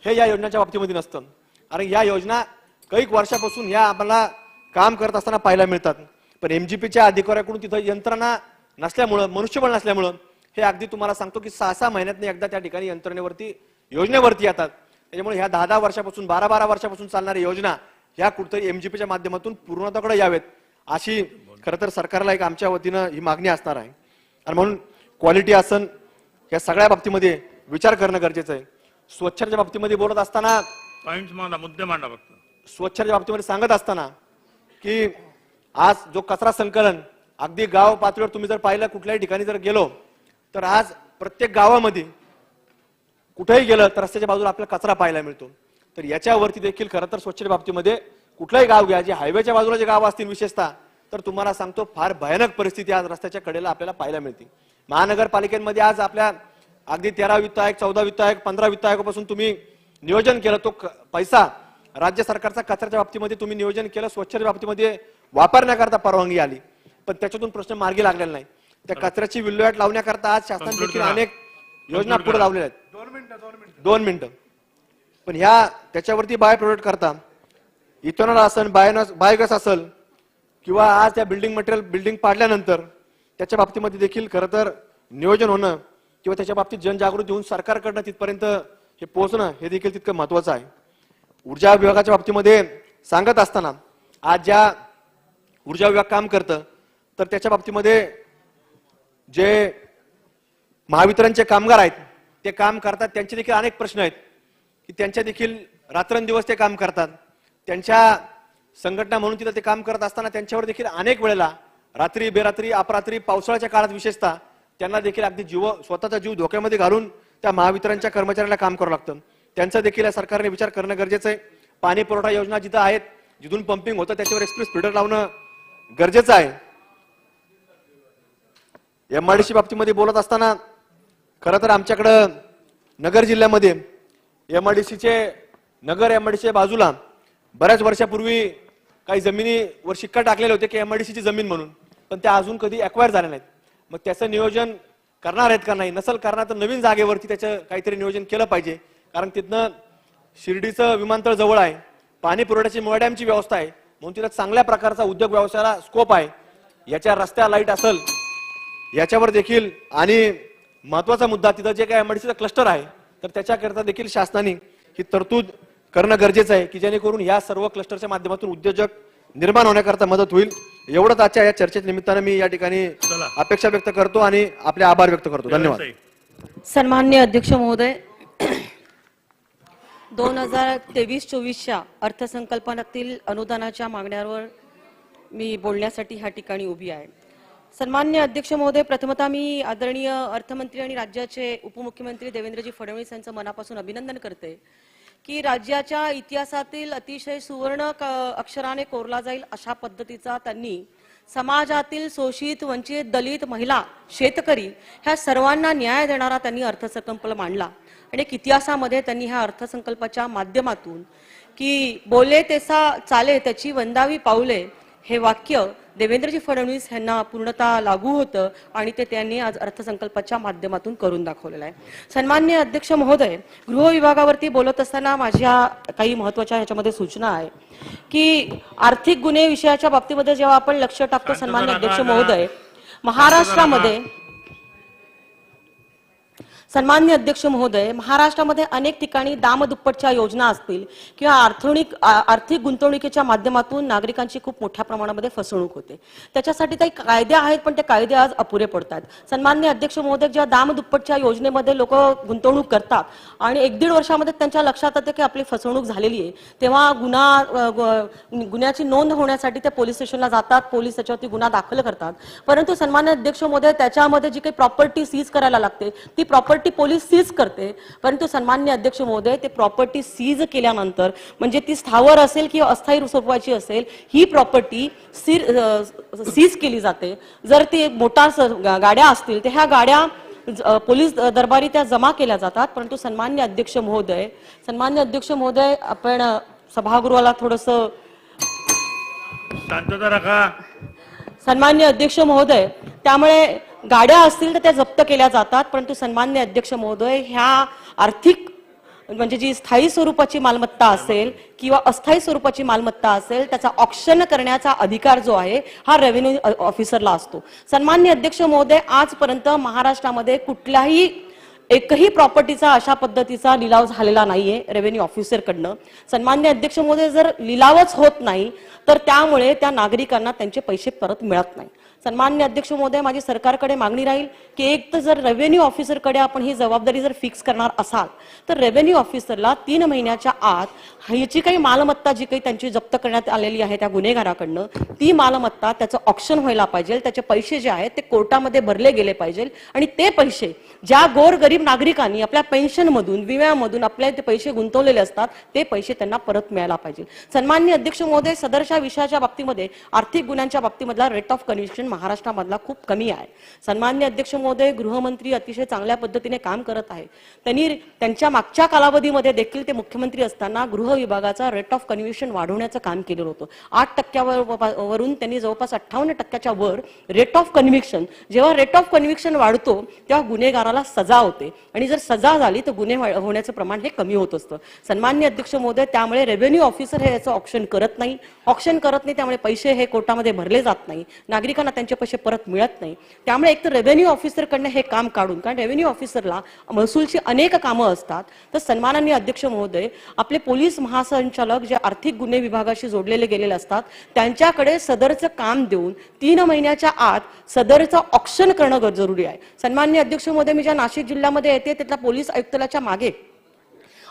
हे या योजनेच्या बाबतीमध्ये नसतं. आणि या योजना काही वर्षापासून ह्या आम्हाला काम करत असताना पाहायला मिळतात. पण MGPच्या अधिकाऱ्याकडून तिथं यंत्रणा नसल्यामुळं, मनुष्यबळ नसल्यामुळं हे अगदी तुम्हाला सांगतो की 6-6 महिन्यातनं एकदा त्या ठिकाणी यंत्रणेवरती, योजनेवरती येतात. त्याच्यामुळे ह्या 10-10 वर्षापासून, 12-12 वर्षापासून चालणाऱ्या योजना ह्या कुठेतरी MGPच्या माध्यमातून पूर्णत्वाकडे यावेत अशी खरं तर सरकारला एक आमच्या वतीनं ही मागणी असणार आहे. आणि म्हणून क्वालिटी आसन या सगळ्या बाबतीमध्ये विचार करणं गरजेचं आहे. स्वच्छतेच्या बाबतीमध्ये बोलत असताना, मुद्दे मांडा फक्त. स्वच्छतेच्या बाबतीमध्ये सांगत असताना की आज जो कचरा संकलन अगदी गाव पातळीवर तुम्ही जर पाहिलं, कुठल्याही ठिकाणी जर गेलो तर आज प्रत्येक गावामध्ये कुठेही गेलं तर रस्त्याच्या बाजूला आपल्याला कचरा पाहायला मिळतो. तर याच्यावरती देखील खरं तर स्वच्छते बाबतीमध्ये कुठलंही गाव घ्या, जे हायवेच्या बाजूला जे गाव असतील विशेषतः, तर तुम्हाला सांगतो फार भयानक परिस्थिती आज रस्त्याच्या कडेला आपल्याला पाहायला मिळते. महानगरपालिकेमध्ये आज आपल्या अगदी 13 वित्त आयोग, 14 वित्त आयोग, 15 वित्त आयोगापासून तुम्ही नियोजन केलं, तो पैसा राज्य सरकारचा कचऱ्याच्या बाबतीमध्ये तुम्ही नियोजन केलं, स्वच्छतेच्या बाबतीमध्ये वापरण्याकरता परवानगी आली, पण त्याच्यातून प्रश्न मार्गी लागलेला नाही. त्या कचऱ्याची विल्हेवाट लावण्याकरता आज शासनाने देखील अनेक योजना पुढे लावलेल्या आहेत. 2 मिनिटं. पण ह्या त्याच्यावरती बाय प्रोडक्ट करता इथेनॉल असेल, बायोगॅस असेल किंवा आज त्या बिल्डिंग मटेरियल, बिल्डिंग पाडल्यानंतर त्याच्या बाबतीमध्ये देखील खरं तर नियोजन होणं किंवा त्याच्या बाबतीत जनजागृती होऊन सरकारकडनं तिथपर्यंत हे पोहोचणं हे देखील तितकं महत्वाचं आहे. ऊर्जा विभागाच्या बाबतीमध्ये सांगत असताना आज ज्या ऊर्जा विभाग काम करतं तर त्याच्या बाबतीमध्ये जे महावितरणचे कामगार आहेत ते काम करतात, त्यांचे देखील अनेक प्रश्न आहेत की त्यांच्या देखील रात्रंदिवस ते काम करतात. त्यांच्या संघटना म्हणून तिथं ते काम करत असताना त्यांच्यावर देखील अनेक वेळेला रात्री बेरात्री अपरात्री पावसाळ्याच्या काळात विशेषतः त्यांना देखील अगदी स्वतःचा जीव धोक्यामध्ये घालून त्या महावितरणच्या कर्मचाऱ्यांना काम करावं लागतं. त्यांचा देखील या सरकारने विचार करणं गरजेचं आहे. पाणी पुरवठा योजना जिथं आहेत, जिथून पंपिंग होतं त्याच्यावर एक्सप्रेस फिल्टर लावणं गरजेचं आहे. एमआयडीसी बाबतीमध्ये बोलत असताना खरं तर आमच्याकडं नगर जिल्ह्यामध्ये एमआयडीसीचे नगर एमआयडीसीच्या बाजूला बऱ्याच वर्षापूर्वी काही जमिनीवर शिक्का टाकलेले होते की एमआयडीसीची जमीन म्हणून, पण त्या अजून कधी अक्वायर झाल्या नाहीत. मग त्याचं नियोजन करणार आहेत का नाही, नसल करणार तर नवीन जागेवरती त्याचं काहीतरी नियोजन केलं पाहिजे. कारण तिथनं शिर्डीचं विमानतळ जवळ आहे, पाणी पुरवठ्याची मोडॅमची व्यवस्था आहे, म्हणून तिथं चांगल्या प्रकारचा उद्योग व्यवसायाला स्कोप आहे. याच्या रस्त्या लाईट असेल याच्यावर देखील, आणि महत्वाचा मुद्दा तिथं जे काही एमआयडीसीचं क्लस्टर आहे तर त्याच्याकरता देखील शासनाने ही तरतूद करणं गरजेचं आहे की जेणेकरून या सर्व क्लस्टरच्या माध्यमातून उद्योजक निर्माण होण्याकरता मदत होईल. एवढंच आजच्या या चर्चेच्या निमित्तानं मी या ठिकाणी अपेक्षा व्यक्त करतो आणि आपले आभार व्यक्त करतो. धन्यवाद. सन्माननीय अध्यक्ष महोदय, 2023-24च्या अर्थसंकल्पातील अनुदानाच्या मागण्यांवर मी बोलण्यासाठी ह्या ठिकाणी उभी आहे. सन्माननीय अध्यक्ष महोदय, प्रथमतः मी आदरणीय अर्थमंत्री आणि राज्याचे उपमुख्यमंत्री देवेंद्रजी फडणवीस यांचं मनापासून अभिनंदन करते की राज्याच्या इतिहासातील अतिशय सुवर्ण अक्षराने कोरला जाईल अशा पद्धतीचा त्यांनी समाजातील शोषित, वंचित, दलित, महिला, शेतकरी ह्या सर्वांना न्याय देणारा त्यांनी अर्थसंकल्प मांडला. आणि एक इतिहासामध्ये त्यांनी ह्या अर्थसंकल्पाच्या माध्यमातून की बोले तेसा चाले त्याची वंदावी पाऊले हे वाक्य देवेंद्रजी फडणवीस यांना पूर्णतः लागू होतं आणि ते त्यांनी आज अर्थसंकल्पाच्या माध्यमातून करून दाखवलेलं आहे. सन्माननीय अध्यक्ष महोदय, गृह विभागावरती बोलत असताना माझ्या काही महत्त्वाच्या ह्याच्यामध्ये सूचना आहे की आर्थिक गुन्हे विषयाच्या बाबतीमध्ये जेव्हा आपण लक्ष टाकतो सन्माननीय अध्यक्ष महोदय, महाराष्ट्रामध्ये अनेक ठिकाणी दामदुप्पटच्या योजना असतील किंवा आर्थिक गुंतवणुकीच्या माध्यमातून नागरिकांची खूप मोठ्या प्रमाणामध्ये फसवणूक होते. त्याच्यासाठी काही कायदे आहेत पण ते कायदे आज अपुरे पडतात. सन्माननीय अध्यक्ष महोदय, जेव्हा दामदुप्पटच्या योजनेमध्ये लोक गुंतवणूक करतात आणि 1-1.5 वर्षामध्ये त्यांच्या लक्षात येते की आपली फसवणूक झालेली आहे, तेव्हा गुन्ह्याची नोंद होण्यासाठी ते पोलीस स्टेशनला जातात, पोलीस त्याच्यावरती गुन्हा दाखल करतात. परंतु सन्माननीय अध्यक्ष महोदय, त्याच्यामध्ये जी काही प्रॉपर्टी सीज करायला लागते ती प्रॉपर्टी पोलीस सीज करते. परंतु सन्माननीय अध्यक्ष महोदय, ते प्रॉपर्टी सीज केल्यानंतर म्हणजे ती स्थावर असेल किंवा अस्थायी स्वरूपाची असेल, ही प्रॉपर्टी सीज केली जाते. जर ती मोटार गाड्या असतील तर ह्या गाड्या पोलीस दरबारी त्या जमा केल्या जातात. परंतु सन्माननीय अध्यक्ष महोदय, आपण सभागृहाला थोडस शांतता राखा. सन्माननीय अध्यक्ष महोदय, त्यामुळे गाड्या असतील तर त्या जप्त केल्या जातात. परंतु सन्माननीय अध्यक्ष महोदय, ह्या आर्थिक म्हणजे जी स्थायी स्वरूपाची मालमत्ता असेल किंवा अस्थायी स्वरूपाची मालमत्ता असेल, त्याचा ऑक्शन करण्याचा अधिकार जो आहे हा रेव्हेन्यू ऑफिसरला असतो. सन्माननीय अध्यक्ष महोदय, आजपर्यंत महाराष्ट्रामध्ये कुठल्याही एकही प्रॉपर्टीचा अशा पद्धतीचा लिलाव झालेला नाहीये रेव्हेन्यू ऑफिसरकडनं. सन्माननीय अध्यक्ष महोदय, जर लिलावच होत नाही तर त्यामुळे त्या नागरिकांना त्यांचे पैसे परत मिळत नाही. सन्माननीय अध्यक्ष महोदय, माझी सरकारकडे मागणी राहील की एक तर जर रेव्हेन्यू ऑफिसरकडे आपण ही जबाबदारी जर फिक्स करणार असाल तर रेव्हेन्यू ऑफिसरला 3 महिन्याच्या आत ह्याची काही मालमत्ता जी काही त्यांची जप्त करण्यात आलेली आहे त्या गुन्हेगाराकडनं, ती मालमत्ता त्याचं ऑक्शन व्हायला पाहिजे. त्याचे पैसे जे आहेत ते कोर्टामध्ये भरले गेले पाहिजे आणि ते पैसे ज्या गोरगरीब नागरिकांनी आपल्या पेन्शनमधून, विम्यामधून आपल्या ते पैसे गुंतवलेले असतात ते पैसे त्यांना परत मिळायला पाहिजे. सन्माननीय अध्यक्ष महोदय, सदरच्या विषयाच्या बाबतीमध्ये आर्थिक गुन्ह्यांच्या बाबतीमधला रेट ऑफ कन्व्हिक्शन महाराष्ट्रामधला खूप कमी आहे. सन्माननीय अध्यक्ष महोदय, गृहमंत्री अतिशय चांगल्या पद्धतीने काम करत आहे. त्यांनी त्यांच्या मागच्या कालावधीमध्ये देखील ते मुख्यमंत्री असताना गृह विभागाचा रेट ऑफ कन्व्हिक्शन वाढवण्याचं काम केलेलं होतं. 8% वरून त्यांनी जवळपास 58% वर रेट ऑफ कन्व्हिक्शन. जेव्हा रेट ऑफ कन्व्हिक्शन वाढतो तेव्हा गुन्हेगाराला सजा होते आणि जर सजा झाली तर गुन्हे होण्याचं प्रमाण हे कमी होत असतं. सन्माननीय अध्यक्ष महोदय, त्यामुळे रेव्हेन्यू ऑफिसर हे याचं ऑक्शन करत नाही, त्यामुळे पैसे हे कोर्टामध्ये भरले जात नाही, नागरिकांना त्यांचे पैसे परत मिळत नाही. त्यामुळे एक तर रेव्हेन्यू ऑफिसरकडनं हे काम काढून, कारण रेव्हेन्यू ऑफिसरला महसूलची अनेक कामं असतात, तर सन्माननीय अध्यक्ष महोदय आपले पोलीस महासंचालक जे आर्थिक गुन्हे विभागाशी जोडलेले गेलेले असतात त्यांच्याकडे सदरचं काम देऊन 3 महिन्याच्या आत सदरचं ऑक्शन करणं जरुरी आहे. सन्माननीय अध्यक्ष महोदय, मी ज्या नाशिक जिल्ह्यामध्ये येते तिथल्या पोलीस आयुक्तालयाच्या मागे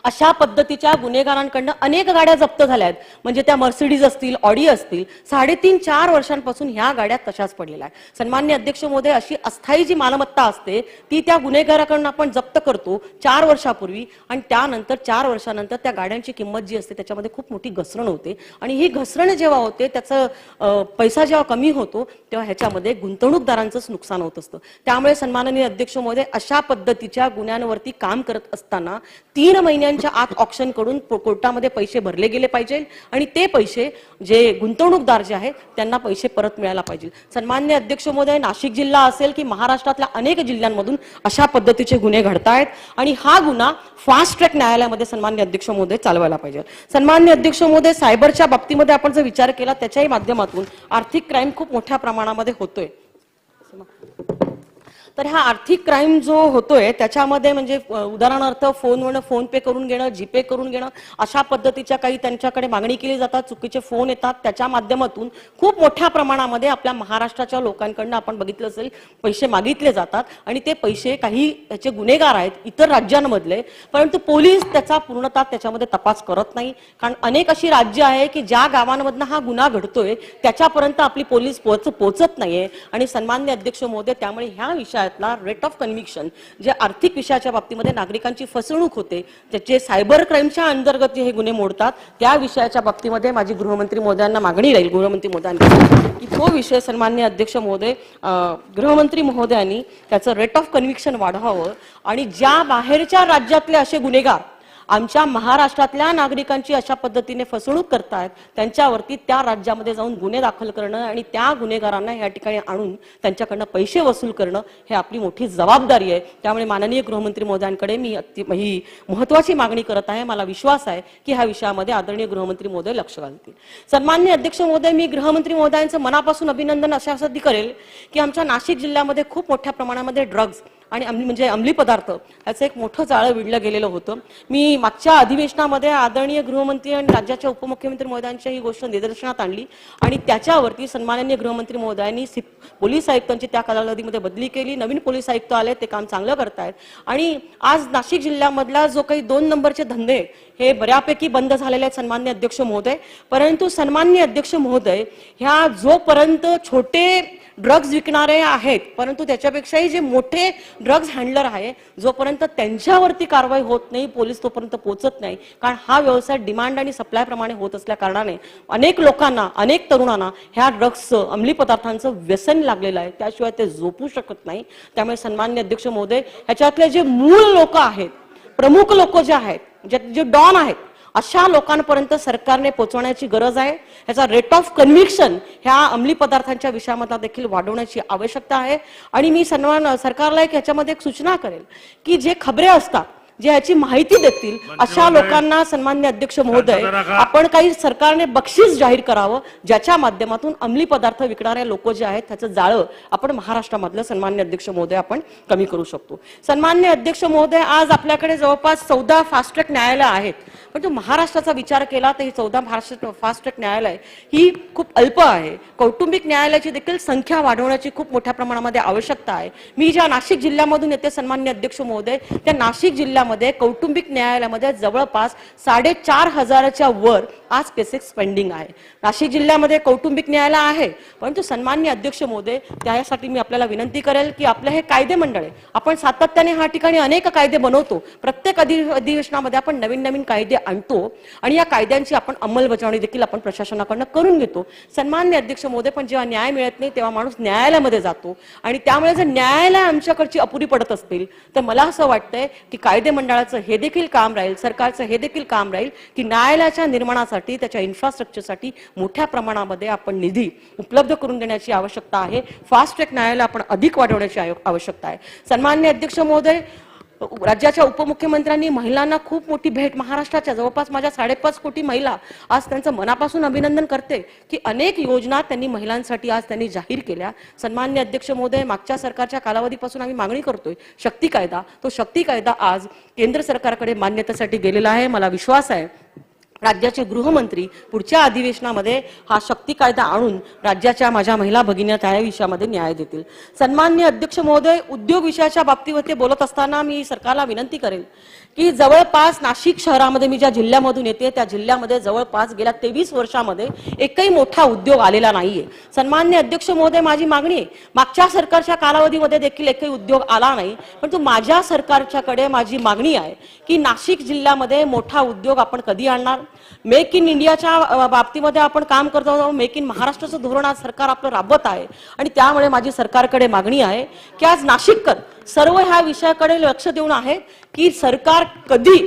अशा पद्धतीच्या गुन्हेगारांकडनं अनेक गाड्या जप्त झाल्या आहेत. म्हणजे त्या मर्सिडीज असतील, ऑडी असतील, 3.5-4 वर्षांपासून ह्या गाड्या तशाच पडलेल्या आहेत. सन्माननीय अध्यक्ष महोदय, अशी अस्थायी जी मालमत्ता असते ती त्या गुन्हेगाराकडून आपण जप्त करतो 4 वर्षापूर्वी, आणि त्यानंतर 4 वर्षानंतर त्या गाड्यांची किंमत जी असते त्याच्यामध्ये खूप मोठी घसरण होते, आणि ही घसरण जेव्हा होते त्याचं पैसा जेव्हा कमी होतो तेव्हा ह्याच्यामध्ये गुंतवणूकदारांचंच नुकसान होत असतं. त्यामुळे सन्माननीय अध्यक्ष महोदय, अशा पद्धतीच्या गुन्ह्यांवरती काम करत असताना 3 महिन्यांच्या आत ऑक्शन करून कोर्टामध्ये पैसे भरले गेले पाहिजे, आणि ते पैसे जे गुंतवणूकदार जे आहेत त्यांना पैसे परत मिळायला पाहिजे. सन्माननीय अध्यक्ष महोदय, नाशिक जिल्हा असेल की महाराष्ट्रातल्या अनेक जिल्ह्यांमधून अशा पद्धतीचे गुन्हे घडतायत, आणि हा गुन्हा फास्ट ट्रॅक न्यायालयामध्ये सन्माननीय अध्यक्ष महोदय चालवायला पाहिजे. सन्माननीय अध्यक्ष महोदय, सायबरच्या बाबतीमध्ये आपण जर विचार केला त्याच्याही माध्यमातून आर्थिक क्राईम खूप मोठ्या प्रमाणामध्ये होतोय. तर हा आर्थिक क्राईम जो होतोय त्याच्यामध्ये म्हणजे उदाहरणार्थ फोनवरनं फोन पे करून घेणं, जीपे करून घेणं, अशा पद्धतीच्या काही त्यांच्याकडे मागणी केली जातात, चुकीचे फोन येतात, त्याच्या माध्यमातून खूप मोठ्या प्रमाणामध्ये आपल्या महाराष्ट्राच्या लोकांकडनं आपण बघितलं असेल पैसे मागितले जातात, आणि ते पैसे काही त्याचे गुन्हेगार आहेत इतर राज्यांमधले, परंतु पोलीस त्याचा पूर्णतः त्याच्यामध्ये तपास करत नाही. कारण अनेक अशी राज्य आहे की ज्या गावांमधनं हा गुन्हा घडतोय त्याच्यापर्यंत आपली पोलीस पोहोचत नाहीये. आणि सन्माननीय अध्यक्ष महोदय, त्यामुळे ह्या विषयात रेट ऑफ कन्व्हिक्शन जे आर्थिक विषयाच्या बाबतीमध्ये नागरिकांची फसवणूक होते, त्याचे सायबर क्राईमच्या अंतर्गत हे गुन्हे मोडतात, त्या विषयाच्या बाबतीमध्ये माझी गृहमंत्री महोदयांना मागणी राहील, गृहमंत्री महोदयांकडे, की तो विषय सन्माननीय अध्यक्ष महोदय गृहमंत्री महोदयांनी त्याचं रेट ऑफ कन्व्हिक्शन वाढवावं, आणि ज्या बाहेरच्या राज्यातले असे गुन्हेगार आमच्या महाराष्ट्रातल्या नागरिकांची अशा पद्धतीने फसवणूक करतायत त्यांच्यावरती त्या राज्यामध्ये जाऊन गुन्हे दाखल करणं आणि त्या गुन्हेगारांना या ठिकाणी आणून त्यांच्याकडनं पैसे वसूल करणं हे आपली मोठी जबाबदारी आहे. त्यामुळे माननीय गृहमंत्री महोदयांकडे मी ही महत्त्वाची मागणी करत आहे. मला विश्वास आहे की ह्या विषयामध्ये आदरणीय गृहमंत्री महोदय लक्ष घालतील. सन्माननीय अध्यक्ष महोदय, मी गृहमंत्री महोदयांचं मनापासून अभिनंदन अशासाठी करेल की आमच्या नाशिक जिल्ह्यामध्ये खूप मोठ्या प्रमाणामध्ये ड्रग्ज आणि अंमली पदार्थ याचं एक मोठं जाळं विडलं गेलेलं होतं. मी मागच्या अधिवेशनामध्ये आदरणीय गृहमंत्री आणि राज्याच्या उपमुख्यमंत्री महोदयांची ही गोष्ट निदर्शनात आणली, आणि त्याच्यावरती सन्माननीय गृहमंत्री महोदयांनी पोलीस आयुक्तांची त्या कालावधीमध्ये बदली केली. नवीन पोलीस आयुक्त आले, ते काम चांगलं करतायत, आणि आज नाशिक जिल्ह्यामधला जो काही 2 नंबरचे धंदे हे बऱ्यापैकी बंद झालेले आहेत सन्माननीय अध्यक्ष महोदय. परंतु सन्माननीय अध्यक्ष महोदय, ह्या जोपर्यंत छोटे ड्रग्ज विकणारे आहेत परंतु त्याच्यापेक्षाही जे मोठे ड्रग्ज हँडलर आहे, जोपर्यंत त्यांच्यावरती कारवाई होत नाही पोलीस तोपर्यंत पोहोचत नाही. कारण हा व्यवसाय डिमांड आणि सप्लाय प्रमाणे होत असल्या कारणाने अनेक लोकांना, अनेक तरुणांना ह्या ड्रग्जचं, अंमली पदार्थांचं व्यसन लागलेलं आहे, त्याशिवाय ते झोपू शकत नाही. त्यामुळे सन्माननीय अध्यक्ष महोदय, ह्याच्यातले जे मूळ लोक आहेत, प्रमुख लोक जे आहेत, जे डॉन आहेत, अशा लोकांपर्यंत सरकारने पोहोचवण्याची गरज आहे. ह्याचा रेट ऑफ कन्व्हिक्शन ह्या अंमली पदार्थांच्या विषयामध्ये देखील वाढवण्याची आवश्यकता आहे. आणि मी सरकारला ह्याच्यामध्ये एक सूचना करेल की जे खबरे असतात, जे याची माहिती देतील अशा लोकांना सन्माननीय अध्यक्ष महोदय, आपण काही सरकारने बक्षीस जाहीर करावं, ज्याच्या माध्यमातून अंमली पदार्थ विकणारे लोक जे आहेत त्याचं जाळं आपण महाराष्ट्रामधलं सन्माननीय अध्यक्ष महोदय आपण कमी करू शकतो. सन्माननीय अध्यक्ष महोदय, आज आपल्याकडे जवळपास 14 फास्ट ट्रॅक न्यायालय आहेत, पण तो महाराष्ट्राचा विचार केला तर ही 14 फास्ट ट्रॅक न्यायालय ही खूप अल्प आहे. कौटुंबिक न्यायालयाची देखील संख्या वाढवण्याची खूप मोठ्या प्रमाणामध्ये आवश्यकता आहे. मी ज्या नाशिक जिल्ह्यामधून येते सन्माननीय अध्यक्ष महोदय, त्या नाशिक जिल्ह्यामध्ये कौटुंबिक न्यायालयामध्ये जवळपास 4,500च्या वर आज केसेस पेंडिंग आहे. नाशिक जिल्ह्यामध्ये कौटुंबिक न्यायालय आहे, परंतु सन्माननीय अध्यक्ष महोदय, त्यासाठी मी आपल्याला विनंती करेल की आपले हे कायदे मंडळ आहे, आपण सातत्याने ह्या ठिकाणी अनेक कायदे बनवतो, प्रत्येक अधिवेशनामध्ये आपण नवीन नवीन कायदे आणतो आणि या कायद्यांची आपण अंमलबजावणी देखील आपण प्रशासनाकडून करून घेतो. सन्माननीय अध्यक्ष महोदय, पण जेव्हा न्याय मिळत नाही तेव्हा माणूस न्यायालयामध्ये जातो, आणि त्यामुळे जर न्यायालय आमच्याकडची अपुरी पडत असतील तर मला असं वाटतंय की कायदे मंडळाचं हे देखील काम राहील, सरकारचं हे देखील काम राहील की न्यायालयाच्या निर्माणासाठी, त्याच्या इन्फ्रास्ट्रक्चरसाठी मोठ्या प्रमाणामध्ये आपण निधी उपलब्ध करून देण्याची आवश्यकता आहे. फास्ट ट्रॅक न्यायालय आपण अधिक वाढवण्याची आवश्यकता आहे. सन्माननीय अध्यक्ष महोदय, राज्याच्या उपमुख्यमंत्र्यांनी महिलांना खूप मोठी भेट, महाराष्ट्राच्या जवळपास माझ्या 5.5 कोटी महिला, आज त्यांचं मनापासून अभिनंदन करते की अनेक योजना त्यांनी महिलांसाठी आज त्यांनी जाहीर केल्या. सन्माननीय अध्यक्ष महोदय, मागच्या सरकारच्या कालावधीपासून आम्ही मागणी करतोय शक्ती कायदा, तो शक्ती कायदा आज केंद्र सरकारकडे मान्यतेसाठी गेलेला आहे. मला विश्वास आहे राज्याचे गृहमंत्री पुढच्या अधिवेशनामध्ये हा शक्ती कायदा आणून राज्याच्या माझ्या महिला भगिनी त्या विषयामध्ये न्याय देतील. सन्माननीय अध्यक्ष महोदय, उद्योग विषयाच्या बाबतीवरती बोलत असताना मी सरकारला विनंती करेन की जवळपास नाशिक शहरामध्ये, मी ज्या जिल्ह्यामधून येते त्या जिल्ह्यामध्ये जवळपास गेल्या 23 वर्षामध्ये एकही मोठा उद्योग आलेला नाहीये. सन्माननीय अध्यक्ष महोदय, माझी मागणी आहे, मागच्या सरकारच्या कालावधीमध्ये देखील एकही उद्योग आला नाही, परंतु माझ्या सरकारच्याकडे माझी मागणी आहे की नाशिक जिल्ह्यामध्ये मोठा उद्योग आपण कधी आणणार. मेक इन इंडियाच्या बाबतीमध्ये आपण काम करतो आहोत, मेक इन महाराष्ट्राचं धोरण आज सरकार आपलं राबवत आहे आणि त्यामुळे माझी सरकारकडे मागणी आहे की आज नाशिककर सर्व ह्या विषयाकडे लक्ष देऊन आहे की सरकार कधी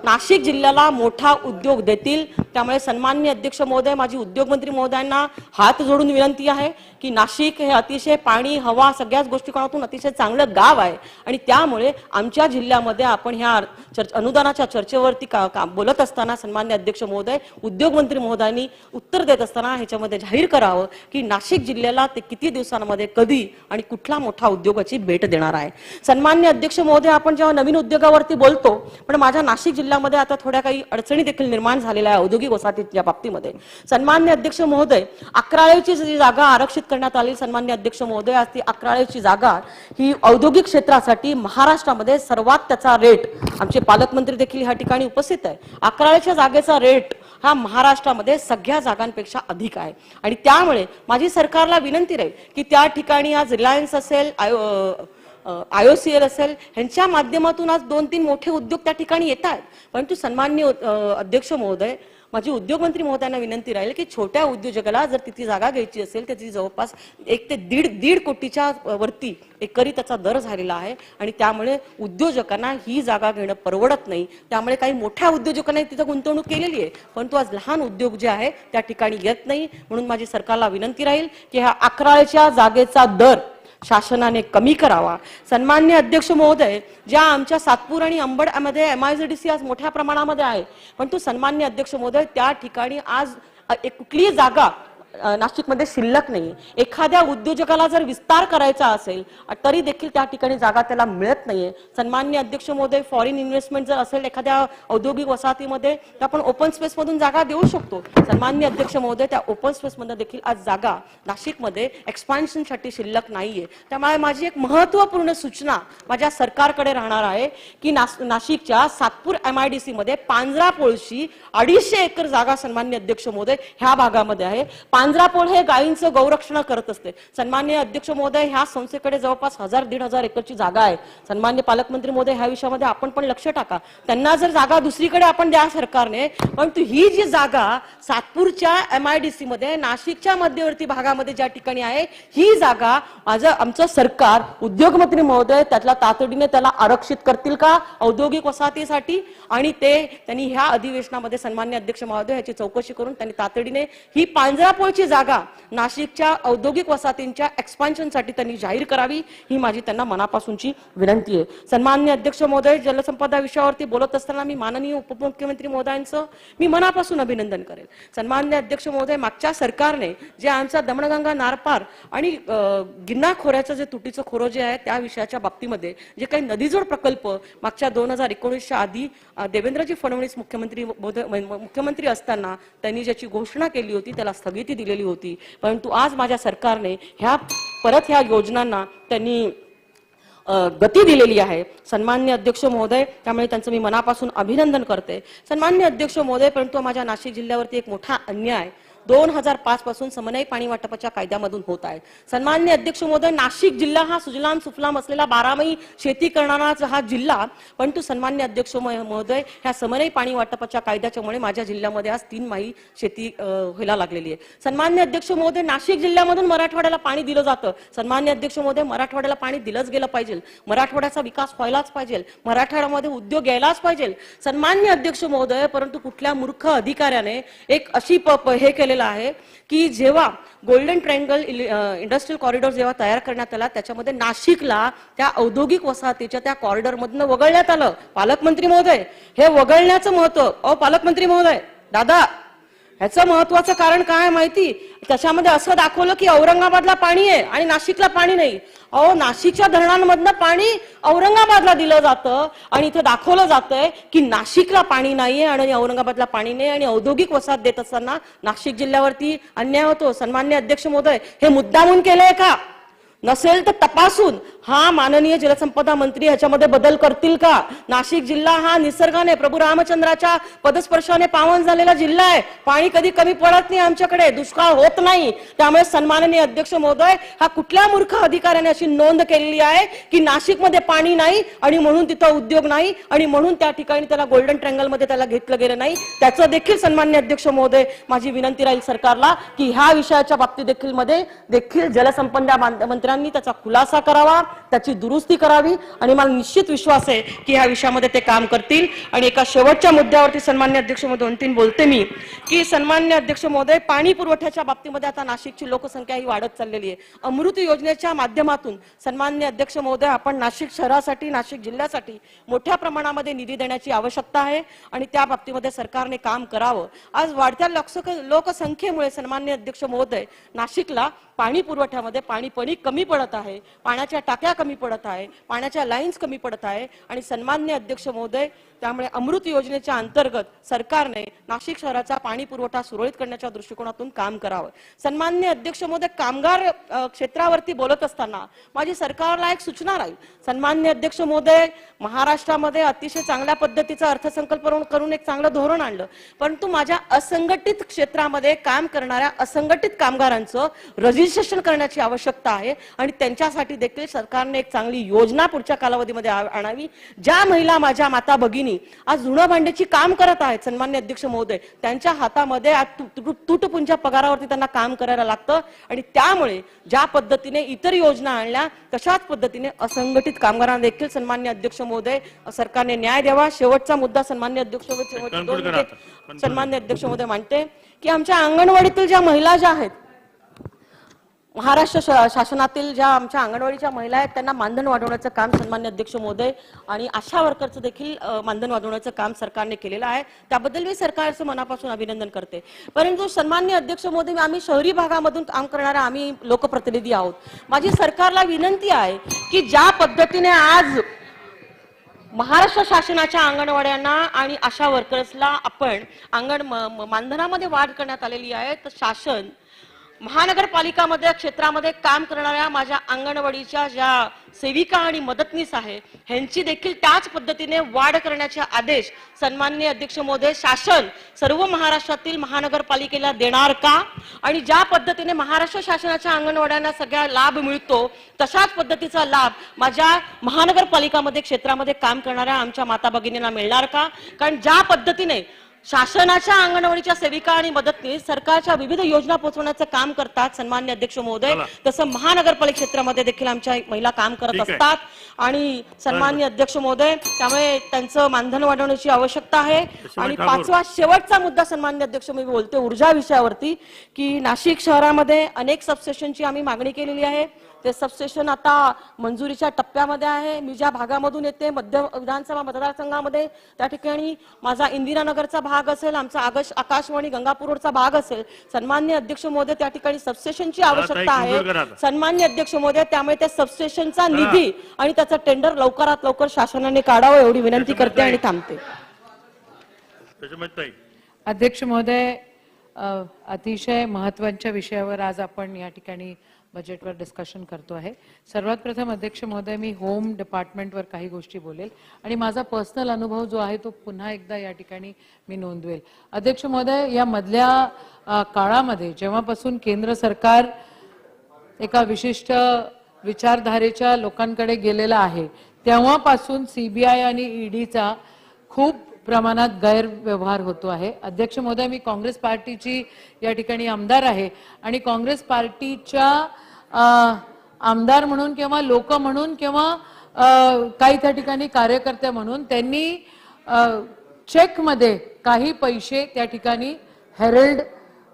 नाशिक जिल्ह्याला मोठा उद्योग देतील. त्यामुळे सन्माननीय अध्यक्ष महोदय, माझी उद्योगमंत्री महोदयांना हात जोडून विनंती आहे की नाशिक हे अतिशय पाणी, हवा, सगळ्याच गोष्टीकडून अतिशय चांगलं गाव आहे आणि त्यामुळे आमच्या जिल्ह्यामध्ये आपण ह्या अनुदानाच्या चर्चेवरती बोलत असताना सन्माननीय अध्यक्ष महोदय, उद्योगमंत्री महोदयांनी उत्तर देत असताना ह्याच्यामध्ये जाहीर करावं की नाशिक जिल्ह्याला ते किती दिवसांमध्ये, कधी आणि कुठला मोठा उद्योगाची भेट देणार आहे. सन्माननीय अध्यक्ष महोदय, आपण जेव्हा नवीन उद्योगावरती बोलतो, पण माझ्या नाशिक जिल्ह्यामध्ये आता थोड्या काही अडचणी देखील निर्माण झालेल्या आहे औद्योगिक वसाहतीच्या बाबतीमध्ये. सन्माननीय अध्यक्ष महोदय, अकराळेची जी जागा आरक्षित करण्यात आली, सन्माननीय अध्यक्ष महोदय, आज ती अकराळेची जागा ही औद्योगिक क्षेत्रासाठी महाराष्ट्रामध्ये सर्वात त्याचा रेट, आमचे पालकमंत्री देखील ह्या ठिकाणी उपस्थित आहे, अकराळेच्या जागेचा रेट हा महाराष्ट्रामध्ये सगळ्या जागांपेक्षा अधिक आहे आणि त्यामुळे माझी सरकारला विनंती राहील की त्या ठिकाणी आज रिलायन्स असेल, IOCL असेल, ह्यांच्या माध्यमातून आज 2-3 मोठे उद्योग त्या ठिकाणी येत आहेत. परंतु सन्माननीय अध्यक्ष महोदय, माझी उद्योगमंत्री महोदयांना विनंती राहील की छोट्या उद्योजकाला जर तिथे जागा घ्यायची असेल त्याची जवळपास 1 ते 1.5 कोटीच्या वरती एकरी त्याचा दर झालेला आहे आणि त्यामुळे उद्योजकांना ही जागा घेणं परवडत नाही. त्यामुळे काही मोठ्या उद्योजकांनी तिथे गुंतवणूक केलेली आहे, परंतु आज लहान उद्योग जे आहे त्या ठिकाणी येत नाही. म्हणून माझी सरकारला विनंती राहील की ह्या अकराळेच्या जागेचा दर शासनाने कमी करावा. सन्माननीय अध्यक्ष महोदय, ज्या आमच्या सातपूर आणि अंबडमध्ये MIDC आज मोठ्या प्रमाणामध्ये आहे, परंतु सन्माननीय अध्यक्ष महोदय, त्या ठिकाणी आज कुठलीही जागा नाशिकमध्ये शिल्लक नाही. एखाद्या उद्योजकाला जर विस्तार करायचा असेल तरी देखील त्या ठिकाणी जागा त्याला मिळत नाहीये. सन्माननीय अध्यक्ष महोदय, फॉरेन इन्व्हेस्टमेंट जर असेल एखाद्या औद्योगिक वसाहतीमध्ये तर आपण ओपन स्पेस मधून जागा देऊ शकतो. सन्माननीय अध्यक्ष महोदय, त्या ओपन स्पेस मध्ये देखील आज जागा नाशिकमध्ये एक्सपान्शनसाठी शिल्लक नाहीये. त्यामुळे माझी एक महत्त्वपूर्ण सूचना माझ्या सरकारकडे राहणार आहे की नाशिकच्या सातपूर MIDC मध्ये पांजरापोळशी 250 एकर जागा सन्माननीय अध्यक्ष महोदय ह्या भागामध्ये आहे. पांजरापोळ हे गायींचं गौरक्षण करत असते. सन्माननीय अध्यक्ष महोदय, ह्या संस्थेकडे जवळपास 1000-1500 एकरची जागा आहे. सन्माननीय पालकमंत्री महोदय, ह्या विषयामध्ये आपण पण लक्ष टाका. त्यांना जर जागा दुसरीकडे आपण द्या सरकारने, परंतु ही जी जागा सातपूरच्या MIDC मध्ये नाशिकच्या मध्यवर्ती भागामध्ये ज्या ठिकाणी आहे, ही जागा आमचं सरकार, उद्योगमंत्री महोदय त्यातला तातडीने त्याला आरक्षित करतील का औद्योगिक वसाहतीसाठी, आणि ते त्यांनी ह्या अधिवेशनामध्ये सन्माननीय अध्यक्ष महोदय ह्याची चौकशी करून त्यांनी तातडीने ही पांजरापोळची जागा नाशिकच्या औद्योगिक वसाहतींच्या एक्सपान्शनसाठी त्यांनी जाहीर करावी, ही माझी त्यांना मनापासूनची विनंती आहे. सन्माननीय अध्यक्ष महोदय, जलसंपदा विषयावरती बोलत असताना मी माननीय उपमुख्यमंत्री महोदयांचं मी मनापासून अभिनंदन करेल. सन्माननीय अध्यक्ष महोदय, मागच्या सरकारने जे आमचा दमणगंगा नारपार आणि गिरणा खोऱ्याचं जे तुटीचं खोरं जे आहे त्या विषयाच्या बाबतीमध्ये जे काही नदीजोड प्रकल्प मागच्या 2019च्या आधी देवेंद्रजी फडणवीस मुख्यमंत्री असताना त्यांनी ज्याची घोषणा केली होती त्याला स्थगिती दिलेली होती, परंतु आज माझ्या सरकारने परत ह्या योजनांना त्यांनी गती दिलेली आहे. सन्माननीय अध्यक्ष महोदय, त्यामुळे त्यांचं मी मनापासून अभिनंदन करते. सन्माननीय अध्यक्ष महोदय, परंतु माझ्या नाशिक जिल्ह्यावरती एक मोठा अन्याय 2005 पासून समन्वय पाणी वाटपाच्या कायद्यामधून होत आहे. सन्माननीय अध्यक्ष महोदय, नाशिक जिल्हा हा सुजलाम सुफलाम असलेला 12माही शेती करणारा हा जिल्हा, परंतु सन्माननीय अध्यक्ष महोदय, ह्या समन्वय पाणी वाटपाच्या कायद्याच्यामुळे माझ्या जिल्ह्यामध्ये आज 3 माही शेती व्हायला लागलेली आहे. सन्माननीय अध्यक्ष महोदय, नाशिक जिल्ह्यामधून मराठवाड्याला पाणी दिलं जातं. सन्माननीय अध्यक्ष महोदय, मराठवाड्याला पाणी दिलंच गेलं पाहिजे, मराठवाड्याचा विकास व्हायलाच पाहिजे, मराठवाड्यामध्ये उद्योग यायलाच पाहिजे. सन्माननीय अध्यक्ष महोदय, परंतु कुठल्या मूर्ख अधिकाऱ्याने एक अशी हे केले केलेलं आहे की जेव्हा गोल्डन ट्रायंगल इंडस्ट्रियल कॉरिडॉर जेव्हा तयार करण्यात आला त्याच्यामध्ये नाशिकला त्या औद्योगिक वसाहतीच्या त्या कॉरिडॉरमधनं वगळण्यात आलं. पालकमंत्री महोदय, हे वगळण्याचं महत्व, पालकमंत्री महोदय दादा, ह्याचं महत्वाचं कारण काय माहिती? त्याच्यामध्ये असं दाखवलं की औरंगाबादला पाणी आहे आणि नाशिकला पाणी नाही. नाशिकच्या धरणांमधनं पाणी औरंगाबादला दिलं जातं आणि इथे दाखवलं जातंय की नाशिकला पाणी नाहीये आणि औरंगाबादला पाणी नाही आणि औद्योगिक वसाहत देत असताना नाशिक जिल्ह्यावरती अन्याय होतो. सन्माननीय अध्यक्ष महोदय, हे मुद्दामून केलंय का? नसेल तर तपासून हा माननीय जलसंपदा मंत्री ह्याच्यामध्ये बदल करतील का? नाशिक जिल्हा हा निसर्गाने प्रभू रामचंद्राच्या पदस्पर्शाने पावन झालेला जिल्हा आहे. पाणी कधी कमी पडत नाही आमच्याकडे, दुष्काळ होत नाही. त्यामुळे सन्माननीय अध्यक्ष महोदय, हा कुठल्या मूर्ख अधिकाऱ्याने अशी नोंद केलेली आहे की नाशिकमध्ये पाणी नाही आणि म्हणून तिथं उद्योग नाही आणि म्हणून त्या ठिकाणी त्याला गोल्डन ट्रायंगल मध्ये त्याला घेतलं गेलं नाही. त्याचं देखील सन्माननीय अध्यक्ष महोदय माझी विनंती राहील सरकारला की ह्या विषयाच्या बाबतीत देखील जलसंपदा मंत्र्यांनी त्याचा खुलासा करावा, त्याची दुरुस्ती करावी आणि मला निश्चित विश्वास आहे की ह्या विषयामध्ये ते काम करतील. आणि एका शेवटच्या मुद्द्यावरती सन्माननीय अध्यक्ष महोदय 2-3 बोलते मी की सन्माननीय अध्यक्ष महोदय, पाणी पुरवठ्याच्या बाबतीमध्ये आता नाशिकची लोकसंख्या ही वाढत चाललेली आहे. अमृत योजनेच्या माध्यमातून सन्माननीय अध्यक्ष महोदय, आपण नाशिक शहरासाठी, नाशिक जिल्ह्यासाठी मोठ्या प्रमाणामध्ये निधी देण्याची आवश्यकता आहे आणि त्या बाबतीमध्ये सरकारने काम करावं. आज वाढत्या लोकसंख्येमुळे सन्माननीय अध्यक्ष महोदय, नाशिकला पाणी पुरवठ्यामध्ये पाणी कमी पडत आहे, पाण्याच्या टाक्या कमी पडत आहे, पाण्याच्या लाईन्स कमी पडत आहे आणि सन्माननीय अध्यक्ष महोदय, त्यामुळे अमृत योजनेच्या अंतर्गत सरकारने नाशिक शहराचा पाणी पुरवठा सुरळीत करण्याच्या दृष्टिकोनातून काम करावं. सन्माननीय अध्यक्ष महोदय, कामगार क्षेत्रावरती बोलत असताना माझी सरकारला एक सूचना राहील. सन्माननीय अध्यक्ष महोदय, महाराष्ट्रामध्ये अतिशय चांगल्या पद्धतीचा अर्थसंकल्प करून एक चांगलं धोरण आणलं, परंतु माझ्या असंघटित क्षेत्रामध्ये काम करणाऱ्या असंघटित कामगारांचं रजिस्ट्रेशन करण्याची आवश्यकता आहे आणि त्यांच्यासाठी देखील सरकारने एक चांगली योजना पुढच्या कालावधीमध्ये आणावी. ज्या महिला, माझ्या माता भगिनी आज जुनं भांड्याची काम करत आहेत सन्माननीय अध्यक्ष महोदय, त्यांच्या हातामध्ये तुटपुंच्या पगारावरती त्यांना काम करायला लागतं आणि त्यामुळे ज्या पद्धतीने इतर योजना आणल्या तशाच पद्धतीने असंघटित कामगारांना देखील सन्माननीय अध्यक्ष महोदय सरकारने न्याय द्यावा. शेवटचा मुद्दा सन्माननीय अध्यक्ष महोदय मांडते की आमच्या अंगणवाडीतील ज्या महिला ज्या आहेत, महाराष्ट्र शासनातील ज्या आमच्या अंगणवाडीच्या महिला आहेत, त्यांना मानधन वाढवण्याचं काम सन्माननीय अध्यक्ष महोदय आणि आशा वर्करचं देखील मानधन वाढवण्याचं काम सरकारने केलेलं आहे. त्याबद्दल मी सरकारचं मनापासून अभिनंदन करते. परंतु सन्माननीय अध्यक्ष महोदय, आम्ही शहरी भागामधून काम करणारे आम्ही लोकप्रतिनिधी आहोत. माझी सरकारला विनंती आहे की ज्या पद्धतीने आज महाराष्ट्र शासनाच्या अंगणवाड्यांना आणि आशा वर्कर्सला आपण मानधनामध्ये वाढ करण्यात आलेली आहे, तर शासन महानगरपालिकामध्ये क्षेत्रामध्ये काम करणाऱ्या माझ्या अंगणवाडीच्या ज्या सेविका आणि मदतनीस आहे ह्यांची देखील त्याच पद्धतीने वाढ करण्याचे आदेश सन्माननीय अध्यक्ष महोदय शासन सर्व महाराष्ट्रातील महानगरपालिकेला देणार का? आणि ज्या पद्धतीने महाराष्ट्र शासनाच्या अंगणवाड्यांना सगळा लाभ मिळतो तशाच पद्धतीचा लाभ माझ्या महानगरपालिकामध्ये क्षेत्रामध्ये काम करणाऱ्या आमच्या माता भगिनींना मिळणार का? कारण ज्या पद्धतीने शासनाच्या अंगणवाडीच्या सेविका आणि मदतनीस सरकारच्या विविध योजना पोहोचवण्याचं काम करतात सन्माननीय अध्यक्ष महोदय, तसं महानगरपालिका क्षेत्रामध्ये देखील आमच्या महिला काम करत असतात आणि सन्माननीय अध्यक्ष महोदय, त्यामुळे त्यांचं मानधन वाढवण्याची आवश्यकता आहे. आणि पाचवा शेवटचा मुद्दा सन्माननीय अध्यक्ष मी बोलते ऊर्जा विषयावरती की नाशिक शहरामध्ये अनेक सबस्टेशनची आम्ही मागणी केलेली आहे. ते सबस्टेशन आता मंजुरीच्या टप्प्यामध्ये आहे. मी ज्या भागामधून येते मध्य विधानसभा मतदारसंघामध्ये, त्या ठिकाणी माझा इंदिरानगरचा भाग असेल, आमचा आकाशवाणी गंगापूर रोडचा भाग असेल, सन्माननीय अध्यक्ष महोदय त्या ठिकाणी सबस्टेशनची आवश्यकता आहे सन्माननीय अध्यक्ष महोदय. त्यामुळे त्या सबस्टेशनचा निधी आणि त्याचं टेंडर लवकरात लवकर शासनाने काढावं एवढी विनंती करते आणि थांबते. अध्यक्ष महोदय, अतिशय महत्त्वाच्या विषयावर आज आपण या ठिकाणी बजेटवर डिस्कशन करतो आहे. सर्वात प्रथम अध्यक्ष महोदय, मी होम डिपार्टमेंटवर काही गोष्टी बोलेल आणि माझा पर्सनल अनुभव जो आहे तो पुन्हा एकदा या ठिकाणी मी नोंदवेल. अध्यक्ष महोदय, या मधल्या काळामध्ये जेव्हापासून केंद्र सरकार एका विशिष्ट विचारधारेच्या लोकांकडे गेलेला आहे तेव्हापासून सीबीआय आणि ईडीचा खूप प्रमाणात गैरव्यवहार होतो आहे. अध्यक्ष महोदय, मी काँग्रेस पार्टीची या ठिकाणी आमदार आहे आणि काँग्रेस पार्टीच्या आमदार म्हणून किंवा लोक म्हणून किंवा काही त्या ठिकाणी कार्यकर्ते म्हणून त्यांनी चेकमध्ये काही पैसे त्या ठिकाणी हेरल्ड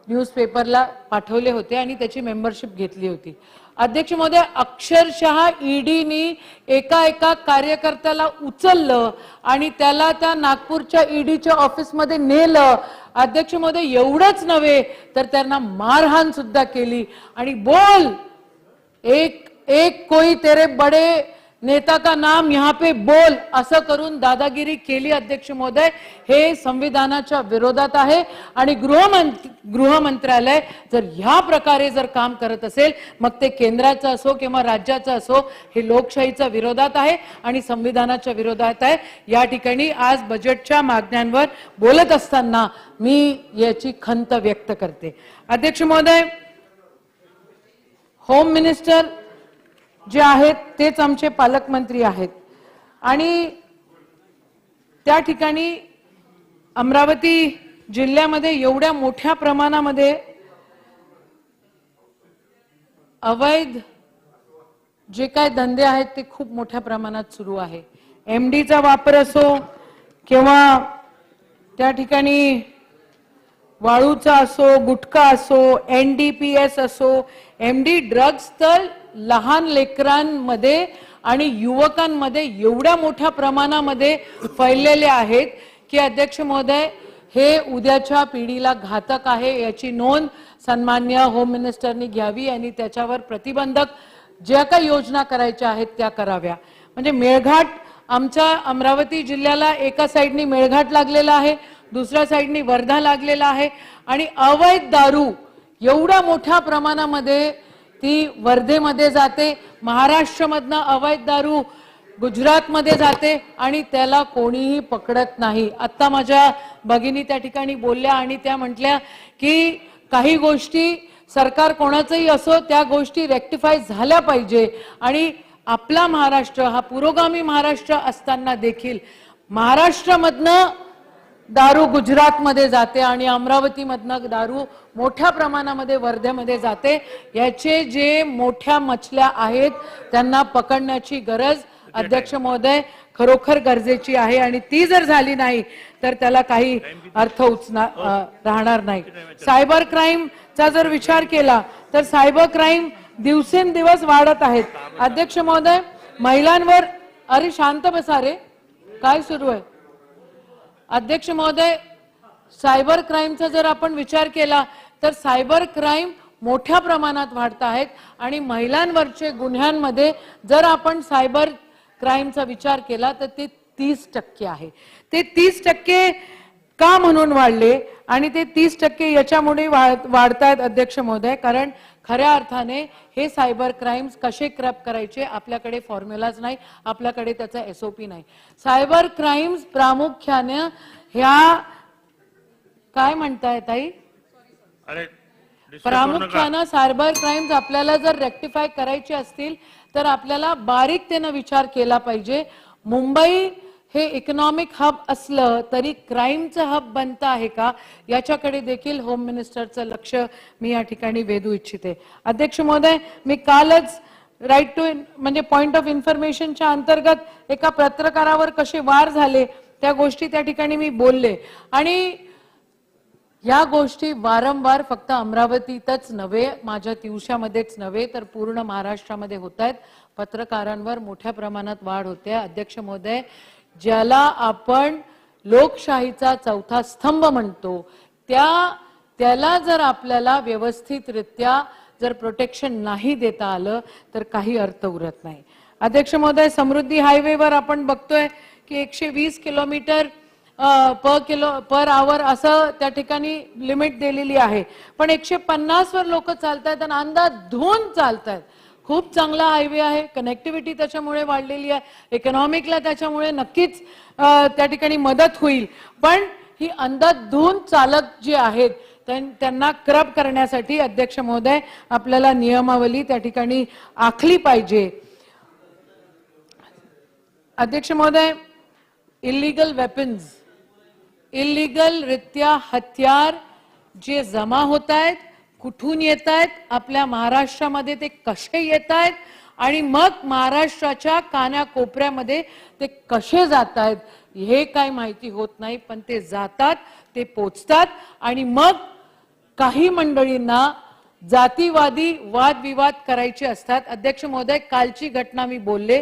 न्यूजपेपरला पाठवले होते आणि त्याची मेंबरशिप घेतली होती. अध्यक्ष महोदय, अक्षरशः ईडीनी एका कार्यकर्त्याला उचललं आणि त्याला त्या नागपूरच्या ईडीच्या ऑफिसमध्ये नेलं. अध्यक्ष महोदय, एवढंच नव्हे तर त्यांना मारहाण सुद्धा केली आणि बोल एक कोई तेरे बड़े नेता का नाम यहाँ पे बोल असं करून दादागिरी केली. अध्यक्ष महोदय, हे संविधानाच्या विरोधात आहे आणि गृह मंत्रालय जर ह्या प्रकारे जर काम करत असेल, मग ते केंद्राचं असो किंवा राज्याचं असो, हे लोकशाहीच्या विरोधात आहे आणि संविधानाच्या विरोधात आहे. या ठिकाणी आज बजेटच्या मागण्यांवर बोलत असताना मी याची खंत व्यक्त करते. अध्यक्ष महोदय, होम मिनिस्टर जे आहेत तेच आमचे पालकमंत्री आहेत आणि त्या ठिकाणी अमरावती जिल्ह्यामध्ये एवढ्या मोठ्या प्रमाणामध्ये अवैध जे काय धंदे आहेत ते खूप मोठ्या प्रमाणात सुरू आहे. एमडीचा वापर असो किंवा त्या ठिकाणी वाळूचा असो, गुटखा असो, एनडीपीएस असो, एमडी ड्रग्ज तर लहान लेकरांमध्ये आणि युवकांमध्ये एवढ्या मोठ्या प्रमाणामध्ये फैललेले आहेत की अध्यक्ष महोदय, हे उद्याच्या पिढीला घातक आहे. याची नोंद सन्माननीय होम मिनिस्टरनी घ्यावी आणि त्याच्यावर प्रतिबंधक ज्या काही योजना करायच्या आहेत त्या कराव्या. म्हणजे मेळघाट, आमच्या अमरावती जिल्ह्याला एका साईडनी मेळघाट लागलेला आहे, दुसऱ्या साईडनी वर्धा लागलेला आहे आणि अवैध दारू एवढ्या मोठ्या प्रमाणामध्ये ती वर्धेमध्ये जाते. महाराष्ट्रामधनं अवैध दारू गुजरातमध्ये जाते आणि त्याला कोणीही पकडत नाही. आता माझ्या भगिनी त्या ठिकाणी बोलल्या आणि त्या म्हटल्या की काही गोष्टी सरकार कोणाचंही असो त्या गोष्टी रेक्टिफाय झाल्या पाहिजे आणि आपला महाराष्ट्र हा पुरोगामी महाराष्ट्र असताना देखील महाराष्ट्रामधनं दारू गुजरातमध्ये जाते आणि अमरावतीमधनं दारू मोठ्या प्रमाणामध्ये वर्धेमध्ये जाते. याचे जे मोठ्या मछल्या आहेत त्यांना पकडण्याची गरज अध्यक्ष महोदय खरोखर गरजेची आहे आणि ती जर झाली नाही तर त्याला काही अर्थ राहणार नाही. सायबर क्राईमचा जर विचार केला तर सायबर क्राईम दिवसेंदिवस वाढत आहेत. अध्यक्ष महोदय, महिलांवर, अरे शांत बसा रे, काय सुरू आहे? अध्यक्ष महोदय, सायबर क्राईमचा जर आपण विचार केला तर सायबर क्राईम मोठ्या प्रमाणात वाढत आहेत आणि महिलांवरचे गुन्ह्यांमध्ये जर आपण सायबर क्राईमचा विचार केला तर ते 30% आहे. ते 30% का म्हणून वाढले आणि ते 30% याच्यामुळे वाढतायत अध्यक्ष महोदय? कारण खऱ्या अर्थाने हे सायबर क्राईम्स कसे क्रॅप करायचे आपल्याकडे फॉर्म्युलाज नाही, आपल्याकडे त्याचा एसओपी नाही. सायबर क्राईम्स प्रामुख्याने ह्या काय म्हणताय ताई, प्रामुख्याने सायबर क्राईम्स आपल्याला जर रेक्टिफाय करायचे असतील तर आपल्याला बारीकतेने विचार केला पाहिजे. मुंबई हे इकॉनॉमिक हब असलं तरी क्राईमचं हब बनतं आहे का याच्याकडे देखील होम मिनिस्टरचं लक्ष मी या ठिकाणी वेधू इच्छिते. अध्यक्ष महोदय, मी कालच राईट टू म्हणजे पॉइंट ऑफ इन्फॉर्मेशनच्या अंतर्गत एका पत्रकारावर कसे वार झाले त्या गोष्टी त्या ठिकाणी मी बोलले आणि या गोष्टी वारंवार फक्त अमरावतीतच नव्हे, माझ्या तिवशामध्येच नव्हे तर पूर्ण महाराष्ट्रामध्ये होत आहेत. पत्रकारांवर मोठ्या प्रमाणात वाढ होते. अध्यक्ष महोदय, ज्याला आपण लोकशाहीचा चौथा स्तंभ म्हणतो त्याला जर आपल्याला व्यवस्थितरित्या जर प्रोटेक्शन नाही देता आलं तर काही अर्थ उरत नाही. अध्यक्ष महोदय, समृद्धी हायवेवर आपण बघतोय की 120 किलोमीटर पर आवर असं त्या ठिकाणी लिमिट दिलेली आहे, पण 150 वर लोक चालतायत आणि अंधाधुंद चालतायत. खूप चांगला हायवे आहे, कनेक्टिव्हिटी त्याच्यामुळे वाढलेली आहे, इकॉनॉमिकला त्याच्यामुळे नक्कीच त्या ठिकाणी मदत होईल. पण ही अंधाधुंद चालक जे आहेत त्यांना क्रब करण्यासाठी अध्यक्ष महोदय आपल्याला नियमावली त्या ठिकाणी आखली पाहिजे. अध्यक्ष महोदय, इलिगल वेपन्स, इलिगल रित्या हत्यार जे जमा होत आहेत, कुठून येत आहेत, आपल्या महाराष्ट्रामध्ये ते कसे येत आहेत आणि मग महाराष्ट्राच्या कानाकोपऱ्यामध्ये ते कसे जात आहेत हे काय माहिती होत नाही, पण ते जातात, ते पोचतात आणि मग काही मंडळींना जातीवादी वादविवाद करायचे असतात. अध्यक्ष महोदय, कालची घटना मी बोलले,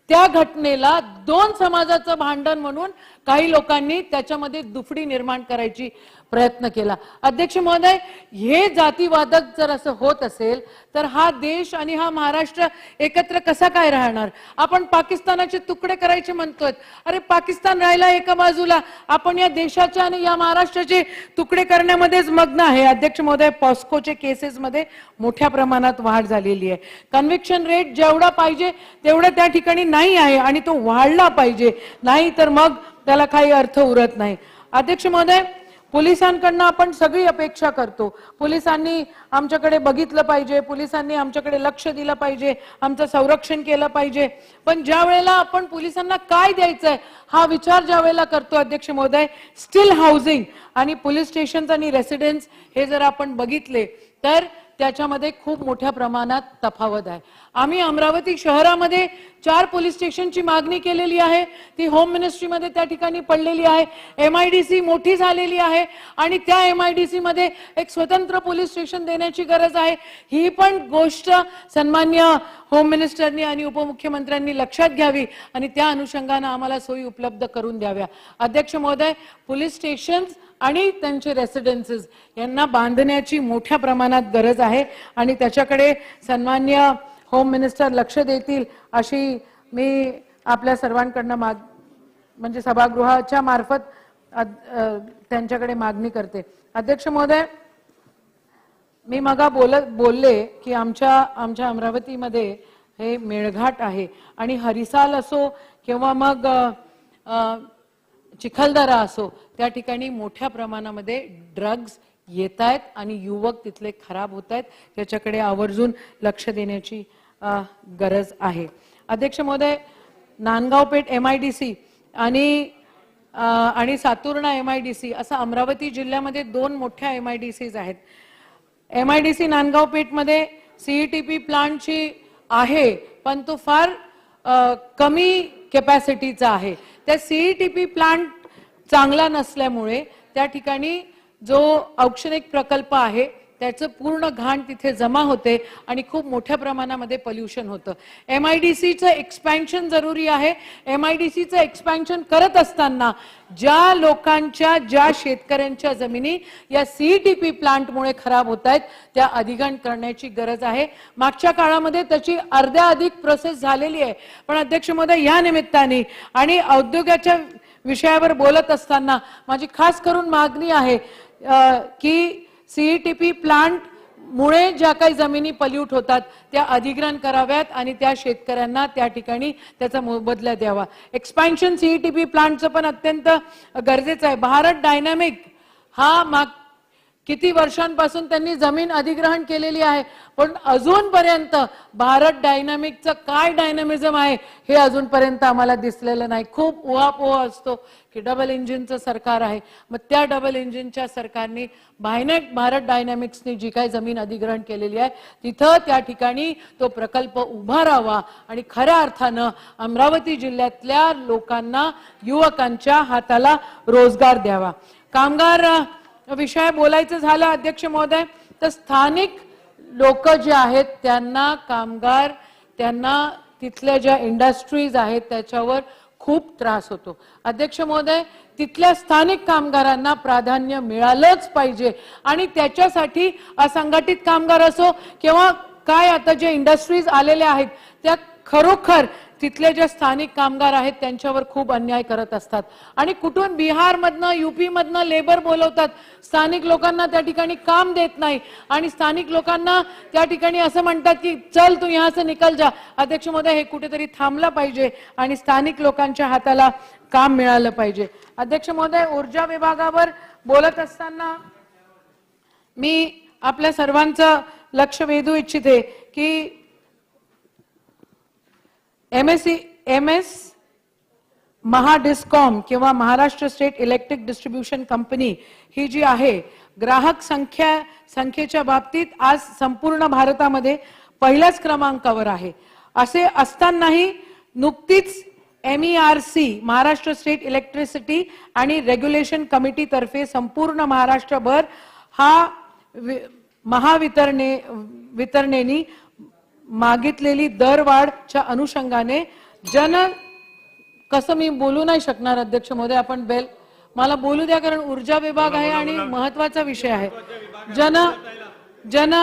त्या घटनेला दोन समाजाचं भांडण म्हणून काही लोकांनी त्याच्यामध्ये दुफडी निर्माण करायची प्रयत्न केला. अध्यक्ष महोदय, हे जातीवादक जर असं होत असेल तर हा देश आणि हा महाराष्ट्र एकत्र कसा काय राहणार? आपण पाकिस्तानाचे तुकडे करायचे म्हणतोय. अरे पाकिस्तान राहिला एका बाजूला, आपण या देशाच्या आणि या महाराष्ट्राचे तुकडे करण्यामध्येच मग्न आहे. अध्यक्ष महोदय, पॉस्कोचे केसेसमध्ये मोठ्या प्रमाणात वाढ झालेली आहे. कन्व्हिक्शन रेट जेवढा पाहिजे तेवढा त्या ठिकाणी नाही आहे आणि तो वाढला पाहिजे, नाही तर मग त्याला काही अर्थ उरत नाही. अध्यक्ष महोदय, पोलिसांकडनं आपण सगळी अपेक्षा करतो, पोलिसांनी आमच्याकडे बघितलं पाहिजे, पोलिसांनी आमच्याकडे लक्ष दिलं पाहिजे, आमचं संरक्षण केलं पाहिजे. पण ज्या वेळेला आपण पोलिसांना काय द्यायचंय हा विचार ज्या वेळेला करतो अध्यक्ष महोदय, स्टील हाऊसिंग आणि पोलीस स्टेशन आणि रेसिडेन्स हे जर आपण बघितले तर त्याच्यामध्ये खूप मोठ्या प्रमाणात तफावत आहे. आम्ही अमरावती शहरामध्ये 4 पोलीस स्टेशनची मागणी केलेली आहे, ती होम मिनिस्ट्रीमध्ये त्या ठिकाणी पडलेली आहे. MIDC मोठी झालेली आहे आणि त्या MIDC मध्ये एक स्वतंत्र पोलीस स्टेशन देण्याची गरज आहे. ही पण गोष्ट सन्मान्य होम मिनिस्टरनी आणि उपमुख्यमंत्र्यांनी लक्षात घ्यावी आणि त्या अनुषंगाने आम्हाला सोयी उपलब्ध करून द्याव्या. अध्यक्ष महोदय, पोलीस स्टेशन्स आणि त्यांचे रेसिडेन्सेस यांना बांधण्याची मोठ्या प्रमाणात गरज आहे आणि त्याच्याकडे सन्मान्य होम मिनिस्टर लक्ष देतील अशी मी आपल्या सर्वांकडनं म्हणजे सभागृहाच्या मार्फत त्यांच्याकडे मागणी करते. अध्यक्ष महोदय, मी मगा बोलले की आमच्या अमरावतीमध्ये हे मेळघाट आहे आणि हरिसाल असो किंवा मग चिखलदरा असो, त्या ठिकाणी मोठ्या प्रमाणामध्ये ड्रग्ज येत आहेत आणि युवक तिथले खराब होत आहेत. त्याच्याकडे आवर्जून लक्ष देण्याची गरज आहे. अध्यक्ष महोदय, नांदगाव पेठ MIDC आणि सातुर्णा MIDC असं अमरावती जिल्ह्यामध्ये 2 मोठ्या MIDCs आहेत. MIDC नांदगाव पेठमध्ये CETP प्लांटची आहे, पण तो फार कमी कॅपॅसिटीचा आहे. त्या CETP प्लांट चांगला नसल्यामुळे त्या ठिकाणी जो औष्णिक प्रकल्प आहे त्याचं पूर्ण घाण तिथे जमा होते आणि खूप मोठ्या प्रमाणामध्ये पोल्युशन होतं. MIDCचं एक्सपॅन्शन जरुरी आहे. MIDCचं एक्सपॅन्शन करत असताना ज्या लोकांच्या, ज्या शेतकऱ्यांच्या जमिनी या CETP प्लांटमुळे खराब होत आहेत त्या अधिग्रहण करण्याची गरज आहे. मागच्या काळामध्ये त्याची अर्ध्याधिक प्रोसेस झालेली आहे. पण अध्यक्ष महोदय, या निमित्ताने आणि औद्योगाच्या विषयावर बोलत असताना माझी खास करून मागणी आहे की CETP प्लांट मुळे ज्या काही जमिनी पल्यूट होतात त्या अधिग्रहण कराव्यात आणि त्या शेतकऱ्यांना त्या ठिकाणी त्याचा मोबदला द्यावा. एक्सपॅन्शन CETP प्लांटचं पण अत्यंत गरजेचं आहे. भारत डायनामिक हा किती वर्षांपासून त्यांनी जमीन अधिग्रहण केलेली आहे, पण अजूनपर्यंत भारत डायनामिकचं काय डायनामिझम आहे हे अजूनपर्यंत आम्हाला दिसलेलं नाही. खूप उहापोह असतो की डबल इंजिनचं सरकार आहे, मग त्या डबल इंजिनच्या सरकारने भारत डायनामिक्सने जी काही जमीन अधिग्रहण केलेली आहे तिथं त्या ठिकाणी तो प्रकल्प उभारावा आणि खऱ्या अर्थानं अमरावती जिल्ह्यातल्या लोकांना, युवकांच्या हाताला रोजगार द्यावा. कामगार विषय बोलायचं झालं अध्यक्ष महोदय, तर स्थानिक लोक जे आहेत त्यांना कामगार, त्यांना तिथल्या ज्या इंडस्ट्रीज आहेत त्याच्यावर खूप त्रास होतो. अध्यक्ष महोदय, तिथल्या स्थानिक कामगारांना प्राधान्य मिळालंच पाहिजे आणि त्याच्यासाठी असंघटित कामगार असो किंवा काय आता जे इंडस्ट्रीज आलेल्या आहेत त्या खरोखर तिथले जे स्थानिक कामगार आहेत त्यांच्यावर खूप अन्याय करत असतात आणि कुठून बिहारमधनं, UP मधनं लेबर बोलवतात, स्थानिक लोकांना त्या ठिकाणी काम देत नाही आणि स्थानिक लोकांना त्या ठिकाणी असं म्हणतात की चल तू यहाँ से निकल जा. अध्यक्ष महोदय, हे कुठेतरी थांबलं पाहिजे आणि स्थानिक लोकांच्या हाताला काम मिळालं पाहिजे. अध्यक्ष महोदय, ऊर्जा विभागावर बोलत असताना मी आपल्या सर्वांचं लक्ष वेधू इच्छिते की MS महाडिस्कॉम किंवा Maharashtra state electric distribution company ही जी आहे ग्राहक संख्येच्या बाबतीत आज संपूर्ण भारतामध्ये पहिल्याच क्रमांकावर आहे. असे असतानाही नुकतीच MERC महाराष्ट्र स्टेट इलेक्ट्रिसिटी आणि रेग्युलेशन कमिटी तर्फे संपूर्ण महाराष्ट्रभर हा वितरणेनी मागितलेली दरवाढच्या अनुषंगाने कसं मी बोलू नाही शकणार अध्यक्ष महोदय, आपण मला बोलू द्या कारण ऊर्जा विभाग आहे आणि महत्वाचा विषय आहे. जन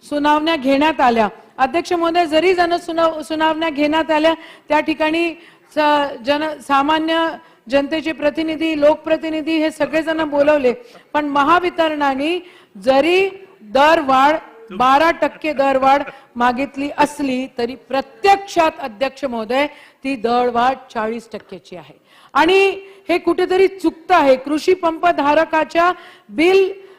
सुनावण्या घेण्यात आल्या अध्यक्ष महोदय, जरी सुनावण्या घेण्यात आल्या त्या ठिकाणी सामान्य जनतेचे प्रतिनिधी, लोकप्रतिनिधी हे सगळेजण बोलवले, पण महावितरणाने जरी दरवाढ 12% दरवाढ मागितली असली तरी प्रत्यक्षात अध्यक्ष महोदय ती दरवाढ 40%ची आहे आणि हे कुठेतरी चुकतं आहे. कृषी पंप धारकाच्या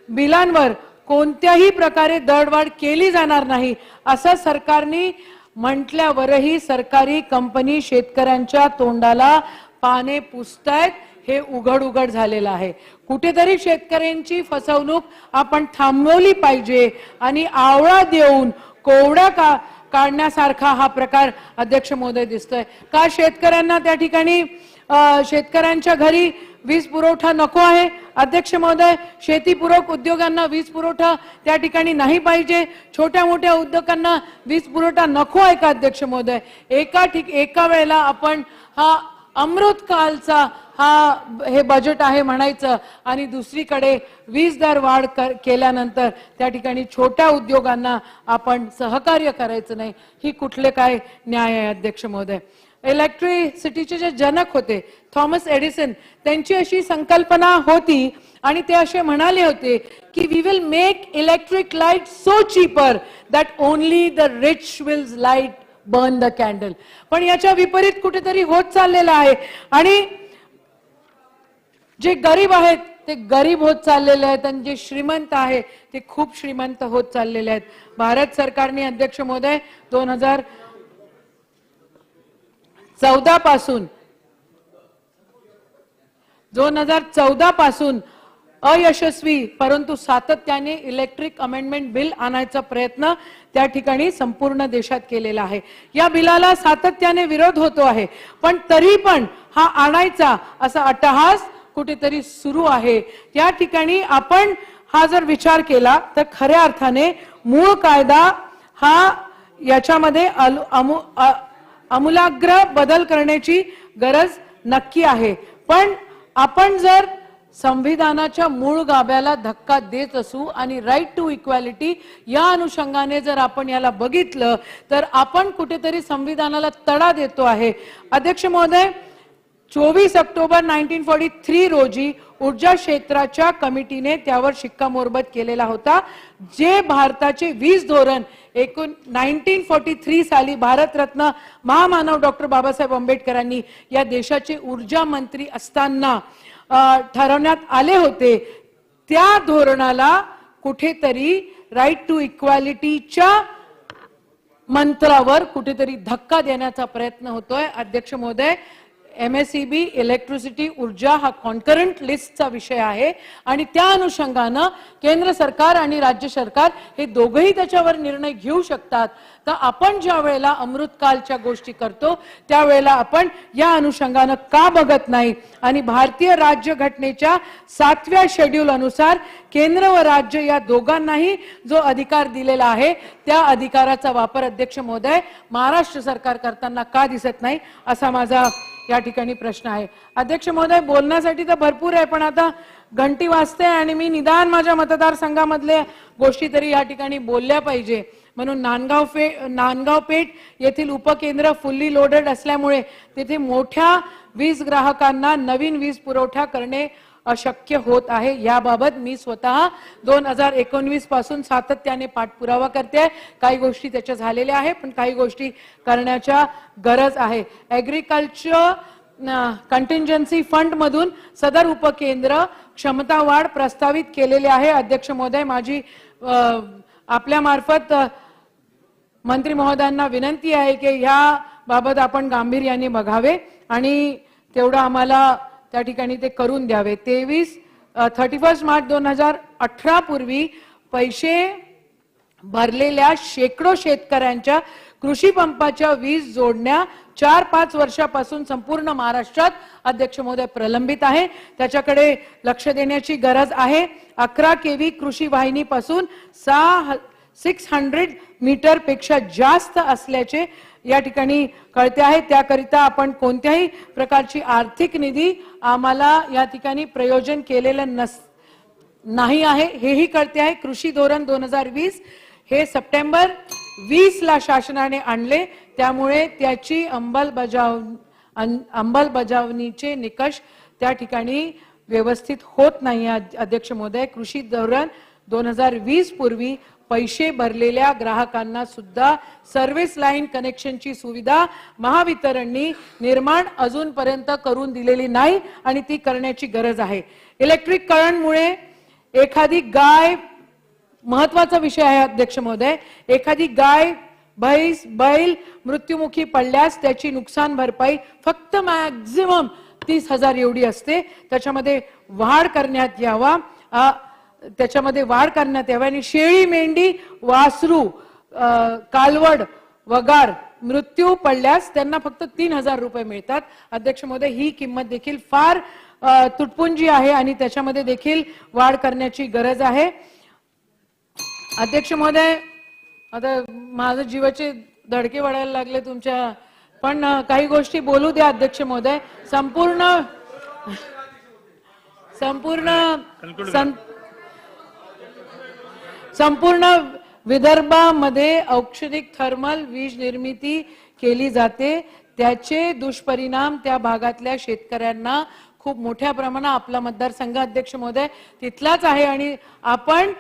बिलांवर कोणत्याही प्रकारे दरवाढ केली जाणार नाही असं सरकारने म्हटल्यावरही सरकारी कंपनी शेतकऱ्यांच्या तोंडाला पाने पुसतायत हे उघड झालेलं आहे. कुठेतरी शेतकऱ्यांची फसवणूक आपण थांबवली पाहिजे आणि आवळा देऊन कोवड्या काढण्यासारखा हा प्रकार अध्यक्ष महोदय दिसतोय. का शेतकऱ्यांना त्या ठिकाणी शेतकऱ्यांच्या घरी वीज पुरवठा नको आहे अध्यक्ष महोदय? शेतीपूरक उद्योगांना वीज पुरवठा त्या ठिकाणी नाही पाहिजे? छोट्या मोठ्या उद्योगांना वीज पुरवठा नको आहे का अध्यक्ष महोदय? एका वेळेला आपण हा अमृतकालचा हे बजेट आहे म्हणायचं आणि दुसरीकडे वीज दर वाढ केल्यानंतर त्या ठिकाणी छोट्या उद्योगांना आपण सहकार्य करायचं नाही, ही कुठले काय न्याय आहे अध्यक्ष महोदय? इलेक्ट्रिसिटीचे जे जनक होते थॉमस एडिसन, त्यांची अशी संकल्पना होती आणि ते असे म्हणाले होते की we will make electric light so cheaper that only the rich will light burn the candle. पण याच्या विपरीत कुठेतरी होत चाललेलं आहे आणि जे गरीब आहेत ते गरीब होत चाललेले आहेत आणि जे श्रीमंत आहे ते खूप श्रीमंत होत चाललेले आहेत. भारत सरकारने अध्यक्ष महोदय 2014 पासून अयशस्वी परंतु सातत्याने इलेक्ट्रिक अमेंडमेंट बिल आणायचा प्रयत्न त्या ठिकाणी संपूर्ण देशात केलेला आहे. या बिलाला सातत्याने विरोध होतो आहे पण तरी पण हा आणायचा असा अट्टहास कुठेतरी सुरू आहे. या ठिकाणी आपण हा जर विचार केला तर खऱ्या अर्थाने मूळ कायदा हा याच्यामध्ये आमूलाग्र बदल करण्याची गरज नक्की आहे. पण आपण जर संविधानाच्या मूळ गाभ्याला धक्का देत असू आणि राईट टू इक्वॅलिटी या अनुषंगाने जर आपण याला बघितलं तर आपण कुठेतरी संविधानाला तडा देतो आहे. अध्यक्ष महोदय, 24 ऑक्टोबर 1943 रोजी ऊर्जा क्षेत्राच्या कमिटीने त्यावर शिक्कामोर्तब केलेला होता. जे भारताचे वीज धोरण 1943 साली भारतरत्न महामानव डॉक्टर बाबासाहेब आंबेडकरांनी या देशाचे ऊर्जा मंत्री असताना ठरवण्यात आले होते, त्या धोरणाला कुठेतरी राईट टू इक्वॅलिटीच्या मंत्रावर कुठेतरी धक्का देण्याचा प्रयत्न होतोय. अध्यक्ष महोदय, MSEB इलेक्ट्रिसिटी ऊर्जा हा कॉन्करंट लिस्टचा विषय आहे आणि त्या अनुषंगाने केंद्र सरकार आणि राज्य सरकार हे दोघेही त्याच्यावर निर्णय घेऊ शकतात. तर आपण ज्या वेळेला अमृतकालच्या गोष्टी करतो त्यावेळेला आपण या अनुषंगाने का बघत नाही आणि भारतीय राज्य घटनेच्या 7व्या शेड्यूल अनुसार केंद्र व राज्य या दोघांनाही जो अधिकार दिलेला आहे त्या अधिकाराचा वापर अध्यक्ष महोदय महाराष्ट्र सरकार करताना का दिसत नाही असा माझा या ठिकाणी प्रश्न आहे. अध्यक्ष महोदय, बोलण्यासाठी तर भरपूर आहे पण आता घंटी वाजते आणि मी निदान माझ्या मतदारसंघामधल्या गोष्टी तरी या ठिकाणी बोलल्या पाहिजे. म्हणून नांदगाव पेठ येथील उपकेंद्र फुल्ली लोडेड असल्यामुळे तिथे मोठ्या वीज ग्राहकांना नवीन वीज पुरवठा करणे अशक्य होत आहे. याबाबत मी स्वतः 2019 पासून सातत्याने पाठपुरावा करते. काही गोष्टी त्याच्या झालेल्या आहेत पण काही गोष्टी करण्याच्या गरज आहे. ऍग्रीकल्चर कंटिंजन्सी फंड मधून सदर उपकेंद्र क्षमता वाढ प्रस्तावित केलेले आहे. अध्यक्ष महोदय, माझी आपल्या मार्फत मंत्री महोदयांना विनंती आहे की या बाबत आपण गांभीर्याने बघावे आणि तेवढं आम्हाला त्या ठिकाणी ते करून द्यावे. 31 मार्च 2018 पूर्वी पैसे भरलेल्या शेकडो शेतकऱ्यांच्या कृषी पंपाच्या वीज जोडण्या 4-5 वर्षापासून संपूर्ण महाराष्ट्रात अध्यक्ष महोदय प्रलंबित आहे. त्याच्याकडे लक्ष देण्याची गरज आहे. 11 केव्ही कृषी वाहिनीपासून 600 मीटर पेक्षा जास्त असल्याचे या ठिकाणी कळते आहे. त्याकरिता आपण कोणत्याही प्रकारची आर्थिक निधी आम्हाला या ठिकाणी प्रयोजन केलेलं नाही आहे हेही कळते आहे. कृषी धोरण 2020 हे सप्टेंबर 20 ला शासनाने आणले, त्यामुळे त्याची अंमलबजावणीचे निकष त्या ठिकाणी व्यवस्थित होत नाही. अध्यक्ष महोदय, कृषी धोरण 2020 पूर्वी पैसे भरलेल्या ग्राहकांना सुद्धा सर्व्हिस लाईन कनेक्शनची सुविधा महावितरणनी निर्माण अजूनपर्यंत करून दिलेली नाही आणि ती करण्याची गरज आहे. इलेक्ट्रिक करंटमुळे एखादी गाय, महत्वाचा विषय आहे अध्यक्ष महोदय, एखादी गाय म्हैस बैल मृत्युमुखी पडल्यास त्याची नुकसान भरपाई फक्त मॅक्झिमम 30,000 एवढी असते. त्याच्यामध्ये वाढ करण्यात यावा आणि शेळी, मेंढी, वासरू, कालवड, वगार मृत्यू पडल्यास त्यांना फक्त 3,000 रुपये मिळतात. अध्यक्ष महोदय, ही किंमत देखील फार तुटपुंजी आहे आणि त्याच्यामध्ये देखील वाढ करण्याची गरज आहे. अध्यक्ष महोदय, आता माझे जीवाचे धडके वाढायला लागले तुमच्या, पण काही गोष्टी बोलू द्या अध्यक्ष महोदय. संपूर्ण विदर्भामध्ये औष्णिक थर्मल वीज निर्मिती केली जाते. त्याचे दुष्परिणाम त्या भागातल्या शेतकऱ्यांना खूप मोठ्या प्रमाणात, आपला मतदारसंघ अध्यक्ष महोदय तिथलाच आहे आणि आपण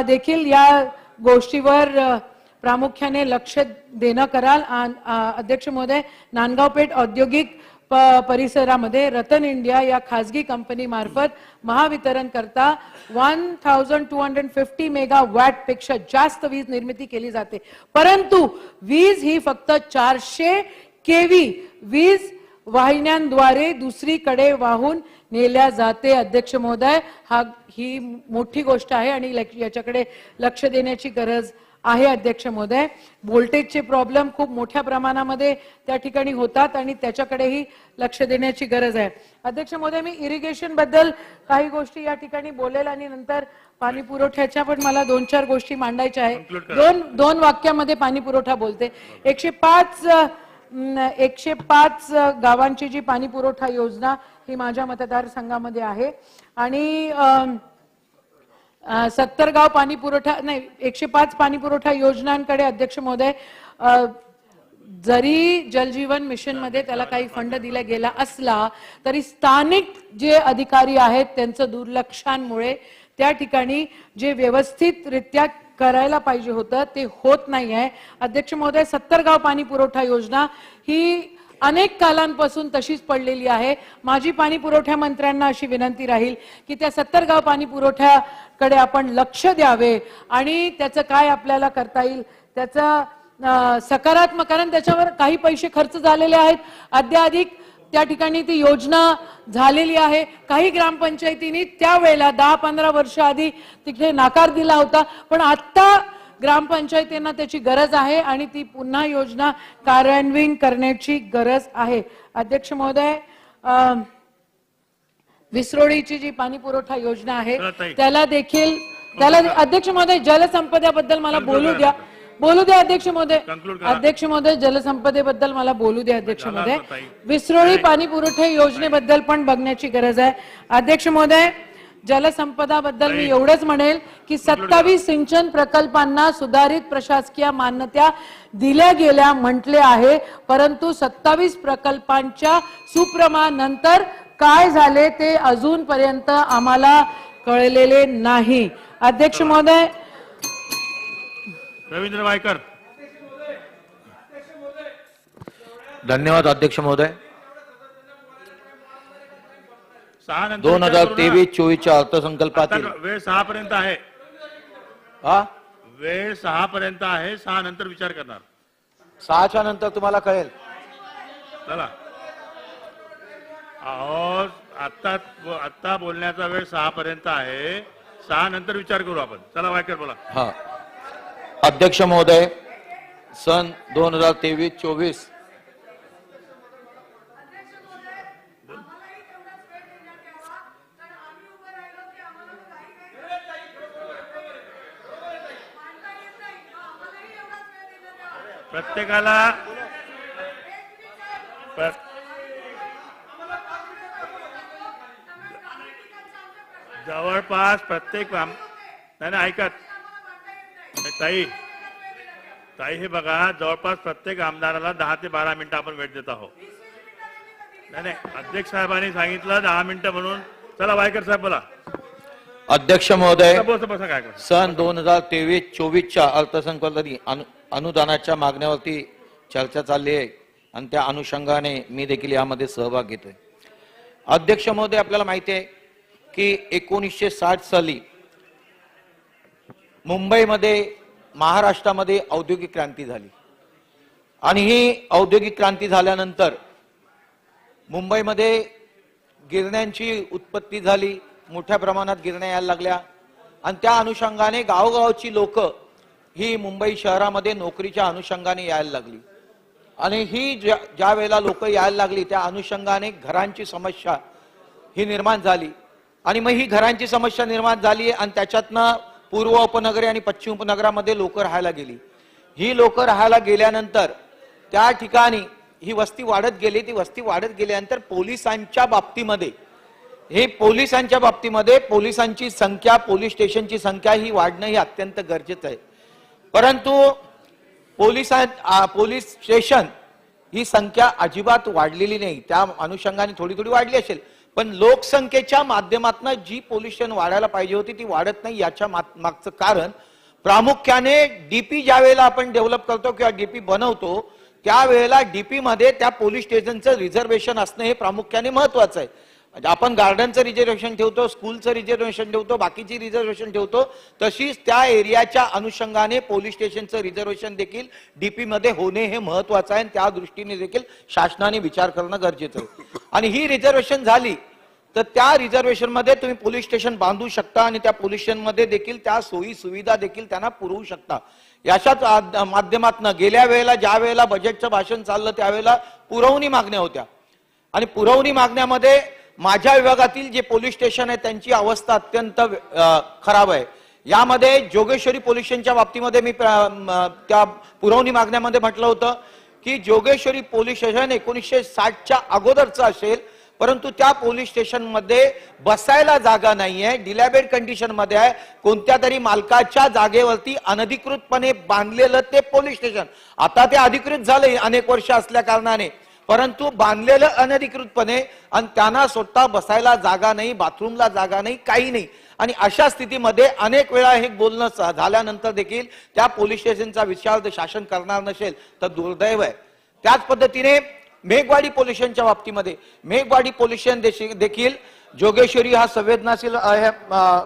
देखील या गोष्टीवर प्रामुख्याने लक्ष देणं कराल. अध्यक्ष महोदय, नांदगाव पेठ औद्योगिक परिसरामध्ये रतन इंडिया या खासगी कंपनी मार्फत महावितरण करता 1250 मेगावॅट पेक्षा जास्त वीज निर्मिती केली जाते, परंतु वीज ही फक्त 400 केव्ही वीज वाहिन्यांद्वारे दुसरीकडे वाहून नेल्या जाते. अध्यक्ष महोदय, ही मोठी गोष्ट आहे आणि याच्याकडे लक्ष देण्याची गरज आहे. अध्यक्ष महोदय, व्होल्टेजचे प्रॉब्लेम खूप मोठ्या प्रमाणामध्ये त्या ठिकाणी होतात आणि त्याच्याकडेही लक्ष देण्याची गरज आहे. अध्यक्ष महोदय, मी इरिगेशन बद्दल काही गोष्टी या ठिकाणी बोलेल आणि नंतर पाणी पुरवठ्याच्या पण मला 2-4 गोष्टी मांडायच्या आहे. दोन वाक्यामध्ये पाणी पुरवठा बोलते. 105 गावांची जी पाणी पुरवठा योजना ही माझ्या मतदारसंघामध्ये आहे आणि 70 गाव पाणी पुरवठा 105 पाणी पुरवठा योजनांकडे अध्यक्ष महोदय जरी जलजीवन मिशन मध्ये त्याला काही फंड दिला गेला असला तरी स्थानिक जे अधिकारी आहेत त्यांचं दुर्लक्षामुळे त्या ठिकाणी जे व्यवस्थितरित्या करायला पाहिजे होतं ते होत नाही आहे. अध्यक्ष महोदय, 70 गाव पाणी पुरवठा योजना ही अनेक कालांपासून तशीच पडलेली आहे. माझी पाणी पुरवठा मंत्र्यांना अशी विनंती राहील की त्या 70 गाव पाणी पुरवठ्याकडे आपण लक्ष द्यावे आणि त्याचं काय आपल्याला करता येईल त्याचा सकारात्मक, कारण त्याच्यावर काही पैसे खर्च झालेले आहेत, अद्याधिक त्या ठिकाणी ती योजना झालेली आहे. काही ग्रामपंचायतींनी त्यावेळेला 10-15 वर्ष आधी तिथे नकार दिला होता, पण आता ग्रामपंचायतींना त्याची गरज आहे आणि ती पुन्हा योजना कार्यान्वित करण्याची गरज आहे. अध्यक्ष महोदय, विसरोडीची जी पाणी पुरवठा योजना आहे त्याला अध्यक्ष महोदय जलसंपदेबद्दल मला बोलू द्या अध्यक्ष महोदय जलसंपदेबद्दल मला बोलू द्या. अध्यक्ष महोदय, विसरोळी पाणी पुरवठा योजनेबद्दल पण बघण्याची गरज आहे. अध्यक्ष महोदय, जलसंपदाबद्दल मी एवढंच म्हणेल की 27 सिंचन प्रकल्पांना सुधारित प्रशासकीय मान्यता दिल्या गेल्या म्हटले आहे, परंतु 27 प्रकल्पांच्या सुप्रमानंतर काय झाले ते अजूनपर्यंत आम्हाला कळलेले नाही. अध्यक्ष महोदय, रवींद्र वायकर. धन्यवाद अध्यक्ष महोदय. 2023-24 अर्थसंकल्पातील वेळ 6 पर्यंत आहे. वेळ 6 पर्यंत आहे. 6 नंतर विचार करणार. 6च्या नंतर तुम्हाला कळेल. चला, अहो आता बोलण्याचा वेळ 6 पर्यंत आहे. 6 नंतर विचार करू आपण. चला वायकर बोला. हा, अध्यक्ष महोदय, सन 2023-24 प्रत्येकाला जवळपास प्रत्येक नाही ऐकत ताई ताई हे बघा, जवळपास प्रत्येक आमदाराला 10 ते 12 मिनिटं आपण वेळ देत आहोत. नाही अध्यक्ष साहेबांनी सांगितलं 10 मिनिटं म्हणून. चला वायकर साहेब बोला. अध्यक्ष महोदय, बसा काय सन 2023-24च्या अर्थसंकल्पातील अनुदानाच्या मागण्यावरती चर्चा चालली आहे आणि त्या अनुषंगाने मी देखील यामध्ये सहभाग घेतोय. अध्यक्ष महोदय, आपल्याला माहिती आहे की 1960 साली मुंबईमध्ये महाराष्ट्रामध्ये औद्योगिक क्रांती झाली आणि ही औद्योगिक क्रांती झाल्यानंतर मुंबईमध्ये गिरण्यांची उत्पत्ती झाली, मोठ्या प्रमाणात गिरण्या यायला लागल्या आणि त्या अनुषंगाने गावोगावची लोक ही मुंबई शहरामध्ये नोकरीच्या अनुषंगाने यायला लागली आणि ही ज्या वेळेला लोक यायला लागली त्या अनुषंगाने घरांची समस्या ही निर्माण झाली आणि मग ही घरांची समस्या निर्माण झाली आणि त्याच्यातनं पूर्व उपनगरे आणि पश्चिम उपनगरामध्ये लोक राहायला गेली. ही लोक राहायला गेल्यानंतर त्या ठिकाणी ही वस्ती वाढत गेली. ती वस्ती वाढत गेल्यानंतर पोलिसांच्या बाबतीमध्ये पोलिसांची संख्या, पोलीस स्टेशनची संख्या ही वाढणं ही अत्यंत गरजेचं आहे. परंतु पोलीस स्टेशन ही संख्या अजिबात वाढलेली नाही. त्या अनुषंगाने थोडी थोडी वाढली असेल, पण लोकसंख्येच्या माध्यमातून जी पोलीस स्टेशन वाढायला पाहिजे होती ती वाढत नाही. याच्या मागचं कारण प्रामुख्याने डीपी ज्या वेळेला आपण डेव्हलप करतो किंवा डीपी बनवतो त्यावेळेला डीपी मध्ये त्या पोलीस स्टेशनचं रिझर्वेशन असणं हे प्रामुख्याने महत्वाचं आहे. आपण गार्डनचं रिझर्वेशन ठेवतो, स्कूलचं रिझर्वेशन ठेवतो, बाकीची रिझर्वेशन ठेवतो, तशीच त्या एरियाच्या अनुषंगाने पोलीस स्टेशनचं रिझर्वेशन देखील डीपी मध्ये होणे हे महत्वाचं आहे आणि त्या दृष्टीने देखील शासनाने विचार करणं गरजेचं आहे. आणि ही रिझर्वेशन झाली तर त्या रिझर्वेशन मध्ये तुम्ही पोलीस स्टेशन बांधू शकता आणि त्या पोलीस स्टेशन मध्ये देखील त्या सोयी सुविधा देखील त्यांना पुरवू शकता. याच्याच माध्यमातून गेल्या वेळेला ज्या वेळेला बजेटचं भाषण चाललं त्यावेळेला पुरवणी मागण्या होत्या आणि पुरवणी मागण्यामध्ये माझ्या विभागातील जे पोलीस स्टेशन आहे त्यांची अवस्था अत्यंत खराब आहे. यामध्ये जोगेश्वरी पोलीस स्टेशनच्या बाबतीमध्ये मी त्या पुरवणी मागण्यामध्ये म्हटलं होतं की जोगेश्वरी पोलीस स्टेशन 1960च्या अगोदरचं असेल, परंतु त्या पोलीस स्टेशन मध्ये बसायला जागा नाहीये, डिलॅबेड कंडिशन मध्ये आहे. कोणत्या तरी मालकाच्या जागेवरती अनधिकृतपणे बांधलेलं ते पोलीस स्टेशन, आता ते अधिकृत झाले अनेक वर्ष असल्या कारणाने, परंतु बांधलेलं अनधिकृतपणे आणि त्यांना स्वतः बसायला जागा नाही, बाथरूमला जागा नाही, काही नाही. आणि अशा स्थितीमध्ये अनेक वेळा हे बोलणं झाल्यानंतर देखील त्या पोलीस स्टेशनचा विचार शासन करणार नसेल तर दुर्दैव आहे. त्याच पद्धतीने मेघवाडी पोलीस स्टेशनच्या बाबतीमध्ये मेघवाडी पोलीस स्टेशन देखील जोगेश्वरी हा संवेदनशील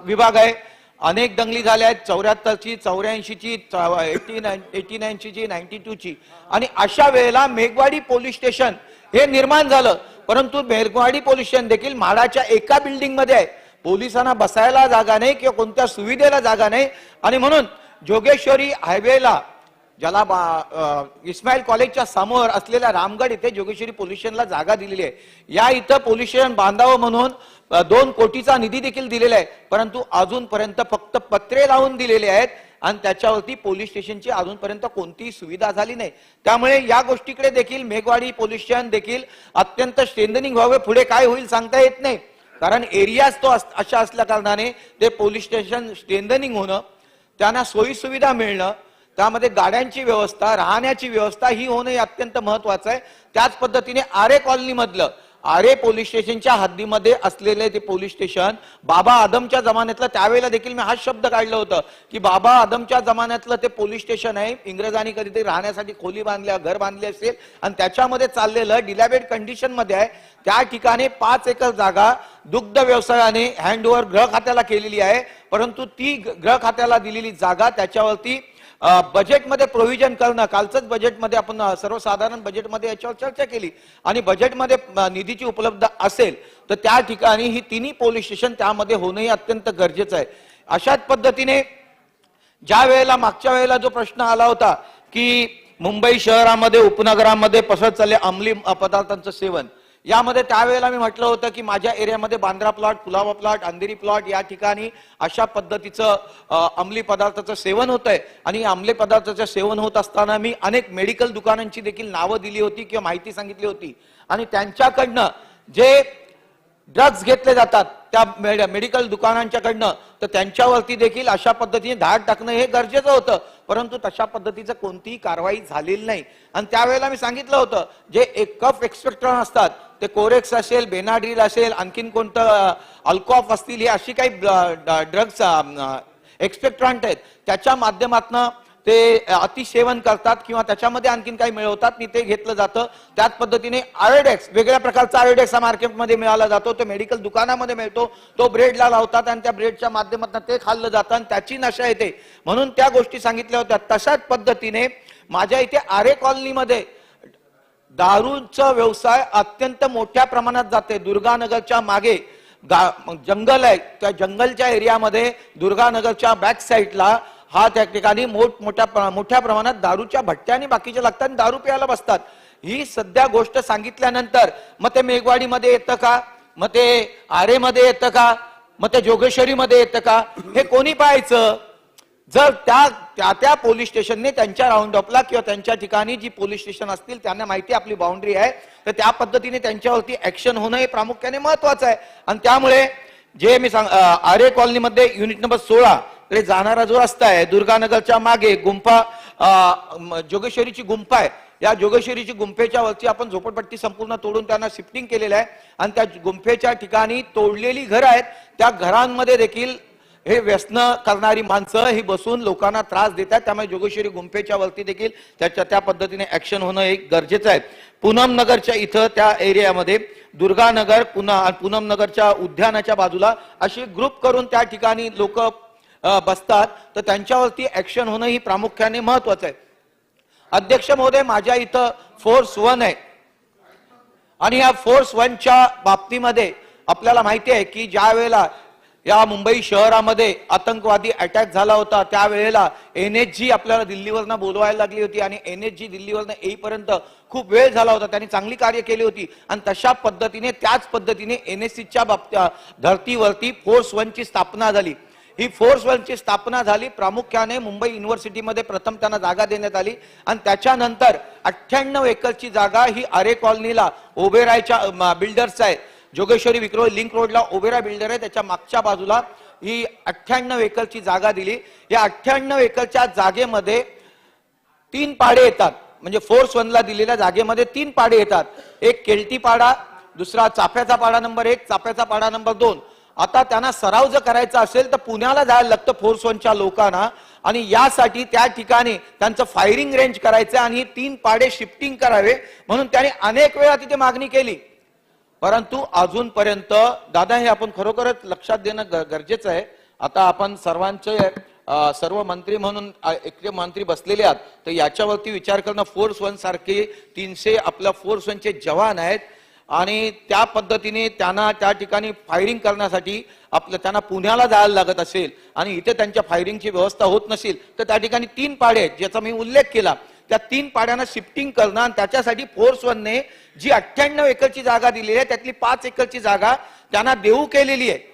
विभाग आहे. अनेक दंगली झाल्या आहेत, 74ची, 84ची, 89ची, 92ची. आणि अशा वेळेला मेघवाडी पोलीस स्टेशन हे निर्माण झालं, परंतु मेघवाडी पोलीस स्टेशन देखील म्हाडाच्या एका बिल्डिंग मध्ये आहे. पोलिसांना बसायला जागा नाही किंवा कोणत्या सुविधेला जागा नाही आणि म्हणून जोगेश्वरी हायवेला ज्याला इस्माईल कॉलेजच्या समोर असलेल्या रामगड इथे जोगेश्वरी पोलीस स्टेशनला जागा दिलेली आहे. या इथं पोलीस स्टेशन बांधावं म्हणून 2 कोटीचा निधी देखील दिलेला आहे, परंतु अजूनपर्यंत फक्त पत्रे लावून दिलेले आहेत आणि त्याच्यावरती पोलीस स्टेशनची अजूनपर्यंत कोणतीही सुविधा झाली नाही. त्यामुळे या गोष्टीकडे देखील मेघवाडी पोलीस स्टेशन देखील अत्यंत स्ट्रेंथनिंग व्हावे. पुढे काय होईल सांगता येत नाही, कारण एरियाज तो अशा असल्या कारणाने ते पोलीस स्टेशन स्ट्रेंथनिंग होणं, त्यांना सोयी सुविधा मिळणं, त्यामध्ये गाड्यांची व्यवस्था, राहण्याची व्यवस्था ही होणं अत्यंत महत्वाचं आहे. त्याच पद्धतीने आरे कॉलनी मधलं आरे पोलीस स्टेशनच्या हद्दीमध्ये असलेले ते पोलीस स्टेशन बाबा आदमच्या जमान्यातलं, त्यावेळेला देखील मी हा शब्द काढलं होतं की बाबा आदमच्या जमान्यातलं ते पोलीस स्टेशन आहे. इंग्रजांनी कधीतरी राहण्यासाठी खोली बांधल्या, घर बांधले असेल आणि त्याच्यामध्ये चाललेलं डिलॅबेड कंडिशन मध्ये आहे. त्या ठिकाणी 5 एकर जागा दुग्ध व्यवसायाने हँडओव्हर गृह खात्याला केलेली आहे, परंतु ती गृह खात्याला दिलेली जागा त्याच्यावरती बजेटमध्ये प्रोव्हिजन करणं, कालचंच बजेटमध्ये आपण सर्वसाधारण बजेटमध्ये याच्यावर चर्चा केली आणि बजेटमध्ये निधीची उपलब्ध असेल तर त्या ठिकाणी ही तिन्ही पोलीस स्टेशन त्यामध्ये होणंही अत्यंत गरजेचं आहे. अशाच पद्धतीने ज्या वेळेला मागच्या वेळेला जो प्रश्न आला होता की मुंबई शहरामध्ये उपनगरामध्ये पसरत चालले अंमली पदार्थांचं सेवन, यामध्ये त्यावेळेला मी म्हटलं होतं की माझ्या एरियामध्ये Bandra plot, Colaba plot, Andheri plot या ठिकाणी अशा पद्धतीचं अंमली पदार्थाचं सेवन होत आहे. आणि अंमली पदार्थाचं सेवन होत असताना मी अनेक मेडिकल दुकानांची देखील नावं दिली होती किंवा माहिती सांगितली होती. आणि त्यांच्याकडनं जे ड्रग्ज घेतले जातात त्या मेडिकल दुकानांच्याकडनं, तर त्यांच्यावरती देखील अशा पद्धतीने धाड टाकणं हे गरजेचं होतं. परंतु तशा पद्धतीचं कोणतीही कारवाई झालेली नाही. आणि त्यावेळेला मी सांगितलं होतं जे कफ एक्सपेक्ट्रॉन असतात ते कोरेक्स असेल, बेनाड्रिल असेल, आणखीन कोणतं अल्कॉफ असतील, हे अशी काही ड्रग्स एक्सपेक्ट्रॉन्ट आहेत त्याच्या माध्यमातून ते अतिसेवन करतात किंवा त्याच्यामध्ये आणखीन काही मिळवतात आणि ते घेतलं जातं. त्याच पद्धतीने आयोडेक्स, वेगळ्या प्रकारचा आयोडेक्स हा मार्केटमध्ये मिळाला जातो, तो मेडिकल दुकानामध्ये मिळतो, तो ब्रेडला लावतात आणि त्या ब्रेडच्या माध्यमातून ते खाल्लं जातं आणि त्याची नशा येते. म्हणून त्या गोष्टी सांगितल्या होत्या. तशाच पद्धतीने माझ्या इथे आरे कॉलनीमध्ये दारूचा व्यवसाय अत्यंत मोठ्या प्रमाणात जाते. दुर्गानगरच्या मागे जंगल आहे, त्या जंगलच्या एरियामध्ये दुर्गानगरच्या बॅक साईडला हा त्या ठिकाणी मोठ्या प्रमाणात दारूच्या भट्ट्या आणि बाकीच्या लागतात, दारू प्यायला बसतात. ही सध्या गोष्ट सांगितल्यानंतर मग ते मेघवाडीमध्ये येतं का, मग ते आरेमध्ये येतं का, मग ते जोगेश्वरीमध्ये येतं का, हे कोणी पाहायचं? जर त्या पोलीस स्टेशनने त्यांच्या राऊंड अपला किंवा त्यांच्या ठिकाणी जी पोलीस स्टेशन असतील त्यांना माहिती आपली बाउंड्री आहे, तर त्या पद्धतीने त्यांच्यावरती ऍक्शन होणं हे प्रामुख्याने महत्वाचं आहे. आणि त्यामुळे जे मी आरे कॉलनीमध्ये युनिट नंबर 16 कडे जाणारा जो रस्ता आहे, दुर्गानगरच्या मागे गुंफा, जोगेश्वरीची गुंफा आहे, या जोगेश्वरीची गुंफेच्या वरती आपण झोपडपट्टी संपूर्ण तोडून त्यांना शिफ्टिंग केलेलं आहे. आणि त्या गुंफेच्या ठिकाणी तोडलेली घरं आहेत, त्या घरांमध्ये देखील हे व्यसन करणारी माणसं ही बसून लोकांना त्रास देतात. त्यामुळे जोगेश्वरी गुंफेच्या वरती देखील त्या पद्धतीने ऍक्शन होणं एक गरजेचं आहे. पूनम नगरच्या इथं त्या एरियामध्ये दुर्गानगर पूनम नगरच्या उद्यानाच्या बाजूला अशी ग्रुप करून त्या ठिकाणी लोक बसतात, तर त्यांच्यावरती ऍक्शन होणं ही प्रामुख्याने महत्वाचं आहे. अध्यक्ष महोदय, माझ्या इथं फोर्स 1 आहे आणि या फोर्स 1च्या बाबतीमध्ये आपल्याला माहिती आहे की ज्या वेळेला या मुंबई शहरामध्ये आतंकवादी अटॅक झाला होता त्यावेळेला NSG आपल्याला दिल्लीवरनं बोलवायला लागली होती आणि NSG दिल्लीवरनं येईपर्यंत खूप वेळ झाला होता. त्यांनी चांगली कार्य केली होती आणि तशा पद्धतीने त्याच पद्धतीने NSCच्या धर्तीवरती फोर्स 1ची स्थापना झाली. ही फोर्स 1ची स्थापना झाली प्रामुख्याने मुंबई युनिव्हर्सिटीमध्ये प्रथम त्यांना जागा देण्यात आली आणि त्याच्यानंतर 98 एकरची जागा ही आरे कॉलनीला ओबेरायच्या बिल्डर्स आहे. जोगेश्वरी विक्रोळ लिंक रोडला ओबेरा बिल्डर आहे, त्याच्या मागच्या बाजूला ही 98 एकरची जागा दिली. या 98 एकरच्या जागेमध्ये 3 पाडे येतात, म्हणजे फोर्स 1ला दिलेल्या जागेमध्ये 3 पाडे येतात. एक केल्टी पाडा, दुसरा चाफ्याचा पाडा नंबर 1, चाफ्याचा पाडा नंबर 2. आता त्यांना सराव जर करायचा असेल तर पुण्याला जायला लागतं फोर्स 1च्या लोकांना आणि यासाठी त्या ठिकाणी त्यांचं फायरिंग रेंज करायचं आणि 3 पाडे शिफ्टिंग करावे म्हणून त्यांनी अनेक वेळा तिथे मागणी केली. परंतु अजूनपर्यंत दादा हे आपण खरोखरच लक्षात देणं गरजेचं आहे. आता आपण सर्व मंत्री म्हणून एक मंत्री बसलेले आहात, तर याच्यावरती विचार करणं. फोर्स 1 सारखे 300 आपल्या फोर्स 1चे जवान आहेत आणि त्या पद्धतीने त्यांना त्या ठिकाणी फायरिंग करण्यासाठी त्यांना पुण्याला जायला लागत असेल आणि इथे त्यांच्या फायरिंगची व्यवस्था होत नसेल तर त्या ठिकाणी 3 पाडे आहेत ज्याचा मी उल्लेख केला, त्या 3 पाड्यांना शिफ्टिंग करणं आणि त्याच्यासाठी फोर्स 1ने जी 98 एकरची जागा दिलेली आहे त्यातली 5 एकरची जागा त्यांना देऊ केलेली आहे.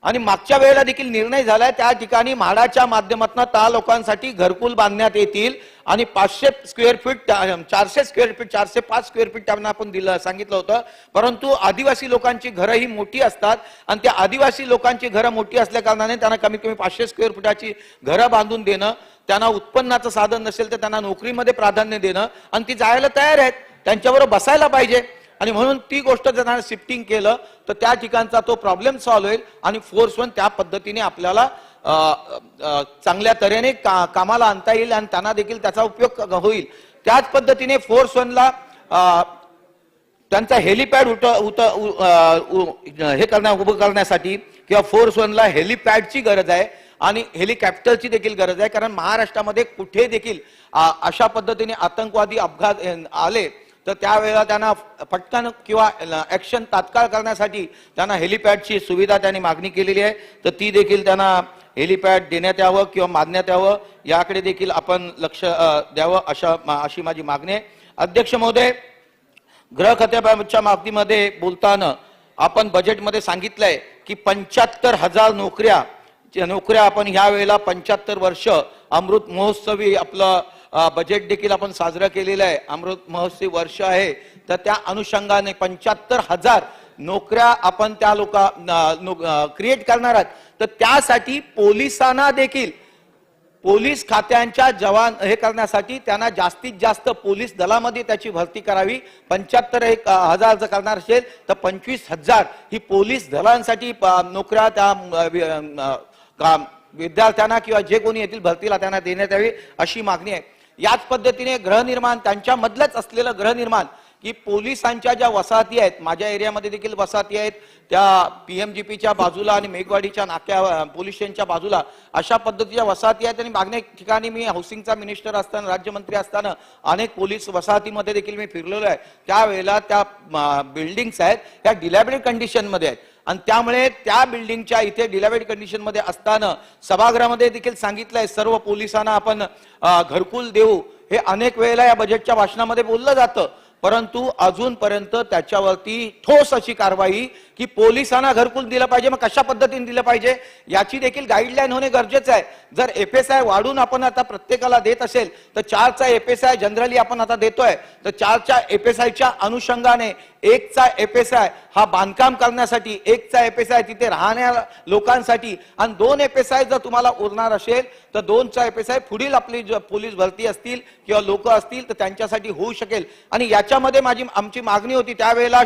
आणि मागच्या वेळेला देखील निर्णय झालाय त्या ठिकाणी म्हाडाच्या माध्यमातून त्या लोकांसाठी घरकुल बांधण्यात येतील आणि 500 square feet 400 square feet 405 square feet त्यांना आपण सांगितलं होतं. परंतु आदिवासी लोकांची घरं ही मोठी असतात आणि त्या आदिवासी लोकांची घरं मोठी असल्या कारणाने त्यांना कमीत कमी 500 स्क्वेअर फुटाची घरं बांधून देणं, त्यांना उत्पन्नाचं साधन नसेल तर त्यांना नोकरीमध्ये प्राधान्य देणं आणि ती जायला तयार आहेत, त्यांच्याबरोबर बसायला पाहिजे. आणि म्हणून ती गोष्ट जर त्यांना शिफ्टिंग केलं तर त्या ठिकाणचा तो प्रॉब्लेम सॉल्व्ह होईल आणि फोर्स 1 त्या पद्धतीने आपल्याला चांगल्या तऱ्हेने कामाला आणता येईल आणि त्यांना देखील त्याचा उपयोग होईल. त्याच पद्धतीने फोर्स 1ला त्यांचा हेलिपॅड उभं करण्यासाठी किंवा फोर्स 1ला हेलिपॅडची गरज आहे आणि हेलिकॉप्टरची देखील गरज आहे. कारण महाराष्ट्रामध्ये कुठे देखील अशा पद्धतीने आतंकवादी अपघात आले तर त्यावेळेला त्यांना पटकन किंवा ऍक्शन तात्काळ करण्यासाठी त्यांना हेलिपॅडची सुविधा त्यांनी मागणी केलेली आहे, तर ती देखील त्यांना हेलिपॅड देण्यात यावं किंवा मागण्यात यावं, याकडे देखील आपण लक्ष द्यावं अशी माझी मागणी आहे. अध्यक्ष महोदय, गृह खात्याबाबतच्या मागणीमध्ये बोलताना आपण बजेटमध्ये सांगितलंय की 75,000 नोकऱ्या आपण ह्या वेळेला 75 वर्ष अमृत महोत्सवी आपलं बजेट देखील आपण साजरं केलेलं आहे. अमृत महोत्सवी वर्ष आहे, तर त्या अनुषंगाने 75,000 नोकऱ्या आपण त्या क्रिएट करणार आहात. तर त्यासाठी पोलिसांना देखील पोलीस खात्यांच्या जवान हे करण्यासाठी त्यांना जास्तीत जास्त पोलीस दलामध्ये त्याची भरती करावी. 75,000 जर करणार असेल तर 25,000 ही पोलीस दलांसाठी नोकऱ्या त्या विद्यार्थ्यांना किंवा जे कोणी येतील भरतीला त्यांना देण्यात यावी अशी मागणी आहे. याच पद्धतीने गृहनिर्माण, त्यांच्यामधलंच असलेलं गृहनिर्माण की पोलिसांच्या ज्या वसाहती आहेत, माझ्या एरियामध्ये देखील वसाहती आहेत, त्या PMGPच्या बाजूला आणि मेघवाडीच्या नाक्या पोलीस स्टेशनच्या बाजूला अशा पद्धतीच्या वसाहती आहेत. आणि मागण्या ठिकाणी मी हाऊसिंगचा मिनिस्टर असताना, राज्यमंत्री असताना अनेक पोलीस वसाहतीमध्ये देखील मी फिरलेलो आहे. त्यावेळेला त्या बिल्डिंग्स आहेत त्या डिलॅबरेट कंडिशनमध्ये आहेत आणि त्यामुळे त्या बिल्डिंगच्या इथे डिलॅबरेट कंडिशनमध्ये असताना सभागृहामध्ये देखील सांगितलंय सर्व पोलिसांना आपण घरकुल देऊ, हे अनेक वेळेला या बजेटच्या भाषणामध्ये बोललं जातं, परंतु अजूनपर्यंत त्याच्यावरती ठोस अशी कारवाई की पोलिसांना घरकुल दिलं पाहिजे, मग कशा पद्धतीने दिलं पाहिजे याची देखील गाईडलाईन होणे गरजेचं आहे. जर FSI वाढून आपण आता प्रत्येकाला देत असेल तर 4चा FSI जनरली आपण आता देतोय, तर 4च्या FSIच्या अनुषंगाने 1चा FSI हा बांधकाम करण्यासाठी, 1चा FSI तिथे राहण्या लोकांसाठी आणि 2 FSI जर तुम्हाला उरणार असेल तर 2चा FSI पुढील आपली पोलीस भरती असतील किंवा लोक असतील तर त्यांच्यासाठी होऊ शकेल. आणि याच्यामध्ये आमची मागणी होती त्यावेळेला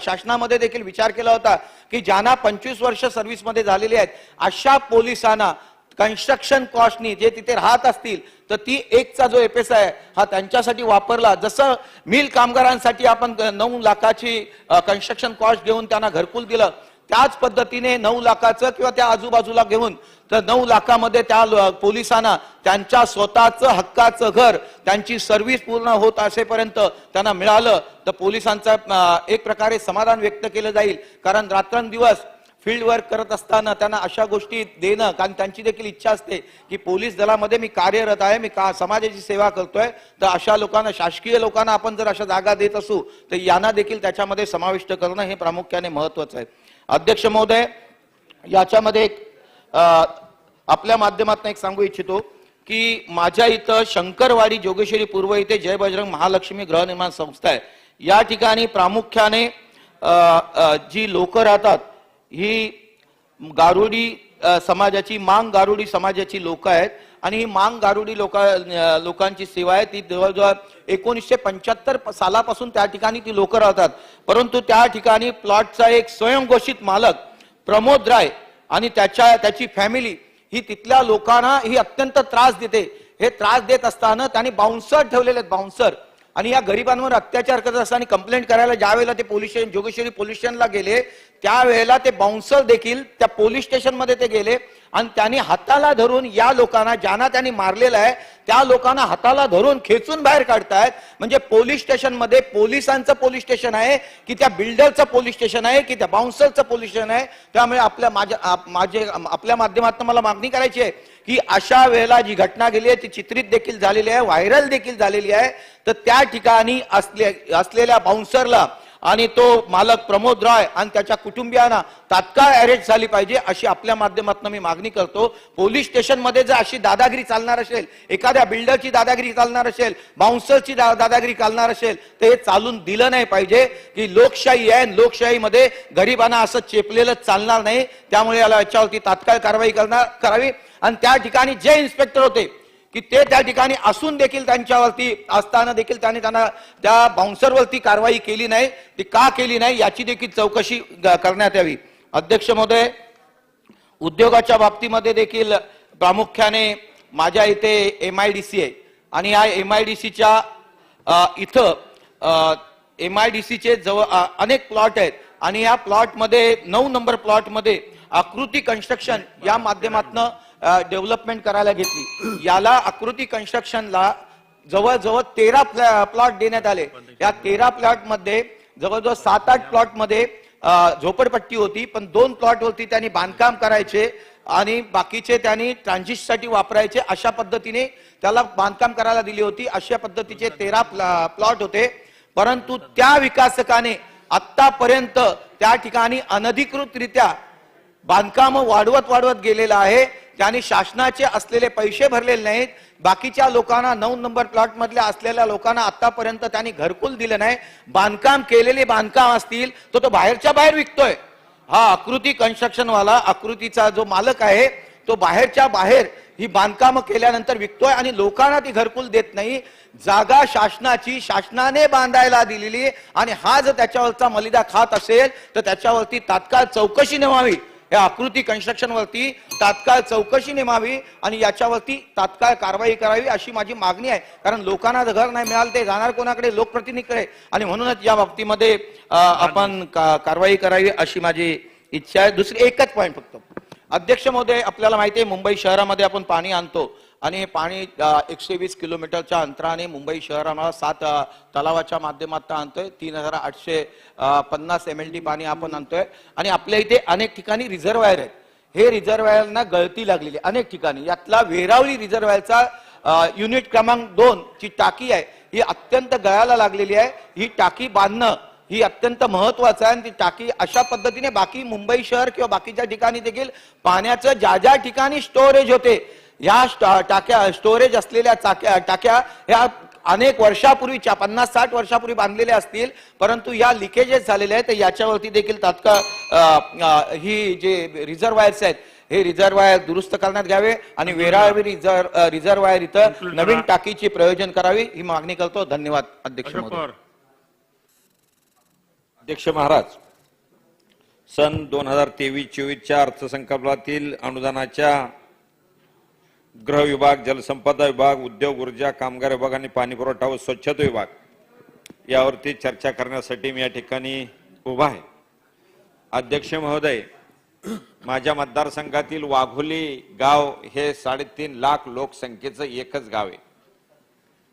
शासनामध्ये देखील विचार केला होता की ज्यांना 25 वर्ष सर्व्हिसमध्ये झालेली आहेत अशा पोलिसांना कन्स्ट्रक्शन कॉस्टनी जे तिथे राहत असतील तर ती 1चा जो FSI हा त्यांच्यासाठी वापरला. जसं मिल कामगारांसाठी आपण 9 लाखाची कन्स्ट्रक्शन कॉस्ट घेऊन त्यांना घरकुल दिलं, त्याच पद्धतीने 9 लाखाचं किंवा त्या आजूबाजूला घेऊन तर 9 लाखामध्ये त्या पोलिसांना त्यांच्या स्वतःचं हक्काचं घर, त्यांची सर्व्हिस पूर्ण होत असेपर्यंत त्यांना मिळालं तर पोलिसांचा एक प्रकारे समाधान व्यक्त केलं जाईल. कारण रात्रंदिवस फील्ड वर्क करत असताना त्यांना अशा गोष्टी देणं, कारण त्यांची देखील इच्छा असते की पोलीस दलामध्ये मी कार्यरत आहे, मी समाजाची सेवा करतोय, तर अशा लोकांना, शासकीय लोकांना आपण जर अशा जागा देत असू तर यांना देखील त्याच्यामध्ये समाविष्ट करणं हे प्रामुख्याने महत्वाचं आहे. अध्यक्ष महोदय, याच्यामध्ये आपल्या माध्यमातून एक सांगू इच्छितो की माझ्या इथं शंकरवाडी जोगेश्वरी पूर्व इथे जय बजरंग महालक्ष्मी गृहनिर्माण संस्था आहे. या ठिकाणी प्रामुख्याने जी लोक राहतात ही गारुडी समाजाची, मांग गारुडी समाजाची लोक आहेत आणि ही मांग गारुडी लोकांची सेवा आहे. ती जवळजवळ 1975 सालापासून त्या ठिकाणी ती लोक राहतात, परंतु त्या ठिकाणी प्लॉटचा एक स्वयंघोषित मालक प्रमोद राय आणि त्याची फॅमिली ही तिथल्या लोकांना ही अत्यंत त्रास देते. हे त्रास देत असताना त्यांनी बाउन्सर ठेवलेले आहेत, बाउन्सर, आणि या गरिबांवर अत्याचार करत असताना कंप्लेंट करायला ज्या वेळेला ते पोलीस स्टेशन जोगेश्वरी पोलीस स्टेशनला गेले त्यावेळेला ते बाउन्सर देखील त्या पोलीस स्टेशन मध्ये ते गेले आणि त्यांनी हाताला धरून या लोकांना, ज्यांना त्यांनी मारलेलं आहे त्या लोकांना हाताला धरून खेचून बाहेर काढतायत. म्हणजे पोलीस स्टेशन मध्ये पोलिसांचं पोलीस स्टेशन आहे की त्या बिल्डरचं पोलीस स्टेशन आहे की त्या बाउन्सरचं पोलीस स्टेशन आहे. त्यामुळे आपल्या माध्यमातून मला मागणी करायची आहे की अशा वेळेला जी घटना गेली आहे ती चित्रित देखील झालेली आहे, व्हायरल देखील झालेली आहे, तर त्या ठिकाणी असलेल्या बाउन्सरला आणि तो मालक प्रमोद राय आणि त्याच्या कुटुंबियांना तात्काळ अरेस्ट झाली पाहिजे अशी आपल्या माध्यमातून मी मागणी करतो. पोलीस स्टेशन मध्ये जर अशी दादागिरी चालणार असेल, एखाद्या बिल्डरची दादागिरी चालणार असेल, बाउन्सरची दादागिरी चालणार असेल तर हे चालून दिलं नाही पाहिजे. की लोकशाही आहे, लोकशाहीमध्ये गरिबांना असं चेपलेलं चालणार नाही. त्यामुळे याच्यावरती तात्काळ कारवाई करावी. आणि त्या ठिकाणी जे इन्स्पेक्टर होते की ते त्या ठिकाणी असून देखील त्यांच्यावरती असताना देखील त्यांना त्या बाउन्सरवरती कारवाई केली नाही, ती का केली नाही याची देखील चौकशी करण्यात यावी. अध्यक्ष महोदय, उद्योगाच्या बाबतीमध्ये देखील प्रामुख्याने माझ्या इथे MIDC आहे आणि या MIDCच्या इथं MIDCचे जवळ अनेक प्लॉट आहेत आणि या प्लॉटमध्ये 9 नंबर प्लॉटमध्ये आकृती कन्स्ट्रक्शन या माध्यमातून डेव्हलपमेंट करायला घेतली. याला आकृती कन्स्ट्रक्शनला जवळजवळ 13 प्लॉट देण्यात आले. या 13 प्लॉट मध्ये जवळजवळ 7-8 प्लॉट मध्ये झोपडपट्टी होती, पण 2 प्लॉट वरती त्यांनी बांधकाम करायचे आणि बाकीचे त्यांनी ट्रान्झिटसाठी वापरायचे. अशा पद्धतीने त्याला बांधकाम करायला दिली होती. अशा पद्धतीचे 13 प्लॉट होते. परंतु त्या विकासकाने आतापर्यंत त्या ठिकाणी अनधिकृतरित्या बांधकाम वाढवत गेलेलं आहे. त्यांनी शासनाचे असलेले पैसे भरलेले नाहीत. बाकीच्या लोकांना 9 नंबर प्लॉट मधल्या असलेल्या लोकांना आतापर्यंत त्यांनी घरकुल दिलं नाही. बांधकाम केलेले बांधकाम असतील तो बाहेरच्या बाहेर विकतोय. हा आकृती कन्स्ट्रक्शन वाला, आकृतीचा जो मालक आहे तो बाहेरच्या बाहेर ही बांधकाम केल्यानंतर विकतोय आणि लोकांना ती घरकुल देत नाही. जागा शासनाची, शासनाने बांधायला दिलेली आणि हा जर त्याच्यावरचा मलिदा खात असेल तर त्याच्यावरती तात्काळ चौकशी नेमावी. या आकृती कन्स्ट्रक्शन वरती तात्काळ चौकशी नेमावी आणि याच्यावरती तात्काळ कारवाई करावी अशी माझी मागणी आहे. कारण लोकांना जर घर नाही मिळालं ते जाणार कोणाकडे? लोकप्रतिनिधीकडे. आणि म्हणूनच या बाबतीमध्ये आपण कारवाई करावी अशी माझी इच्छा आहे. दुसरी एकच पॉईंट फक्त, अध्यक्ष महोदय, आपल्याला माहिती आहे मुंबई शहरामध्ये आपण पाणी आणतो आणि हे पाणी 120 किलोमीटरच्या अंतराने मुंबई शहरामध्ये 7 तलावाच्या माध्यमातून आणतोय. 3850 MLD पाणी आपण आणतोय आणि आपल्या इथे अनेक ठिकाणी रिझर्वायर आहेत. हे रिझर्वायरना गळती लागलेली अनेक ठिकाणी. यातला वेरावळी रिझर्वायरचा युनिट क्रमांक 2 ची टाकी आहे ही अत्यंत गळायला लागलेली आहे. ही टाकी बांधणं ही अत्यंत महत्वाचं आहे आणि ती टाकी अशा पद्धतीने बाकी मुंबई शहर किंवा बाकीच्या ठिकाणी देखील पाण्याचं ज्या ठिकाणी स्टोरेज होते या टाक्या, स्टोरेज असलेल्या टाक्या ह्या अनेक वर्षापूर्वीच्या 50-60 वर्षापूर्वी बांधलेल्या असतील, परंतु या लिकेजेस झालेल्या आहेत. याच्यावरती देखील तात्काळ ही जे रिझर्वायर्स आहेत हे रिझर्वायर दुरुस्त करण्यात घ्यावे आणि वेरावळी रिझर्वायर इथं नवीन टाकीची प्रयोजन करावी ही मागणी करतो. धन्यवाद अध्यक्ष महोदय. अध्यक्ष महाराज, सन 2023-24च्या अर्थसंकल्पातील अनुदानाच्या गृह विभाग, जलसंपदा विभाग, उद्योग, ऊर्जा, कामगार विभाग आणि पाणी पुरवठा व स्वच्छता विभाग यावरती चर्चा करण्यासाठी मी या ठिकाणी उभा आहे. अध्यक्ष महोदय, माझ्या मतदारसंघातील वाघोली गाव हे 3.5 लाख लोकसंख्येचं एकच गाव आहे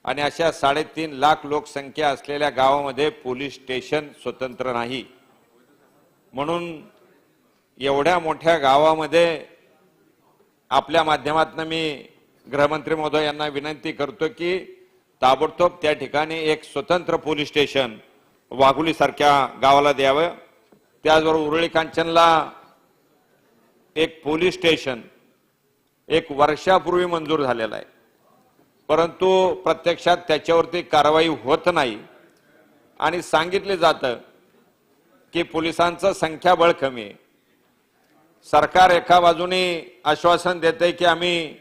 आणि अशा 3.5 लाख लोकसंख्या असलेल्या गावामध्ये पोलीस स्टेशन स्वतंत्र नाही. म्हणून एवढ्या मोठ्या गावामध्ये आपल्या माध्यमातून मी गृहमंत्री महोदय यांना विनंती करतो की ताबडतोब त्या ठिकाणी एक स्वतंत्र पोलीस स्टेशन वाघोली सारख्या गावाला द्यावं. त्याचबरोबर उरळी कांचनला एक पोलीस स्टेशन 1 वर्षापूर्वी मंजूर झालेलं आहे, परंतु प्रत्यक्षात त्याच्यावरती कारवाई होत नाही आणि सांगितले जातं की पोलिसांचं संख्याबळ कमी आहे. सरकार एका बाजूने आश्वासन देते की आम्ही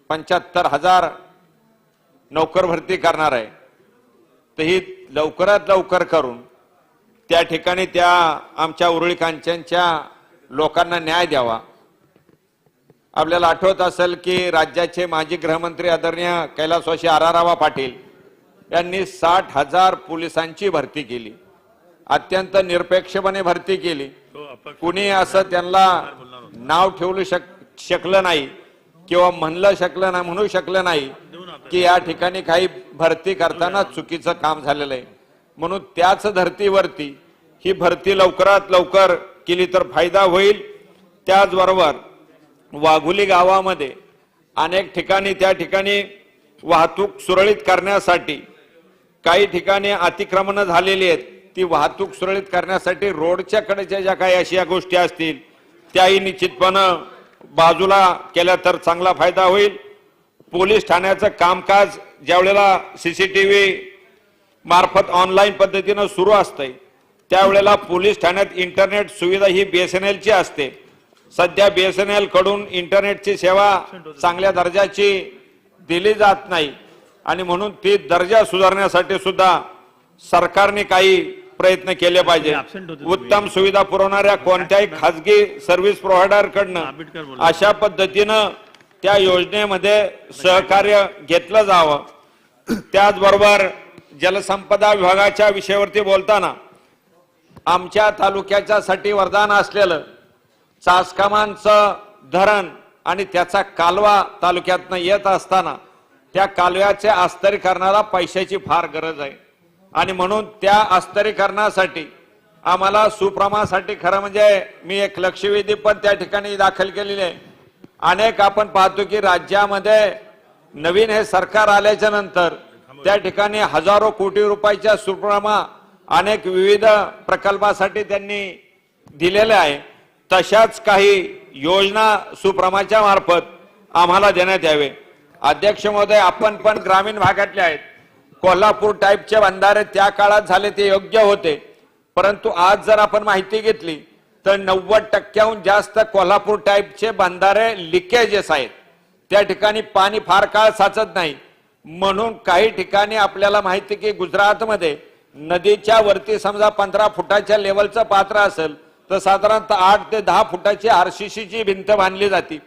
75,000 नोकर भरती करणार आहे, तर ही लवकरात लवकर करून त्या ठिकाणी त्या आमच्या उरळी कांचनच्या लोकांना न्याय द्यावा. आपल्याला आठवत असेल की राज्याचे माजी गृहमंत्री आदरणीय कैलासवासी आरारावा पाटील यांनी 60,000 पोलिसांची भरती केली, अत्यंत निरपेक्षपणे भरती केली. कुणी असं त्यांना नाव ठेवू शकलं नाही किंवा म्हणू शकलं नाही की या ठिकाणी काही भरती करताना चुकीचं काम झालेलं आहे. म्हणून त्याच धर्तीवरती ही भरती लवकरात लवकर केली तर फायदा होईल. त्याचबरोबर वाघोली गावामध्ये अनेक ठिकाणी त्या ठिकाणी वाहतूक सुरळीत करण्यासाठी काही ठिकाणी अतिक्रमण झालेली आहेत, ती वाहतूक सुरळीत करण्यासाठी रोडच्या कडेच्या ज्या काही अशा गोष्टी असतील त्याही निश्चितपणे बाजूला केल्या तर चांगला फायदा होईल. पोलीस ठाण्याचं कामकाज ज्यावेळेला सीसीटीव्ही मार्फत ऑनलाईन पद्धतीनं सुरू असतंय त्यावेळेला पोलीस ठाण्यात इंटरनेट सुविधा ही BSNL ची असते. सध्या BSNL कडून इंटरनेटची सेवा चांगल्या दर्जाची दिली जात नाही आणि म्हणून ती दर्जा सुधारण्यासाठी सुद्धा सरकारने काही प्रयत्न केले पाहिजे. उत्तम सुविधा पुरवणाऱ्या कोणत्याही खाजगी सर्व्हिस प्रोव्हायडर कडनं अशा पद्धतीनं त्या योजनेमध्ये सहकार्य घेतलं जावं. त्याचबरोबर जलसंपदा विभागाच्या विषयावरती बोलताना आमच्या तालुक्याच्यासाठी वरदान असलेलं चासकामांचं धरण आणि त्याचा कालवा तालुक्यातनं येत असताना त्या कालव्याचे अस्तरीकरणाला पैशाची फार गरज आहे आणि म्हणून त्या अस्तरीकरणासाठी आम्हाला सुप्रमासाठी खरं म्हणजे मी एक लक्षवेधी पण त्या ठिकाणी दाखल केलेली आहे. अनेक आपण पाहतो की राज्यामध्ये नवीन हे सरकार आल्याच्या नंतर त्या ठिकाणी हजारो कोटी रुपयाच्या सुप्रमा अनेक विविध प्रकल्पासाठी त्यांनी दिलेल्या आहे. तशाच काही योजना सुप्रमाच्या मार्फत आम्हाला देण्यात यावे. अध्यक्ष महोदय, आपण पण ग्रामीण भागातले आहेत. कोल्हापूर टाईपचे बंधारे त्या काळात झाले ते योग्य होते, परंतु आज जर आपण माहिती घेतली तर 90% जास्त कोल्हापूर टाईपचे बंधारे लिकेजेस आहेत. त्या ठिकाणी पाणी फार काळ साचत नाही. म्हणून काही ठिकाणी आपल्याला माहिती की गुजरातमध्ये नदीच्या वरती समजा 15 फुटाच्या लेवलचं पात्र असेल तर साधारणतः 8 ते 10 फुटाची आरसीसीची भिंत बांधली जाते.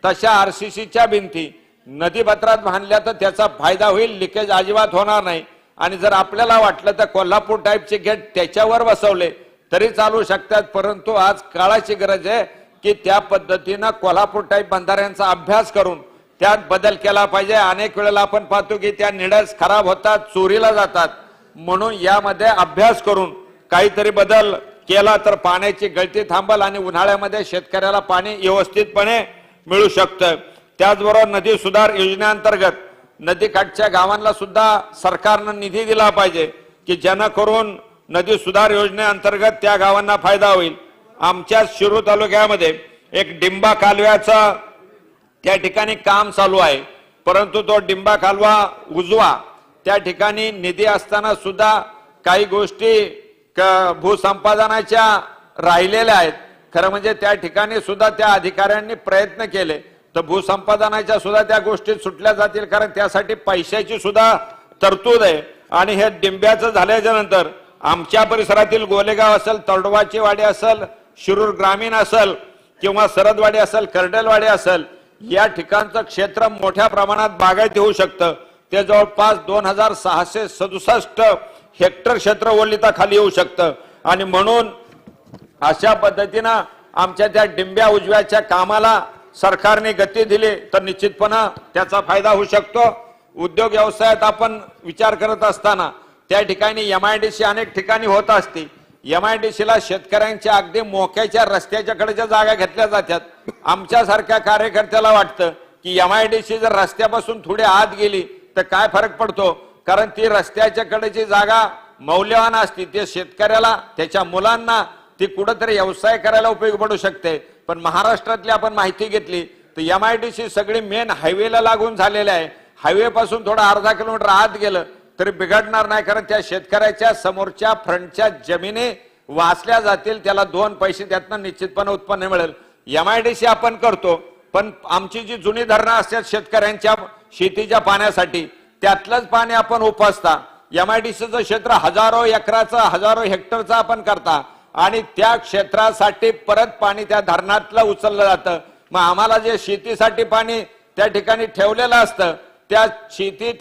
तशा आरसीसीच्या भिंती नदी पात्रात बांधल्या तर त्याचा फायदा होईल, लिकेज अजिबात होणार नाही. आणि जर आपल्याला वाटलं तर कोल्हापूर टाईपचे गेट त्याच्यावर बसवले तरी चालू शकतात, परंतु आज काळाची गरज आहे की त्या पद्धतीनं कोल्हापूर टाईप बंधाऱ्यांचा अभ्यास करून त्यात बदल केला पाहिजे. अनेक वेळेला आपण पाहतो की त्या निडस खराब होतात, चोरीला जातात. म्हणून यामध्ये अभ्यास करून काहीतरी बदल केला तर पाण्याची गळती थांबल आणि उन्हाळ्यामध्ये शेतकऱ्याला पाणी व्यवस्थितपणे मिळू शकतं. त्याचबरोबर नदी सुधार योजनेअंतर्गत नदीकाठच्या गावांना सुद्धा सरकारनं निधी दिला पाहिजे की जेणेकरून नदी सुधार योजनेअंतर्गत त्या गावांना फायदा होईल. आमच्या शिरूर तालुक्यामध्ये एक डिंबा कालव्याचा त्या ठिकाणी काम चालू आहे, परंतु तो डिंबा कालवा उजवा त्या ठिकाणी निधी असताना सुद्धा काही गोष्टी भूसंपादनाच्या राहिलेल्या आहेत. खरं म्हणजे त्या ठिकाणी सुद्धा त्या अधिकाऱ्यांनी प्रयत्न केले तर भूसंपादनाच्या सुद्धा त्या गोष्टी सुटल्या जातील, कारण त्यासाठी पैशाची सुद्धा तरतूद आहे. आणि हे डिंब्याचं झाल्याच्या नंतर आमच्या परिसरातील गोलेगाव असेल, तळडवाची वाडी असेल, शिरूर ग्रामीण असेल किंवा सरदवाडी असेल, कर्डेलवाडी असेल, या ठिकाणचं क्षेत्र मोठ्या प्रमाणात बागायती होऊ शकतं. ते जवळपास 2667 हेक्टर क्षेत्र ओलिताखाली येऊ शकतं. आणि म्हणून अशा पद्धतीनं आमच्या त्या डिंब्या उजव्याच्या कामाला सरकारने गती दिली तर निश्चितपणे त्याचा फायदा होऊ शकतो. उद्योग व्यवसायात आपण विचार करत असताना त्या ठिकाणी MIDC अनेक ठिकाणी होत असते. MIDCला शेतकऱ्यांच्या अगदी मोक्याच्या रस्त्याच्या कडेच्या जागा घेतल्या जातात. आमच्यासारख्या कार्यकर्त्याला वाटतं की MIDC जर रस्त्यापासून थोडी आत गेली तर काय फरक पडतो, कारण ती रस्त्याच्या कडेची जागा मौल्यवान असते. ते शेतकऱ्याला, त्याच्या मुलांना ती कुठेतरी व्यवसाय करायला उपयोग पडू शकते. पण महाराष्ट्रातली आपण माहिती घेतली तर MIDC सगळी मेन हायवेला लागून झालेले आहे. हायवे पासून थोडा अर्धा किलोमीटर आत गेलं तरी बिघडणार नाही, कारण त्या शेतकऱ्याच्या समोरच्या फ्रंटच्या जमिनी वाचल्या जातील, त्याला 2 पैसे त्यातनं निश्चितपणे उत्पन्न मिळेल. MIDC आपण करतो, पण आमची जी जुनी धरणं असतात शेतकऱ्यांच्या शेतीच्या पाण्यासाठी, त्यातलंच पाणी आपण उपसता. MIDCचं क्षेत्र हजारो एकराचं, हजारो हेक्टरचं आपण करता आणि त्या क्षेत्रासाठी परत पाणी त्या धरणातलं उचललं जातं. मग आम्हाला जे शेतीसाठी पाणी त्या ठिकाणी ठेवलेलं असतं, त्या शेती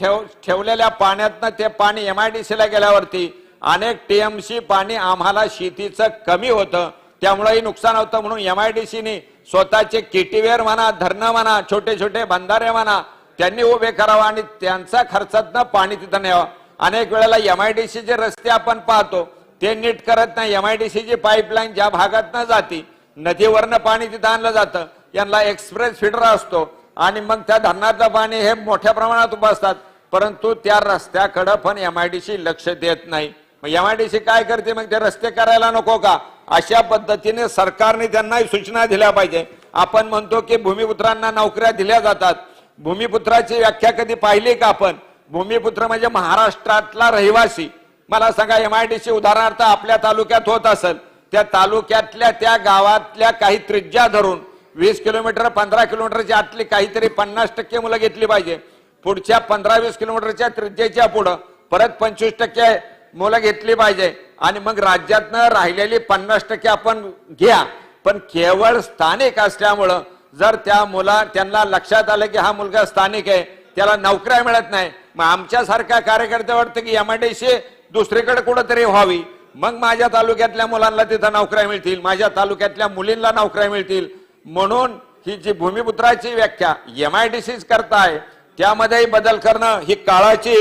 ठेवलेल्या पाण्यातनं ते पाणी MIDCला गेल्यावरती अनेक TMC पाणी आम्हाला शेतीचं कमी होतं, त्यामुळेही नुकसान होतं. म्हणून MIDCने स्वतःचे केटीवेर म्हणा, धरणं म्हणा, छोटे छोटे बंधारे म्हणा, त्यांनी उभे करावं आणि त्यांचा खर्चातनं पाणी तिथं न्यावं. अनेक वेळेला MIDCचे रस्ते आपण पाहतो ते नीट करत नाही. MIDCची पाईपलाईन ज्या भागातनं जाती, नदीवरनं पाणी तिथं आणलं जातं, यांना एक्सप्रेस फिडर असतो आणि मग त्या धरणातलं पाणी हे मोठ्या प्रमाणात उपसतात, परंतु त्या रस्त्याकडे पण MIDC लक्ष देत नाही. मग MIDC काय करते, मग ते रस्ते करायला नको का? अशा पद्धतीने सरकारने त्यांना सूचना दिल्या पाहिजे. आपण म्हणतो की भूमिपुत्रांना नोकऱ्या दिल्या जातात. भूमिपुत्राची व्याख्या कधी पाहिली का आपण? भूमिपुत्र म्हणजे महाराष्ट्रातला रहिवासी. मला सांगा, MIDC उदाहरणार्थ आपल्या तालुक्यात होत असेल, त्या तालुक्यातल्या त्या गावातल्या काही त्रिज्या धरून 20 किलोमीटर 15 किलोमीटरच्या आतली काहीतरी 50% मुलं घेतली पाहिजे. पुढच्या 15-20 किलोमीटरच्या त्रिज्येच्या पुढं परत 25% मुलं घेतली पाहिजे आणि मग राज्यातनं राहिलेली 50% आपण घ्या. पण केवळ स्थानिक असल्यामुळं जर त्या त्यांना लक्षात आलं की हा मुलगा स्थानिक आहे, त्याला नोकऱ्या मिळत नाही, मग आमच्यासारख्या कार्यकर्ते वाटतं की MIDC दुसरीकडे कुठेतरी व्हावी, मग माझ्या तालुक्यातल्या मुलांना तिथं नोकऱ्या मिळतील, माझ्या तालुक्यातल्या मुलींना नोकऱ्या मिळतील. म्हणून ही जी भूमिपुत्राची व्याख्या MIDCच करताय, त्यामध्येही बदल करणं ही काळाची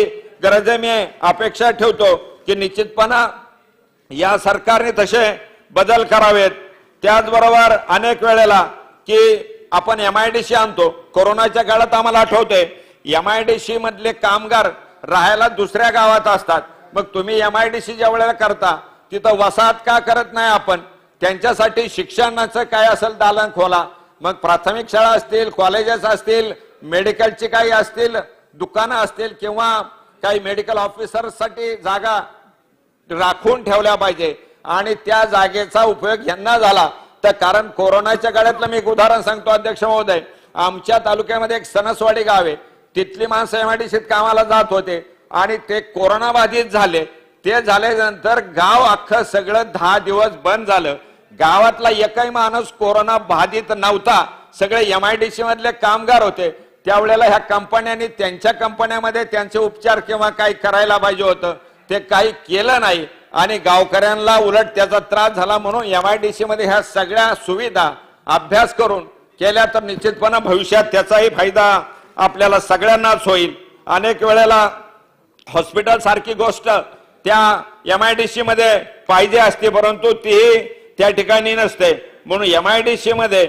गरज आहे. मी अपेक्षा ठेवतो की निश्चितपणे या सरकारने तसे बदल करावेत. त्याचबरोबर अनेक वेळेला की आपण MIDC आणतो. कोरोनाच्या काळात आम्हाला आठवतंय MIDC मधले कामगार राहायला दुसऱ्या गावात असतात. मग तुम्ही MIDC ज्या वेळेला करता तिथं वसाहत का करत नाही आपण? त्यांच्यासाठी शिक्षणाचं काय असेल दालन खोला. मग प्राथमिक शाळा असतील, कॉलेजेस असतील, मेडिकलची काही असतील, दुकानं असतील किंवा काही मेडिकल ऑफिसरसाठी जागा राखून ठेवल्या पाहिजे. आणि त्या जागेचा उपयोग यांना झाला तर, कारण कोरोनाच्या काळातलं मी एक उदाहरण सांगतो अध्यक्ष महोदय. आमच्या तालुक्यामध्ये एक सणसवाडी गाव आहे. तिथली माणसं MIDCत कामाला जात होते आणि ते कोरोना बाधित झाले. ते झाल्यानंतर गाव अख्खं सगळं 10 दिवस बंद झालं. गावातला एकही माणूस कोरोना बाधित नव्हता. सगळे MIDC मधले कामगार होते. त्यावेळेला ह्या कंपन्यांनी त्यांच्या कंपन्यामध्ये त्यांचे उपचार किंवा काही करायला पाहिजे होतं, ते काही केलं नाही आणि गावकऱ्यांना उलट त्याचा त्रास झाला. म्हणून MIDC मध्ये ह्या सगळ्या सुविधा अभ्यास करून केल्या तर निश्चितपणे भविष्यात त्याचाही फायदा आपल्याला सगळ्यांनाच होईल. अनेक वेळेला हॉस्पिटल सारखी गोष्ट त्या MIDC मध्ये पाहिजे असते, परंतु ती त्या ठिकाणी नसते. म्हणून MIDC मध्ये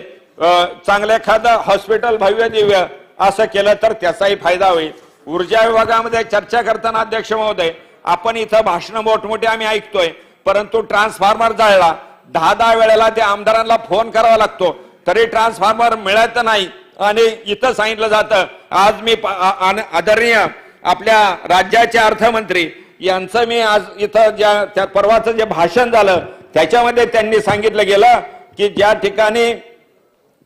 चांगलं एखादं हॉस्पिटल भव्य दिव्य असं केलं तर त्याचाही फायदा होईल. ऊर्जा विभागामध्ये चर्चा करताना अध्यक्ष महोदय, आपण इथं भाषण मोठमोठे आम्ही ऐकतोय, परंतु ट्रान्सफॉर्मर जळला 10 वेळेला त्या आमदारांना फोन करावा लागतो तरी ट्रान्सफॉर्मर मिळत नाही. आणि इथं सांगितलं जातं, आज मी आदरणीय आपल्या राज्याचे अर्थमंत्री यांचं मी आज इथं ज्या परवाचं जे भाषण झालं त्याच्यामध्ये त्यांनी सांगितलं गेलं की ज्या ठिकाणी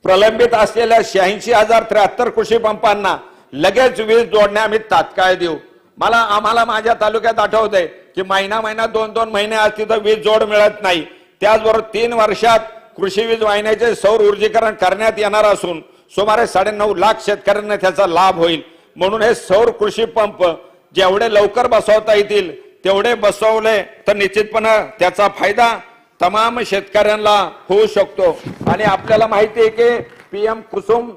प्रलंबित असलेल्या 86,073 कृषी पंपांना लगेच वीज जोडणे आम्ही तात्काळ देऊ. आम्हाला माझ्या तालुक्यात आठवतंय की महिना 2-2 महिने आज तिथं वीज जोड मिळत नाही. त्याचबरोबर 3 वर्षात कृषी वीज वाहिन्याचे सौर ऊर्जीकरण करण्यात येणार असून सुमारे 9.5 लाख शेतकऱ्यांना त्याचा लाभ होईल. म्हणून हे सौर कृषी पंप जेवढे लवकर बसवता येतील तेवढे बसवले तर निश्चितपणे त्याचा फायदा तमाम शेतकऱ्यांना होऊ शकतो. आणि आपल्याला माहिती आहे की PM कुसुम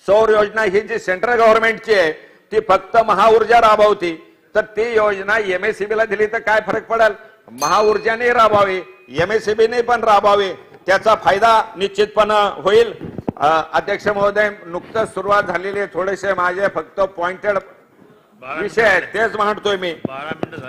सौर योजना ही जी सेंट्रल गव्हर्नमेंटची आहे ती फक्त महाऊर्जा राबवती, तर ती योजना MSEB ला दिली तर काय फरक पडेल? महाऊर्जाने राबवावी, MSEB ने पण राबवावी, त्याचा फायदा निश्चितपणे होईल. अध्यक्ष महोदय, नुकतंच सुरुवात झालेली थोडेसे माझे फक्त पॉइंटेड विषय आहेत तेच मांडतोय मी.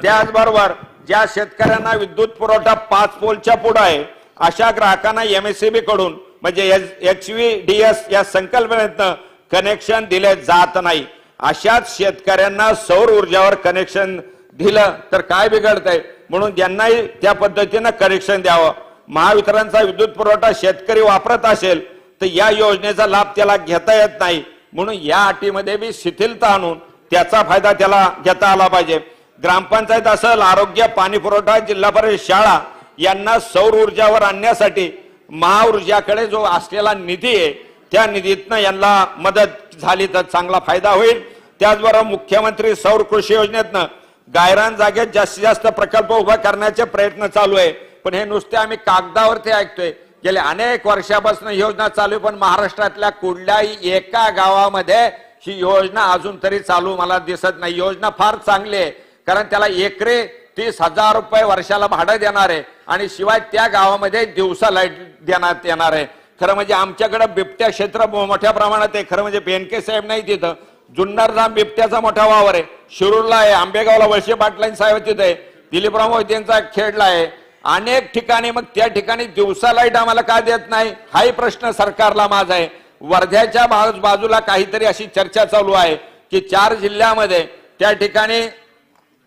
त्याचबरोबर ज्या शेतकऱ्यांना विद्युत पुरवठा 5 पोलच्या पुढे आहे अशा ग्राहकांना MSEB कडून म्हणजे HVDS या संकल्पनेतनं कनेक्शन दिले जात नाही. अशाच शेतकऱ्यांना सौर ऊर्जावर कनेक्शन दिलं तर काय बिघडतंय? म्हणून त्यांनाही त्या पद्धतीनं कनेक्शन द्यावं. महावितरणचा विद्युत पुरवठा शेतकरी वापरत असेल तर या योजनेचा लाभ त्याला घेता येत नाही. म्हणून या अटीमध्ये बी शिथिलता आणून त्याचा फायदा त्याला घेता आला पाहिजे. ग्रामपंचायत असेल, आरोग्य, पाणी पुरवठा, जिल्हा परिषद शाळा यांना सौर ऊर्जावर आणण्यासाठी महाऊर्जाकडे जो असलेला निधी आहे त्या निधीतनं यांना मदत झाली तर चांगला फायदा होईल. त्याचबरोबर मुख्यमंत्री सौर कृषी योजनेतनं गायरान जागेत जास्तीत जास्त प्रकल्प उभा करण्याचे प्रयत्न चालू आहे. पण हे नुसते आम्ही कागदावरती ऐकतोय. गेल्या अनेक वर्षापासून योजना चालू आहे, पण महाराष्ट्रातल्या कुठल्याही एका गावामध्ये ही योजना अजून तरी चालू मला दिसत नाही. योजना फार चांगली आहे, कारण त्याला एकरी 30,000 रुपये वर्षाला भाडं देणार आहे आणि शिवाय त्या गावामध्ये दिवसा लाईट देण्यात येणार आहे. खरं म्हणजे आमच्याकडे बिबट्या क्षेत्र मोठ्या प्रमाणात आहे. खरं म्हणजे बेनके साहेब नाही तिथं, जुन्नरला बिबट्याचा मोठा वावर आहे, शिरूरला आहे, आंबेगावला वळसे पाटलां साहेब तिथे आहे, दिलीपराव मोहितेंचा खेडला आहे, अनेक ठिकाणी. मग त्या ठिकाणी दिवसा लाईट आम्हाला का देत नाही हाही प्रश्न सरकारला माझा आहे. वर्ध्याच्या बाजूला काहीतरी अशी चर्चा चालू आहे की 4 जिल्ह्यामध्ये त्या ठिकाणी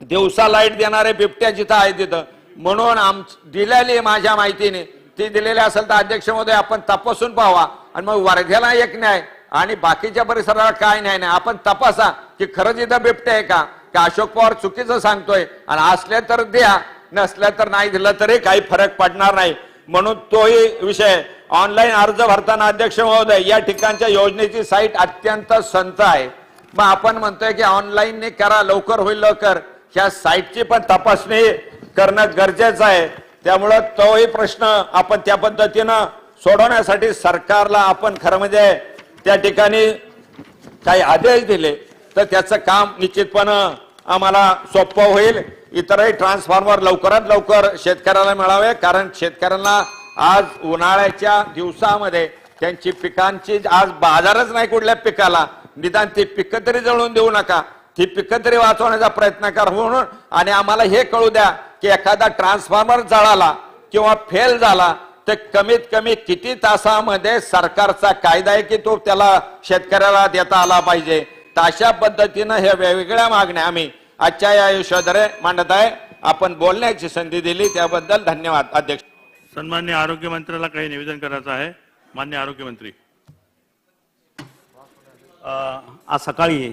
दिवसा लाईट देणारे बिबट्या जिथं आहे तिथं. म्हणून दिलेली माझ्या माहितीने ती दिलेली असेल तर अध्यक्ष महोदय आपण तपासून पाहावा आणि मग वर्ध्याला एक न्याय आणि बाकीच्या परिसराला काय न्याय नाही आपण तपासा की खरंच इथं बिबट्या आहे का अशोक पवार चुकीचं सांगतोय आणि असले तर द्या, नसल्या तर नाही दिलं तरी काही फरक पडणार नाही. म्हणून तोही विषय ऑनलाईन अर्ज भरताना अध्यक्ष महोदय या ठिकाणच्या योजनेची साईट अत्यंत संत आहे. मग आपण म्हणतोय की ऑनलाईन करा, लवकर होईल लवकर, ह्या साईटची पण तपासणी करणं गरजेचं आहे. त्यामुळं तोही प्रश्न आपण त्या पद्धतीनं सोडवण्यासाठी सरकारला आपण खरं म्हणजे त्या ठिकाणी काही आदेश दिले तर त्याचं काम निश्चितपणे आम्हाला सोपं होईल. इतरही ट्रान्सफॉर्मर लवकरात लवकर शेतकऱ्याला मिळावे, कारण शेतकऱ्यांना आज उन्हाळ्याच्या दिवसामध्ये त्यांची पिकांची आज बाजारच नाही कुठल्या पिकाला, निदान ती पिकं तरी जळून देऊ नका, ती पिकं तरी वाचवण्याचा प्रयत्न करा म्हणून. आणि आम्हाला हे कळू द्या की एखादा ट्रान्सफॉर्मर जळाला किंवा फेल झाला तर कमीत कमी किती तासामध्ये सरकारचा कायदा आहे की तो त्याला शेतकऱ्याला देता आला पाहिजे. तर अशा पद्धतीनं ह्या वेगवेगळ्या मागण्या आम्ही आजच्या या आयुष्याद्वारे मांडत आहे. आपण बोलण्याची संधी दिली त्याबद्दल धन्यवाद अध्यक्ष. सन्मान्य आरोग्य मंत्र्याला काही निवेदन करायचं आहे. मान्य आरोग्य मंत्री. आज सकाळी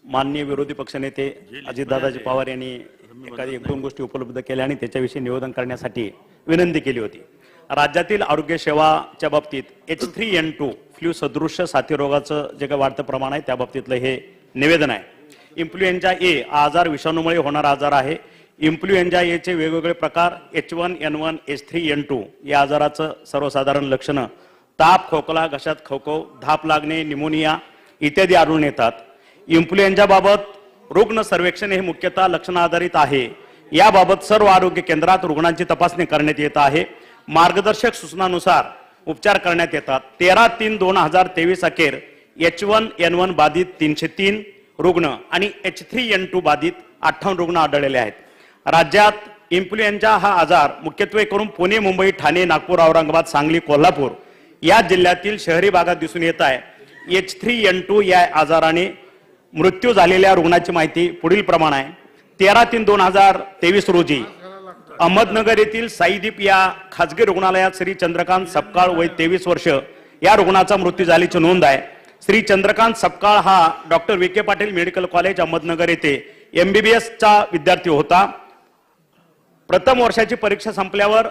माननीय विरोधी पक्षनेते अजितदादाजी पवार यांनी एक दोन गोष्टी उपलब्ध केल्या आणि त्याच्याविषयी निवेदन करण्यासाठी विनंती केली होती. राज्यातील आरोग्य सेवाच्या बाबतीत H3N2 फ्लू सदृश्य साथीरोगाचं जे काही वाढतं प्रमाण आहे त्या बाबतीतलं हे निवेदन आहे. इन्फ्लुएन्झा ए आजार विषाणूमुळे होणारा आजार आहे. इन्फ्लुएन्झा ए चे वेगवेगळे प्रकार H1N1 H3N2 या आजाराचं सर्वसाधारण लक्षणं ताप, खोकला, घशात खवखव, धाप लागणे, निमोनिया इत्यादी आढळून येतात. इन्फ्लुएन्झा बाबत रुग्ण सर्वेक्षण हे मुख्यतः लक्षण आधारित आहे. याबाबत सर्व आरोग्य केंद्रात रुग्णांची तपासणी करण्यात येत आहे. मार्गदर्शक सूचनानुसार उपचार करण्यात येतात. 13/3/2023 अखेर H1N1 बाधित 303 रुग्ण आणि H3N2 बाधित 58 रुग्ण आढळलेले आहेत. राज्यात इन्फ्लुएन्झा हा आजार मुख्यत्वे करून पुणे, मुंबई, ठाणे, नागपूर, औरंगाबाद, सांगली, कोल्हापूर या जिल्ह्यातील शहरी भागात दिसून येत आहे. H3N2 या आजाराने मृत्यू झालेल्या रुग्णाची माहिती पुढील प्रमाणे आहे. 13/3/2023 रोजी अहमदनगर येथील साईदीप या खासगी रुग्णालयात श्री चंद्रकांत सपकाळ वय 23 वर्ष या रुग्णाचा मृत्यू झाल्याची नोंद आहे. श्री चंद्रकांत सपकाळ हा doctor Vikhe Patil medical college Ahmednagar येथे MBBS चा विद्यार्थी होता. प्रथम वर्षाची परीक्षा संपल्यावर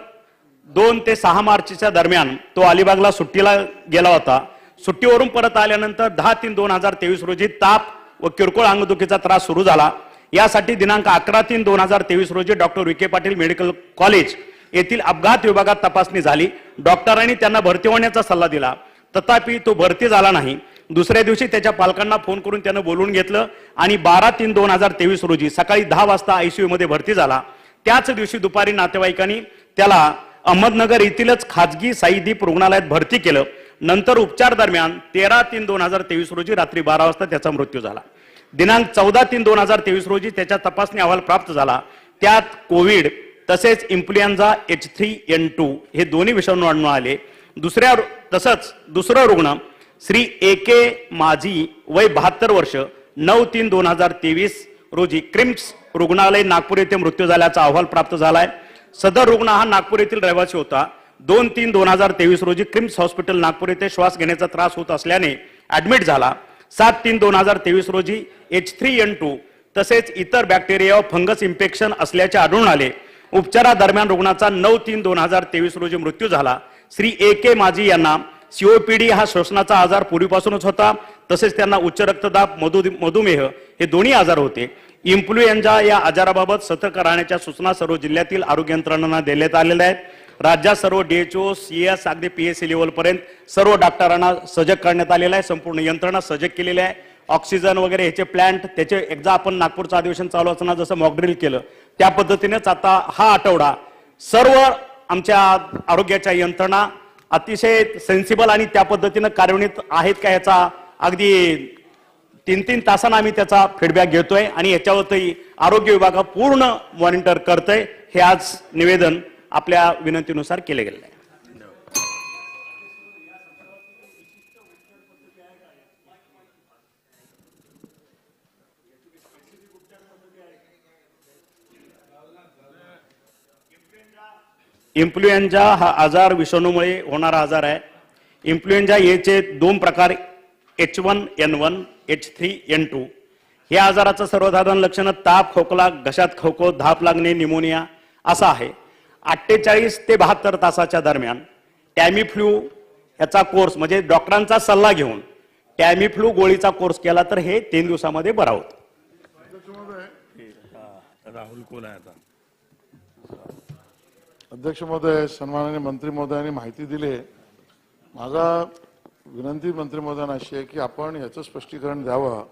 2 ते 6 मार्चच्या दरम्यान तो अलिबागला सुट्टीला गेला होता. सुट्टीवरून परत आल्यानंतर 10/3/2023 रोजी ताप व किरकोळ अंगदुखीचा त्रास सुरू झाला. यासाठी दिनांक 11/3/2023 रोजी doctor Vikhe Patil medical college येथील अपघात विभागात तपासणी झाली. डॉक्टरांनी त्यांना भरती होण्याचा सल्ला दिला, तथापि तो भरती झाला नाही. दुसऱ्या दिवशी त्याच्या पालकांना फोन करून त्यानं बोलवून घेतलं आणि 12/3/2023 रोजी सकाळी 10 वाजता ICU मध्ये भरती झाला. त्याच दिवशी दुपारी नातेवाईकांनी त्याला अहमदनगर येथीलच खाजगी साईदीप रुग्णालयात भरती केलं. नंतर उपचार दरम्यान 13/3/2023 रोजी रात्री 12 वाजता त्याचा मृत्यू झाला. दिनांक 14/3/2023 रोजी त्याचा तपासणी अहवाल प्राप्त झाला. त्यात कोविड तसेच इन्फ्लुएन्झा H3N2 हे दोन्ही विषाणू आढळून आले. दुसरं रुग्ण श्री AK माझी वय 72 वर्ष 9/3/2023 रोजी क्रिम्स रुग्णालय नागपूर येथे मृत्यू झाल्याचा अहवाल प्राप्त झालाय. सदर रुग्ण हा नागपूर येथील रहिवासी होता. 2/3/2023 रोजी क्रिम्स हॉस्पिटल नागपूर येथे श्वास घेण्याचा त्रास होत असल्याने ऍडमिट झाला. 7/3/2023 रोजी H3N2 तसेच इतर बॅक्टेरिया व फंगस इन्फेक्शन असल्याचे आढळून आले. उपचारादरम्यान रुग्णाचा 9/3/2023 रोजी मृत्यू झाला. श्री AK माझी यांना COPD हा श्वसनाचा आजार पूर्वीपासूनच होता. तसेच त्यांना उच्च रक्तदाब, मधुमेह हे दोन्ही आजार होते. इन्फ्लुएन्झा या आजाराबाबत सतर्क राहण्याच्या सूचना सर्व जिल्ह्यातील आरोग्य यंत्रणांना देण्यात आलेल्या आहेत. राज्यात सर्व DHO, CS अगदी PSC लेवल पर्यंत सर्व डॉक्टरांना सजग करण्यात आलेला आहे. संपूर्ण यंत्रणा सजग केलेली आहे. ऑक्सिजन वगैरे ह्याचे प्लांट त्याचे एकदा आपण नागपूरचं अधिवेशन चालू असताना जसं मॉकड्रिल केलं त्या पद्धतीनेच आता हा आठवडा सर्व आमच्या आरोग्याच्या यंत्रणा अतिशय सेन्सिबल आणि त्या पद्धतीनं कार्यान्वित आहेत का याचा अगदी 3-3 तासांना आम्ही त्याचा फीडबॅक घेतोय आणि याच्यावरही आरोग्य विभाग पूर्ण मॉनिटर करतोय. हे आज निवेदन आपल्या विनंतीनुसार केले गेले आहे. इन्फ्लुएन्झा हा आजार विषाणूमुळे होणारा आजार आहे. इन्फ्लुएन्झा चे 2 प्रकार H1N1 H3N2. या आजाराचं सर्वसाधारण लक्षण ताप, खोकला, घशात खवखव, धाप लागणे, निमोनिया असं आहे. 48 ते 72 तासाच्या दरम्यान टॅमीफ्लू याचा कोर्स म्हणजे डॉक्टरांचा सल्ला घेऊन टॅमीफ्लू गोळीचा कोर्स केला तर हे 3 दिवसामध्ये बरा होतं. राहुल कोल आहे आता. अध्यक्ष महोदय, सन्माननीय मंत्री महोदयांनी माहिती दिली. माझा विनंती मंत्री महोदयांना अशी आहे की आपण याचं स्पष्टीकरण द्यावं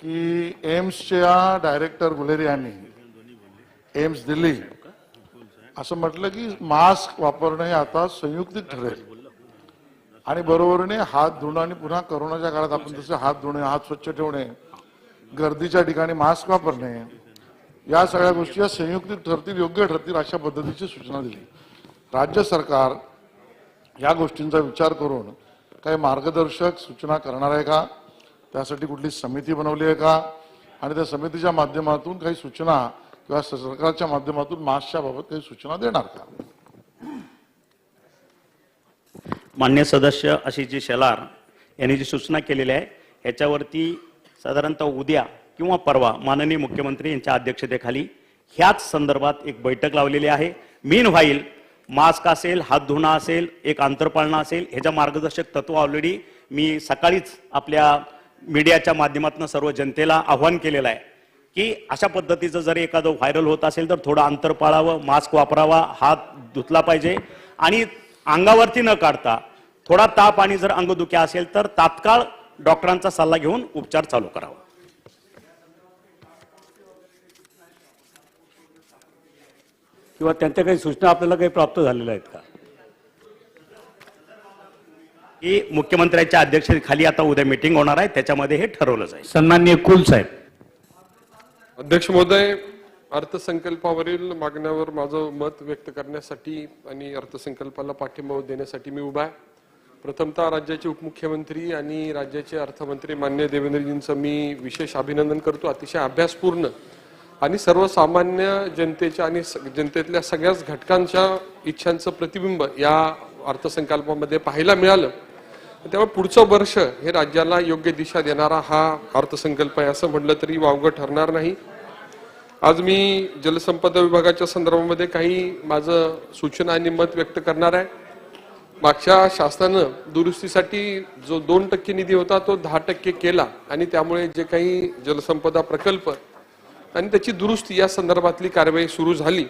की एम्सच्या डायरेक्टर गुलेरी यांनी एम्स दिल्ली असं म्हटलं की मास्क वापरणे आता संयुक्तिक ठरेल आणि बरोबरीने हात धुणं आणि पुन्हा करोनाच्या काळात आपण जसे हात धुणे, हात स्वच्छ ठेवणे, गर्दीच्या ठिकाणी मास्क वापरणे, या सगळ्या गोष्टी या संयुक्तिक ठरतील, योग्य ठरतील अशा पद्धतीची सूचना दिली. राज्य सरकार या गोष्टींचा विचार करून काही मार्गदर्शक सूचना करणार आहे का, त्यासाठी कुठली समिती बनवली आहे का, आणि त्या समितीच्या माध्यमातून काही सूचना किंवा सरकारच्या माध्यमातून मास्कच्या बाबत काही सूचना देणार का? मान्य सदस्य आशिषजी शेलार यांनी जी सूचना केलेली आहे ह्याच्यावरती साधारणतः उद्या किंवा परवा माननीय मुख्यमंत्री यांच्या अध्यक्षतेखाली ह्याच संदर्भात एक बैठक लावलेली आहे. मीन व्हाईल मास्क असेल, हात धुणं असेल, एक अंतर पाळणं असेल, ह्याच्या मार्गदर्शक तत्व ऑलरेडी मी सकाळीच आपल्या मीडियाच्या माध्यमातून सर्व जनतेला आव्हान केलेलं आहे की अशा पद्धतीचं जर एखादं व्हायरल होत असेल तर थोडं अंतर पाळावं, मास्क वापरावा, हात धुतला पाहिजे आणि अंगावरती न काढता थोडा ताप आणि जर अंगदुखी असेल तर तात्काळ डॉक्टरांचा सल्ला घेऊन उपचार चालू करावा. किंवा त्यांच्या काही सूचना आपल्याला काही प्राप्त झालेल्या आहेत का? ही मुख्यमंत्र्यांच्या अध्यक्षतेखाली आता उद्या मीटिंग होणार आहे, त्याच्यामध्ये हे ठरवलं जाईल. सन्माननीय कुल साहेब. अध्यक्ष महोदय, अर्थसंकल्पावरील मागण्यावर माझं मत व्यक्त करण्यासाठी आणि अर्थसंकल्पाला पाठिंबा देण्यासाठी मी उभा आहे. प्रथमतः राज्याचे उपमुख्यमंत्री आणि राज्याचे अर्थमंत्री माननीय देवेंद्रजींचं मी विशेष अभिनंदन करतो. अतिशय अभ्यासपूर्ण आणि सर्वसामान्य जनतेच्या आणि जनतेतल्या सगळ्याच घटकांच्या इच्छांचं प्रतिबिंब या अर्थसंकल्पामध्ये पाहायला मिळालं. त्यामुळे पुढचं वर्ष हे राज्याला योग्य दिशा देणारा हा अर्थसंकल्प आहे असं म्हटलं तरी वावगं ठरणार नाही. आज मी जलसंपदा विभागाच्या संदर्भामध्ये काही माझं सूचना आणि मत व्यक्त करणार आहे. मागच्या शासनानं दुरुस्तीसाठी जो 2% निधी होता तो 10% केला आणि त्यामुळे जे काही जलसंपदा प्रकल्प आणि त्याची दुरुस्ती या संदर्भातली कारवाई सुरू झाली.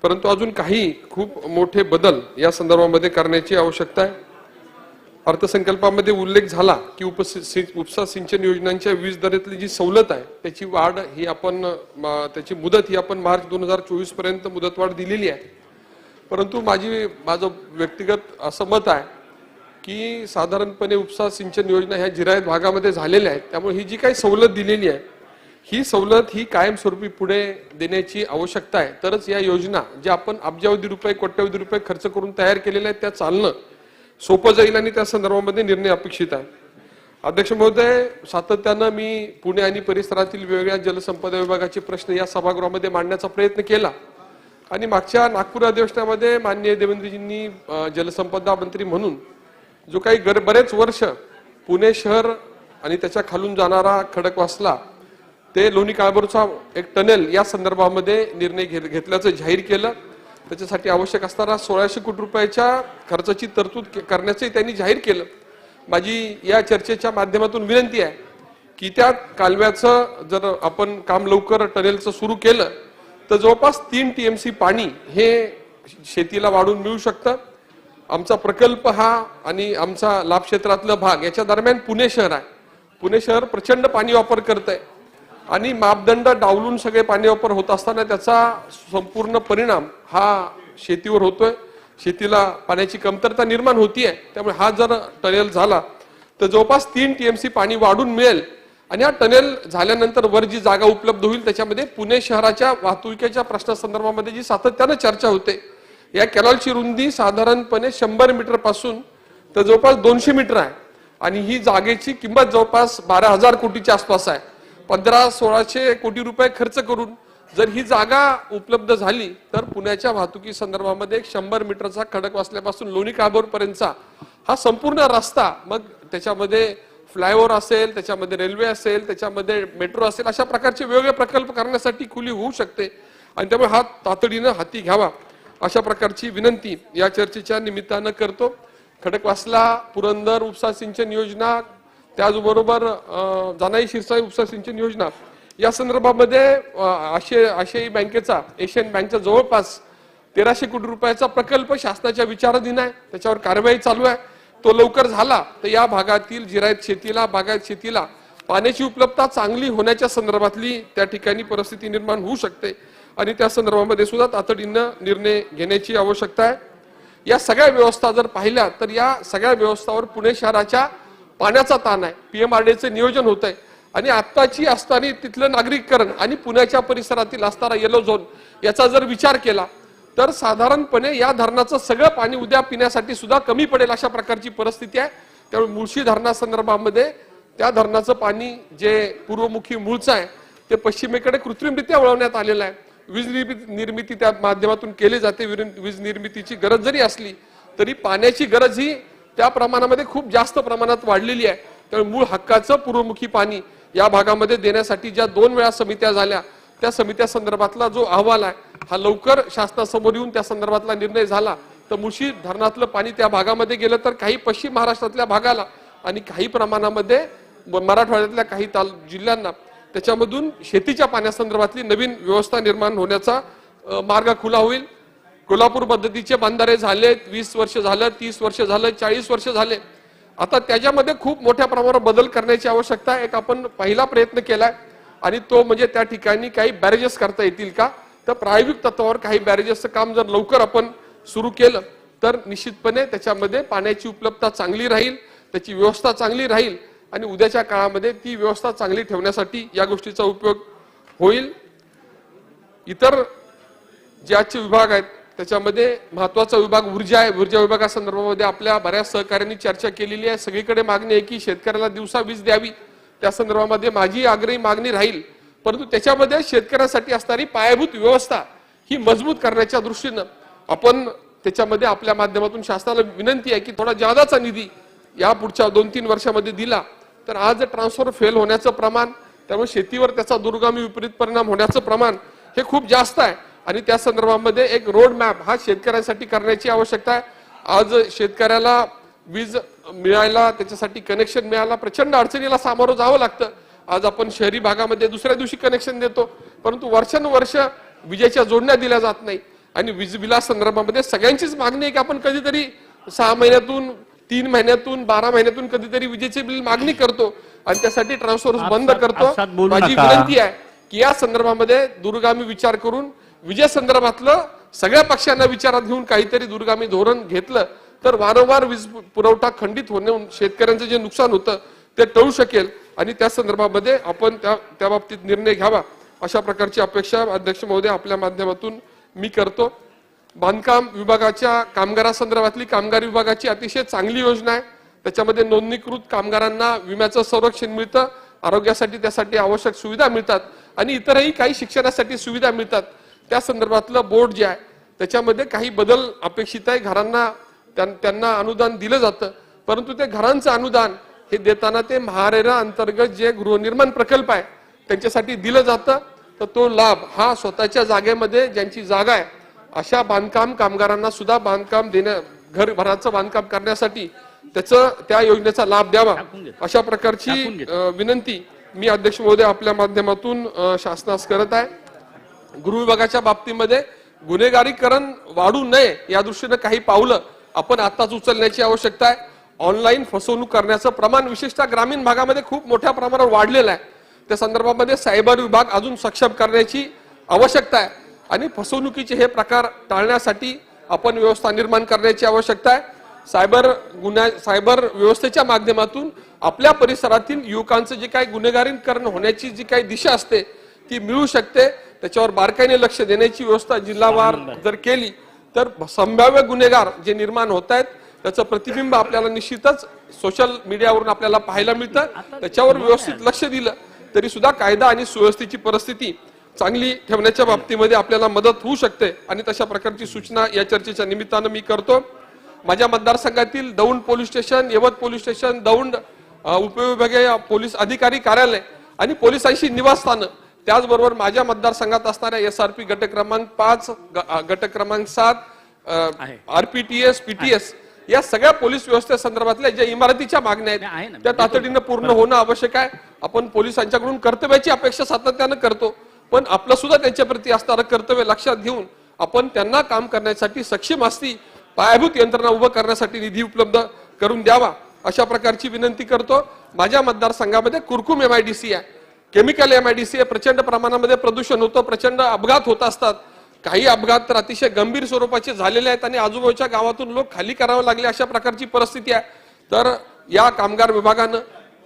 परंतु अजून काही खूप मोठे बदल या संदर्भामध्ये करण्याची आवश्यकता आहे. अर्थसंकल्पामध्ये उल्लेख झाला की उपसा सिंचन योजनांच्या वीज दरातली जी सवलत आहे त्याची वाढ ही आपण त्याची मुदत ही आपण मार्च 2024 पर्यंत मुदतवाढ दिलेली आहे. परंतु माझं व्यक्तिगत असं मत आहे की साधारणपणे उपसा सिंचन योजना ह्या जिरायत भागामध्ये झालेल्या आहेत. त्यामुळे ही जी काही सवलत दिलेली आहे ही सवलत ही कायमस्वरूपी पुढे देण्याची आवश्यकता आहे. तरच या योजना ज्या आपण अब्जावधी रुपये, कोट्यवधी रुपये खर्च करून तयार केलेल्या आहेत त्या चालणं सोपं जाईल आणि त्या संदर्भामध्ये निर्णय अपेक्षित आहे. अध्यक्ष महोदय, सातत्यानं मी पुणे आणि परिसरातील वेगवेगळ्या जलसंपदा विभागाचे प्रश्न या सभागृहामध्ये मांडण्याचा प्रयत्न केला आणि मागच्या नागपूर अधिवेशनामध्ये माननीय देवेंद्रजींनी जलसंपदा मंत्री म्हणून जो काही बरेच वर्ष पुणे शहर आणि त्याच्या खालून जाणारा खडकवासला ते लोणी काळभोरचा एक टनेल या संदर्भामध्ये निर्णय घेतल्याचं जाहीर केलं. त्याच्यासाठी आवश्यक असणारा 1600 कोटी रुपयाच्या खर्चाची तरतूद करण्याचंही त्यांनी जाहीर केलं. माझी या चर्चेच्या माध्यमातून विनंती आहे की त्या कालव्याचं जर आपण काम लवकर टनेलचं सुरू केलं तर जवळपास 3 TMC पाणी हे शेतीला वाढून मिळू शकतं. आमचा प्रकल्प हा आणि आमचा लाभ क्षेत्रातला भाग याच्या दरम्यान पुणे शहर आहे. पुणे शहर प्रचंड पाणी वापर करत आहे आणि मापदंड डावलून सगळे पाणी वापर होत असताना त्याचा संपूर्ण परिणाम हा शेतीवर होतोय. शेतीला पाण्याची कमतरता निर्माण होतीये. त्यामुळे हा जर टनेल झाला तर जवळपास 3 TMC पाणी वाढून मिळेल आणि हा टनेल झाल्यानंतर वर जी जागा उपलब्ध होईल त्याच्यामध्ये पुणे शहराच्या वाहतुकीच्या प्रश्नासंदर्भामध्ये जी सातत्यानं चर्चा होते, या कॅनॉलची रुंदी साधारणपणे 100 मीटर पासून तर जवळपास 200 मीटर आहे आणि ही जागेची किंमत जवळपास 12,000 कोटीच्या आसपास आहे. 1500-1600 कोटी रुपये खर्च करून जर ही जागा उपलब्ध झाली तर पुण्याच्या वाहतुकी संदर्भामध्ये 100 मीटरचा खडकवासल्यापासून लोणी काळभोर पर्यंतचा हा संपूर्ण रस्ता, मग त्याच्यामध्ये फ्लायओव्हर असेल, त्याच्यामध्ये रेल्वे असेल, त्याच्यामध्ये मेट्रो असेल, अशा प्रकारचे वेगवेगळे प्रकल्प करण्यासाठी खुली होऊ शकते आणि त्यामुळे हा तातडीनं हाती घ्यावा अशा प्रकारची विनंती या चर्चेच्या निमित्तानं करतो. खडकवासला पुरंदर उपसा सिंचन योजना, त्याचबरोबर जानाई शिरसाई उपसा सिंचन योजना या संदर्भामध्ये आशियाई बँकेचा, एशियन बँकचा जवळपास 1300 कोटी रुपयाचा प्रकल्प शासनाच्या विचाराधीन आहे. त्याच्यावर कारवाई चालू आहे. तो लवकर झाला तर या भागातील जिरायत शेतीला, बागायत शेतीला पाण्याची उपलब्धता चांगली होण्याच्या संदर्भातली त्या ठिकाणी परिस्थिती निर्माण होऊ शकते आणि त्या संदर्भामध्ये सुद्धा तातडीनं निर्णय घेण्याची आवश्यकता आहे. या सगळ्या व्यवस्था जर पाहिल्या तर या सगळ्या व्यवस्थावर पुणे शहराच्या पाण्याचा ताण आहे. पीएमआरडीचं नियोजन होत आहे आणि आत्ताची असताना तिथलं नागरिककरण आणि पुण्याच्या परिसरातील असणारा येलो झोन याचा जर विचार केला तर साधारणपणे या धरणाचं सगळं पाणी उद्या पिण्यासाठी सुद्धा कमी पडेल अशा प्रकारची परिस्थिती आहे. त्यामुळे मुळशी धरणासंदर्भामध्ये त्या धरणाचं पाणी जे पूर्वमुखी मूळचं आहे ते पश्चिमेकडे कृत्रिमरित्या वळवण्यात आलेलं आहे. वीज निर्मिती त्या माध्यमातून केली जाते. वीज निर्मितीची गरज जरी असली तरी पाण्याची गरज ही त्या प्रमाणामध्ये खूप जास्त प्रमाणात वाढलेली आहे. त्यामुळे मूळ हक्काचं पूर्वमुखी पाणी या भागामध्ये देण्यासाठी ज्या 2 वेळा समित्या झाल्या त्या समित्या संदर्भातला जो अहवाल आहे हा लवकर शासनासमोर येऊन त्या संदर्भातला निर्णय झाला तर मुळशी धरणातलं पाणी त्या भागामध्ये गेलं तर काही पश्चिम महाराष्ट्रातल्या भागाला आणि काही प्रमाणामध्ये मराठवाड्यातल्या काही जिल्ह्यांना त्याच्यामधून शेतीच्या पाण्यासंदर्भातली नवीन व्यवस्था निर्माण होण्याचा मार्ग खुला होईल. कोल्हापूर पद्धतीचे बंधारे झाले, 20 वर्ष झालं, 30 वर्ष झालं, 40 वर्ष झाले. आता त्याच्यामध्ये खूप मोठ्या प्रमाणावर बदल करण्याची आवश्यकता आहे. एक आपण पहिला प्रयत्न केलाय आणि तो म्हणजे त्या ठिकाणी काही बॅरेजेस करता येतील का, तर प्रायोगिक तत्वावर काही बॅरेजेसचं काम जर लवकर आपण सुरू केलं तर निश्चितपणे त्याच्यामध्ये पाण्याची उपलब्धता चांगली राहील, त्याची व्यवस्था चांगली राहील आणि उद्याच्या काळामध्ये ती व्यवस्था चांगली ठेवण्यासाठी या गोष्टीचा उपयोग होईल. इतर जे आजचे विभाग आहेत त्याच्यामध्ये महत्वाचा विभाग ऊर्जा आहे. ऊर्जा विभागासंदर्भामध्ये आपल्या बऱ्याच सहकाऱ्यांनी चर्चा केलेली आहे. सगळीकडे मागणी आहे की शेतकऱ्याला दिवसा वीज द्यावी. त्या संदर्भामध्ये माझी आग्रही मागणी राहील, परंतु त्याच्यामध्ये शेतकऱ्यांसाठी असणारी पायाभूत व्यवस्था ही मजबूत करण्याच्या दृष्टीनं आपण त्याच्यामध्ये आपल्या माध्यमातून शासनाला विनंती आहे की थोडा जादाचा निधी या पुढच्या 2-3 वर्षामध्ये दिला तर आज ट्रान्सफर फेल होण्याचं प्रमाण, त्यामुळे शेतीवर त्याचा दूरगामी विपरीत परिणाम होण्याचं प्रमाण हे खूप जास्त आहे आणि त्या संदर्भामध्ये एक रोड मॅप हा शेतकऱ्यांसाठी करण्याची आवश्यकता आहे. आज शेतकऱ्याला वीज मिळायला, त्याच्यासाठी कनेक्शन मिळायला प्रचंड अडचणीला सामोरं जावं लागतं. आज आपण शहरी भागामध्ये दुसऱ्या दिवशी कनेक्शन देतो, परंतु वर्षानुवर्ष विजेच्या जोडण्या दिल्या जात नाही आणि वीज बिला संदर्भामध्ये सगळ्यांचीच मागणी आहे की आपण कधीतरी 6 महिन्यातून, 3 महिन्यातून, 12 महिन्यातून कधीतरी विजेचे बिल मागणी करतो आणि त्यासाठी ट्रान्सफर बंद करतो. माझी विनंती आहे की या संदर्भामध्ये दूरगामी विचार करून विजेसंदर्भातलं सगळ्या पक्षांना विचारात घेऊन काहीतरी दूरगामी धोरण घेतलं तर वारंवार वीज पुरवठा खंडित होणे, शेतकऱ्यांचं जे नुकसान होतं ते टळू शकेल आणि त्या संदर्भामध्ये आपण त्या बाबतीत निर्णय घ्यावा अशा प्रकारची अपेक्षा अध्यक्ष महोदय आपल्या माध्यमातून मी करतो. बांधकाम विभागाच्या कामगारांसंदर्भातली कामगार विभागाची अतिशय चांगली योजना आहे. त्याच्यामध्ये नोंदणीकृत कामगारांना विम्याचं संरक्षण मिळतं, आरोग्यासाठी त्यासाठी आवश्यक सुविधा मिळतात आणि इतरही काही शिक्षणासाठी सुविधा मिळतात. त्या संदर्भातलं बोर्ड जे आहे त्याच्यामध्ये काही बदल अपेक्षित आहे. घरांना त्यांना अनुदान दिलं जातं, परंतु ते घरांचं अनुदान हे देताना ते महारेरा अंतर्गत जे गृहनिर्माण प्रकल्प आहे त्यांच्यासाठी दिलं जातं. तर तो लाभ हा स्वतःच्या जागेमध्ये ज्यांची जागा आहे अशा बांधकाम कामगारांना सुद्धा बांधकाम घराचं बांधकाम करण्यासाठी त्या योजनेचा लाभ द्यावा अशा प्रकारची विनंती मी अध्यक्ष महोदय आपल्या माध्यमातून शासनास करत आहे. गृह विभागाच्या बाबतीमध्ये गुन्हेगारीकरण वाढू नये या दृष्टीने काही पावलं आपण आताच उचलण्याची आवश्यकता आहे. ऑनलाईन फसवणूक करण्याचं प्रमाण विशेषतः ग्रामीण भागामध्ये खूप मोठ्या प्रमाणावर वाढलेलं आहे. त्या संदर्भामध्ये सायबर विभाग अजून सक्षम करण्याची आवश्यकता आहे आणि फसवणुकीचे हे प्रकार टाळण्यासाठी आपण व्यवस्था निर्माण करण्याची आवश्यकता आहे. सायबर व्यवस्थेच्या माध्यमातून आपल्या परिसरातील युवकांचं जे काही गुन्हेगारीकरण होण्याची जी काही दिशा असते ती मिळू शकते. त्याच्यावर बारकाईने लक्ष देण्याची व्यवस्था जिल्हावार जर केली तर संभाव्य गुन्हेगार जे निर्माण होत आहेत त्याचं प्रतिबिंब आपल्याला निश्चितच सोशल मीडियावरून आपल्याला पाहायला मिळतं. त्याच्यावर व्यवस्थित लक्ष दिलं तरी सुद्धा कायदा आणि सुव्यवस्थेची परिस्थिती चांगली ठेवण्याच्या बाबतीमध्ये आपल्याला मदत होऊ शकते आणि तशा प्रकारची सूचना या चर्चेच्या निमित्तानं मी करतो. माझ्या मतदारसंघातील दौंड पोलीस स्टेशन, यवत पोलीस स्टेशन, दौंड उपविभागीय पोलीस अधिकारी कार्यालय आणि पोलिसांची निवासस्थानं, त्याचबरोबर माझ्या मतदारसंघात असणाऱ्या SRP गट क्रमांक 5, गट क्रमांक 7, RPTS, PTS या सगळ्या पोलीस व्यवस्थेसंदर्भातल्या ज्या इमारतीच्या मागण्या आहेत त्या तातडीनं पूर्ण होणं आवश्यक आहे. आपण पोलिसांच्याकडून कर्तव्याची अपेक्षा सातत्यानं करतो, पण आपलं सुद्धा त्यांच्याप्रती असणारं कर्तव्य लक्षात घेऊन आपण त्यांना काम करण्यासाठी सक्षम असती पायाभूत यंत्रणा उभं करण्यासाठी निधी उपलब्ध करून द्यावा अशा प्रकारची विनंती करतो. माझ्या मतदारसंघामध्ये कुरकुम MIDC आहे, केमिकल MIDC आहे. प्रचंड प्रमाणामध्ये प्रदूषण होतं, प्रचंड अपघात होत असतात. काही अपघात तर अतिशय गंभीर स्वरूपाचे झालेले आहेत आणि आजूबाजूच्या गावातून लोक खाली करावे लागले, अशा प्रकारची परिस्थिती आहे. तर या कामगार विभागानं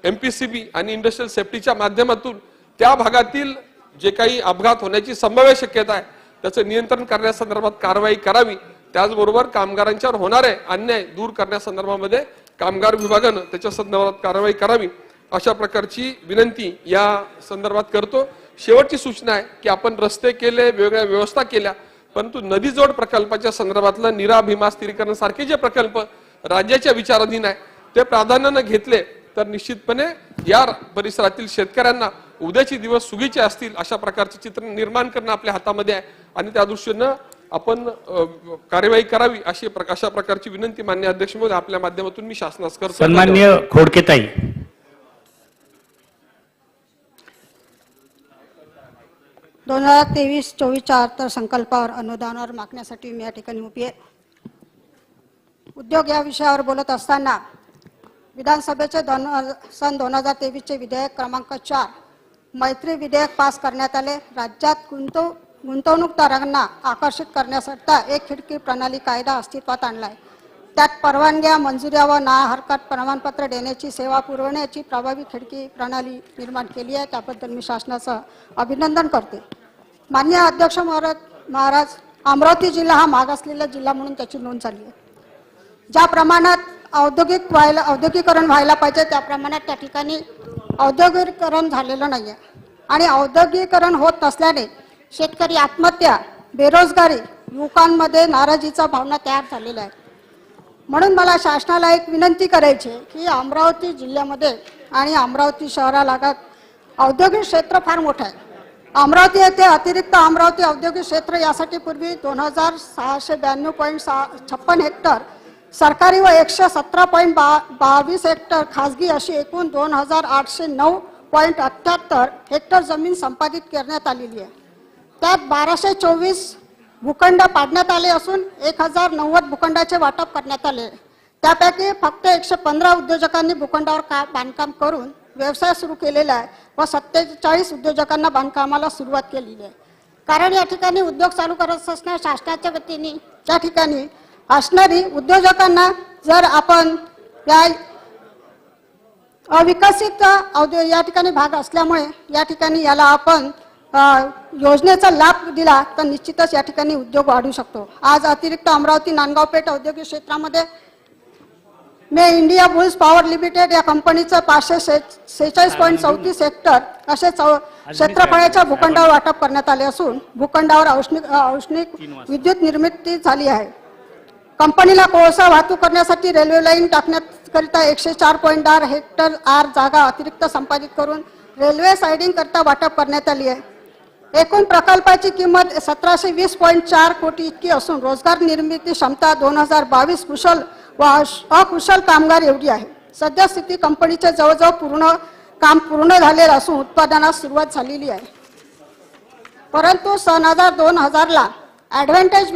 MPCB आणि इंडस्ट्रियल सेफ्टीच्या माध्यमातून त्या भागातील जे काही अपघात होण्याची संभाव्य शक्यता आहे त्याचं नियंत्रण करण्यासंदर्भात कारवाई करावी. त्याचबरोबर कामगारांच्यावर होणारे अन्याय दूर करण्यासंदर्भामध्ये कामगार विभागानं त्याच्या संदर्भात कारवाई करावी, अशा प्रकारची विनंती या संदर्भात करतो. शेवटची सूचना आहे की आपण रस्ते केले, वेगवेगळ्या व्यवस्था केल्या, परंतु नदी जोड प्रकल्पाच्या संदर्भातलं नीरा भीमा स्थिरीकरण सारखे जे प्रकल्प राज्याच्या विचाराधीन आहे ते प्राधान्यानं घेतले तर निश्चितपणे या परिसरातील शेतकऱ्यांना उद्याचे दिवस सुगीचे असतील, अशा प्रकारचे चित्र निर्माण करणं आपल्या हातामध्ये आहे आणि त्या दृष्टीनं आपण कार्यवाही करावी अशा प्रकारची विनंती माननीय अध्यक्ष महोदय आपल्या माध्यमातून मी शासनास करतो. सन्माननीय खोडकेताई. दोन 2023-24 अर्थसंकल्पावर अनुदानावर मागण्यासाठी मी या ठिकाणी उभी आहे. उद्योग या विषयावर बोलत असताना विधानसभेचे सन 2023चे विधेयक क्रमांक 4 मैत्री विधेयक पास करण्यात आले. राज्यात गुंतवणूकदारांना आकर्षित करण्यासाठी एक खिडकी प्रणाली कायदा अस्तित्वात आणलाय. त्यात परवानग्या, मंजुऱ्या व ना हरकत प्रमाणपत्र देण्याची सेवा पुरवण्याची प्रभावी खिडकी प्रणाली निर्माण केली आहे. त्याबद्दल मी शासनाचं अभिनंदन करते. माननीय अध्यक्ष महाराज, अमरावती जिल्हा हा मागासलेला जिल्हा म्हणून त्याची नोंद झाली आहे. ज्या प्रमाणात औद्योगिकरण व्हायला पाहिजे त्या प्रमाणात त्या ठिकाणी औद्योगिकरण झालेलं नाही आहे आणि औद्योगिकरण होत नसल्याने शेतकरी आत्महत्या, बेरोजगारी, युवकांमध्ये नाराजीचा भावना तयार झालेला आहे. म्हणून मला शासनाला एक विनंती करायची आहे की अमरावती जिल्ह्यामध्ये आणि अमरावती शहरालगत औद्योगिक क्षेत्र फार मोठं आहे. अमरावती येथे अतिरिक्त अमरावती औद्योगिक क्षेत्र यासाठी पूर्वी 2692.56 हेक्टर सरकारी व 117.22 हेक्टर खासगी अशी एकूण 2809.78 हेक्टर जमीन संपादित करण्यात आलेली आहे. त्यात 1224 भूखंड पाडण्यात आले असून 1090 भूखंडाचे वाटप करण्यात आले. त्यापैकी फक्त 115 उद्योजकांनी भूखंडावर बांधकाम करून व्यवसाय सुरू केलेला आहे व 47 उद्योजकांना बांधकामाला सुरुवात केलेली आहे. कारण या ठिकाणी उद्योग चालू करत असताना शासनाच्या वतीने त्या ठिकाणी असणारी उद्योजकांना जर आपण या अविकसित या ठिकाणी भाग असल्यामुळे या ठिकाणी याला आपण योजनेचा लाभ दिला तर निश्चितच या ठिकाणी उद्योग वाढू शकतो. आज अतिरिक्त अमरावती नांदगाव पेठ औद्योगिक क्षेत्रामध्ये मे इंडिया बुल्स पॉवर लिमिटेड या कंपनीचं 546.34 हेक्टर असे क्षेत्रफळाच्या भूखंडावर वाटप करण्यात आले असून भूखंडावर औष्णिक विद्युत निर्मिती झाली आहे. कंपनीला कोळसा वाहतूक करण्यासाठी रेल्वे लाईन टाकण्याकरिता 104.4 हेक्टर जागा अतिरिक्त संपादित करून रेल्वे सायडिंग करता वाटप करण्यात आली आहे. एकूण प्रकल्पाची किंमत 1720.4 कोटी इतकी असून रोजगार निर्मिती क्षमता 2022 कुशल व अकुशल कामगार एवढी आहे. सद्यस्थिती कंपनीचे जवळजवळ काम पूर्ण झालेलं असून उत्पादनास सुरुवात झालेली आहे. परंतु सन 2000ला ॲडव्हान्टेज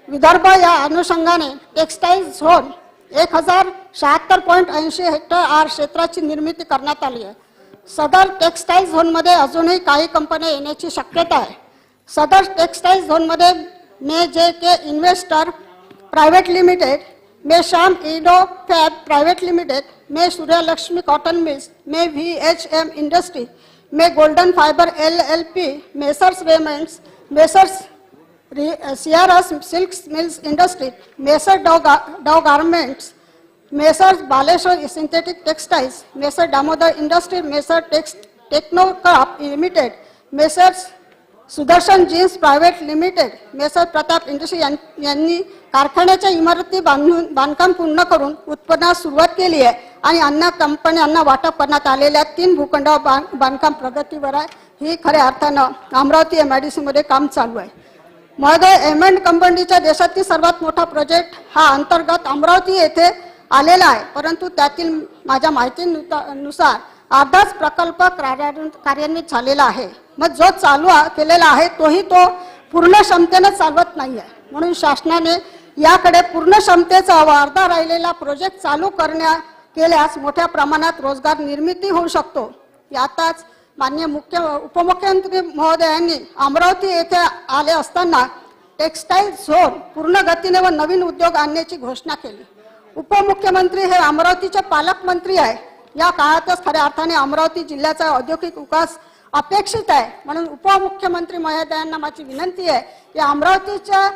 विदर्भ या अनुषंगाने टेक्सटाईल झोन 1076.80 हेक्टर क्षेत्राची निर्मिती करण्यात आली आहे. सदर टेक्सटाईल झोनमध्ये अजूनही काही कंपन्या येण्याची शक्यता आहे. सदर टेक्सटाईल झोनमध्ये मे JK इन्व्हेस्टर प्रायव्हेट लिमिटेड, मे Shyam Indo fab private limited, मे सूर्यलक्ष्मी कॉटन मिल्स, मे VHM इंडस्ट्री, मे golden fibre LLP, messrs Raymonds, messrs CRS silk mills industry, messrs dove garments, messrs Baleshwar synthetic textiles, messrs Damodar industry, messrs techno craft limited, messrs Sudarshan jeans private limited, messrs Pratap industry यांनी कारखान्याच्या इमारती बांधकाम पूर्ण करून उत्पन्नास सुरुवात केली आहे आणि अन्य कंपन्यांना वाटप करण्यात आलेल्या 3 भूखंडावर बांधकाम प्रगतीवर आहे. ही खऱ्या अर्थानं अमरावती MIDC मध्ये काम चालू आहे. महोदय, एमंड कंपनीच्या देशातील सर्वात मोठा प्रोजेक्ट हा अंतर्गत अमरावती येथे आलेला आहे. परंतु त्यातील माझ्या माहितीनुसार अर्धाच प्रकल्प कार्यान्वित झालेला आहे. मग जो चालू केलेला आहे तोही तो पूर्ण क्षमतेने चालवत नाही आहे. म्हणून शासनाने याकडे पूर्ण क्षमतेचा व अर्धा राहिलेला प्रोजेक्ट चालू केल्यास मोठ्या प्रमाणात रोजगार निर्मिती होऊ शकतो. यातच माननीय उपमुख्यमंत्री महोदयांनी अमरावती येथे आले असताना टेक्सटाईल झोन पूर्ण गतीने व नवीन उद्योग आणण्याची घोषणा केली. उपमुख्यमंत्री हे अमरावतीचे पालकमंत्री आहे. या काळातच खऱ्या अर्थाने अमरावती जिल्ह्याचा औद्योगिक विकास अपेक्षित आहे. म्हणून उपमुख्यमंत्री महोदयांना माझी विनंती आहे की अमरावतीच्या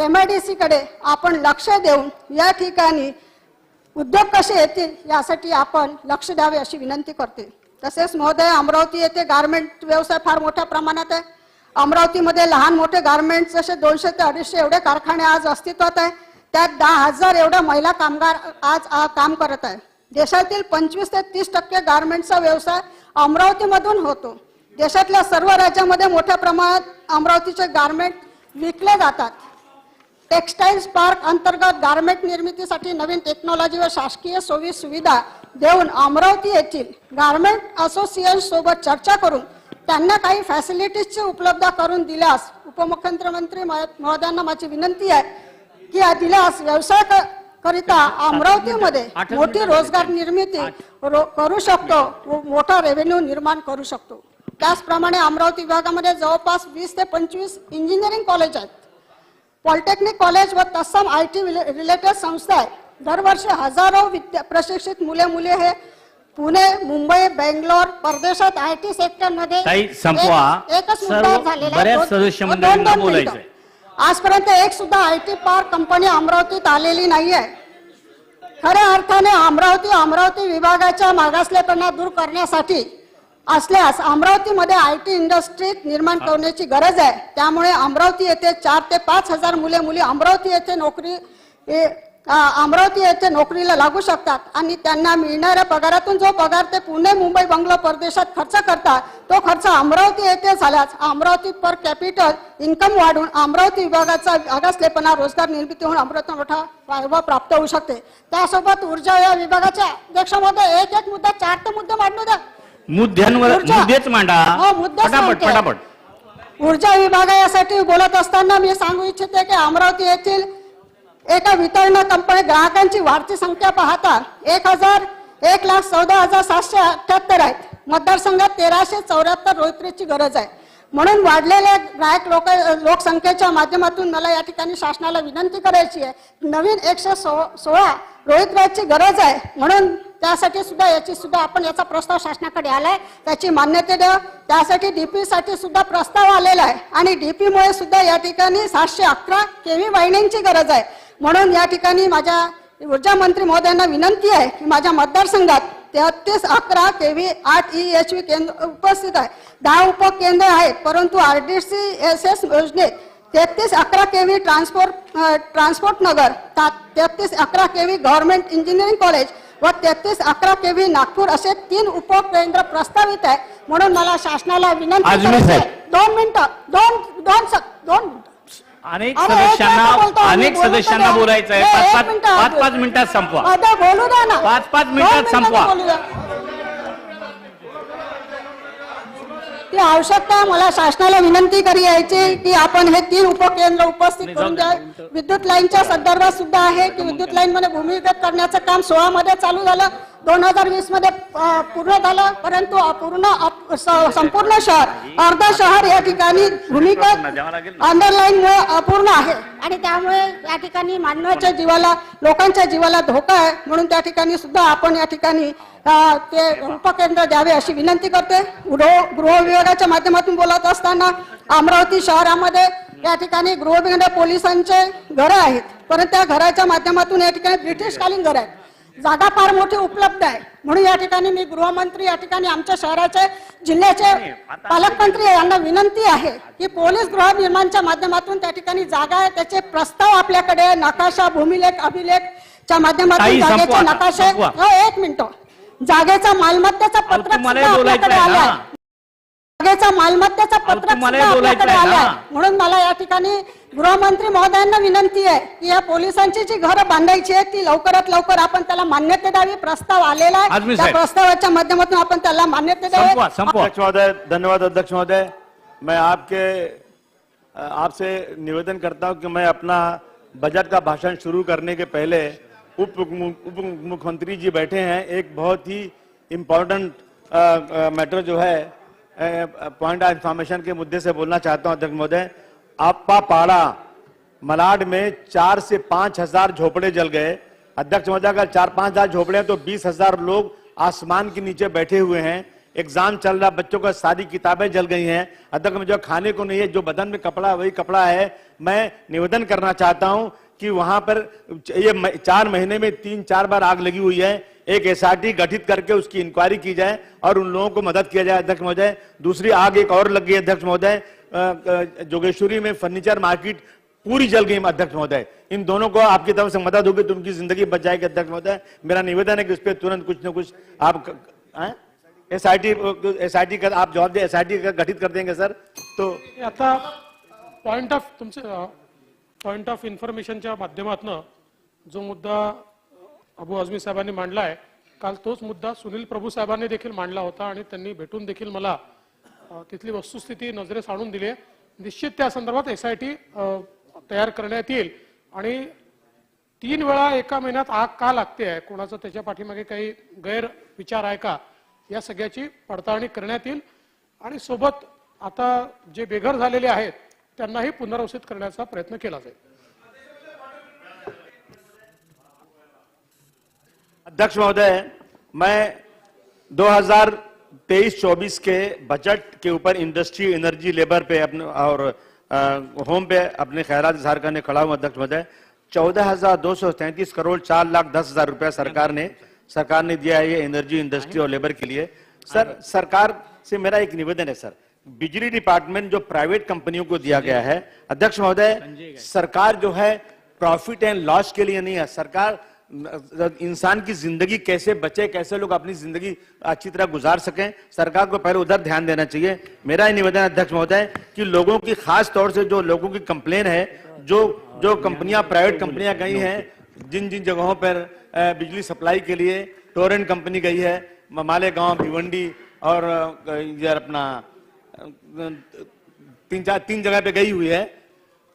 MIDC कडे आपण लक्ष देऊन या ठिकाणी उद्योग कसे येतील यासाठी आपण लक्ष द्यावे अशी विनंती करते. तसेच महोदय, अमरावती येथे गारमेंट व्यवसाय फार मोठ्या प्रमाणात आहे. अमरावतीमध्ये लहान मोठे गारमेंट जसे 200 ते 250 एवढे कारखाने आज अस्तित्वात आहे. त्यात 10,000 एवढे महिला कामगार आज काम करत आहे. देशातील 25 ते 30% गारमेंटचा व्यवसाय अमरावतीमधून होतो. देशातल्या सर्व राज्यामध्ये मोठ्या प्रमाणात अमरावतीचे गारमेंट विकले जातात. टेक्सटाईल्स पार्क अंतर्गत गारमेंट निर्मितीसाठी नवीन टेक्नॉलॉजी व शासकीय सोयी सुविधा देऊन अमरावती येथील गारमेंट असोसिएशन सोबत चर्चा करून त्यांना काही फॅसिलिटीजची उपलब्ध करून दिल्यास उपमुख्यमंत्री महोदयांना माझी विनंती आहे की दिल्यास व्यवसाय करिता अमरावतीमध्ये मोठी रोजगार निर्मिती करू शकतो व मोठा रेव्हेन्यू निर्माण करू शकतो. त्याचप्रमाणे अमरावती विभागामध्ये जवळपास 20 ते 25 इंजिनिअरिंग कॉलेज आहेत. पॉलिटेक्निक कॉलेज व तत्सम IT रिलेटेड संस्था आहेत. दरवर्षी हजारो प्रशिक्षित मुले हे पुणे, मुंबई, बेंगलोर, परदेशात IT सेक्टरमध्ये एकच मुद्दा झालेला आहे. आजपर्यंत एक सुद्धा IT पार्क कंपनी अमरावतीत आलेली नाही आहे. खऱ्या अर्थाने अमरावती विभागाच्या मागासलेपणा दूर करण्यासाठी असल्यास अमरावतीमध्ये IT इंडस्ट्री निर्माण करण्याची गरज आहे. त्यामुळे अमरावती येथे 4 ते 5 हजार मुली अमरावती येथे नोकरीला लागू शकतात आणि त्यांना मिळणाऱ्या पगारातून जो पगार ते पुणे, मुंबई, बंगलोर, परदेशात खर्च करतात तो खर्च अमरावती येथे झाल्यास अमरावती पर कॅपिटल इन्कम वाढून अमरावती विभागाचा मागासलेपणा रोजगार निर्मिती होऊन अमरावती मोठा वाढवा प्राप्त होऊ शकते. त्यासोबत ऊर्जा या विभागाच्या अध्यक्षामध्ये एक मुद्दा 4 ते मुद्दे मांडू द्या. मुद्देच मांडा. फटाफट. ऊर्जा विभागासाठी बोलत असताना मी सांगू इच्छिते की अमरावती येथील एका वितरण कंपनी ग्राहकांची वाढती संख्या पाहता 1,14,778 आहेत. मतदारसंघात 1374 रोहित्रीची गरज आहे. म्हणून वाढलेल्या ग्राहक लोकसंख्येच्या माध्यमातून मला या ठिकाणी शासनाला विनंती करायची आहे. नवीन 116 रोहित्राची गरज आहे. म्हणून त्यासाठी सुद्धा याचा प्रस्ताव शासनाकडे आलाय. त्याची मान्यता द्या. त्यासाठी DP साठी सुद्धा प्रस्ताव आलेला आहे आणि DP मुळे सुद्धा या ठिकाणी 711 KV वाहिन्यांची गरज आहे. म्हणून या ठिकाणी माझ्या ऊर्जा मंत्री महोदयांना विनंती आहे की माझ्या मतदारसंघात 3311 KV 8 EHV केंद्र उपस्थित आहे. 10 उपकेंद्र आहेत. परंतु RDCSS योजनेत 3311 KV ट्रान्सपोर्ट नगर, 3311 KV गव्हर्नमेंट इंजिनिअरिंग कॉलेज व 3311 KV नागपूर असे 3 उपकेंद्र प्रस्तावित आहे. म्हणून मला शासनाला विनंती करायची आहे. 2 मिनिटं. अनेक सदस्यांना बोलायचं आहे. 5 मिनिटात संपवा. बोलू द्या ना. 5 मिनिटात संपवा. ती आवश्यकता मला शासनाला विनंती करायची की आपण हे 3 उपकेंद्र उपस्थित करून द्या. विद्युत लाईनच्या संदर्भात सुद्धा आहे की विद्युत लाईन मध्ये भूमिगत करण्याचं काम 16 मध्ये चालू झालं, 2020 मध्ये पूर्ण झालं. परंतु संपूर्ण शहर, अर्ध शहर या ठिकाणी भूमिगत अंडरलाईन मुळे अपूर्ण आहे आणि त्यामुळे या ठिकाणी मानवाच्या जीवाला, लोकांच्या जीवाला धोका आहे. म्हणून त्या ठिकाणी सुद्धा आपण या ठिकाणी ते उपकेंद्र द्यावे अशी विनंती करते. गृह विभागाच्या माध्यमातून बोलत असताना अमरावती शहरामध्ये या ठिकाणी गृह विभाग पोलिसांचे घर आहेत. परंतु त्या घराच्या माध्यमातून या ठिकाणी ब्रिटिशकालीन घर आहेत. जागा फार मोठी उपलब्ध आहे. म्हणून या ठिकाणी मी गृहमंत्री, या ठिकाणी आमच्या शहराचे जिल्ह्याचे पालकमंत्री यांना विनंती आहे की पोलीस गृहनिर्माणच्या माध्यमातून त्या ठिकाणी जागा आहे त्याचे प्रस्ताव आपल्याकडे, नकाशा, भूमिलेख, अभिलेखच्या माध्यमातून जागेचे नकाशे. 1 मिनिट. जागेचा मालमत्तेचा पत्रक सुद्धा आपल्याकडे आला आहे. जागेचा मालमत्तेचा पत्रक सुद्धा आपल्याकडे आला आहे. म्हणून मला या ठिकाणी गृहमंत्री महोदयांना विनंती आहे की या पोलिसांची जी घरं बांधायची आहेत ती लवकरात लवकर आपण त्याला मान्यता द्यावी. प्रस्ताव आलेला आहे. त्या प्रस्तावाच्या माध्यमातून आपण त्याला मान्यता द्यावी. अध्यक्ष महोदय, धन्यवाद अध्यक्ष महोदय. मैं आपसे निवेदन करता हूं कि मैं अपना बजट का भाषण शुरू करने के पहले उप मुख्यमंत्री जी बैठे हैं, एक बहुत ही इम्पोर्टेंट मैटर जो है पॉइंट ऑफ इंफॉर्मेशन के मुद्दे से बोलना चाहता हूं अध्यक्ष महोदय। आपा पाड़ा मलाड में 4 से 5 हजार झोपड़े जल गए। अध्यक्ष महोदय, अगर 4-5 हजार झोपड़े हैं तो 20,000 लोग आसमान के नीचे बैठे हुए हैं। एग्जाम चल रहा, बच्चों का सारी किताबें जल गई हैं। अध्यक्ष महोदय, खाने को नहीं है, जो बदन में कपड़ा वही कपड़ा है। मैं निवेदन करना चाहता हूं कि वहां पर ये 4 महीने में 3-4 बार आग लगी हुई है। एक एसआईटी गठित करके उसकी इंक्वायरी की जाए और उन लोगों को मदद किया जाए अध्यक्ष महोदय। दूसरी आग एक और लग गई अध्यक्ष महोदय, जोगेश्वरी में फर्नीचर मार्केट पूरी जल गई अध्यक्ष महोदय। इन दोनों को आपकी तरफ से मदद होगी तो उनकी जिंदगी बच जाएगी अध्यक्ष महोदय। मेरा निवेदन है कि उस पर तुरंत कुछ न कुछ आप एसआईटी का आप जवाब दे, एसआईटी का गठित कर देंगे सर। तो आता पॉइंट ऑफ इन्फॉर्मेशनच्या माध्यमातून जो मुद्दा अबू आझमी साहेबांनी मांडलाय, काल तोच मुद्दा सुनील प्रभू साहेबांनी देखील मांडला होता आणि त्यांनी भेटून देखील मला तिथली वस्तुस्थिती नजरेस आणून दिली आहे। निश्चित त्या संदर्भात एसआयटी तयार करण्यात येईल आणि 3 वेळा एका महिन्यात आग का लागते आहे, कोणाचा त्याच्या पाठीमागे काही गैरविचार आहे का, या सगळ्याची पडताळणी करण्यात येईल आणि सोबत आता जे बेघर झालेले आहेत त्यांनाही पुनर्वसित करण्याचा प्रयत्न केला जाईल। अध्यक्ष महोदय, मैं 2023-24 के बजट के ऊपर इंडस्ट्री, एनर्जी, लेबर पे अपने और होम पे अपने ख्यालात इजहार करने खड़ा हूं अध्यक्ष महोदय। 14,233 करोड़ 4,10,000 रुपया सरकार ने दिया है ये एनर्जी, इंडस्ट्री और लेबर के लिए। सर, सरकार से मेरा एक निवेदन है सर, बिजली डिपार्टमेंट जो प्राइवेट कंपनियों को दिया गया है अध्यक्ष महोदय, सरकार जो है प्रॉफिट एंड लॉस के लिए नहीं है। सरकार इंसान की जिंदगी कैसे बचे, कैसे लोग अपनी जिंदगी अच्छी तरह गुजार सकें, सरकार को पहले उधर ध्यान देना चाहिए। मेरा ये निवेदन अध्यक्ष महोदय कि लोगों की खास तौर से जो लोगों की कंप्लेन है, जो कंपनियां, प्राइवेट कंपनियां गई हैं, जिन जिन जगहों पर बिजली सप्लाई के लिए टोरेंट कंपनी गई है, मालेगांव, भिवंडी और इधर अपना 3 जगह पे गई हुई है,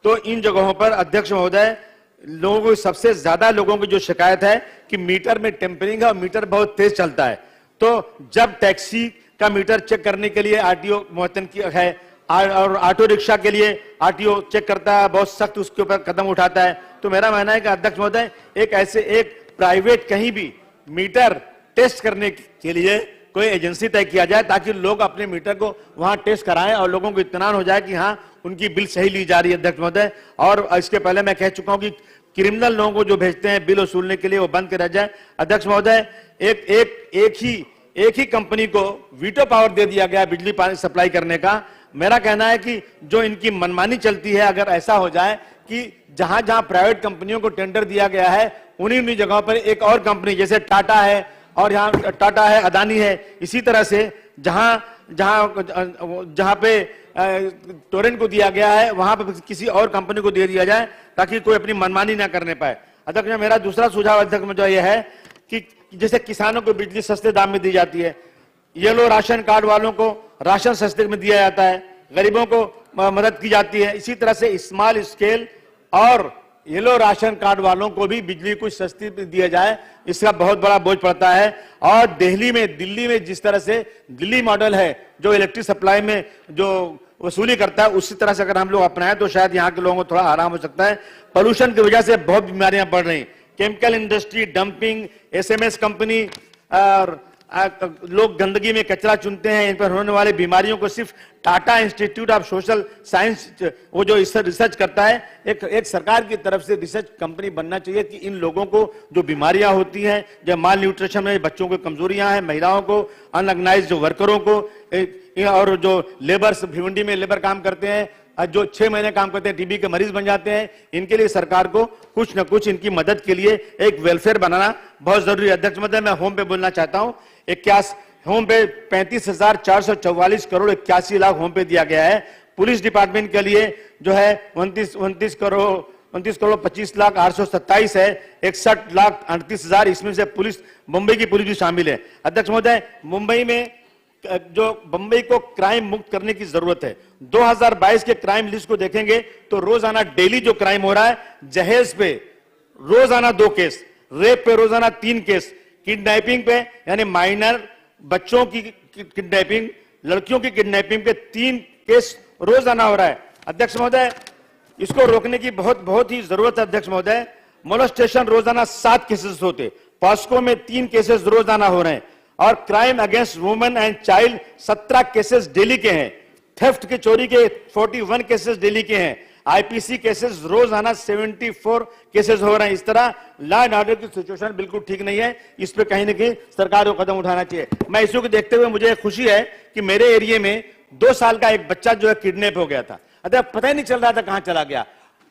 तो इन जगहों पर अध्यक्ष महोदय लोगों को सबसे ज्यादा लोगों की जो शिकायत है कि मीटर में टेम्परिंग है और मीटर बहुत तेज चलता है। तो जब टैक्सी का मीटर चेक करने के लिए आरटीओ मुअत्तन किया है और ऑटो रिक्शा के लिए आरटीओ चेक करता है, बहुत सख्त उसके ऊपर कदम उठाता है। तो मेरा मानना है कि अध्यक्ष महोदय एक प्राइवेट कहीं भी मीटर टेस्ट करने के लिए कोई एजेंसी तय किया जाए ताकि लोग अपने मीटर को वहां टेस्ट कराएं और लोगों को इत्मीनान हो जाए कि हाँ उनकी बिल सही ली जा रही है अध्यक्ष महोदय। और इसके पहले मैं कह चुका हूं कि क्रिमिनल लोगों को जो भेजते हैं बिल वसूलने के लिए वो बंद करा जाए। अध्यक्ष महोदय, एक ही कंपनी को वीटो पावर दे दिया गया बिजली पानी सप्लाई करने का। मेरा कहना है कि जो इनकी मनमानी चलती है, अगर ऐसा हो जाए कि जहां जहां प्राइवेट कंपनियों को टेंडर दिया गया है उन्हीं जगहों पर एक और कंपनी जैसे टाटा है और यहाँ टाटा है, अदानी है, इसी तरह से जहां पे टोरेंट को दिया गया है वहां पर किसी और कंपनी को दे दिया जाए ताकि कोई अपनी मनमानी ना करने पाए। अध्यक्ष, मेरा दूसरा सुझाव अध्यक्ष में जो यह है कि जैसे किसानों को बिजली सस्ते दाम में दी जाती है, येलो राशन कार्ड वालों को राशन सस्ते में दिया जाता है, गरीबों को मदद की जाती है, इसी तरह से स्मॉल स्केल और येलो राशन कार्ड वालों को भी बिजली कुछ सस्ती दिया जाए, इसका बहुत बड़ा बोझ पड़ता है। और दिल्ली में जिस तरह से दिल्ली मॉडल है जो इलेक्ट्रिक सप्लाई में जो वसूली करता है, उसी तरह से अगर हम लोग अपनाएं तो शायद यहाँ के लोगों को थोड़ा आराम हो सकता है। पोल्यूशन की वजह से बहुत बीमारियां बढ़ रही, chemical industry, dumping, SMS company और लोग गंदगी में कचरा चुनते हैं, इन पर होने वाली बीमारियों को सिर्फ Tata institute of social science वो जो रिसर्च करता है, एक सरकार की तरफ से रिसर्च कंपनी बनना चाहिए कि इन लोगों को जो बीमारियां होती हैं, जो माल न्यूट्रिशन में बच्चों को कमजोरियां हैं, महिलाओं को, अनऑर्गेनाइज्ड जो वर्करों को और जो लेबर्स भिवंडी में लेबर काम करते हैं, जो 6 महीने काम करते हैं, टीबी के मरीज बन जाते हैं, इनके लिए सरकार को कुछ न कुछ इनकी मदद के लिए एक वेलफेयर बनाना बहुत जरूरी है। अध्यक्ष महोदय, मैं होम पे बोलना चाहता हूं। होम पे 35,444 करोड़ 81 लाख होम पे दिया गया है। पुलिस डिपार्टमेंट के लिए जो है 29 करोड़ 25 लाख 827 है, 61 लाख 38,000, इसमें से मुंबई की पुलिस भी शामिल है। अध्यक्ष महोदय, मुंबई को क्राइम मुक्त करने की जरूरत है। 2022 के क्राइम लिस्ट को देखेंगे तो रोजाना डेली जो क्राइम हो रहा है, जहेज पे रोजाना 2 केस, रेप पे रोजाना 3 केस, किडनैपिंग पे यानी माइनर बच्चों की किडनैपिंग, लड़कियों की किडनैपिंग पे 3 केस रोजाना हो रहा है। अध्यक्ष महोदय, इसको रोकने की बहुत ही जरूरत है। अध्यक्ष महोदय, मोलेस्टेशन रोजाना 7 केसेस होते, पॉस्को में 3 केसेस रोजाना हो रहे हैं और crime against women and child 17 cases daily के हैं, थेफ्ट के चोरी के 41 केसेस डेली के हैं, आईपीसी केसेस रोजाना 74 केसेस हो रहे हैं। इस तरह लॉ एंड ऑर्डर की सिचुएशन बिल्कुल ठीक नहीं है, इस पे कहीं ना कहीं सरकार को कदम उठाना चाहिए। मैं इसी को देखते हुए मुझे खुशी है कि मेरे एरिया में 2 साल का एक बच्चा जो है किडनैप हो गया था, अतः पता ही नहीं चल रहा था कहां चला गया।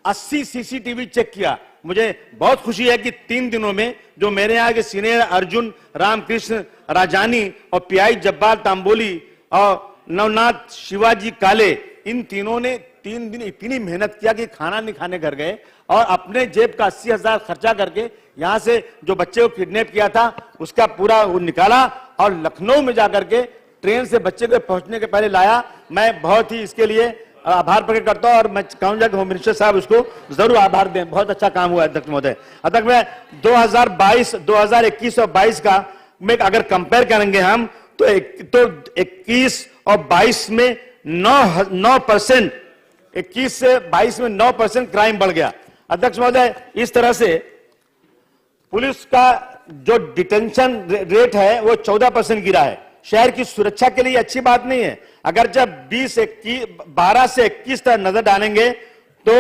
80 सीसीटीवी चेक किया। मुझे बहुत खुशी है कि 3 दिनों में जो मेरे यहाँ के सीनियर अर्जुन रामकृष्ण राजानी और पीआई जब्बार तांबोली और नवनाथ शिवाजी काले, इन तीनों ने 3 दिन इतनी मेहनत किया कि खाना नहीं खाने घर गए और अपने जेब का 80,000 खर्चा करके यहां से जो बच्चे को किडनैप किया था उसका पूरा वो निकाला और लखनऊ में जाकर के ट्रेन से बच्चे को पहुंचने के पहले लाया। मैं बहुत ही इसके लिए आभार प्रकट करता हूं और मैं कहूंगा कि होम मिनिस्टर साहब उसको जरूर आभार दें, बहुत अच्छा काम हुआ अध्यक्ष महोदय। अध्यक्ष में 2022, 2021 और 22 का में अगर कंपेयर करेंगे हम तो 21 और 22 में 9%, 21 से 22 में 9% क्राइम बढ़ गया। अध्यक्ष महोदय, इस तरह से पुलिस का जो डिटेंशन रेट है वो 14% गिरा है। शहर की सुरक्षा के लिए अच्छी बात नहीं है। अगर जब 12 से 21 तक नजर डालेंगे तो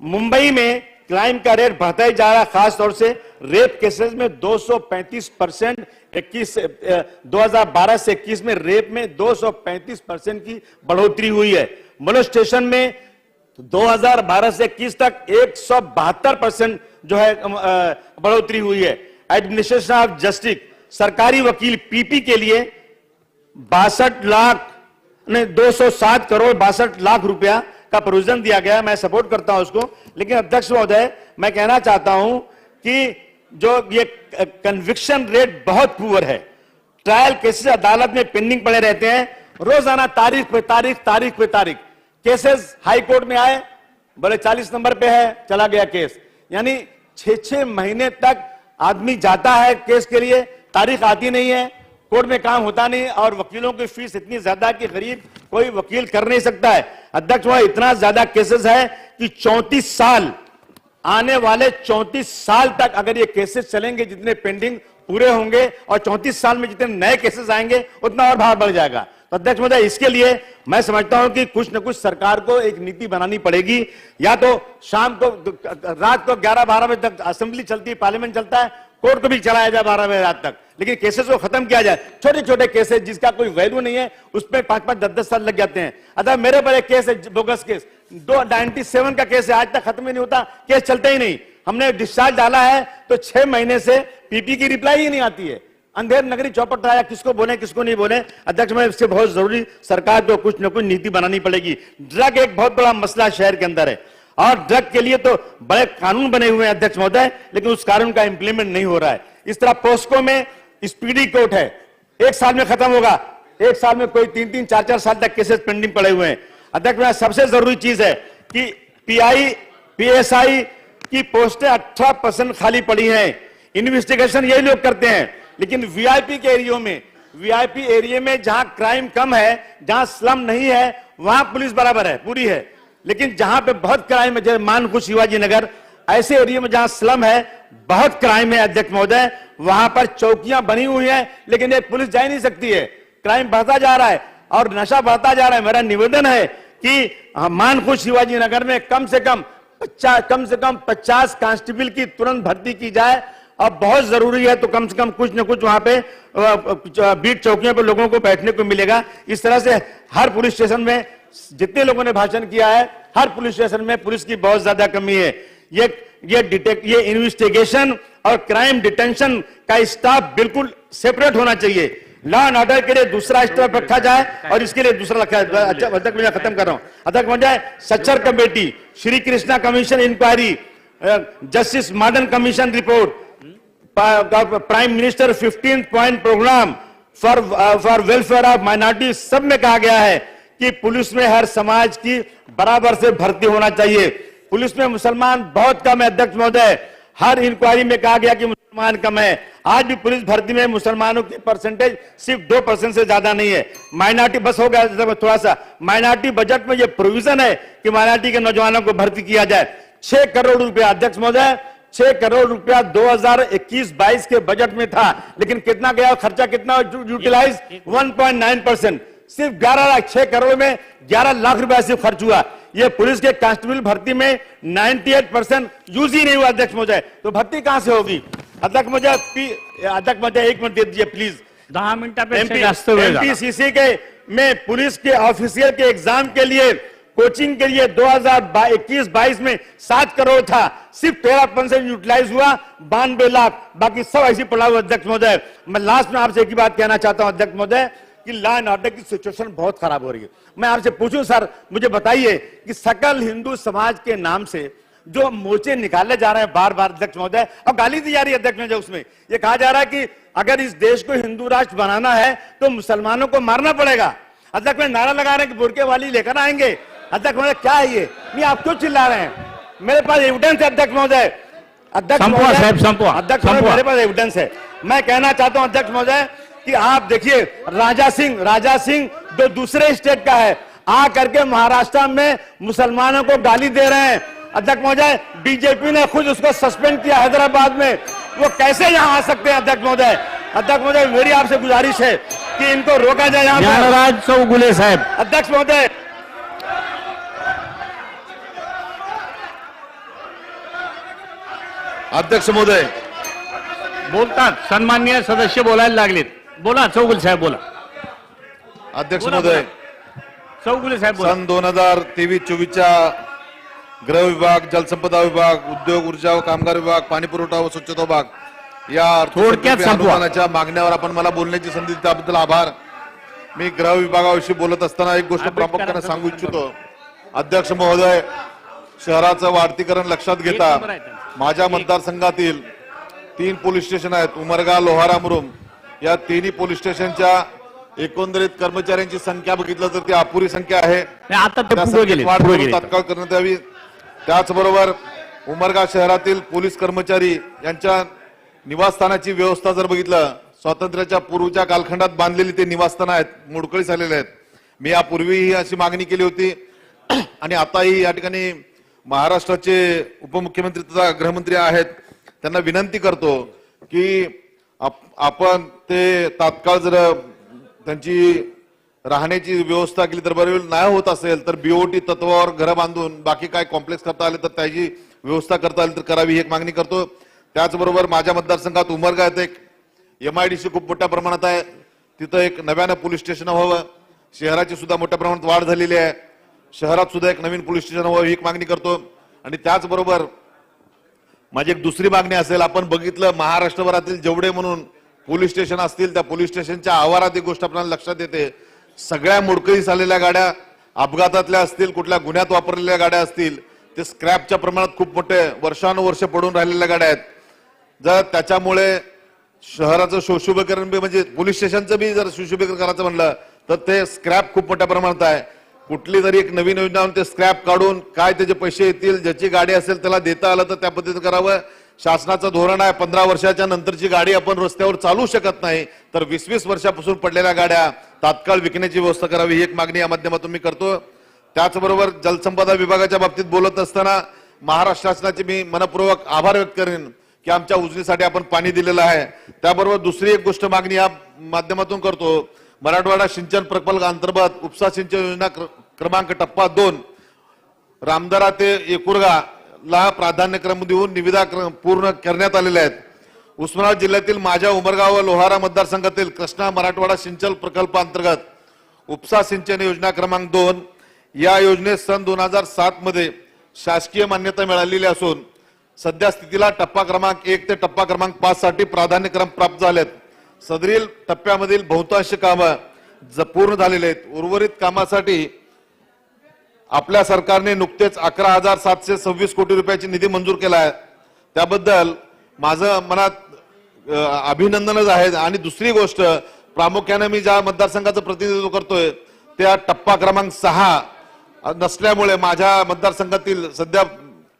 मुंबई में क्राइम का रेट बढ़ता ही जा रहा है। खास तौर से रेप केसेस में 235%, 2012 से 21 में रेप में 235% की बढ़ोतरी हुई है। मोलेस्टेशन में 2012 से 21 तक 172% जो है बढ़ोतरी हुई है। एडमिनिस्ट्रेशन ऑफ जस्टिस, सरकारी वकील पीपी के लिए 207 करोड़ 62 लाख रुपया का प्रोविजन दिया गया। मैं सपोर्ट करता हूं उसको, लेकिन अध्यक्ष महोदय मैं कहना चाहता हूं कि जो ये कन्विक्शन रेट बहुत पुअर है। ट्रायल केसेस अदालत में पेंडिंग पड़े रहते हैं, रोजाना तारीख पे तारीख। केसेस हाई कोर्ट में आए, बोले 40 नंबर पे है, चला गया केस। यानी 6 महीने तक आदमी जाता है केस के लिए, तारीख आती नहीं है, कोर्ट में काम होता नहीं और वकीलों की फीस इतनी ज्यादा कि गरीब कोई वकील कर नहीं सकता है। अध्यक्ष वह इतना ज्यादा केसेस है कि 34 साल, आने वाले 34 साल तक अगर ये केसेस चलेंगे, जितने पेंडिंग पूरे होंगे और 34 साल में जितने नए केसेस आएंगे उतना और भार बढ़ जाएगा। तो अध्यक्ष महोदय, इसके लिए मैं समझता हूं कि कुछ न कुछ सरकार को एक नीति बनानी पड़ेगी। या तो शाम को, रात को 11-12 बजे तक असेंबली चलती है, पार्लियामेंट चलता है, कोर्ट को भी चलाया जाए 12 बजे रात तक, लेकिन केसेस को खत्म किया जाए। छोटे छोटे केसेस जिसका कोई वैल्यू नहीं है उसमें 5-5, 10-10 साल लग जाते हैं। अतः मेरे पर एक केस है, बोगस केस, 97 का केस है, आज तक खत्म ही नहीं होता, केस चलता ही नहीं। हमने डिस्चार्ज डाला है तो 6 महीने से पीपी की रिप्लाई ही नहीं आती है। अंधेर नगरी चौपट रहा है, किसको बोले किसको नहीं बोले। अध्यक्ष में इससे बहुत जरूरी सरकार को कुछ न कुछ नीति बनानी पड़ेगी। ड्रग एक बहुत बड़ा मसला शहर के अंदर है और ड्रग के लिए तो बड़े कानून बने हुए हैं अध्यक्ष महोदय, लेकिन उस कानून का इंप्लीमेंट नहीं हो रहा है। इस तरह पोस्को में स्पीडी कोर्ट है, 1 साल में खत्म होगा, 1 साल में कोई 3-3, 4-4 साल तक केसेस पेंडिंग पड़े हुए हैं। अध्यक्ष में सबसे जरूरी चीज है कि पीआई पीएसआई की पोस्टें 18% खाली पड़ी हैं। इन्वेस्टिगेशन यही लोग करते हैं, लेकिन वीआईपी के एरिया में, वीआईपी एरिया में जहां क्राइम कम है, जहां स्लम नहीं है, वहां पुलिस बराबर है, पूरी है। लेकिन जहां पे बहुत क्राइम है, जैसे मानकुश शिवाजी नगर, ऐसे एरिया में जहां स्लम है, बहुत क्राइम है अध्यक्ष महोदय, वहां पर चौकियां बनी हुई हैं, लेकिन एक पुलिस जा ही नहीं सकती है। क्राइम बढ़ता जा रहा है और नशा बढ़ता जा रहा है। मेरा निवेदन है कि मानकुश शिवाजी नगर में कम से कम 50 कांस्टेबल की तुरंत भर्ती की जाए। अब बहुत जरूरी है तो कम से कम कुछ न कुछ वहां पे बीट चौकियों पे लोगों को बैठने को मिलेगा। इस तरह से हर पुलिस स्टेशन में जितने लोगों ने भाषण किया है, हर पुलिस स्टेशन में पुलिस की बहुत ज्यादा कमी है। ये इन्वेस्टिगेशन और क्राइम डिटेंशन का स्टाफ बिल्कुल सेपरेट होना चाहिए। लॉ एंड ऑर्डर के लिए दूसरा स्टाफ रखा जाए और इसके लिए दूसरा रखा जाए। अच्छा, अध्यक्ष मैं खत्म कर रहा हूं। अध्यक्ष महोदय, Sachar committee, Shri Krishna commission inquiry, justice modern commission report, prime minister 15 point programme for welfare of minority, सब में कहा गया है कि पुलिस में हर समाज की बराबर से भर्ती होना चाहिए। पुलिस में मुसलमान बहुत कम है अध्यक्ष महोदय, हर इंक्वायरी में कहा गया कि मुसलमान कम है। आज भी पुलिस भर्ती में मुसलमानों की परसेंटेज सिर्फ 2% से ज्यादा नहीं है। माइनॉरिटी बस हो गया थोड़ा सा, माइनॉरिटी बजट में ये प्रोविजन है कि माइनॉरिटी के नौजवानों को भर्ती किया जाए। 6 करोड़ रुपया, अध्यक्ष महोदय, 6 करोड़ रुपया 2021-22 के बजट में था, लेकिन कितना गया, खर्चा कितना यूटिलाइज? 1.9%। सिर्फ 11 लाख, 6 करोड़ में 11 लाख रुपया सिर्फ खर्च हुआ। ये पुलिस के कांस्टेबल भर्ती में 98% यूज ही नहीं हुआ अध्यक्ष महोदय, तो भर्ती कहां से होगी? अध्यक्ष महोदय 1 मिनट दे दीजिए प्लीज। 10 मिनिटापेक्षा जास्त वेळ झाला। एमपीसीसी के में पुलिस के ऑफिसियल के एग्जाम के लिए कोचिंग के लिए 2021-22 में 7 करोड़ था, सिर्फ 13% यूटिलाइज हुआ, 92 लाख, बाकी सब ऐसी पड़ा हुआ। अध्यक्ष महोदय, मैं लास्ट में आपसे एक ही बात कहना चाहता हूं अध्यक्ष महोदय कि लॉ एंड ऑर्डर की सिचुएशन बहुत खराब हो रही है। मैं आपसे पूछूं सर, मुझे बताइए कि सकल हिंदू समाज के नाम से जो मोर्चे निकाले जा रहे हैं बार बार अध्यक्ष महोदय, और गाली दी जा रही है अध्यक्ष महोदय, उसमें ये कहा जा रहा है कि अगर इस देश को हिंदू राष्ट्र बनाना है तो मुसलमानों को मारना पड़ेगा। अध्यक्ष में नारा लगा रहे हैं कि बुरके वाली लेकर आएंगे। अध्यक्ष महोदय क्या है ये? नहीं, आप क्यों चिल्ला रहे हैं? मेरे पास एविडेंस है अध्यक्ष महोदय। अध्यक्ष महोदय मेरे पास एविडेंस है। मैं कहना चाहता हूं अध्यक्ष महोदय कि आप देखिए, राजा सिंह जो दूसरे स्टेट का है, आ करके महाराष्ट्र में मुसलमानों को गाली दे रहे हैं। अध्यक्ष महोदय, बीजेपी ने खुद उसको सस्पेंड किया हैदराबाद में, वो कैसे यहां आ सकते हैं? अध्यक्ष महोदय, मेरी आपसे गुजारिश है कि इनको रोका जाए यहां ज्ञानराज चौगुले साहेब। अध्यक्ष महोदय, अध्यक्ष महोदय बोलतात, सन्माननीय सदस्य बोलायला लागलेत। बोला चौगुले साहेब, बोला। अध्यक्ष महोदय, चौगुले साहेब बोला। सन 2023-24च्या गृह विभाग, जलसंपदा विभाग, उद्योग, ऊर्जा व कामगार विभाग, पाणी पुरवठा व स्वच्छता विभाग या थोडक्यात संपवा. अनुदानाच्या मागण्यावर आपण मला बोलण्याची संधी दिली त्याबद्दल आभार। मी गृह विभागाविषयी बोलत असताना एक गोष्ट प्रामुख्याने सांगू इच्छितो। अध्यक्ष महोदय, शहराचं वाढतीकरण लक्षात घेता माझ्या मतदारसंघातील 3 पोलीस स्टेशन आहेत, उमरगा, लोहारा, मुरुम, या तिन्ही पोलीस स्टेशनच्या एकंदरीत कर्मचाऱ्यांची संख्या बघितलं तर ती अपुरी संख्या आहे। आता ते त्या पुढे संख्येत गेले, वाढ पुढे करून गेले. तात्काळ करण्यात यावी। त्याचबरोबर उमरगा शहरातील पोलीस कर्मचारी यांच्या निवासस्थानाची व्यवस्था जर बघितलं, स्वातंत्र्याच्या पूर्वीच्या कालखंडात बांधलेली ते निवासस्थान आहेत, मोडकळीस आलेले आहेत। मी यापूर्वीही अशी मागणी केली होती आणि आताही या ठिकाणी महाराष्ट्राचे उपमुख्यमंत्री तथा गृहमंत्री आहेत, त्यांना विनंती करतो की आपण ते तात्काळ जर त्यांची राहण्याची व्यवस्था केली तर बरोबर नाही होत असेल तर बीओटी तत्वावर घरं बांधून बाकी काय कॉम्प्लेक्स करता आले तर त्याची व्यवस्था करता आली तर करावी, ही एक मागणी करतो। त्याचबरोबर माझ्या मतदारसंघात उमरगा येथे एक MIDC खूप मोठ्या प्रमाणात आहे, तिथं एक नव्यानं पोलीस स्टेशन व्हावं, शहराची सुद्धा मोठ्या प्रमाणात वाढ झालेली आहे, शहरात सुद्धा एक नवीन पोलीस स्टेशन व्हावं, ही एक मागणी करतो। आणि त्याचबरोबर माझी एक दुसरी मागणी असेल, आपण बघितलं महाराष्ट्रभरातील जेवढे म्हणून पोलीस स्टेशन असतील त्या पोलीस स्टेशनच्या आवारात एक गोष्ट आपल्याला लक्षात येते, सगळ्या मोडकळीस आलेल्या गाड्या अपघातातल्या असतील, कुठल्या गुन्ह्यात वापरलेल्या गाड्या असतील, ते स्क्रॅपच्या प्रमाणात खूप मोठे वर्षानुवर्ष पडून राहिलेल्या गाड्या आहेत। जर त्याच्यामुळे शहराचं सुशोभीकरण बी म्हणजे पोलीस स्टेशनचं बी जर सुशोभीकरण करायचं म्हणलं तर ते स्क्रॅप खूप मोठ्या प्रमाणात आहे। कुठली तरी एक नवीन योजना ते स्क्रॅप काढून काय त्याचे पैसे येतील, ज्याची गाडी असेल त्याला देता आलं तर त्या पद्धतीने करावं। शासनाचं धोरण आहे 15 वर्षाच्या नंतरची गाडी आपण रस्त्यावर चालू शकत नाही, तर 20-20 वर्षापासून पडलेल्या गाड्या तात्काळ विकण्याची व्यवस्था करावी, ही एक मागणी या माध्यमातून मी करतो। त्याचबरोबर जलसंपदा विभागाच्या बाबतीत बोलत असताना महाराष्ट्र शासनाचे मी मनपूर्वक आभार व्यक्त करेन की आमच्या उजनीसाठी आपण पाणी दिलेलं आहे। त्याबरोबर दुसरी एक गोष्ट मागणी या माध्यमातून करतो, मराठवाडा सिंचन प्रकल्प अंतर्गत उपसा सिंचन योजना क्रमांक टप्पा 2 रामदरा ते एकुरगा ला प्राधान्यक्रम देऊन निविदा पूर्ण करण्यात आलेल्या आहेत। उस्मानाबाद जिल्ह्यातील माझ्या उमरगाव व लोहारा मतदारसंघातील कृष्णा मराठवाडा सिंचन प्रकल्प अंतर्गत उपसा सिंचन योजना क्रमांक 2 या योजनेत सन 2007 मध्ये शासकीय मान्यता मिळालेली असून सध्या स्थितीला टप्पा क्रमांक 1 ते टप्पा क्रमांक 5 साठी प्राधान्यक्रम प्राप्त झालेत। सदरील टप्प्यामधील बहुतांश कामं पूर्ण झालेले आहेत। उर्वरित कामासाठी आपल्या सरकारने नुकतेच 11,726 कोटी रुपयाची निधी मंजूर केला आहे, त्याबद्दल माझं मनात अभिनंदनच आहे। आणि दुसरी गोष्ट प्रामुख्याने मी ज्या मतदारसंघाचं प्रतिनिधित्व करतोय त्या टप्पा क्रमांक 6 नसल्यामुळे माझ्या मतदारसंघातील सध्या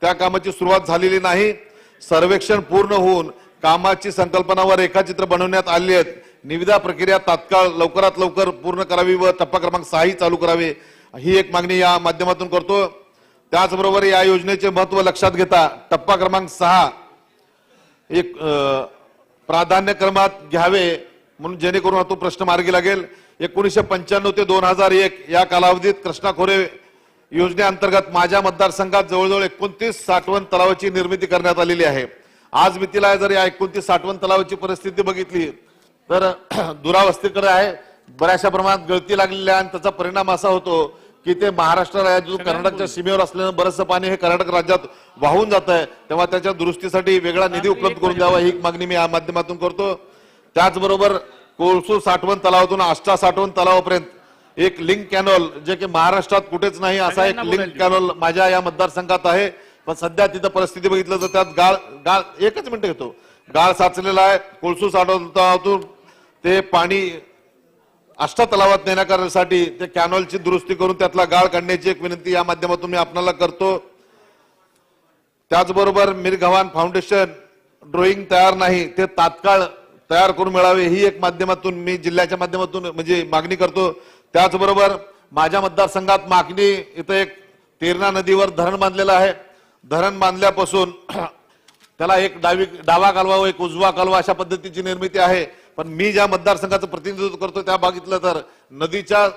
त्या कामाची सुरुवात झालेली नाही। सर्वेक्षण पूर्ण होऊन कामाची संकल्पना व रेखाचित्र बनवण्यात आली आहेत. निविदा प्रक्रिया तात्काळ लवकरात लवकर पूर्ण करावी व टप्पा क्रमांक 6 चालू करावे, ही एक मागणी या माध्यमातून करतो. त्याचबरोबर या योजनेचे महत्त्व लक्षात घेता टप्पा क्रमांक 6 एक प्राधान्यक्रमात घ्यावे म्हणून जेणेकरून तो प्रश्न मार्गी लागेल. 1995 ते 2001 या कालावधीत कृष्णा खोरे योजनेअंतर्गत माझ्या मतदारसंघात जवळजवळ 29 साठवण तलावाची निर्मिती करण्यात आलेली आहे. आज मितीला जर या 29 साठवण तलावाची परिस्थिती बघितली तर दुरावस्थेकडे आहे. बऱ्याचशा प्रमाणात गळती लागलेली आहे आणि त्याचा परिणाम असा होतो की ते महाराष्ट्र राज्यातून कर्नाटकच्या सीमेवर असल्यानं बरंचसं पाणी हे कर्नाटक राज्यात वाहून जात आहे. तेव्हा त्याच्या दुरुस्तीसाठी वेगळा निधी उपलब्ध करून द्यावा, ही मागणी मी या माध्यमातून करतो. त्याचबरोबर कोळसू साठवण तलावातून आष्टा साठवण तलावापर्यंत एक लिंक कॅनॉल जे की महाराष्ट्रात कुठेच नाही असा एक लिंक कॅनॉल माझ्या या मतदारसंघात आहे. पण सध्या तिथं परिस्थिती बघितलं तर त्यात गाळ एकच मिनिट घेतो गाळ साचलेला आहे. कोळसू साठवण तलावातून ते पाणी आष्टा तलावात नेण्यासाठी ते कॅनॉलची दुरुस्ती करून त्यातला गाळ काढण्याची एक विनंती या माध्यमातून मी आपल्याला करतो. त्याचबरोबर मीर गव्हाण फाउंडेशन ड्रॉइंग तयार नाही ते तात्काळ तयार करून मिळावे, ही एक माध्यमातून मी जिल्ह्याच्या माध्यमातून म्हणजे मागणी करतो. त्याचबरोबर माझ्या मतदारसंघात मागणी इथं एक तेरणा नदीवर धरण बांधलेलं आहे. धरण बांधल्यापासून त्याला एक डावा कालवा व एक उजवा कालवा अशा पद्धतीची निर्मिती आहे. पण मी ज्या मतदारसंघाचं प्रतिनिधित्व करतो त्या बघितलं तर नदीच्या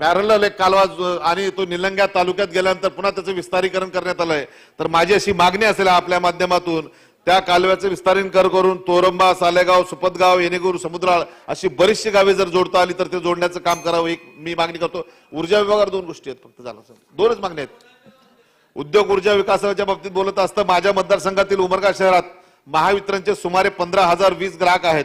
पॅरलल एक कालवा आणि तो निलंग्या तालुक्यात गेल्यानंतर पुन्हा त्याचं विस्तारीकरण करण्यात आलंय. तर माझी अशी मागणी असेल आपल्या माध्यमातून त्या कालव्याचं विस्तारीकरण करून तोरंबा, सालेगाव, सुपतगाव, येणेगूर, समुद्राळ अशी बरीचशी गावे जर जोडता आली तर ते जोडण्याचं काम करावं, एक मी मागणी करतो. ऊर्जा विभागावर 2 गोष्टी आहेत फक्त, झालं सर, 2च मागण्या आहेत. उद्योग ऊर्जा विकासाच्या बाबतीत बोलत असतं माझ्या मतदारसंघातील उमरगा शहरात महावितरणचे सुमारे 15,020 ग्राहक आहेत.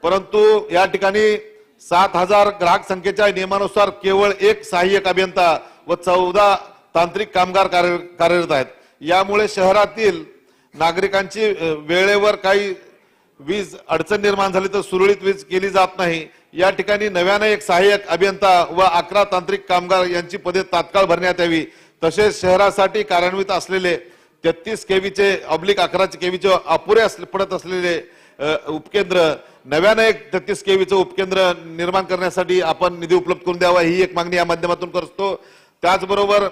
परंतु या ठिकाणी 7,000 ग्राहक संख्येच्या नियमानुसार केवळ 1 सहाय्यक अभियंता व 14 तांत्रिक कामगार कार्यरत आहेत. यामुळे शहरातील नागरिकांची वेळेवर काही वीज अडचण निर्माण झाली तर सुरळीत वीज केली जात नाही. या ठिकाणी नव्याने 1 सहाय्यक अभियंता व 11 तांत्रिक कामगार यांची पदे तात्काळ भरण्यात यावी. तसेच शहरासाठी कार्यान्वित असलेले 33 केवीचे /11 केवीचे अपुरे पडत असलेले उपकेंद्र नव्याने 33 केवीचं उपकेंद्र निर्माण करण्यासाठी आपण निधी उपलब्ध करून द्यावा, ही एक मागणी या माध्यमातून करतो. त्याचबरोबर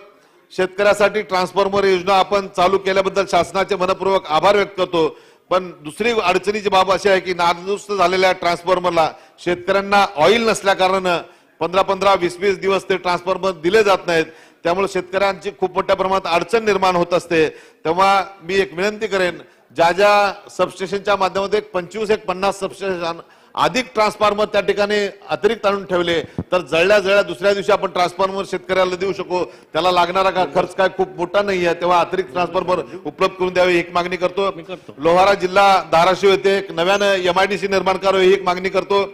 शेतकऱ्यासाठी ट्रान्सफॉर्मर योजना आपण चालू केल्याबद्दल शासनाचे मनपूर्वक आभार व्यक्त करतो. पण दुसरी अडचणीची बाब अशी आहे की नादुरुस्त झालेल्या ट्रान्सफॉर्मरला शेतकऱ्यांना ऑइल नसल्या कारणानं 15-15, 20-20 दिवस ते ट्रान्सफॉर्मर दिले जात नाहीत. त्यामुळे शेतकऱ्यांची खूप मोठ्या प्रमाणात अडचण निर्माण होत असते. तेव्हा मी एक विनंती करेन, ज्या सबस्टेशनच्या माध्यमातून 25-50 सबस्टेशन अधिक ट्रान्सफॉर्मर त्या ठिकाणी अतिरिक्त आणून ठेवले तर जळल्या दुसऱ्या दिवशी आपण ट्रान्सफॉर्मर शेतकऱ्याला देऊ शकू. त्याला लागणारा खर्च काय खूप मोठा नाही आहे. तेव्हा अतिरिक्त ट्रान्सफॉर्मर उपलब्ध करून द्यावे, एक मागणी करतो. लोहारा जिल्हा धाराशिव येथे नव्यानं MIDC निर्माण करावे, ही एक मागणी करतो.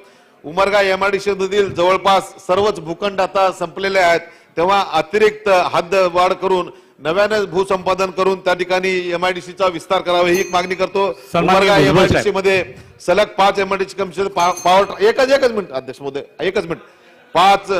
उमरगा MIDC मधील जवळपास सर्वच भूखंड आता संपलेले आहेत. तेव्हा अतिरिक्त हद्द वाढ करून नव्याने भूसंपादन करून त्या ठिकाणी MIDCचा विस्तार करावा, ही एक मागणी करतो. उमरगा MIDC मध्ये सलग 5 MIDC कमिशन पॉवर एकच मिनिट अध्यक्ष महोदय, एकच मिनिट 5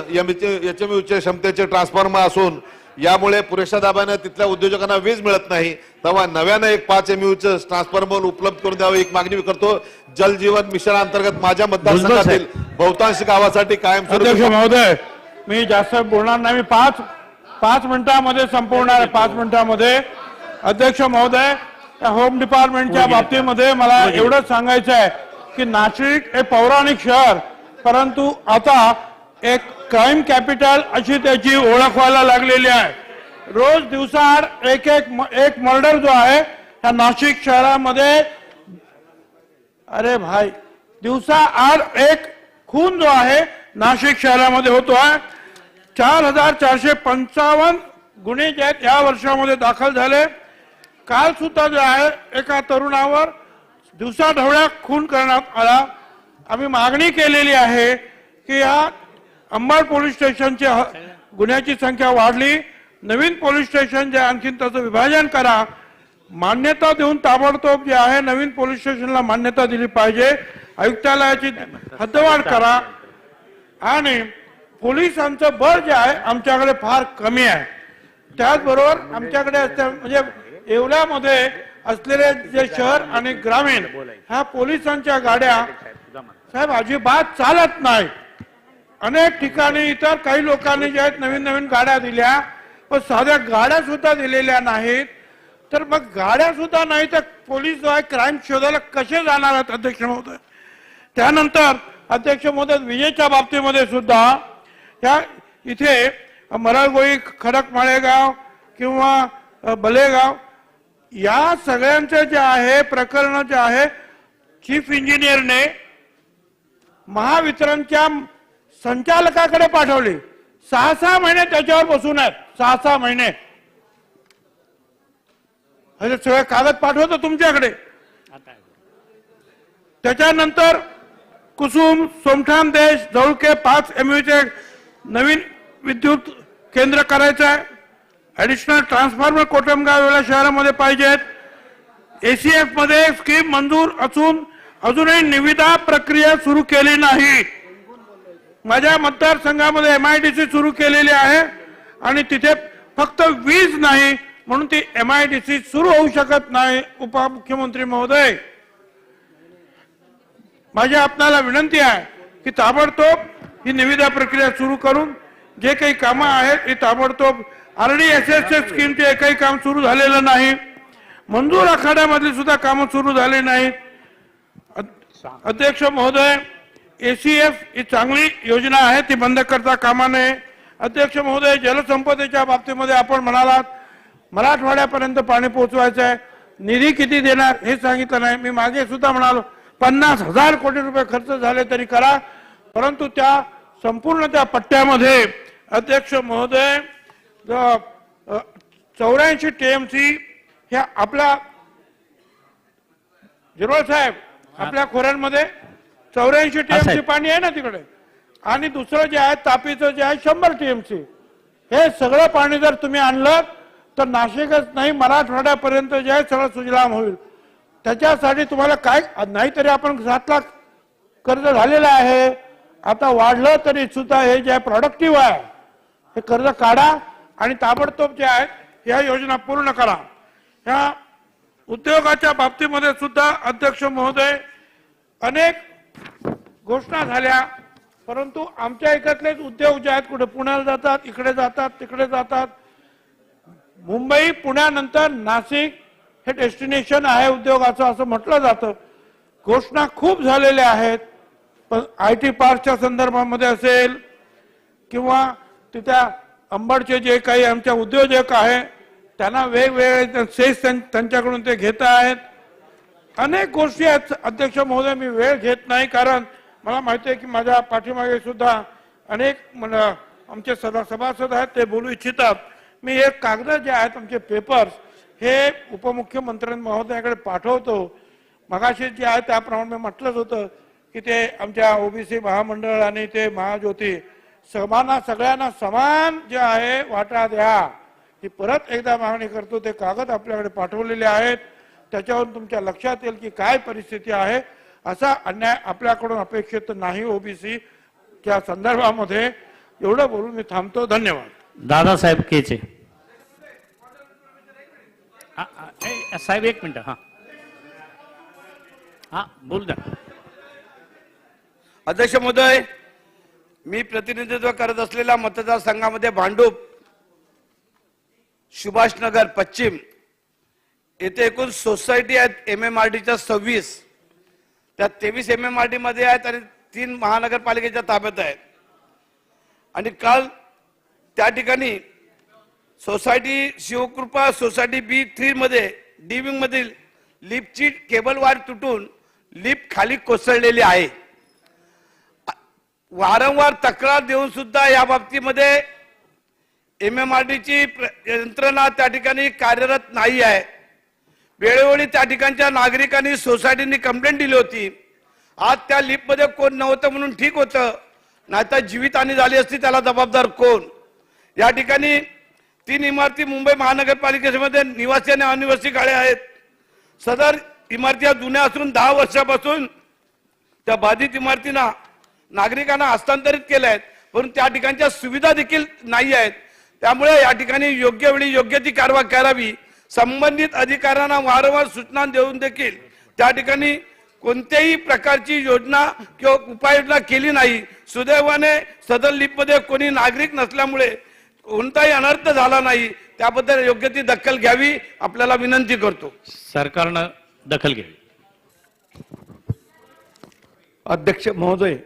HMUचे क्षमतेचे ट्रान्सफॉर्मर असून यामुळे पुरेशा दाबाने तिथल्या उद्योजकांना वीज मिळत नाही. तेव्हा नव्याने 5 MUचं ट्रान्सफॉर्मर उपलब्ध करून द्यावे, एक मागणी करतो. जल जीवन मिशन अंतर्गत माझ्या मतदारसंघातील बहुतांश गावासाठी अध्यक्ष महोदय मी जास्त बोलणार नाही, मी 5 मिनिटांमध्ये संपवणार आहे. 5 मिनिटांमध्ये अध्यक्ष महोदय, होम डिपार्टमेंटच्या बाबतीमध्ये मला एवढंच सांगायचं आहे की नाशिक हे पौराणिक शहर परंतु आता एक क्राईम कॅपिटल अशी त्याची ओळख व्हायला लागलेली आहे. रोज दिवसाआड एक मर्डर जो आहे ह्या नाशिक शहरामध्ये, अरे भाई दिवसाआड एक खून जो आहे नाशिक शहरामध्ये होतो आहे. 4,455 गुन्हे जे आहेत या वर्षामध्ये दाखल झाले. काल सुद्धा जे आहे एका तरुणावर दिवसाढवळ्या खून करण्यात आला. आम्ही मागणी केलेली आहे की या अंबड पोलीस स्टेशनच्या गुन्ह्याची संख्या वाढली, नवीन पोलीस स्टेशन जे आणखीन त्याचं विभाजन करा, मान्यता देऊन ताबडतोब जे आहे नवीन पोलीस स्टेशनला मान्यता दिली पाहिजे, आयुक्तालयाची हद्दवाढ करा आणि पोलिसांचं बळ जे आहे आमच्याकडे फार कमी आहे. त्याचबरोबर आमच्याकडे म्हणजे येवल्यामध्ये असलेले जे शहर आणि ग्रामीण ह्या पोलिसांच्या गाड्या साहेब अजिबात चालत नाहीत. अनेक ठिकाणी इतर काही लोकांनी जे आहेत नवीन नवीन गाड्या दिल्या, पण साध्या गाड्या सुद्धा दिलेल्या नाहीत. तर मग गाड्या सुद्धा नाही तर पोलीस जो आहे क्राईम शोधायला कसे जाणार आहेत अध्यक्ष महोदय. त्यानंतर अध्यक्ष महोदय विजेच्या बाबतीमध्ये सुद्धा या इथे मरळगोळी, खडक माळेगाव किंवा बलेगाव या सगळ्यांचे जे आहे प्रकरण जे आहे चीफ इंजिनियरने महावितरणच्या संचालकाकडे पाठवली. 6 महिने त्याच्यावर बसून आहेत. 6 महिने सगळे कागद पाठवतो तुमच्याकडे. त्याच्यानंतर कुसुम, सोमठाण देश, जवळके 5 MUचे नवीन विद्युत केंद्र करायचं आहे. ऍडिशनल ट्रान्सफॉर्मर कोटमगाव शहरामध्ये पाहिजेत. ACF मध्ये स्कीम मंजूर असून अजूनही निविदा प्रक्रिया सुरू केली नाही. माझ्या मतदारसंघामध्ये MIDC सुरू केलेली आहे आणि तिथे फक्त वीज नाही म्हणून ती MIDC सुरू होऊ शकत नाही. उपमुख्यमंत्री महोदय, माझी आपल्याला विनंती आहे की ताबडतोब ही निविदा प्रक्रिया सुरू करून जे काही कामं आहेत ती ताबडतोब RDSS स्कीमचे एकही काम सुरू झालेलं नाही. मंजूर आखाड्यामधली सुद्धा कामं सुरू झाली नाहीत. अध्यक्ष महोदय, ACF ही चांगली योजना आहे, ती बंद करता कामा नये. अध्यक्ष महोदय, जलसंपदेच्या बाबतीमध्ये आपण म्हणालात मराठवाड्यापर्यंत पाणी पोहोचवायचं आहे. निधी किती देणार हे सांगितलं नाही. मी मागे सुद्धा म्हणालो 50,000 कोटी रुपये खर्च झाले तरी करा, परंतु त्या संपूर्ण त्या पट्ट्यामध्ये अध्यक्ष महोदय 84 TMC ह्या आपल्या जिरवळ साहेब आपल्या खोऱ्यांमध्ये 84 TMC पाणी आहे ना तिकडे, आणि दुसरं जे आहे तापीचं जे आहे 100 TMC. हे सगळं पाणी जर तुम्ही आणलं तर नाशिकच नाही मराठवाड्यापर्यंत जे आहे सगळं सुजलाम होईल. त्याच्यासाठी तुम्हाला काय नाही तरी आपण 7 लाख कर्ज झालेलं आहे. आता वाढलं तरी सुद्धा हे जे प्रोडक्टिव्ह आहे हे कर्ज काढा आणि ताबडतोब जे आहेत ह्या योजना पूर्ण करा. ह्या उद्योगाच्या बाबतीमध्ये सुद्धा अध्यक्ष महोदय अनेक घोषणा झाल्या, परंतु आमच्या इकडलेच उद्योग जे आहेत कुठे पुण्याला जातात, इकडे जातात, तिकडे जातात. मुंबई पुण्यानंतर नाशिक हे डेस्टिनेशन आहे उद्योगाचं असं म्हटलं जातं. घोषणा खूप झालेल्या आहेत, पण IT पार्कच्या संदर्भामध्ये असेल किंवा तिथं अंबडचे जे काही आमच्या उद्योजक आहे त्यांना वेगवेगळे सेस त्यांच्याकडून ते घेत आहेत. अनेक गोष्टी आहेत अध्यक्ष महोदय, मी वेळ घेत नाही कारण मला माहिती आहे की माझ्या पाठीमागे सुद्धा अनेक आमचे सभासद आहेत, ते बोलू इच्छितात. मी एक कागद जे आहेत आमचे पेपर्स हे उपमुख्यमंत्री महोदयाकडे पाठवतो. मगाशी जे आहे त्याप्रमाणे मी म्हटलंच होतं की ते आमच्या OBC महामंडळ आणि ते महाज्योती सगळ्यांना समान जे आहे वाटा द्या ही परत एकदा मागणी करतो. ते कागद आपल्याकडे पाठवलेले आहेत, त्याच्यावरून तुमच्या लक्षात येईल की काय परिस्थिती आहे. असा अन्याय आपल्याकडून अपेक्षित नाही OBC च्या संदर्भामध्ये. एवढं बोलून मी थांबतो. धन्यवाद. दादासाहेब केचे साहेब 1 मिनिट. हा बोल द्या. अध्यक्ष महोदय, मी प्रतिनिधित्व करत असलेल्या मतदारसंघामध्ये भांडूप, सुभाषनगर पश्चिम येथे एकूण सोसायटी आहेत MMRDच्या 26. त्या 23 MMRD मध्ये आहेत आणि 3 महानगरपालिकेच्या ताब्यात आहेत. आणि काल त्या ठिकाणी सोसायटी शिवकृपा सोसायटी B3 मध्ये D विंग मधील लिफ्टची केबल वायर तुटून लिफ्ट खाली कोसळलेली आहे. वारंवार तक्रार देऊन सुद्धा या बाबतीमध्ये MMRDची यंत्रणा त्या ठिकाणी कार्यरत नाही आहे. वेळोवेळी त्या ठिकाणच्या नागरिकांनी सोसायटीनी कंप्लेंट दिली होती. आज त्या लिफ्टमध्ये कोण नव्हतं म्हणून ठीक होतं, नाहीतर जीवितहानी झाली असती त्याला जबाबदार कोण. या ठिकाणी 3 इमारती मुंबई महानगरपालिकेमध्ये निवासी आणि अनिवासी गाड्या आहेत. सदर इमारती जुन्या असून 10 वर्षापासून त्या बाधित इमारतींना नागरिकांना हस्तांतरित केले आहेत, पण त्या ठिकाणच्या सुविधा देखील नाही आहेत. त्यामुळे या ठिकाणी योग्य वेळी योग्य ती कारवाई करावी. संबंधित अधिकाऱ्यांना वारंवार सूचना देऊन देखील त्या ठिकाणी कोणत्याही प्रकारची योजना किंवा उपाययोजना केली नाही. सुदैवाने सदर लिपमध्ये कोणी नागरिक नसल्यामुळे कोणताही अनर्थ झाला नाही. त्याबद्दल योग्य ती दखल घ्यावी आपल्याला विनंती करतो. सरकारनं दखल घ्यावी. अध्यक्ष महोदय,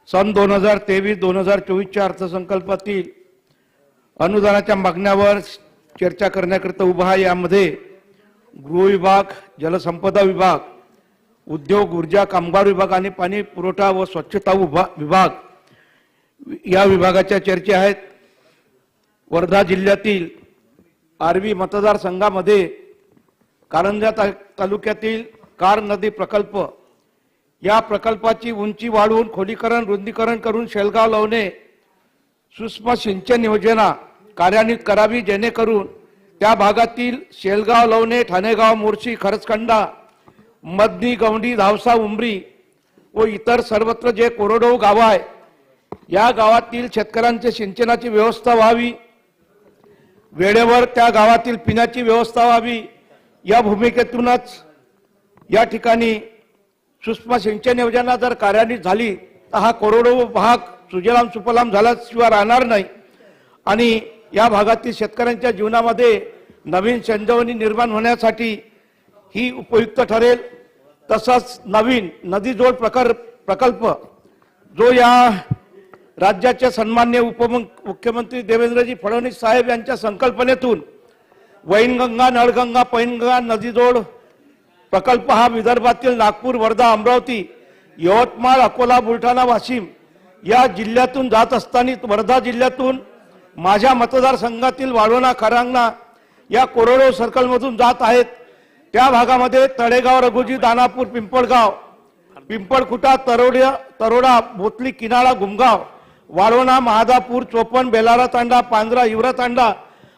सन 2023-2024च्या अर्थसंकल्पातील अनुदानाच्या मागण्यावर चर्चा करण्याकरिता उभा आहे. यामध्ये गृह विभाग, जलसंपदा विभाग, उद्योग, ऊर्जा, कामगार विभाग आणि पाणी पुरवठा व स्वच्छता विभाग या विभागाच्या चर्चा आहेत. वर्धा जिल्ह्यातील आर्वी मतदारसंघामध्ये कारंजा तालुक्यातील कार नदी प्रकल्प या प्रकल्पाची उंची वाढवून खोलीकरण, रुंदीकरण करून शेलगाव लावणे, सूक्ष्म सिंचन योजना कार्यान्वित करावी, जेणेकरून त्या भागातील शेलगाव, लवणे, ठाणेगाव, मोर्शी, खरचखंडा, मदनी, गवंडी, धावसा, उमरी व इतर सर्वत्र जे कोरडवाहू गाव आहे या गावातील शेतकऱ्यांचे सिंचनाची व्यवस्था व्हावी, वेळेवर त्या गावातील पिण्याची व्यवस्था व्हावी. या भूमिकेतूनच या ठिकाणी सूक्ष्म सिंचन योजना जर कार्यान्वित झाली तर हा कोरडवाहू भाग सुजलाम सुफलाम झाल्याशिवाय राहणार नाही आणि या भागातील शेतकऱ्यांच्या जीवनामध्ये नवीन संजीवनी निर्माण होण्यासाठी ही उपयुक्त ठरेल. तसंच नवीन नदीजोड प्रकल्प जो या राज्याचे सन्मान्य उपमुख्यमंत्री देवेंद्रजी फडणवीस साहेब यांच्या संकल्पनेतून वैनगंगा, नळगंगा, पैनगंगा नदीजोड प्रकल्प हा विदर्भातील नागपूर, वर्धा, अमरावती, यवतमाळ, अकोला, बुलढाणा, वाशिम या जिल्ह्यातून जात असताना वर्धा जिल्ह्यातून माझ्या मतदारसंघातील वाढवणा, खरांगणा या कोरडवाहू सर्कलमधून जात आहेत. त्या भागामध्ये तळेगाव, रघुजी, दानापूर, पिंपळगाव, पिंपळखुटा, तरोडा, बोतली, किनाळा, गुमगाव, वाढवणा, महादापूर, चोपण, बेलारा तांडा, पांजरा, हिवरा तांडा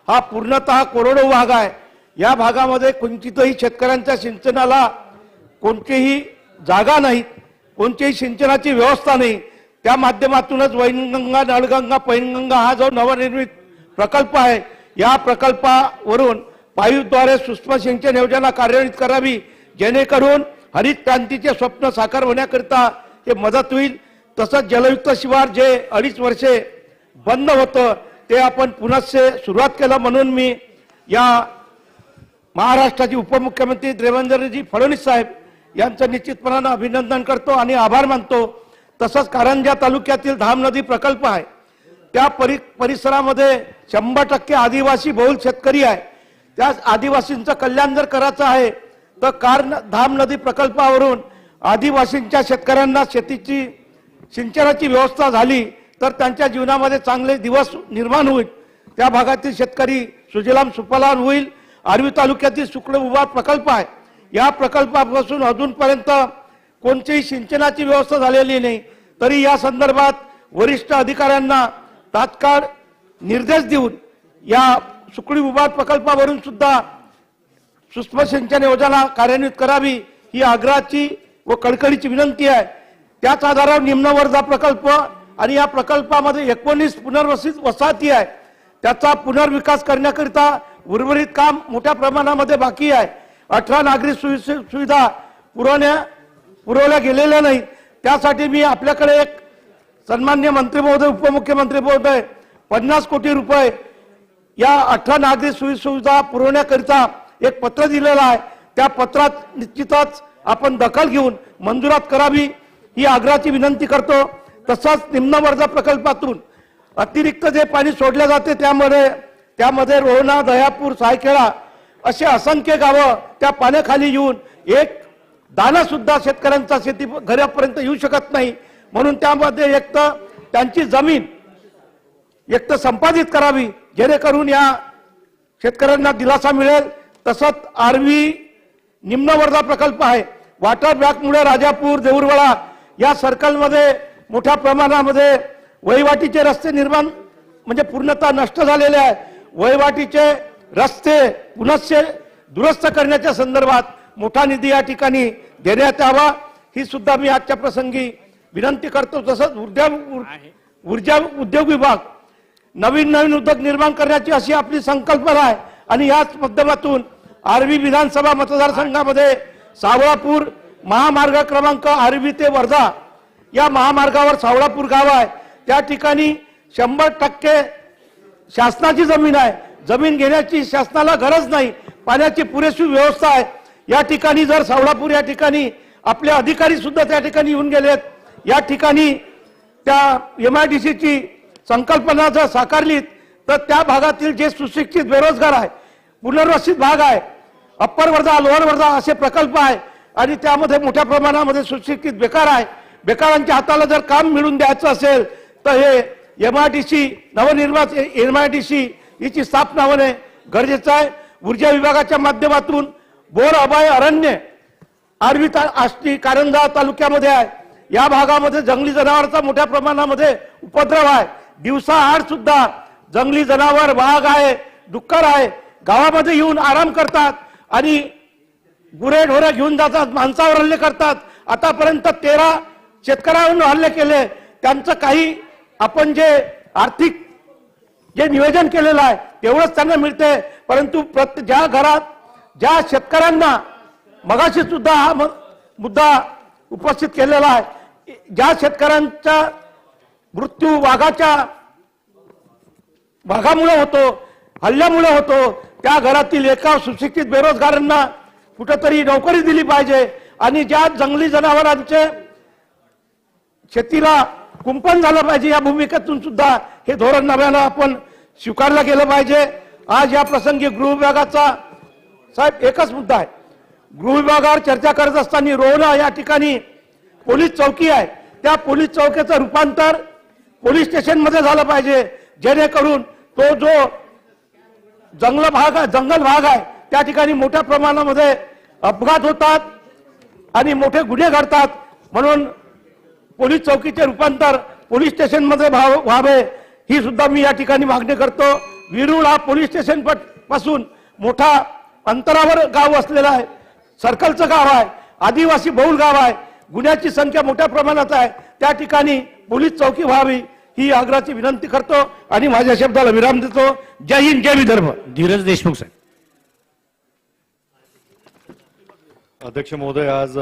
हा पूर्णतः कोरडवाहू भाग आहे. या भागामध्ये कोणतीही शेतकऱ्यांच्या सिंचनाला कोणतीही जागा नाही, कोणतीही सिंचनाची व्यवस्था नाही. त्या माध्यमातूनच वैनगंगा, नळगंगा, पैनगंगा हा जो नवनिर्मित प्रकल्प आहे या प्रकल्पावरून पाईपद्वारे सूक्ष्म सिंचन योजना कार्यान्वित करावी, जेणेकरून हरित क्रांतीचे स्वप्न साकार होण्याकरिता हे मदत होईल. तसंच जलयुक्त शिवार जे 2.5 वर्षे बंद होतं ते आपण पुन्हा सुरुवात केलं, म्हणून मी या महाराष्ट्राचे उपमुख्यमंत्री देवेंद्रजी फडणवीस साहेब यांचं निश्चितपणानं अभिनंदन करतो आणि आभार मानतो. तसंच कारंजा तालुक्यातील धाम नदी प्रकल्प आहे, त्या परिसरामध्ये 100% आदिवासी बहुल शेतकरी आहे. त्या आदिवासींचं कल्याण जर करायचं आहे तर धाम नदी प्रकल्पावरून आदिवासींच्या शेतकऱ्यांना शेतीची सिंचनाची व्यवस्था झाली तर त्यांच्या जीवनामध्ये चांगले दिवस निर्माण होईल. त्या भागातील शेतकरी सुजलाम सुफलाम होईल. आर्वी तालुक्यातील सुकळे उभार प्रकल्प आहे, या प्रकल्पापासून अजूनपर्यंत कोणतीही सिंचनाची व्यवस्था झालेली नाही. तरी या संदर्भात वरिष्ठ अधिकाऱ्यांना तात्काळ निर्देश देऊन या सुकळी उभार प्रकल्पावरून सुद्धा सूक्ष्म सिंचन योजना कार्यान्वित करावी ही आग्रहाची व कळकळीची विनंती आहे. त्याच आधारावर निम्न वर्धा प्रकल्प आणि या प्रकल्पामध्ये 19 पुनर्वसित वसाहती आहे, त्याचा पुनर्विकास करण्याकरिता उर्वरित काम मोठ्या प्रमाणामध्ये बाकी आहे. 18 नागरी सुविधा पुरवल्या गेलेल्या नाही. त्यासाठी मी आपल्याकडे एक सन्मान्य मंत्री महोदय, उपमुख्यमंत्री महोदय 50 कोटी रुपये या 18 नागरी सुविधा पुरवण्याकरिता एक पत्र दिलेलं आहे. त्या पत्रात निश्चितच आपण दखल घेऊन मंजुरात करावी ही आग्रहाची विनंती करतो. तसंच निम्न वर्धा प्रकल्पातून अतिरिक्त जे पाणी सोडले जाते त्यामध्ये रोहणा, दयापूर, सायखेडा असे असंख्य गावं त्या पाण्याखाली येऊन एक दाणा सुद्धा शेतकऱ्यांचा शेती घरापर्यंत येऊ शकत नाही. म्हणून त्यामध्ये एक तर त्यांची जमीन एक तर संपादित करावी, जेणेकरून या शेतकऱ्यांना दिलासा मिळेल. तसंच आर्वी निम्न वर्धा प्रकल्प आहे, वॉटर ब्लॉकमुळे राजापूर, देऊरवाडा या सर्कलमध्ये मोठ्या प्रमाणामध्ये वहिवाटीचे रस्ते निर्माण म्हणजे पूर्णतः नष्ट झालेले आहे. वहिवाटीचे रस्ते पुनश्च दुरुस्त करण्याच्या संदर्भात मोठा निधी या ठिकाणी देण्यात यावा ही सुद्धा मी आजच्या प्रसंगी विनंती करतो. तसंच ऊर्जा उद्योग विभाग नवीन उद्योग निर्माण करण्याची अशी आपली संकल्पना आहे आणि याच माध्यमातून आर्वी विधानसभा मतदारसंघामध्ये सावळापूर महामार्ग क्रमांक आर्वी ते वर्धा या महामार्गावर सावळापूर गाव आहे. त्या ठिकाणी 100% शासनाची जमीन आहे. जमीन घेण्याची शासनाला गरज नाही. पाण्याची पुरेशी व्यवस्था आहे. या ठिकाणी जर सावळापूर या ठिकाणी आपले अधिकारी सुद्धा त्या ठिकाणी येऊन गेलेत. या ठिकाणी त्या MIDCची संकल्पना जर साकारलीत तर त्या भागातील जे सुशिक्षित बेरोजगार आहे, पुनर्वसित भाग आहे, अप्पर वर्धा लोअर वर्धा असे प्रकल्प आहे आणि त्यामध्ये मोठ्या प्रमाणामध्ये सुशिक्षित बेकार आहे. बेकारांच्या हाताला जर काम मिळून द्यायचं असेल तर हे MIDC नवनिर्मित MIDC याची स्थापना होणे गरजेचं आहे. ऊर्जा विभागाच्या माध्यमातून बोर अभय अरण्य आर्वी आष्टी कारंजा तालुक्यामध्ये आहे. या भागामध्ये जंगली जनावरांचा मोठ्या प्रमाणामध्ये उपद्रव आहे. दिवसाआड सुद्धा जंगली जनावर वाघ आहे, डुक्कर आहे, गावामध्ये येऊन आराम करतात आणि गुरेढोरे घेऊन जातात, माणसावर हल्ले करतात. आतापर्यंत 13 शेतकऱ्यांवर हल्ले केले. त्यांचं काही आपण जे आर्थिक जे नियोजन केलेलं आहे तेवढंच त्यांना मिळते. परंतु ज्या घरात ज्या शेतकऱ्यांना मगाशी सुद्धा हा मुद्दा उपस्थित केलेला आहे, ज्या शेतकऱ्यांचा मृत्यू वाघामुळे होतो, हल्ल्यामुळे होतो, त्या घरातील एका सुशिक्षित बेरोजगारांना कुठेतरी नोकरी दिली पाहिजे आणि ज्या जंगली जनावरांचे शेतीला कुंपण झालं पाहिजे या भूमिकेतून सुद्धा हे धोरण नव्यानं आपण स्वीकारलं गेलं पाहिजे. आज या प्रसंगी गृह विभागाचा साहेब एकच मुद्दा आहे. गृह विभागावर चर्चा करत असताना रोहना या ठिकाणी पोलीस चौकी आहे, त्या पोलीस चौकीचं रूपांतर पोलीस स्टेशन मध्ये झालं पाहिजे, जेणेकरून तो जो जंगल भाग आहे त्या ठिकाणी मोठ्या प्रमाणामध्ये अपघात होतात आणि मोठे गुन्हे घडतात. म्हणून पोलीस चौकीचे रूपांतर पोलीस स्टेशन मध्ये व्हावे ही सुद्धा मी या ठिकाणी मागणी करतो. विरुळ हा पोलीस स्टेशन पासून मोठा अंतरावर गाव असलेला आहे, सर्कलचं गाव आहे, आदिवासी बहुल गाव आहे, गुन्ह्याची संख्या मोठ्या प्रमाणात आहे. त्या ठिकाणी पोलीस चौकी व्हावी ही आग्रहाची विनंती करतो आणि माझ्या शब्दाला विराम देतो. जय हिंद, जय विदर्भ. धीरज देशमुख साहेब. अध्यक्ष महोदय, आज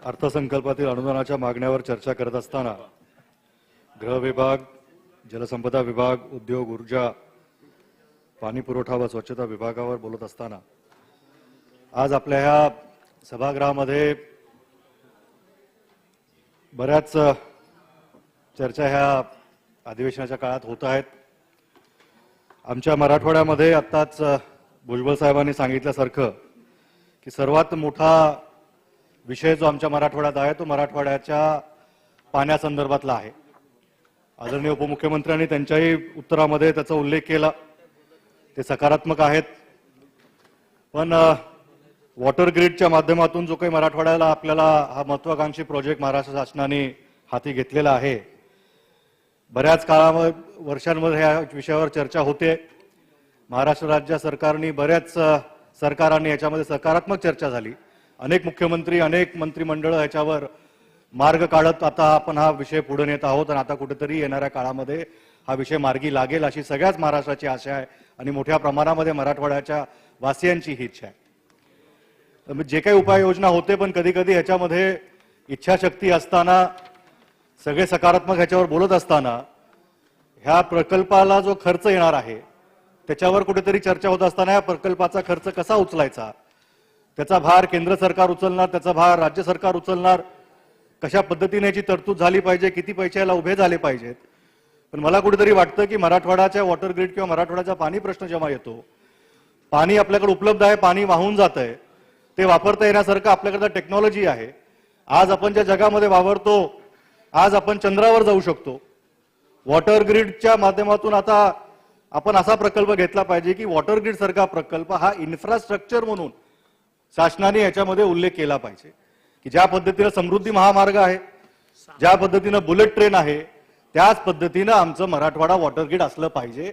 अर्थसंकल्पातील अनुदानाच्या मागण्यावर चर्चा करत असताना गृह विभाग, जलसंपदा विभाग, उद्योग, ऊर्जा, पाणी पुरवठा व स्वच्छता विभागावर बोलत असताना आज आपल्या ह्या सभागृहामध्ये बऱ्याच चर्चा ह्या अधिवेशनाच्या काळात होत आहेत. आमच्या मराठवाड्यामध्ये आत्ताच भुजबळ साहेबांनी सांगितल्यासारखं की सर्वात मोठा विषय जो आमच्या मराठवाड्यात आहे तो मराठवाड्याच्या पाण्यासंदर्भातला आहे. आदरणीय उपमुख्यमंत्र्यांनी त्यांच्याही उत्तरामध्ये त्याचा उल्लेख केला, ते सकारात्मक आहेत. पण वॉटर ग्रीडच्या माध्यमातून जो काही मराठवाड्याला आपल्याला हा महत्वाकांक्षी प्रोजेक्ट महाराष्ट्र शासनाने हाती घेतलेला आहे, बऱ्याच काळामध्ये वर्षांमध्ये ह्या विषयावर चर्चा होते. महाराष्ट्र राज्य सरकारने बऱ्याच सरकारांनी याच्यामध्ये सकारात्मक चर्चा झाली. अनेक मुख्यमंत्री, अनेक मंत्रिमंडळ याच्यावर मार्ग काढत आता आपण हा विषय पुढे नेत आहोत आणि आता कुठेतरी येणाऱ्या काळामध्ये हा विषय मार्गी लागेल अशी सगळ्याच महाराष्ट्राची आशा आहे आणि मोठ्या प्रमाणामध्ये मराठवाड्याच्या वासियांची ही इच्छा आहे. जे काही उपाययोजना होते पण कधी कधी ह्याच्यामध्ये इच्छाशक्ती असताना, सगळे सकारात्मक ह्याच्यावर बोलत असताना ह्या प्रकल्पाला जो खर्च येणार आहे त्याच्यावर कुठेतरी चर्चा होत असताना या प्रकल्पाचा खर्च कसा उचलायचा, त्याचा भार केंद्र सरकार उचलणार, त्याचा भार राज्य सरकार उचलणार, कशा पद्धतीने याची तरतूद झाली पाहिजे, किती पैसे याला उभे झाले पाहिजेत. पण मला कुठेतरी वाटतं की मराठवाड्याच्या वॉटर ग्रीड किंवा मराठवाड्याचा पाणी प्रश्न जेव्हा येतो, पाणी आपल्याकडे उपलब्ध आहे, पाणी वाहून जात आहे, ते वापरता येण्यासारखं आपल्याकडे टेक्नॉलॉजी आहे. आज आपण ज्या जगामध्ये वावरतो, आज आपण चंद्रावर जाऊ शकतो. वॉटर ग्रीडच्या माध्यमातून आता आपण असा प्रकल्प घेतला पाहिजे की वॉटर ग्रीड सारखा प्रकल्प हा इन्फ्रास्ट्रक्चर म्हणून शासनाने याच्यामध्ये उल्लेख केला पाहिजे की ज्या पद्धतीने समृद्धी महामार्ग आहे, ज्या पद्धतीनं बुलेट ट्रेन आहे, त्याच पद्धतीनं आमचं मराठवाडा वॉटर ग्रीड असलं पाहिजे,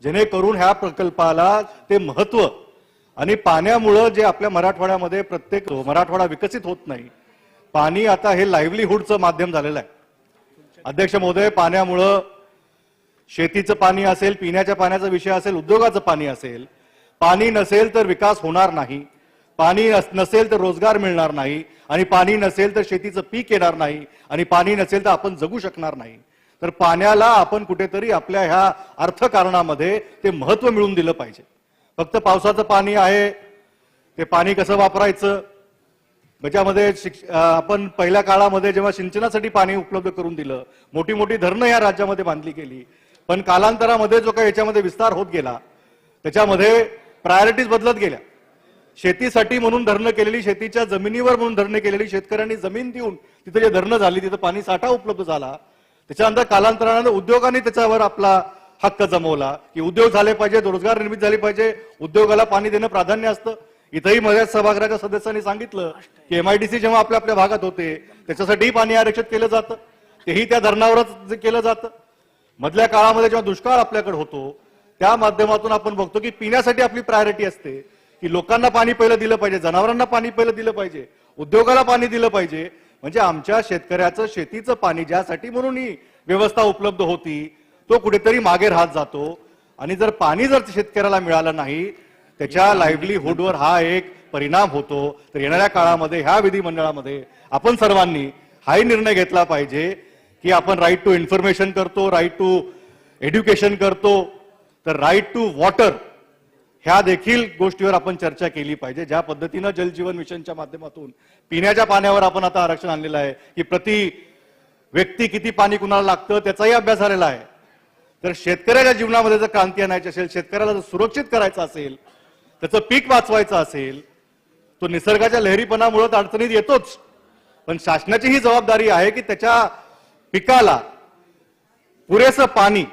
जेणेकरून ह्या प्रकल्पाला ते महत्व आणि पाण्यामुळं जे आपल्या मराठवाड्यामध्ये प्रत्येक मराठवाडा विकसित होत नाही, पाणी आता हे लाईव्हलीहूडचं माध्यम झालेलं आहे. अध्यक्ष महोदय, पाण्यामुळं शेतीचं पाणी असेल, पिण्याच्या पाण्याचा विषय असेल, उद्योगाचं पाणी असेल. पाणी नसेल तर विकास होणार नाही, पाणी नसेल तर रोजगार मिळणार नाही, आणि पाणी नसेल तर शेतीचं पीक येणार नाही, आणि पाणी नसेल तर आपण जगू शकणार नाही. तर पाण्याला आपण कुठेतरी आपल्या ह्या अर्थकारणामध्ये ते महत्व मिळवून दिलं पाहिजे. फक्त पावसाचं पाणी आहे, ते पाणी कसं वापरायचं, त्याच्यामध्ये आपण पहिल्या काळामध्ये जेव्हा सिंचनासाठी पाणी उपलब्ध करून दिलं, मोठी मोठी धरणं या राज्यामध्ये बांधली गेली, पण कालांतरामध्ये जो काही याच्यामध्ये विस्तार होत गेला त्याच्यामध्ये प्रायोरिटीज बदलत गेल्या. शेतीसाठी म्हणून धरणं केलेली, शेतीच्या जमिनीवर म्हणून धरणं केलेली, शेतकऱ्यांनी जमीन देऊन तिथे जे धरणं झाली तिथं पाणी साठा उपलब्ध झाला. त्याच्यानंतर कालांतराने उद्योगाने त्याच्यावर आपला हक्क जमवला की उद्योग झाले पाहिजे, रोजगार निर्मिती झाली पाहिजे, उद्योगाला पाणी देणं प्राधान्य असतं. इथंही माझ्या सभागृहाच्या सदस्यांनी सांगितलं की MIDC जेव्हा आपल्या आपल्या भागात होते त्याच्यासाठीही पाणी आरक्षित केलं जातं, तेही त्या धरणावरच केलं जातं. मधल्या काळामध्ये जेव्हा दुष्काळ आपल्याकडे होतो त्या माध्यमातून आपण बघतो की पिण्यासाठी आपली प्रायोरिटी असते की लोकांना पाणी पहिलं दिलं पाहिजे, जनावरांना पाणी पहिलं दिलं पाहिजे, उद्योगाला पाणी दिलं पाहिजे. म्हणजे आमच्या शेतकऱ्याचं शेतीचं पाणी ज्यासाठी म्हणून ही व्यवस्था उपलब्ध होती तो कुठेतरी मागे राहत जातो. आणि जर पाणी जर शेतकऱ्याला मिळालं नाही त्याच्या लाईव्हलीहूडवर हा एक परिणाम होतो. तर येणाऱ्या काळामध्ये ह्या विधिमंडळामध्ये आपण सर्वांनी हाही निर्णय घेतला पाहिजे की आपण राईट टू इन्फॉर्मेशन करतो, राईट टू एज्युकेशन करतो, तर राईट टू वॉटर ह्या देखील गोष्टीवर आपण चर्चा केली पाहिजे. ज्या पद्धतीनं जलजीवन मिशनच्या माध्यमातून पिण्याच्या पाण्यावर आपण आता आरक्षण आणलेलं आहे की प्रति व्यक्ती किती पाणी कुणाला लागतं त्याचाही अभ्यास झालेला आहे. तर शेतकऱ्याच्या जीवनामध्ये जर क्रांती आणायची असेल, शेतकऱ्याला जर सुरक्षित करायचं असेल, त्याचं पीक वाचवायचं असेल, तो निसर्गाच्या लहरीपणामुळे अडचणीत येतोच, पण शासनाची ही जबाबदारी आहे की त्याच्या पिकाला पुरेसं पाणी,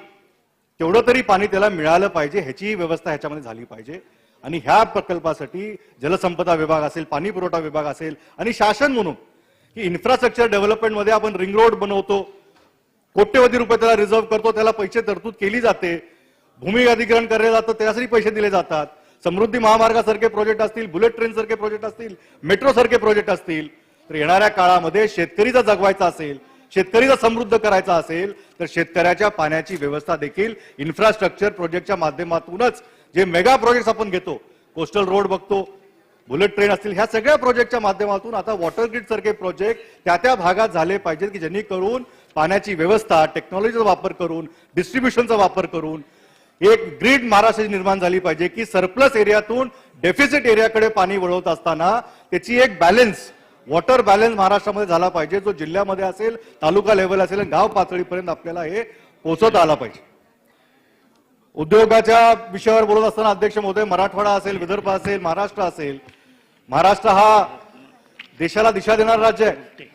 तेवढं तरी पाणी त्याला मिळालं पाहिजे, ह्याची व्यवस्था ह्याच्यामध्ये झाली पाहिजे. आणि ह्या प्रकल्पासाठी जलसंपदा विभाग असेल, पाणी पुरवठा विभाग असेल, आणि शासन म्हणून की इन्फ्रास्ट्रक्चर डेव्हलपमेंटमध्ये आपण रिंग रोड बनवतो, कोट्यवधी रुपये त्याला रिझर्व्ह करतो, त्याला पैसे तरतूद केली जाते, भूमी अधिग्रहण केलं जातं त्यासाठी पैसे दिले जातात. समृद्धी महामार्गासारखे प्रोजेक्ट असतील, बुलेट ट्रेन सारखे प्रोजेक्ट असतील, मेट्रो सारखे प्रोजेक्ट असतील, तर येणाऱ्या काळामध्ये शेतकरी जर जगवायचा असेल, शेतकरी जर समृद्ध करायचा असेल तर शेतकऱ्याच्या पाण्याची व्यवस्था देखील इन्फ्रास्ट्रक्चर प्रोजेक्टच्या माध्यमातूनच, जे मेगा प्रोजेक्ट आपण घेतो, कोस्टल रोड बघतो, बुलेट ट्रेन असतील, ह्या सगळ्या प्रोजेक्टच्या माध्यमातून आता वॉटर ग्रीड सारखे प्रोजेक्ट त्या भागात झाले पाहिजेत की जेणेकरून पाण्याची व्यवस्था टेक्नॉलॉजीचा वापर करून, डिस्ट्रीब्युशनचा वापर करून एक ग्रीड महाराष्ट्राची निर्माण झाली पाहिजे की सरप्लस एरियातून डेफिसिट एरियाकडे पाणी वळवत असताना त्याची एक बॅलन्स, वॉटर बॅलन्स महाराष्ट्रामध्ये झाला पाहिजे, जो जिल्ह्यामध्ये असेल, तालुका लेवल असेल, गाव पातळीपर्यंत आपल्याला हे पोहोचवता आला पाहिजे. उद्योगाच्या विषयावर बोलत असताना अध्यक्ष महोदय, मराठवाडा असेल, विदर्भ असेल, महाराष्ट्र असेल, महाराष्ट्र हा देशाला दिशा देणारा राज्य आहे.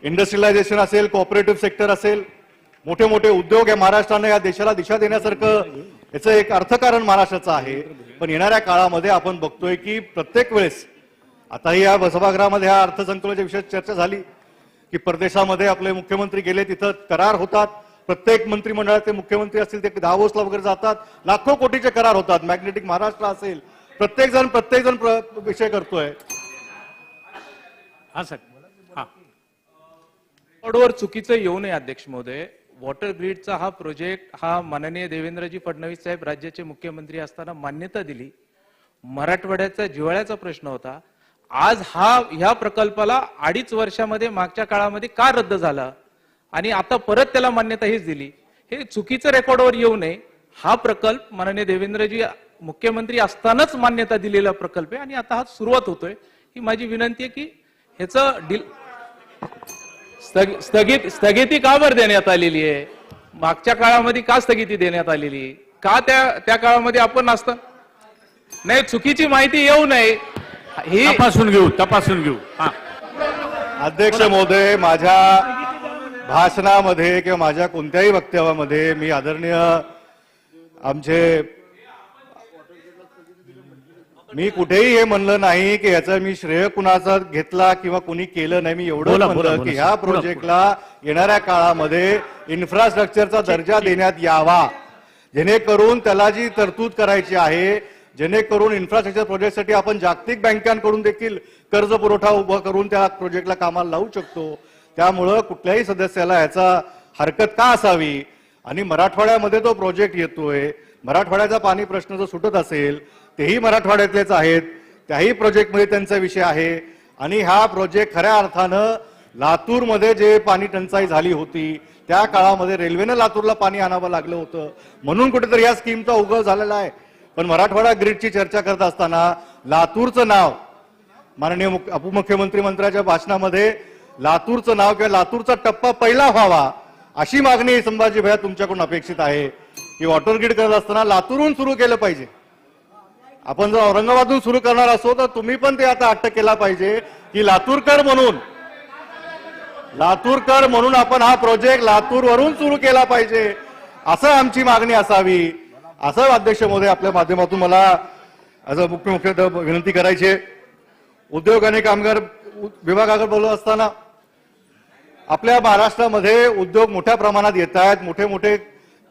इंडस्ट्रियलायझेशन असेल, कोऑपरेटिव्ह सेक्टर असेल, मोठे मोठे उद्योग आहे महाराष्ट्राने या देशाला दिशा देण्यासारखं याचं एक अर्थकारण महाराष्ट्राचं आहे. पण येणाऱ्या काळामध्ये आपण बघतोय की प्रत्येक वेळेस, आताही या सभागृहामध्ये ह्या अर्थसंकल्पाच्या विषयात चर्चा झाली की परदेशामध्ये आपले मुख्यमंत्री गेले, तिथं करार होतात, प्रत्येक मंत्रिमंडळाचे मुख्यमंत्री असतील ते दावोसला वगैरे जातात, लाखो कोटीचे करार होतात. मॅग्नेटिक महाराष्ट्र असेल, प्रत्येक जण विषय करतोय. हा सर, वर चुकीचं येऊ नये अध्यक्ष महोदय. वॉटर ग्रीडचा हा प्रोजेक्ट हा माननीय देवेंद्रजी फडणवीस साहेब राज्याचे मुख्यमंत्री असताना मान्यता दिली. मराठवाड्याचा जिव्हाळ्याचा प्रश्न होता. आज ह्या प्रकल्पाला 2.5 वर्षामध्ये मागच्या काळामध्ये का रद्द झाला आणि आता परत त्याला मान्यता हीच दिली, हे चुकीचं रेकॉर्डवर येऊ नये. हा प्रकल्प माननीय देवेंद्रजी मुख्यमंत्री असतानाच मान्यता दिलेला प्रकल्प आहे आणि आता हा सुरुवात होतोय. ही माझी विनंती आहे की ह्याचं स्थगिती का बरं देण्यात आलेली आहे, मागच्या काळामध्ये का स्थगिती देण्यात आलेली, का त्या काळामध्ये आपण असतं नाही, चुकीची माहिती येऊ नये ही तपासून घेऊ. अध्यक्ष महोदय, माझ्या भाषणामध्ये किंवा माझ्या कोणत्याही वक्तव्यामध्ये मी आदरणीय मी कुठेही हे म्हणलं नाही की याचा मी श्रेय कुणाचा घेतला किंवा कोणी केलं नाही. मी एवढं म्हणलं की ह्या प्रोजेक्टला येणाऱ्या काळामध्ये इन्फ्रास्ट्रक्चरचा दर्जा देण्यात यावा, जेणेकरून त्याला जी तरतूद करायची आहे, जेणेकरून इन्फ्रास्ट्रक्चर प्रोजेक्टसाठी आपण जागतिक बँकांकडून देखील कर्ज पुरवठा उभा करून त्या प्रोजेक्टला कामाला लावू शकतो. त्यामुळं कुठल्याही सदस्याला ह्याचा हरकत का असावी आणि मराठवाड्यामध्ये तो प्रोजेक्ट येतोय, मराठवाड्याचा पाणी प्रश्न जर सुटत असेल तेही मराठवाड्यातलेच आहेत, त्याही प्रोजेक्टमध्ये त्यांचा विषय आहे. आणि हा प्रोजेक्ट खऱ्या अर्थानं लातूरमध्ये जे पाणी टंचाई झाली होती त्या काळामध्ये रेल्वेनं लातूरला पाणी आणावं लागलं होतं, म्हणून कुठेतरी या स्कीमचा उगव झालेला आहे. पण मराठवाडा ग्रीडची चर्चा करत असताना लातूरचं नाव माननीय उपमुख्यमंत्री मंत्र्याच्या भाषणामध्ये लातूरचं नाव किंवा लातूरचा टप्पा पहिला व्हावा अशी मागणी संभाजी भैया तुमच्याकडून अपेक्षित आहे की वॉटर ग्रीड करत असताना लातूरहून सुरू केलं पाहिजे. आपण जर औरंगाबादहून सुरू करणार असो तर तुम्ही पण ते आता अटक केला पाहिजे की लातूरकर म्हणून आपण हा प्रोजेक्ट लातूरवरून सुरू केला पाहिजे, असं आमची मागणी असावी, असं अध्यक्ष महोदय आपल्या माध्यमातून मला मुख्य विनंती करायची आहे. उद्योग आणि कामगार विभागाकडे बोलत असताना आपल्या महाराष्ट्रामध्ये उद्योग मोठ्या प्रमाणात येत आहेत, मोठे मोठे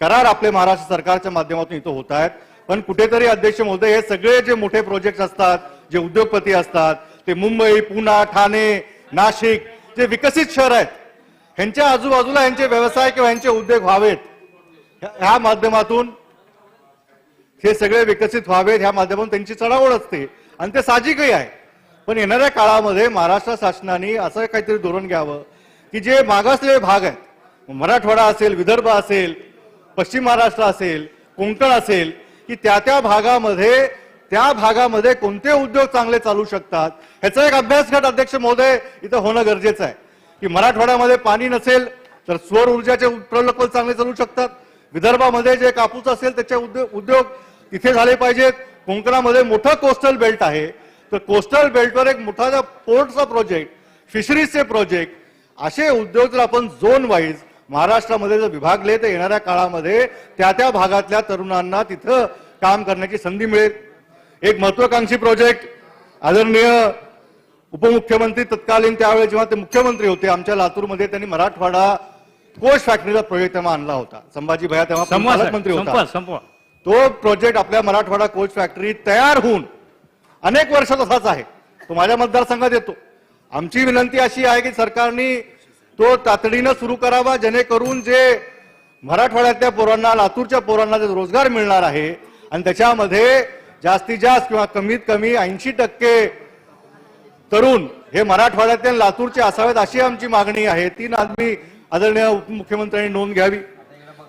करार आपले महाराष्ट्र सरकारच्या माध्यमातून इथं होत आहेत. पण कुठेतरी अध्यक्ष महोदय हे सगळे जे मोठे प्रोजेक्ट असतात, जे उद्योगपती असतात, ते मुंबई, पुणे, ठाणे, नाशिक जे विकसित शहर आहेत ह्यांच्या आजूबाजूला यांचे व्यवसाय किंवा यांचे उद्योग व्हावेत, ह्या माध्यमातून हे सगळे विकसित व्हावेत, ह्या माध्यमातून त्यांची चढाओढ असते आणि ते साहजिकही आहे. पण येणाऱ्या काळामध्ये महाराष्ट्र शासनाने असं काहीतरी धोरण घ्यावं की जे मागासलेले भाग आहेत, मराठवाडा असेल, विदर्भ असेल, पश्चिम महाराष्ट्र असेल, कोकण असेल, की त्या भागामध्ये कोणते उद्योग चांगले चालू शकतात ह्याचा एक अभ्यासगट अध्यक्ष महोदय इथं होणं गरजेचं आहे. की मराठवाड्यामध्ये पाणी नसेल तर सौर ऊर्जाचे प्रकल्प चांगले चालू शकतात, विदर्भामध्ये जे कापूस असेल त्याचे उद्योग तिथे झाले पाहिजेत, कोकणामध्ये मोठं कोस्टल बेल्ट आहे तर कोस्टल बेल्टवर एक मोठा पोर्टचा प्रोजेक्ट, फिशरीजचे प्रोजेक्ट, असे उद्योग जर आपण झोन वाईज महाराष्ट्रामध्ये जर विभागले तर येणाऱ्या काळामध्ये त्या भागातल्या तरुणांना तिथं काम करण्याची संधी मिळेल. एक महत्वाकांक्षी प्रोजेक्ट आदरणीय उपमुख्यमंत्री तत्कालीन त्यावेळेस जेव्हा ते मुख्यमंत्री होते आमच्या लातूरमध्ये त्यांनी मराठवाडा कोच फॅक्टरीचा प्रोजेक्ट तेव्हा आणला होता. संभाजी भैया तेव्हा पालकमंत्री होता. तो प्रोजेक्ट आपल्या मराठवाडा कोच फॅक्टरी तयार होऊन अनेक वर्ष तसाच आहे, तो माझ्या मतदारसंघात येतो. आमची विनंती अशी आहे की सरकारने तो तातडीनं सुरू करावा जेणेकरून जे मराठवाड्यातल्या पोरांना, लातूरच्या पोरांना जे रोजगार मिळणार आहे आणि त्याच्यामध्ये जास्तीत जास्त किंवा कमीत कमी 80% तरुण हे मराठवाड्यातील लातूरचे असावेत अशी आमची मागणी आहे. ती मागणी आदरणीय उपमुख्यमंत्र्यांनी नोंद घ्यावी.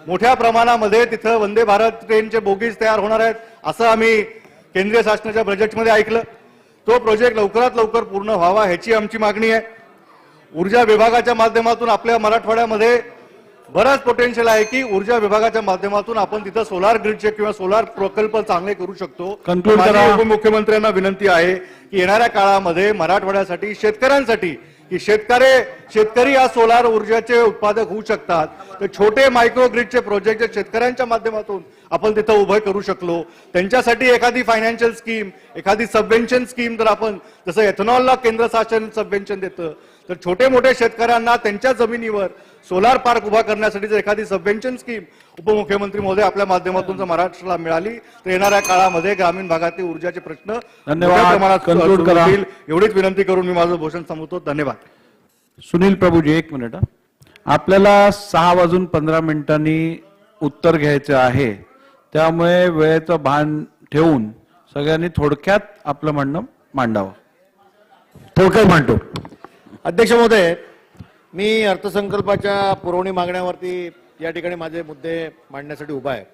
मोठ्या प्रमाणामध्ये तिथं वंदे भारत ट्रेनचे बोगीज तयार होणार आहेत असं आम्ही केंद्रीय शासनाच्या बजेटमध्ये ऐकलं. तो प्रोजेक्ट लवकरात लवकर पूर्ण व्हावा ह्याची आमची मागणी आहे. ऊर्जा विभागाच्या माध्यमातून आपल्या मराठवाड्यामध्ये बराच पोटेन्शियल आहे की ऊर्जा विभागाच्या माध्यमातून आपण तिथं सोलार ग्रीडचे किंवा सोलार प्रकल्प चांगले करू शकतो. माझी उपमुख्यमंत्र्यांना विनंती आहे की येणाऱ्या काळामध्ये मराठवाड्यासाठी, शेतकऱ्यांसाठी की शेतकरी या सोलार ऊर्जाचे उत्पादक होऊ शकतात, तर छोटे मायक्रो ग्रीडचे प्रोजेक्ट जे शेतकऱ्यांच्या माध्यमातून आपण तिथं उभे करू शकलो, त्यांच्यासाठी एखादी फायनान्शियल स्कीम, एखादी सबवेन्शन स्कीम जर आपण जसं एथेनॉलला केंद्र शासन सबवेन्शन देतं, तर छोटे मोठे शेतकऱ्यांना त्यांच्या जमिनीवर सोलार पार्क उभा करण्यासाठी जर एखादी सबवेन्शन स्कीम उपमुख्यमंत्री महोदय आपल्या माध्यमातून जर महाराष्ट्राला मिळाली तर येणाऱ्या काळामध्ये ग्रामीण भागातील ऊर्जाचे प्रश्न मोठ्या प्रमाणात होतील. एवढीच विनंती करून मी माझं भाषण संपवतो. धन्यवाद. सुनील प्रभूजी, एक मिनिट. आपल्याला 6:15 उत्तर घ्यायचं आहे, त्यामुळे वेळेचं भान ठेवून सगळ्यांनी थोडक्यात आपलं म्हणणं मांडावं. थोडक्यात मांडतो. अध्यक्ष महोदय, मी अर्थसंकल्पाच्या पुरवणी मागण्यावरती या ठिकाणी माझे मुद्दे मांडण्यासाठी उभा आहे.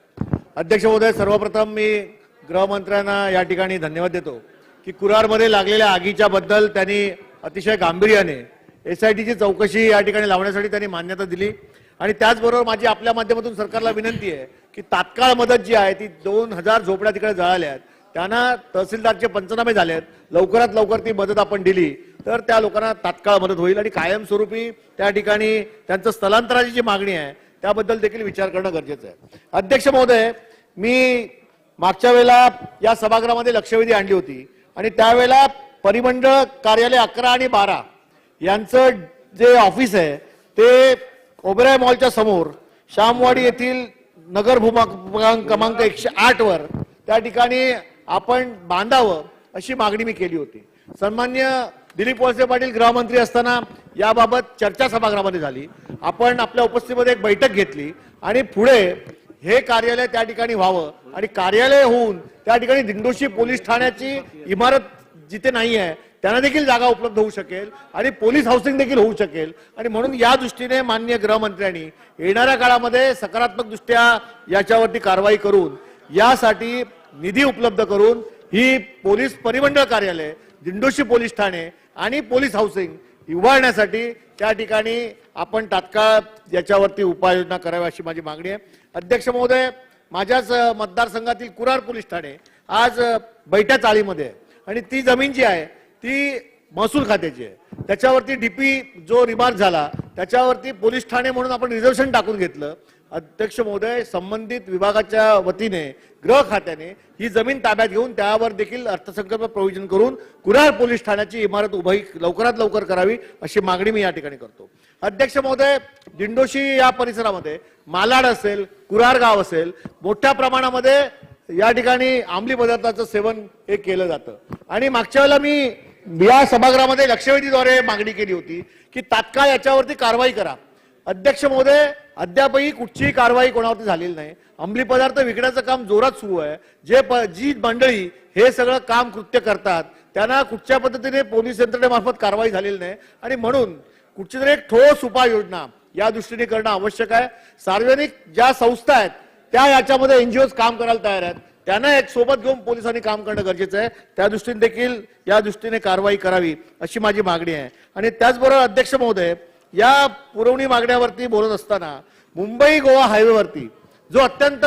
अध्यक्ष महोदय, सर्वप्रथम मी गृहमंत्र्यांना या ठिकाणी धन्यवाद देतो की कुरारमध्ये लागलेल्या आगीच्या बद्दल त्यांनी अतिशय गांभीर्याने SITची चौकशी या ठिकाणी लावण्यासाठी त्यांनी मान्यता दिली. आणि त्याचबरोबर माझी आपल्या माध्यमातून सरकारला विनंती आहे की तात्काळ मदत जी आहे ती 2000 झोपड्या तिकडे जळाल्या आहेत, त्यांना तहसीलदारचे पंचनामे झाले आहेत, लवकरात लवकर ती मदत आपण दिली तर त्या लोकांना तात्काळ मदत होईल आणि कायमस्वरूपी त्या ठिकाणी त्यांचं स्थलांतराची जी मागणी आहे त्याबद्दल देखील विचार करणं गरजेचं आहे. अध्यक्ष महोदय, मी मागच्या वेळेला या सभागृहामध्ये लक्षवेधी आणली होती आणि त्यावेळेला परिमंडळ कार्यालय 11 आणि 12 यांचं जे ऑफिस आहे ते ओबेरॉय मॉलच्या समोर श्यामवाडी येथील नगर क्रमांक 108 वर त्या ठिकाणी आपण बांधावं अशी मागणी मी केली होती. सन्मान्य दिलीप वळसे पाटील गृहमंत्री असताना याबाबत चर्चा सभागृहामध्ये झाली. आपण आपल्या उपस्थितीमध्ये एक बैठक घेतली आणि पुढे हे कार्यालय त्या ठिकाणी व्हावं आणि कार्यालय होऊन त्या ठिकाणी दिंडोशी पोलीस ठाण्याची इमारत जिथे नाही आहे त्यांना देखील जागा उपलब्ध होऊ शकेल आणि पोलीस हाऊसिंग देखील होऊ शकेल. आणि म्हणून या दृष्टीने माननीय गृहमंत्र्यांनी येणाऱ्या काळामध्ये सकारात्मक दृष्ट्या याच्यावरती कारवाई करून यासाठी निधी उपलब्ध करून ही पोलीस परिमंडळ कार्यालय, दिंडोशी पोलीस ठाणे आणि पोलीस हाऊसिंग उभारण्यासाठी त्या ठिकाणी आपण तात्काळ याच्यावरती उपाययोजना करावी अशी माझी मागणी आहे. अध्यक्ष महोदय, माझ्याच मतदारसंघातील कुरार पोलीस ठाणे आज बैठ्या चाळीमध्ये आहे आणि ती जमीन जी आहे ती महसूल खात्याची आहे. त्याच्यावरती डीपी जो रिमार्क झाला त्याच्यावरती पोलीस ठाणे म्हणून आपण रिझर्वेशन टाकून घेतलं. अध्यक्ष महोदय, संबंधित विभागाच्या वतीने गृह खात्याने ही जमीन ताब्यात घेऊन त्यावर देखील अर्थसंकल्प प्रोव्हिजन करून कुरार पोलीस ठाण्याची इमारत उभी लवकरात लवकर करावी अशी मागणी मी या ठिकाणी करतो. अध्यक्ष महोदय, दिंडोशी या परिसरामध्ये मालाड असेल, कुरार गाव असेल, मोठ्या प्रमाणामध्ये या ठिकाणी अंमली पदार्थाचं सेवन हे केलं जातं आणि मागच्या वेळेला मी या सभागृहामध्ये लक्षवेधीद्वारे मागणी केली होती की तात्काळ याच्यावरती कारवाई करा. अध्यक्ष महोदय, अद्यापही कुठचीही कारवाई कोणावरती झालेली नाही. अंमली पदार्थ विकण्याचं काम जोरात सुरू आहे. जी मंडळी हे सगळं काम कृत्य करतात त्यांना कुठच्या पद्धतीने पोलीस यंत्रणेमार्फत कारवाई झालेली नाही आणि म्हणून कुठची तरी एक ठोस उपाययोजना या दृष्टीने करणं आवश्यक आहे. सार्वजनिक ज्या संस्था आहेत त्या याच्यामध्ये एनजीओ काम करायला तयार आहेत, त्यांना एक सोबत घेऊन पोलिसांनी काम करणं गरजेचं आहे. त्या दृष्टीने देखील या दृष्टीने कारवाई करावी अशी माझी मागणी आहे. आणि त्याचबरोबर अध्यक्ष महोदय, या पुरवणी मागण्यावरती बोलत असताना मुंबई गोवा हायवेवरती जो अत्यंत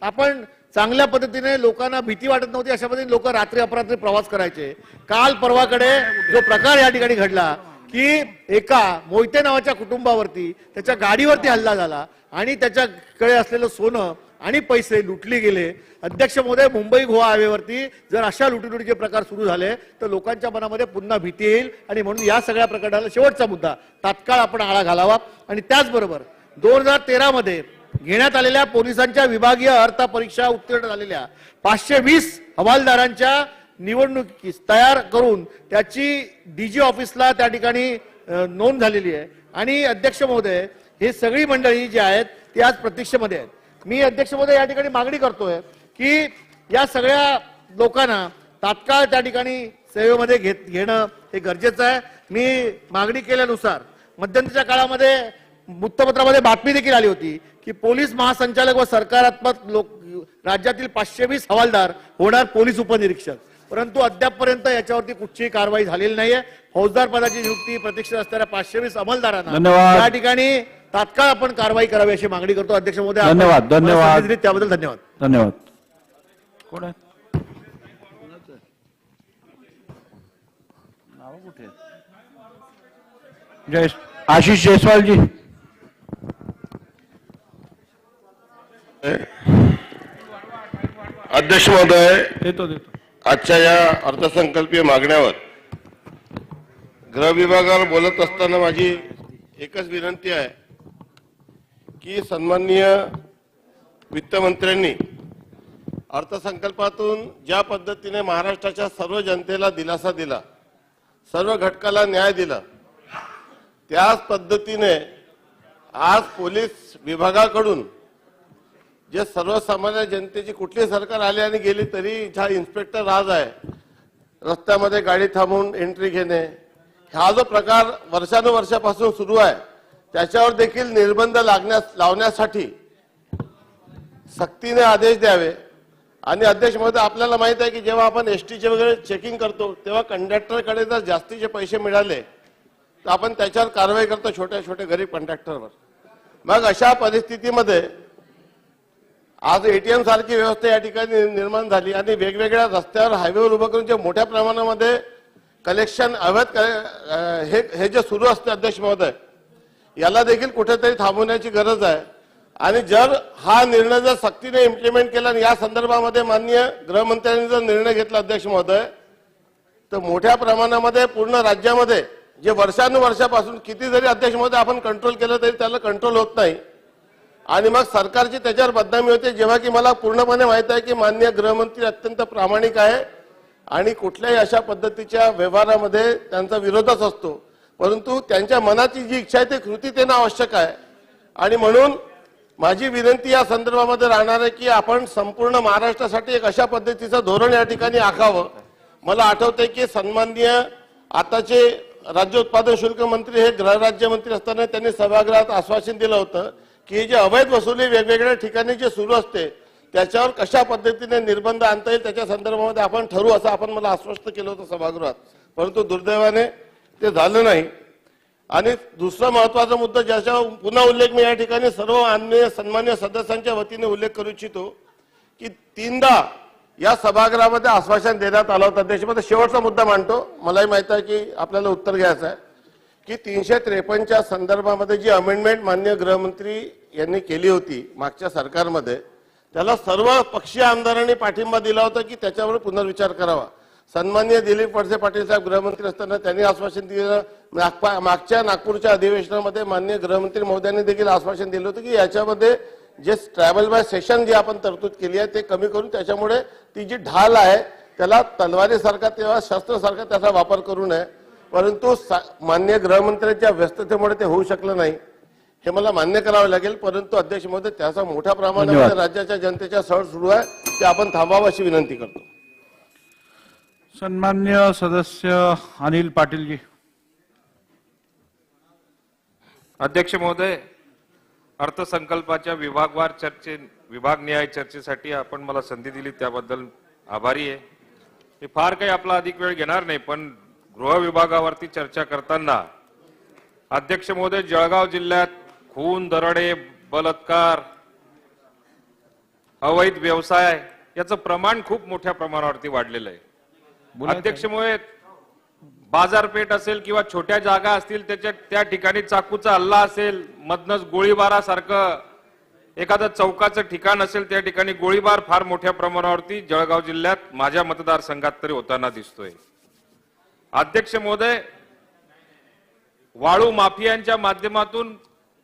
आपण चांगल्या पद्धतीने लोकांना भीती वाटत नव्हती अशा पद्धतीने लोक रात्री अपरात्री प्रवास करायचे. काल परवाकडे जो प्रकार या ठिकाणी घडला की एका मोहिते नावाच्या कुटुंबावरती त्याच्या गाडीवरती हल्ला झाला आणि त्याच्याकडे असलेलं सोनं आणि पैसे लुटले गेले. अध्यक्ष महोदय, मुंबई गोवा हायवेवरती जर अशा लुटीलुटीचे प्रकार सुरू झाले तर लोकांच्या मनामध्ये पुन्हा भीती येईल आणि म्हणून या सगळ्या प्रकरणाला शेवटचा मुद्दा तात्काळ आपण आळा घालावा. आणि त्याचबरोबर 2013 मध्ये घेण्यात आलेल्या पोलिसांच्या विभागीय अर्थ परीक्षा उत्तीर्ण झालेल्या 520 हवालदारांच्या निवडणुकीस तयार करून त्याची डीजी ऑफिसला त्या ठिकाणी नोंद झालेली आहे. आणि अध्यक्ष महोदय, हे सगळी मंडळी जी आहेत ती आज प्रतीक्षेमध्ये आहेत. मी अध्यक्ष महोदय या ठिकाणी मागणी करतोय की या सगळ्या लोकांना तात्काळ त्या ठिकाणी सेवेमध्ये घेणं हे गरजेचं आहे. मी मागणी केल्यानुसार मध्यंतरीच्या काळामध्ये वृत्तपत्रामध्ये बातमी देखील आली होती की पोलीस महासंचालक व सरकारात्मक राज्यातील 520 हवालदार होणार पोलीस उपनिरीक्षक, परंतु अद्यापपर्यंत याच्यावरती कुठचीही कारवाई झालेली नाहीये. फौजदार पदाची नियुक्ती प्रतीक्षेत असणाऱ्या 520 अंमलदारांना त्या ठिकाणी तात्काळ आपण कारवाई करावी अशी मागणी करतो. अध्यक्ष महोदय, धन्यवाद. त्याबद्दल धन्यवाद. धन्यवाद. कोण आहे? नाव कुठे आहे? आशिष जयस्वाल जी. अध्यक्ष महोदय, देतो. आजच्या या अर्थसंकल्पीय मागण्यावर गृह विभागावर बोलत असताना माझी एकच विनंती आहे की सन्माननीय वित्तमंत्र्यांनी अर्थसंकल्पातून ज्या पद्धतीने महाराष्ट्राच्या सर्व जनतेला दिलासा दिला, सर्व घटकाला न्याय दिला, त्याच पद्धतीने आज पोलीस विभागाकडून जे सर्वसामान्य जनतेची कुठली सरकार आली आणि गेली तरी हा इन्स्पेक्टर राज आहे, रस्त्यामध्ये गाडी थांबवून एंट्री घेणे, हा जो प्रकार वर्षानुवर्षापासून सुरू आहे त्याच्यावर देखील निर्बंध लावण्यासाठी सक्तीने आदेश द्यावे. आणि अध्यक्ष महोदय, आपल्याला माहित आहे की जेव्हा आपण एसटीचे वगैरे चेकिंग करतो तेव्हा कंडक्टरकडे जर जास्तीचे पैसे मिळाले तर आपण त्याच्यावर कारवाई करतो छोट्या छोट्या गरीब कंडक्टरवर. मग अशा परिस्थितीमध्ये आज एटीएम सारखी व्यवस्था या ठिकाणी निर्माण झाली आणि वेगवेगळ्या रस्त्यावर हायवेवर उभं करून जे मोठ्या प्रमाणामध्ये कलेक्शन अवैध हे जे सुरू असते अध्यक्ष महोदय, याला देखील कुठेतरी थांबवण्याची गरज आहे. आणि जर हा निर्णय जर सक्तीने इम्प्लिमेंट केला आणि या संदर्भामध्ये माननीय गृहमंत्र्यांनी जर निर्णय घेतला अध्यक्ष महोदय, तर मोठ्या प्रमाणामध्ये पूर्ण राज्यामध्ये जे वर्षानुवर्षापासून किती जरी अध्यक्ष महोदय आपण कंट्रोल केलं तरी त्याला कंट्रोल होत नाही आणि मग सरकारची त्याच्यावर बदनामी होते. जेव्हा की मला पूर्णपणे माहित आहे की माननीय गृहमंत्री अत्यंत प्रामाणिक आहे आणि कुठल्याही अशा पद्धतीच्या व्यवहारामध्ये त्यांचा विरोधच असतो, परंतु त्यांच्या मनाची जी इच्छा आहे ती कृतीत येणं आवश्यक आहे. आणि म्हणून माझी विनंती या संदर्भामध्ये राहणार आहे की आपण संपूर्ण महाराष्ट्रासाठी एक अशा पद्धतीचं धोरण या ठिकाणी आखावं. मला आठवतंय की सन्माननीय आताचे राज्य उत्पादन शुल्क मंत्री हे गृहराज्यमंत्री असताना त्यांनी सभागृहात आश्वासन दिलं होतं की हे जे अवैध वसुली वेगवेगळ्या ठिकाणी जे सुरू असते त्याच्यावर कशा पद्धतीने निर्बंध आणता येईल त्याच्या संदर्भामध्ये आपण ठरवू असं आपण मला आश्वस्त केलं होतं सभागृहात, परंतु दुर्दैवाने ते झालं नाही. आणि दुसरा महत्वाचा मुद्दा ज्याचा पुन्हा उल्लेख मी या ठिकाणी सर्व सन्मान्य सदस्यांच्या वतीने उल्लेख करू इच्छितो की 3दा या सभागृहामध्ये आश्वासन देण्यात आलं होतं. अध्यक्षमध्ये शेवटचा मुद्दा मांडतो. मलाही माहिती आहे की आपल्याला उत्तर घ्यायचं आहे की 353च्या संदर्भामध्ये जी अमेंडमेंट माननीय गृहमंत्री यांनी केली होती मागच्या सरकारमध्ये, त्याला सर्व पक्षीय आमदारांनी पाठिंबा दिला होता की त्याच्यावर पुनर्विचार करावा. सन्माननीय दिलीप वळसे पाटील साहेब गृहमंत्री असताना त्यांनी आश्वासन दिलं. मागच्या नागपूरच्या अधिवेशनामध्ये माननीय गृहमंत्री महोदयांनी देखील आश्वासन दिलं होतं की याच्यामध्ये जे ट्रॅव्हल बाय सेशन जी आपण तरतूद केली आहे ते कमी करून त्याच्यामुळे ती जी ढाल आहे त्याला तलवारीसारखा किंवा शस्त्रसारखा त्याचा वापर करू नये. परंतु माननीय गृहमंत्र्यांच्या व्यस्ततेमुळे ते होऊ शकलं नाही हे मला मान्य करावं लागेल. परंतु अध्यक्ष महोदय त्याचा मोठ्या प्रमाणामध्ये राज्याच्या जनतेच्या सळ सुरू आहे, ते आपण थांबावं अशी विनंती करतो. सन्मान्य सदस्य अनिल पाटील जी. अध्यक्ष महोदय, अर्थसंकल्पाच्या विभागनिहाय चर्चेसाठी आपण मला संधी दिली त्याबद्दल आभारी आहे. मी फार काही आपला अधिक वेळ घेणार नाही, पण गृह विभागावरती चर्चा करताना अध्यक्ष महोदय, जळगाव जिल्ह्यात खून, दरोडे, बलात्कार, अवैध व्यवसाय याचं प्रमाण खूप मोठ्या प्रमाणावरती वाढलेलं आहे. अध्यक्ष महोदय, बाजारपेठ असेल किंवा छोट्या जागा असतील त्या ठिकाणी चाकूचा हल्ला असेल, मधनच गोळीबारासारखं एखादं चौकाचं ठिकाण असेल त्या ठिकाणी गोळीबार फार मोठ्या प्रमाणावरती जळगाव जिल्ह्यात माझ्या मतदारसंघात तरी होताना दिसतोय. अध्यक्ष महोदय, वाळू माफियांच्या माध्यमातून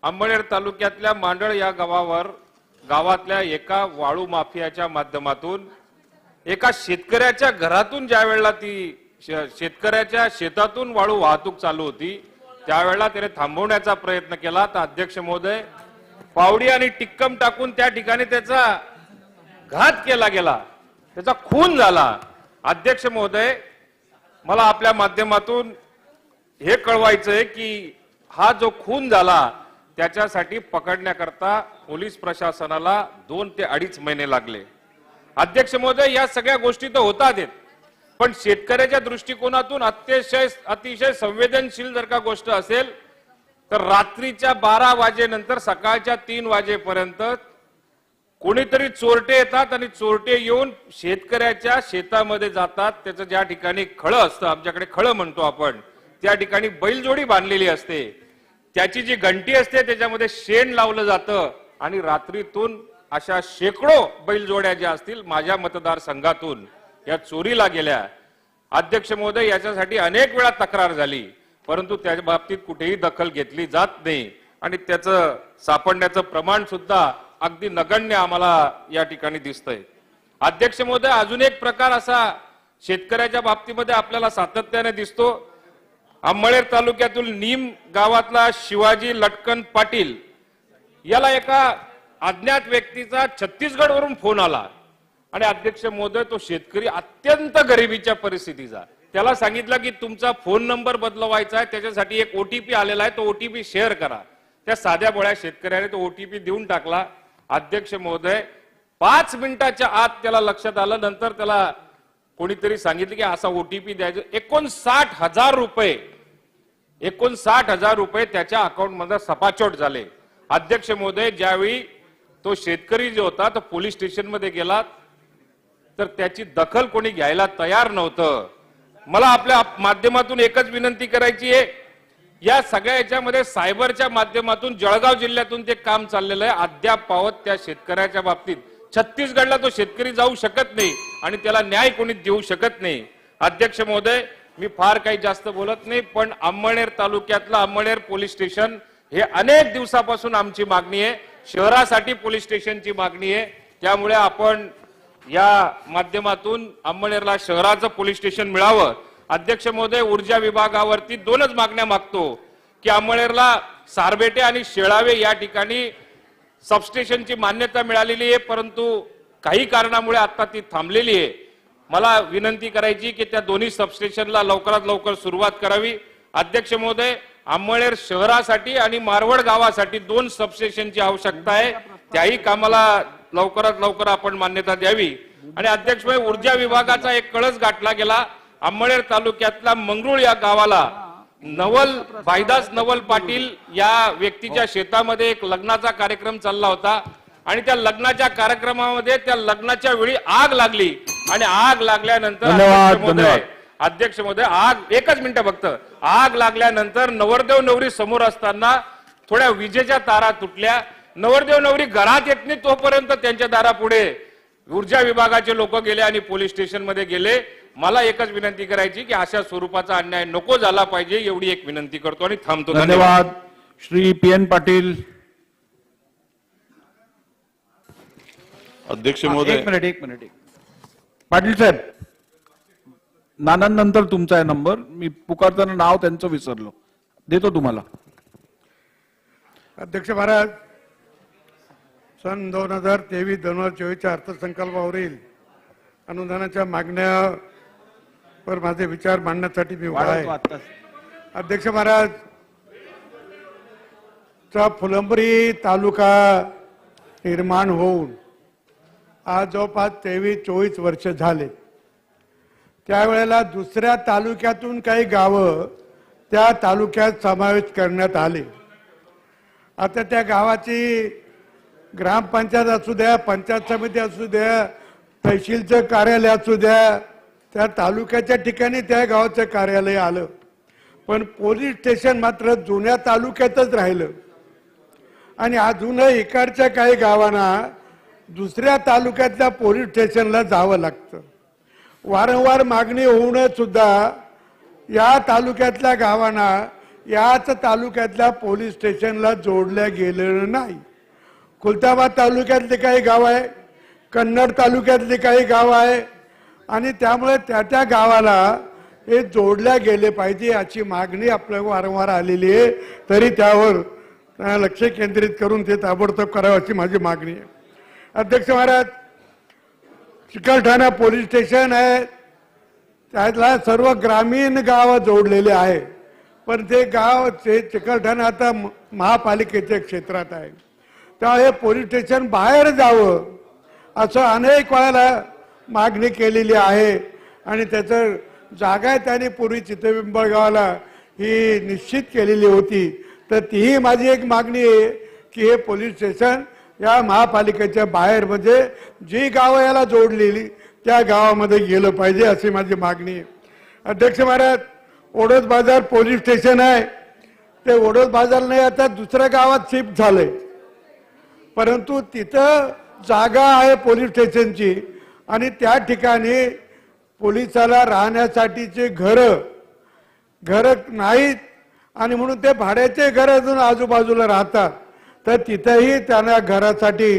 अंमळनेर तालुक्यातल्या मांडळ या गावातल्या एका वाळू माफियाच्या माध्यमातून एका शेतकऱ्याच्या घरातून ज्या वेळेला ती शेतकऱ्याच्या शेतातून वाळू वाहतूक चालू होती त्यावेळेला त्याने थांबवण्याचा प्रयत्न केला, तर अध्यक्ष महोदय पावडी आणि टिक्कम टाकून त्या ठिकाणी त्याचा घात केला गेला, त्याचा खून झाला. अध्यक्ष महोदय, मला आपल्या माध्यमातून हे कळवायचंय की हा जो खून झाला त्याच्यासाठी पकडण्याकरता पोलीस प्रशासनाला 2 ते 2.5 महिने लागले. अध्यक्ष महोदय, या सगळ्या गोष्टी तर होतात, पण शेतकऱ्याच्या दृष्टिकोनातून अतिशय संवेदनशील जर का गोष्ट असेल तर रात्रीच्या 12 वाजेनंतर सकाळच्या 3 वाजेपर्यंत कोणीतरी चोरटे येतात आणि चोरटे येऊन शेतकऱ्याच्या शेतामध्ये जातात. त्याचं ज्या ठिकाणी खळं असतं, आमच्याकडे खळं म्हणतो आपण, त्या ठिकाणी बैलजोडी बांधलेली असते, त्याची जी घंटी असते त्याच्यामध्ये शेण लावलं जातं आणि रात्रीतून अशा शेकडो बैलजोड्या ज्या असतील माझ्या मतदारसंघातून या चोरीला गेल्या. अध्यक्ष महोदय, याच्यासाठी अनेक वेळा तक्रार झाली, परंतु त्या बाबतीत कुठेही दखल घेतली जात नाही आणि त्याचं सापडण्याचं प्रमाण सुद्धा अगदी नगण्य आम्हाला या ठिकाणी दिसतंय. अध्यक्ष महोदय, अजून एक प्रकार असा शेतकऱ्याच्या बाबतीमध्ये आपल्याला सातत्याने दिसतो. अंमळनेर तालुक्यातील नीम गावातला शिवाजी लटकन पाटील याला एका अज्ञात व्यक्तीचा छत्तीसगडवरून फोन आला आणि अध्यक्ष महोदय, तो शेतकरी अत्यंत गरिबीच्या परिस्थितीचा, त्याला सांगितलं की तुमचा फोन नंबर बदलवायचा आहे, त्याच्यासाठी एक ओटीपी आलेला आहे, तो ओटीपी शेअर करा. त्या साध्या बोळ्या शेतकऱ्याने तो ओटीपी देऊन टाकला. अध्यक्ष महोदय, 5 मिनिटाच्या आत त्याला लक्षात आलं. नंतर त्याला कोणीतरी सांगितलं की असा ओटीपी द्यायचा. 59,000 रुपये त्याच्या अकाउंटमध्ये सपाचोट झाले. अध्यक्ष महोदय, ज्यावेळी तो शेतकरी जो होता तो पोलीस स्टेशन मध्ये गेला तर त्याची दखल कोणी घ्यायला तयार नव्हतं. मला आपल्या माध्यमातून एकच विनंती करायची आहे, या सगळ्या याच्यामध्ये सायबरच्या माध्यमातून जळगाव जिल्ह्यातून ते काम चाललेलं आहे. अद्याप पावत त्या शेतकऱ्याच्या बाबतीत छत्तीसगडला तो शेतकरी जाऊ शकत नाही आणि त्याला न्याय कोणी देऊ शकत नाही. अध्यक्ष महोदय, मी फार काही जास्त बोलत नाही, पण अंमळनेर तालुक्यातलं अंमळनेर पोलीस स्टेशन हे अनेक दिवसापासून आमची मागणी आहे. शहरासाठी पोलीस स्टेशनची मागणी आहे. त्यामुळे आपण या माध्यमातून अंमळनेरला शहराचं पोलीस स्टेशन मिळावं. अध्यक्ष महोदय, ऊर्जा विभागावरती 2च मागण्या मागतो की अंमळनेरला सारबेटे आणि शेळावे या ठिकाणी सबस्टेशनची मान्यता मिळालेली आहे, परंतु काही कारणामुळे आता ती थांबलेली आहे. मला विनंती करायची की त्या दोन्ही सबस्टेशनला लवकरात लवकर सुरुवात करावी. अध्यक्ष महोदय, अंमळनेर शहरासाठी आणि मारवड गावासाठी 2 सबस्टेशनची आवश्यकता आहे. त्याही कामाला लवकरात लवकर आपण मान्यता द्यावी. आणि अध्यक्ष महोदय, ऊर्जा विभागाचा एक कळस गाठला गेला. अंमळनेर तालुक्यातल्या मंगरुळ या गावाला भाईदास नवल पाटील या व्यक्तीच्या शेतामध्ये एक लग्नाचा कार्यक्रम चालला होता आणि त्या लग्नाच्या कार्यक्रमामध्ये त्या लग्नाच्या वेळी आग लागली आणि आग लागल्यानंतर अध्यक्ष महोदय आग एकच मिनिट फक्त आग लागल्यानंतर नवरदेव नवरी समोर असताना थोड्या विजेच्या तारा तुटल्या. नवरदेव नवरी घरात येत नाही तोपर्यंत त्यांच्या दारापुढे ऊर्जा विभागाचे लोक गेले आणि पोलीस स्टेशन मध्ये गेले. मला एकच विनंती करायची की अशा स्वरूपाचा अन्याय नको झाला पाहिजे, एवढी एक विनंती करतो आणि थांबतो. धन्यवाद. श्री PN पाटील. अध्यक्ष महोदय, एक मिनिट. पाटील साहेब, नानांनंतर तुमचा आहे नंबर. मी पुकारताना नाव त्यांचं विसरलो, देतो तुम्हाला. अध्यक्ष महाराज, सन 2023-2024 अर्थसंकल्पावरील अनुदानाच्या मागण्यावर माझे विचार मांडण्यासाठी मी उभा आहे. अध्यक्ष महाराज, फुलंब्री तालुका निर्माण होऊन आज जवळपास 23-24 वर्ष झाले. त्यावेळेला दुसऱ्या तालुक्यातून काही गावं त्या तालुक्यात समावेश करण्यात आले. आता त्या गावाची ग्रामपंचायत असू द्या, पंचायत समिती असू द्या, तहसीलचं कार्यालय असू द्या, त्या तालुक्याच्या ठिकाणी त्या गावाचं कार्यालय आलं, पण पोलीस स्टेशन मात्र जुन्या तालुक्यातच राहिलं. आणि अजूनही इकडच्या काही गावांना दुसऱ्या तालुक्यातल्या पोलीस स्टेशनला जावं लागतं. वारंवार मागणी होऊन सुद्धा या तालुक्यातल्या गावांना याच तालुक्यातल्या पोलीस स्टेशनला जोडल्या गेलेलं नाही. खुलताबाद तालुक्यातले काही गाव आहे, कन्नड तालुक्यातले काही गाव आहे आणि त्यामुळे त्या गावाला हे जोडल्या गेले पाहिजे अशी मागणी आपल्या वारंवार आलेली आहे. तरी त्यावर लक्ष केंद्रित करून ते ताबडतोब करावं अशी माझी मागणी आहे. अध्यक्ष महाराज, चिकलठाणा पोलीस स्टेशन आहे, त्यातला सर्व ग्रामीण गाव जोडलेले आहे, पण ते गाव चिकलठाणा आता महापालिकेच्या क्षेत्रात आहे. तेव्हा हे पोलीस स्टेशन बाहेर जावं असं अनेक वेळेला मागणी केलेली आहे आणि त्याचं जागा त्यांनी पूर्वी चितपिंपळगावला ही निश्चित केलेली होती. तर तीही माझी एक मागणी आहे की हे पोलीस स्टेशन या महापालिकेच्या बाहेर म्हणजे जी गावं याला जोडलेली त्या गावामध्ये गेलं पाहिजे अशी माझी मागणी आहे. अध्यक्ष महाराज, ओढोद बाजार पोलीस स्टेशन आहे, ते ओढोद बाजार नाही आता दुसऱ्या गावात शिफ्ट झालंय, परंतु तिथं जागा आहे पोलीस स्टेशनची आणि त्या ठिकाणी पोलिसाला राहण्यासाठीचे घर नाहीत आणि म्हणून ते भाड्याचे घर अजून आजूबाजूला राहतात. तर तिथेही त्यांना घरासाठी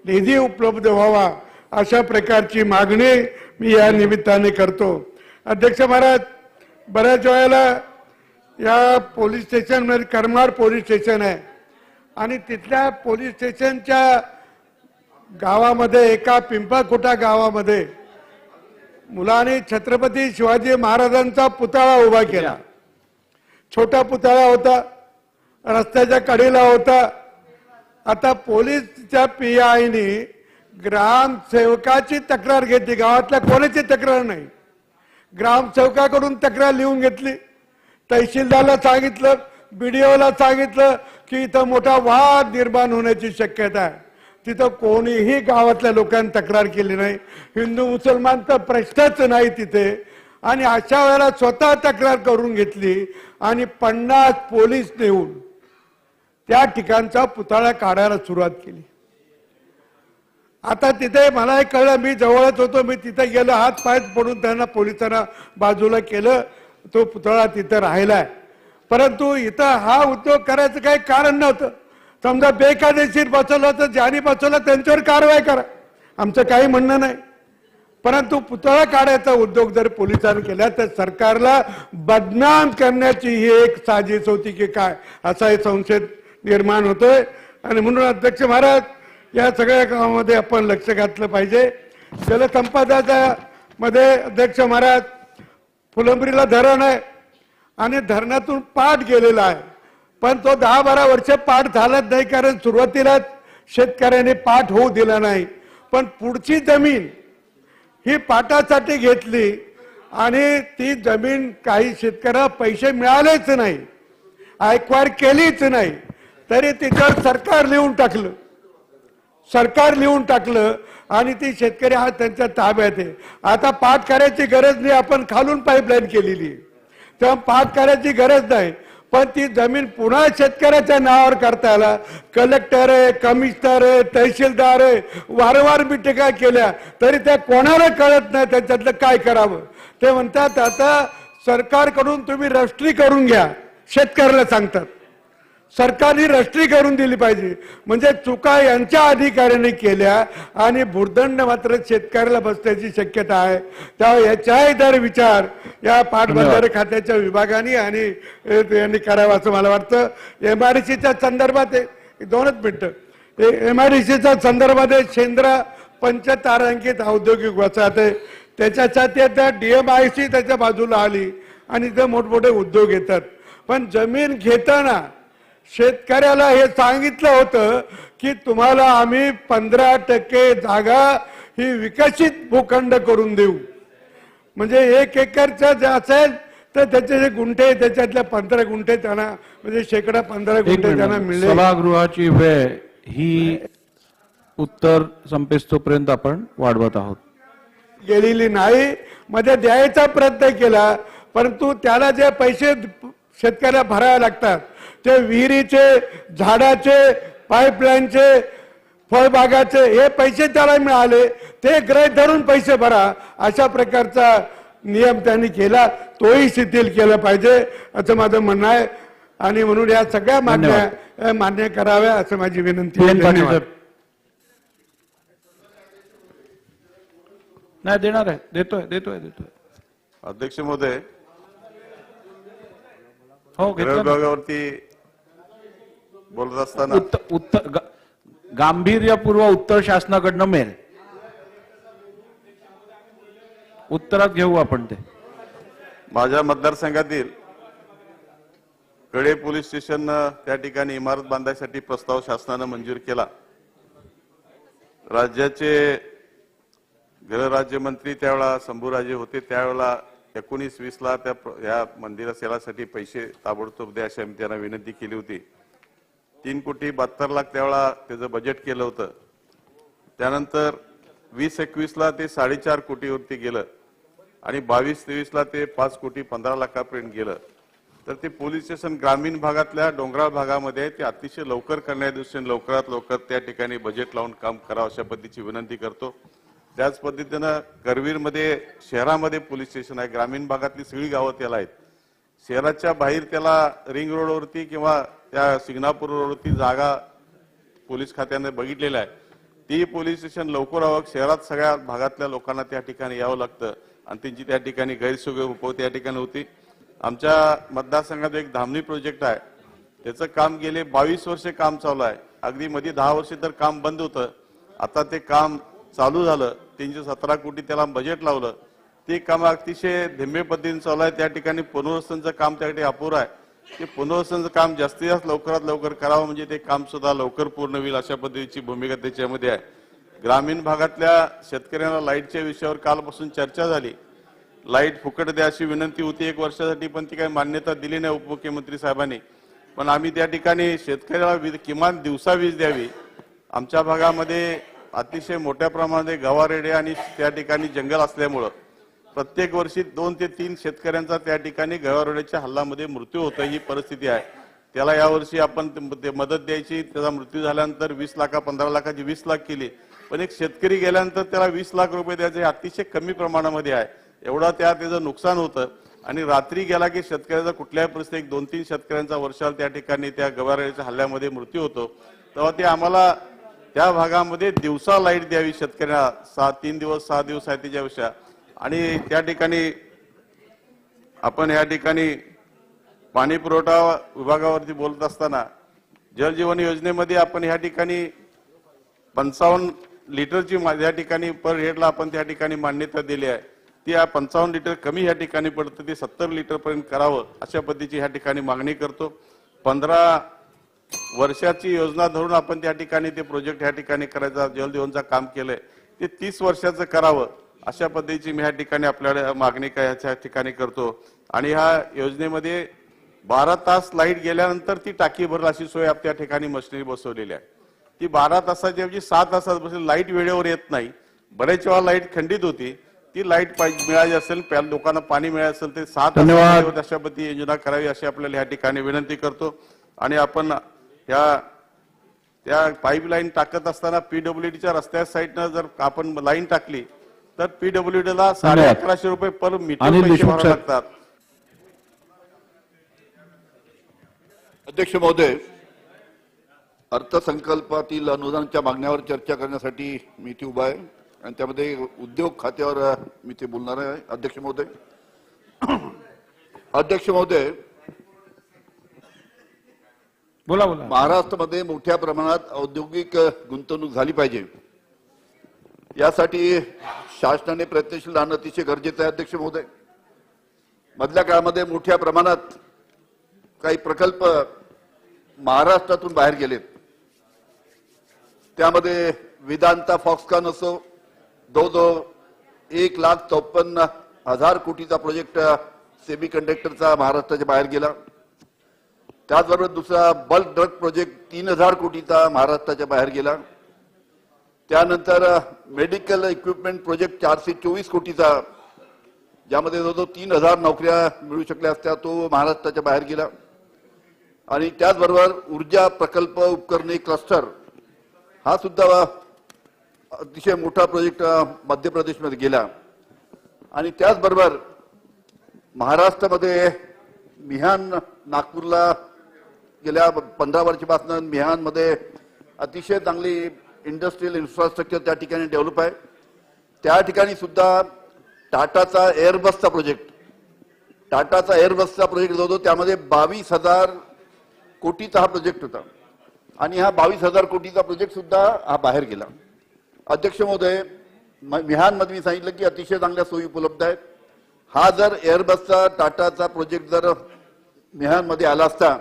निधी उपलब्ध व्हावा अशा प्रकारची मागणी मी या निमित्ताने करतो. अध्यक्ष महाराज, बऱ्याच वेळेला या पोलीस स्टेशनमध्ये करमाड पोलीस स्टेशन आहे आणि तिथल्या पोलीस स्टेशनच्या गावामध्ये एका पिंपळखुटा गावामध्ये मुलांनी छत्रपती शिवाजी महाराजांचा पुतळा उभा केला. छोटा पुतळा होता, रस्त्याच्या कडेला होता. आता पोलीसच्या PIनी ग्रामसेवकाची तक्रार घेतली, गावातल्या कोणाची तक्रार नाही, ग्रामसेवकाकडून तक्रार लिहून घेतली. तहसीलदारला सांगितलं, BDOला सांगितलं की इथं मोठा वाद निर्माण होण्याची शक्यता आहे. तिथं कोणीही गावातल्या लोकांनी तक्रार केली नाही. हिंदू मुसलमान तर प्रश्नच नाही तिथे. आणि अशा वेळेला स्वतः तक्रार करून घेतली आणि 50 पोलीस नेऊन त्या ठिकाणचा पुतळा काढायला सुरुवात केली. आता तिथे मला एक कळलं, मी जवळच होतो, मी तिथे गेलो, हात पाय पडून त्यांना पोलिसांना बाजूला केलं, तो पुतळा तिथे राहिलाय. परंतु इथं हा उद्योग करायचं काही कारण नव्हतं. समजा बेकायदेशीर बसवलं तर ज्यांनी बसवलं त्यांच्यावर कारवाई करा, आमचं काही म्हणणं नाही. परंतु पुतळा काढायचा उद्योग जर पोलिसांनी केला तर सरकारला बदनाम करण्याची ही एक साजिश होती की काय, असा संशय निर्माण होतोय. आणि म्हणून अध्यक्ष महाराज, या सगळ्या कामामध्ये आपण लक्ष घातलं पाहिजे. जलसंपदाच्या मध्ये अध्यक्ष महाराज फुलंब्रीला धरण आहे आणि धरणातून पाठ गेलेला आहे, पण तो 10-12 वर्ष पाठ झालंच नाही, कारण सुरुवातीलाच शेतकऱ्याने पाठ होऊ दिला नाही. पण पुढची जमीन ही पाटासाठी घेतली आणि ती जमीन काही शेतकऱ्याला पैसे मिळालेच नाही, ऐकवार केलीच नाही, तरी तिच्यावर सरकार लिहून टाकलं आणि ती शेतकरी आज त्यांच्या ताब्यात आहे. आता पाठ करायची गरज नाही, आपण खालून पाईपलाईन केलेली, तेव्हा पाठ करायची गरज नाही. पण ती जमीन पुन्हा शेतकऱ्याच्या नावावर करता आला. कलेक्टर आहे, कमिशनर आहे, तहसीलदार आहे, वारंवार मिटिंगा केल्या तरी त्या कोणाला कळत नाही त्याच्यातलं काय करावं. ते म्हणतात आता सरकारकडून तुम्ही रजिस्ट्री करून घ्या, शेतकऱ्याला सांगतात. सरकारने रजिस्ट्री करून दिली पाहिजे, म्हणजे चुका यांच्या अधिकाऱ्यांनी केल्या आणि भुर्दंड मात्र शेतकऱ्याला बसण्याची शक्यता आहे. त्यामुळे याचाही दर विचार या पाटबंधारे खात्याच्या विभागाने आणि यांनी करावा असं मला वाटतं. MIDCच्या संदर्भात 2 मिनिटं, MIDCच्या संदर्भात शेंद्रा पंचतारांकित औद्योगिक वसाहत आहे, त्याच्यासाठी आता DMIC त्याच्या बाजूला आली आणि ते मोठमोठे उद्योग येतात. पण जमीन घेताना शेतकऱ्याला हे सांगितलं होतं की तुम्हाला आम्ही 15% जागा ही विकसित भूखंड करून देऊ, म्हणजे 1 एकरचं जे असेल तर त्याचे जे गुंठे त्याच्यातल्या 15 गुंठे त्यांना म्हणजे शेकडा 15 गुंठे त्यांना मिळेल. सभागृहाची वेळ ही उत्तर संपेस्तोपर्यंत आपण वाढवत आहोत. गेलेली नाही, मध्ये द्यायचा प्रयत्न केला, परंतु त्याला जे पैसे शेतकऱ्याला भरावे लागतात ते विहिरीचे, झाडाचे, पाईपलाईनचे, फळबागाचे हे पैसे त्याला मिळाले, ते गृहीत धरून पैसे भरा अशा प्रकारचा नियम त्यांनी केला, तोही शिथिल केला पाहिजे असं माझं म्हणणं आहे. आणि म्हणून या सगळ्या मागण्या मान्य कराव्या असं माझी विनंती आहे. धन्यवाद. नाही देणार आहे, देतोय. अध्यक्ष महोदय, हो विभागावरती बोलत असताना उत्तर गांभीर्यपूर्व उत्तर शासनाकडनं मिळेल. उत्तरात घेऊ आपण ते. माझ्या मतदारसंघातील कडे पोलीस स्टेशन त्या ठिकाणी इमारत बांधण्यासाठी प्रस्ताव शासनानं मंजूर केला. राज्याचे गृहराज्यमंत्री त्यावेळेला शंभूराजे होते, त्यावेळेला 19-20 ला या मंदिरासाठी पैसे ताबडतोब द्या अशी आम्ही त्यांना विनंती केली होती. 3,72,00,000 त्यावेळेला त्याचं बजेट केलं होतं. त्यानंतर 20-21 ला ते 4.5 कोटीवरती गेलं आणि 22-23 ला ते 5,15,00,000 पर्यंत गेलं. तर ते पोलीस स्टेशन ग्रामीण भागातल्या डोंगराळ भागामध्ये ते अतिशय लवकर करण्याच्या दृष्टीने लवकरात लवकर त्या ठिकाणी बजेट लावून काम करावं अशा पद्धतीची विनंती करतो. त्याच पद्धतीनं करवीरमध्ये शहरामध्ये पोलीस स्टेशन आहे, ग्रामीण भागातली सगळी गावं त्याला आहेत. शहराच्या बाहेर त्याला रिंग रोडवरती किंवा त्या सिंगणापूर रोडवरती जागा पोलीस खात्याने बघितलेला आहे. ती पोलीस स्टेशन लवकर व्हावं, शहरात सगळ्या भागातल्या लोकांना त्या ठिकाणी यावं लागतं आणि त्यांची त्या ठिकाणी गैरसोय उपवती या ठिकाणी होती. आमच्या मतदारसंघात एक धामणी प्रोजेक्ट आहे, त्याचं काम गेले 22 वर्षे काम चालू आहे. अगदी मध्ये 10 वर्षे तर काम बंद होतं, आता ते काम चालू झालं. 317 कोटी त्याला बजेट लावलं, ते काम अतिशय धीम्य पद्धतीने चालू आहे. त्या ठिकाणी पुनर्वसनचं काम त्याकडे अपुरं आहे. ते पुनर्वसनचं काम जास्तीत जास्त लवकरात लवकर करावं, म्हणजे ते काम सुद्धा लवकर पूर्ण होईल अशा पद्धतीची भूमिका त्याच्यामध्ये आहे. ग्रामीण भागातल्या शेतकऱ्यांना लाईटच्या विषयावर कालपासून चर्चा झाली. लाईट फुकट द्या अशी विनंती होती 1 वर्षासाठी, पण ती काही मान्यता दिली नाही उपमुख्यमंत्री साहेबांनी. पण आम्ही त्या ठिकाणी शेतकऱ्याला किमान दिवसा वीज द्यावी. आमच्या भागामध्ये अतिशय मोठ्या प्रमाणात गवारेडे आणि त्या ठिकाणी जंगल असल्यामुळं प्रत्येक वर्षी 2 ते 3 शेतकऱ्यांचा त्या ठिकाणी गवारेड्याच्या हल्ल्यामध्ये मृत्यू होतो, ही परिस्थिती आहे. त्याला यावर्षी आपण मदत द्यायची, त्याचा मृत्यू झाल्यानंतर 20 लाख 15 लाखाची 20 लाख केली, पण एक शेतकरी गेल्यानंतर त्याला 20 लाख रुपये द्यायचे, अतिशय कमी प्रमाणामध्ये आहे. एवढा त्याचं नुकसान होतं आणि रात्री गेला की शेतकऱ्याचा कुठल्याही परिस्थितीत 2-3 शेतकऱ्यांचा वर्षाला त्या ठिकाणी त्या गवारेड्याच्या हल्ल्यामध्ये मृत्यू होतो. तेव्हा ते आम्हाला त्या भागामध्ये दिवसा लाईट द्यावी शेतकऱ्यांना. 3 दिवस 6 दिवस आहे त्याच्यापेक्षा. आणि त्या ठिकाणी आपण या ठिकाणी पाणी पुरवठा विभागावरती बोलत असताना जल जीवन योजनेमध्ये आपण या ठिकाणी 55 लिटरची या ठिकाणी पर हेडला आपण त्या ठिकाणी मान्यता दिली आहे, ती 55 लिटर कमी या ठिकाणी पडतं, ते 70 लिटर पर्यंत करावं अशा पद्धतीची या ठिकाणी मागणी करतो. 15 वर्षाची योजना धरून आपण त्या ठिकाणी ते प्रोजेक्ट या ठिकाणी करायचा, जलजीवनचं काम केलंय ते 30 वर्षाचं करावं अशा पद्धतीची मी या ठिकाणी आपल्याला मागणी या ठिकाणी करतो. आणि ह्या योजनेमध्ये 12 तास लाईट गेल्यानंतर ती टाकी भरल अशी सोय त्या ठिकाणी मशिनरी बसवलेली आहे. ती 12 तासाच्या ऐवजी 6 तासात बसली. लाईट वेळेवर येत नाही, बरेच वेळा लाईट खंडित होती, ती लाईट मिळाली असेल, लोकांना पाणी मिळालं असेल ते 6 तासात अशा पद्धती योजना करावी अशी आपल्याला या ठिकाणी विनंती करतो. आणि आपण त्या पाईपलाईन टाकत असताना पीडब्ल्यूडीच्या रस्त्या साईडनं जर आपण लाईन टाकली तर पीडब्ल्यूडीला 1150 रुपये पर मीटर पैसे भरावे लागतात. अध्यक्ष महोदय, अर्थसंकल्पातील अनुदानाच्या मागण्यावर चर्चा करण्यासाठी मी इथे उभा आहे आणि त्यामध्ये उद्योग खात्यावर मी ते बोलणार आहे. अध्यक्ष महोदय, बोला बोला. महाराष्ट्रामध्ये मोठ्या प्रमाणात औद्योगिक गुंतवणूक झाली पाहिजे, यासाठी शासनाने प्रयत्नशील राहणं अतिशय गरजेचं आहे. अध्यक्ष महोदय, मधल्या काळामध्ये मोठ्या प्रमाणात काही प्रकल्प महाराष्ट्रातून बाहेर गेलेत. त्यामध्ये वेदांता फॉक्सकॉन असो, जवळजवळ 1,54,000 कोटीचा प्रोजेक्ट सेमी कंडक्टरचा महाराष्ट्राच्या बाहेर गेला. त्याचबरोबर दुसरा बल्क ड्रग प्रोजेक्ट 3,000 कोटीचा महाराष्ट्राच्या बाहेर गेला. त्यानंतर मेडिकल इक्विपमेंट प्रोजेक्ट 424 कोटीचा, ज्यामध्ये जवळजवळ 3,000 नोकऱ्या मिळू शकल्या असत्या, तो महाराष्ट्राच्या बाहेर गेला. आणि त्याचबरोबर ऊर्जा प्रकल्प उपकरणे क्लस्टर हा सुद्धा अतिशय मोठा प्रोजेक्ट मध्य प्रदेशमध्ये गेला. आणि त्याचबरोबर महाराष्ट्रामध्ये मिहान, नागपूरला गेल्या 15 वर्षापासून मिहानमध्ये अतिशय चांगली इंडस्ट्रियल इन्फ्रास्ट्रक्चर त्या ठिकाणी डेव्हलप आहे. त्या ठिकाणी सुद्धा टाटाचा एअरबसचा प्रोजेक्ट जवळजवळ त्यामध्ये 22,000 कोटीचा हा प्रोजेक्ट होता आणि हा 22,000 कोटीचा प्रोजेक्ट सुद्धा हा बाहेर गेला. अध्यक्ष महोदय, मिहानमध्ये मी सांगितलं की अतिशय चांगल्या सोयी उपलब्ध आहेत. हा जर एअरबसचा टाटाचा प्रोजेक्ट जर मिहानमध्ये आला असता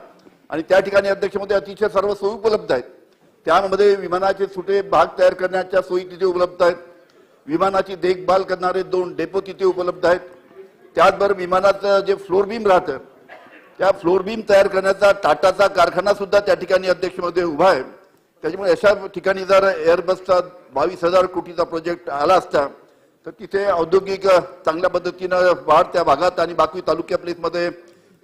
आणि त्या ठिकाणी अध्यक्ष महोदय अतिशय सर्व सोयी उपलब्ध आहेत. त्यामध्ये विमानाचे सुटे भाग तयार करण्याच्या सोयी तिथे उपलब्ध आहेत. विमानाची देखभाल करणारे 2 डेपो तिथे उपलब्ध आहेत. त्याचबरोबर विमानाचं जे फ्लोर बीम राहतं त्या फ्लोर बीम तयार करण्याचा टाटाचा कारखाना सुद्धा त्या ठिकाणी अध्यक्ष महोदय उभा आहे. त्याच्यामुळे अशा ठिकाणी जर एअरबसचा 22,000 कोटीचा प्रोजेक्ट आला असता तर तिथे औद्योगिक चांगल्या पद्धतीनं वाढ त्या भागात आणि बाकी तालुक्या प्लेसमध्ये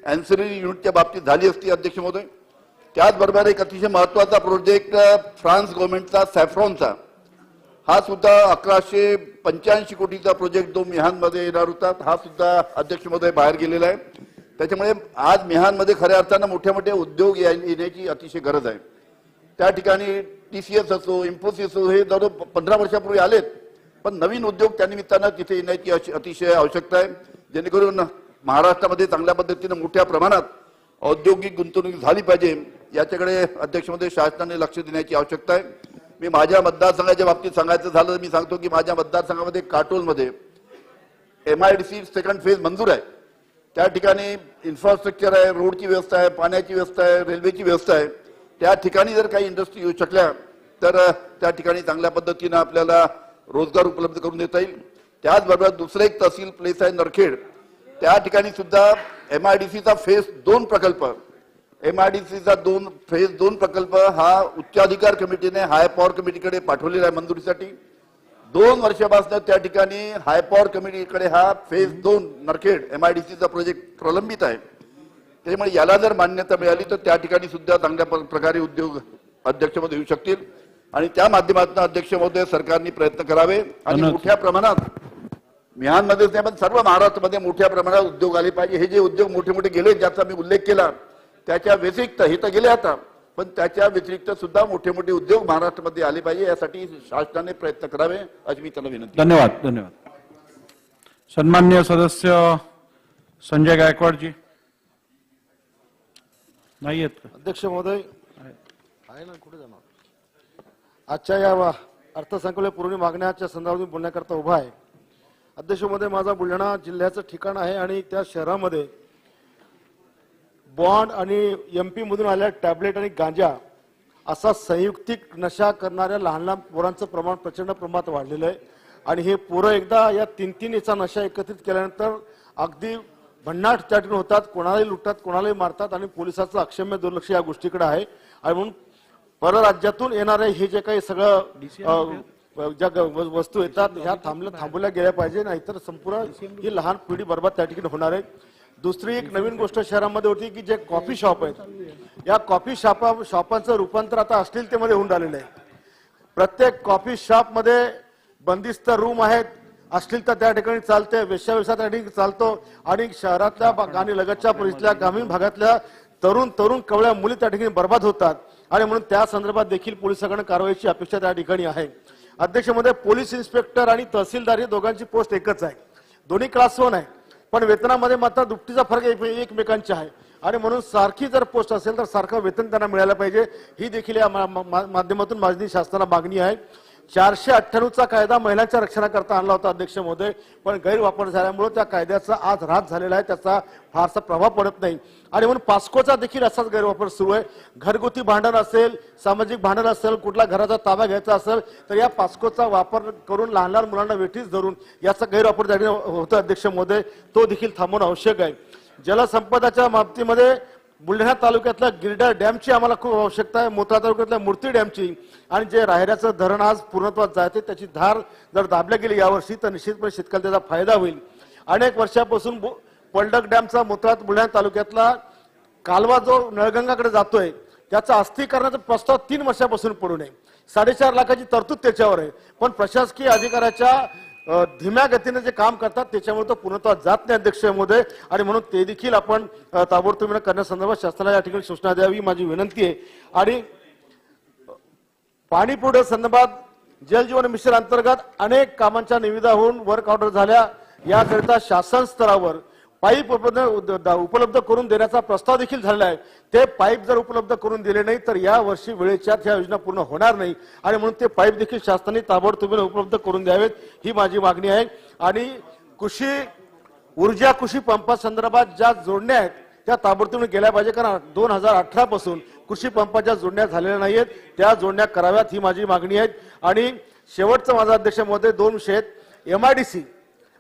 अँसिलरी युनिटच्या बाबतीत झाली असती. अध्यक्ष महोदय, त्याचबरोबर एक अतिशय महत्वाचा प्रोजेक्ट फ्रान्स गव्हर्नमेंटचा सॅफ्रॉनचा, हा सुद्धा 1,185 कोटीचा प्रोजेक्ट जो मिहानमध्ये येणार होता, हा सुद्धा अध्यक्ष महोदय बाहेर गेलेला आहे. त्याच्यामुळे आज मिहानमध्ये खऱ्या अर्थानं मोठे मोठे उद्योग येण्याची अतिशय गरज आहे. त्या ठिकाणी TCS असो, इन्फोसिस असो, हे जवळजवळ 15 वर्षापूर्वी आलेत, पण नवीन उद्योग त्या निमित्तानं तिथे येण्याची अतिशय आवश्यकता आहे, जेणेकरून महाराष्ट्रामध्ये चांगल्या पद्धतीनं मोठ्या प्रमाणात औद्योगिक गुंतवणूक झाली पाहिजे. याच्याकडे अध्यक्ष महोदय शासनाने लक्ष देण्याची आवश्यकता आहे. मी माझ्या मतदारसंघाच्या बाबतीत सांगायचं झालं तर मी सांगतो की माझ्या मतदारसंघामध्ये काटोलमध्ये MIDC सेकंड फेज मंजूर आहे. त्या ठिकाणी इन्फ्रास्ट्रक्चर आहे, रोडची व्यवस्था आहे, पाण्याची व्यवस्था आहे, रेल्वेची व्यवस्था आहे. त्या ठिकाणी जर काही इंडस्ट्री येऊ शकल्या तर त्या ठिकाणी चांगल्या पद्धतीनं आपल्याला रोजगार उपलब्ध करून देता येईल. त्याचबरोबर दुसरं एक तहसील प्लेस आहे नरखेड, त्या ठिकाणी सुद्धा MIDCचा फेज 2 प्रकल्प, फेज 2 प्रकल्प हा उच्चाधिकार कमिटीने हाय पॉवर कमिटीकडे पाठवलेला आहे मंजुरीसाठी. 2 वर्षापासून त्या ठिकाणी हाय पॉवर कमिटीकडे हा फेज 2 नरखेड MIDCचा प्रोजेक्ट प्रलंबित आहे. त्यामुळे याला जर मान्यता मिळाली तर त्या ठिकाणी सुद्धा चांगल्या प्रकारे उद्योग अध्यक्ष महोदय येऊ शकतील आणि त्या माध्यमातून अध्यक्ष महोदय सरकारने प्रयत्न करावे आणि मोठ्या प्रमाणात मिहानमध्ये नाही पण सर्व महाराष्ट्रामध्ये मोठ्या प्रमाणात उद्योग आले पाहिजे. हे जे उद्योग मोठे मोठे गेले ज्याचा मी उल्लेख केला त्याच्या व्यतिरिक्त, हे तर गेले आता, पण त्याच्या व्यतिरिक्त सुद्धा मोठे मोठे उद्योग महाराष्ट्रामध्ये आले पाहिजे, यासाठी शासनाने प्रयत्न करावे अशी मी त्यांना विनंती. धन्यवाद. सन्माननीय सदस्य संजय गायकवाडजी नाही आहेत का? अध्यक्ष महोदय आहे ना, कुठे जाणार? आजच्या या अर्थसंकल्प पूर्व मागण्याच्या संदर्भात बोलण्याकरता उभा आहे. अध्यक्ष महोदय, माझा बुलढाणा जिल्ह्याचं ठिकाण आहे आणि त्या शहरामध्ये बॉन्ड आणि MP मधून आलेल्या टॅबलेट आणि गांजा असा संयुक्तिक नशा करणाऱ्या लहान लहान पोरांचं प्रमाण प्रचंड प्रमाणात वाढलेलं आहे आणि हे पोरं एकदा या तीन याचा नशा एकत्रित केल्यानंतर अगदी भन्नाट त्या ठिकाणी होतात, कोणालाही लुटतात, कोणालाही मारतात आणि पोलिसांचं अक्षम्य दुर्लक्ष या गोष्टीकडे आहे. आणि म्हणून परराज्यातून येणारे हे जे काही सगळं ज्या वस्तू येतात ह्या थांबवल्या गेल्या पाहिजे, नाहीतर संपूर्ण ही लहान पिढी बर्बाद त्या ठिकाणी होणार आहे. दुसरी एक नवीन गोष्ट शहरामध्ये होती की जे कॉफी शॉप आहेत, या कॉफी शॉपांचं रूपांतर आता अश्लीलतेमध्ये होऊन राहिलेलं आहे. प्रत्येक कॉफी शॉप मध्ये बंदिस्त रूम आहेत, अश्लीलता त्या ठिकाणी चालते, वेश्याव्यवसाय त्या ठिकाणी चालतो आणि शहरातल्या आणि लगतच्या परिसरातल्या ग्रामीण भागातल्या तरुण कवळ्या मुली त्या ठिकाणी बर्बाद होतात आणि म्हणून त्या संदर्भात देखील पोलिसांकडून कारवाईची अपेक्षा त्या ठिकाणी आहे. अध्यक्ष महोदय, पोलीस इन्स्पेक्टर आणि तहसीलदार ही दोघांची पोस्ट एकच आहे, दोन्ही क्लास 1 आहे, पण वेतनामध्ये मात्र दुपटीचा फरक एकमेकांचा आहे आणि म्हणून सारखी जर पोस्ट असेल तर सारखं वेतन त्यांना मिळायला पाहिजे, ही देखील या माध्यमातून माझी शासनाला मागणी आहे. 498चा कायदा महिलांच्या रक्षणाकरता आणला होता अध्यक्ष महोदय, पण गैरवापर झाल्यामुळे त्या कायद्याचा आज ऱ्हास झालेला आहे, त्याचा फारसा प्रभाव पडत नाही आणि म्हणून पास्कोचा देखील असाच गैरवापर सुरू आहे. घरगुती भांडण असेल, सामाजिक भांडण असेल, कुठला घराचा ताबा घ्यायचा असेल तर या पास्कोचा वापर करून लहान लहान मुलांना वेठीस धरून याचा गैरवापर झालेला होता अध्यक्ष महोदय, तो देखील थांबवणं आवश्यक आहे. जलसंपदाच्या बाबतीमध्ये बुलढाणा तालुक्यातल्या गिरडा डॅमची आम्हाला खूप आवश्यकता आहे, मोताळा तालुक्यातल्या मूर्ती डॅमची, आणि जे रायऱ्याचं धरण आज पूर्णत्वात जाते त्याची धार जर दाबल्या गेली यावर्षी तर निश्चितपणे शेतकऱ्याला त्याचा फायदा होईल. अनेक वर्षापासून पलडक डॅमचा मोताळा बुलढाणा तालुक्यातला कालवा जो नळगंगाकडे जातोय त्याचा अस्थिकरणाचा प्रस्ताव 3 वर्षापासून पडू नये, 4.5 लाखाची तरतूद त्याच्यावर आहे, पण प्रशासकीय अधिकाऱ्याच्या धीम्या गतीने जे काम करतात त्याच्यामुळे तो पूर्णत्वात जात नाही अध्यक्ष महोदय, आणि म्हणून ते देखील आपण ताबडतोब करण्यासंदर्भात शासनाला या ठिकाणी सूचना द्यावी माझी विनंती आहे. आणि पाणी पुरवठ्या संदर्भात जल जीवन मिशन अंतर्गत अनेक कामांच्या निविदा होऊन वर्क ऑर्डर झाल्या, याकरिता शासन स्तरावर पाईप उपलब्ध करून देण्याचा प्रस्ताव देखील झालेला आहे. ते पाईप जर उपलब्ध करून दिले नाही तर या वर्षी वेळेच्या ह्या योजना पूर्ण होणार नाही आणि म्हणून ते पाईप देखील शासनाने ताबडतोब उपलब्ध करून द्यावेत ही माझी मागणी आहे. आणि कृषी पंपासंदर्भात ज्या जोडण्या आहेत त्या ताबडतोब गेल्या पाहिजे, कारण 2018 पासून कृषी पंपाच्या जोडण्या झालेल्या नाहीयेत, त्या जोडण्या कराव्यात ही माझी मागणी आहे. आणि शेवटचं माझा अध्यक्ष महोदय 2 विषय आहेत. MIDC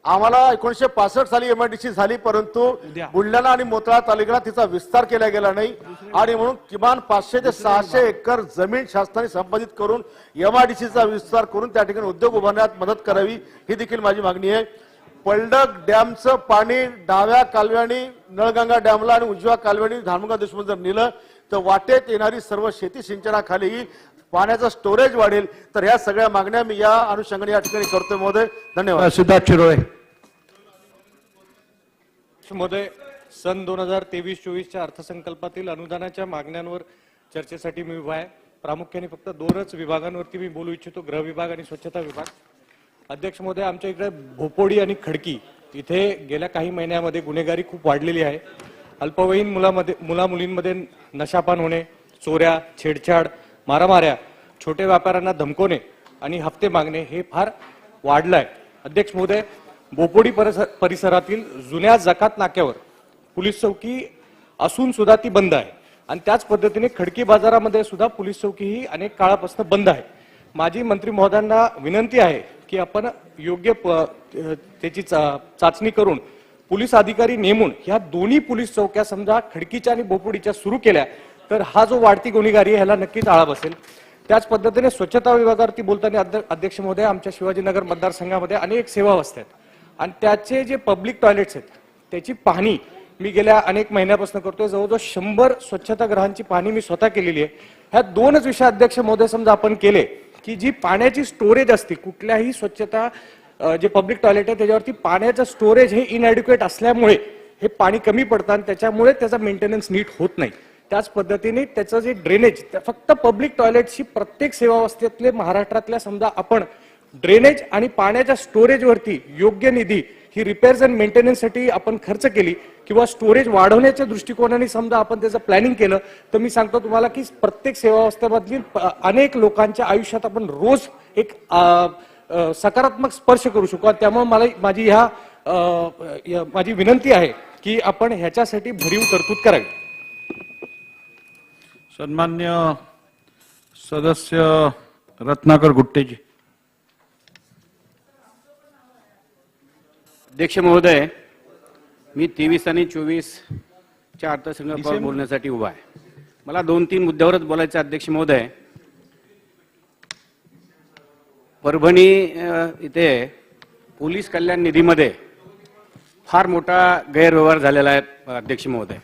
आम्हाला 1965 साली MIDC झाली, परंतु बुलढाणा आणि मोताळा तालुक्याला तिचा विस्तार केला गेला नाही आणि म्हणून किमान 500 ते 600 एकर जमीन शासनाने संपादित करून MIDCचा विस्तार करून त्या ठिकाणी उद्योग उभारण्यात मदत करावी ही देखील माझी मागणी आहे. पलडक डॅमचं पाणी डाव्या कालव्याने नळगंगा डॅमला आणि उजव्या कालव्याने धामणगाव देशमुख जर नेलं तर वाटेत येणारी सर्व शेती सिंचनाखाली येईल, पाण्याचं स्टोरेज वाढेल. तर ह्या सगळ्या मागण्या मी या अनुषंगाने या ठिकाणी करतोय महोदय. धन्यवाद. सिद्धार्थ शिरोळे. महोदय, सन 2023-24च्या अर्थसंकल्पातील अनुदानाच्या मागण्यांवर चर्चेसाठी मी उभा आहे. प्रामुख्याने फक्त 2च विभागांवरती मी बोलू इच्छितो, गृह विभाग आणि स्वच्छता विभाग. अध्यक्ष महोदय, आमच्या इकडे भोपोडी आणि खडकी इथे गेल्या काही महिन्यामध्ये गुन्हेगारी खूप वाढलेली आहे. अल्पवयीन मुलामुलींमध्ये नशापान होणे, चोऱ्या, छेडछाड, मारामाऱ्या, छोटे व्यापाऱ्यांना धमकवणे आणि हप्ते मागणे हे फार वाढलं आहे. अध्यक्ष महोदय, भोपोडी परिसरातील जुन्या जकात नाक्यावर पोलीस चौकी असून सुद्धा ती बंद आहे आणि त्याच पद्धतीने खडकी बाजारामध्ये सुद्धा पोलीस चौकी ही अनेक काळापासून बंद आहे. माझी मंत्री महोदयांना विनंती आहे की आपण योग्य त्याची चाचणी करून पोलीस अधिकारी नेमून ह्या दोन्ही पोलीस चौक्या समजा खडकीच्या आणि भोपोडीच्या सुरू केल्या तर हा जो वाढती गुन्हेगारी आहे ह्याला नक्कीच आळा बसेल. त्याच पद्धतीने स्वच्छता विभागावरती बोलताना अध्यक्ष महोदय, आमच्या शिवाजीनगर मतदारसंघामध्ये अनेक सेवा असतात आणि त्याचे जे पब्लिक टॉयलेट्स आहेत त्याची पाहणी मी गेल्या अनेक महिन्यापासून करतोय. जवळजवळ 100 स्वच्छतागृहांची पाहणी मी स्वतः केलेली आहे. ह्या 2च विषय अध्यक्ष महोदय समजा आपण केले की जी पाण्याची स्टोरेज असते कुठल्याही स्वच्छता जे पब्लिक टॉयलेट आहे त्याच्यावरती पाण्याचं स्टोरेज हे इनएडिक्वेट असल्यामुळे हे पाणी कमी पडतं आणि त्याच्यामुळे त्याचा मेंटेनन्स नीट होत नाही. त्याच पद्धतीने त्याचं जे ड्रेनेज फक्त पब्लिक टॉयलेटची प्रत्येक सेवावस्थेतले महाराष्ट्रातल्या समजा आपण ड्रेनेज आणि पाण्याच्या स्टोरेजवरती योग्य निधी ही रिपेअर्स अँड मेंटेनन्ससाठी आपण खर्च केली किंवा स्टोरेज वाढवण्याच्या दृष्टिकोनाने समजा आपण त्याचं प्लॅनिंग केलं तर मी सांगतो तुम्हाला की प्रत्येक सेवावस्थेमधील अनेक लोकांच्या आयुष्यात आपण रोज एक सकारात्मक स्पर्श करू शकू. त्यामुळे मला माझी विनंती आहे की आपण ह्याच्यासाठी भरीव तरतूद करावी. सन्मान्य सदस्य रत्नाकर गुट्टेजी. अध्यक्ष महोदय, मी 23 आणि 24च्या अर्थसंकल्पावर बोलण्यासाठी उभा आहे. मला 2-3 मुद्द्यावरच बोलायचं अध्यक्ष महोदय. परभणी इथे पोलीस कल्याण निधीमध्ये फार मोठा गैरव्यवहार झालेला आहे अध्यक्ष महोदय.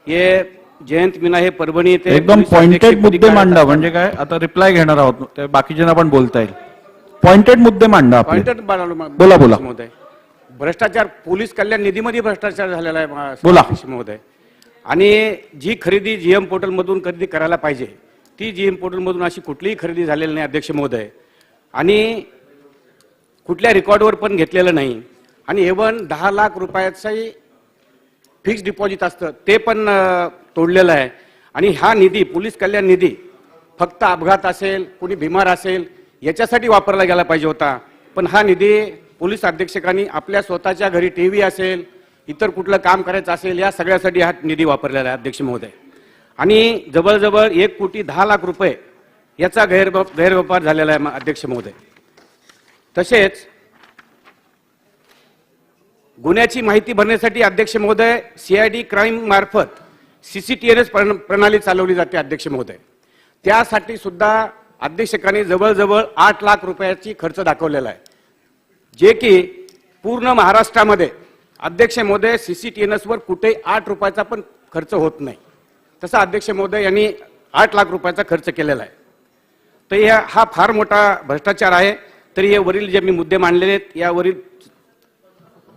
हे जयंत मीना हे परभणी इथे एकदम पॉइंटेड मुद्दे मांडा. म्हणजे काय, आता रिप्लाय घेणार आहोत, ते बाकीच्यांना पण बोलता येईल. पॉइंटेड मुद्दे मांडा आपले. बोला बोला महोदय. भ्रष्टाचार पोलीस कल्याण निधीमध्ये भ्रष्टाचार झालेला आहे बोला. अध्यक्ष महोदय. आणि जी खरेदी जीएम पोर्टल मधून खरेदी करायला पाहिजे ती जीएम पोर्टल मधून अशी कुठलीही खरेदी झालेली नाही अध्यक्ष महोदय. आणि कुठल्या रेकॉर्डवर पण घेतलेलं नाही. आणि इव्हन 10 लाख रुपयाचाही फिक्स डिपॉझिट असतं ते पण तोडलेलं आहे. आणि हा निधी पोलीस कल्याण निधी फक्त अपघात असेल, कोणी बिमार असेल याच्यासाठी वापरला गेला पाहिजे होता. पण हा निधी पोलीस अधीक्षकांनी आपल्या स्वतःच्या घरी टीव्ही असेल, इतर कुठलं काम करायचं असेल या सगळ्यासाठी हा निधी वापरलेला आहे अध्यक्ष महोदय. आणि जवळजवळ 1,10,00,000 रुपये याचा गैरव्यापार झालेला आहे अध्यक्ष महोदय. तसेच गुन्ह्याची माहिती भरण्यासाठी अध्यक्ष महोदय सीआयडी क्राईम मार्फत सीसीटीएनएस प्रणाली चालवली जाते अध्यक्ष महोदय. त्यासाठी सुद्धा अधीक्षकांनी जवळजवळ 8 लाख रुपयाची खर्च दाखवलेला आहे, जे की पूर्ण महाराष्ट्रामध्ये अध्यक्ष महोदय सीसीटीएनएस वर कुठे 8 रुपयाचा पण खर्च होत नाही. तसा अध्यक्ष महोदय यांनी 8 लाख रुपयाचा खर्च केलेला आहे. तर हा फार मोठा भ्रष्टाचार आहे. तरी हे वरील जे मी मुद्दे मांडलेले आहेत यावरील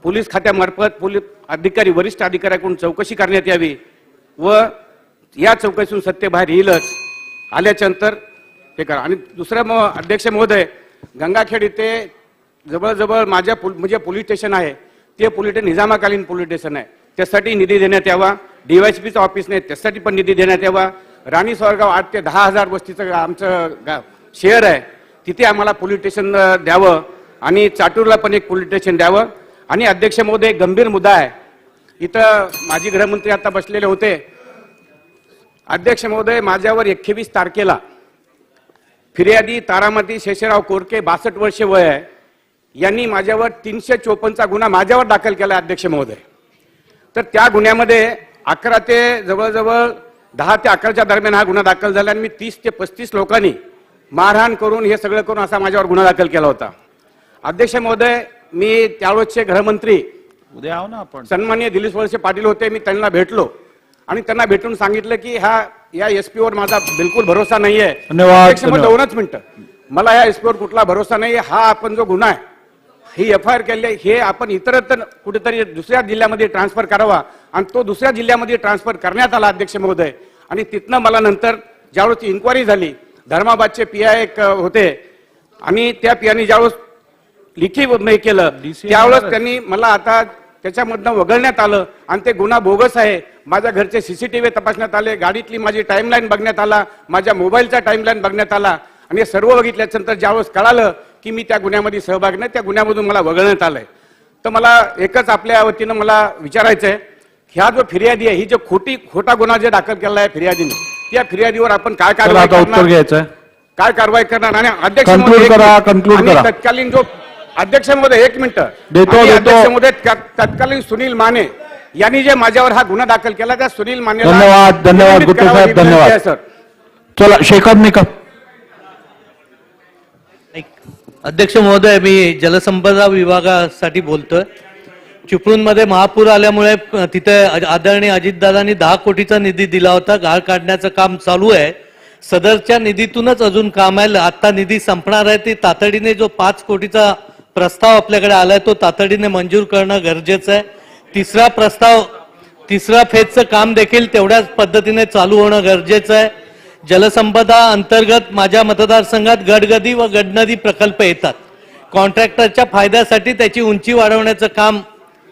पोलीस खात्यामार्फत पोलीस अधिकारी वरिष्ठ अधिकाऱ्याकडून चौकशी करण्यात यावी व या चौकशीतून सत्य बाहेर येईलच. आल्याच्या नंतर हे करा. आणि दुसरं अध्यक्ष महोदय, गंगाखेड इथे जवळजवळ माझ्या म्हणजे पोलीस स्टेशन आहे ते पोलीस स्टेशन निजामाकालीन पोलीस स्टेशन आहे, त्यासाठी निधी देण्यात यावा. डीवायएसपीचं ऑफिस नाही त्यासाठी पण निधी देण्यात यावा. राणी सावरगाव 8 ते 10,000 वस्तीचं आमचं शहर आहे, तिथे आम्हाला पोलीस स्टेशन द्यावं. आणि चाटूरला पण एक पोलीस स्टेशन द्यावं. आणि अध्यक्ष महोदय, गंभीर मुद्दा आहे. इथं माजी गृहमंत्री आता बसलेले होते. अध्यक्ष महोदय, माझ्यावर 21 तारखेला फिर्यादी तारामती शेषराव कोरके 62 वर्षे वय आहे यांनी माझ्यावर 354चा गुन्हा माझ्यावर दाखल केला अध्यक्ष महोदय. तर त्या गुन्ह्यामध्ये 11 ते जवळजवळ 10 ते 11च्या दरम्यान हा गुन्हा दाखल झाला. आणि मी 30 ते 35 लोकांनी मारहाण करून हे सगळं करून असा माझ्यावर गुन्हा दाखल केला होता. अध्यक्ष महोदय, मी त्यावेळेसचे गृहमंत्री उद्या आहो ना आपण, सन्माननीय दिलीप वळसे पाटील होते. मी त्यांना भेटलो आणि त्यांना भेटून सांगितलं की या एसपीवर माझा बिलकुल भरोसा नाहीये. अध्यक्ष महोदय, 2च मिनिटं, मला या एसपीवर कुठला भरोसा नाहीये. हा आपण जो गुन्हा आहे ही एफआयआर केली हे आपण इतरत्र कुठेतरी दुसऱ्या जिल्ह्यामध्ये ट्रान्सफर करावा. आणि तो दुसऱ्या जिल्ह्यामध्ये ट्रान्सफर करण्यात आला अध्यक्ष महोदय. आणि तिथनं मला नंतर ज्यावेळेस इन्क्वायरी झाली, धर्माबादचे पीआय एक होते आणि त्या पीआयनी ज्यावेळेस लिखी केलं त्यावेळेस त्यांनी मला आता त्याच्यामधनं वगळण्यात आलं आणि ते गुन्हा बोगस आहे. माझ्या घरचे सीसीटीव्ही तपासण्यात आले, गाडीतली माझी टाइमलाईन बघण्यात आला, माझ्या मोबाईलचा टाइमलाईन बघण्यात आला. आणि हे सर्व बघितल्यानंतर ज्यावेळेस कळालं की मी त्या गुन्ह्यामध्ये सहभाग नाही, त्या गुन्ह्यामधून मला वगळण्यात आलंय. तर मला एकच आपल्या वतीनं मला विचारायचं आहे, ह्या जो फिर्यादी आहे ही जो खोटा गुन्हा जे दाखल केला आहे फिर्यादीने, त्या फिर्यादीवर आपण काय कारवाई करणार. आणि अध्यक्ष महोदय, तत्कालीन जो अध्यक्ष महोदय, 1 मिनिट, अध्यक्ष महोदय, तत्कालीन सुनील माने यांनी जे माझ्यावर हा गुन्हा दाखल केला त्या सुनील माने, धन्यवाद गुट्टे साहेब, धन्यवाद. सर, चला शेखर निकम. अध्यक्ष महोदय, मी जलसंपदा विभागासाठी बोलतोय. चिपळूणमध्ये महापूर आल्यामुळे तिथे आदरणीय अजितदादांनी 10 कोटीचा निधी दिला होता. गाळ काढण्याचं काम चालू आहे. सदरच्या निधीतूनच अजून काम आहे. आता निधी संपणार आहे. ती तातडीने जो 5 कोटीचा प्रस्ताव आपल्याकडे आलाय तो तातडीने मंजूर करणं गरजेचं आहे. तिसरा फेजचं काम देखील तेवढ्याच पद्धतीने चालू होणं गरजेचं आहे. जलसंपदा अंतर्गत माझ्या मतदारसंघात गडगदी व गडनदी प्रकल्प येतात. कॉन्ट्रॅक्टरच्या फायद्यासाठी त्याची उंची वाढवण्याचं काम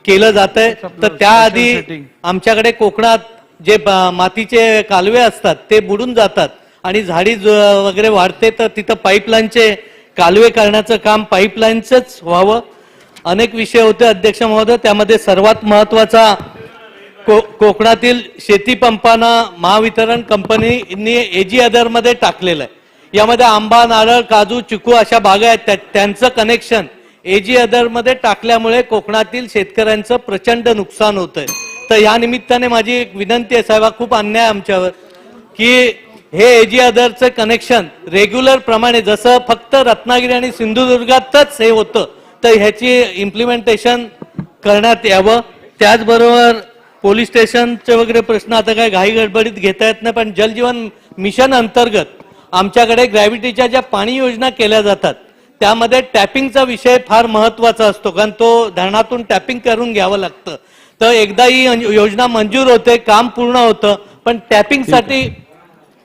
केलं जात आहे. तर त्याआधी आमच्याकडे कोकणात जे मातीचे कालवे असतात ते बुडून जातात आणि झाडी वगैरे वाढते, तर तिथं पाईपलाईनचे कालवे करण्याचं काम पाईपलाईनचंच व्हावं. अनेक विषय होते अध्यक्ष महोदय, त्यामध्ये सर्वात महत्वाचा कोकणातील शेती पंपांना महावितरण कंपनीने एजी अदर मध्ये टाकलेलं आहे. यामध्ये आंबा, नारळ, काजू, चिकू अशा बागा आहेत, त्यांचं कनेक्शन एजी अदर मध्ये टाकल्यामुळे कोकणातील शेतकऱ्यांचं प्रचंड नुकसान होतंय. तर या निमित्ताने माझी एक विनंती आहे साहेब, खूप अन्याय आमच्यावर की हे एजी अदरचं कनेक्शन रेग्युलर प्रमाणे जसं फक्त रत्नागिरी आणि सिंधुदुर्गातच हे होतं तर ह्याची इम्प्लिमेंटेशन करण्यात यावं. त्याचबरोबर पोलीस स्टेशनचे वगैरे प्रश्न आता काय घाई गडबडीत घेता येत नाही, पण जलजीवन मिशन अंतर्गत आमच्याकडे ग्रॅव्हिटीच्या ज्या पाणी योजना केल्या जातात त्यामध्ये टॅपिंगचा विषय फार महत्वाचा असतो, कारण तो धरणातून टॅपिंग करून घ्यावं लागतं. तर एकदा ही योजना मंजूर होते, काम पूर्ण होतं, पण टॅपिंगसाठी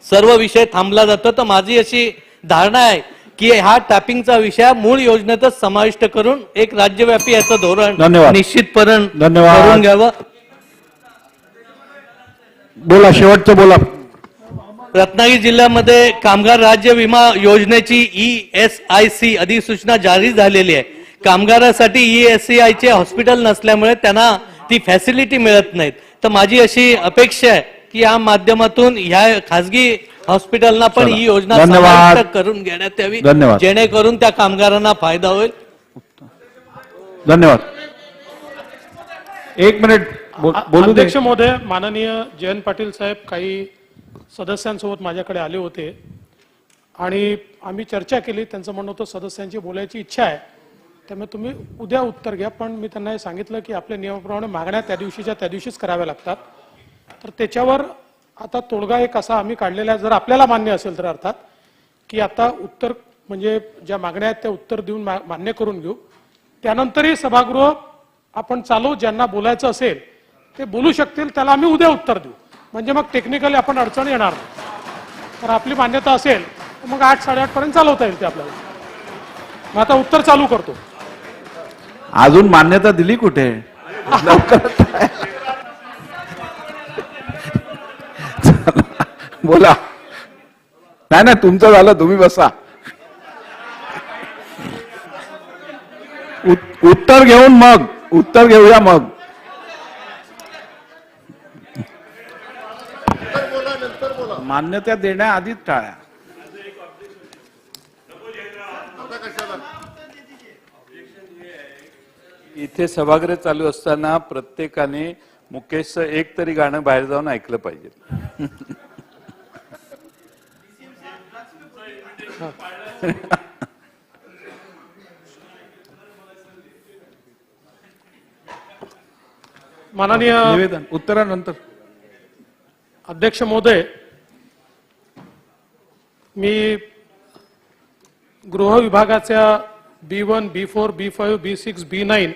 सर्व विषय थांबला जातो. तर माझी अशी धारणा आहे की हा टॅपिंगचा विषय मूळ योजनेतच समाविष्ट करून एक राज्यव्यापी याचं धोरण निश्चितपणे करून घ्यावं. बोला, शेवटचं बोला. रत्नागिरी जिल्ह्यामध्ये कामगार राज्य विमा योजनेची ESIC अधिसूचना जारी झालेली आहे. कामगारासाठी ESIC चे हॉस्पिटल नसल्यामुळे त्यांना ती फॅसिलिटी मिळत नाहीत. तर माझी अशी अपेक्षा आहे की या माध्यमातून ह्या खासगी हॉस्पिटलना पण ही योजना समाविष्ट करून घेण्यात यावी, जेणेकरून त्या कामगारांना फायदा होईल. धन्यवाद. एक मिनिट बोलू दे. अध्यक्ष महोदय, माननीय जयंत पाटील साहेब काही सदस्यांसोबत माझ्याकडे आले होते आणि आम्ही चर्चा केली. त्यांचं म्हणणं होतं सदस्यांची बोलायची इच्छा आहे, त्यामुळे तुम्ही उद्या उत्तर घ्या. पण मी त्यांना हे सांगितलं की आपल्या नियमाप्रमाणे मागण्या त्या दिवशीच कराव्या लागतात. तर त्याच्यावर आता तोडगा एक असा आम्ही काढलेला आहे, जर आपल्याला मान्य असेल तर अर्थात, की आता उत्तर म्हणजे ज्या मागण्या आहेत त्या उत्तर देऊन मान्य करून घेऊ. त्यानंतरही सभागृह आपण चालू, ज्यांना बोलायचं असेल ते बोलू शकतील, त्याला आम्ही उद्या उत्तर देऊ. म्हणजे मग टेक्निकली आपण अडचणी येणार नाही. तर आपली मान्यता असेल मग 8-8:30 पर्यंत चालवता येईल ते आपल्याला. मग आता उत्तर चालू करतो. अजून मान्यता दिली कुठे? बोला. नाही, तुमचं झालं, तुम्ही बसा. उत्तर घेऊन मग उत्तर घेऊया. मग मान्यता देण्याआधीच टाळ्या. इथे सभागृह चालू असताना प्रत्येकाने मुकेशचं एक तरी गाणं बाहेर जाऊन ऐकलं पाहिजे. माननीय निवेदन उत्तरानंतर. अध्यक्ष महोदय, मी गृह विभागाच्या B1, B4, B5, B6, B9,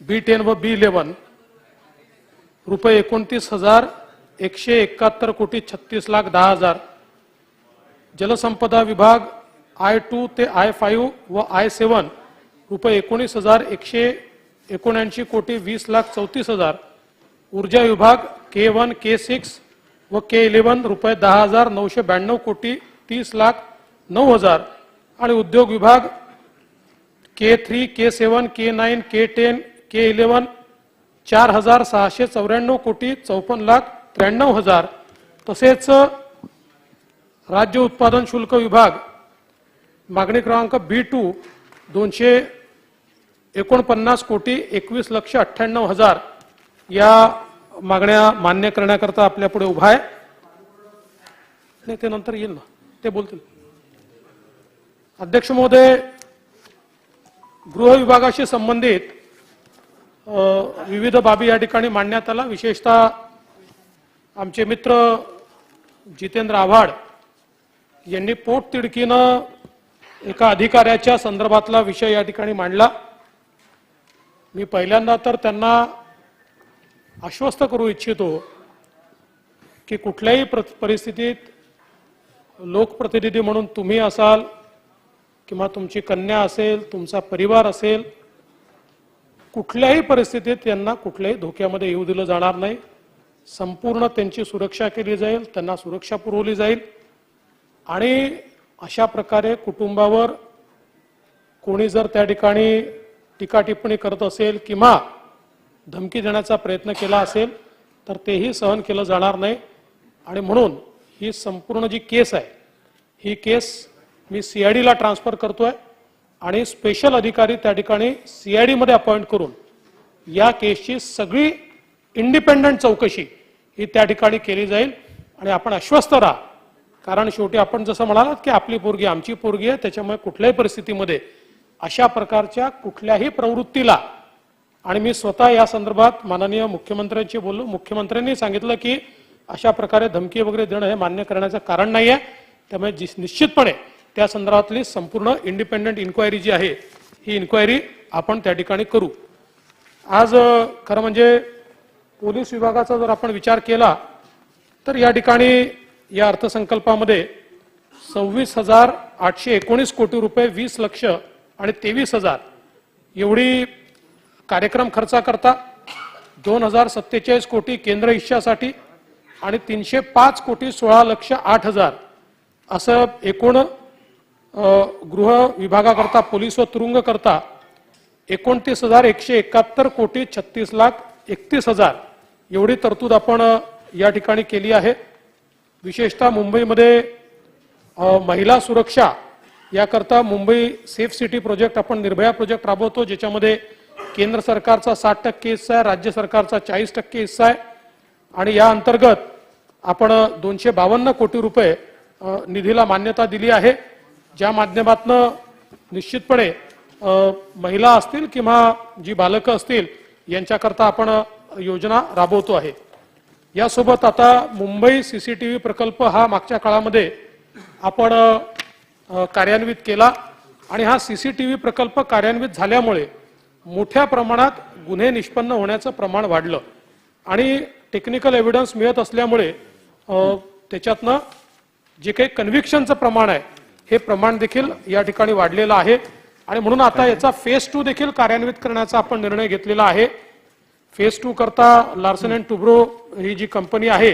B10 व B11 रुपये 29,171,36,10,000. जलसंपदा विभाग I2 ते I5 व I7 रुपये 19,179,20,34,000. ऊर्जा विभाग K1, K6 व K11 रुपये 10,992,30,09,000. आणि उद्योग विभाग K3, K7, K9, K10, K11 4,694,54,93,000. तसेच राज्य उत्पादन शुल्क विभाग मागणी क्रमांक B2 249,21,98,000 या मागण्या मान्य करण्याकरता आपल्या पुढे उभा आहे. नाही, ते नंतर येईल ना, ते बोलतील. अध्यक्ष महोदय, गृह विभागाशी संबंधित विविध बाबी या ठिकाणी मांडण्यात आला. विशेषतः आमचे मित्र जितेंद्र आव्हाड यांनी पोटतिडकीनं एका अधिकाऱ्याच्या संदर्भातला विषय या ठिकाणी मांडला. मी पहिल्यांदा तर त्यांना आश्वस्त करू इच्छितो की कुठल्याही परिस्थितीत लोकप्रतिनिधी म्हणून तुम्ही असाल किंवा तुमची कन्या असेल, तुमचा परिवार असेल, कुठल्याही परिस्थितीत त्यांना कुठल्याही धोक्यामध्ये येऊ दिलं जाणार नाही. संपूर्ण त्यांची सुरक्षा केली जाईल, त्यांना सुरक्षा पुरवली जाईल. आणि अशा प्रकारे कुटुंबावर कोणी जर त्या ठिकाणी टीका टिप्पणी करत असेल किंवा धमकी देण्याचा प्रयत्न केला असेल तर तेही सहन केलं जाणार नाही. आणि म्हणून ही संपूर्ण जी केस आहे, ही केस मी सीआयडीला ट्रान्सफर करतोय आणि स्पेशल अधिकारी त्या ठिकाणी सीआयडी मध्ये अपॉइंट करून या केसची सगळी इंडिपेंडंट चौकशी ही त्या ठिकाणी केली जाईल. आणि आपण आश्वस्त राहा, कारण शेवटी आपण जसं म्हणालात की आपली पोरगी आमची पोरगी आहे, त्याच्यामुळे कुठल्याही परिस्थितीमध्ये अशा प्रकारच्या कुठल्याही प्रवृत्तीला, आणि मी स्वतः या संदर्भात माननीय मुख्यमंत्र्यांशी बोललो, मुख्यमंत्र्यांनी सांगितलं की अशा प्रकारे धमकी वगैरे देणं हे मान्य करण्याचं कारण नाही आहे. त्यामुळे निश्चितपणे त्या संदर्भातली संपूर्ण इंडिपेंडंट इन्क्वायरी जी आहे ही इन्क्वायरी आपण त्या ठिकाणी करू. आज खरं म्हणजे पोलीस विभागाचा जर आपण विचार केला तर या ठिकाणी या अर्थसंकल्पामध्ये 26,819 कोटी रुपये, 20 लाख आणि 23,000 एवढी कार्यक्रम खर्चाकरता, 2,047 कोटी केंद्र हिश्श्यासाठी आणि 305 कोटी 16,08,000 असं एकूण गृह विभागाकरता, पोलीस व तुरुंग करता 29,171 कोटी 36,31,000 एवढी तरतूद आपण या ठिकाणी केली आहे. विशेषतः मुंबईमध्ये महिला सुरक्षा याकरता मुंबई सेफ सिटी प्रोजेक्ट आपण निर्भया प्रोजेक्ट राबवतो, ज्याच्यामध्ये केंद्र सरकारचा 60% हिस्सा आहे, राज्य सरकारचा 40% हिस्सा आहे. आणि या अंतर्गत आपण 252 कोटी रुपये निधीला मान्यता दिली आहे, ज्या माध्यमातून निश्चितपणे महिला असतील किंवा जी बालकं असतील यांच्याकरता आपण योजना राबवतो आहे. यासोबत आता मुंबई सीसीटीव्ही प्रकल्प हा मागच्या काळामध्ये आपण कार्यान्वित केला आणि हा सीसीटीव्ही प्रकल्प कार्यान्वित झाल्यामुळे मोठ्या प्रमाणात गुन्हे निष्पन्न होण्याचं प्रमाण वाढलं आणि टेक्निकल एव्हिडन्स मिळत असल्यामुळे त्याच्यातनं जे काही कन्व्हिक्शनचं प्रमाण आहे हे प्रमाण देखील या ठिकाणी वाढलेलं आहे. आणि म्हणून आता याचा फेज 2 देखील कार्यान्वित करण्याचा आपण निर्णय घेतलेला आहे. फेज 2 करता लार्सन अँड टुब्रो ही जी कंपनी आहे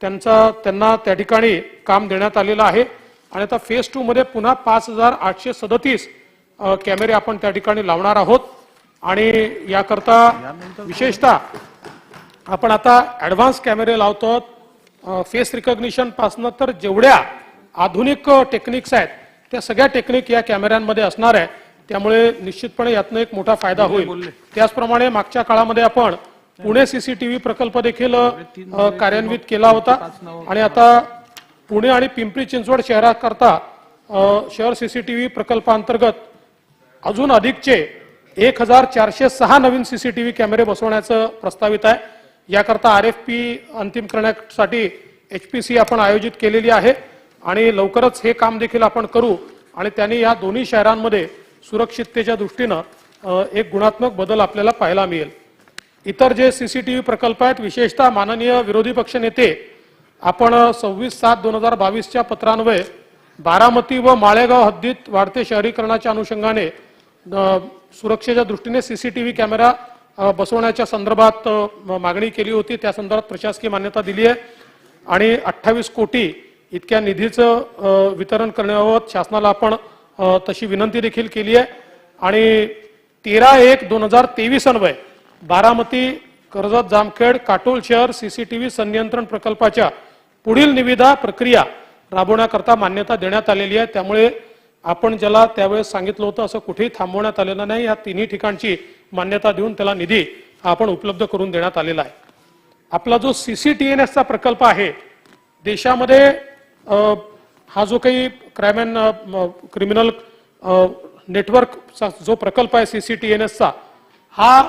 त्यांना त्या ठिकाणी काम देण्यात आलेलं आहे. आणि आता फेज 2 मध्ये पुन्हा 5,837 कॅमेरे आपण त्या ठिकाणी लावणार आहोत. आणि याकरता विशेषतः आपण आता ऍडव्हान्स कॅमेरे लावतो. फेस रिकॉग्निशन पासून तर जेवढ्या आधुनिक टेक्निक्स आहेत त्या सगळ्या टेक्निक या कॅमेऱ्यांमध्ये असणार आहे. त्यामुळे निश्चितपणे यातनं एक मोठा फायदा होईल. त्याचप्रमाणे मागच्या काळामध्ये आपण पुणे सीसीटीव्ही प्रकल्प देखील कार्यान्वित केला होता आणि आता पुणे आणि पिंपरी चिंचवड शहराकरता शहर सीसीटीव्ही प्रकल्पांतर्गत अजून अधिकचे 1,406 नवीन सीसीटीव्ही कॅमेरे बसवण्याचं प्रस्तावित आहे. याकरता RFP अंतिम करण्यासाठी HPC आपण आयोजित केलेली आहे आणि लवकरच हे काम देखील आपण करू आणि त्यांनी या दोन्ही शहरांमध्ये सुरक्षिततेच्या दृष्टीनं एक गुणात्मक बदल आपल्याला पाहायला मिळेल. इतर जे सीसीटीव्ही प्रकल्प आहेत, विशेषतः माननीय विरोधी पक्ष नेते आपण 26/7/2022 पत्रान्वये बारामती व माळेगाव हद्दीत वाढते शहरीकरणाच्या अनुषंगाने सुरक्षेच्या दृष्टीने सीसीटीव्ही कॅमेरा बसवण्याच्या संदर्भात मागणी केली होती. त्या संदर्भात प्रशासकीय मान्यता दिली आहे आणि 28 कोटी इतक्या निधीचं वितरण करण्याबाबत शासनाला आपण तशी विनंती देखील केली आहे. आणि 13/1/2023 अन्वये बारामती, कर्जत, जामखेड, काटोल शहर सीसीटीव्ही संनियंत्रण प्रकल्पाच्या पुढील निविदा प्रक्रिया राबवण्याकरता मान्यता देण्यात आलेली आहे. त्यामुळे आपण ज्याला त्यावेळेस सांगितलं होतं असं कुठेही थांबवण्यात आलेलं नाही. या तिन्ही ठिकाणची मान्यता देऊन त्याला निधी आपण उपलब्ध करून देण्यात आलेला आहे. आपला जो CCTNS चा प्रकल्प आहे, देशामध्ये हा जो काही क्रिमिनल नेटवर्क जो प्रकल्प आहे CCTNS चा, हा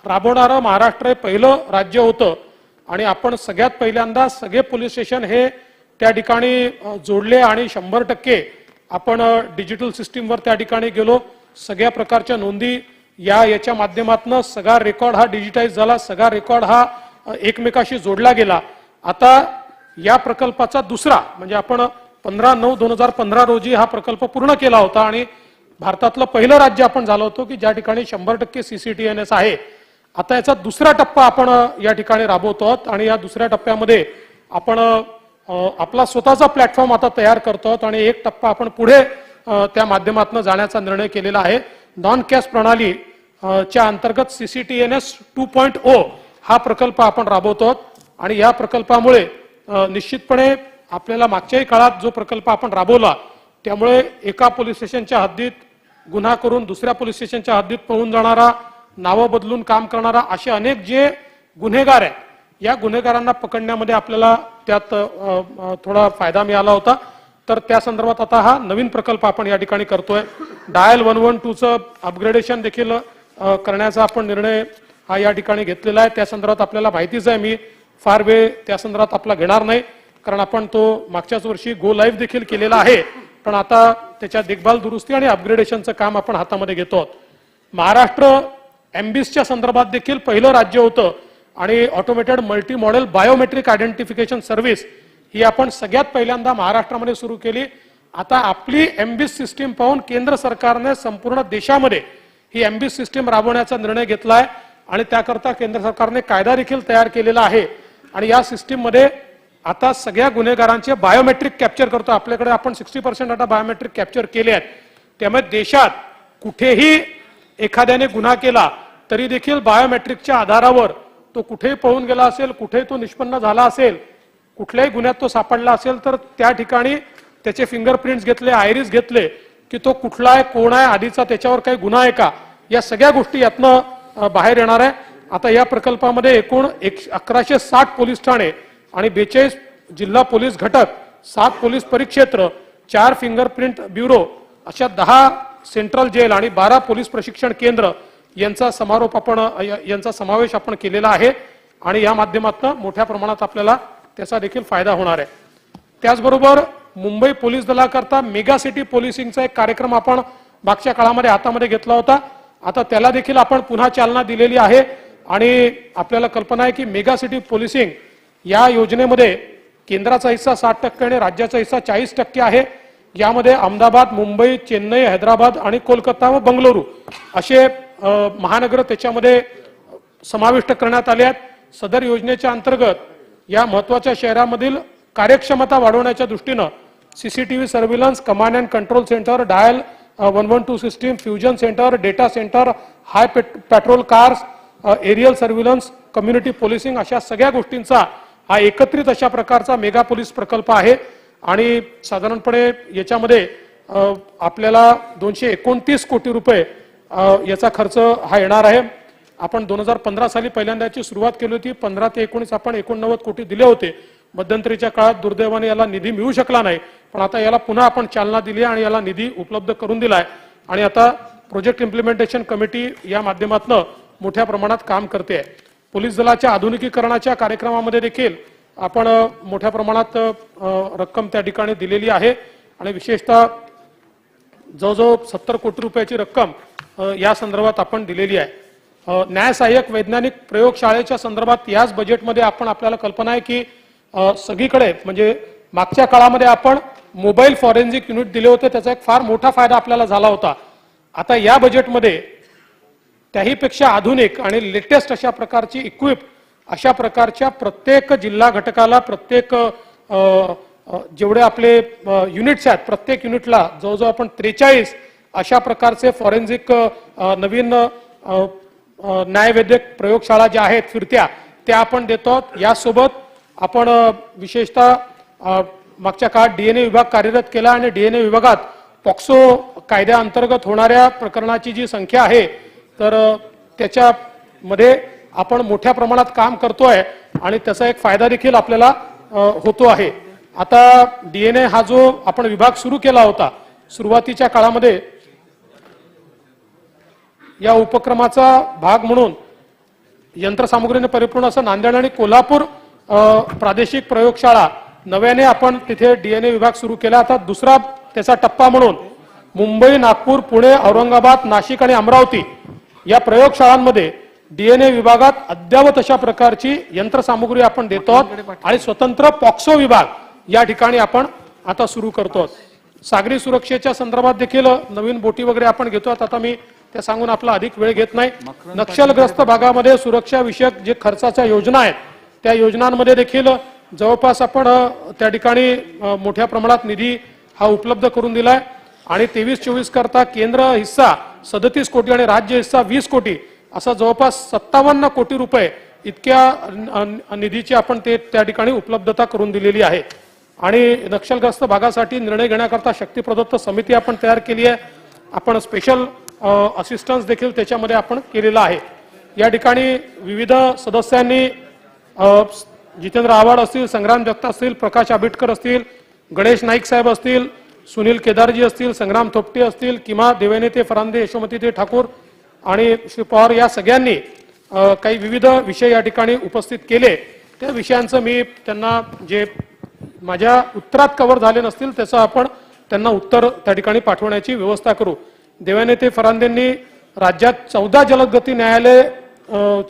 राबवणारं महाराष्ट्र हे पहिलं राज्य होतं आणि आपण सगळ्यात पहिल्यांदा सगळे पोलीस स्टेशन हे त्या ठिकाणी जोडले आणि 100% आपण डिजिटल सिस्टीमवर त्या ठिकाणी गेलो. सगळ्या प्रकारच्या नोंदी याच्या माध्यमातून सगळा रेकॉर्ड हा डिजिटाइज झाला, सगळा रेकॉर्ड हा एकमेकाशी जोडला गेला. आता या प्रकल्पाचा दुसरा म्हणजे आपण 15/9/2015 रोजी हा प्रकल्प पूर्ण केला होता आणि भारतातलं पहिलं राज्य आपण झालो होतो की ज्या ठिकाणी 100% CCTNS आहे. आता याचा दुसरा टप्पा आपण या ठिकाणी राबवतो आहोत आणि या दुसऱ्या टप्प्यामध्ये आपण आपला स्वतःचा प्लॅटफॉर्म आता तयार करतो आहोत आणि एक टप्पा आपण पुढे त्या माध्यमातून जाण्याचा निर्णय केलेला आहे. नॉन कॅश प्रणाली च्या अंतर्गत CCTNS 2.0 हा प्रकल्प आपण राबवतो आहोत आणि या प्रकल्पामुळे निश्चितपणे आपल्याला मागच्याही काळात जो प्रकल्प आपण राबवला त्यामुळे एका पोलीस स्टेशनच्या हद्दीत गुन्हा करून दुसऱ्या पोलीस स्टेशनच्या हद्दीत पळून जाणारा, नावं बदलून काम करणारा असे अनेक जे गुन्हेगार आहेत, या गुन्हेगारांना पकडण्यामध्ये आपल्याला त्यात थोडा फायदा मिळाला होता. तर त्या संदर्भात आता हा नवीन प्रकल्प आपण या ठिकाणी करतोय. डायल 112चं अपग्रेडेशन देखील करण्याचा आपण निर्णय हा या ठिकाणी घेतलेला आहे. त्या संदर्भात आपल्याला माहितीच आहे, मी फार वेळ त्या संदर्भात आपला घेणार नाही कारण आपण तो मागच्याच वर्षी गो लाईव्ह देखील केलेला आहे. पण आता त्याच्या देखभाल, दुरुस्ती आणि अपग्रेडेशनचं काम आपण हातामध्ये घेतो आहोत. महाराष्ट्र एमबीसच्या संदर्भात देखील पहिलं राज्य होतं आणि automated multi model biometric identification service ही आपण सगळ्यात पहिल्यांदा महाराष्ट्रामध्ये सुरू केली. आता आपली एमबीस सिस्टीम पाहून केंद्र सरकारने संपूर्ण देशामध्ये ही एमबीस सिस्टीम राबवण्याचा निर्णय घेतला आहे आणि त्याकरता केंद्र सरकारने कायदा देखील तयार केलेला आहे आणि या सिस्टीम मध्ये आता सगळ्या गुन्हेगारांचे बायोमेट्रिक कॅप्चर करतो. आपल्याकडे आपण 60% आता बायोमेट्रिक कॅप्चर केले आहेत. त्यामुळे देशात कुठेही एखाद्याने गुन्हा केला तरी देखील बायोमेट्रिकच्या आधारावर तो कुठेही पळून गेला असेल, कुठेही तो निष्पन्न झाला असेल, कुठल्याही गुन्ह्यात तो सापडला असेल तर त्या ठिकाणी त्याचे फिंगरप्रिंट्स घेतले, आयरिस घेतले की तो कुठला आहे, कोण आहे, आधीचा त्याच्यावर काही गुन्हा आहे का, या सगळ्या गोष्टी यातनं बाहेर येणार आहे. आता या प्रकल्पामध्ये एकूण 1160 पोलीस ठाणे आणि 42 जिल्हा पोलीस घटक, 7 पोलीस परिक्षेत्र, 4 फिंगरप्रिंट ब्युरो, अशा 10 सेंट्रल जेल आणि 12 पोलीस प्रशिक्षण केंद्र यांचा समावेश आपण केलेला आहे आणि या माध्यमातून मोठ्या प्रमाणात आपल्याला त्याचा देखील फायदा होणार आहे. त्याचबरोबर मुंबई पोलीस दलाकरता मेगा सिटी पोलिसिंगचा एक कार्यक्रम आपण मागच्या काळामध्ये हातामध्ये घेतला होता. आता त्याला देखील आपण पुन्हा चालना दिलेली आहे आणि आपल्याला कल्पना आहे की मेगा सिटी पोलिसिंग या योजनेमध्ये केंद्राचा हिस्सा 60% आणि राज्याचा हिस्सा 40% आहे. यामध्ये अहमदाबाद, मुंबई, चेन्नई, हैदराबाद आणि कोलकाता व बंगळुरू असे महानगर त्याच्यामध्ये समाविष्ट करण्यात आले आहेत. सदर योजनेच्या अंतर्गत या महत्वाच्या शहरामधील कार्यक्षमता वाढवण्याच्या दृष्टीनं CCTV surveillance, command and control centre, dial 112 system, fusion centre, data centre, high patrol cars, aerial surveillance, community policing अशा सगळ्या गोष्टींचा हा एकत्रित अशा प्रकारचा मेगा पोलीस प्रकल्प आहे आणि साधारणपणे याच्यामध्ये आपल्याला 229 कोटी रुपये याचा खर्च हा येणार आहे. आपण 2015 साली पहिल्यांदाची सुरुवात केली होती. 15 ते 19 आपण 89 कोटी दिले होते. मध्यंतरीच्या काळात दुर्दैवाने याला निधी मिळू शकला नाही, पण आता याला पुन्हा आपण चालना दिली आणि याला निधी उपलब्ध करून दिलाय आणि आता प्रोजेक्ट इम्प्लिमेंटेशन कमिटी या माध्यमातून मोठ्या प्रमाणात काम करते आहे. पोलीस दलाच्या आधुनिकीकरणाच्या कार्यक्रमामध्ये देखील आपण मोठ्या प्रमाणात रक्कम त्या ठिकाणी दिलेली आहे आणि विशेषतः जवळजवळ 70 कोटी रुपयाची रक्कम या संदर्भात आपण दिलेली आहे. न्याय सहाय्यक वैज्ञानिक प्रयोगशाळेच्या संदर्भात याच बजेटमध्ये आपण आपल्याला कल्पना आहे की सगळीकडे म्हणजे मागच्या काळामध्ये आपण मोबाईल फॉरेन्सिक युनिट दिले होते, त्याचा एक फार मोठा फायदा आपल्याला झाला होता. आता या बजेटमध्ये त्याहीपेक्षा आधुनिक आणि लेटेस्ट अशा प्रकारची इक्विप अशा प्रकारच्या प्रत्येक जिल्हा घटकाला, प्रत्येक जेवढे आपले युनिट्स आहेत प्रत्येक युनिटला जवळजवळ आपण 43 अशा प्रकारचे फॉरेन्सिक नवीन न्यायवैद्यक प्रयोगशाळा ज्या आहेत फिरत्या त्या आपण देतो. यासोबत आपण विशेषतः मागच्या काळात DNA विभाग कार्यरत केला आणि DNA विभागात पॉक्सो कायद्याअंतर्गत होणाऱ्या प्रकरणाची जी संख्या आहे तर त्याच्यामध्ये आपण मोठ्या प्रमाणात काम करतोय आणि त्याचा एक फायदा देखील आपल्याला होतो आहे. आता DNA हा जो आपण विभाग सुरू केला होता सुरुवातीच्या काळामध्ये, या उपक्रमाचा भाग म्हणून यंत्रसामुग्रीने परिपूर्ण असं नांदेड आणि कोल्हापूर प्रादेशिक प्रयोगशाळा नव्याने आपण तिथे DNA विभाग सुरू केला. आता दुसरा त्याचा टप्पा म्हणून मुंबई, नागपूर, पुणे, औरंगाबाद, नाशिक आणि अमरावती या प्रयोगशाळांमध्ये DNA विभागात अद्ययावत अशा प्रकारची यंत्रसामुग्री आपण देतो आणि स्वतंत्र पॉक्सो विभाग या ठिकाणी आपण आता सुरू करतो. सागरी सुरक्षेच्या संदर्भात देखील नवीन बोटी वगैरे आपण घेतो. आता मी त्या सांगून आपला अधिक वेळ घेत नाही. नक्षलग्रस्त भागामध्ये सुरक्षा विषयक जे खर्चाच्या योजना आहेत त्या योजनांमध्ये देखील जवळपास आपण त्या ठिकाणी मोठ्या प्रमाणात निधी हा उपलब्ध करून दिलाय आणि 23-24 करता केंद्र हिस्सा 37 कोटी आणि राज्य हिस्सा 20 कोटी असा जवळपास 57 कोटी रुपये इतक्या निधीची आपण त्या ठिकाणी उपलब्धता करून दिलेली आहे. आणि नक्षलग्रस्त भागासाठी निर्णय घेण्याकरता शक्ती प्रदत्त समिती आपण तयार केली आहे. आपण स्पेशल असिस्टन्स देखील त्याच्यामध्ये आपण केलेला आहे. या ठिकाणी विविध सदस्यांनी जितेंद्र आव्हाड असतील, संग्राम जगताप असतील, प्रकाश आंबेडकर असतील, गणेश नाईक साहेब असतील, सुनील केदारजी असतील, संग्राम थोपटे असतील, किंवा देवेनेते फरांदे, यशोमती ठाकूर आणि श्री पवार या सगळ्यांनी काही विविध विषय या ठिकाणी उपस्थित केले. त्या विषयांचं मी त्यांना जे माझ्या उत्तरात कव्हर झाले नसतील त्याचं आपण त्यांना उत्तर त्या ठिकाणी पाठवण्याची व्यवस्था करू. देवेनेते फरांदेंनी राज्यात 14 जलदगती न्यायालय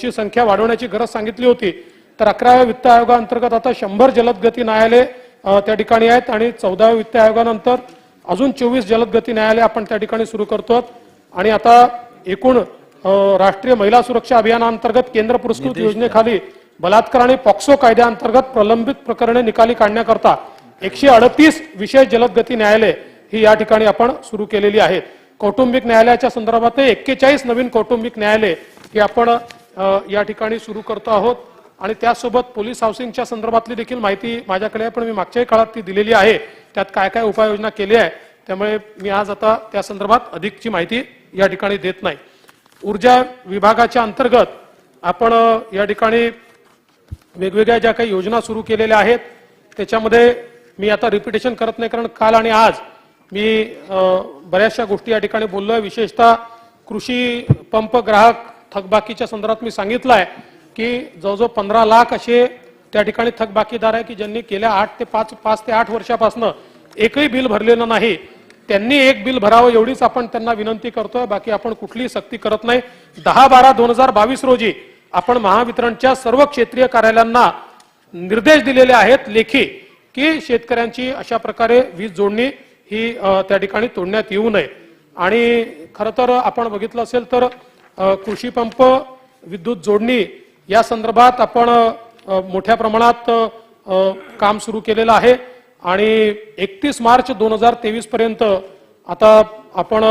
ची संख्या वाढवण्याची गरज सांगितली होती. तर 11व्या वित्त आयोगाअंतर्गत आता 100 जलदगती न्यायालय त्या ठिकाणी आहेत आणि 14व्या वित्त आयोगानंतर अजून 24 जलदगती न्यायालय आपण त्या ठिकाणी सुरू करतो. आणि आता एकूण राष्ट्रीय महिला सुरक्षा अभियानाअंतर्गत केंद्र पुरस्कृत योजनेखाली बलात्कार आणि पॉक्सो कायद्याअंतर्गत प्रलंबित प्रकरणे निकाली काढण्याकरता 138 विशेष जलदगती न्यायालय ही या ठिकाणी आपण सुरू केलेली आहेत. कौटुंबिक न्यायालयाच्या संदर्भात 41 नवीन कौटुंबिक न्यायालय ही आपण या ठिकाणी सुरू करतो आहोत. आणि त्यासोबत पोलीस हाऊसिंगच्या संदर्भातली देखील माहिती माझ्याकडे आहे, पण मी मागच्याही काळात ती दिलेली आहे. त्यात काय काय उपाययोजना केली आहे त्यामुळे मी आज आता त्या संदर्भात अधिकची माहिती या ठिकाणी देत नाही. ऊर्जा विभागाच्या अंतर्गत आपण या ठिकाणी वेगवेगळ्या ज्या काही योजना सुरू केलेल्या आहेत त्याच्यामध्ये मी आता रिपिटेशन करत नाही, कारण काल आणि आज मी बऱ्याचशा गोष्टी या ठिकाणी बोललोय. विशेषतः कृषी पंप ग्राहक थकबाकीच्या संदर्भात मी सांगितलं आहे की जवळजवळ 15 लाख असे त्या ठिकाणी थकबाकीदार आहे की ज्यांनी गेल्या 5 ते 8 वर्षापासून एकही बिल भरलेलं नाही. त्यांनी एक बिल भरावं एवढीच आपण त्यांना विनंती करतोय. बाकी आपण कुठलीही सक्ती करत नाही. 10/12/2022 रोजी आपण महावितरणच्या सर्व क्षेत्रीय कार्यालयांना निर्देश दिलेले आहेत लेखी की शेतकऱ्यांची अशा प्रकारे वीज जोडणी ही त्या ठिकाणी तोडण्यात येऊ नये. आणि खरं तर आपण बघितलं असेल तर कृषी पंप विद्युत जोडणी या संदर्भात आपण मोठ्या प्रमाणात काम सुरू केलेलं आहे. आणि 31 मार्च 2023 पर्यंत आता आपण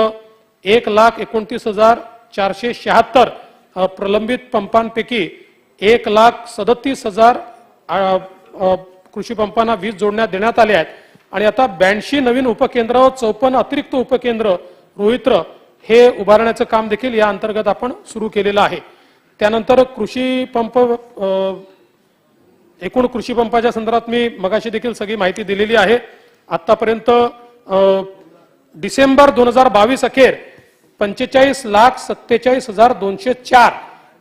1,29,476 प्रलंबित पंपांपैकी 1,37,000 कृषी पंपांना वीज जोडण्यात देण्यात आले आहेत. आणि आता 82 नवीन उपकेंद्र व 54 अतिरिक्त उपकेंद्र रोहित्र हे उभारण्याचं काम देखील या अंतर्गत आपण सुरू केलेलं आहे. त्यानंतर कृषी पंप एकूण कृषी पंपाच्या संदर्भात मी मगाशी देखील सगळी माहिती दिलेली आहे. आतापर्यंत डिसेंबर 2022 अखेर 45,47,204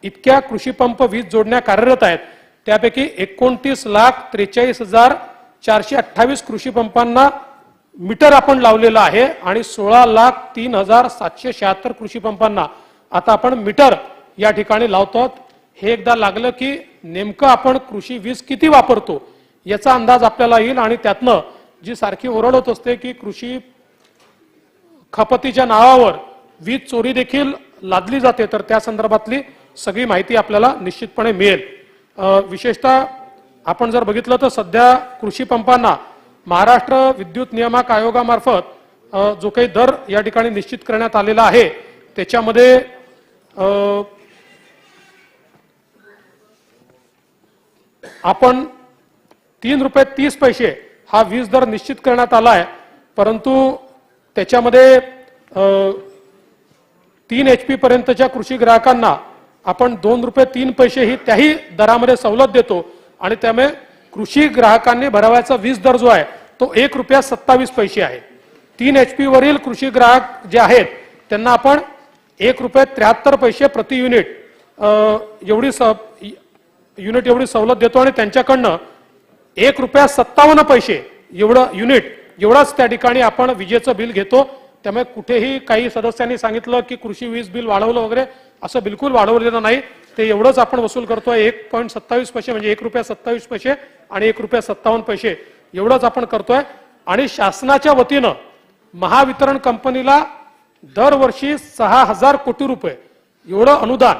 इतक्या कृषी पंप वीज जोडण्या कार्यरत आहेत. त्यापैकी 29,43,428 कृषी पंपांना मीटर आपण लावलेलं आहे आणि 16,03,776 कृषी पंपांना आता आपण मीटर या ठिकाणी लावतो. हे एकदा लागलं की नेमकं आपण कृषी वीज किती वापरतो याचा अंदाज आपल्याला येईल. आणि त्यातनं जी सारखी ओरड होत असते की कृषी खपतीच्या नावावर वीज चोरी देखील लादली जाते, तर त्या संदर्भातली सगळी माहिती आपल्याला निश्चितपणे मिळेल. विशेषतः आपण जर बघितलं तर सध्या कृषी पंपांना महाराष्ट्र विद्युत नियामक आयोगामार्फत जो काही दर या ठिकाणी निश्चित करण्यात आलेला आहे त्याच्यामध्ये आपण 3 रुपये 30 पैसे हा वीज दर निश्चित करण्यात आला आहे. परंतु त्याच्यामध्ये 3 HP पर्यंतच्या कृषी ग्राहकांना आपण 2 रुपये 3 पैसे ही त्याही दरामध्ये सवलत देतो. आणि त्यामुळे कृषी ग्राहकांनी भरावायचा वीज दर जो आहे तो 1 रुपया 27 पैसे आहे. 3 HP वरील कृषी ग्राहक जे आहेत त्यांना आपण 1 रुपये 73 पैसे प्रति युनिट एवढी सवलत देतो. आणि त्यांच्याकडनं 1 रुपया 57 पैसे एवढं युनिट एवढाच त्या ठिकाणी आपण विजेचं बिल घेतो. त्यामुळे कुठेही काही सदस्यांनी सांगितलं की कृषी वीज बिल वाढवलं वगैरे, असं बिलकुल वाढवलेलं नाही. ते एवढंच आपण वसूल करतोय. 1.27 पैसे म्हणजे 1 रुपया 27 पैसे आणि 1 रुपया 57 पैसे एवढंच आपण करतोय. आणि शासनाच्या वतीनं महावितरण कंपनीला दरवर्षी 6,000 कोटी रुपये एवढं अनुदान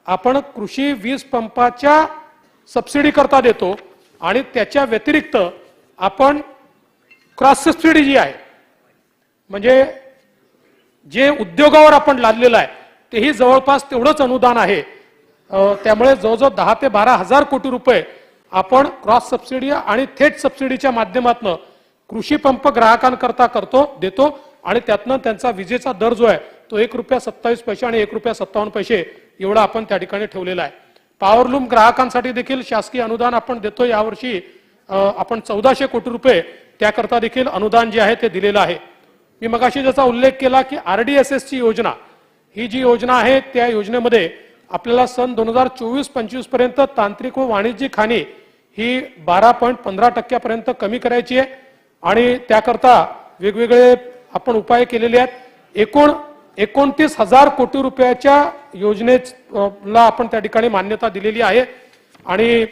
आपण कृषी वीज पंपाच्या सबसिडी करता देतो आणि त्याच्या व्यतिरिक्त आपण क्रॉस सबसिडी जी आहे म्हणजे जे उद्योगावर आपण लादलेलं आहे तेही जवळपास तेवढंच अनुदान आहे. त्यामुळे जवळजवळ 10 ते 12,000 कोटी रुपये आपण क्रॉस सबसिडी आणि थेट सबसिडीच्या माध्यमातून कृषी पंप ग्राहकांकरता देतो आणि त्यातनं त्यांचा विजेचा दर जो आहे तो ₹1.27 आणि ₹1.57 एवढा आपण त्या ठिकाणी ठेवलेला आहे. पॉवरलूम ग्राहकांसाठी देखील शासकीय अनुदान आपण देतो. यावर्षी आपण 1400 कोटी रुपये त्याकरता देखील अनुदान जे आहे ते दिलेलं आहे. मी मगाशी ज्याचा उल्लेख केला की RDSS ची योजना ही जी योजना आहे त्या योजनेमध्ये आपल्याला सन 2024-25 पर्यंत तांत्रिक व वाणिज्यिक हानी ही 12.15% कमी करायची आहे आणि त्याकरता वेगवेगळे आपण उपाय केलेले आहेत. एकूण 29,000 कोटी रुपयाच्या योजनेला आपण त्या ठिकाणी मान्यता दिलेली आहे आणि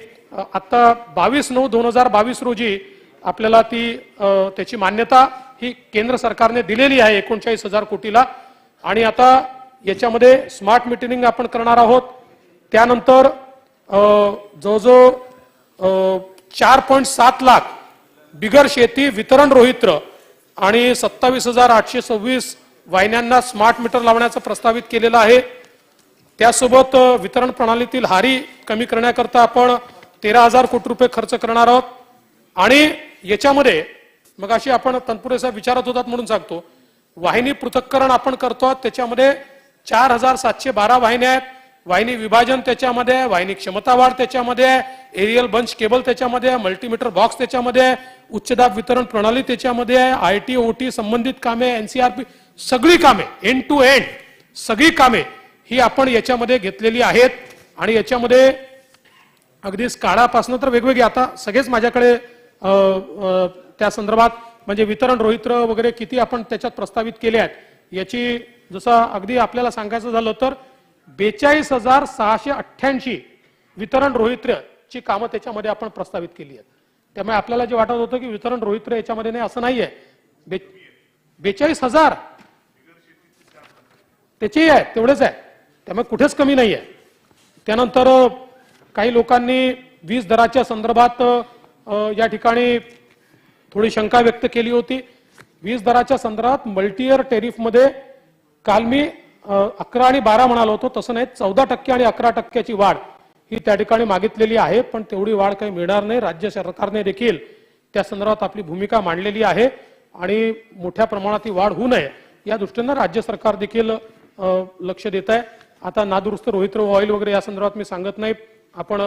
आता 22/9/2022 रोजी आपल्याला त्याची मान्यता ही केंद्र सरकारने दिलेली आहे 39,000 कोटीला. आणि आता याच्यामध्ये स्मार्ट मीटरिंग आपण करणार आहोत. त्यानंतर जवळजवळ 4.7 लाख बिगर शेती वितरण रोहित्र आणि 27,826 वाहिन्यांना स्मार्ट मीटर लावण्याचं प्रस्तावित केलेलं आहे. त्यासोबत वितरण प्रणालीतील हारी कमी करण्याकरता आपण 13,000 कोटी रुपये खर्च करणार आहोत. आणि याच्यामध्ये मग अशी आपण तत्पुरेसा विचारत होतात म्हणून सांगतो, वाहिनी पृथक्करण आपण करतो. त्याच्यामध्ये 4,712 वाहिन्या आहेत. वाहिनी विभाजन त्याच्यामध्ये आहे, वाहिनी क्षमता वाढ त्याच्यामध्ये आहे, एरियल बंच केबल त्याच्यामध्ये आहे, मल्टीमीटर बॉक्स त्याच्यामध्ये आहे, उच्च दाब वितरण प्रणाली त्याच्यामध्ये आहे, IT OT संबंधित कामे, NCRP सगळी कामे एंड टू एंड सगळी कामे ही आपण याच्यामध्ये घेतलेली आहेत. आणि याच्यामध्ये अगदी स्काडापासून तर वेगवेगळी आता सगळेच माझ्याकडे त्या संदर्भात म्हणजे वितरण रोहित्र वगैरे किती आपण त्याच्यात प्रस्तावित केले आहेत याची जसं अगदी आपल्याला सांगायचं झालं तर 42,688 वितरण रोहित्रची कामं त्याच्यामध्ये आपण प्रस्तावित केली आहेत. त्यामुळे आपल्याला जे वाटत होतं की वितरण रोहित्र याच्यामध्ये नाही असं नाहीये. 42,000 त्याचेही आहे तेवढेच आहे, त्यामुळे कुठेच कमी नाही आहे. त्यानंतर काही लोकांनी वीज दराच्या संदर्भात या ठिकाणी थोडी शंका व्यक्त केली होती. वीज दराच्या संदर्भात मल्टी इयर टेरिफमध्ये काल मी 11 आणि 12 म्हणालो होतो, तसं नाही 14% आणि 11% वाढ ही त्या ठिकाणी मागितलेली आहे. पण तेवढी वाढ काही मिळणार नाही. राज्य सरकारने देखील त्या संदर्भात आपली भूमिका मांडलेली आहे आणि मोठ्या प्रमाणात ही वाढ होऊ नये या दृष्टीनं राज्य सरकार देखील लक्ष देत आहे. आता नादुरुस्त रोहित्र ऑइल वगैरे या संदर्भात मी सांगत नाही. आपण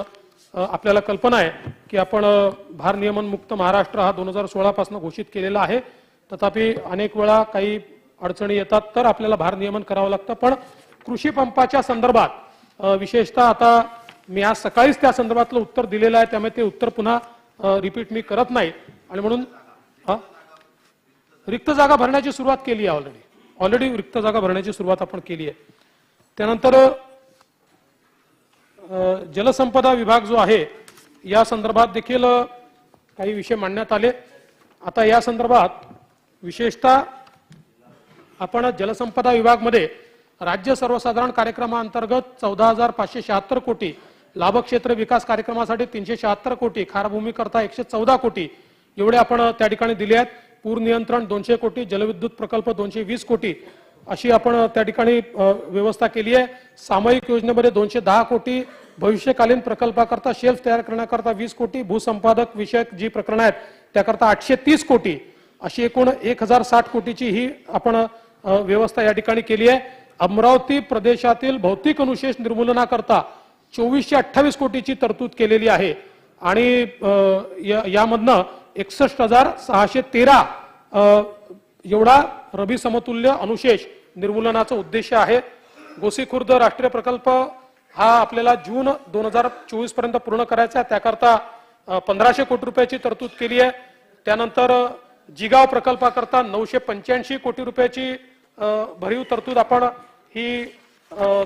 आपल्याला कल्पना आहे की आपण भार नियमन मुक्त महाराष्ट्र हा 2016 पासून घोषित केलेला आहे. तथापि अनेक वेळा काही अडचणी येतात तर आपल्याला भार नियमन करावं लागतं. पण कृषी पंपाच्या संदर्भात विशेषतः आता मी आज सकाळीच त्या संदर्भातलं उत्तर दिलेलं आहे, त्यामुळे ते उत्तर पुन्हा रिपीट मी करत नाही. आणि म्हणून रिक्त जागा भरण्याची सुरुवात केली आहे. ऑलरेडी रिक्त जागा भरण्याची सुरुवात आपण केली आहे. त्यानंतर जलसंपदा विभाग जो आहे या संदर्भात देखील काही विषय मांडण्यात आले. आता या संदर्भात विशेषतः आपण जलसंपदा विभागमध्ये राज्य सर्वसाधारण कार्यक्रमाअंतर्गत 14,576 कोटी, लाभक्षेत्र विकास कार्यक्रमासाठी 376 कोटी, खारभूमी करता 114 कोटी एवढे आपण त्या ठिकाणी दिले आहेत. पूर नियंत्रण 200 कोटी, जलविद्युत प्रकल्प 220 कोटी अशी आपण त्या ठिकाणी व्यवस्था केली आहे. सामायिक योजनेमध्ये 210 कोटी, भविष्यकालीन प्रकल्पाकरता शेल्फ तयार करण्याकरता 20 कोटी, भूसंपादक विषयक जी प्रकरणं आहेत त्याकरता 830 कोटी अशी एकूण 1,060 कोटीची ही आपण व्यवस्था या ठिकाणी केली आहे. अमरावती प्रदेशातील भौतिक अनुशेष निर्मूलनाकरता 2428 कोटीची तरतूद केलेली आहे आणि यामधनं 61,613 एवढा रबी समतुल्य अनुशेष निर्मूलनाचा उद्देश आहे. गोसीखुर्द राष्ट्रीय प्रकल्प हा आपल्याला जून 2024 पर्यंत पूर्ण करायचा आहे, त्याकरता 1,500 कोटी रुपयाची तरतूद केली आहे. त्यानंतर जिगाव प्रकल्पाकरता 985 कोटी रुपयाची भरीव तरतूद आपण ही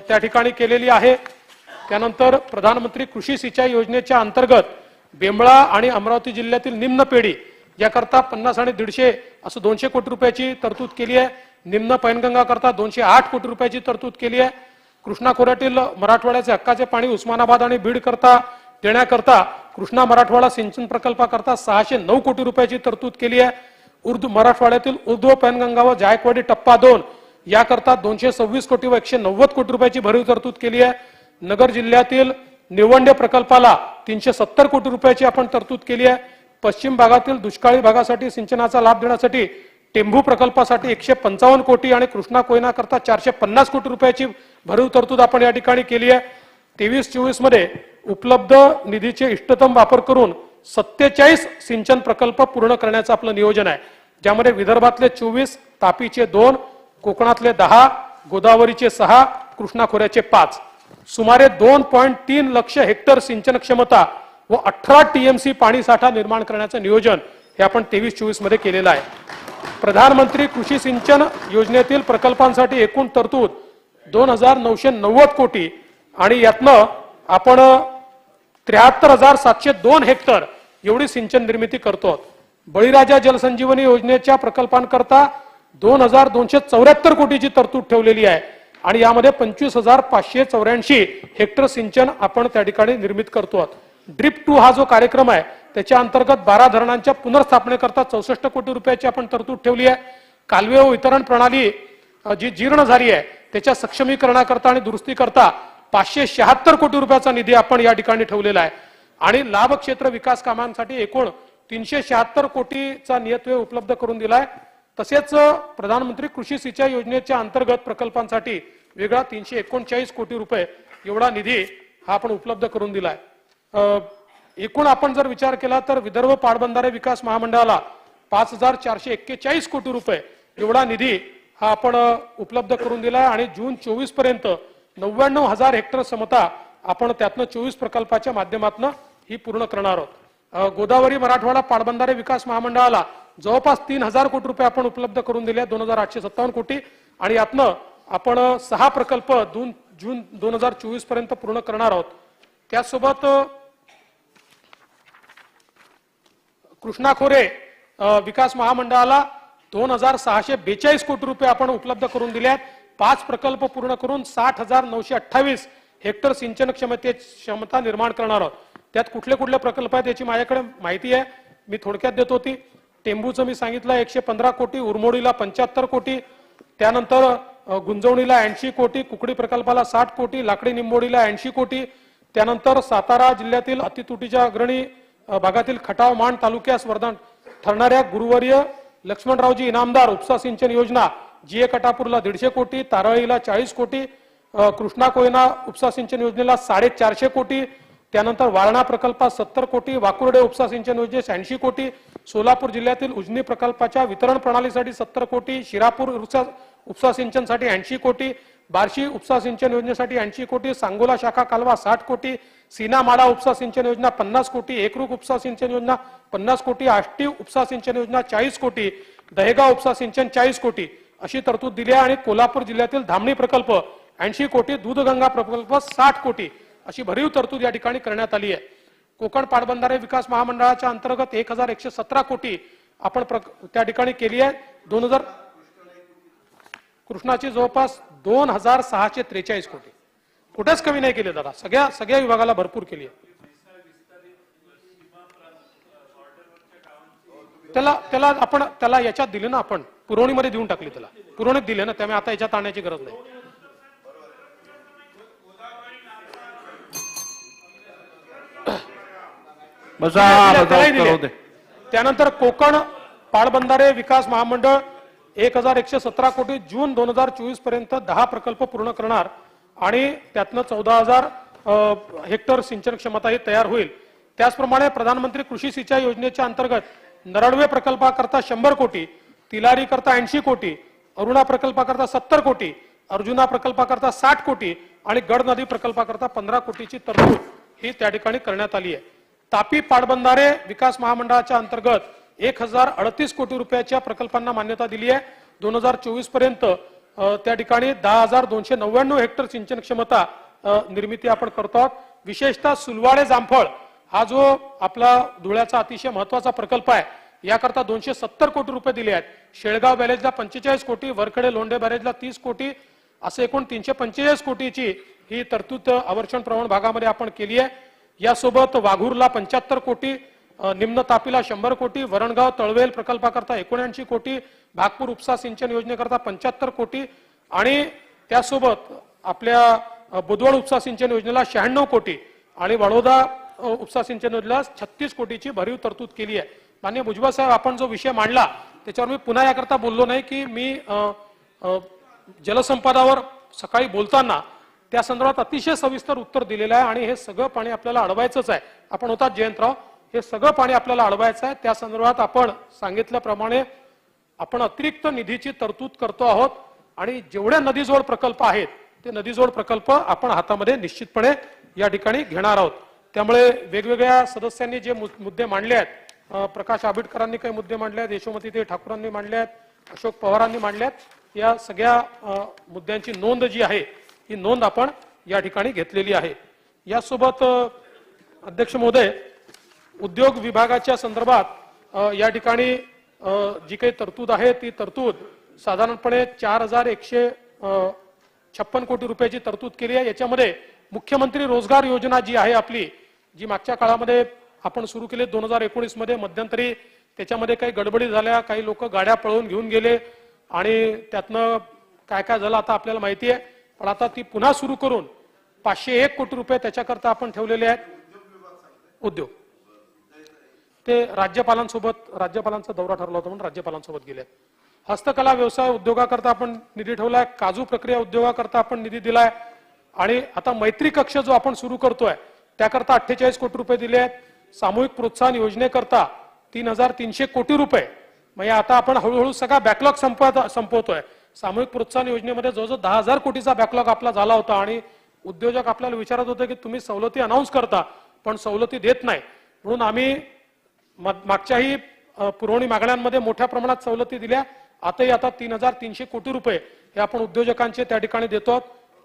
त्या ठिकाणी केलेली आहे. त्यानंतर प्रधानमंत्री कृषी सिंचाई योजनेच्या अंतर्गत बेंबळा आणि अमरावती जिल्ह्यातील निम्न पेढी याकरता 50 आणि 150 असं 200 कोटी रुपयाची तरतूद केली आहे. निम्न पैनगंगा करता 208 कोटी रुपयाची तरतूद केली आहे. कृष्णा खोऱ्यातील मराठवाड्याचे हक्काचे पाणी उस्मानाबाद आणि बीड करता देण्याकरता कृष्णा मराठवाडा सिंचन प्रकल्पाकरता 609 कोटी रुपयाची तरतूद केली आहे. मराठवाड्यातील उर्ध्व पैनगंगा व जायकवाडी टप्पा 2 याकरता 226 कोटी व 190 कोटी रुपयाची भरीव तरतूद केली आहे. नगर जिल्ह्यातील निवंडे प्रकल्पाला 370 कोटी रुपयाची आपण तरतूद केली आहे. पश्चिम भागातील दुष्काळी भागासाठी सिंचनाचा लाभ देण्यासाठी टेंभू प्रकल्पासाठी 155 कोटी आणि कृष्णा कोयना करता 450 कोटी रुपयाची भरीव तरतूद आपण या ठिकाणी केली आहे. 23-24 मध्ये उपलब्ध निधीचे इष्टतम वापर करून 47 सिंचन प्रकल्प पूर्ण करण्याचं आपलं नियोजन आहे. ज्यामध्ये विदर्भातले 24, तापीचे 2, कोकणातले 10, गोदावरीचे 6, कृष्णा खोऱ्याचे 5, सुमारे 2.3 लक्ष हेक्टर सिंचन क्षमता व 18 TMC पाणी साठा निर्माण करण्याचं नियोजन हे आपण 23-24 मध्ये केलेलं आहे. प्रधानमंत्री कृषी सिंचन योजनेतील प्रकल्पांसाठी एकूण तरतूद 2,990 कोटी आणि यातनं आपण 73,702 हेक्टर एवढी सिंचन निर्मिती करतो. बळीराजा जलसंजीवनी योजनेच्या प्रकल्पांकरता 2,274 कोटीची तरतूद ठेवलेली आहे आणि यामध्ये 25,584 हेक्टर सिंचन आपण त्या ठिकाणी निर्मित करतो. ड्रिप 2 हा जो कार्यक्रम आहे त्याच्या अंतर्गत 12 धरणांच्या पुनर्स्थापनेकरता 64 कोटी रुपयाची आपण तरतूद ठेवली आहे. कालवे व वितरण प्रणाली जी जीर्ण झाली आहे त्याच्या सक्षमीकरणाकरता आणि दुरुस्तीकरता 576 कोटी रुपयाचा निधी आपण या ठिकाणी ठेवलेला आहे आणि लाभ क्षेत्र विकास कामांसाठी एकूण 376 कोटीचा नियतव्यय उपलब्ध करून दिलाय. तसेच प्रधानमंत्री कृषी सिंचाई योजनेच्या अंतर्गत प्रकल्पांसाठी वेगळा 339 कोटी रुपये एवढा निधी हा आपण उपलब्ध करून दिलाय. एकूण आपण जर विचार केला तर विदर्भ पाटबंधारे विकास महामंडळाला 5,441 कोटी रुपये एवढा निधी हा आपण उपलब्ध करून दिलाय आणि जून 24 पर्यंत 99,000 हेक्टर क्षमता आपण त्यातनं 24 प्रकल्पाच्या माध्यमातून ही पूर्ण करणार आहोत. गोदावरी मराठवाडा पाटबंधारे विकास महामंडळाला जवळपास 3,000 कोटी रुपये आपण उपलब्ध करून दिले, 2,857 कोटी आणि यातनं आपण 6 प्रकल्प जून 2024 पर्यंत पूर्ण करणार आहोत. त्यासोबत कृष्णा खोरे विकास महामंडळाला 2,642 कोटी रुपये आपण उपलब्ध करून दिले आहेत. 5 प्रकल्प पूर्ण करून 60,928 हेक्टर सिंचन क्षमता निर्माण करणार आहोत. त्यात कुठले कुठले प्रकल्प आहेत याची माझ्याकडे माहिती आहे, मी थोडक्यात देतो ती. टेंबूचं मी सांगितलं 115 कोटी, उरमोडीला 75 कोटी, त्यानंतर गुंजवणीला 80 कोटी, कुकडी प्रकल्पाला 60 कोटी, लाकडी निंबोडीला 80 कोटी, त्यानंतर सातारा जिल्ह्यातील अतितुटीच्या अग्रणी भागातील खटाव मान तालुक्यास वरदान ठरणाऱ्या गुरुवर्य लक्ष्मणरावजी इनामदार उपसा सिंचन योजना जीए कटापूरला 150 कोटी, तारळीला 40 कोटी, कृष्णा कोयना उपसा सिंचन योजनेला 450 कोटी, त्यानंतर वारणा प्रकल्पात 70 कोटी, वाकुर्डे उपसा सिंचन योजनेस 80 कोटी, सोलापूर जिल्ह्यातील उजनी प्रकल्पाच्या वितरण प्रणालीसाठी 70 कोटी, शिरापूर उपसा सिंचनसाठी 80 कोटी, बार्शी उपसा सिंचन योजनेसाठी 80 कोटी, सांगोला शाखा कालवा 60 कोटी, सीनामाडा उपसा सिंचन योजना 50 कोटी, एकरूप उपसा सिंचन योजना 50 कोटी, आष्टी उपसा सिंचन योजना 40 कोटी, दहेगाव उपसा सिंचन 40 कोटी अशी तरतूद दिली आहे आणि कोल्हापूर जिल्ह्यातील धामणी प्रकल्प 80 कोटी, दूधगंगा प्रकल्प 60 कोटी अशी भरीव तरतूद या ठिकाणी करण्यात आली आहे. कोकण पाटबंधारे विकास महामंडळाच्या अंतर्गत 1,117 कोटी आपण त्या ठिकाणी केली आहे. 2000 कृष्णाची जवळपास 2,643 कोटी, कुठेच कमी नाही केले दादा, सगळ्या विभागाला भरपूर केली आहे. त्याला याच्यात दिले ना, आपण पुरवणीमध्ये देऊन टाकली, त्याला पुरवणीत दिले ना, त्यामुळे आता याच्यात आणण्याची गरज नाही. त्यानंतर कोकण पाटबंधारे विकास महामंडळ 1,117 कोटी, जून 2024 पर्यंत 10 प्रकल्प पूर्ण करणार आणि त्यातनं 14,000 हेक्टर सिंचन क्षमता ही तयार होईल. त्याचप्रमाणे प्रधानमंत्री कृषी सिंचाई योजनेच्या अंतर्गत नरडवे प्रकल्पाकरता 100 कोटी, तिलारी करता 80 कोटी, अरुणा प्रकल्पाकरता 70 कोटी, अर्जुना प्रकल्पाकरता 60 कोटी आणि गड नदी प्रकल्पाकरता 15 कोटीची तरतूद ही त्या ठिकाणी करण्यात आली आहे. तापी पाटबंधारे विकास महामंडळाच्या अंतर्गत 1,038 कोटी रुपयाच्या प्रकल्पांना मान्यता दिली आहे. 2024 पर्यंत त्या ठिकाणी 10,299 हेक्टर सिंचन क्षमता निर्मिती आपण करतो आहोत. विशेषतः सुलवाडे जामफळ हा जो आपला धुळ्याचा अतिशय महत्वाचा प्रकल्प आहे याकरता 270 कोटी रुपये दिले आहेत. शेळगाव बॅरेजला 45 कोटी, वरखडे लोंढे बॅरेजला 30 कोटी, असे एकूण 345 कोटीची ही तरतूद अवर्षण प्रवण भागामध्ये आपण केली आहे. यासोबत वाघूरला 75 कोटी, निम्न तापीला 100 कोटी, वरणगाव तळवेल प्रकल्पाकरता 79 कोटी, भागपूर उपसा सिंचन योजनेकरता 75 कोटी आणि त्यासोबत आपल्या बुधवड उपसा सिंचन योजनेला 96 कोटी आणि बडोदा उपसा सिंचन योजनेला 36 कोटीची भरीव तरतूद केली आहे. माननीय भुजबळ साहेब, आपण जो विषय मांडला त्याच्यावर मी पुन्हा याकरता बोललो नाही की मी जलसंपदावर सकाळी बोलताना त्या संदर्भात अतिशय सविस्तर उत्तर दिलेलं आहे आणि हे सगळं पाणी आपल्याला अडवायचंच आहे. आपण होतात जयंतराव, हे सगळं पाणी आपल्याला अडवायचं आहे. त्या संदर्भात आपण सांगितल्याप्रमाणे आपण अतिरिक्त निधीची तरतूद करतो आहोत आणि जेवढे नदीजोड प्रकल्प आहेत ते नदीजोड प्रकल्प आपण हातामध्ये निश्चितपणे या ठिकाणी घेणार आहोत. त्यामुळे वेगवेगळ्या सदस्यांनी जे मुद्दे मांडले आहेत, प्रकाश आंबेडकरांनी काही मुद्दे मांडले आहेत, यशोमती ठाकूरांनी मांडले आहेत, अशोक पवारांनी मांडले आहेत, या सगळ्या मुद्द्यांची नोंद जी आहे ही नोंद आपण या ठिकाणी घेतलेली आहे. यासोबत अध्यक्ष महोदय, उद्योग विभागाच्या संदर्भात या ठिकाणी जी काही तरतूद आहे ती तरतूद साधारणपणे 4156 कोटी रुपयाची तरतूद केली आहे. याच्यामध्ये मुख्यमंत्री रोजगार योजना जी आहे आपली, जी मागच्या काळामध्ये आपण सुरू केली 2019 मध्ये, मध्यंतरी त्याच्यामध्ये काही गडबडी झाल्या, काही लोक गाड्या पळवून घेऊन गेले आणि त्यातनं काय काय झालं आता आपल्याला माहिती आहे. पण आता ती पुन्हा सुरू करून 501 कोटी रुपये त्याच्याकरता आपण ठेवलेले आहेत. उद्योग ते राज्यपालांचा दौरा ठरला होता म्हणून राज्यपालांसोबत गेले. हस्तकला व्यवसाय उद्योगाकरता आपण निधी ठेवलाय, काजू प्रक्रिया उद्योगाकरता आपण निधी दिलाय आणि आता मैत्री कक्ष जो आपण सुरू करतोय त्याकरता 48 कोटी रुपये दिले आहेत. सामूहिक प्रोत्साहन योजनेकरता 3300 कोटी रुपये. म्हणजे आता आपण हळूहळू सगळा बॅकलॉग संपवतोय. सामूहिक प्रोत्साहन योजनेमध्ये जवळजवळ 10,000 कोटीचा बॅकलॉग आपला झाला होता आणि उद्योजक आपल्याला विचारत होते की तुम्ही सवलती अनाऊन्स करता पण सवलती देत नाही, म्हणून आम्ही मागच्याही पुरवणी मागण्यांमध्ये मोठ्या प्रमाणात सवलती दिल्या. आता 3300 कोटी रुपये हे आपण उद्योजकांचे त्या ठिकाणी देतो.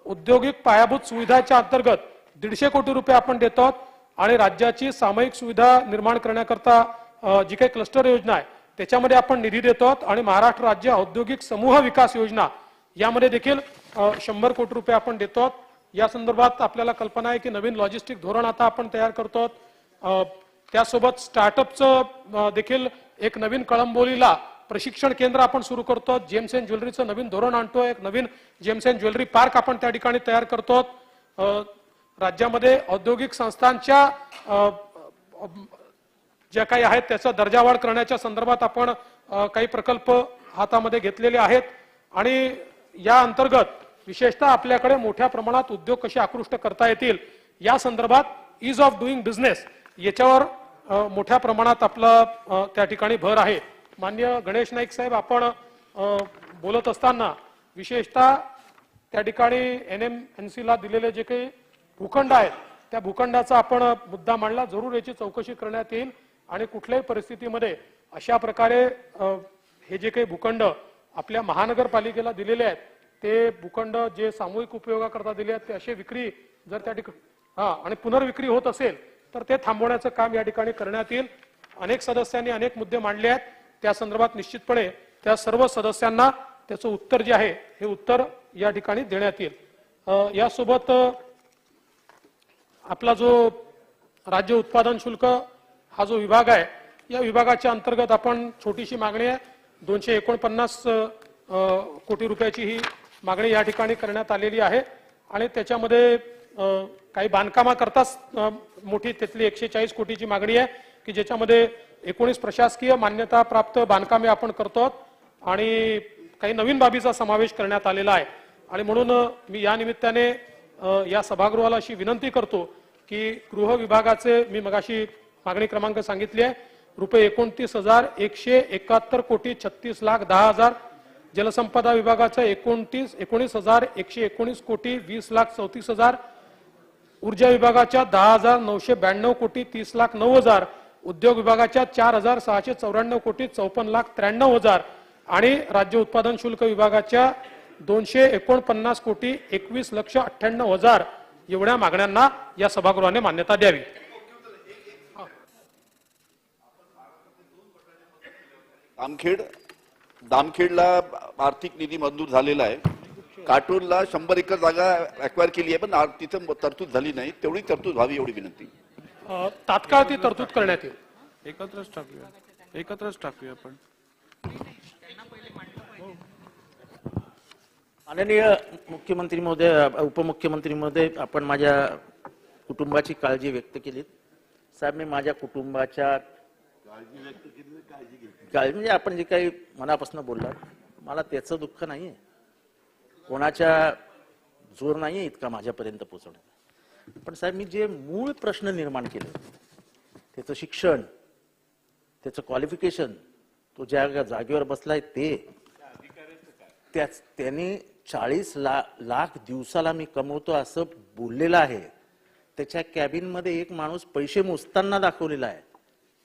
औद्योगिक पायाभूत सुविधाच्या अंतर्गत 150 कोटी रुपये आपण देतो आणि राज्याची सामायिक सुविधा निर्माण करण्याकरता जी काही क्लस्टर योजना आहे त्याच्यामध्ये आपण निधी देतो आणि महाराष्ट्र राज्य औद्योगिक समूह विकास योजना यामध्ये देखील 100 कोटी रुपये आपण देतो. या संदर्भात आपल्याला कल्पना आहे की नवीन लॉजिस्टिक धोरण आता आपण तयार करतो. त्यासोबत स्टार्टअपचं देखील एक नवीन कळंबोलीला प्रशिक्षण केंद्र आपण सुरू करतो. जेम्स अँड ज्वेलरीचं नवीन धोरण आणतो. एक नवीन जेम्स अँड ज्वेलरी पार्क आपण त्या ठिकाणी तयार करतो. राज्यामध्ये औद्योगिक संस्थांच्या ज्या काही आहेत त्याचा दर्जा वाढ करण्याच्या संदर्भात आपण काही प्रकल्प हातामध्ये घेतलेले आहेत आणि या अंतर्गत विशेषतः आपल्याकडे मोठ्या प्रमाणात उद्योग कसे आकृष्ट करता येतील या संदर्भात ईज ऑफ डुईंग बिझनेस याच्यावर मोठ्या प्रमाणात आपला त्या ठिकाणी भर आहे. माननीय गणेश नाईक साहेब, आपण बोलत असताना विशेषतः त्या ठिकाणी NMNC ला दिलेले जे काही भूखंड आहेत त्या भूखंडाचा आपण मुद्दा मांडला. जरूर याची चौकशी करण्यात येईल आणि कुठल्याही परिस्थितीमध्ये अशा प्रकारे हे जे काही भूखंड आपल्या महानगरपालिकेला दिलेले आहेत ते भूखंड जे सामूहिक उपयोगाकरता दिले आहेत ते असे विक्री जर त्या ठिकाणी आणि पुनर्विक्री होत असेल तर ते थांबवण्याचं काम या ठिकाणी करण्यात येईल. अनेक सदस्यांनी अनेक मुद्दे मांडले आहेत. त्या संदर्भात निश्चितपणे त्या सर्व सदस्यांना त्याचं उत्तर जे आहे हे उत्तर या ठिकाणी देण्यात येईल. यासोबत आपला जो राज्य उत्पादन शुल्क हा जो विभाग आहे या विभागाच्या अंतर्गत आपण छोटीशी मागणी आहे 249 कोटी रुपयाची ही मागणी या ठिकाणी करण्यात आलेली आहे आणि त्याच्यामध्ये काही बांधकामाकरताच मोठी त्यातली 140 कोटीची मागणी आहे की ज्याच्यामध्ये 19 प्रशासकीय मान्यता प्राप्त बांधकामे आपण करतो आणि काही नवीन बाबीचा समावेश करण्यात आलेला आहे. आणि म्हणून मी या निमित्ताने या सभागृहाला अशी विनंती करतो की गृह विभागाचे मी मगाशी मागणी क्रमांक सांगितली आहे रुपये 29,171 कोटी 36,10,000, जलसंपदा विभागाचा 19,119 कोटी 20,34,000, ऊर्जा विभागाच्या 10,992 कोटी 30,09,000, उद्योग विभागाच्या 4,694 कोटी 54,93,000 आणि राज्य उत्पादन शुल्क विभागाच्या 249 कोटी 21,98,000 एवढ्या मागण्यांना या सभागृहाने मान्यता द्यावी. जामखेडला आर्थिक निधी मंजूर झालेला आहे. काटोलला 100 एकर जागा अक्वायर केली आहे, पण तिथं तरतूद झाली नाही. तेवढी तरतूद व्हावी एवढी विनंती. तात्काळ ती तरतूद करण्यात येईल. एकत्रच टाकूया आपण. माननीय मुख्यमंत्री महोदय, उपमुख्यमंत्री महोदय, आपण माझ्या कुटुंबाची काळजी व्यक्त केली. साहेब, मी माझ्या कुटुंबाच्या काळजी म्हणजे आपण जे काही मनापासून बोललात, मला त्याचं दुःख नाहीये, कोणाच्या जोर नाहीये इतका माझ्यापर्यंत पोहोचवण्याचा. पण साहेब, मी जे मूळ प्रश्न निर्माण केले, त्याचं शिक्षण, त्याचं क्वालिफिकेशन, तो ज्या जागेवर बसलाय त्यांनी 40 लाख दिवसाला मी कमवतो असं बोललेलं आहे. त्याच्या कॅबिन मध्ये एक माणूस पैसे मोजताना दाखवलेला आहे.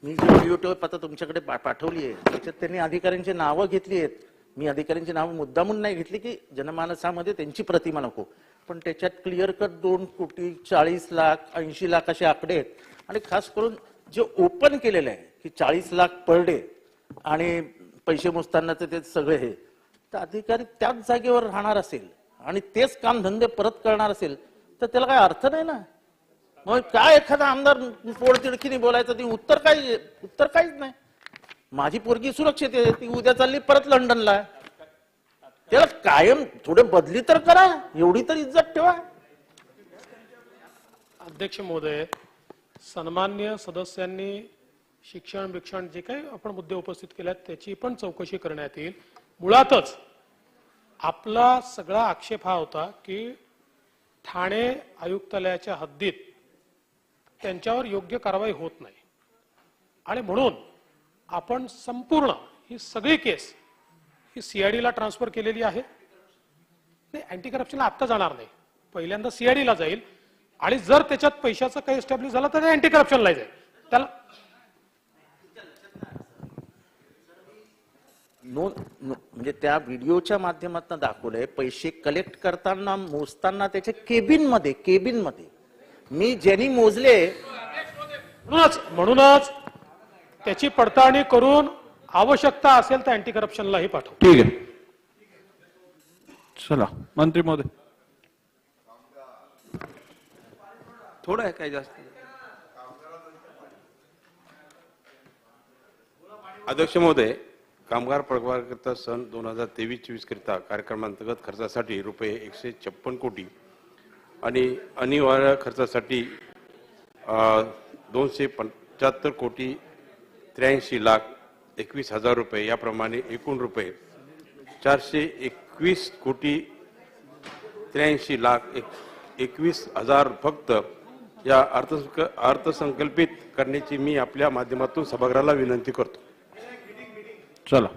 मी जी व्हिडिओ टेप आता तुमच्याकडे पाठवली आहे, त्याच्यात त्यांनी अधिकाऱ्यांची नावं घेतली आहेत. मी अधिकाऱ्यांची नावं मुद्दामून नाही घेतली की जनमानसामध्ये त्यांची प्रतिमा नको, पण त्याच्यात क्लिअर कट 2 कोटी 40 लाख 80 लाख असे आकडे आहेत. आणि खास करून जे ओपन केलेलं आहे की 40 लाख पर डे आणि पैसे मोजतानाचे ते सगळे हे, तर अधिकारी त्याच जागेवर राहणार असेल आणि तेच काम धंदे परत करणार असेल तर त्याला काय अर्थ नाही ना. मग काय एखादा आमदार पोडतिडकीने बोलायचं, ती उत्तर काहीच नाही. माझी पोरगी सुरक्षित आहे, ती उद्या चालली परत लंडनला, त्याला कायम थोडे बदली तर करा, एवढी तर इज्जत ठेवा. अध्यक्ष महोदय, सन्मान्य सदस्यांनी शिक्षण जे काही आपण मुद्दे उपस्थित केले आहेत त्याची पण चौकशी करण्यात येईल. मुळातच आपला सगळा आक्षेप हा होता की ठाणे आयुक्तालयाच्या हद्दीत त्यांच्यावर योग्य कारवाई होत नाही आणि म्हणून आपण संपूर्ण ही सगळी केस ही सीआयडीला ट्रान्सफर केलेली आहे. ते अँटी करप्शनला आत्ता जाणार नाही, पहिल्यांदा सीआयडीला जाईल आणि जर त्याच्यात पैशाचं काही एस्टॅब्लिश झालं तर अँटी करप्शनला जाईल. त्याला म्हणजे त्या व्हिडिओच्या माध्यमातून दाखवलंय पैसे कलेक्ट करताना मोजताना त्याच्या केबिन मध्ये मी ज्यांनी मोजले, म्हणूनच त्याची पडताळणी करून आवश्यकता असेल तर अँटी करप्शनलाही पाठवू. ठीक आहे, चला मंत्री महोदय. थोडं आहे काय जास्त. अध्यक्ष महोदय, कामगार पडवाकरिता सन 2023-24 करिता कार्यक्रमांतर्गत खर्चासाठी रुपये 156 कोटी आणि अनिवार्य खर्चासाठी 275 कोटी 83 लाख 21,000 रुपये याप्रमाणे एकूण रुपये 421 कोटी 83 लाख 21,000 फक्त या अर्थसंकल्पित करण्याची मी आपल्या माध्यमातून सभागृहाला विनंती करतो. चला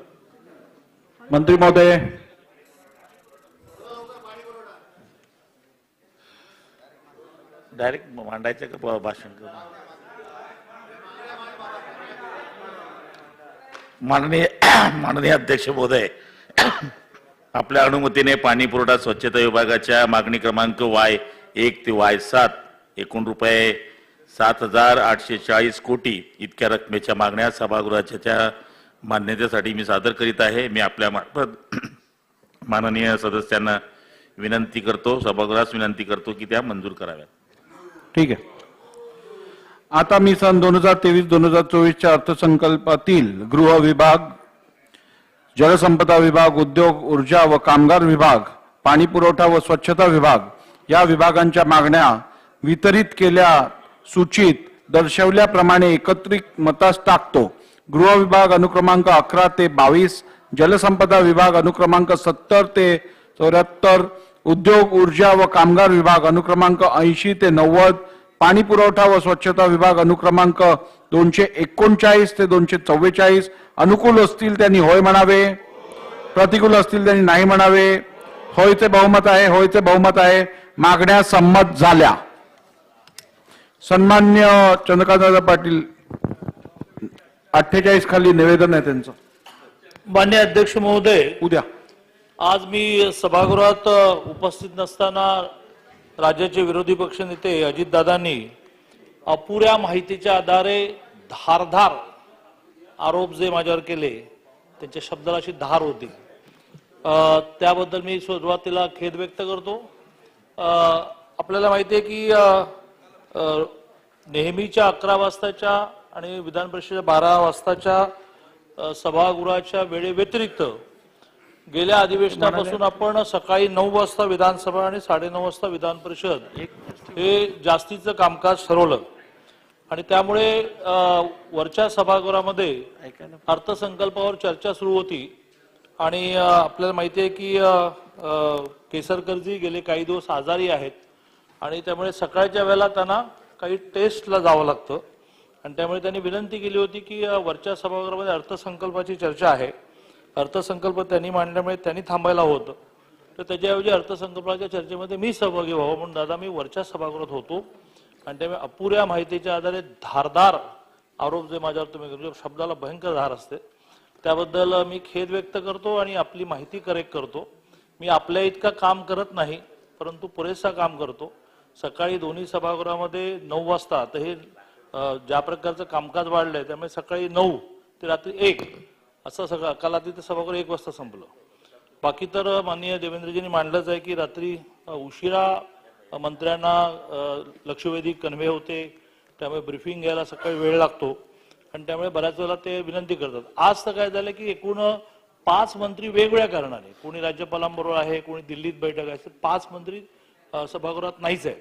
मंत्री महोदय. डायरेक्ट मांडायचं का भाषण करून? माननीय अध्यक्ष महोदय, आपल्या अनुमतीने पाणी पुरवठा स्वच्छता विभागाच्या मागणी क्रमांक Y1 ते Y7 एकूण रुपये 7,840 कोटी इतक्या रकमेच्या मागण्या सभागृहाच्या मान्यतेसाठी मी सादर करीत आहे. मी आपल्या मार्फत माननीय सदस्यांना विनंती करतो, सभागृहास विनंती करतो की त्या मंजूर कराव्यात. ठीक आहे. आता मी सन 2023-2024च्या अर्थसंकल्पातील गृह विभाग, जलसंपदा विभाग, उद्योग ऊर्जा व कामगार विभाग, पाणी पुरवठा व स्वच्छता विभाग या विभागांच्या मागण्या वितरित केल्या सूचित दर्शवल्याप्रमाणे एकत्रित मतास टाकतो. गृह विभाग अनुक्रमांक 11 ते 22, जलसंपदा विभाग अनुक्रमांक 70 ते 74, उद्योग ऊर्जा व कामगार विभाग अनुक्रमांक 80 ते 90, पाणी पुरवठा व स्वच्छता विभाग अनुक्रमांक 239 ते 244. अनुकूल असतील त्यांनी होय म्हणावे, प्रतिकूल असतील त्यांनी नाही म्हणावे. होयचे बहुमत आहे, होयचे बहुमत आहे. मागण्या संमत झाल्या. सन्मान्य चंद्रकांतदादा पाटील 48 खाली निवेदन आहे त्यांचं. मान्य अध्यक्ष महोदय, उद्या आज मी सभागृहात उपस्थित नसताना राज्याचे विरोधी पक्षनेते अजितदादांनी अपुऱ्या माहितीच्या आधारे धारधार आरोप जे माझ्यावर केले त्यांच्या शब्दाला अशी धार होती. त्याबद्दल मी सुरुवातीला खेद व्यक्त करतो. आपल्याला माहिती आहे की नेहमीच्या 11 वाजताच्या आणि विधान परिषदेच्या 12 वाजताच्या सभागृहाच्या वेळेव्यतिरिक्त गेल्या अधिवेशनापासून आपण सकाळी 9 वाजता विधानसभा आणि 9:30 वाजता विधान परिषद हे जास्तीचं कामकाज ठरवलं आणि त्यामुळे वरच्या सभागृहामध्ये अर्थसंकल्पावर चर्चा सुरू होती आणि आपल्याला माहिती आहे की केसरकरजी गेले काही दिवस आजारी आहेत आणि त्यामुळे सकाळच्या वेळेला त्यांना काही टेस्टला जावं लागतं आणि त्यामुळे त्यांनी विनंती केली होती की वरच्या सभागृहामध्ये अर्थसंकल्पाची चर्चा आहे. अर्थसंकल्प त्यांनी मांडल्यामुळे त्यांनी थांबायला होतं तर त्याच्याऐवजी अर्थसंकल्पाच्या चर्चेमध्ये मी सहभागी व्हावं म्हणून दादा मी वरच्या सभागृहात होतो आणि त्यामुळे अपुऱ्या माहितीच्या आधारे धारदार आरोप जे माझ्यावर तुम्ही करतो शब्दाला भयंकर धार असते त्याबद्दल मी खेद व्यक्त करतो आणि आपली माहिती करेक्ट करतो. मी आपल्या इतका काम करत नाही परंतु पुरेसा काम करतो. सकाळी दोन्ही सभागृहामध्ये 9 वाजता तर हे ज्या प्रकारचं कामकाज वाढलंय त्यामुळे सकाळी 9 ते रात्री 1 असं सगळं काल ते सभागृह 1 वाजता संपलं. बाकी तर माननीय देवेंद्रजींनी मांडलंच आहे की रात्री उशिरा मंत्र्यांना लक्षवेधी कन्व्हे होते त्यामुळे ब्रीफिंग घ्यायला सकाळी वेळ लागतो आणि त्यामुळे बऱ्याच वेळेला ते विनंती करतात. आज तर काय झालं की एकूण 5 मंत्री वेगवेगळ्या कारणाने कोणी राज्यपालांबरोबर आहे कोणी दिल्लीत बैठक आहे 5 मंत्री सभागृहात नाहीच आहे.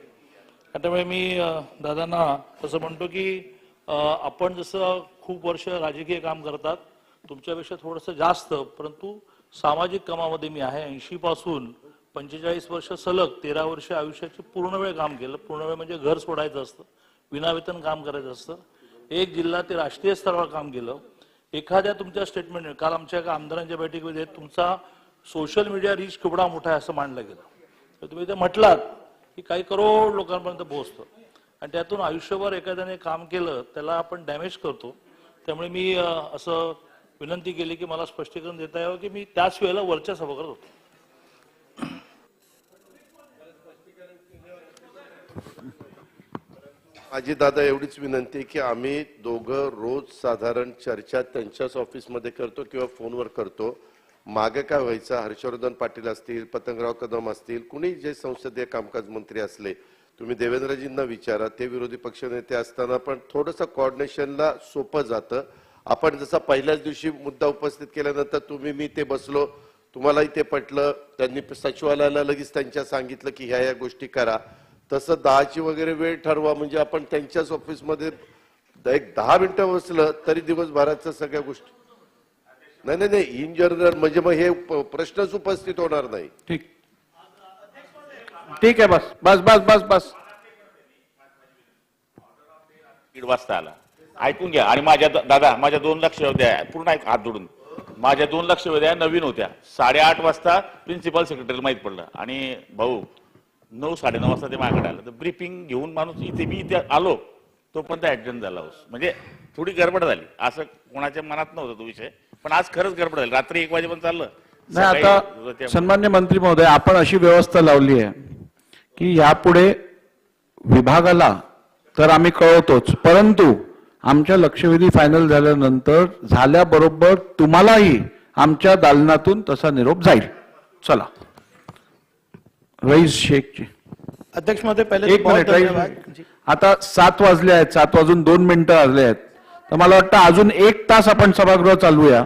त्यामुळे मी दादांना असं म्हणतो की आपण जसं खूप वर्ष राजकीय काम करतात तुमच्यापेक्षा थोडंसं जास्त परंतु सामाजिक कामामध्ये मी आहे. 80 पासून 45 वर्ष सलग 13 वर्ष आयुष्याची पूर्ण वेळ काम केलं. पूर्ण वेळ म्हणजे घर सोडायचं असतं विनावेतन काम करायचं असतं. एक जिल्हा ते राष्ट्रीय स्तरावर काम केलं. एखाद्या तुमच्या स्टेटमेंट काल आमच्या एका आमदारांच्या बैठकीमध्ये तुमचा सोशल मीडिया रीच केवढा मोठा आहे असं मानलं गेलं तर तुम्ही ते म्हटलात की काही करोड लोकांपर्यंत पोहोचतं आणि त्यातून आयुष्यभर एखाद्याने काम केलं त्याला आपण डॅमेज करतो. त्यामुळे मी असं विनंती केली की मला स्पष्टीकरण देता यावं की मी त्याच वेळेला वरच्या सभागृहात होतो. माझी दादा एवढीच विनंती आहे की आम्ही दोघं रोज साधारण चर्चा त्यांच्याच ऑफिसमध्ये करतो किंवा फोनवर करतो. मागे काय व्हायचं हर्षवर्धन पाटील असतील पतंगराव कदम असतील कुणी जे संसदीय कामकाज मंत्री असले तुम्ही देवेंद्रजींना विचारा ते विरोधी पक्षनेते असताना पण थोडंसं कोऑर्डिनेशनला सोपं जातं. आपण जसा पहिल्याच दिवशी मुद्दा उपस्थित केल्यानंतर तुम्ही मी ते बसलो तुम्हालाही ते पटलं त्यांनी सचिवालयाला लगेच त्यांच्या सांगितलं की ह्या गोष्टी करा तसं 10ची वगैरे वेळ ठरवा म्हणजे आपण त्यांच्याच ऑफिसमध्ये एक 10 मिनिटं बसलं तरी दिवसभराच्या सगळ्या गोष्टी नाही इन जनरल म्हणजे मग हे प्रश्नच उपस्थित होणार नाही. ठीक आहे बस बस बस बस बस 1:30 वाजता आला ऐकून घ्या आणि माझ्या दादा माझ्या 2 लक्षवेध्या पूर्ण हात जोडून माझ्या 2 लक्षवेध्या नवीन होत्या 8:30 वाजता प्रिन्सिपल सेक्रेटरीला माहित पडलं आणि भाऊ 9 साडेनऊ वाजता ते माझ्याकडे आलं तर ब्रीफिंग घेऊन माणूस इथे आलो तोपर्यंत ऍडजस्ट झाला म्हणजे थोडी गडबड झाली असं कोणाच्या मनात नव्हतं तो विषय पण आज खरंच गडबड झाली रात्री 1 वाजेपर्यंत चाललं. नाही आता सन्मान्य मंत्री महोदय आपण अशी व्यवस्था लावली आहे की यापुढे विभागाला तर आम्ही कळवतोच परंतु आमच्या लक्षवेधी फायनल झाल्यानंतर झाल्याबरोबर तुम्हालाही आमच्या दालनातून तसा निरोप जाईल. चला रईस शेखची अध्यक्ष महोदय पहिले 1 मिनिट रईस आता 7 वाजले आहेत 7 वाजून 2 मिनिटं वाजले आहेत तर मला वाटतं अजून 1 तास आपण सभागृह चालवूया.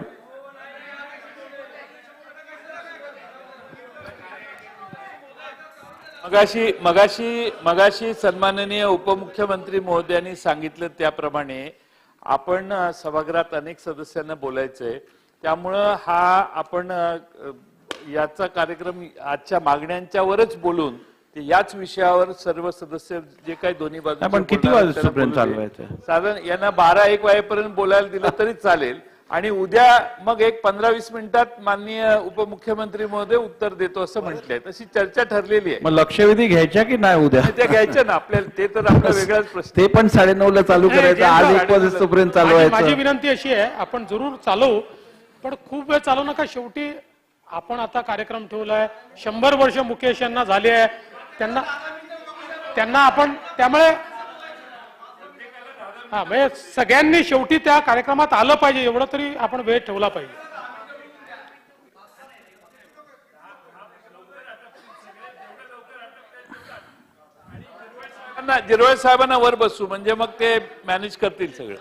मगाशी सन्माननीय उपमुख्यमंत्री महोदयांनी सांगितलं त्याप्रमाणे आपण सभागृहात अनेक सदस्यांना बोलायचंय त्यामुळं हा आपण याचा कार्यक्रम आजच्या मागण्यांच्यावरच बोलून याच विषयावर सर्व सदस्य जे काही दोन्ही बाजू आपण किती वाजेपर्यंत चालवायचं साधारण यांना 12-1 वाजेपर्यंत बोलायला दिलं तरी चालेल आणि उद्या मग एक 15-20 मिनिटात माननीय उपमुख्यमंत्री महोदय उत्तर देतो असं म्हटलंय तशी चर्चा ठरलेली आहे. मग लक्षवेधी घ्यायच्या की नाही उद्या त्या घ्यायच्या ना आपल्याला ते तर आपला वेगळाच प्रश्न ते पण 9:30 ला चालू करायचं आज 1 वाजेपर्यंत चालवायचं. माझी विनंती अशी आहे आपण जरूर चालवू पण खूप वेळ चालवू नका. शेवटी आपण आता कार्यक्रम ठेवलाय 100 वर्ष मुकेश यांना झाले आहे त्यांना आपण त्यामुळे म्हणजे सगळ्यांनी शेवटी त्या कार्यक्रमात आलं पाहिजे एवढं तरी आपण वेळ ठेवला पाहिजे. जिरवळ साहेबांना वर बसू म्हणजे मग ते मॅनेज करतील सगळं.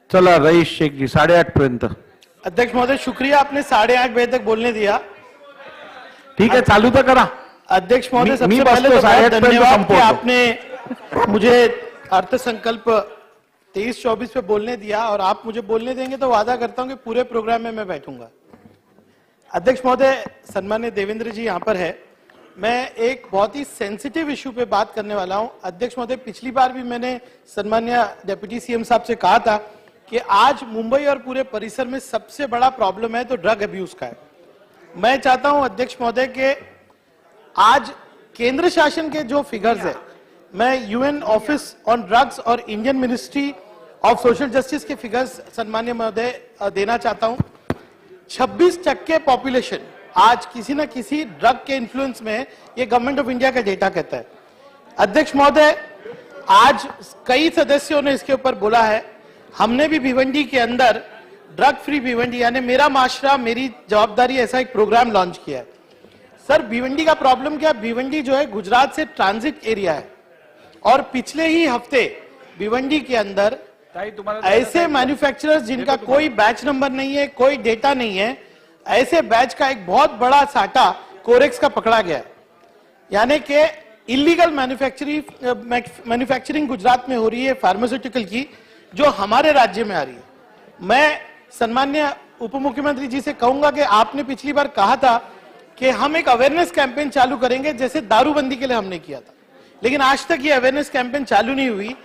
चला रईस शेखजी 8:30 पर्यंत. अध्यक्ष महोदय शुक्रिया, आपने 8:30 बजे तक बोलने दिया. ठीक है, चालू तो करा. अध्यक्ष महोदय मी सबसे बसतो, पहले तो 8:30 बहुत पर्यंत धन्यवाद कि संपवतो. आपने मुझे अर्थसंकल्प 23-24 पे बोलने दिया और आप मुझे बोलने देंगे तो वादा करता हूं कि पूरे प्रोग्राम में मैं बैठूंगा. अध्यक्ष महोदय, सम्मान्य देवेंद्र जी यहाँ पर है. मैं एक बहुत ही सेंसिटिव इशू पे बात करने वाला हूं. अध्यक्ष महोदय, पिछली बार भी मैंने सम्मान्य डिप्टी सीएम साहब से कहा था कि आज मुंबई और पूरे परिसर में सबसे बड़ा प्रॉब्लम है तो ड्रग अब्यूज का है. मैं चाहता हूं अध्यक्ष महोदय के आज केंद्र शासन के जो फिगर्स है, मैं यूएन ऑफिस ऑन ड्रग्स और Indian ministry of social justice के फिगर्स सम्मान्य महोदय देना चाहता हूं. 26% पॉपुलेशन आज किसी न किसी ड्रग के इन्फ्लुएंस में है, ये गवर्नमेंट ऑफ इंडिया का डेटा कहता है. अध्यक्ष महोदय, आज कई सदस्यों ने इसके ऊपर बोला है. हमने भी भिवंडी के अंदर ड्रग फ्री भिवंडी यानी मेरा माशरा मेरी जवाबदारी ऐसा एक प्रोग्राम लॉन्च किया है. सर, भिवंडी का प्रॉब्लम क्या, भिवंडी जो है गुजरात से ट्रांजिट एरिया है और पिछले ही हफ्ते भिवंडी के अंदर ऐसे मैन्युफैक्चरर्स जिनका कोई बैच नंबर नहीं है, कोई डेटा नहीं है, ऐसे बैच का एक बहुत बड़ा साटा कोरेक्स का पकड़ा गया है. यानी कि इलीगल मैन्युफैक्चरिंग गुजरात में हो रही है फार्मास्यूटिकल की, जो हमारे राज्य में आ रही है. मैं सम्मान्य उप मुख्यमंत्री जी से कहूंगा कि आपने पिछली बार कहा था कि हम एक अवेयरनेस कैंपेन चालू करेंगे जैसे दारूबंदी के लिए हमने किया था, लेकिन आज तक ये अवेयरनेस कैंपेन चालू नहीं हुई.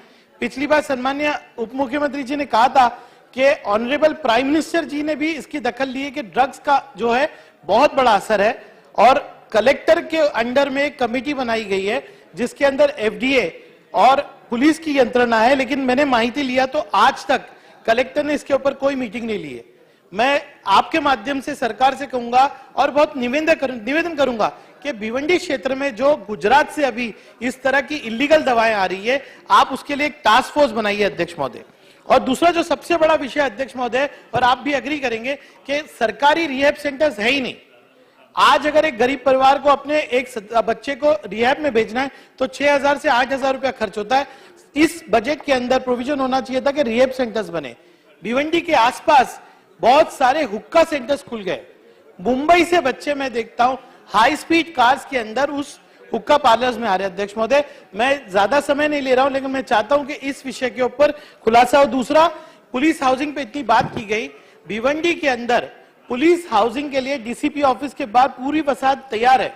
पिछली बार सम्मान्य उप मुख्यमंत्री जी ने कहा था कि ऑनरेबल प्राइम मिनिस्टर जी ने भी इसकी दखल ली है कि ड्रग्स का जो है बहुत बड़ा असर है और कलेक्टर के अंडर में एक कमेटी बनाई गई है जिसके अंदर एफडीए और पुलिस की यंत्रणा है. लेकिन मैंने माहिती लिया तो आज तक कलेक्टर ने इसके ऊपर कोई मीटिंग नहीं ली है. मैं आपके माध्यम से सरकार से कहूंगा और बहुत निवेदन करूंगा कि भिवंडी क्षेत्र में जो गुजरात से अभी इस तरह की इलीगल दवाएं आ रही है, आप उसके लिए एक टास्क फोर्स बनाइए अध्यक्ष महोदय. और दूसरा जो सबसे बड़ा विषय अध्यक्ष महोदय, और आप भी एग्री करेंगे कि सरकारी रिहैब सेंटर्स है ही नहीं. आज अगर एक गरीब परिवार को अपने एक बच्चे को रिहैब में भेजना है तो 6,000 से 8,000 रुपया खर्च होता है. इस बजट के अंदर प्रोविजन होना चाहिए था कि रिहैब सेंटर्स बने. भिवंडी के आसपास बहुत सारे हुक्का सेंटर्स खुल गए. मुंबई से बच्चे मैं देखता हूं हाई स्पीड कार्स के अंदर उस हुक्का पार्लर्स में आ रहे. अध्यक्ष महोदय, मैं ज्यादा समय नहीं ले रहा हूं, लेकिन मैं चाहता हूं कि इस विषय के ऊपर खुलासा हो. दूसरा, पुलिस हाउसिंग पे इतनी बात की गई, भिवंडी के अंदर पुलिस हाउसिंग के लिए डीसीपी ऑफिस के बाद पूरी वसाहत तैयार है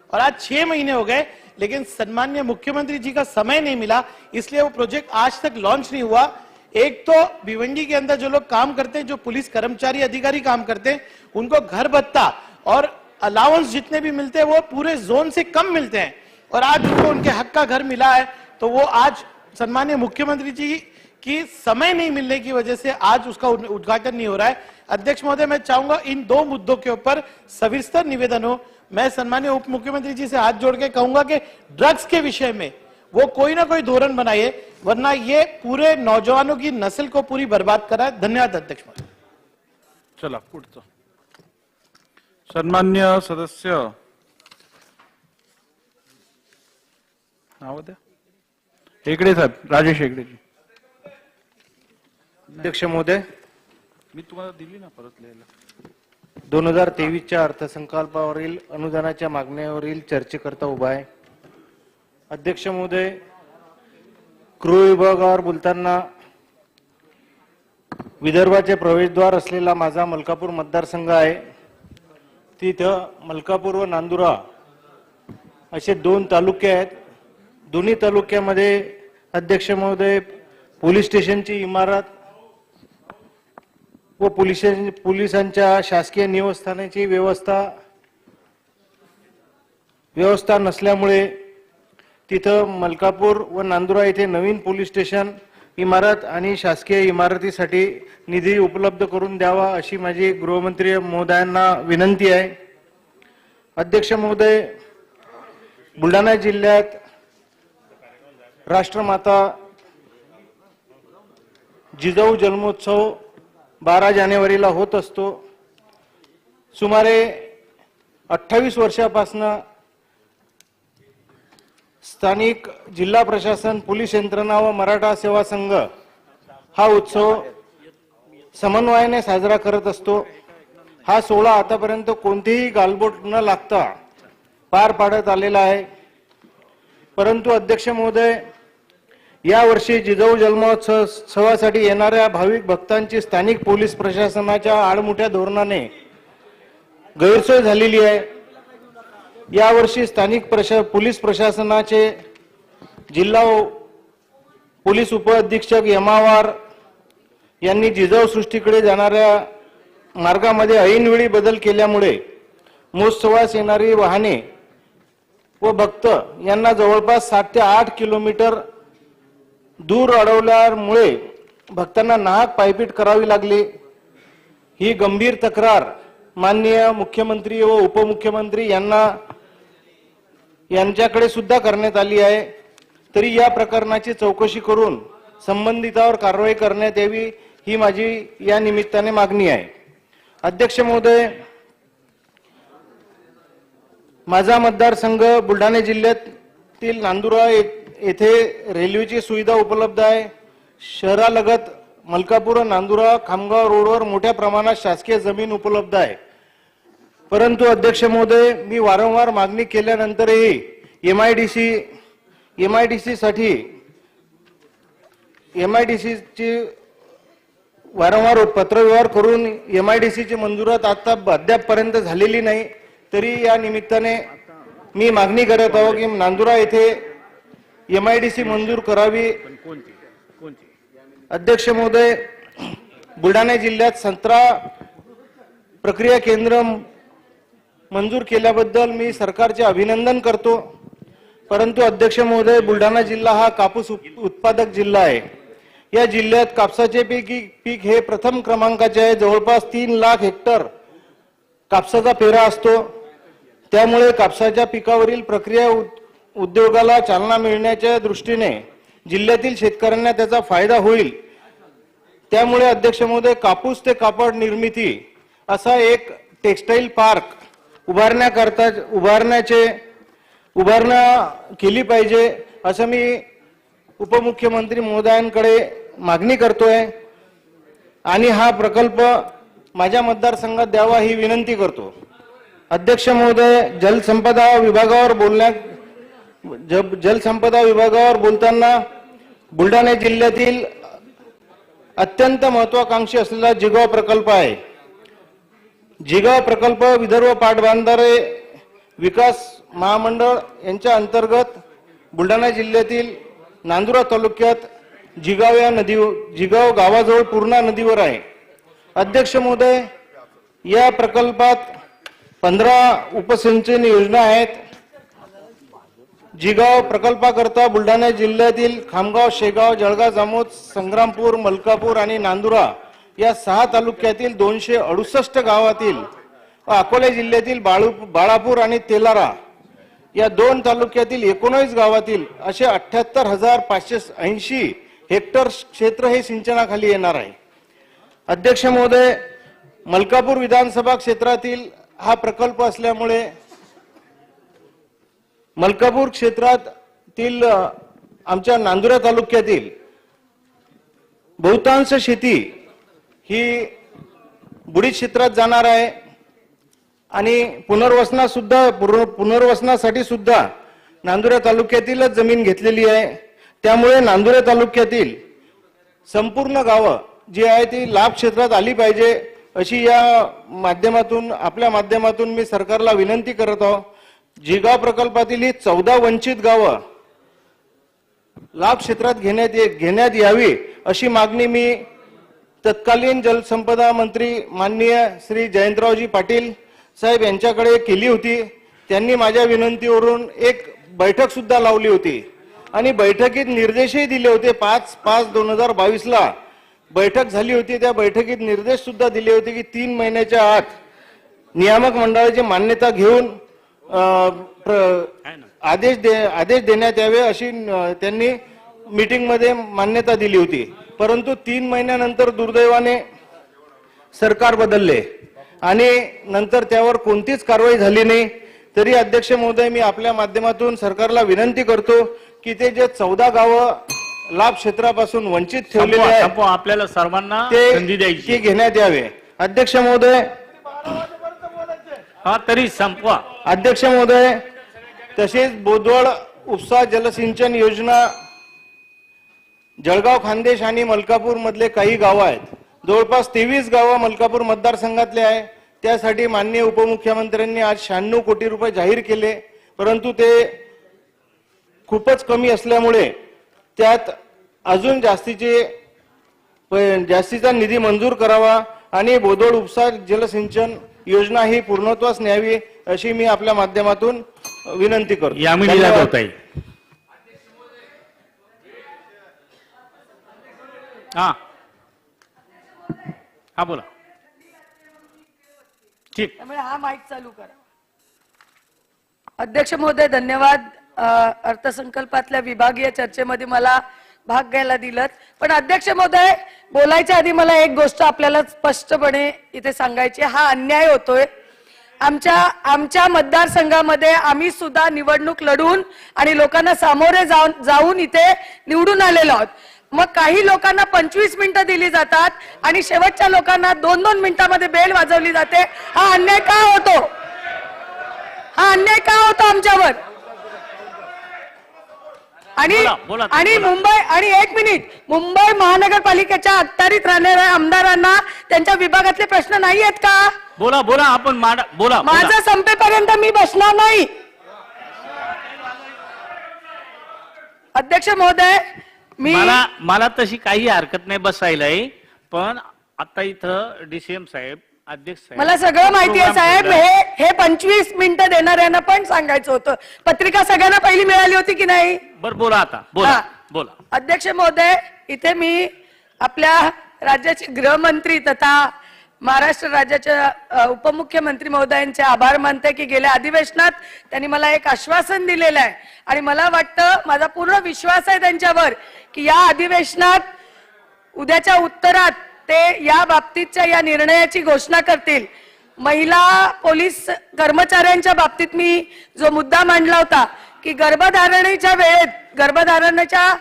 और आज 6 महीने हो गए, लेकिन सम्मान्य मुख्यमंत्री जी का समय नहीं मिला, इसलिए वो प्रोजेक्ट आज तक लॉन्च नहीं हुआ. एक तो भिवंडी के अंदर जो लोग काम करते हैं, जो पुलिस कर्मचारी अधिकारी काम करते हैं, उनको घर भत्ता और अलाउंस जितने भी मिलते हैं वो पूरे जोन से कम मिलते हैं और आज उनको उनके हक का घर मिला है तो वो आज सम्मान्य मुख्यमंत्री जी की समय नहीं मिलने की वजह से आज उसका उद्घाटन नहीं हो रहा है. अध्यक्ष महोदय, मैं चाहूंगा इन 2 मुद्दों के ऊपर सविस्तर निवेदन हो. मैं सम्मान्य उप मुख्यमंत्री जी से हाथ जोड़ के कहूंगा कि ड्रग्स के विषय में वो कोई ना कोई धोरण बनाइए, वरना ये पूरे नौजवानों की नस्ल को पूरी बर्बाद करा है. धन्यवाद अध्यक्ष महोदय. चला पुढचं. सन्मान्य सदस्य नाव द्या. हेगडे साहेब, राजेश हेगडे जी. अध्यक्ष महोदय, मी तुम्हाला दिली ना परत लिहायला. 2023च्या अर्थसंकल्पावरील अनुदानाच्या मागण्यावरील चर्चेकरता उभा आहे. अध्यक्ष महोदय, गृह विभागावर बोलताना विदर्भाचे प्रवेशद्वार असलेला माझा मलकापूर मतदारसंघ आहे. तिथं मलकापूर व नांदुरा असे 2 तालुके आहेत. दोन्ही तालुक्यामध्ये अध्यक्ष महोदय पोलीस स्टेशनची इमारत व पोलिसांच्या शासकीय निवासस्थानाची व्यवस्था नसल्यामुळे तिथं मलकापूर व नांदुरा येथे नवीन पोलीस स्टेशन इमारत आणि शासकीय इमारतीसाठी निधी उपलब्ध करून द्यावा अशी माझी गृहमंत्री महोदयांना विनंती आहे. अध्यक्ष महोदय, बुलढाणा जिल्ह्यात राष्ट्रमाता जिजाऊ जन्मोत्सव 12 जानेवारीला होत असतो. सुमारे 28 वर्षापासून स्थानिक जिल्हा प्रशासन, पोलीस यंत्रणा व मराठा सेवा संघ हा उत्सव समन्वयाने साजरा करत असतो. हा सोहळा आतापर्यंत कोणतेही गालबोट न लागता पार पाडत आलेला आहे. परंतु अध्यक्ष महोदय, यावर्षी जिजाऊ जन्मोत्सवासाठी येणाऱ्या भाविक भक्तांची स्थानिक पोलीस प्रशासनाच्या आडमुठ्या धोरणाने गैरसोय झालेली आहे. यावर्षी स्थानिक पोलीस प्रशासनाचे जिल्हा पोलीस उपअधीक्षक यमावार यांनी जिजाऊ सृष्टीकडे जाणाऱ्या मार्गामध्ये ऐनवेळी बदल केल्यामुळे महोत्सवास येणारी वाहने व भक्त यांना जवळपास 7 ते 8 किलोमीटर दूर अडवल्यामुळे भक्तांना नाहक पायपीट करावी लागली. ही गंभीर तक्रार माननीय मुख्यमंत्री व उपमुख्यमंत्री यांच्याकडे सुद्धा करण्यात आली आहे. तरी या प्रकरणाची चौकशी करून संबंधितावर कारवाई करण्यात यावी ही माझी या निमित्ताने मागणी आहे. अध्यक्ष महोदय, माझा मतदारसंघ बुलढाणा जिल्ह्यातील नांदुरा येथे रेल्वेची सुविधा उपलब्ध आहे. शहरालगत मलकापूर नांदुरा खामगाव रोडवर मोठ्या प्रमाणात शासकीय जमीन उपलब्ध आहे. परंतु अध्यक्ष महोदय, मी वारंवार मागणी केल्यानंतरही एमआयडीसीची वारंवार पत्रव्यवहार करून एमआयडीसीची मंजुरात अद्यापपर्यंत झालेली नाही. तरी या निमित्ताने मी मागणी करत आहो की नांदुरा येथे एमआयडीसी मंजूर करावी. अध्यक्ष महोदय, बुलढाणा जिल्ह्यात 17 प्रक्रिया केंद्र मंजूर केल्याबद्दल मी सरकारचे अभिनंदन करतो. परंतु अध्यक्ष महोदय, बुलढाणा जिल्हा हा कापूस उत्पादक जिल्हा आहे. या जिल्ह्यात कापसाचे पीक हे प्रथम क्रमांकाचे आहे. जवळपास 3 लाख हेक्टर कापसाचा पेरा असतो. त्यामुळे कापसाच्या पिकावरील प्रक्रिया उद्योगाला चालना मिळण्याच्या दृष्टीने जिल्ह्यातील शेतकऱ्यांना त्याचा फायदा होईल. त्यामुळे अध्यक्ष महोदय, कापूस ते कापड निर्मिती असा एक टेक्सटाईल पार्क उभारण्या केली पाहिजे असं मी उपमुख्यमंत्री महोदयांकडे मागणी करतोय आणि हा प्रकल्प माझ्या मतदारसंघात द्यावा ही विनंती करतो. अध्यक्ष महोदय, जलसंपदा विभागावर बोलताना बुलढाणा जिल्ह्यातील अत्यंत महत्वाकांक्षी असलेला जिगाव प्रकल्प आहे. जिगाव प्रकल्प विदर्भ पाटबंधारे विकास महामंडळ यांच्या अंतर्गत बुलढाणा जिल्ह्यातील नांदुरा तालुक्यात जिगाव गावाजवळ पूर्णा नदीवर आहे. अध्यक्ष महोदय, या प्रकल्पात 15 उपसिंचन योजना आहेत. जिगाव प्रकल्पाकरता बुलढाणा जिल्ह्यातील खामगाव, शेगाव, जळगाव, जामोद, संग्रामपूर, मलकापूर आणि नांदुरा या 6 तालुक्यातील 268 गावातील व अकोला जिल्ह्यातील बाळापूर आणि तेलारा या 2 तालुक्यातील 19 गावातील असे 78,580 हेक्टर क्षेत्र हे सिंचनाखाली येणार आहे. अध्यक्ष महोदय, मलकापूर विधानसभा क्षेत्रातील हा प्रकल्प असल्यामुळे मलकापूर क्षेत्रातील आमच्या नांदुरा तालुक्यातील बहुतांश शेती ही बुडीत क्षेत्रात जाणार आहे आणि पुनर्वसनासाठी सुद्धा नांदुरा तालुक्यातीलच जमीन घेतलेली आहे. त्यामुळे नांदुरा तालुक्यातील संपूर्ण गावं जी आहे ती लाभ क्षेत्रात आली पाहिजे अशी आपल्या माध्यमातून मी सरकारला विनंती करत आहो. जिगाव प्रकल्पातील ही 14 वंचित गावं लाभ क्षेत्रात घेण्यात यावी अशी मागणी मी तत्कालीन जलसंपदा मंत्री माननीय श्री जयंतरावजी पाटील साहेब यांच्याकडे केली होती. त्यांनी माझ्या विनंतीवरून एक बैठक सुद्धा लावली होती आणि बैठकीत निर्देशही दिले होते. 5/5/2022 बैठक झाली होती. त्या बैठकीत निर्देश सुद्धा दिले होते की 3 महिन्याच्या आत नियामक मंडळाची मान्यता घेऊन आदेश देण्यात यावे अशी त्यांनी मीटिंग मध्ये मान्यता दिली होती. परंतु 3 महिन्यानंतर दुर्दैवाने सरकार बदलले आणि नंतर त्यावर कोणतीच कारवाई झाली नाही. तरी अध्यक्ष महोदय मी आपल्या माध्यमातून सरकारला विनंती करतो की ते जे 14 गावं लाभ क्षेत्रापासून वंचित ठेवलेले आहेत आपल्याला सर्वांना ते संधी द्यायची. ते घेण्यात यावे. अध्यक्ष महोदय, हा तरी संपवा. अध्यक्ष महोदय, तसेच बोदवड उपसा जलसिंचन योजना जळगाव, खानदेश आणि मलकापूर मधले काही गावं आहेत. जवळपास 23 गावं मलकापूर मतदारसंघातले आहे. त्यासाठी माननीय उपमुख्यमंत्र्यांनी आज 96 कोटी रुपये जाहीर केले, परंतु ते खूपच कमी असल्यामुळे त्यात अजून जास्तीचा निधी मंजूर करावा आणि बोदवड उपसा जलसिंचन योजना ही पूर्णत्वास न्यावी अशी मी आपल्या माध्यमातून विनंती करतो. यामिनी जाधव ताई. हा हा बोला. ठीक. त्यामुळे हा माईक चालू करा. अध्यक्ष महोदय धन्यवाद. अर्थसंकल्पातल्या विभागीय चर्चेमध्ये मला भाग घ्यायला दिलं. पण अध्यक्ष महोदय, बोलायच्या आधी मला एक गोष्ट आपल्याला स्पष्टपणे इथे सांगायची. हा अन्याय होतोय. आमच्या मतदारसंघामध्ये आम्ही सुद्धा निवडणूक लढून आणि लोकांना सामोरे जाऊन इथे निवडून आलेलो आहोत. मग काही लोकांना 25 मिनिटं दिली जातात आणि शेवटच्या लोकांना 2-2 मिनिटांमध्ये बेल वाजवली जाते. हा अन्याय का होतो? हा अन्याय का होतो आमच्यावर? आणि मुंबई, आणि 1 मिनिट, मुंबई महानगरपालिकेच्या अखत्यारीत राहणाऱ्या आमदारांना त्यांच्या विभागातले प्रश्न नाही आहेत का? बोला बोला. आपण बोला. माझा संपेपर्यंत मी बसणार नाही. अध्यक्ष महोदय, मला तशी काही हरकत नाही बसायलाही, पण आता इथं डीसीएम साहेब, अध्यक्ष साहेब, मला सगळं माहिती आहे साहेब. हे 25 मिनिटं देणाऱ्यांना पण सांगायचं होतं. पत्रिका सगळ्यांना पहिली मिळाली होती की नाही? बरं बोला आता. बोला. अध्यक्ष महोदय, इथे मी आपल्या राज्याचे गृहमंत्री तथा महाराष्ट्र राज्याच्या उपमुख्यमंत्री महोदयांचे आभार मानते की गेल्या अधिवेशनात त्यांनी मला एक आश्वासन दिलेलं आहे आणि मला वाटतं, माझा पूर्ण विश्वास आहे त्यांच्यावर की या अधिवेशनात उद्याच्या उत्तरात ते या बाबतीतच्या या निर्णयाची घोषणा करतील. महिला पोलीस कर्मचाऱ्यांच्या बाबतीत मी जो मुद्दा मांडला होता की गर्भधारणेच्या वेळेत, गर्भधारणेच्या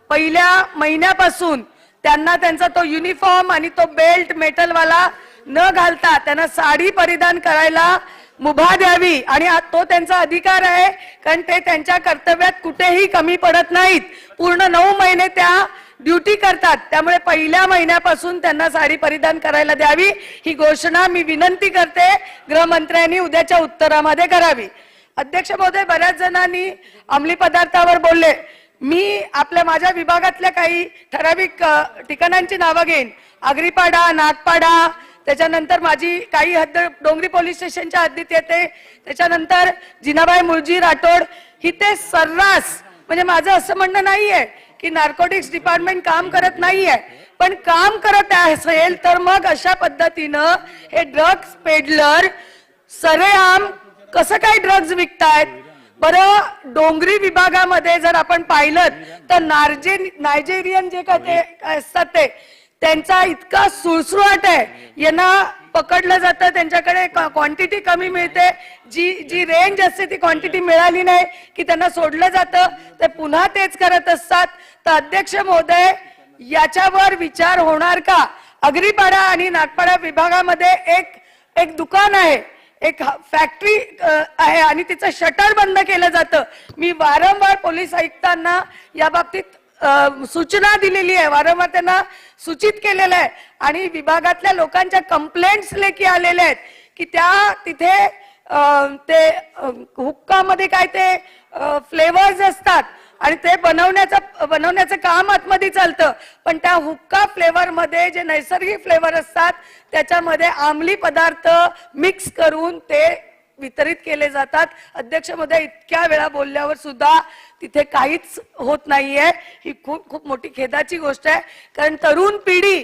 पहिल्या महिन्यापासून त्यांना त्यांचा तो युनिफॉर्म आणि तो बेल्ट मेटलवाला न घालता त्यांना साडी परिधान करायला मुभा द्यावी आणि तो त्यांचा अधिकार आहे, कारण ते त्यांच्या कर्तव्यात कुठेही कमी पडत नाहीत. पूर्ण 9 महिने त्या ड्युटी करतात. त्यामुळे पहिल्या महिन्यापासून त्यांना साडी परिधान करायला द्यावी ही घोषणा मी विनंती करते गृहमंत्र्यांनी उद्याच्या उत्तरामध्ये करावी. अध्यक्ष महोदय, बऱ्याच जणांनी अंमली पदार्थावर बोलले. मी माझ्या विभागातल्या काही ठराविक ठिकाणांची नावं घेईन. आगरीपाडा, नागपाडा, त्याच्यानंतर माझी काही हद्द डोंगरी पोलीस स्टेशनच्या हद्दीत येते, त्याच्यानंतर जिनाबाई मुळजी राठोड. इथे सर्रास, म्हणजे माझं असं म्हणणं नाहीये की नार्कोटिक्स डिपार्टमेंट काम करत नाहीये, पण काम करत असेल तर मग अशा पद्धतीनं हे ड्रग्ज पेडलर सरेआम कसं काय ड्रग्ज विकतायत? बरं, डोंगरी विभागामध्ये जर आपण पाहिलं तर नायजेरियन जे काय ते असतात ते त्यांचा इतका सुळसुळाट आहे. यांना पकडलं जातं, त्यांच्याकडे क्वांटिटी कमी मिळते, जी रेंज असते ती क्वांटिटी मिळाली नाही की त्यांना सोडलं जातं, ते पुन्हा तेच करत असतात. तर अध्यक्ष महोदय, याच्यावर विचार होणार का? आगरीपाडा आणि नागपाडा विभागामध्ये एक दुकान आहे, एक फॅक्टरी आहे आणि तिचं शटर बंद केलं जातं. मी वारंवार पोलीस आयुक्तांना या बाबतीत सूचना दिलेली आहे, वारंवार त्यांना सूचित केलेलं आहे आणि विभागातल्या लोकांच्या कंप्लेंट्स लेखी आलेल्या आहेत की तिथे ते हुक्कामध्ये काय ते फ्लेवर्स असतात आणि ते बनवण्याचं काम आतमध्ये चालतं, पण त्या हुक्का फ्लेवर मध्ये जे नैसर्गिक फ्लेवर असतात त्याच्यामध्ये अंमली पदार्थ मिक्स करून ते वितरित केले जातात. अध्यक्ष महोदय, इतक्या वेळा बोलल्यावर सुद्धा तिथे काहीच होत नाहीये. ही खूप मोठी खेदाची गोष्ट आहे, कारण तरुण पिढी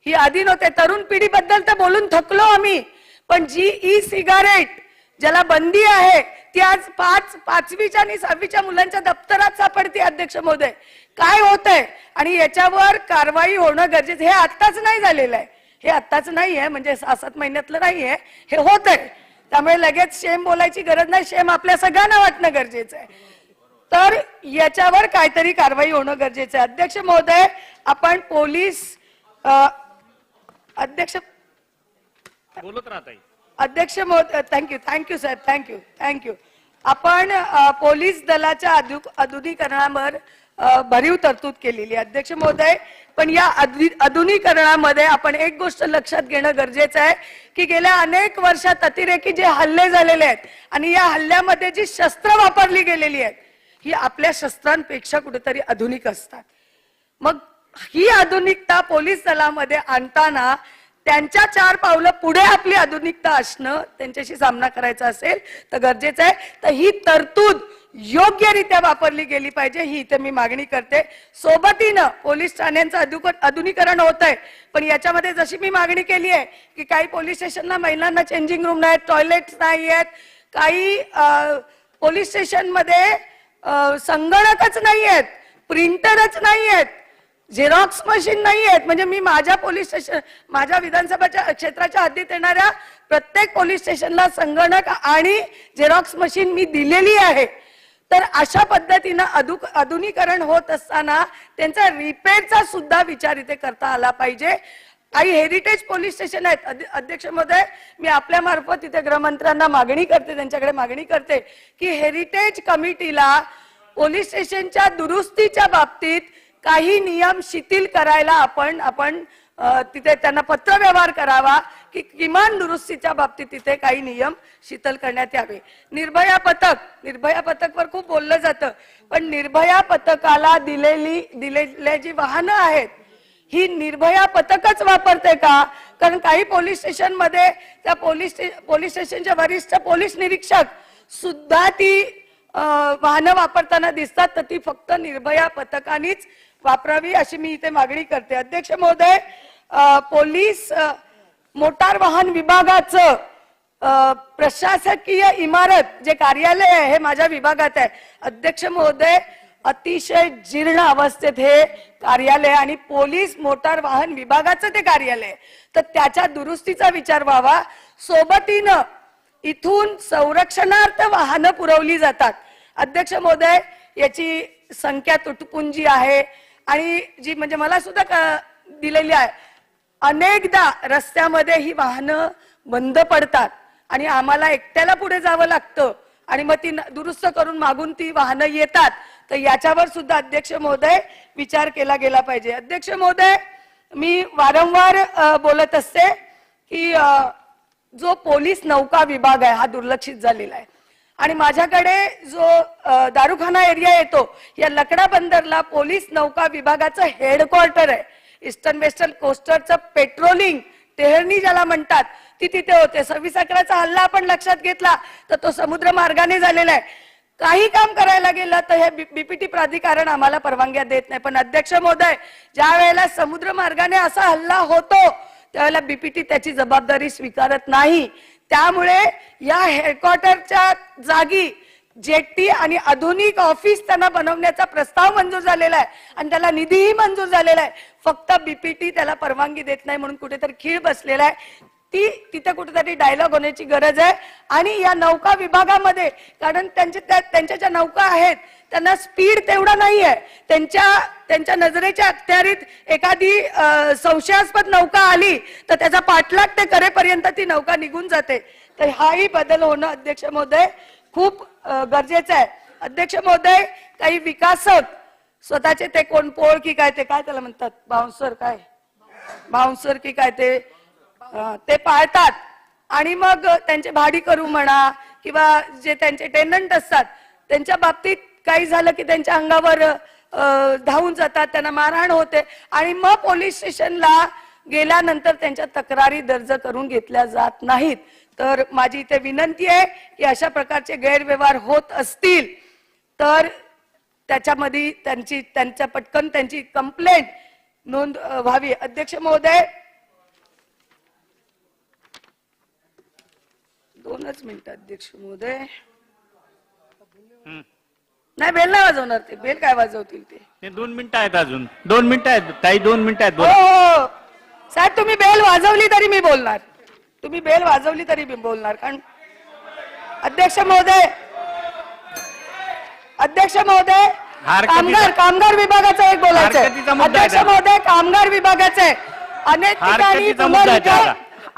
ही आधी नव्हते. तरुण पिढीबद्दल तर बोलून थकलो आम्ही, पण जी ई सिगारेट ज्याला बंदी आहे ती आज 5वीच्या आणि 6वीच्या मुलांच्या दप्तरात सापडते. अध्यक्ष महोदय, काय होतंय आणि याच्यावर कारवाई होणं गरजेचं. हे आत्ताच नाही झालेलं आहे, हे आत्ताच नाही आहे, म्हणजे 6-7 महिन्यातलं नाही आहे, हे होत आहे. त्यामुळे लगेच शेम बोलायची गरज नाही. शेम आपल्या सगळ्यांना वाटणं गरजेचं आहे. तर याच्यावर काहीतरी कारवाई होणं गरजेचं आहे. अध्यक्ष महोदय, आपण पोलीस अध्यक्ष बोलत राहताय. अध्यक्ष महोदय, थँक्यू साहेब, थँक्यू. आपण पोलीस दलाच्या आधुनिकीकरणावर भरीव तरतूद केलेली आहे अध्यक्ष महोदय. पण या आधुनिकीकरणामध्ये आपण एक गोष्ट लक्षात घेणं गरजेचं आहे की गेल्या अनेक वर्षात अतिरेकी जे हल्ले झालेले आहेत आणि या हल्ल्यामध्ये जी शस्त्र वापरली गेलेली आहेत ही आपल्या शस्त्रांपेक्षा कुठेतरी आधुनिक असतात. मग ही आधुनिकता पोलीस दलामध्ये आणताना त्यांच्या 4 पावलं पुढे आपली आधुनिकता असणं, त्यांच्याशी सामना करायचा असेल तर गरजेचं आहे. तर ही तरतूद योग्यरित्या वापरली गेली पाहिजे, ही इथे मी मागणी करते. सोबतीनं पोलीस ठाण्यांचं आधुनिकीकरण होत आहे, पण याच्यामध्ये जशी मी मागणी केली आहे की काही पोलीस स्टेशनला महिलांना चेंजिंग रूम नाहीत, टॉयलेट्स नाही आहेत, काही पोलीस स्टेशनमध्ये संगणकच नाही आहेत, प्रिंटरच नाही आहेत, झेरॉक्स मशीन नाही आहेत. म्हणजे मी माझ्या पोलीस स्टेशन, माझ्या विधानसभाच्या क्षेत्राच्या हद्दीत येणाऱ्या प्रत्येक पोलीस स्टेशनला संगणक आणि झेरॉक्स मशीन मी दिलेली आहे. तर अशा पद्धतीनं आधुनिकीकरण होत असताना त्यांचा रिपेअरचा सुद्धा विचार इथे करता आला पाहिजे. काही हेरिटेज पोलीस स्टेशन आहेत अध्यक्ष महोदय, मी आपल्या मार्फत इथे गृहमंत्र्यांना मागणी करते, त्यांच्याकडे मागणी करते की हेरिटेज कमिटीला पोलीस स्टेशनच्या दुरुस्तीच्या बाबतीत काही नियम शिथिल करायला आपण तिथे त्यांना पत्रव्यवहार करावा की किमान दुरुस्तीच्या बाबतीत तिथे काही नियम शिथिल करण्यात यावे. निर्भया पथकवर खूप बोललं जातं, पण निर्भया पथकाला दिलेली जी वाहनं आहेत ही निर्भया पथकच वापरते का? कारण काही पोलीस स्टेशन मध्ये त्या पोलीस स्टेशनचे वरिष्ठ पोलीस निरीक्षक सुद्धा ती वाहनं वापरताना दिसतात. तर ती फक्त निर्भया पथकानेच वापरावी अशी मी इथे मागणी करते. अध्यक्ष महोदय, पोलीस मोटार वाहन विभागाचं प्रशासकीय इमारत जे कार्यालय आहे हे माझ्या विभागात आहे अध्यक्ष महोदय. अतिशय जीर्ण अवस्थेत हे कार्यालय आणि पोलीस मोटार वाहन विभागाचं ते कार्यालय, तर त्याच्या दुरुस्तीचा विचार व्हावा. सोबतीनं इथून संरक्षणार्थ वाहनं पुरवली जातात अध्यक्ष महोदय. याची संख्या तुटपुंजी आहे आणि जी म्हणजे मला सुद्धा दिलेली आहे. अनेकदा रस्त्यामध्ये ही वाहनं बंद पडतात आणि आम्हाला एकट्याला पुढे जावं लागतं आणि मग ती दुरुस्त करून मागून ती वाहनं येतात. तर याच्यावर सुद्धा अध्यक्ष महोदय विचार केला गेला पाहिजे. अध्यक्ष महोदय, मी वारंवार बोलत असते की जो पोलीस नौका विभाग आहे हा दुर्लक्षित झालेला आहे आणि माझ्याकडे जो दारुखाना एरिया येतो या लकडा बंदरला पोलीस नौका विभागाचं हेडक्वार्टर आहे. ईस्टर्न वेस्टर्न कोस्टरचं पेट्रोलिंग टेहरणी ज्याला म्हणतात ती तिथे होते. 26/11चा हल्ला आपण लक्षात घेतला तर तो समुद्र मार्गाने झालेला आहे. काही काम करायला गेलं तर हे बीपीटी प्राधिकरण आम्हाला परवानग्या देत नाही. पण अध्यक्ष महोदय, ज्या वेळेला समुद्र मार्गाने असा हल्ला होतो त्यावेळेला बीपीटी त्याची जबाबदारी स्वीकारत नाही. त्यामुळे या हेडक्वार्टरच्या जागी जेटी आणि आधुनिक ऑफिस त्यांना बनवण्याचा प्रस्ताव मंजूर झालेला आहे आणि त्याला निधीही मंजूर झालेला आहे. फक्त बीपीटी त्याला परवानगी देत नाही म्हणून कुठेतरी खीळ बसलेला आहे. तिथे कुठेतरी डायलॉग होण्याची गरज आहे. आणि या नौका विभागामध्ये कारण त्यांच्या ज्या नौका आहेत त्यांना स्पीड तेवढा नाही आहे. त्यांच्या नजरेच्या अखत्यारीत एखादी संशयास्पद नौका आली तर त्याचा पाठलाग ते करेपर्यंत ती नौका निघून जाते. तर हाही बदल होणं अध्यक्ष महोदय खूप गरजेचं आहे. अध्यक्ष महोदय, काही विकासक स्वतःचे ते कोण पोळ की काय ते काय त्याला म्हणतात बाउन्सर की काय ते पाळतात आणि मग त्यांचे भाडीकरू म्हणा किंवा जे त्यांचे टेनंट असतात त्यांच्या बाबतीत काही झालं की त्यांच्या अंगावर धावून जातात, त्यांना मारहाण होते आणि मग पोलीस स्टेशनला गेल्यानंतर त्यांच्या तक्रारी दर्ज करून घेतल्या जात नाहीत. तर माझी इथे विनंती आहे की अशा प्रकारचे गैरव्यवहार होत असतील तर त्याच्यामध्ये त्यांच्या पटकन त्यांची कंप्लेंट नोंद व्हावी. अध्यक्ष महोदय, 2 मिनिटं अध्यक्ष महोदय. नाही, बेल नाही वाजवणार ते. बेल काय वाजवतील ते 2 मिनिटं आहेत, अजून 2 मिनिटं आहेत ताई, 2 मिनिटं आहेत. हो साहेब, तुम्ही बेल वाजवली तरी मी बोलणार. कारण अध्यक्ष महोदय, कामगार विभागाचं एक बोलायचं हरकतीचा आहे. मुद्दा आहे अध्यक्ष महोदय, कामगार विभागाचं आहे. अनेक ठिकाणी हरकतीचा मुद्दा आहे पुनर्विचार त्याचा.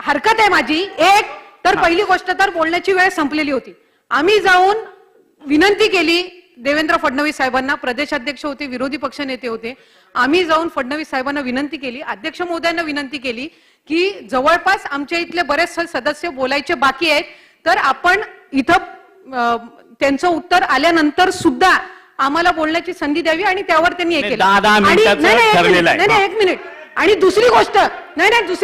हरकत आहे माझी. एक तर पहिली गोष्ट तर बोलण्याची वेळ संपलेली होती. आम्ही जाऊन विनंती केली देवेंद्र फडणवीस साहेबांना, प्रदेशाध्यक्ष होते, विरोधी पक्ष नेते होते. आम्ही जाऊन फडणवीस साहेबांना विनंती केली, अध्यक्ष महोदयांना विनंती केली की जवळपास आमच्या इथले बरेच सदस्य बोलायचे बाकी आहेत, तर आपण इथं त्यांचं उत्तर आल्यानंतर सुद्धा आम्हाला बोलण्याची संधी द्यावी, आणि त्यावर त्यांनी हे केलं. 10 मिनिटाचं ठरलेलं आहे. नाही, 1 मिनिट. आणि दुसरी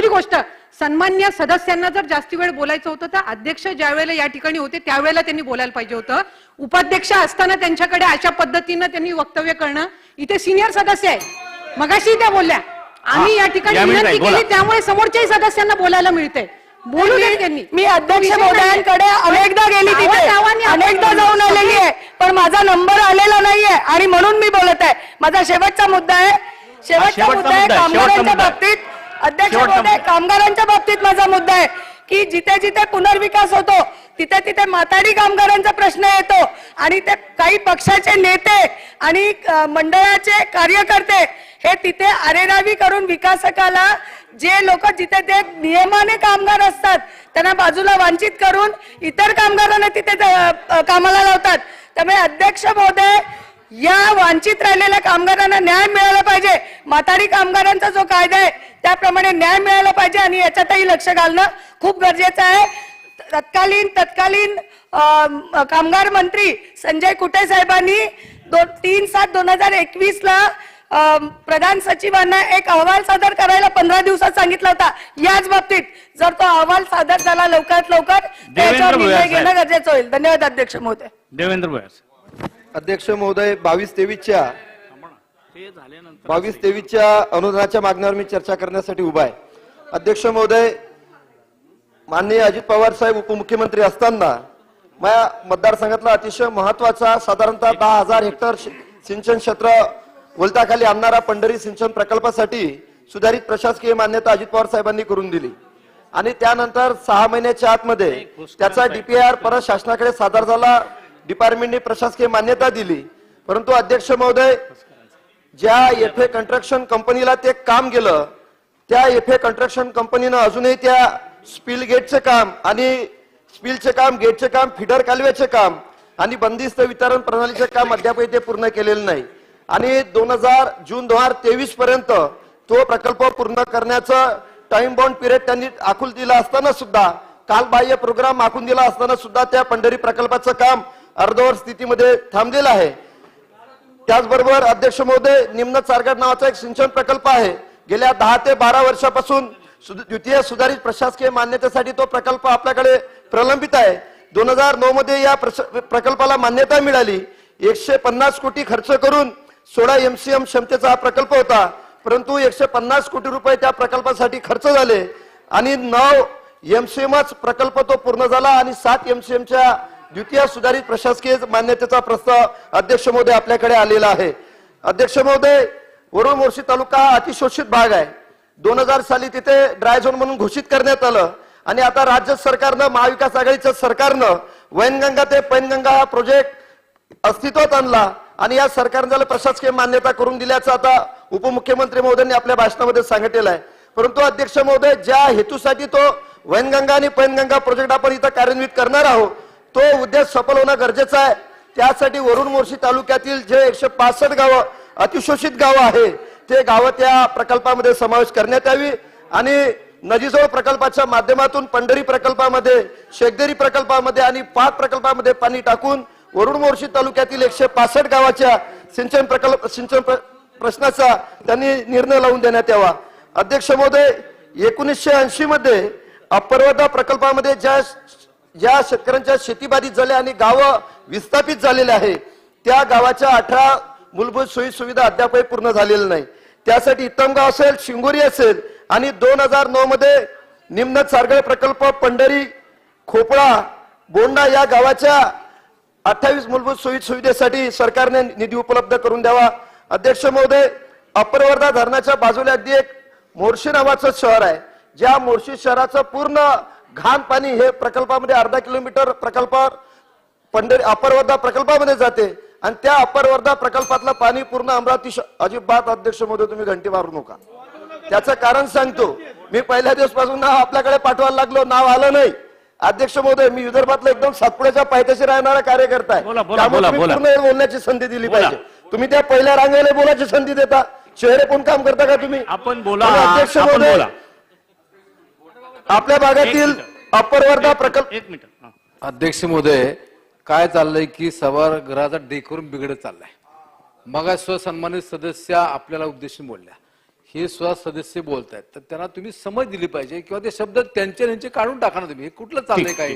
गोष्ट, सन्मान्य सदस्यांना जर जास्ती वेळ बोलायचं होतं तर अध्यक्ष ज्या वेळेला या ठिकाणी होते त्यावेळेला त्यांनी बोलायला पाहिजे होतं. उपाध्यक्ष असताना त्यांच्याकडे अशा पद्धतीनं त्यांनी वक्तव्य करणं, इथे सिनियर सदस्य आहेत, मगाशी त्या बोलल्या, आम्ही या ठिकाणी विनंती केली त्यामुळे समोरच्याही सदस्यांना बोलायला मिळते. बोलू दे त्यांनी. मी अध्यक्ष महोदयांकडे अनेकदा गेली, तिथे अनेकदा जाऊन आलेली आहे, पण माझा नंबर आलेला नाहीये आणि म्हणून मी बोलत आहे. माझा शेवटचा मुद्दा आहे कामगारांच्या बाबतीत. अध्यक्ष महोदय, कामगारांच्या बाबतीत माझा मुद्दा आहे की जिथे जिथे पुनर्विकास होतो तिथे तिथे माथाडी कामगारांचा प्रश्न येतो, आणि ते काही पक्षाचे नेते आणि मंडळाचे कार्यकर्ते हे तिथे अरेरावी करून विकासकाला, जे लोक जिथे ते नियमाने कामगार असतात त्यांना बाजूला वंचित करून इतर कामगारांना तिथे कामाला लावतात. त्यामुळे अध्यक्ष महोदय, या वंचित राहिलेल्या कामगारांना न्याय मिळाला पाहिजे. माथाडी कामगारांचा जो कायदा आहे त्याप्रमाणे न्याय मिळाला पाहिजे, आणि याच्यातही लक्ष घालणं खूप गरजेचं आहे. तत्कालीन कामगार मंत्री संजय कुटे साहेबांनी 3/7/2021 ला प्रधान सचिवांना एक अहवाल सादर करायला 15 दिवसात सांगितला होता याच बाबतीत. जर तो अहवाल सादर झाला लवकरात लवकर त्याच्यावर निर्णय घेणं गरजेचं होईल. धन्यवाद अध्यक्ष महोदय. देवेंद्र भोयास. अध्यक्ष महोदय, 22-23च्या अनुदानाच्या मागण्यावर मी चर्चा करण्यासाठी उभा आहे. अध्यक्ष महोदय, माननीय अजित पवार साहेब उपमुख्यमंत्री असताना माझ्या मतदारसंघातला अतिशय महत्वाचा साधारणतः 10,000 हेक्टर सिंचन क्षेत्र वलताखाली आणणारा पंढरी सिंचन प्रकल्पासाठी सुधारित प्रशासकीय मान्यता अजित पवार साहेबांनी करून दिली, आणि त्यानंतर 6 महिन्याच्या आतमध्ये त्याचा डीपीआर परत शासनाकडे सादर झाला. डिपार्टमेंटने प्रशासकीय मान्यता दिली, परंतु अध्यक्ष महोदय, ज्या एफए कंस्ट्रक्शन कंपनीला ते काम गेलं त्या एफए कंस्ट्रक्शन कंपनीनं अजूनही त्या स्पिल गेटचे काम आणि स्पिलचे काम, गेटचे काम, फिडर कालव्याचे काम आणि बंदिस्त वितरण प्रणालीचे काम अद्यापही ते पूर्ण केलेलं नाही, आणि जून 2023 पर्यंत तो प्रकल्प पूर्ण करण्याचं टाइम बाउंड पिरियड त्यांनी आखून दिला असताना सुद्धा, कालबाह्य प्रोग्राम आखून दिला असताना सुद्धा त्या पंढरी प्रकल्पाचं काम अर्धवट स्थितीमध्ये थांबलेलं आहे. त्याचबरोबर अध्यक्ष महोदय, निम्न चारगड नावाचा एक सिंचन प्रकल्प आहे. गेल्या 10 ते 12 वर्षापासून द्वितीय सुधारित प्रशासकीय मान्यतेसाठी तो प्रकल्प आपल्याकडे प्रलंबित आहे. 2009 मध्ये या प्रकल्पाला मान्यता मिळाली. 150 कोटी खर्च करून 16 MCM क्षमतेचा हा प्रकल्प होता, परंतु 150 कोटी रुपये त्या प्रकल्पासाठी खर्च झाले आणि 9 MCMच प्रकल्प तो पूर्ण झाला, आणि 7 MCMच्या द्वितीय सुधारित प्रशासकीय मान्यतेचा प्रस्ताव अध्यक्ष महोदय आपल्याकडे आलेला आहे. अध्यक्ष महोदय, वरुड मोर्शी तालुका हा अतिशोषित भाग आहे. 2000 साली तिथे ड्राय झोन म्हणून घोषित करण्यात आलं, आणि आता राज्य सरकारनं, महाविकास आघाडीच्या सरकारनं वैनगंगा ते पैनगंगा हा प्रोजेक्ट अस्तित्वात आणला, आणि या सरकारने त्याला प्रशासकीय मान्यता करून दिल्याचं आता उपमुख्यमंत्री महोदयांनी आपल्या भाषणामध्ये सांगितलेलं आहे. परंतु अध्यक्ष महोदय, ज्या हेतूसाठी तो वैनगंगा आणि पैनगंगा प्रोजेक्ट आपण इथं कार्यान्वित करणार आहोत तो उद्देश सफल होणं गरजेचं आहे. त्यासाठी वरुड मोर्शी तालुक्यातील जे 165 गावं अतिशोषित गावं आहे ते गावं त्या प्रकल्पामध्ये समावेश करण्यात यावी, आणि नदीजोड प्रकल्पाच्या माध्यमातून पंढरी प्रकल्पामध्ये, शेखदेरी प्रकल्पामध्ये आणि पाक प्रकल्पामध्ये पाणी टाकून वरुड मोर्शी तालुक्यातील 165 गावाच्या सिंचन प्रश्नाचा त्यांनी निर्णय लावून देण्यात यावा. अध्यक्ष महोदय, 1980 मध्ये अपर्वता प्रकल्पामध्ये ज्या शेतकऱ्यांच्या शेतीबाधित झाल्या आणि गावं विस्थापित झालेले आहे त्या गावाच्या 18 मूलभूत सोयी सुविधा अद्यापही पूर्ण झालेल्या नाही. त्यासाठी इतमगाव असेल, शिंगोरी असेल, आणि 2009 मध्ये निम्न चारगळ प्रकल्प पंढरी, खोपळा, बोंडा या गावाच्या 28 मूलभूत सोयी सुविधेसाठी सरकारने निधी उपलब्ध करून द्यावा. अध्यक्ष महोदय, अप्पर वर्धा धरणाच्या बाजूला अगदी एक मोर्शी नावाचं शहर आहे, ज्या मोर्शी शहराचं पूर्ण घाण पाणी हे प्रकल्पामध्ये अर्धा किलोमीटर प्रकल्पावर अपर वर्धा प्रकल्पामध्ये जाते आणि त्या अपर वर्धा प्रकल्पातलं पाणी पूर्ण अमरावती अजिबात अध्यक्ष महोदय तुम्ही घंटी मारू नका. त्याचं कारण सांगतो. मी पहिल्या दिवसपासून नाव आपल्याकडे पाठवायला लागलो, नाव आलं नाही. अध्यक्ष महोदय, मी विदर्भातला एकदम सातपुड्याच्या पायथ्याशी राहणारा कार्यकर्ता आहे. त्यामुळे तुम्ही पूर्ण वेळ बोलण्याची संधी दिली पाहिजे. तुम्ही त्या पहिल्या रांगेला बोलायची संधी देता, चेहरे कोण काम करता का तुम्ही? आपण बोला. अध्यक्ष महोदय, आपल्या भागातील अपर वर्धा प्रकल्प. एक मिनिट. अध्यक्ष महोदय, काय चाललंय की सभागृहाचा डेकोरम बिघडत चाललाय. मग स्वसन्मानित सदस्य आपल्याला उद्देशून बोलल्या, हे सदस्य बोलतायत, तर त्यांना तुम्ही समज दिली पाहिजे किंवा ते शब्द त्यांचे काढून टाका ना तुम्ही. हे कुठलं चाललंय काय?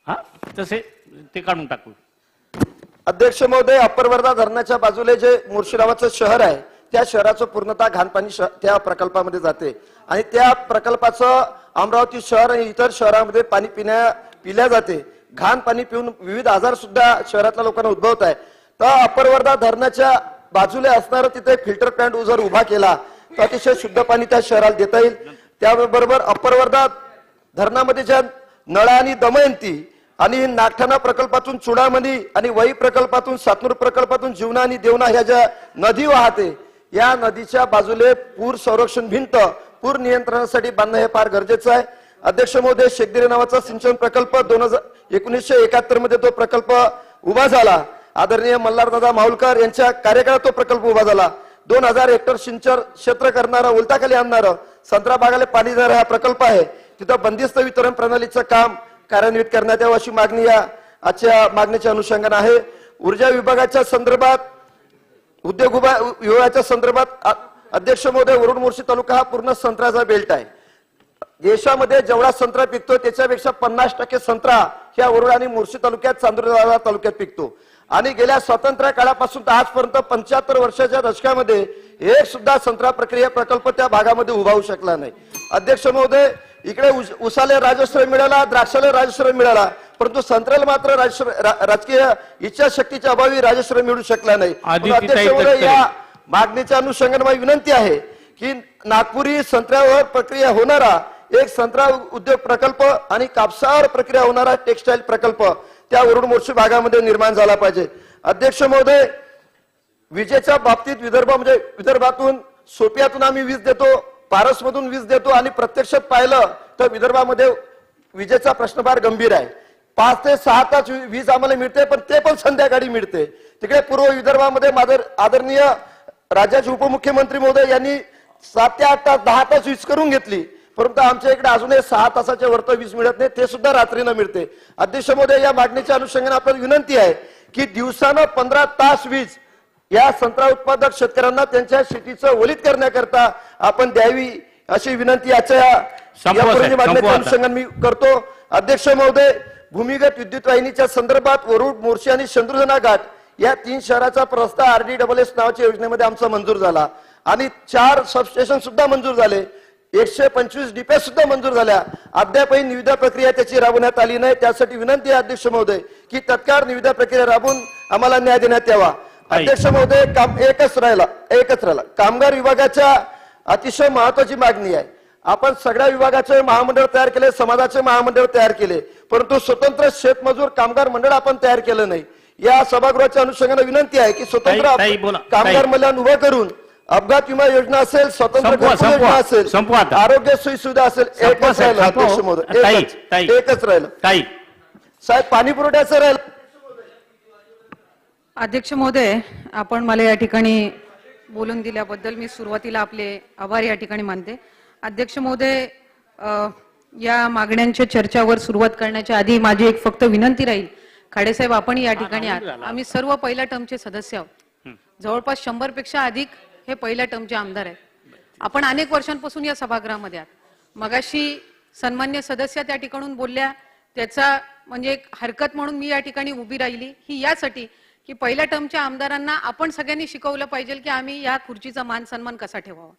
हा, तसे ते काढून टाकू. अध्यक्ष महोदय, अपर वर्धा धरणाच्या बाजूले जे मोर्शी नावाचं शहर आहे, त्या शहराचं पूर्णतः घाणपाणी त्या प्रकल्पामध्ये जाते आणि त्या प्रकल्पाचं अमरावती शहर आणि इतर शहरांमध्ये पाणी पिल्या जाते. घाण पाणी पिऊन विविध आजार सुद्धा शहरातल्या लोकांना उद्भवत आहे. तर अपर वर्धा धरणाच्या बाजूला असणारं तिथे फिल्टर प्लांट जर उभा केला तर अतिशय शुद्ध पाणी त्या शहराला देता येईल. त्याबरोबर अपर वर्धा धरणामध्ये ज्या नळा आणि दमयंती आणि नागठाणा प्रकल्पातून चुडामणी आणि वही प्रकल्पातून सातनूर प्रकल्पातून जीवना आणि देवना ह्या ज्या नदी वाहते, या नदीच्या बाजूले पूर संरक्षण भिंत पूर नियंत्रणासाठी बांधणं हे फार गरजेचं आहे. अध्यक्ष महोदय, शेखदिरी नावाचा सिंचन प्रकल्प 1971 मध्ये तो प्रकल्प उभा झाला. आदरणीय मल्हारदादा माहुलकर यांच्या कार्यकाळात तो प्रकल्प उभा झाला. 2000 हेक्टर सिंचन क्षेत्र करणारा, उलटाखाली आणणारं, संत्रा बागाला पाणी देणारा हा प्रकल्प आहे. तिथं बंदिस्त वितरण प्रणालीचं काम कार्यान्वित करण्यात यावं अशी मागणी या आजच्या मागणीच्या अनुषंगाने आहे. ऊर्जा विभागाच्या संदर्भात, उद्योग विभागाच्या संदर्भात अध्यक्ष महोदय, वरुड मोर्शी तालुका हा पूर्ण संत्र्याचा बेल्ट आहे. देशामध्ये जेवढा संत्रा पिकतो त्याच्यापेक्षा 50% संत्रा ह्या वरुड आणि मोर्शी तालुक्यात, चांदूर तालुक्यात पिकतो. आणि गेल्या स्वातंत्र्य काळापासून तर आजपर्यंत 75 वर्षाच्या दशकामध्ये एक सुद्धा संत्रा प्रक्रिया प्रकल्प त्या भागामध्ये उभा होऊ शकला नाही. अध्यक्ष महोदय, इकडे उसाले राजश्रय मिळाला, द्राक्षाला राजश्रय मिळाला, परंतु संत्र्याला मात्र राजकीय इच्छाशक्तीच्या अभावी राजश्रय मिळू शकला नाही. अध्यक्ष महोदय, या मागणीच्या अनुषंगाने माझी विनंती आहे की नागपुरी संत्र्यावर प्रक्रिया होणारा एक संत्रा उद्योग प्रकल्प आणि कापसावर प्रक्रिया होणारा टेक्सटाईल प्रकल्प त्या वरुड मोर्शी भागामध्ये निर्माण झाला पाहिजे. अध्यक्ष महोदय, विजेच्या बाबतीत विदर्भातून सोपियातून आम्ही वीज देतो, पारसमधून वीज देतो आणि प्रत्यक्षात पाहिलं तर विदर्भामध्ये विजेचा प्रश्न फार गंभीर आहे. 5 ते 6 तास वीज आम्हाला मिळते, पण ते पण संध्याकाळी मिळते. तिकडे पूर्व विदर्भामध्ये आदरणीय राज्याचे उपमुख्यमंत्री महोदय यांनी 7 ते 8 तास 10 तास वीज करून घेतली, परंतु आमच्या इकडे अजूनही 6 तासाच्या वरती वीज मिळत नाही, ते सुद्धा रात्रीनं मिळते. अध्यक्ष महोदय, या मागणीच्या अनुषंगाने आपल्याला विनंती आहे की दिवसानं 15 तास वीज या संत्रा उत्पादक शेतकऱ्यांना त्यांच्या शेतीचं वलित करण्याकरता आपण द्यावी अशी विनंती आजच्या मागणीच्या अनुषंगाने मी करतो. अध्यक्ष महोदय, भूमिगत विद्युत वाहिनीच्या संदर्भात वरुड, मोर्शी आणि चंद्रधना घाट या 3 शहराचा प्रस्ताव RDSS नावाच्या योजनेमध्ये आमचा मंजूर झाला आणि 4 सबस्टेशन सुद्धा मंजूर झाले, 125 डीपीएस सुद्धा मंजूर झाल्या. अद्यापही निविदा प्रक्रिया त्याची राबवण्यात आली नाही. त्यासाठी विनंती आहे अध्यक्ष महोदय की तत्काळ निविदा प्रक्रिया राबवून आम्हाला न्याय देण्यात यावा. अध्यक्ष महोदय, एकच राहिला कामगार विभागाच्या अतिशय महत्वाची मागणी आहे. आपण सगळ्या विभागाचे महामंडळ तयार केले, समाजाचे महामंडळ तयार केले, परंतु स्वतंत्र शेतमजूर कामगार मंडळ आपण तयार केलं नाही. या सभागृहाच्या अनुषंगाने विनंती आहे की स्वतंत्र कामगार मंडळ उभं करून अपघात विमा योजना असेल, स्वतंत्र योजना असेल, आरोग्य सोयी सुविधा असेल, एकच राहिलं अध्यक्ष महोदय, एकच राहिलं साहेब, पाणी पुरवठ्याचं राहिलं. अध्यक्ष महोदय, आपण मला या ठिकाणी बोलून दिल्याबद्दल मी सुरुवातीला आपले आभार या ठिकाणी मानते. अध्यक्ष महोदय, या मागण्यांच्या चर्चावर सुरुवात करण्याच्या आधी माझी एक फक्त विनंती राहील. खाडेसाहेब, आपण या ठिकाणी आहात, आम्ही सर्व पहिल्या टर्मचे सदस्य आहोत, जवळपास 100 पेक्षा अधिक हे पहिल्या टर्मचे आमदार आहेत. आपण अनेक वर्षांपासून या सभागृहामध्ये आहात. मगाशी सन्मान्य सदस्य त्या ठिकाणून बोलल्या, त्याचा म्हणजे एक हरकत म्हणून मी या ठिकाणी उभी राहिली, ही यासाठी की पहिल्या टर्मच्या आमदारांना आपण सगळ्यांनी शिकवलं पाहिजे की आम्ही या खुर्चीचा मान सन्मान कसा ठेवावा.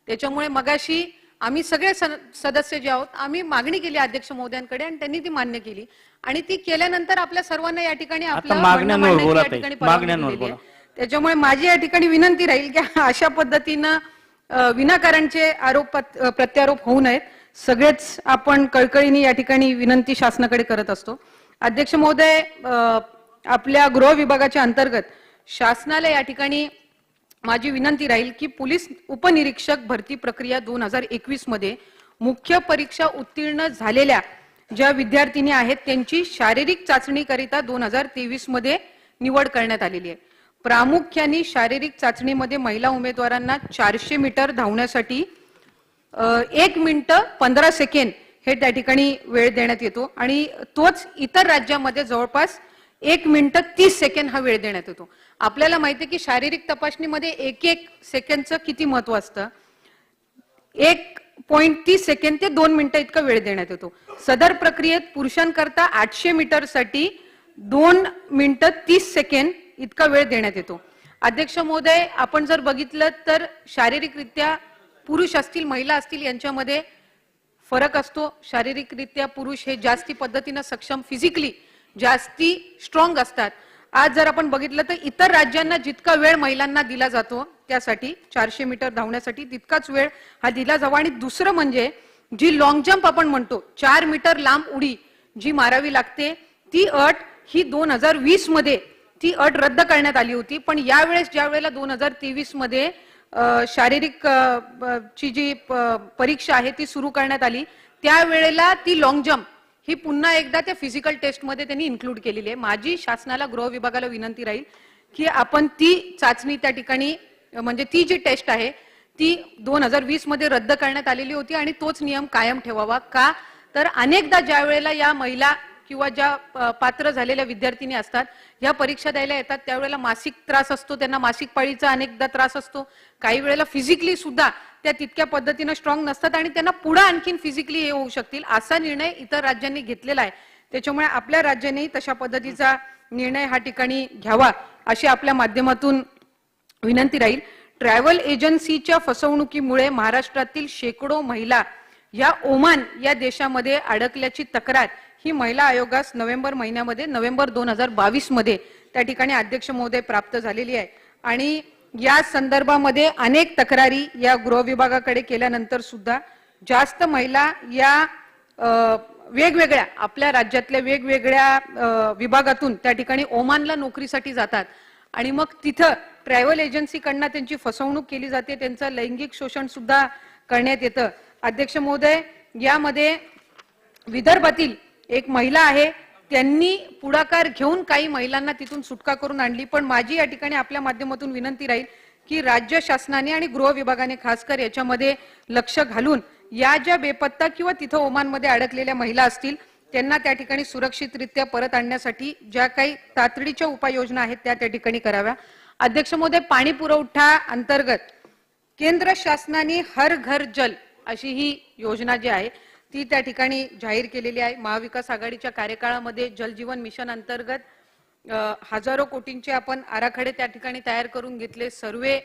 त्याच्यामुळे मगाशी आम्ही सगळे सदस्य जे आहोत आम्ही मागणी केली अध्यक्ष महोदयांकडे आणि त्यांनी ती मान्य केली आणि ती केल्यानंतर आपल्या सर्वांना या ठिकाणी त्याच्यामुळे माझी या ठिकाणी विनंती राहील की अशा पद्धतीनं विनाकारणचे आरोप प्रत्यारोप होऊ नयेत. सगळेच आपण कळकळीने या ठिकाणी विनंती शासनाकडे करत असतो. अध्यक्ष महोदय, आपल्या गृह विभागाच्या अंतर्गत शासनाला या ठिकाणी माझी विनंती राहील की पोलीस उपनिरीक्षक भरती प्रक्रिया 2021 मध्ये मुख्य परीक्षा उत्तीर्ण झालेल्या ज्या विद्यार्थिनी आहेत त्यांची शारीरिक चाचणी करिता 2023 मध्ये निवड करण्यात आलेली आहे. प्रामुख्याने शारीरिक चाचणीमध्ये महिला उमेदवारांना 400 मीटर धावण्यासाठी 1 मिनिट 15 सेकंड हे त्या ठिकाणी वेळ देण्यात येतो आणि तोच इतर राज्यामध्ये जवळपास 1 मिनिट 30 सेकंड हा वेळ देण्यात येतो. आपल्याला माहिती आहे की शारीरिक तपासणीमध्ये 1 सेकंडचं किती महत्व असतं. 1.30 सेकंड ते 2 मिनिटं इतका वेळ देण्यात येतो. सदर प्रक्रियेत पुरुषांकरता 800 मीटर साठी 2 मिनिटं 30 सेकंड इतका वेळ देण्यात येतो. अध्यक्ष महोदय, आपण जर बघितलं तर शारीरिकरित्या पुरुष असतील महिला असतील यांच्यामध्ये फरक असतो. शारीरिकरित्या पुरुष हे जास्ती पद्धतीने सक्षम, फिजिकली जास्ती स्ट्रॉंग असतात. आज जर आपण बघितलं तर इतर राज्यांना जितका वेळ महिलांना दिला जातो त्यासाठी 400 मीटर धावण्यासाठी तितकाच वेळ हा दिला जावा. आणि दुसरं म्हणजे जी लॉंग जंप आपण म्हणतो 4 मीटर लांब उडी जी मारावी लागते ती अट ही 2020 मध्ये ती अट रद्द करण्यात आली होती. पण यावेळेस ज्या वेळेला 2023 मध्ये शारीरिक ची जी परीक्षा आहे ती सुरू करण्यात आली त्यावेळेला ती लॉंग जंप ही पुन्हा एकदा त्या फिजिकल टेस्ट मध्ये त्यांनी इन्क्लूड केलेली आहे. माझी शासनाला गृह विभागाला विनंती राहील की आपण ती चाचणी त्या ठिकाणी म्हणजे ती जी टेस्ट आहे ती 2020 मध्ये रद्द करण्यात आलेली होती आणि तोच नियम कायम ठेवावा. का तर अनेकदा ज्या वेळेला या महिला किंवा ज्या पात्र झालेल्या विद्यार्थिनी असतात या परीक्षा द्यायला येतात त्यावेळेला मासिक त्रास असतो, त्यांना मासिक पाळीचा अनेकदा त्रास असतो. काही वेळेला फिजिकली सुद्धा त्या तितक्या पद्धतीने स्ट्रॉंग नसतात आणि त्यांना पुढे आणखीन फिजिकली हे होऊ शकतील. असा निर्णय इतर राज्यांनी घेतलेला आहे. त्याच्यामुळे आपल्या राज्यानेही तशा पद्धतीचा निर्णय हा ठिकाणी घ्यावा अशी आपल्या माध्यमातून विनंती राहील. ट्रॅव्हल एजन्सीच्या फसवणुकीमुळे महाराष्ट्रातील शेकडो महिला या ओमान या देशामध्ये अडकल्याची तक्रार ही महिला आयोगास नोव्हेंबर 2022 मध्ये त्या ठिकाणी अध्यक्ष महोदय प्राप्त झालेली आहे. आणि या संदर्भामध्ये अनेक तक्रारी या गृह विभागाकडे केल्यानंतर सुद्धा जास्त महिला या वेगवेगळ्या आपल्या राज्यातल्या वेगवेगळ्या विभागातून त्या ठिकाणी ओमानला नोकरीसाठी जातात आणि मग तिथं ट्रॅव्हल एजन्सीकडनं त्यांची फसवणूक केली जाते, त्यांचं लैंगिक शोषण सुद्धा करण्यात येतं. अध्यक्ष महोदय, यामध्ये विदर्भातील एक महिला आहे त्यांनी पुढाकार घेऊन काही महिलांना तिथून सुटका करून आणली. पण माझी या ठिकाणी आपल्या माध्यमातून विनंती राहील की राज्य शासनाने आणि गृह विभागाने खासकर याच्यामध्ये लक्ष घालून या ज्या बेपत्ता किंवा तिथं ओमानमध्ये अडकलेल्या महिला असतील त्यांना त्या ठिकाणी सुरक्षितरित्या परत आणण्यासाठी ज्या काही तातडीच्या उपाययोजना आहेत त्या ठिकाणी कराव्या. अध्यक्ष महोदय, पाणी पुरवठा अंतर्गत केंद्र शासनाने हर घर जल अशी ही योजना जी आहे ती त्या ठिकाणी जाहीर केलेली आहे. महाविकास आघाडीच्या कार्यकाळामध्ये जल जीवन मिशन अंतर्गत हजारो कोटींचे आपण आराखडे त्या ठिकाणी तयार करून घेतले, सर्वे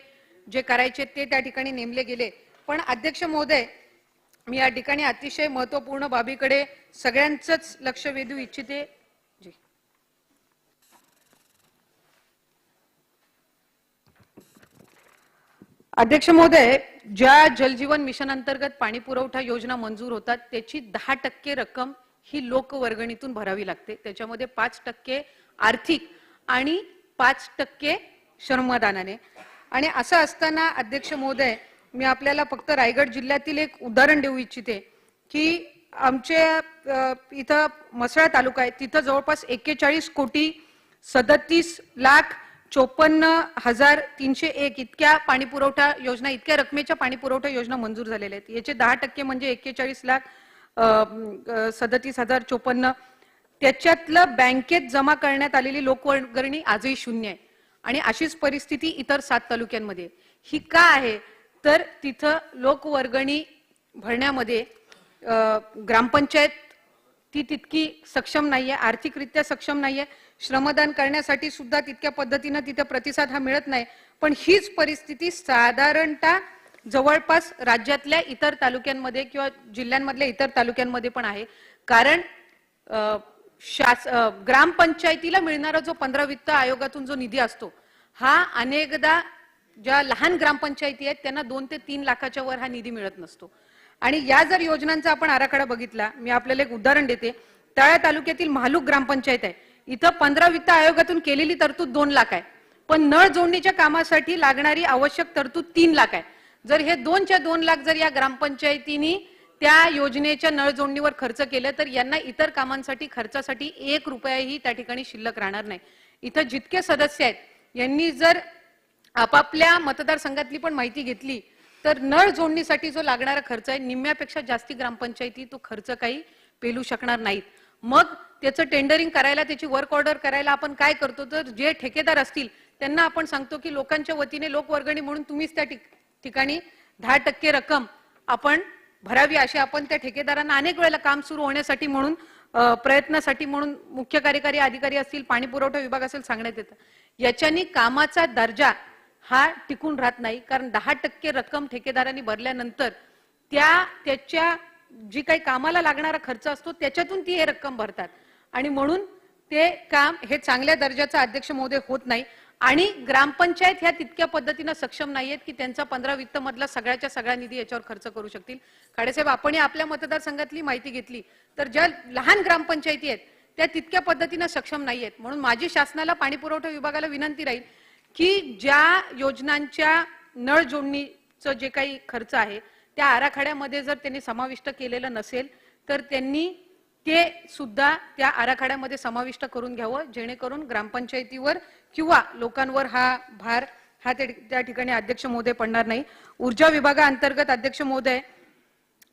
जे करायचे ते त्या ठिकाणी नेमले गेले. पण अध्यक्ष महोदय, मी या ठिकाणी अतिशय महत्वपूर्ण बाबीकडे सगळ्यांचंच लक्ष वेधू इच्छिते. अध्यक्ष महोदय, ज्या जलजीवन मिशन अंतर्गत पाणी पुरवठा योजना मंजूर होतात त्याची 10% रक्कम ही लोकवर्गणीतून भरावी लागते. त्याच्यामध्ये 5% आर्थिक आणि 5% श्रमदानाने. आणि असं असताना अध्यक्ष महोदय, मी आपल्याला फक्त रायगड जिल्ह्यातील एक उदाहरण देऊ इच्छिते की आमच्या इथं म्हसळा तालुका आहे तिथं जवळपास 41,57,54,301 इतक्या पाणी पुरवठा योजना, इतक्या रकमेच्या पाणी पुरवठा योजना मंजूर झालेल्या आहेत. याचे 10% म्हणजे 41,37,054. त्याच्यातलं बँकेत जमा करण्यात आलेली लोकवर्गणी आजही शून्य आहे. आणि अशीच परिस्थिती इतर 7 तालुक्यांमध्ये. ही का आहे तर तिथं लोकवर्गणी भरण्यामध्ये ग्रामपंचायत ती तितकी सक्षम नाहीये, आर्थिकरित्या सक्षम नाहीये. श्रमदान करण्यासाठी सुद्धा तितक्या पद्धतीने तिथे प्रतिसाद हा मिळत नाही. पण हीच परिस्थिती साधारणतः जवळपास राज्यातल्या इतर तालुक्यांमध्ये किंवा जिल्ह्यांमधल्या इतर तालुक्यांमध्ये पण आहे. कारण ग्रामपंचायतीला मिळणारा जो 15 वित्त आयोगातून जो निधी असतो हा अनेकदा ज्या लहान ग्रामपंचायती आहेत त्यांना 2 ते 3 लाखाच्या वर हा निधी मिळत नसतो. आणि या जर योजनांचा आपण आराखडा बघितला, मी आपल्याला एक उदाहरण देते. तळा तालुक्यातील महालूक ग्रामपंचायत आहे. इथं 15 वित्त आयोगातून केलेली तरतूद 2 लाख आहे, पण नळ जोडणीच्या कामासाठी लागणारी आवश्यक तरतूद 3 लाख आहे. जर हे 2च्या 2 लाख जर या ग्रामपंचायतीनी त्या योजनेच्या नळ जोडणीवर खर्च केलं तर यांना इतर कामांसाठी खर्चासाठी 1 रुपयाही त्या ठिकाणी शिल्लक राहणार नाही. इथं जितके सदस्य आहेत यांनी जर आपापल्या मतदारसंघातली पण माहिती घेतली तर नळ जोडणीसाठी जो लागणारा खर्च आहे निम्म्यापेक्षा जास्ती ग्रामपंचायती तो खर्च काही पेलू शकणार नाहीत. मग त्याचं टेंडरिंग करायला, त्याची वर्क ऑर्डर करायला आपण काय करतो, तर जे ठेकेदार असतील त्यांना आपण सांगतो की लोकांच्या वतीने लोकवर्गणी म्हणून तुम्हीच त्या ठिकाणी 10% रक्कम आपण भरावी, अशी आपण त्या ठेकेदारांना अनेक वेळेला काम सुरू होण्यासाठी म्हणून प्रयत्नासाठी म्हणून मुख्य कार्यकारी अधिकारी असतील, पाणी पुरवठा विभाग असेल सांगण्यात येतं. याच्यानी कामाचा दर्जा हा टिकून राहत नाही, कारण 10% रक्कम ठेकेदारांनी भरल्यानंतर त्याच्या जी काही कामाला लागणारा खर्च असतो त्याच्यातून ती हे रक्कम भरतात आणि म्हणून ते काम हे चांगल्या दर्जाचं अध्यक्ष महोदय होत नाही. आणि ग्रामपंचायत ह्या तितक्या पद्धतीनं सक्षम नाहीयेत की त्यांचा 15 वित्त मधला सगळ्याच्या सगळा निधी याच्यावर खर्च करू शकतील. खाडेसाहेब, आपण आपल्या मतदारसंघातली माहिती घेतली तर ज्या लहान ग्रामपंचायती आहेत त्या तितक्या पद्धतीनं सक्षम नाहीयेत. म्हणून माझी शासनाला पाणी पुरवठा विभागाला विनंती राहील की ज्या योजनांच्या नळ जोडणीचं जे काही खर्च आहे त्या आराखड्यामध्ये जर त्यांनी समाविष्ट केलेलं नसेल तर त्यांनी ते सुद्धा त्या आराखड्यामध्ये समाविष्ट करून घ्यावं, जेणेकरून ग्रामपंचायतीवर किंवा लोकांवर हा भार हा त्या ठिकाणी अध्यक्ष महोदय पडणार नाही. ऊर्जा विभागाअंतर्गत अध्यक्ष महोदय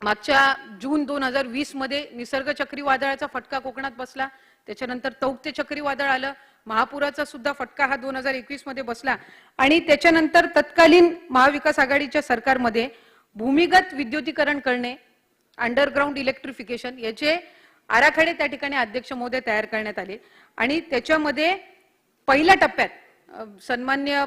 मागच्या जून 2020 मध्ये निसर्ग चक्रीवादळाचा फटका कोकणात बसला, त्याच्यानंतर तौक्ते चक्रीवादळ आलं, महापुराचा सुद्धा फटका हा 2021 मध्ये बसला आणि त्याच्यानंतर तत्कालीन महाविकास आघाडीच्या सरकारमध्ये भूमिगत विद्युतीकरण करणे, अंडरग्राउंड इलेक्ट्रिफिकेशन याचे आराखडे त्या ठिकाणी अध्यक्ष महोदय तयार करण्यात आले आणि त्याच्यामध्ये पहिल्या टप्प्यात सन्मान्य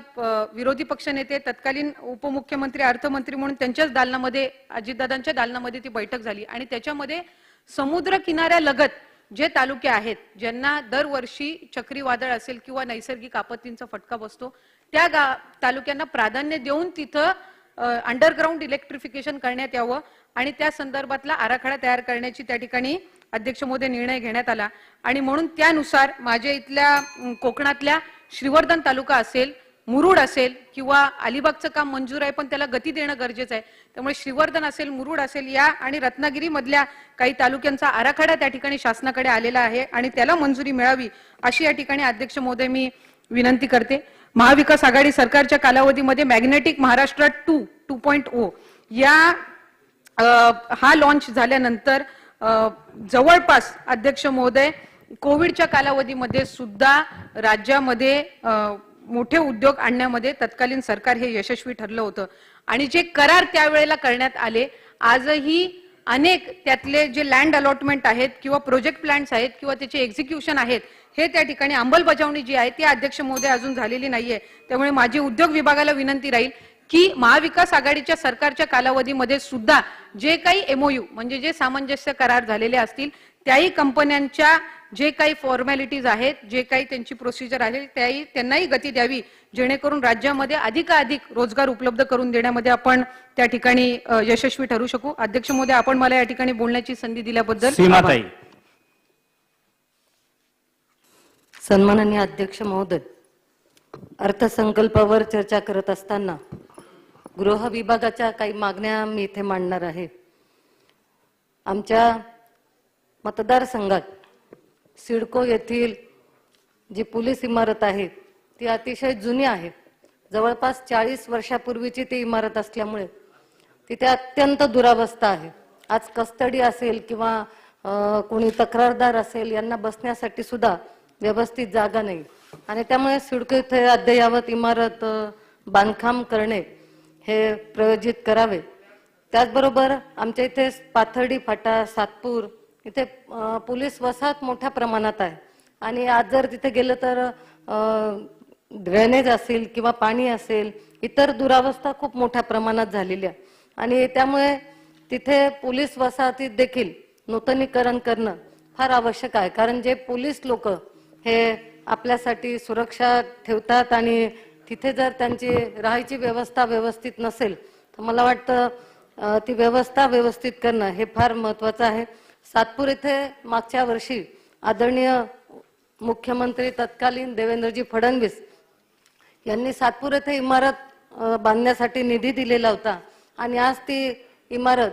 विरोधी पक्षनेते तत्कालीन उपमुख्यमंत्री अर्थमंत्री म्हणून त्यांच्याच दालनामध्ये अजितदादांच्या दालनामध्ये ती बैठक झाली आणि त्याच्यामध्ये समुद्र किनाऱ्यालगत जे तालुके आहेत ज्यांना दरवर्षी चक्रीवादळ असेल किंवा नैसर्गिक आपत्तींचा फटका बसतो त्या तालुक्यांना प्राधान्य देऊन तिथं अंडरग्राउंड इलेक्ट्रिफिकेशन करण्यात यावं आणि त्या संदर्भातला आराखडा तयार करण्याची त्या ठिकाणी अध्यक्ष महोदय निर्णय घेण्यात आला आणि म्हणून त्यानुसार माझ्या इथल्या कोकणातल्या श्रीवर्धन तालुका असेल, मुरुड असेल किंवा अलिबागचं काम मंजूर आहे पण त्याला गती देणं गरजेचं आहे, त्यामुळे श्रीवर्धन असेल, मुरुड असेल या आणि रत्नागिरी मधल्या काही तालुक्यांचा आराखडा त्या ठिकाणी शासनाकडे आलेला आहे आणि त्याला मंजुरी मिळावी अशी या ठिकाणी अध्यक्ष महोदय मी विनंती करते. महाविकास आघाडी सरकारच्या कालावधीमध्ये मॅग्नेटिक महाराष्ट्र 2.0 या हा लॉन्च झाल्यानंतर जवळपास अध्यक्ष महोदय कोविडच्या कालावधीमध्ये सुद्धा राज्यामध्ये मोठे उद्योग आणण्यामध्ये तत्कालीन सरकार हे यशस्वी ठरलं होतं आणि जे करार त्यावेळेला करण्यात आले आजही अनेक त्यातले जे लँड अलॉटमेंट आहेत किंवा प्रोजेक्ट प्लॅन्स आहेत किंवा त्याचे एक्झिक्युशन आहेत हे त्या ठिकाणी अंमलबजावणी जी आहे ती अध्यक्ष महोदय अजून झालेली नाहीये. त्यामुळे माझी उद्योग विभागाला विनंती राहील की महाविकास आघाडीच्या सरकारच्या कालावधीमध्ये सुद्धा जे काही एमओयू म्हणजे जे सामंजस्य करार झालेले असतील त्याही कंपन्यांच्या जे काही फॉर्मॅलिटीज आहेत, जे काही त्यांची प्रोसिजर आहे त्यांनाही गती द्यावी, जेणेकरून राज्यामध्ये अधिकाधिक रोजगार उपलब्ध करून देण्यामध्ये आपण त्या ठिकाणी यशस्वी ठरू शकू. अध्यक्ष महोदय, आपण मला या ठिकाणी बोलण्याची संधी दिल्याबद्दल सीमाताई. सन्माननीय अध्यक्ष महोदय, अर्थसंकल्पावर चर्चा करत असताना गृह विभागाच्या काही मागण्या मी इथे मांडणार आहे. आमच्या मतदारसंघात सिडको येथील जी पोलीस इमारत आहे ती अतिशय जुनी आहे. जवळपास 40 वर्षापूर्वीची ती इमारत असल्यामुळे तिथे अत्यंत दुरावस्था आहे. आज कस्टडी असेल किंवा कोणी तक्रारदार असेल यांना बसण्यासाठी सुद्धा व्यवस्थित जागा नाही आणि त्यामुळे सिडको इथे अद्ययावत इमारत बांधकाम करणे हे प्रयोजित करावे. त्याचबरोबर आमच्या इथे पाथर्डी फाटा, सातपूर इथे पोलीस वसाहत मोठ्या प्रमाणात आहे आणि आज जर तिथे गेलं तर ड्रेनेज असेल किंवा पाणी असेल, इतर दुरावस्था खूप मोठ्या प्रमाणात झालेली आहे आणि त्यामुळे तिथे पोलीस वसाहतीत देखील नूतनीकरण करणं फार आवश्यक आहे. कारण जे पोलीस लोक हे आपल्यासाठी सुरक्षा ठेवतात आणि तिथे जर त्यांची राहायची व्यवस्था व्यवस्थित नसेल तर मला वाटतं ती व्यवस्था व्यवस्थित करणं हे फार महत्वाचं आहे. सातपूर येथे मागच्या वर्षी आदरणीय मुख्यमंत्री तत्कालीन देवेंद्रजी फडणवीस यांनी सातपूर येथे इमारत बांधण्यासाठी निधी दिलेला होता आणि आज ती इमारत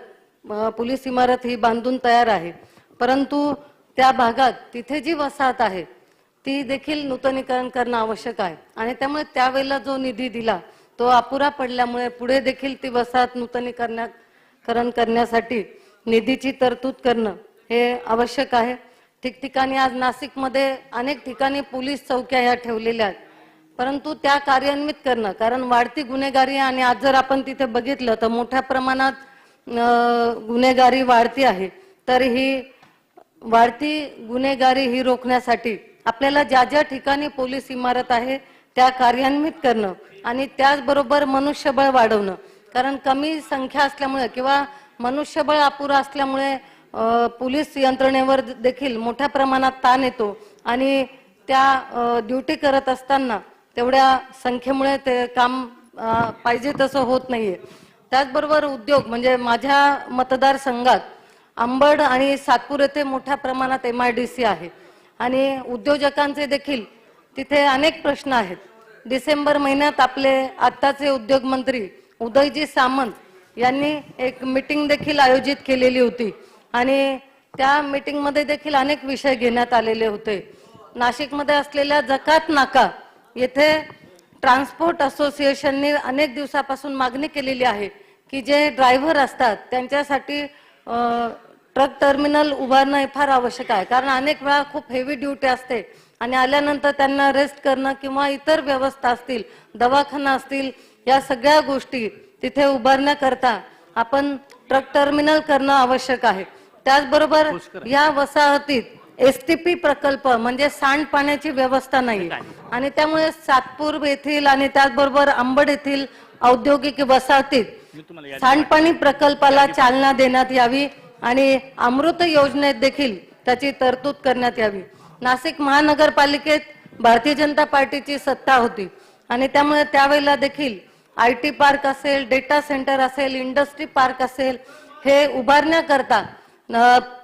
पोलीस इमारत ही बांधून तयार आहे. परंतु त्या भागात तिथे जी वसाहत आहे ती देखील नूतनीकरण करणं आवश्यक आहे आणि त्यामुळे त्यावेळेला जो निधी दिला तो अपुरा पडल्यामुळे पुढे देखील ती वसाहत नूतनीकरण करण्यासाठी निधीची तरतूद करणं हे आवश्यक आहे. ठिकठिकाणी आज नाशिकमध्ये अनेक ठिकाणी पोलीस चौक्या ह्या ठेवलेल्या आहेत, परंतु त्या कार्यान्वित करणं, कारण वाढती गुन्हेगारी आणि आज जर आपण तिथे बघितलं तर मोठ्या प्रमाणात गुन्हेगारी वाढती आहे. तर ही वाढती गुन्हेगारी ही रोखण्यासाठी आपल्याला ज्या ज्या ठिकाणी पोलीस इमारत आहे त्या कार्यान्वित करणं आणि त्याचबरोबर मनुष्यबळ वाढवणं, कारण कमी संख्या असल्यामुळे किंवा मनुष्यबळ अपुरा असल्यामुळे पोलीस यंत्रणेवर देखील मोठ्या प्रमाणात ताण येतो आणि त्या ड्युटी करत असताना तेवढ्या संख्येमुळे ते काम पाहिजे तसं होत नाहीये. त्याचबरोबर उद्योग म्हणजे माझ्या मतदारसंघात अंबड आणि सातपूर येथे मोठ्या प्रमाणात MIDC आहे आणि उद्योजकांचे देखील तिथे अनेक प्रश्न आहेत. डिसेंबर महिन्यात आपले आत्ताचे उद्योग मंत्री उदयजी सामंत यांनी एक मीटिंग देखील आयोजित केलेली होती आणि त्या मीटिंगमध्ये देखील अनेक विषय घेण्यात आलेले होते. नाशिकमध्ये असलेल्या जकात नाका येथे ट्रान्सपोर्ट असोसिएशनने अनेक दिवसापासून मागणी केलेली आहे की जे ड्रायव्हर असतात त्यांच्यासाठी ट्रक टर्मिनल उभारणं हे फार आवश्यक आहे, कारण अनेक वेळा खूप हेवी ड्युटी असते आणि आल्यानंतर त्यांना रेस्ट करणं किंवा इतर व्यवस्था असतील, दवाखाना असतील, या सगळ्या गोष्टी तिथे उभारण्याकरता आपण ट्रक टर्मिनल करणं आवश्यक आहे. त्याचबरोबर या वसाहतीत STP प्रकल्प म्हणजे सांडपाण्याची व्यवस्था नाही आणि त्यामुळे सातपूर येथील आणि त्याचबरोबर अंबड येथील औद्योगिक वसाहतीत सांडपाणी प्रकल्पाला चालना देण्यात यावी आणि अमृत योजनेत देखील त्याची तरतूद करण्यात यावी. नाशिक महानगरपालिकेत भारतीय जनता पार्टीची सत्ता होती आणि त्यामुळे त्यावेळेला देखील IT पार्क असेल, डेटा सेंटर असेल, इंडस्ट्री पार्क असेल, हे उभारण्याकरता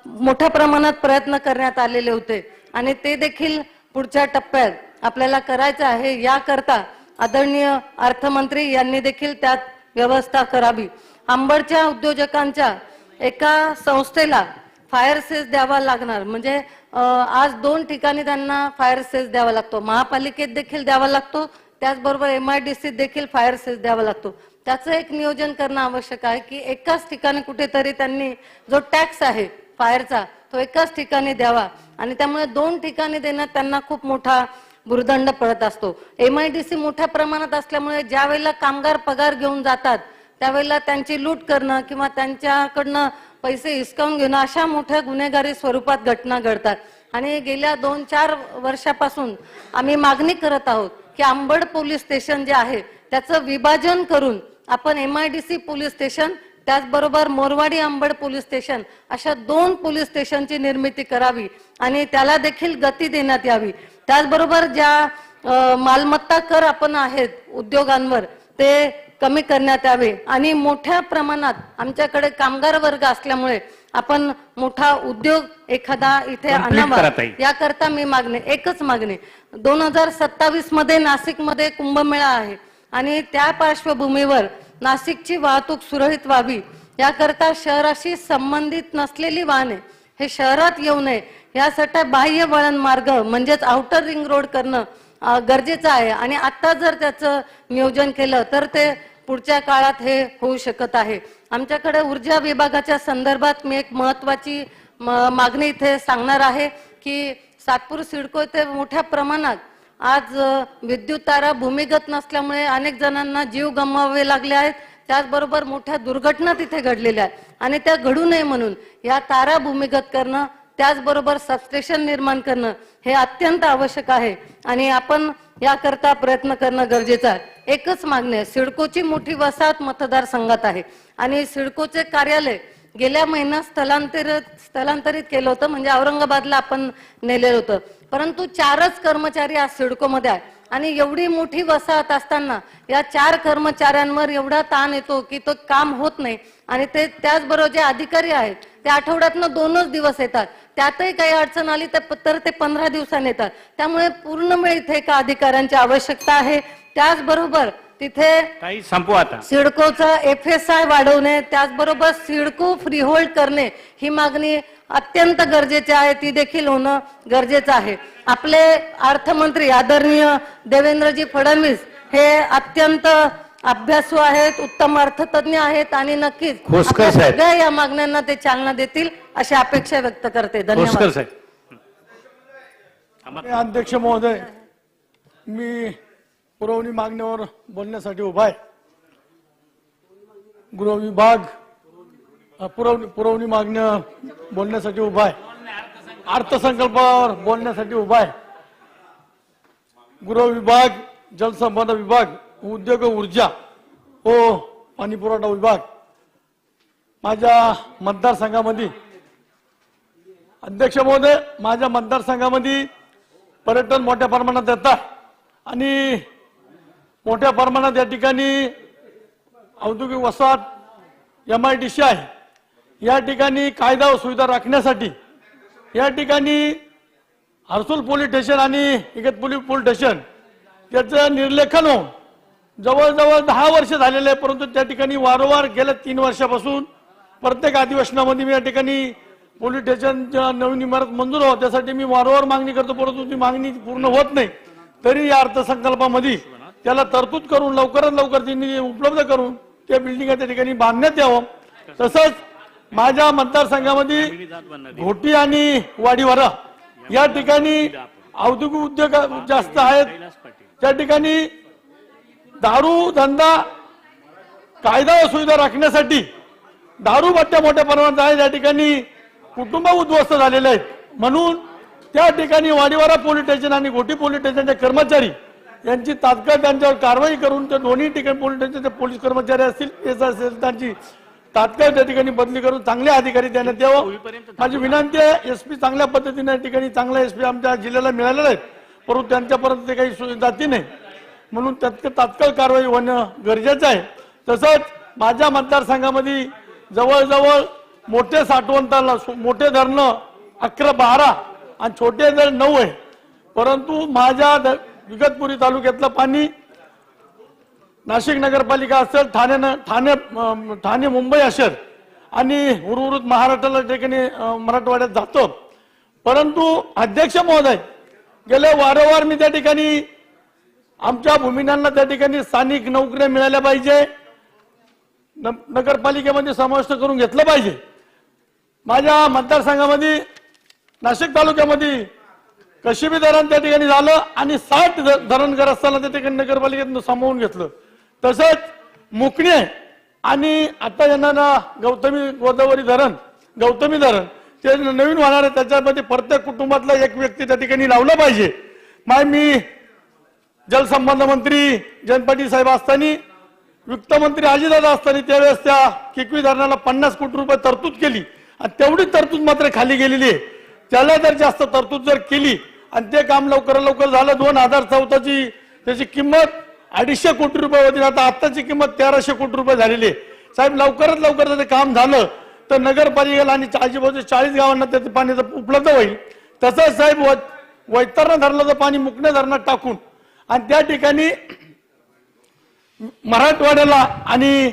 मोठ्या प्रमाणात प्रयत्न करण्यात आलेले होते आणि ते देखील पुढच्या टप्प्यात आपल्याला करायचं आहे. याकरता आदरणीय अर्थमंत्री यांनी देखील त्यात व्यवस्था करावी. अंबडच्या उद्योजकांच्या एका संस्थेला फायर सेस द्यावा लागणार, म्हणजे आज 2 ठिकाणी त्यांना फायर सेस द्यावा लागतो, महापालिकेत देखील द्यावा लागतो, त्याचबरोबर MIDC देखील फायर सेस द्यावा लागतो. त्याचं एक नियोजन करणं आवश्यक आहे की एकाच ठिकाणी कुठेतरी त्यांनी जो टॅक्स आहे फायरचा तो एकाच ठिकाणी द्यावा आणि त्यामुळे 2 ठिकाणी देण्यात त्यांना खूप मोठा भुर्दंड पडत असतो. MIDC मोठ्या प्रमाणात असल्यामुळे ज्या वेळेला कामगार पगार घेऊन जातात त्यावेळेला त्यांची लूट करणं किंवा त्यांच्याकडनं पैसे हिसकावून घेणं अशा मोठ्या गुन्हेगारी स्वरूपात घटना घडतात आणि गेल्या 2-4 वर्षापासून आम्ही मागणी करत आहोत की अंबड पोलीस स्टेशन जे आहे त्याचं विभाजन करून आपण MIDC पोलीस स्टेशन त्याचबरोबर मोरवाडी अंबड पोलीस स्टेशन अशा 2 पोलीस स्टेशनची निर्मिती करावी आणि त्याला देखील गती देण्यात यावी. त्याचबरोबर ज्या मालमत्ता कर आपण आहेत उद्योगांवर ते कमी करण्यात यावे आणि मोठ्या प्रमाणात आमच्याकडे कामगार वर्ग असल्यामुळे आपण मोठा उद्योग एखादा इथे आणावा याकरता मी एकच मागणी 2027 मध्ये नाशिकमध्ये कुंभमेळा आहे आणि त्या पार्श्वभूमीवर नाशिकची वाहतूक सुरळीत व्हावी याकरता शहराशी संबंधित नसलेली वाहने हे शहरात येऊ नये यासाठी बाह्य वळण मार्ग म्हणजेच आउटर रिंग रोड करणं गरजेचं आहे आणि आता जर त्याचं नियोजन केलं तर ते पुढच्या काळात हे होऊ शकत आहे. आमच्याकडे ऊर्जा विभागाच्या संदर्भात मी एक महत्वाची मागणी इथे सांगणार आहे की सातपूर सिडको येथे मोठ्या प्रमाणात आज विद्युत तारा भूमिगत नसल्यामुळे अनेक जणांना जीव गमवावे लागले आहेत. त्याचबरोबर मोठ्या दुर्घटना तिथे घडलेल्या आहेत आणि त्या घडू नये म्हणून या तारा भूमिगत करणं त्याचबरोबर सबस्टेशन निर्माण करणं हे अत्यंत आवश्यक आहे आणि आपण याकरता प्रयत्न करणं गरजेचं आहे. एकच मागणी आहे, सिडकोची मोठी वसाहत मतदारसंघात आहे आणि सिडकोचे कार्यालय गेल्या महिन्यात स्थलांतरित केलं होतं, म्हणजे औरंगाबादला आपण नेलेलं होतं, परंतु 4च कर्मचारी आज सिडकोमध्ये आहे आणि एवढी मोठी वसाहत असताना या 4 कर्मचाऱ्यांवर एवढा ताण येतो की तो काम होत नाही. आणि ते त्याचबरोबर जे अधिकारी आहेत ते आठवड्यातनं 2च दिवस येतात, त्यातही काही अडचण आली तर ते 15 दिवसांनी येतात. त्यामुळे पूर्ण वेळ इथे एका अधिकाऱ्यांची आवश्यकता आहे. त्याचबरोबर तिथे काही संपू आता. सिडकोचा FSI वाढवणे, त्याचबरोबर सिडको फ्रीहोल्ड करणे ही मागणी अत्यंत गरजेची आहे, ती देखील होणं गरजेचं आहे. आपले अर्थमंत्री आदरणीय देवेंद्रजी फडणवीस हे अत्यंत अभ्यासू आहेत, उत्तम अर्थतज्ञ आहेत आणि नक्कीच खोसकर आपल्या साहेब. सगळ्या या मागण्यांना ते चालना देतील अशी अपेक्षा व्यक्त करते. धन्यवाद. अध्यक्ष महोदय, मी पुरवणी मागण्यावर बोलण्यासाठी उभा आहे. गृह विभाग पुरवणी मागण्या बोलण्यासाठी उभा आहे. अर्थसंकल्पावर बोलण्यासाठी उभा आहे. गृह विभाग, जलसंपदा विभाग, उद्योग ऊर्जा व पाणी पुरवठा विभाग माझ्या मतदारसंघामध्ये, अध्यक्ष महोदय, माझ्या मतदारसंघामध्ये पर्यटन मोठ्या प्रमाणात येतात आणि मोठ्या प्रमाणात या ठिकाणी औद्योगिक वसाहत MIDC आहे. या ठिकाणी कायदा व सुविधा राखण्यासाठी या ठिकाणी हर्सुल पोलीस स्टेशन आणि इगतपुरी पोलीस स्टेशन याचं निर्लेखन होऊन जवळजवळ 10 वर्ष झालेले आहे. परंतु त्या ठिकाणी वारंवार गेल्या 3 वर्षापासून प्रत्येक अधिवेशनामध्ये मी या ठिकाणी पोलीस स्टेशनच्या नवीन इमारत मंजूर व्हावं त्यासाठी मी वारंवार मागणी करतो, परंतु ती मागणी पूर्ण होत नाही. तरी या अर्थसंकल्पामध्ये त्याला तरतूद करून लवकरात लवकर त्यांनी उपलब्ध करून त्या बिल्डिंग त्या ठिकाणी बांधण्यात यावं. तसंच माझ्या मतदारसंघामध्ये घोटी आणि वाडीवारा या ठिकाणी औद्योगिक उद्योग जास्त आहेत. त्या ठिकाणी दारू धंदा कायदा व सुविधा राखण्यासाठी दारू भट्ट्या मोठ्या प्रमाणात आहेत. या ठिकाणी कुटुंब उद्ध्वस्त झालेले आहेत. म्हणून त्या ठिकाणी वाडीवारा पोलीस स्टेशन आणि घोटी पोलीस स्टेशनचे कर्मचारी यांची तात्काळ त्यांच्यावर कारवाई करून त्या दोन्ही ठिकाणी पोलीस स्टेशनचे पोलीस कर्मचारी असतील केस असेल त्यांची तात्काळ त्या ठिकाणी बदली करून चांगले अधिकारी देण्यात यावं. माझी विनंती आहे. SP चांगल्या पद्धतीने या ठिकाणी चांगला SP आमच्या जिल्ह्याला मिळालेला आहे, परंतु त्यांच्यापर्यंत ते काही सुविधा जाती नाही, म्हणून तात्काळ कारवाई होणं गरजेचं आहे. तसंच माझ्या मतदारसंघामध्ये जवळजवळ मोठे साठवणताला मोठे धरणं 11-12 आणि छोटे धरण 9 आहे. परंतु माझ्या इगतपुरी तालुक्यातलं पाणी नाशिक नगरपालिका असेल, ठाणे मुंबई असेल आणि उर्वरित महाराष्ट्राला ठिकाणी मराठवाड्यात जातो. परंतु अध्यक्ष महोदय, गेल्या वारंवार मी त्या ठिकाणी आमच्या भूमिनांना त्या ठिकाणी स्थानिक नोकऱ्या मिळाल्या पाहिजे, नगरपालिकेमध्ये समाविष्ट करून घेतलं पाहिजे. माझ्या मतदारसंघामध्ये नाशिक तालुक्यामध्ये कशिबी धरण त्या ठिकाणी झालं आणि 60 धरणगर असताना त्या ठिकाणी नगरपालिकेत सामावून घेतलं. तसंच मुकणे आणि आता येणारा गोदावरी धरण ते नवीन होणार आहे, त्याच्यामध्ये प्रत्येक कुटुंबातला एक व्यक्ती त्या ठिकाणी लावला पाहिजे. मी जलसंपदा मंत्री जयंत पाटील साहेब असताना, वित्त मंत्री अजितदादा असताना त्यावेळेस त्या किकवी धरणाला 50 कोटी रुपये तरतूद केली आणि तेवढी तरतूद मात्र खाली गेलेली आहे. त्याला जर जास्त तरतूद जर केली आणि ते काम लवकर झालं, 2014 त्याची किंमत 250 कोटी रुपये होती, आता आताची किंमत 1300 कोटी रुपये झालेली आहे. साहेब लवकरात लवकर ते काम झालं तर नगरपालिकेला आणि आजूबाजूच्या 40 गावांना त्याचं पाणी उपलब्ध होईल. तसंच साहेब वैतरणा धरणाचं पाणी मुकणे धरणात टाकून आणि त्या ठिकाणी मराठवाड्याला आणि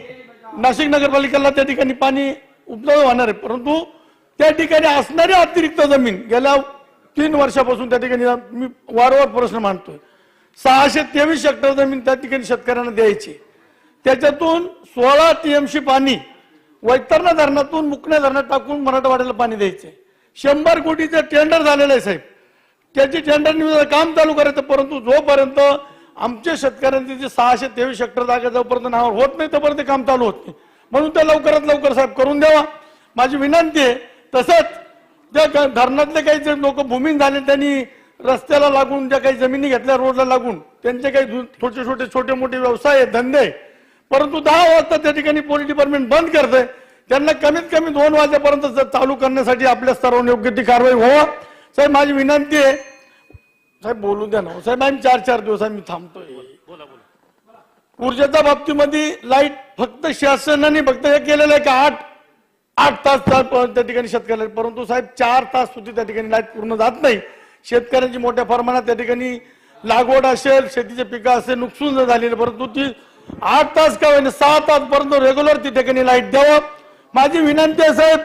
नाशिक नगरपालिकेला त्या ठिकाणी पाणी उपलब्ध होणार आहे. परंतु त्या ठिकाणी असणारी अतिरिक्त जमीन गेल्या 3 वर्षापासून त्या ठिकाणी मी वारंवार प्रश्न मांडतोय. 623 हेक्टर जमीन त्या ठिकाणी शेतकऱ्यांना द्यायची, त्याच्यातून 16 TMC पाणी वैतरणा धरणातून मुकणे धरणात टाकून मराठवाड्याला पाणी द्यायचे. 100 कोटीचं टेंडर झालेलं आहे साहेब, त्याची टेंडर काम चालू करायचं. परंतु जोपर्यंत आमच्या शेतकऱ्यांची 623 हेक्टर जागा जोपर्यंत नावावर होत नाही तोपर्यंत काम चालू होत नाही. म्हणून ते लवकरात लवकर साहेब करून द्यावा माझी विनंती आहे. तसंच त्या धरणातले काही जे लोक भूमिहीन झाले त्यांनी रस्त्याला लागून ज्या काही जमिनी घेतल्या रोडला लागून त्यांचे काही छोटे मोठे व्यवसाय धंदे, परंतु 10 वाजता त्या ठिकाणी पोलीस डिपार्टमेंट बंद करते. त्यांना कमीत कमी 2 वाजेपर्यंत चालू करण्यासाठी आपल्या स्तरावर योग्य ती कारवाई व्हावा. साहेब माझी विनंती आहे, साहेब बोलू द्या ना साहेब. आम्ही 4-4 दिवस आम्ही थांबतोय. ऊर्जेच्या बाबतीमध्ये लाईट फक्त शासनाने फक्त हे केलेलं आहे का 8 तास त्या ठिकाणी शेतकऱ्याला, परंतु साहेब 4 तास सुद्धा त्या ठिकाणी लाईट पूर्ण जात नाही. शेतकऱ्यांची मोठ्या प्रमाणात त्या ठिकाणी लागवड असेल, शेतीचे पिकं असेल नुकसान झालेले, परंतु ती 8 तास का होईना 6 तासपर्यंत रेग्युलर त्या ठिकाणी लाईट द्यावं. माझी विनंती आहे साहेब,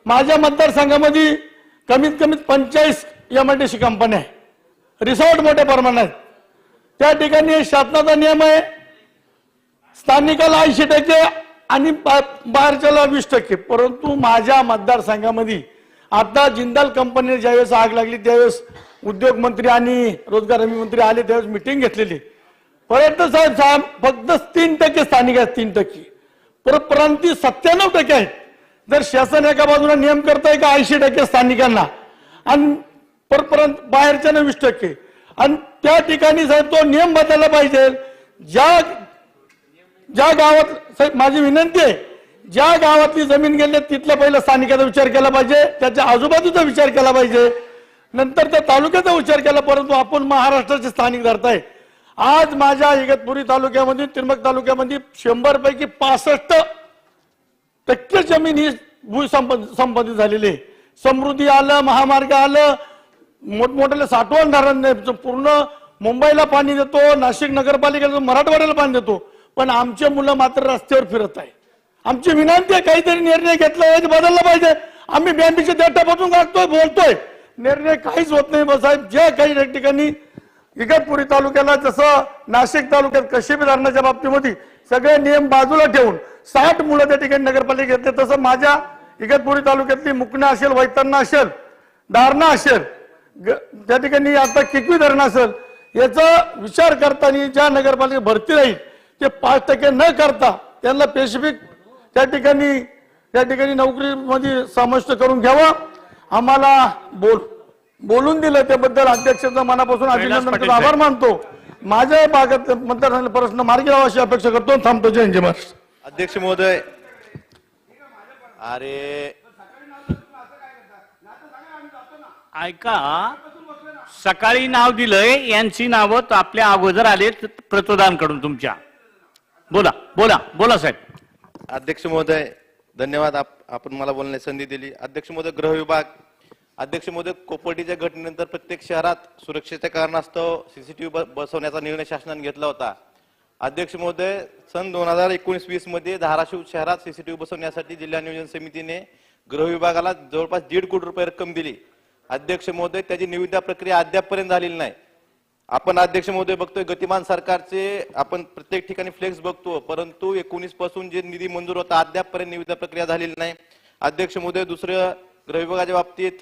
माझ्या मतदारसंघामध्ये कमीत कमी 45 MIDC कंपन्या आहे, रिसॉर्ट मोठ्या प्रमाणात. त्या ठिकाणी शासनाचा नियम आहे स्थानिकाला 80% आणि बाहेरच्याला 20%. परंतु माझ्या मतदारसंघामध्ये आता जिंदाल कंपनीने ज्यावेळेस आग लागली त्यावेळेस उद्योग मंत्री आणि रोजगार हमी मंत्री आले, त्यावेळेस मिटिंग घेतलेली. परंतु साहेब फक्त 3% स्थानिक आहेत, 3%. परंतु 97% आहेत. जर शासन एका बाजूला नियम करताय का 80% स्थानिकांना आणि परत बाहेरच्या 20%, आणि त्या ठिकाणी साहेब तो नियम बदलला पाहिजे. ज्या गावात साहेब माझी विनंती आहे, ज्या गावातली जमीन गेली तिथला पहिला स्थानिकाचा विचार केला पाहिजे, त्याच्या आजूबाजूचा विचार केला पाहिजे, नंतर त्या तालुक्याचा विचार केला. परंतु आपण महाराष्ट्राचे स्थानिक धरताय. आज माझ्या इगतपुरी तालुक्यामध्ये, त्र्यंबक तालुक्यामध्ये 100 पैकी 65% जमीन ही भूसंपादित झालेली आहे. समृद्धी आलं, महामार्ग आलं, मोठमोठ्याला साठवण धरण पूर्ण मुंबईला पाणी देतो, नाशिक नगरपालिकेला, मराठवाड्याला पाणी देतो, पण आमचे मुलं मात्र रस्त्यावर फिरत आहे. आमची विनंती आहे काहीतरी निर्णय घेतला पाहिजे, बदलला पाहिजे. आम्ही बँकेच्या देठापासून काढतोय, बोलतोय, निर्णय काहीच होत नाही. साहेब जे काही ठिकाणी इगतपुरी तालुक्याला जसं नाशिक तालुक्यात कशिबी धरणाच्या बाबतीमध्ये सगळे नियम बाजूला ठेवून 60 मुलं त्या ठिकाणी नगरपालिका घेतले, तसं माझ्या इगतपुरी तालुक्यातली मुकणा असेल, वैतरणा असेल, दारणा असेल, त्या ठिकाणी आता किकवी धरण असेल, याचा विचार करताना ज्या नगरपालिका भरती राहील ते 5% न करता त्यांना स्पेसिफिक त्या ठिकाणी नोकरीमध्ये समाविष्ट करून घ्यावं. आम्हाला बोलून दिलं त्याबद्दल अध्यक्षांचा मनापासून अभिनंदन, आभार मानतो. माझ्या भागात मतदारसंघाला प्रश्न मार्गी लावा अशी अपेक्षा करतो. थांबतो. जय हिंद. अध्यक्ष महोदय, अरे ऐका, सकाळी नाव दिलंय, यांची नावं आपल्या अगोदर आले प्रतोदानकडून तुमच्या. बोला बोला बोला साहेब. अध्यक्ष महोदय धन्यवाद, आपण मला बोलण्याची संधी दिली. अध्यक्ष महोदय, गृह विभाग. अध्यक्ष महोदय, कोपर्डीच्या घटनेनंतर प्रत्येक शहरात सुरक्षेच्या कारणास्तव सीसीटीव्ही बसवण्याचा निर्णय शासनाने घेतला होता. अध्यक्ष महोदय, सन 2019-20 मध्ये धाराशिव शहरात सीसीटीव्ही बसवण्यासाठी जिल्हा नियोजन समितीने गृह विभागाला जवळपास 1.5 कोटी रुपये रक्कम दिली. अध्यक्ष महोदय, त्याची निविदा प्रक्रिया अद्यापपर्यंत झालेली नाही. आपण अध्यक्ष महोदय बघतोय गतिमान सरकारचे आपण प्रत्येक ठिकाणी फ्लेक्स बघतो, परंतु 19 पासून जे निधी मंजूर होता अद्यापपर्यंत निविदा प्रक्रिया झालेली नाही. अध्यक्ष महोदय, दुसरं गृह विभागाच्या बाबतीत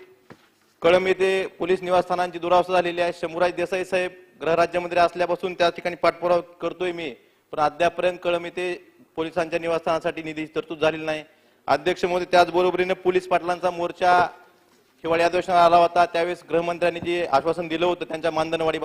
कळंब येथे पोलीस निवासस्थानांची दुरावस्था झालेली आहे. शंभूराज देसाई साहेब गृह राज्यमंत्री असल्यापासून त्या ठिकाणी पाठपुरावा करतोय मी, पण अद्यापपर्यंत कळंब येथे पोलिसांच्या निवासस्थानासाठी निधी तरतूद झालेली नाही. अध्यक्ष महोदय, त्याचबरोबरीने पोलीस पाटलांचा मोर्चा हिवाळी अधिवेशनात आला होता, त्यावेळेस गृहमंत्र्यांनी जे आश्वासन दिलं होतं त्यांच्या मानधनवाढी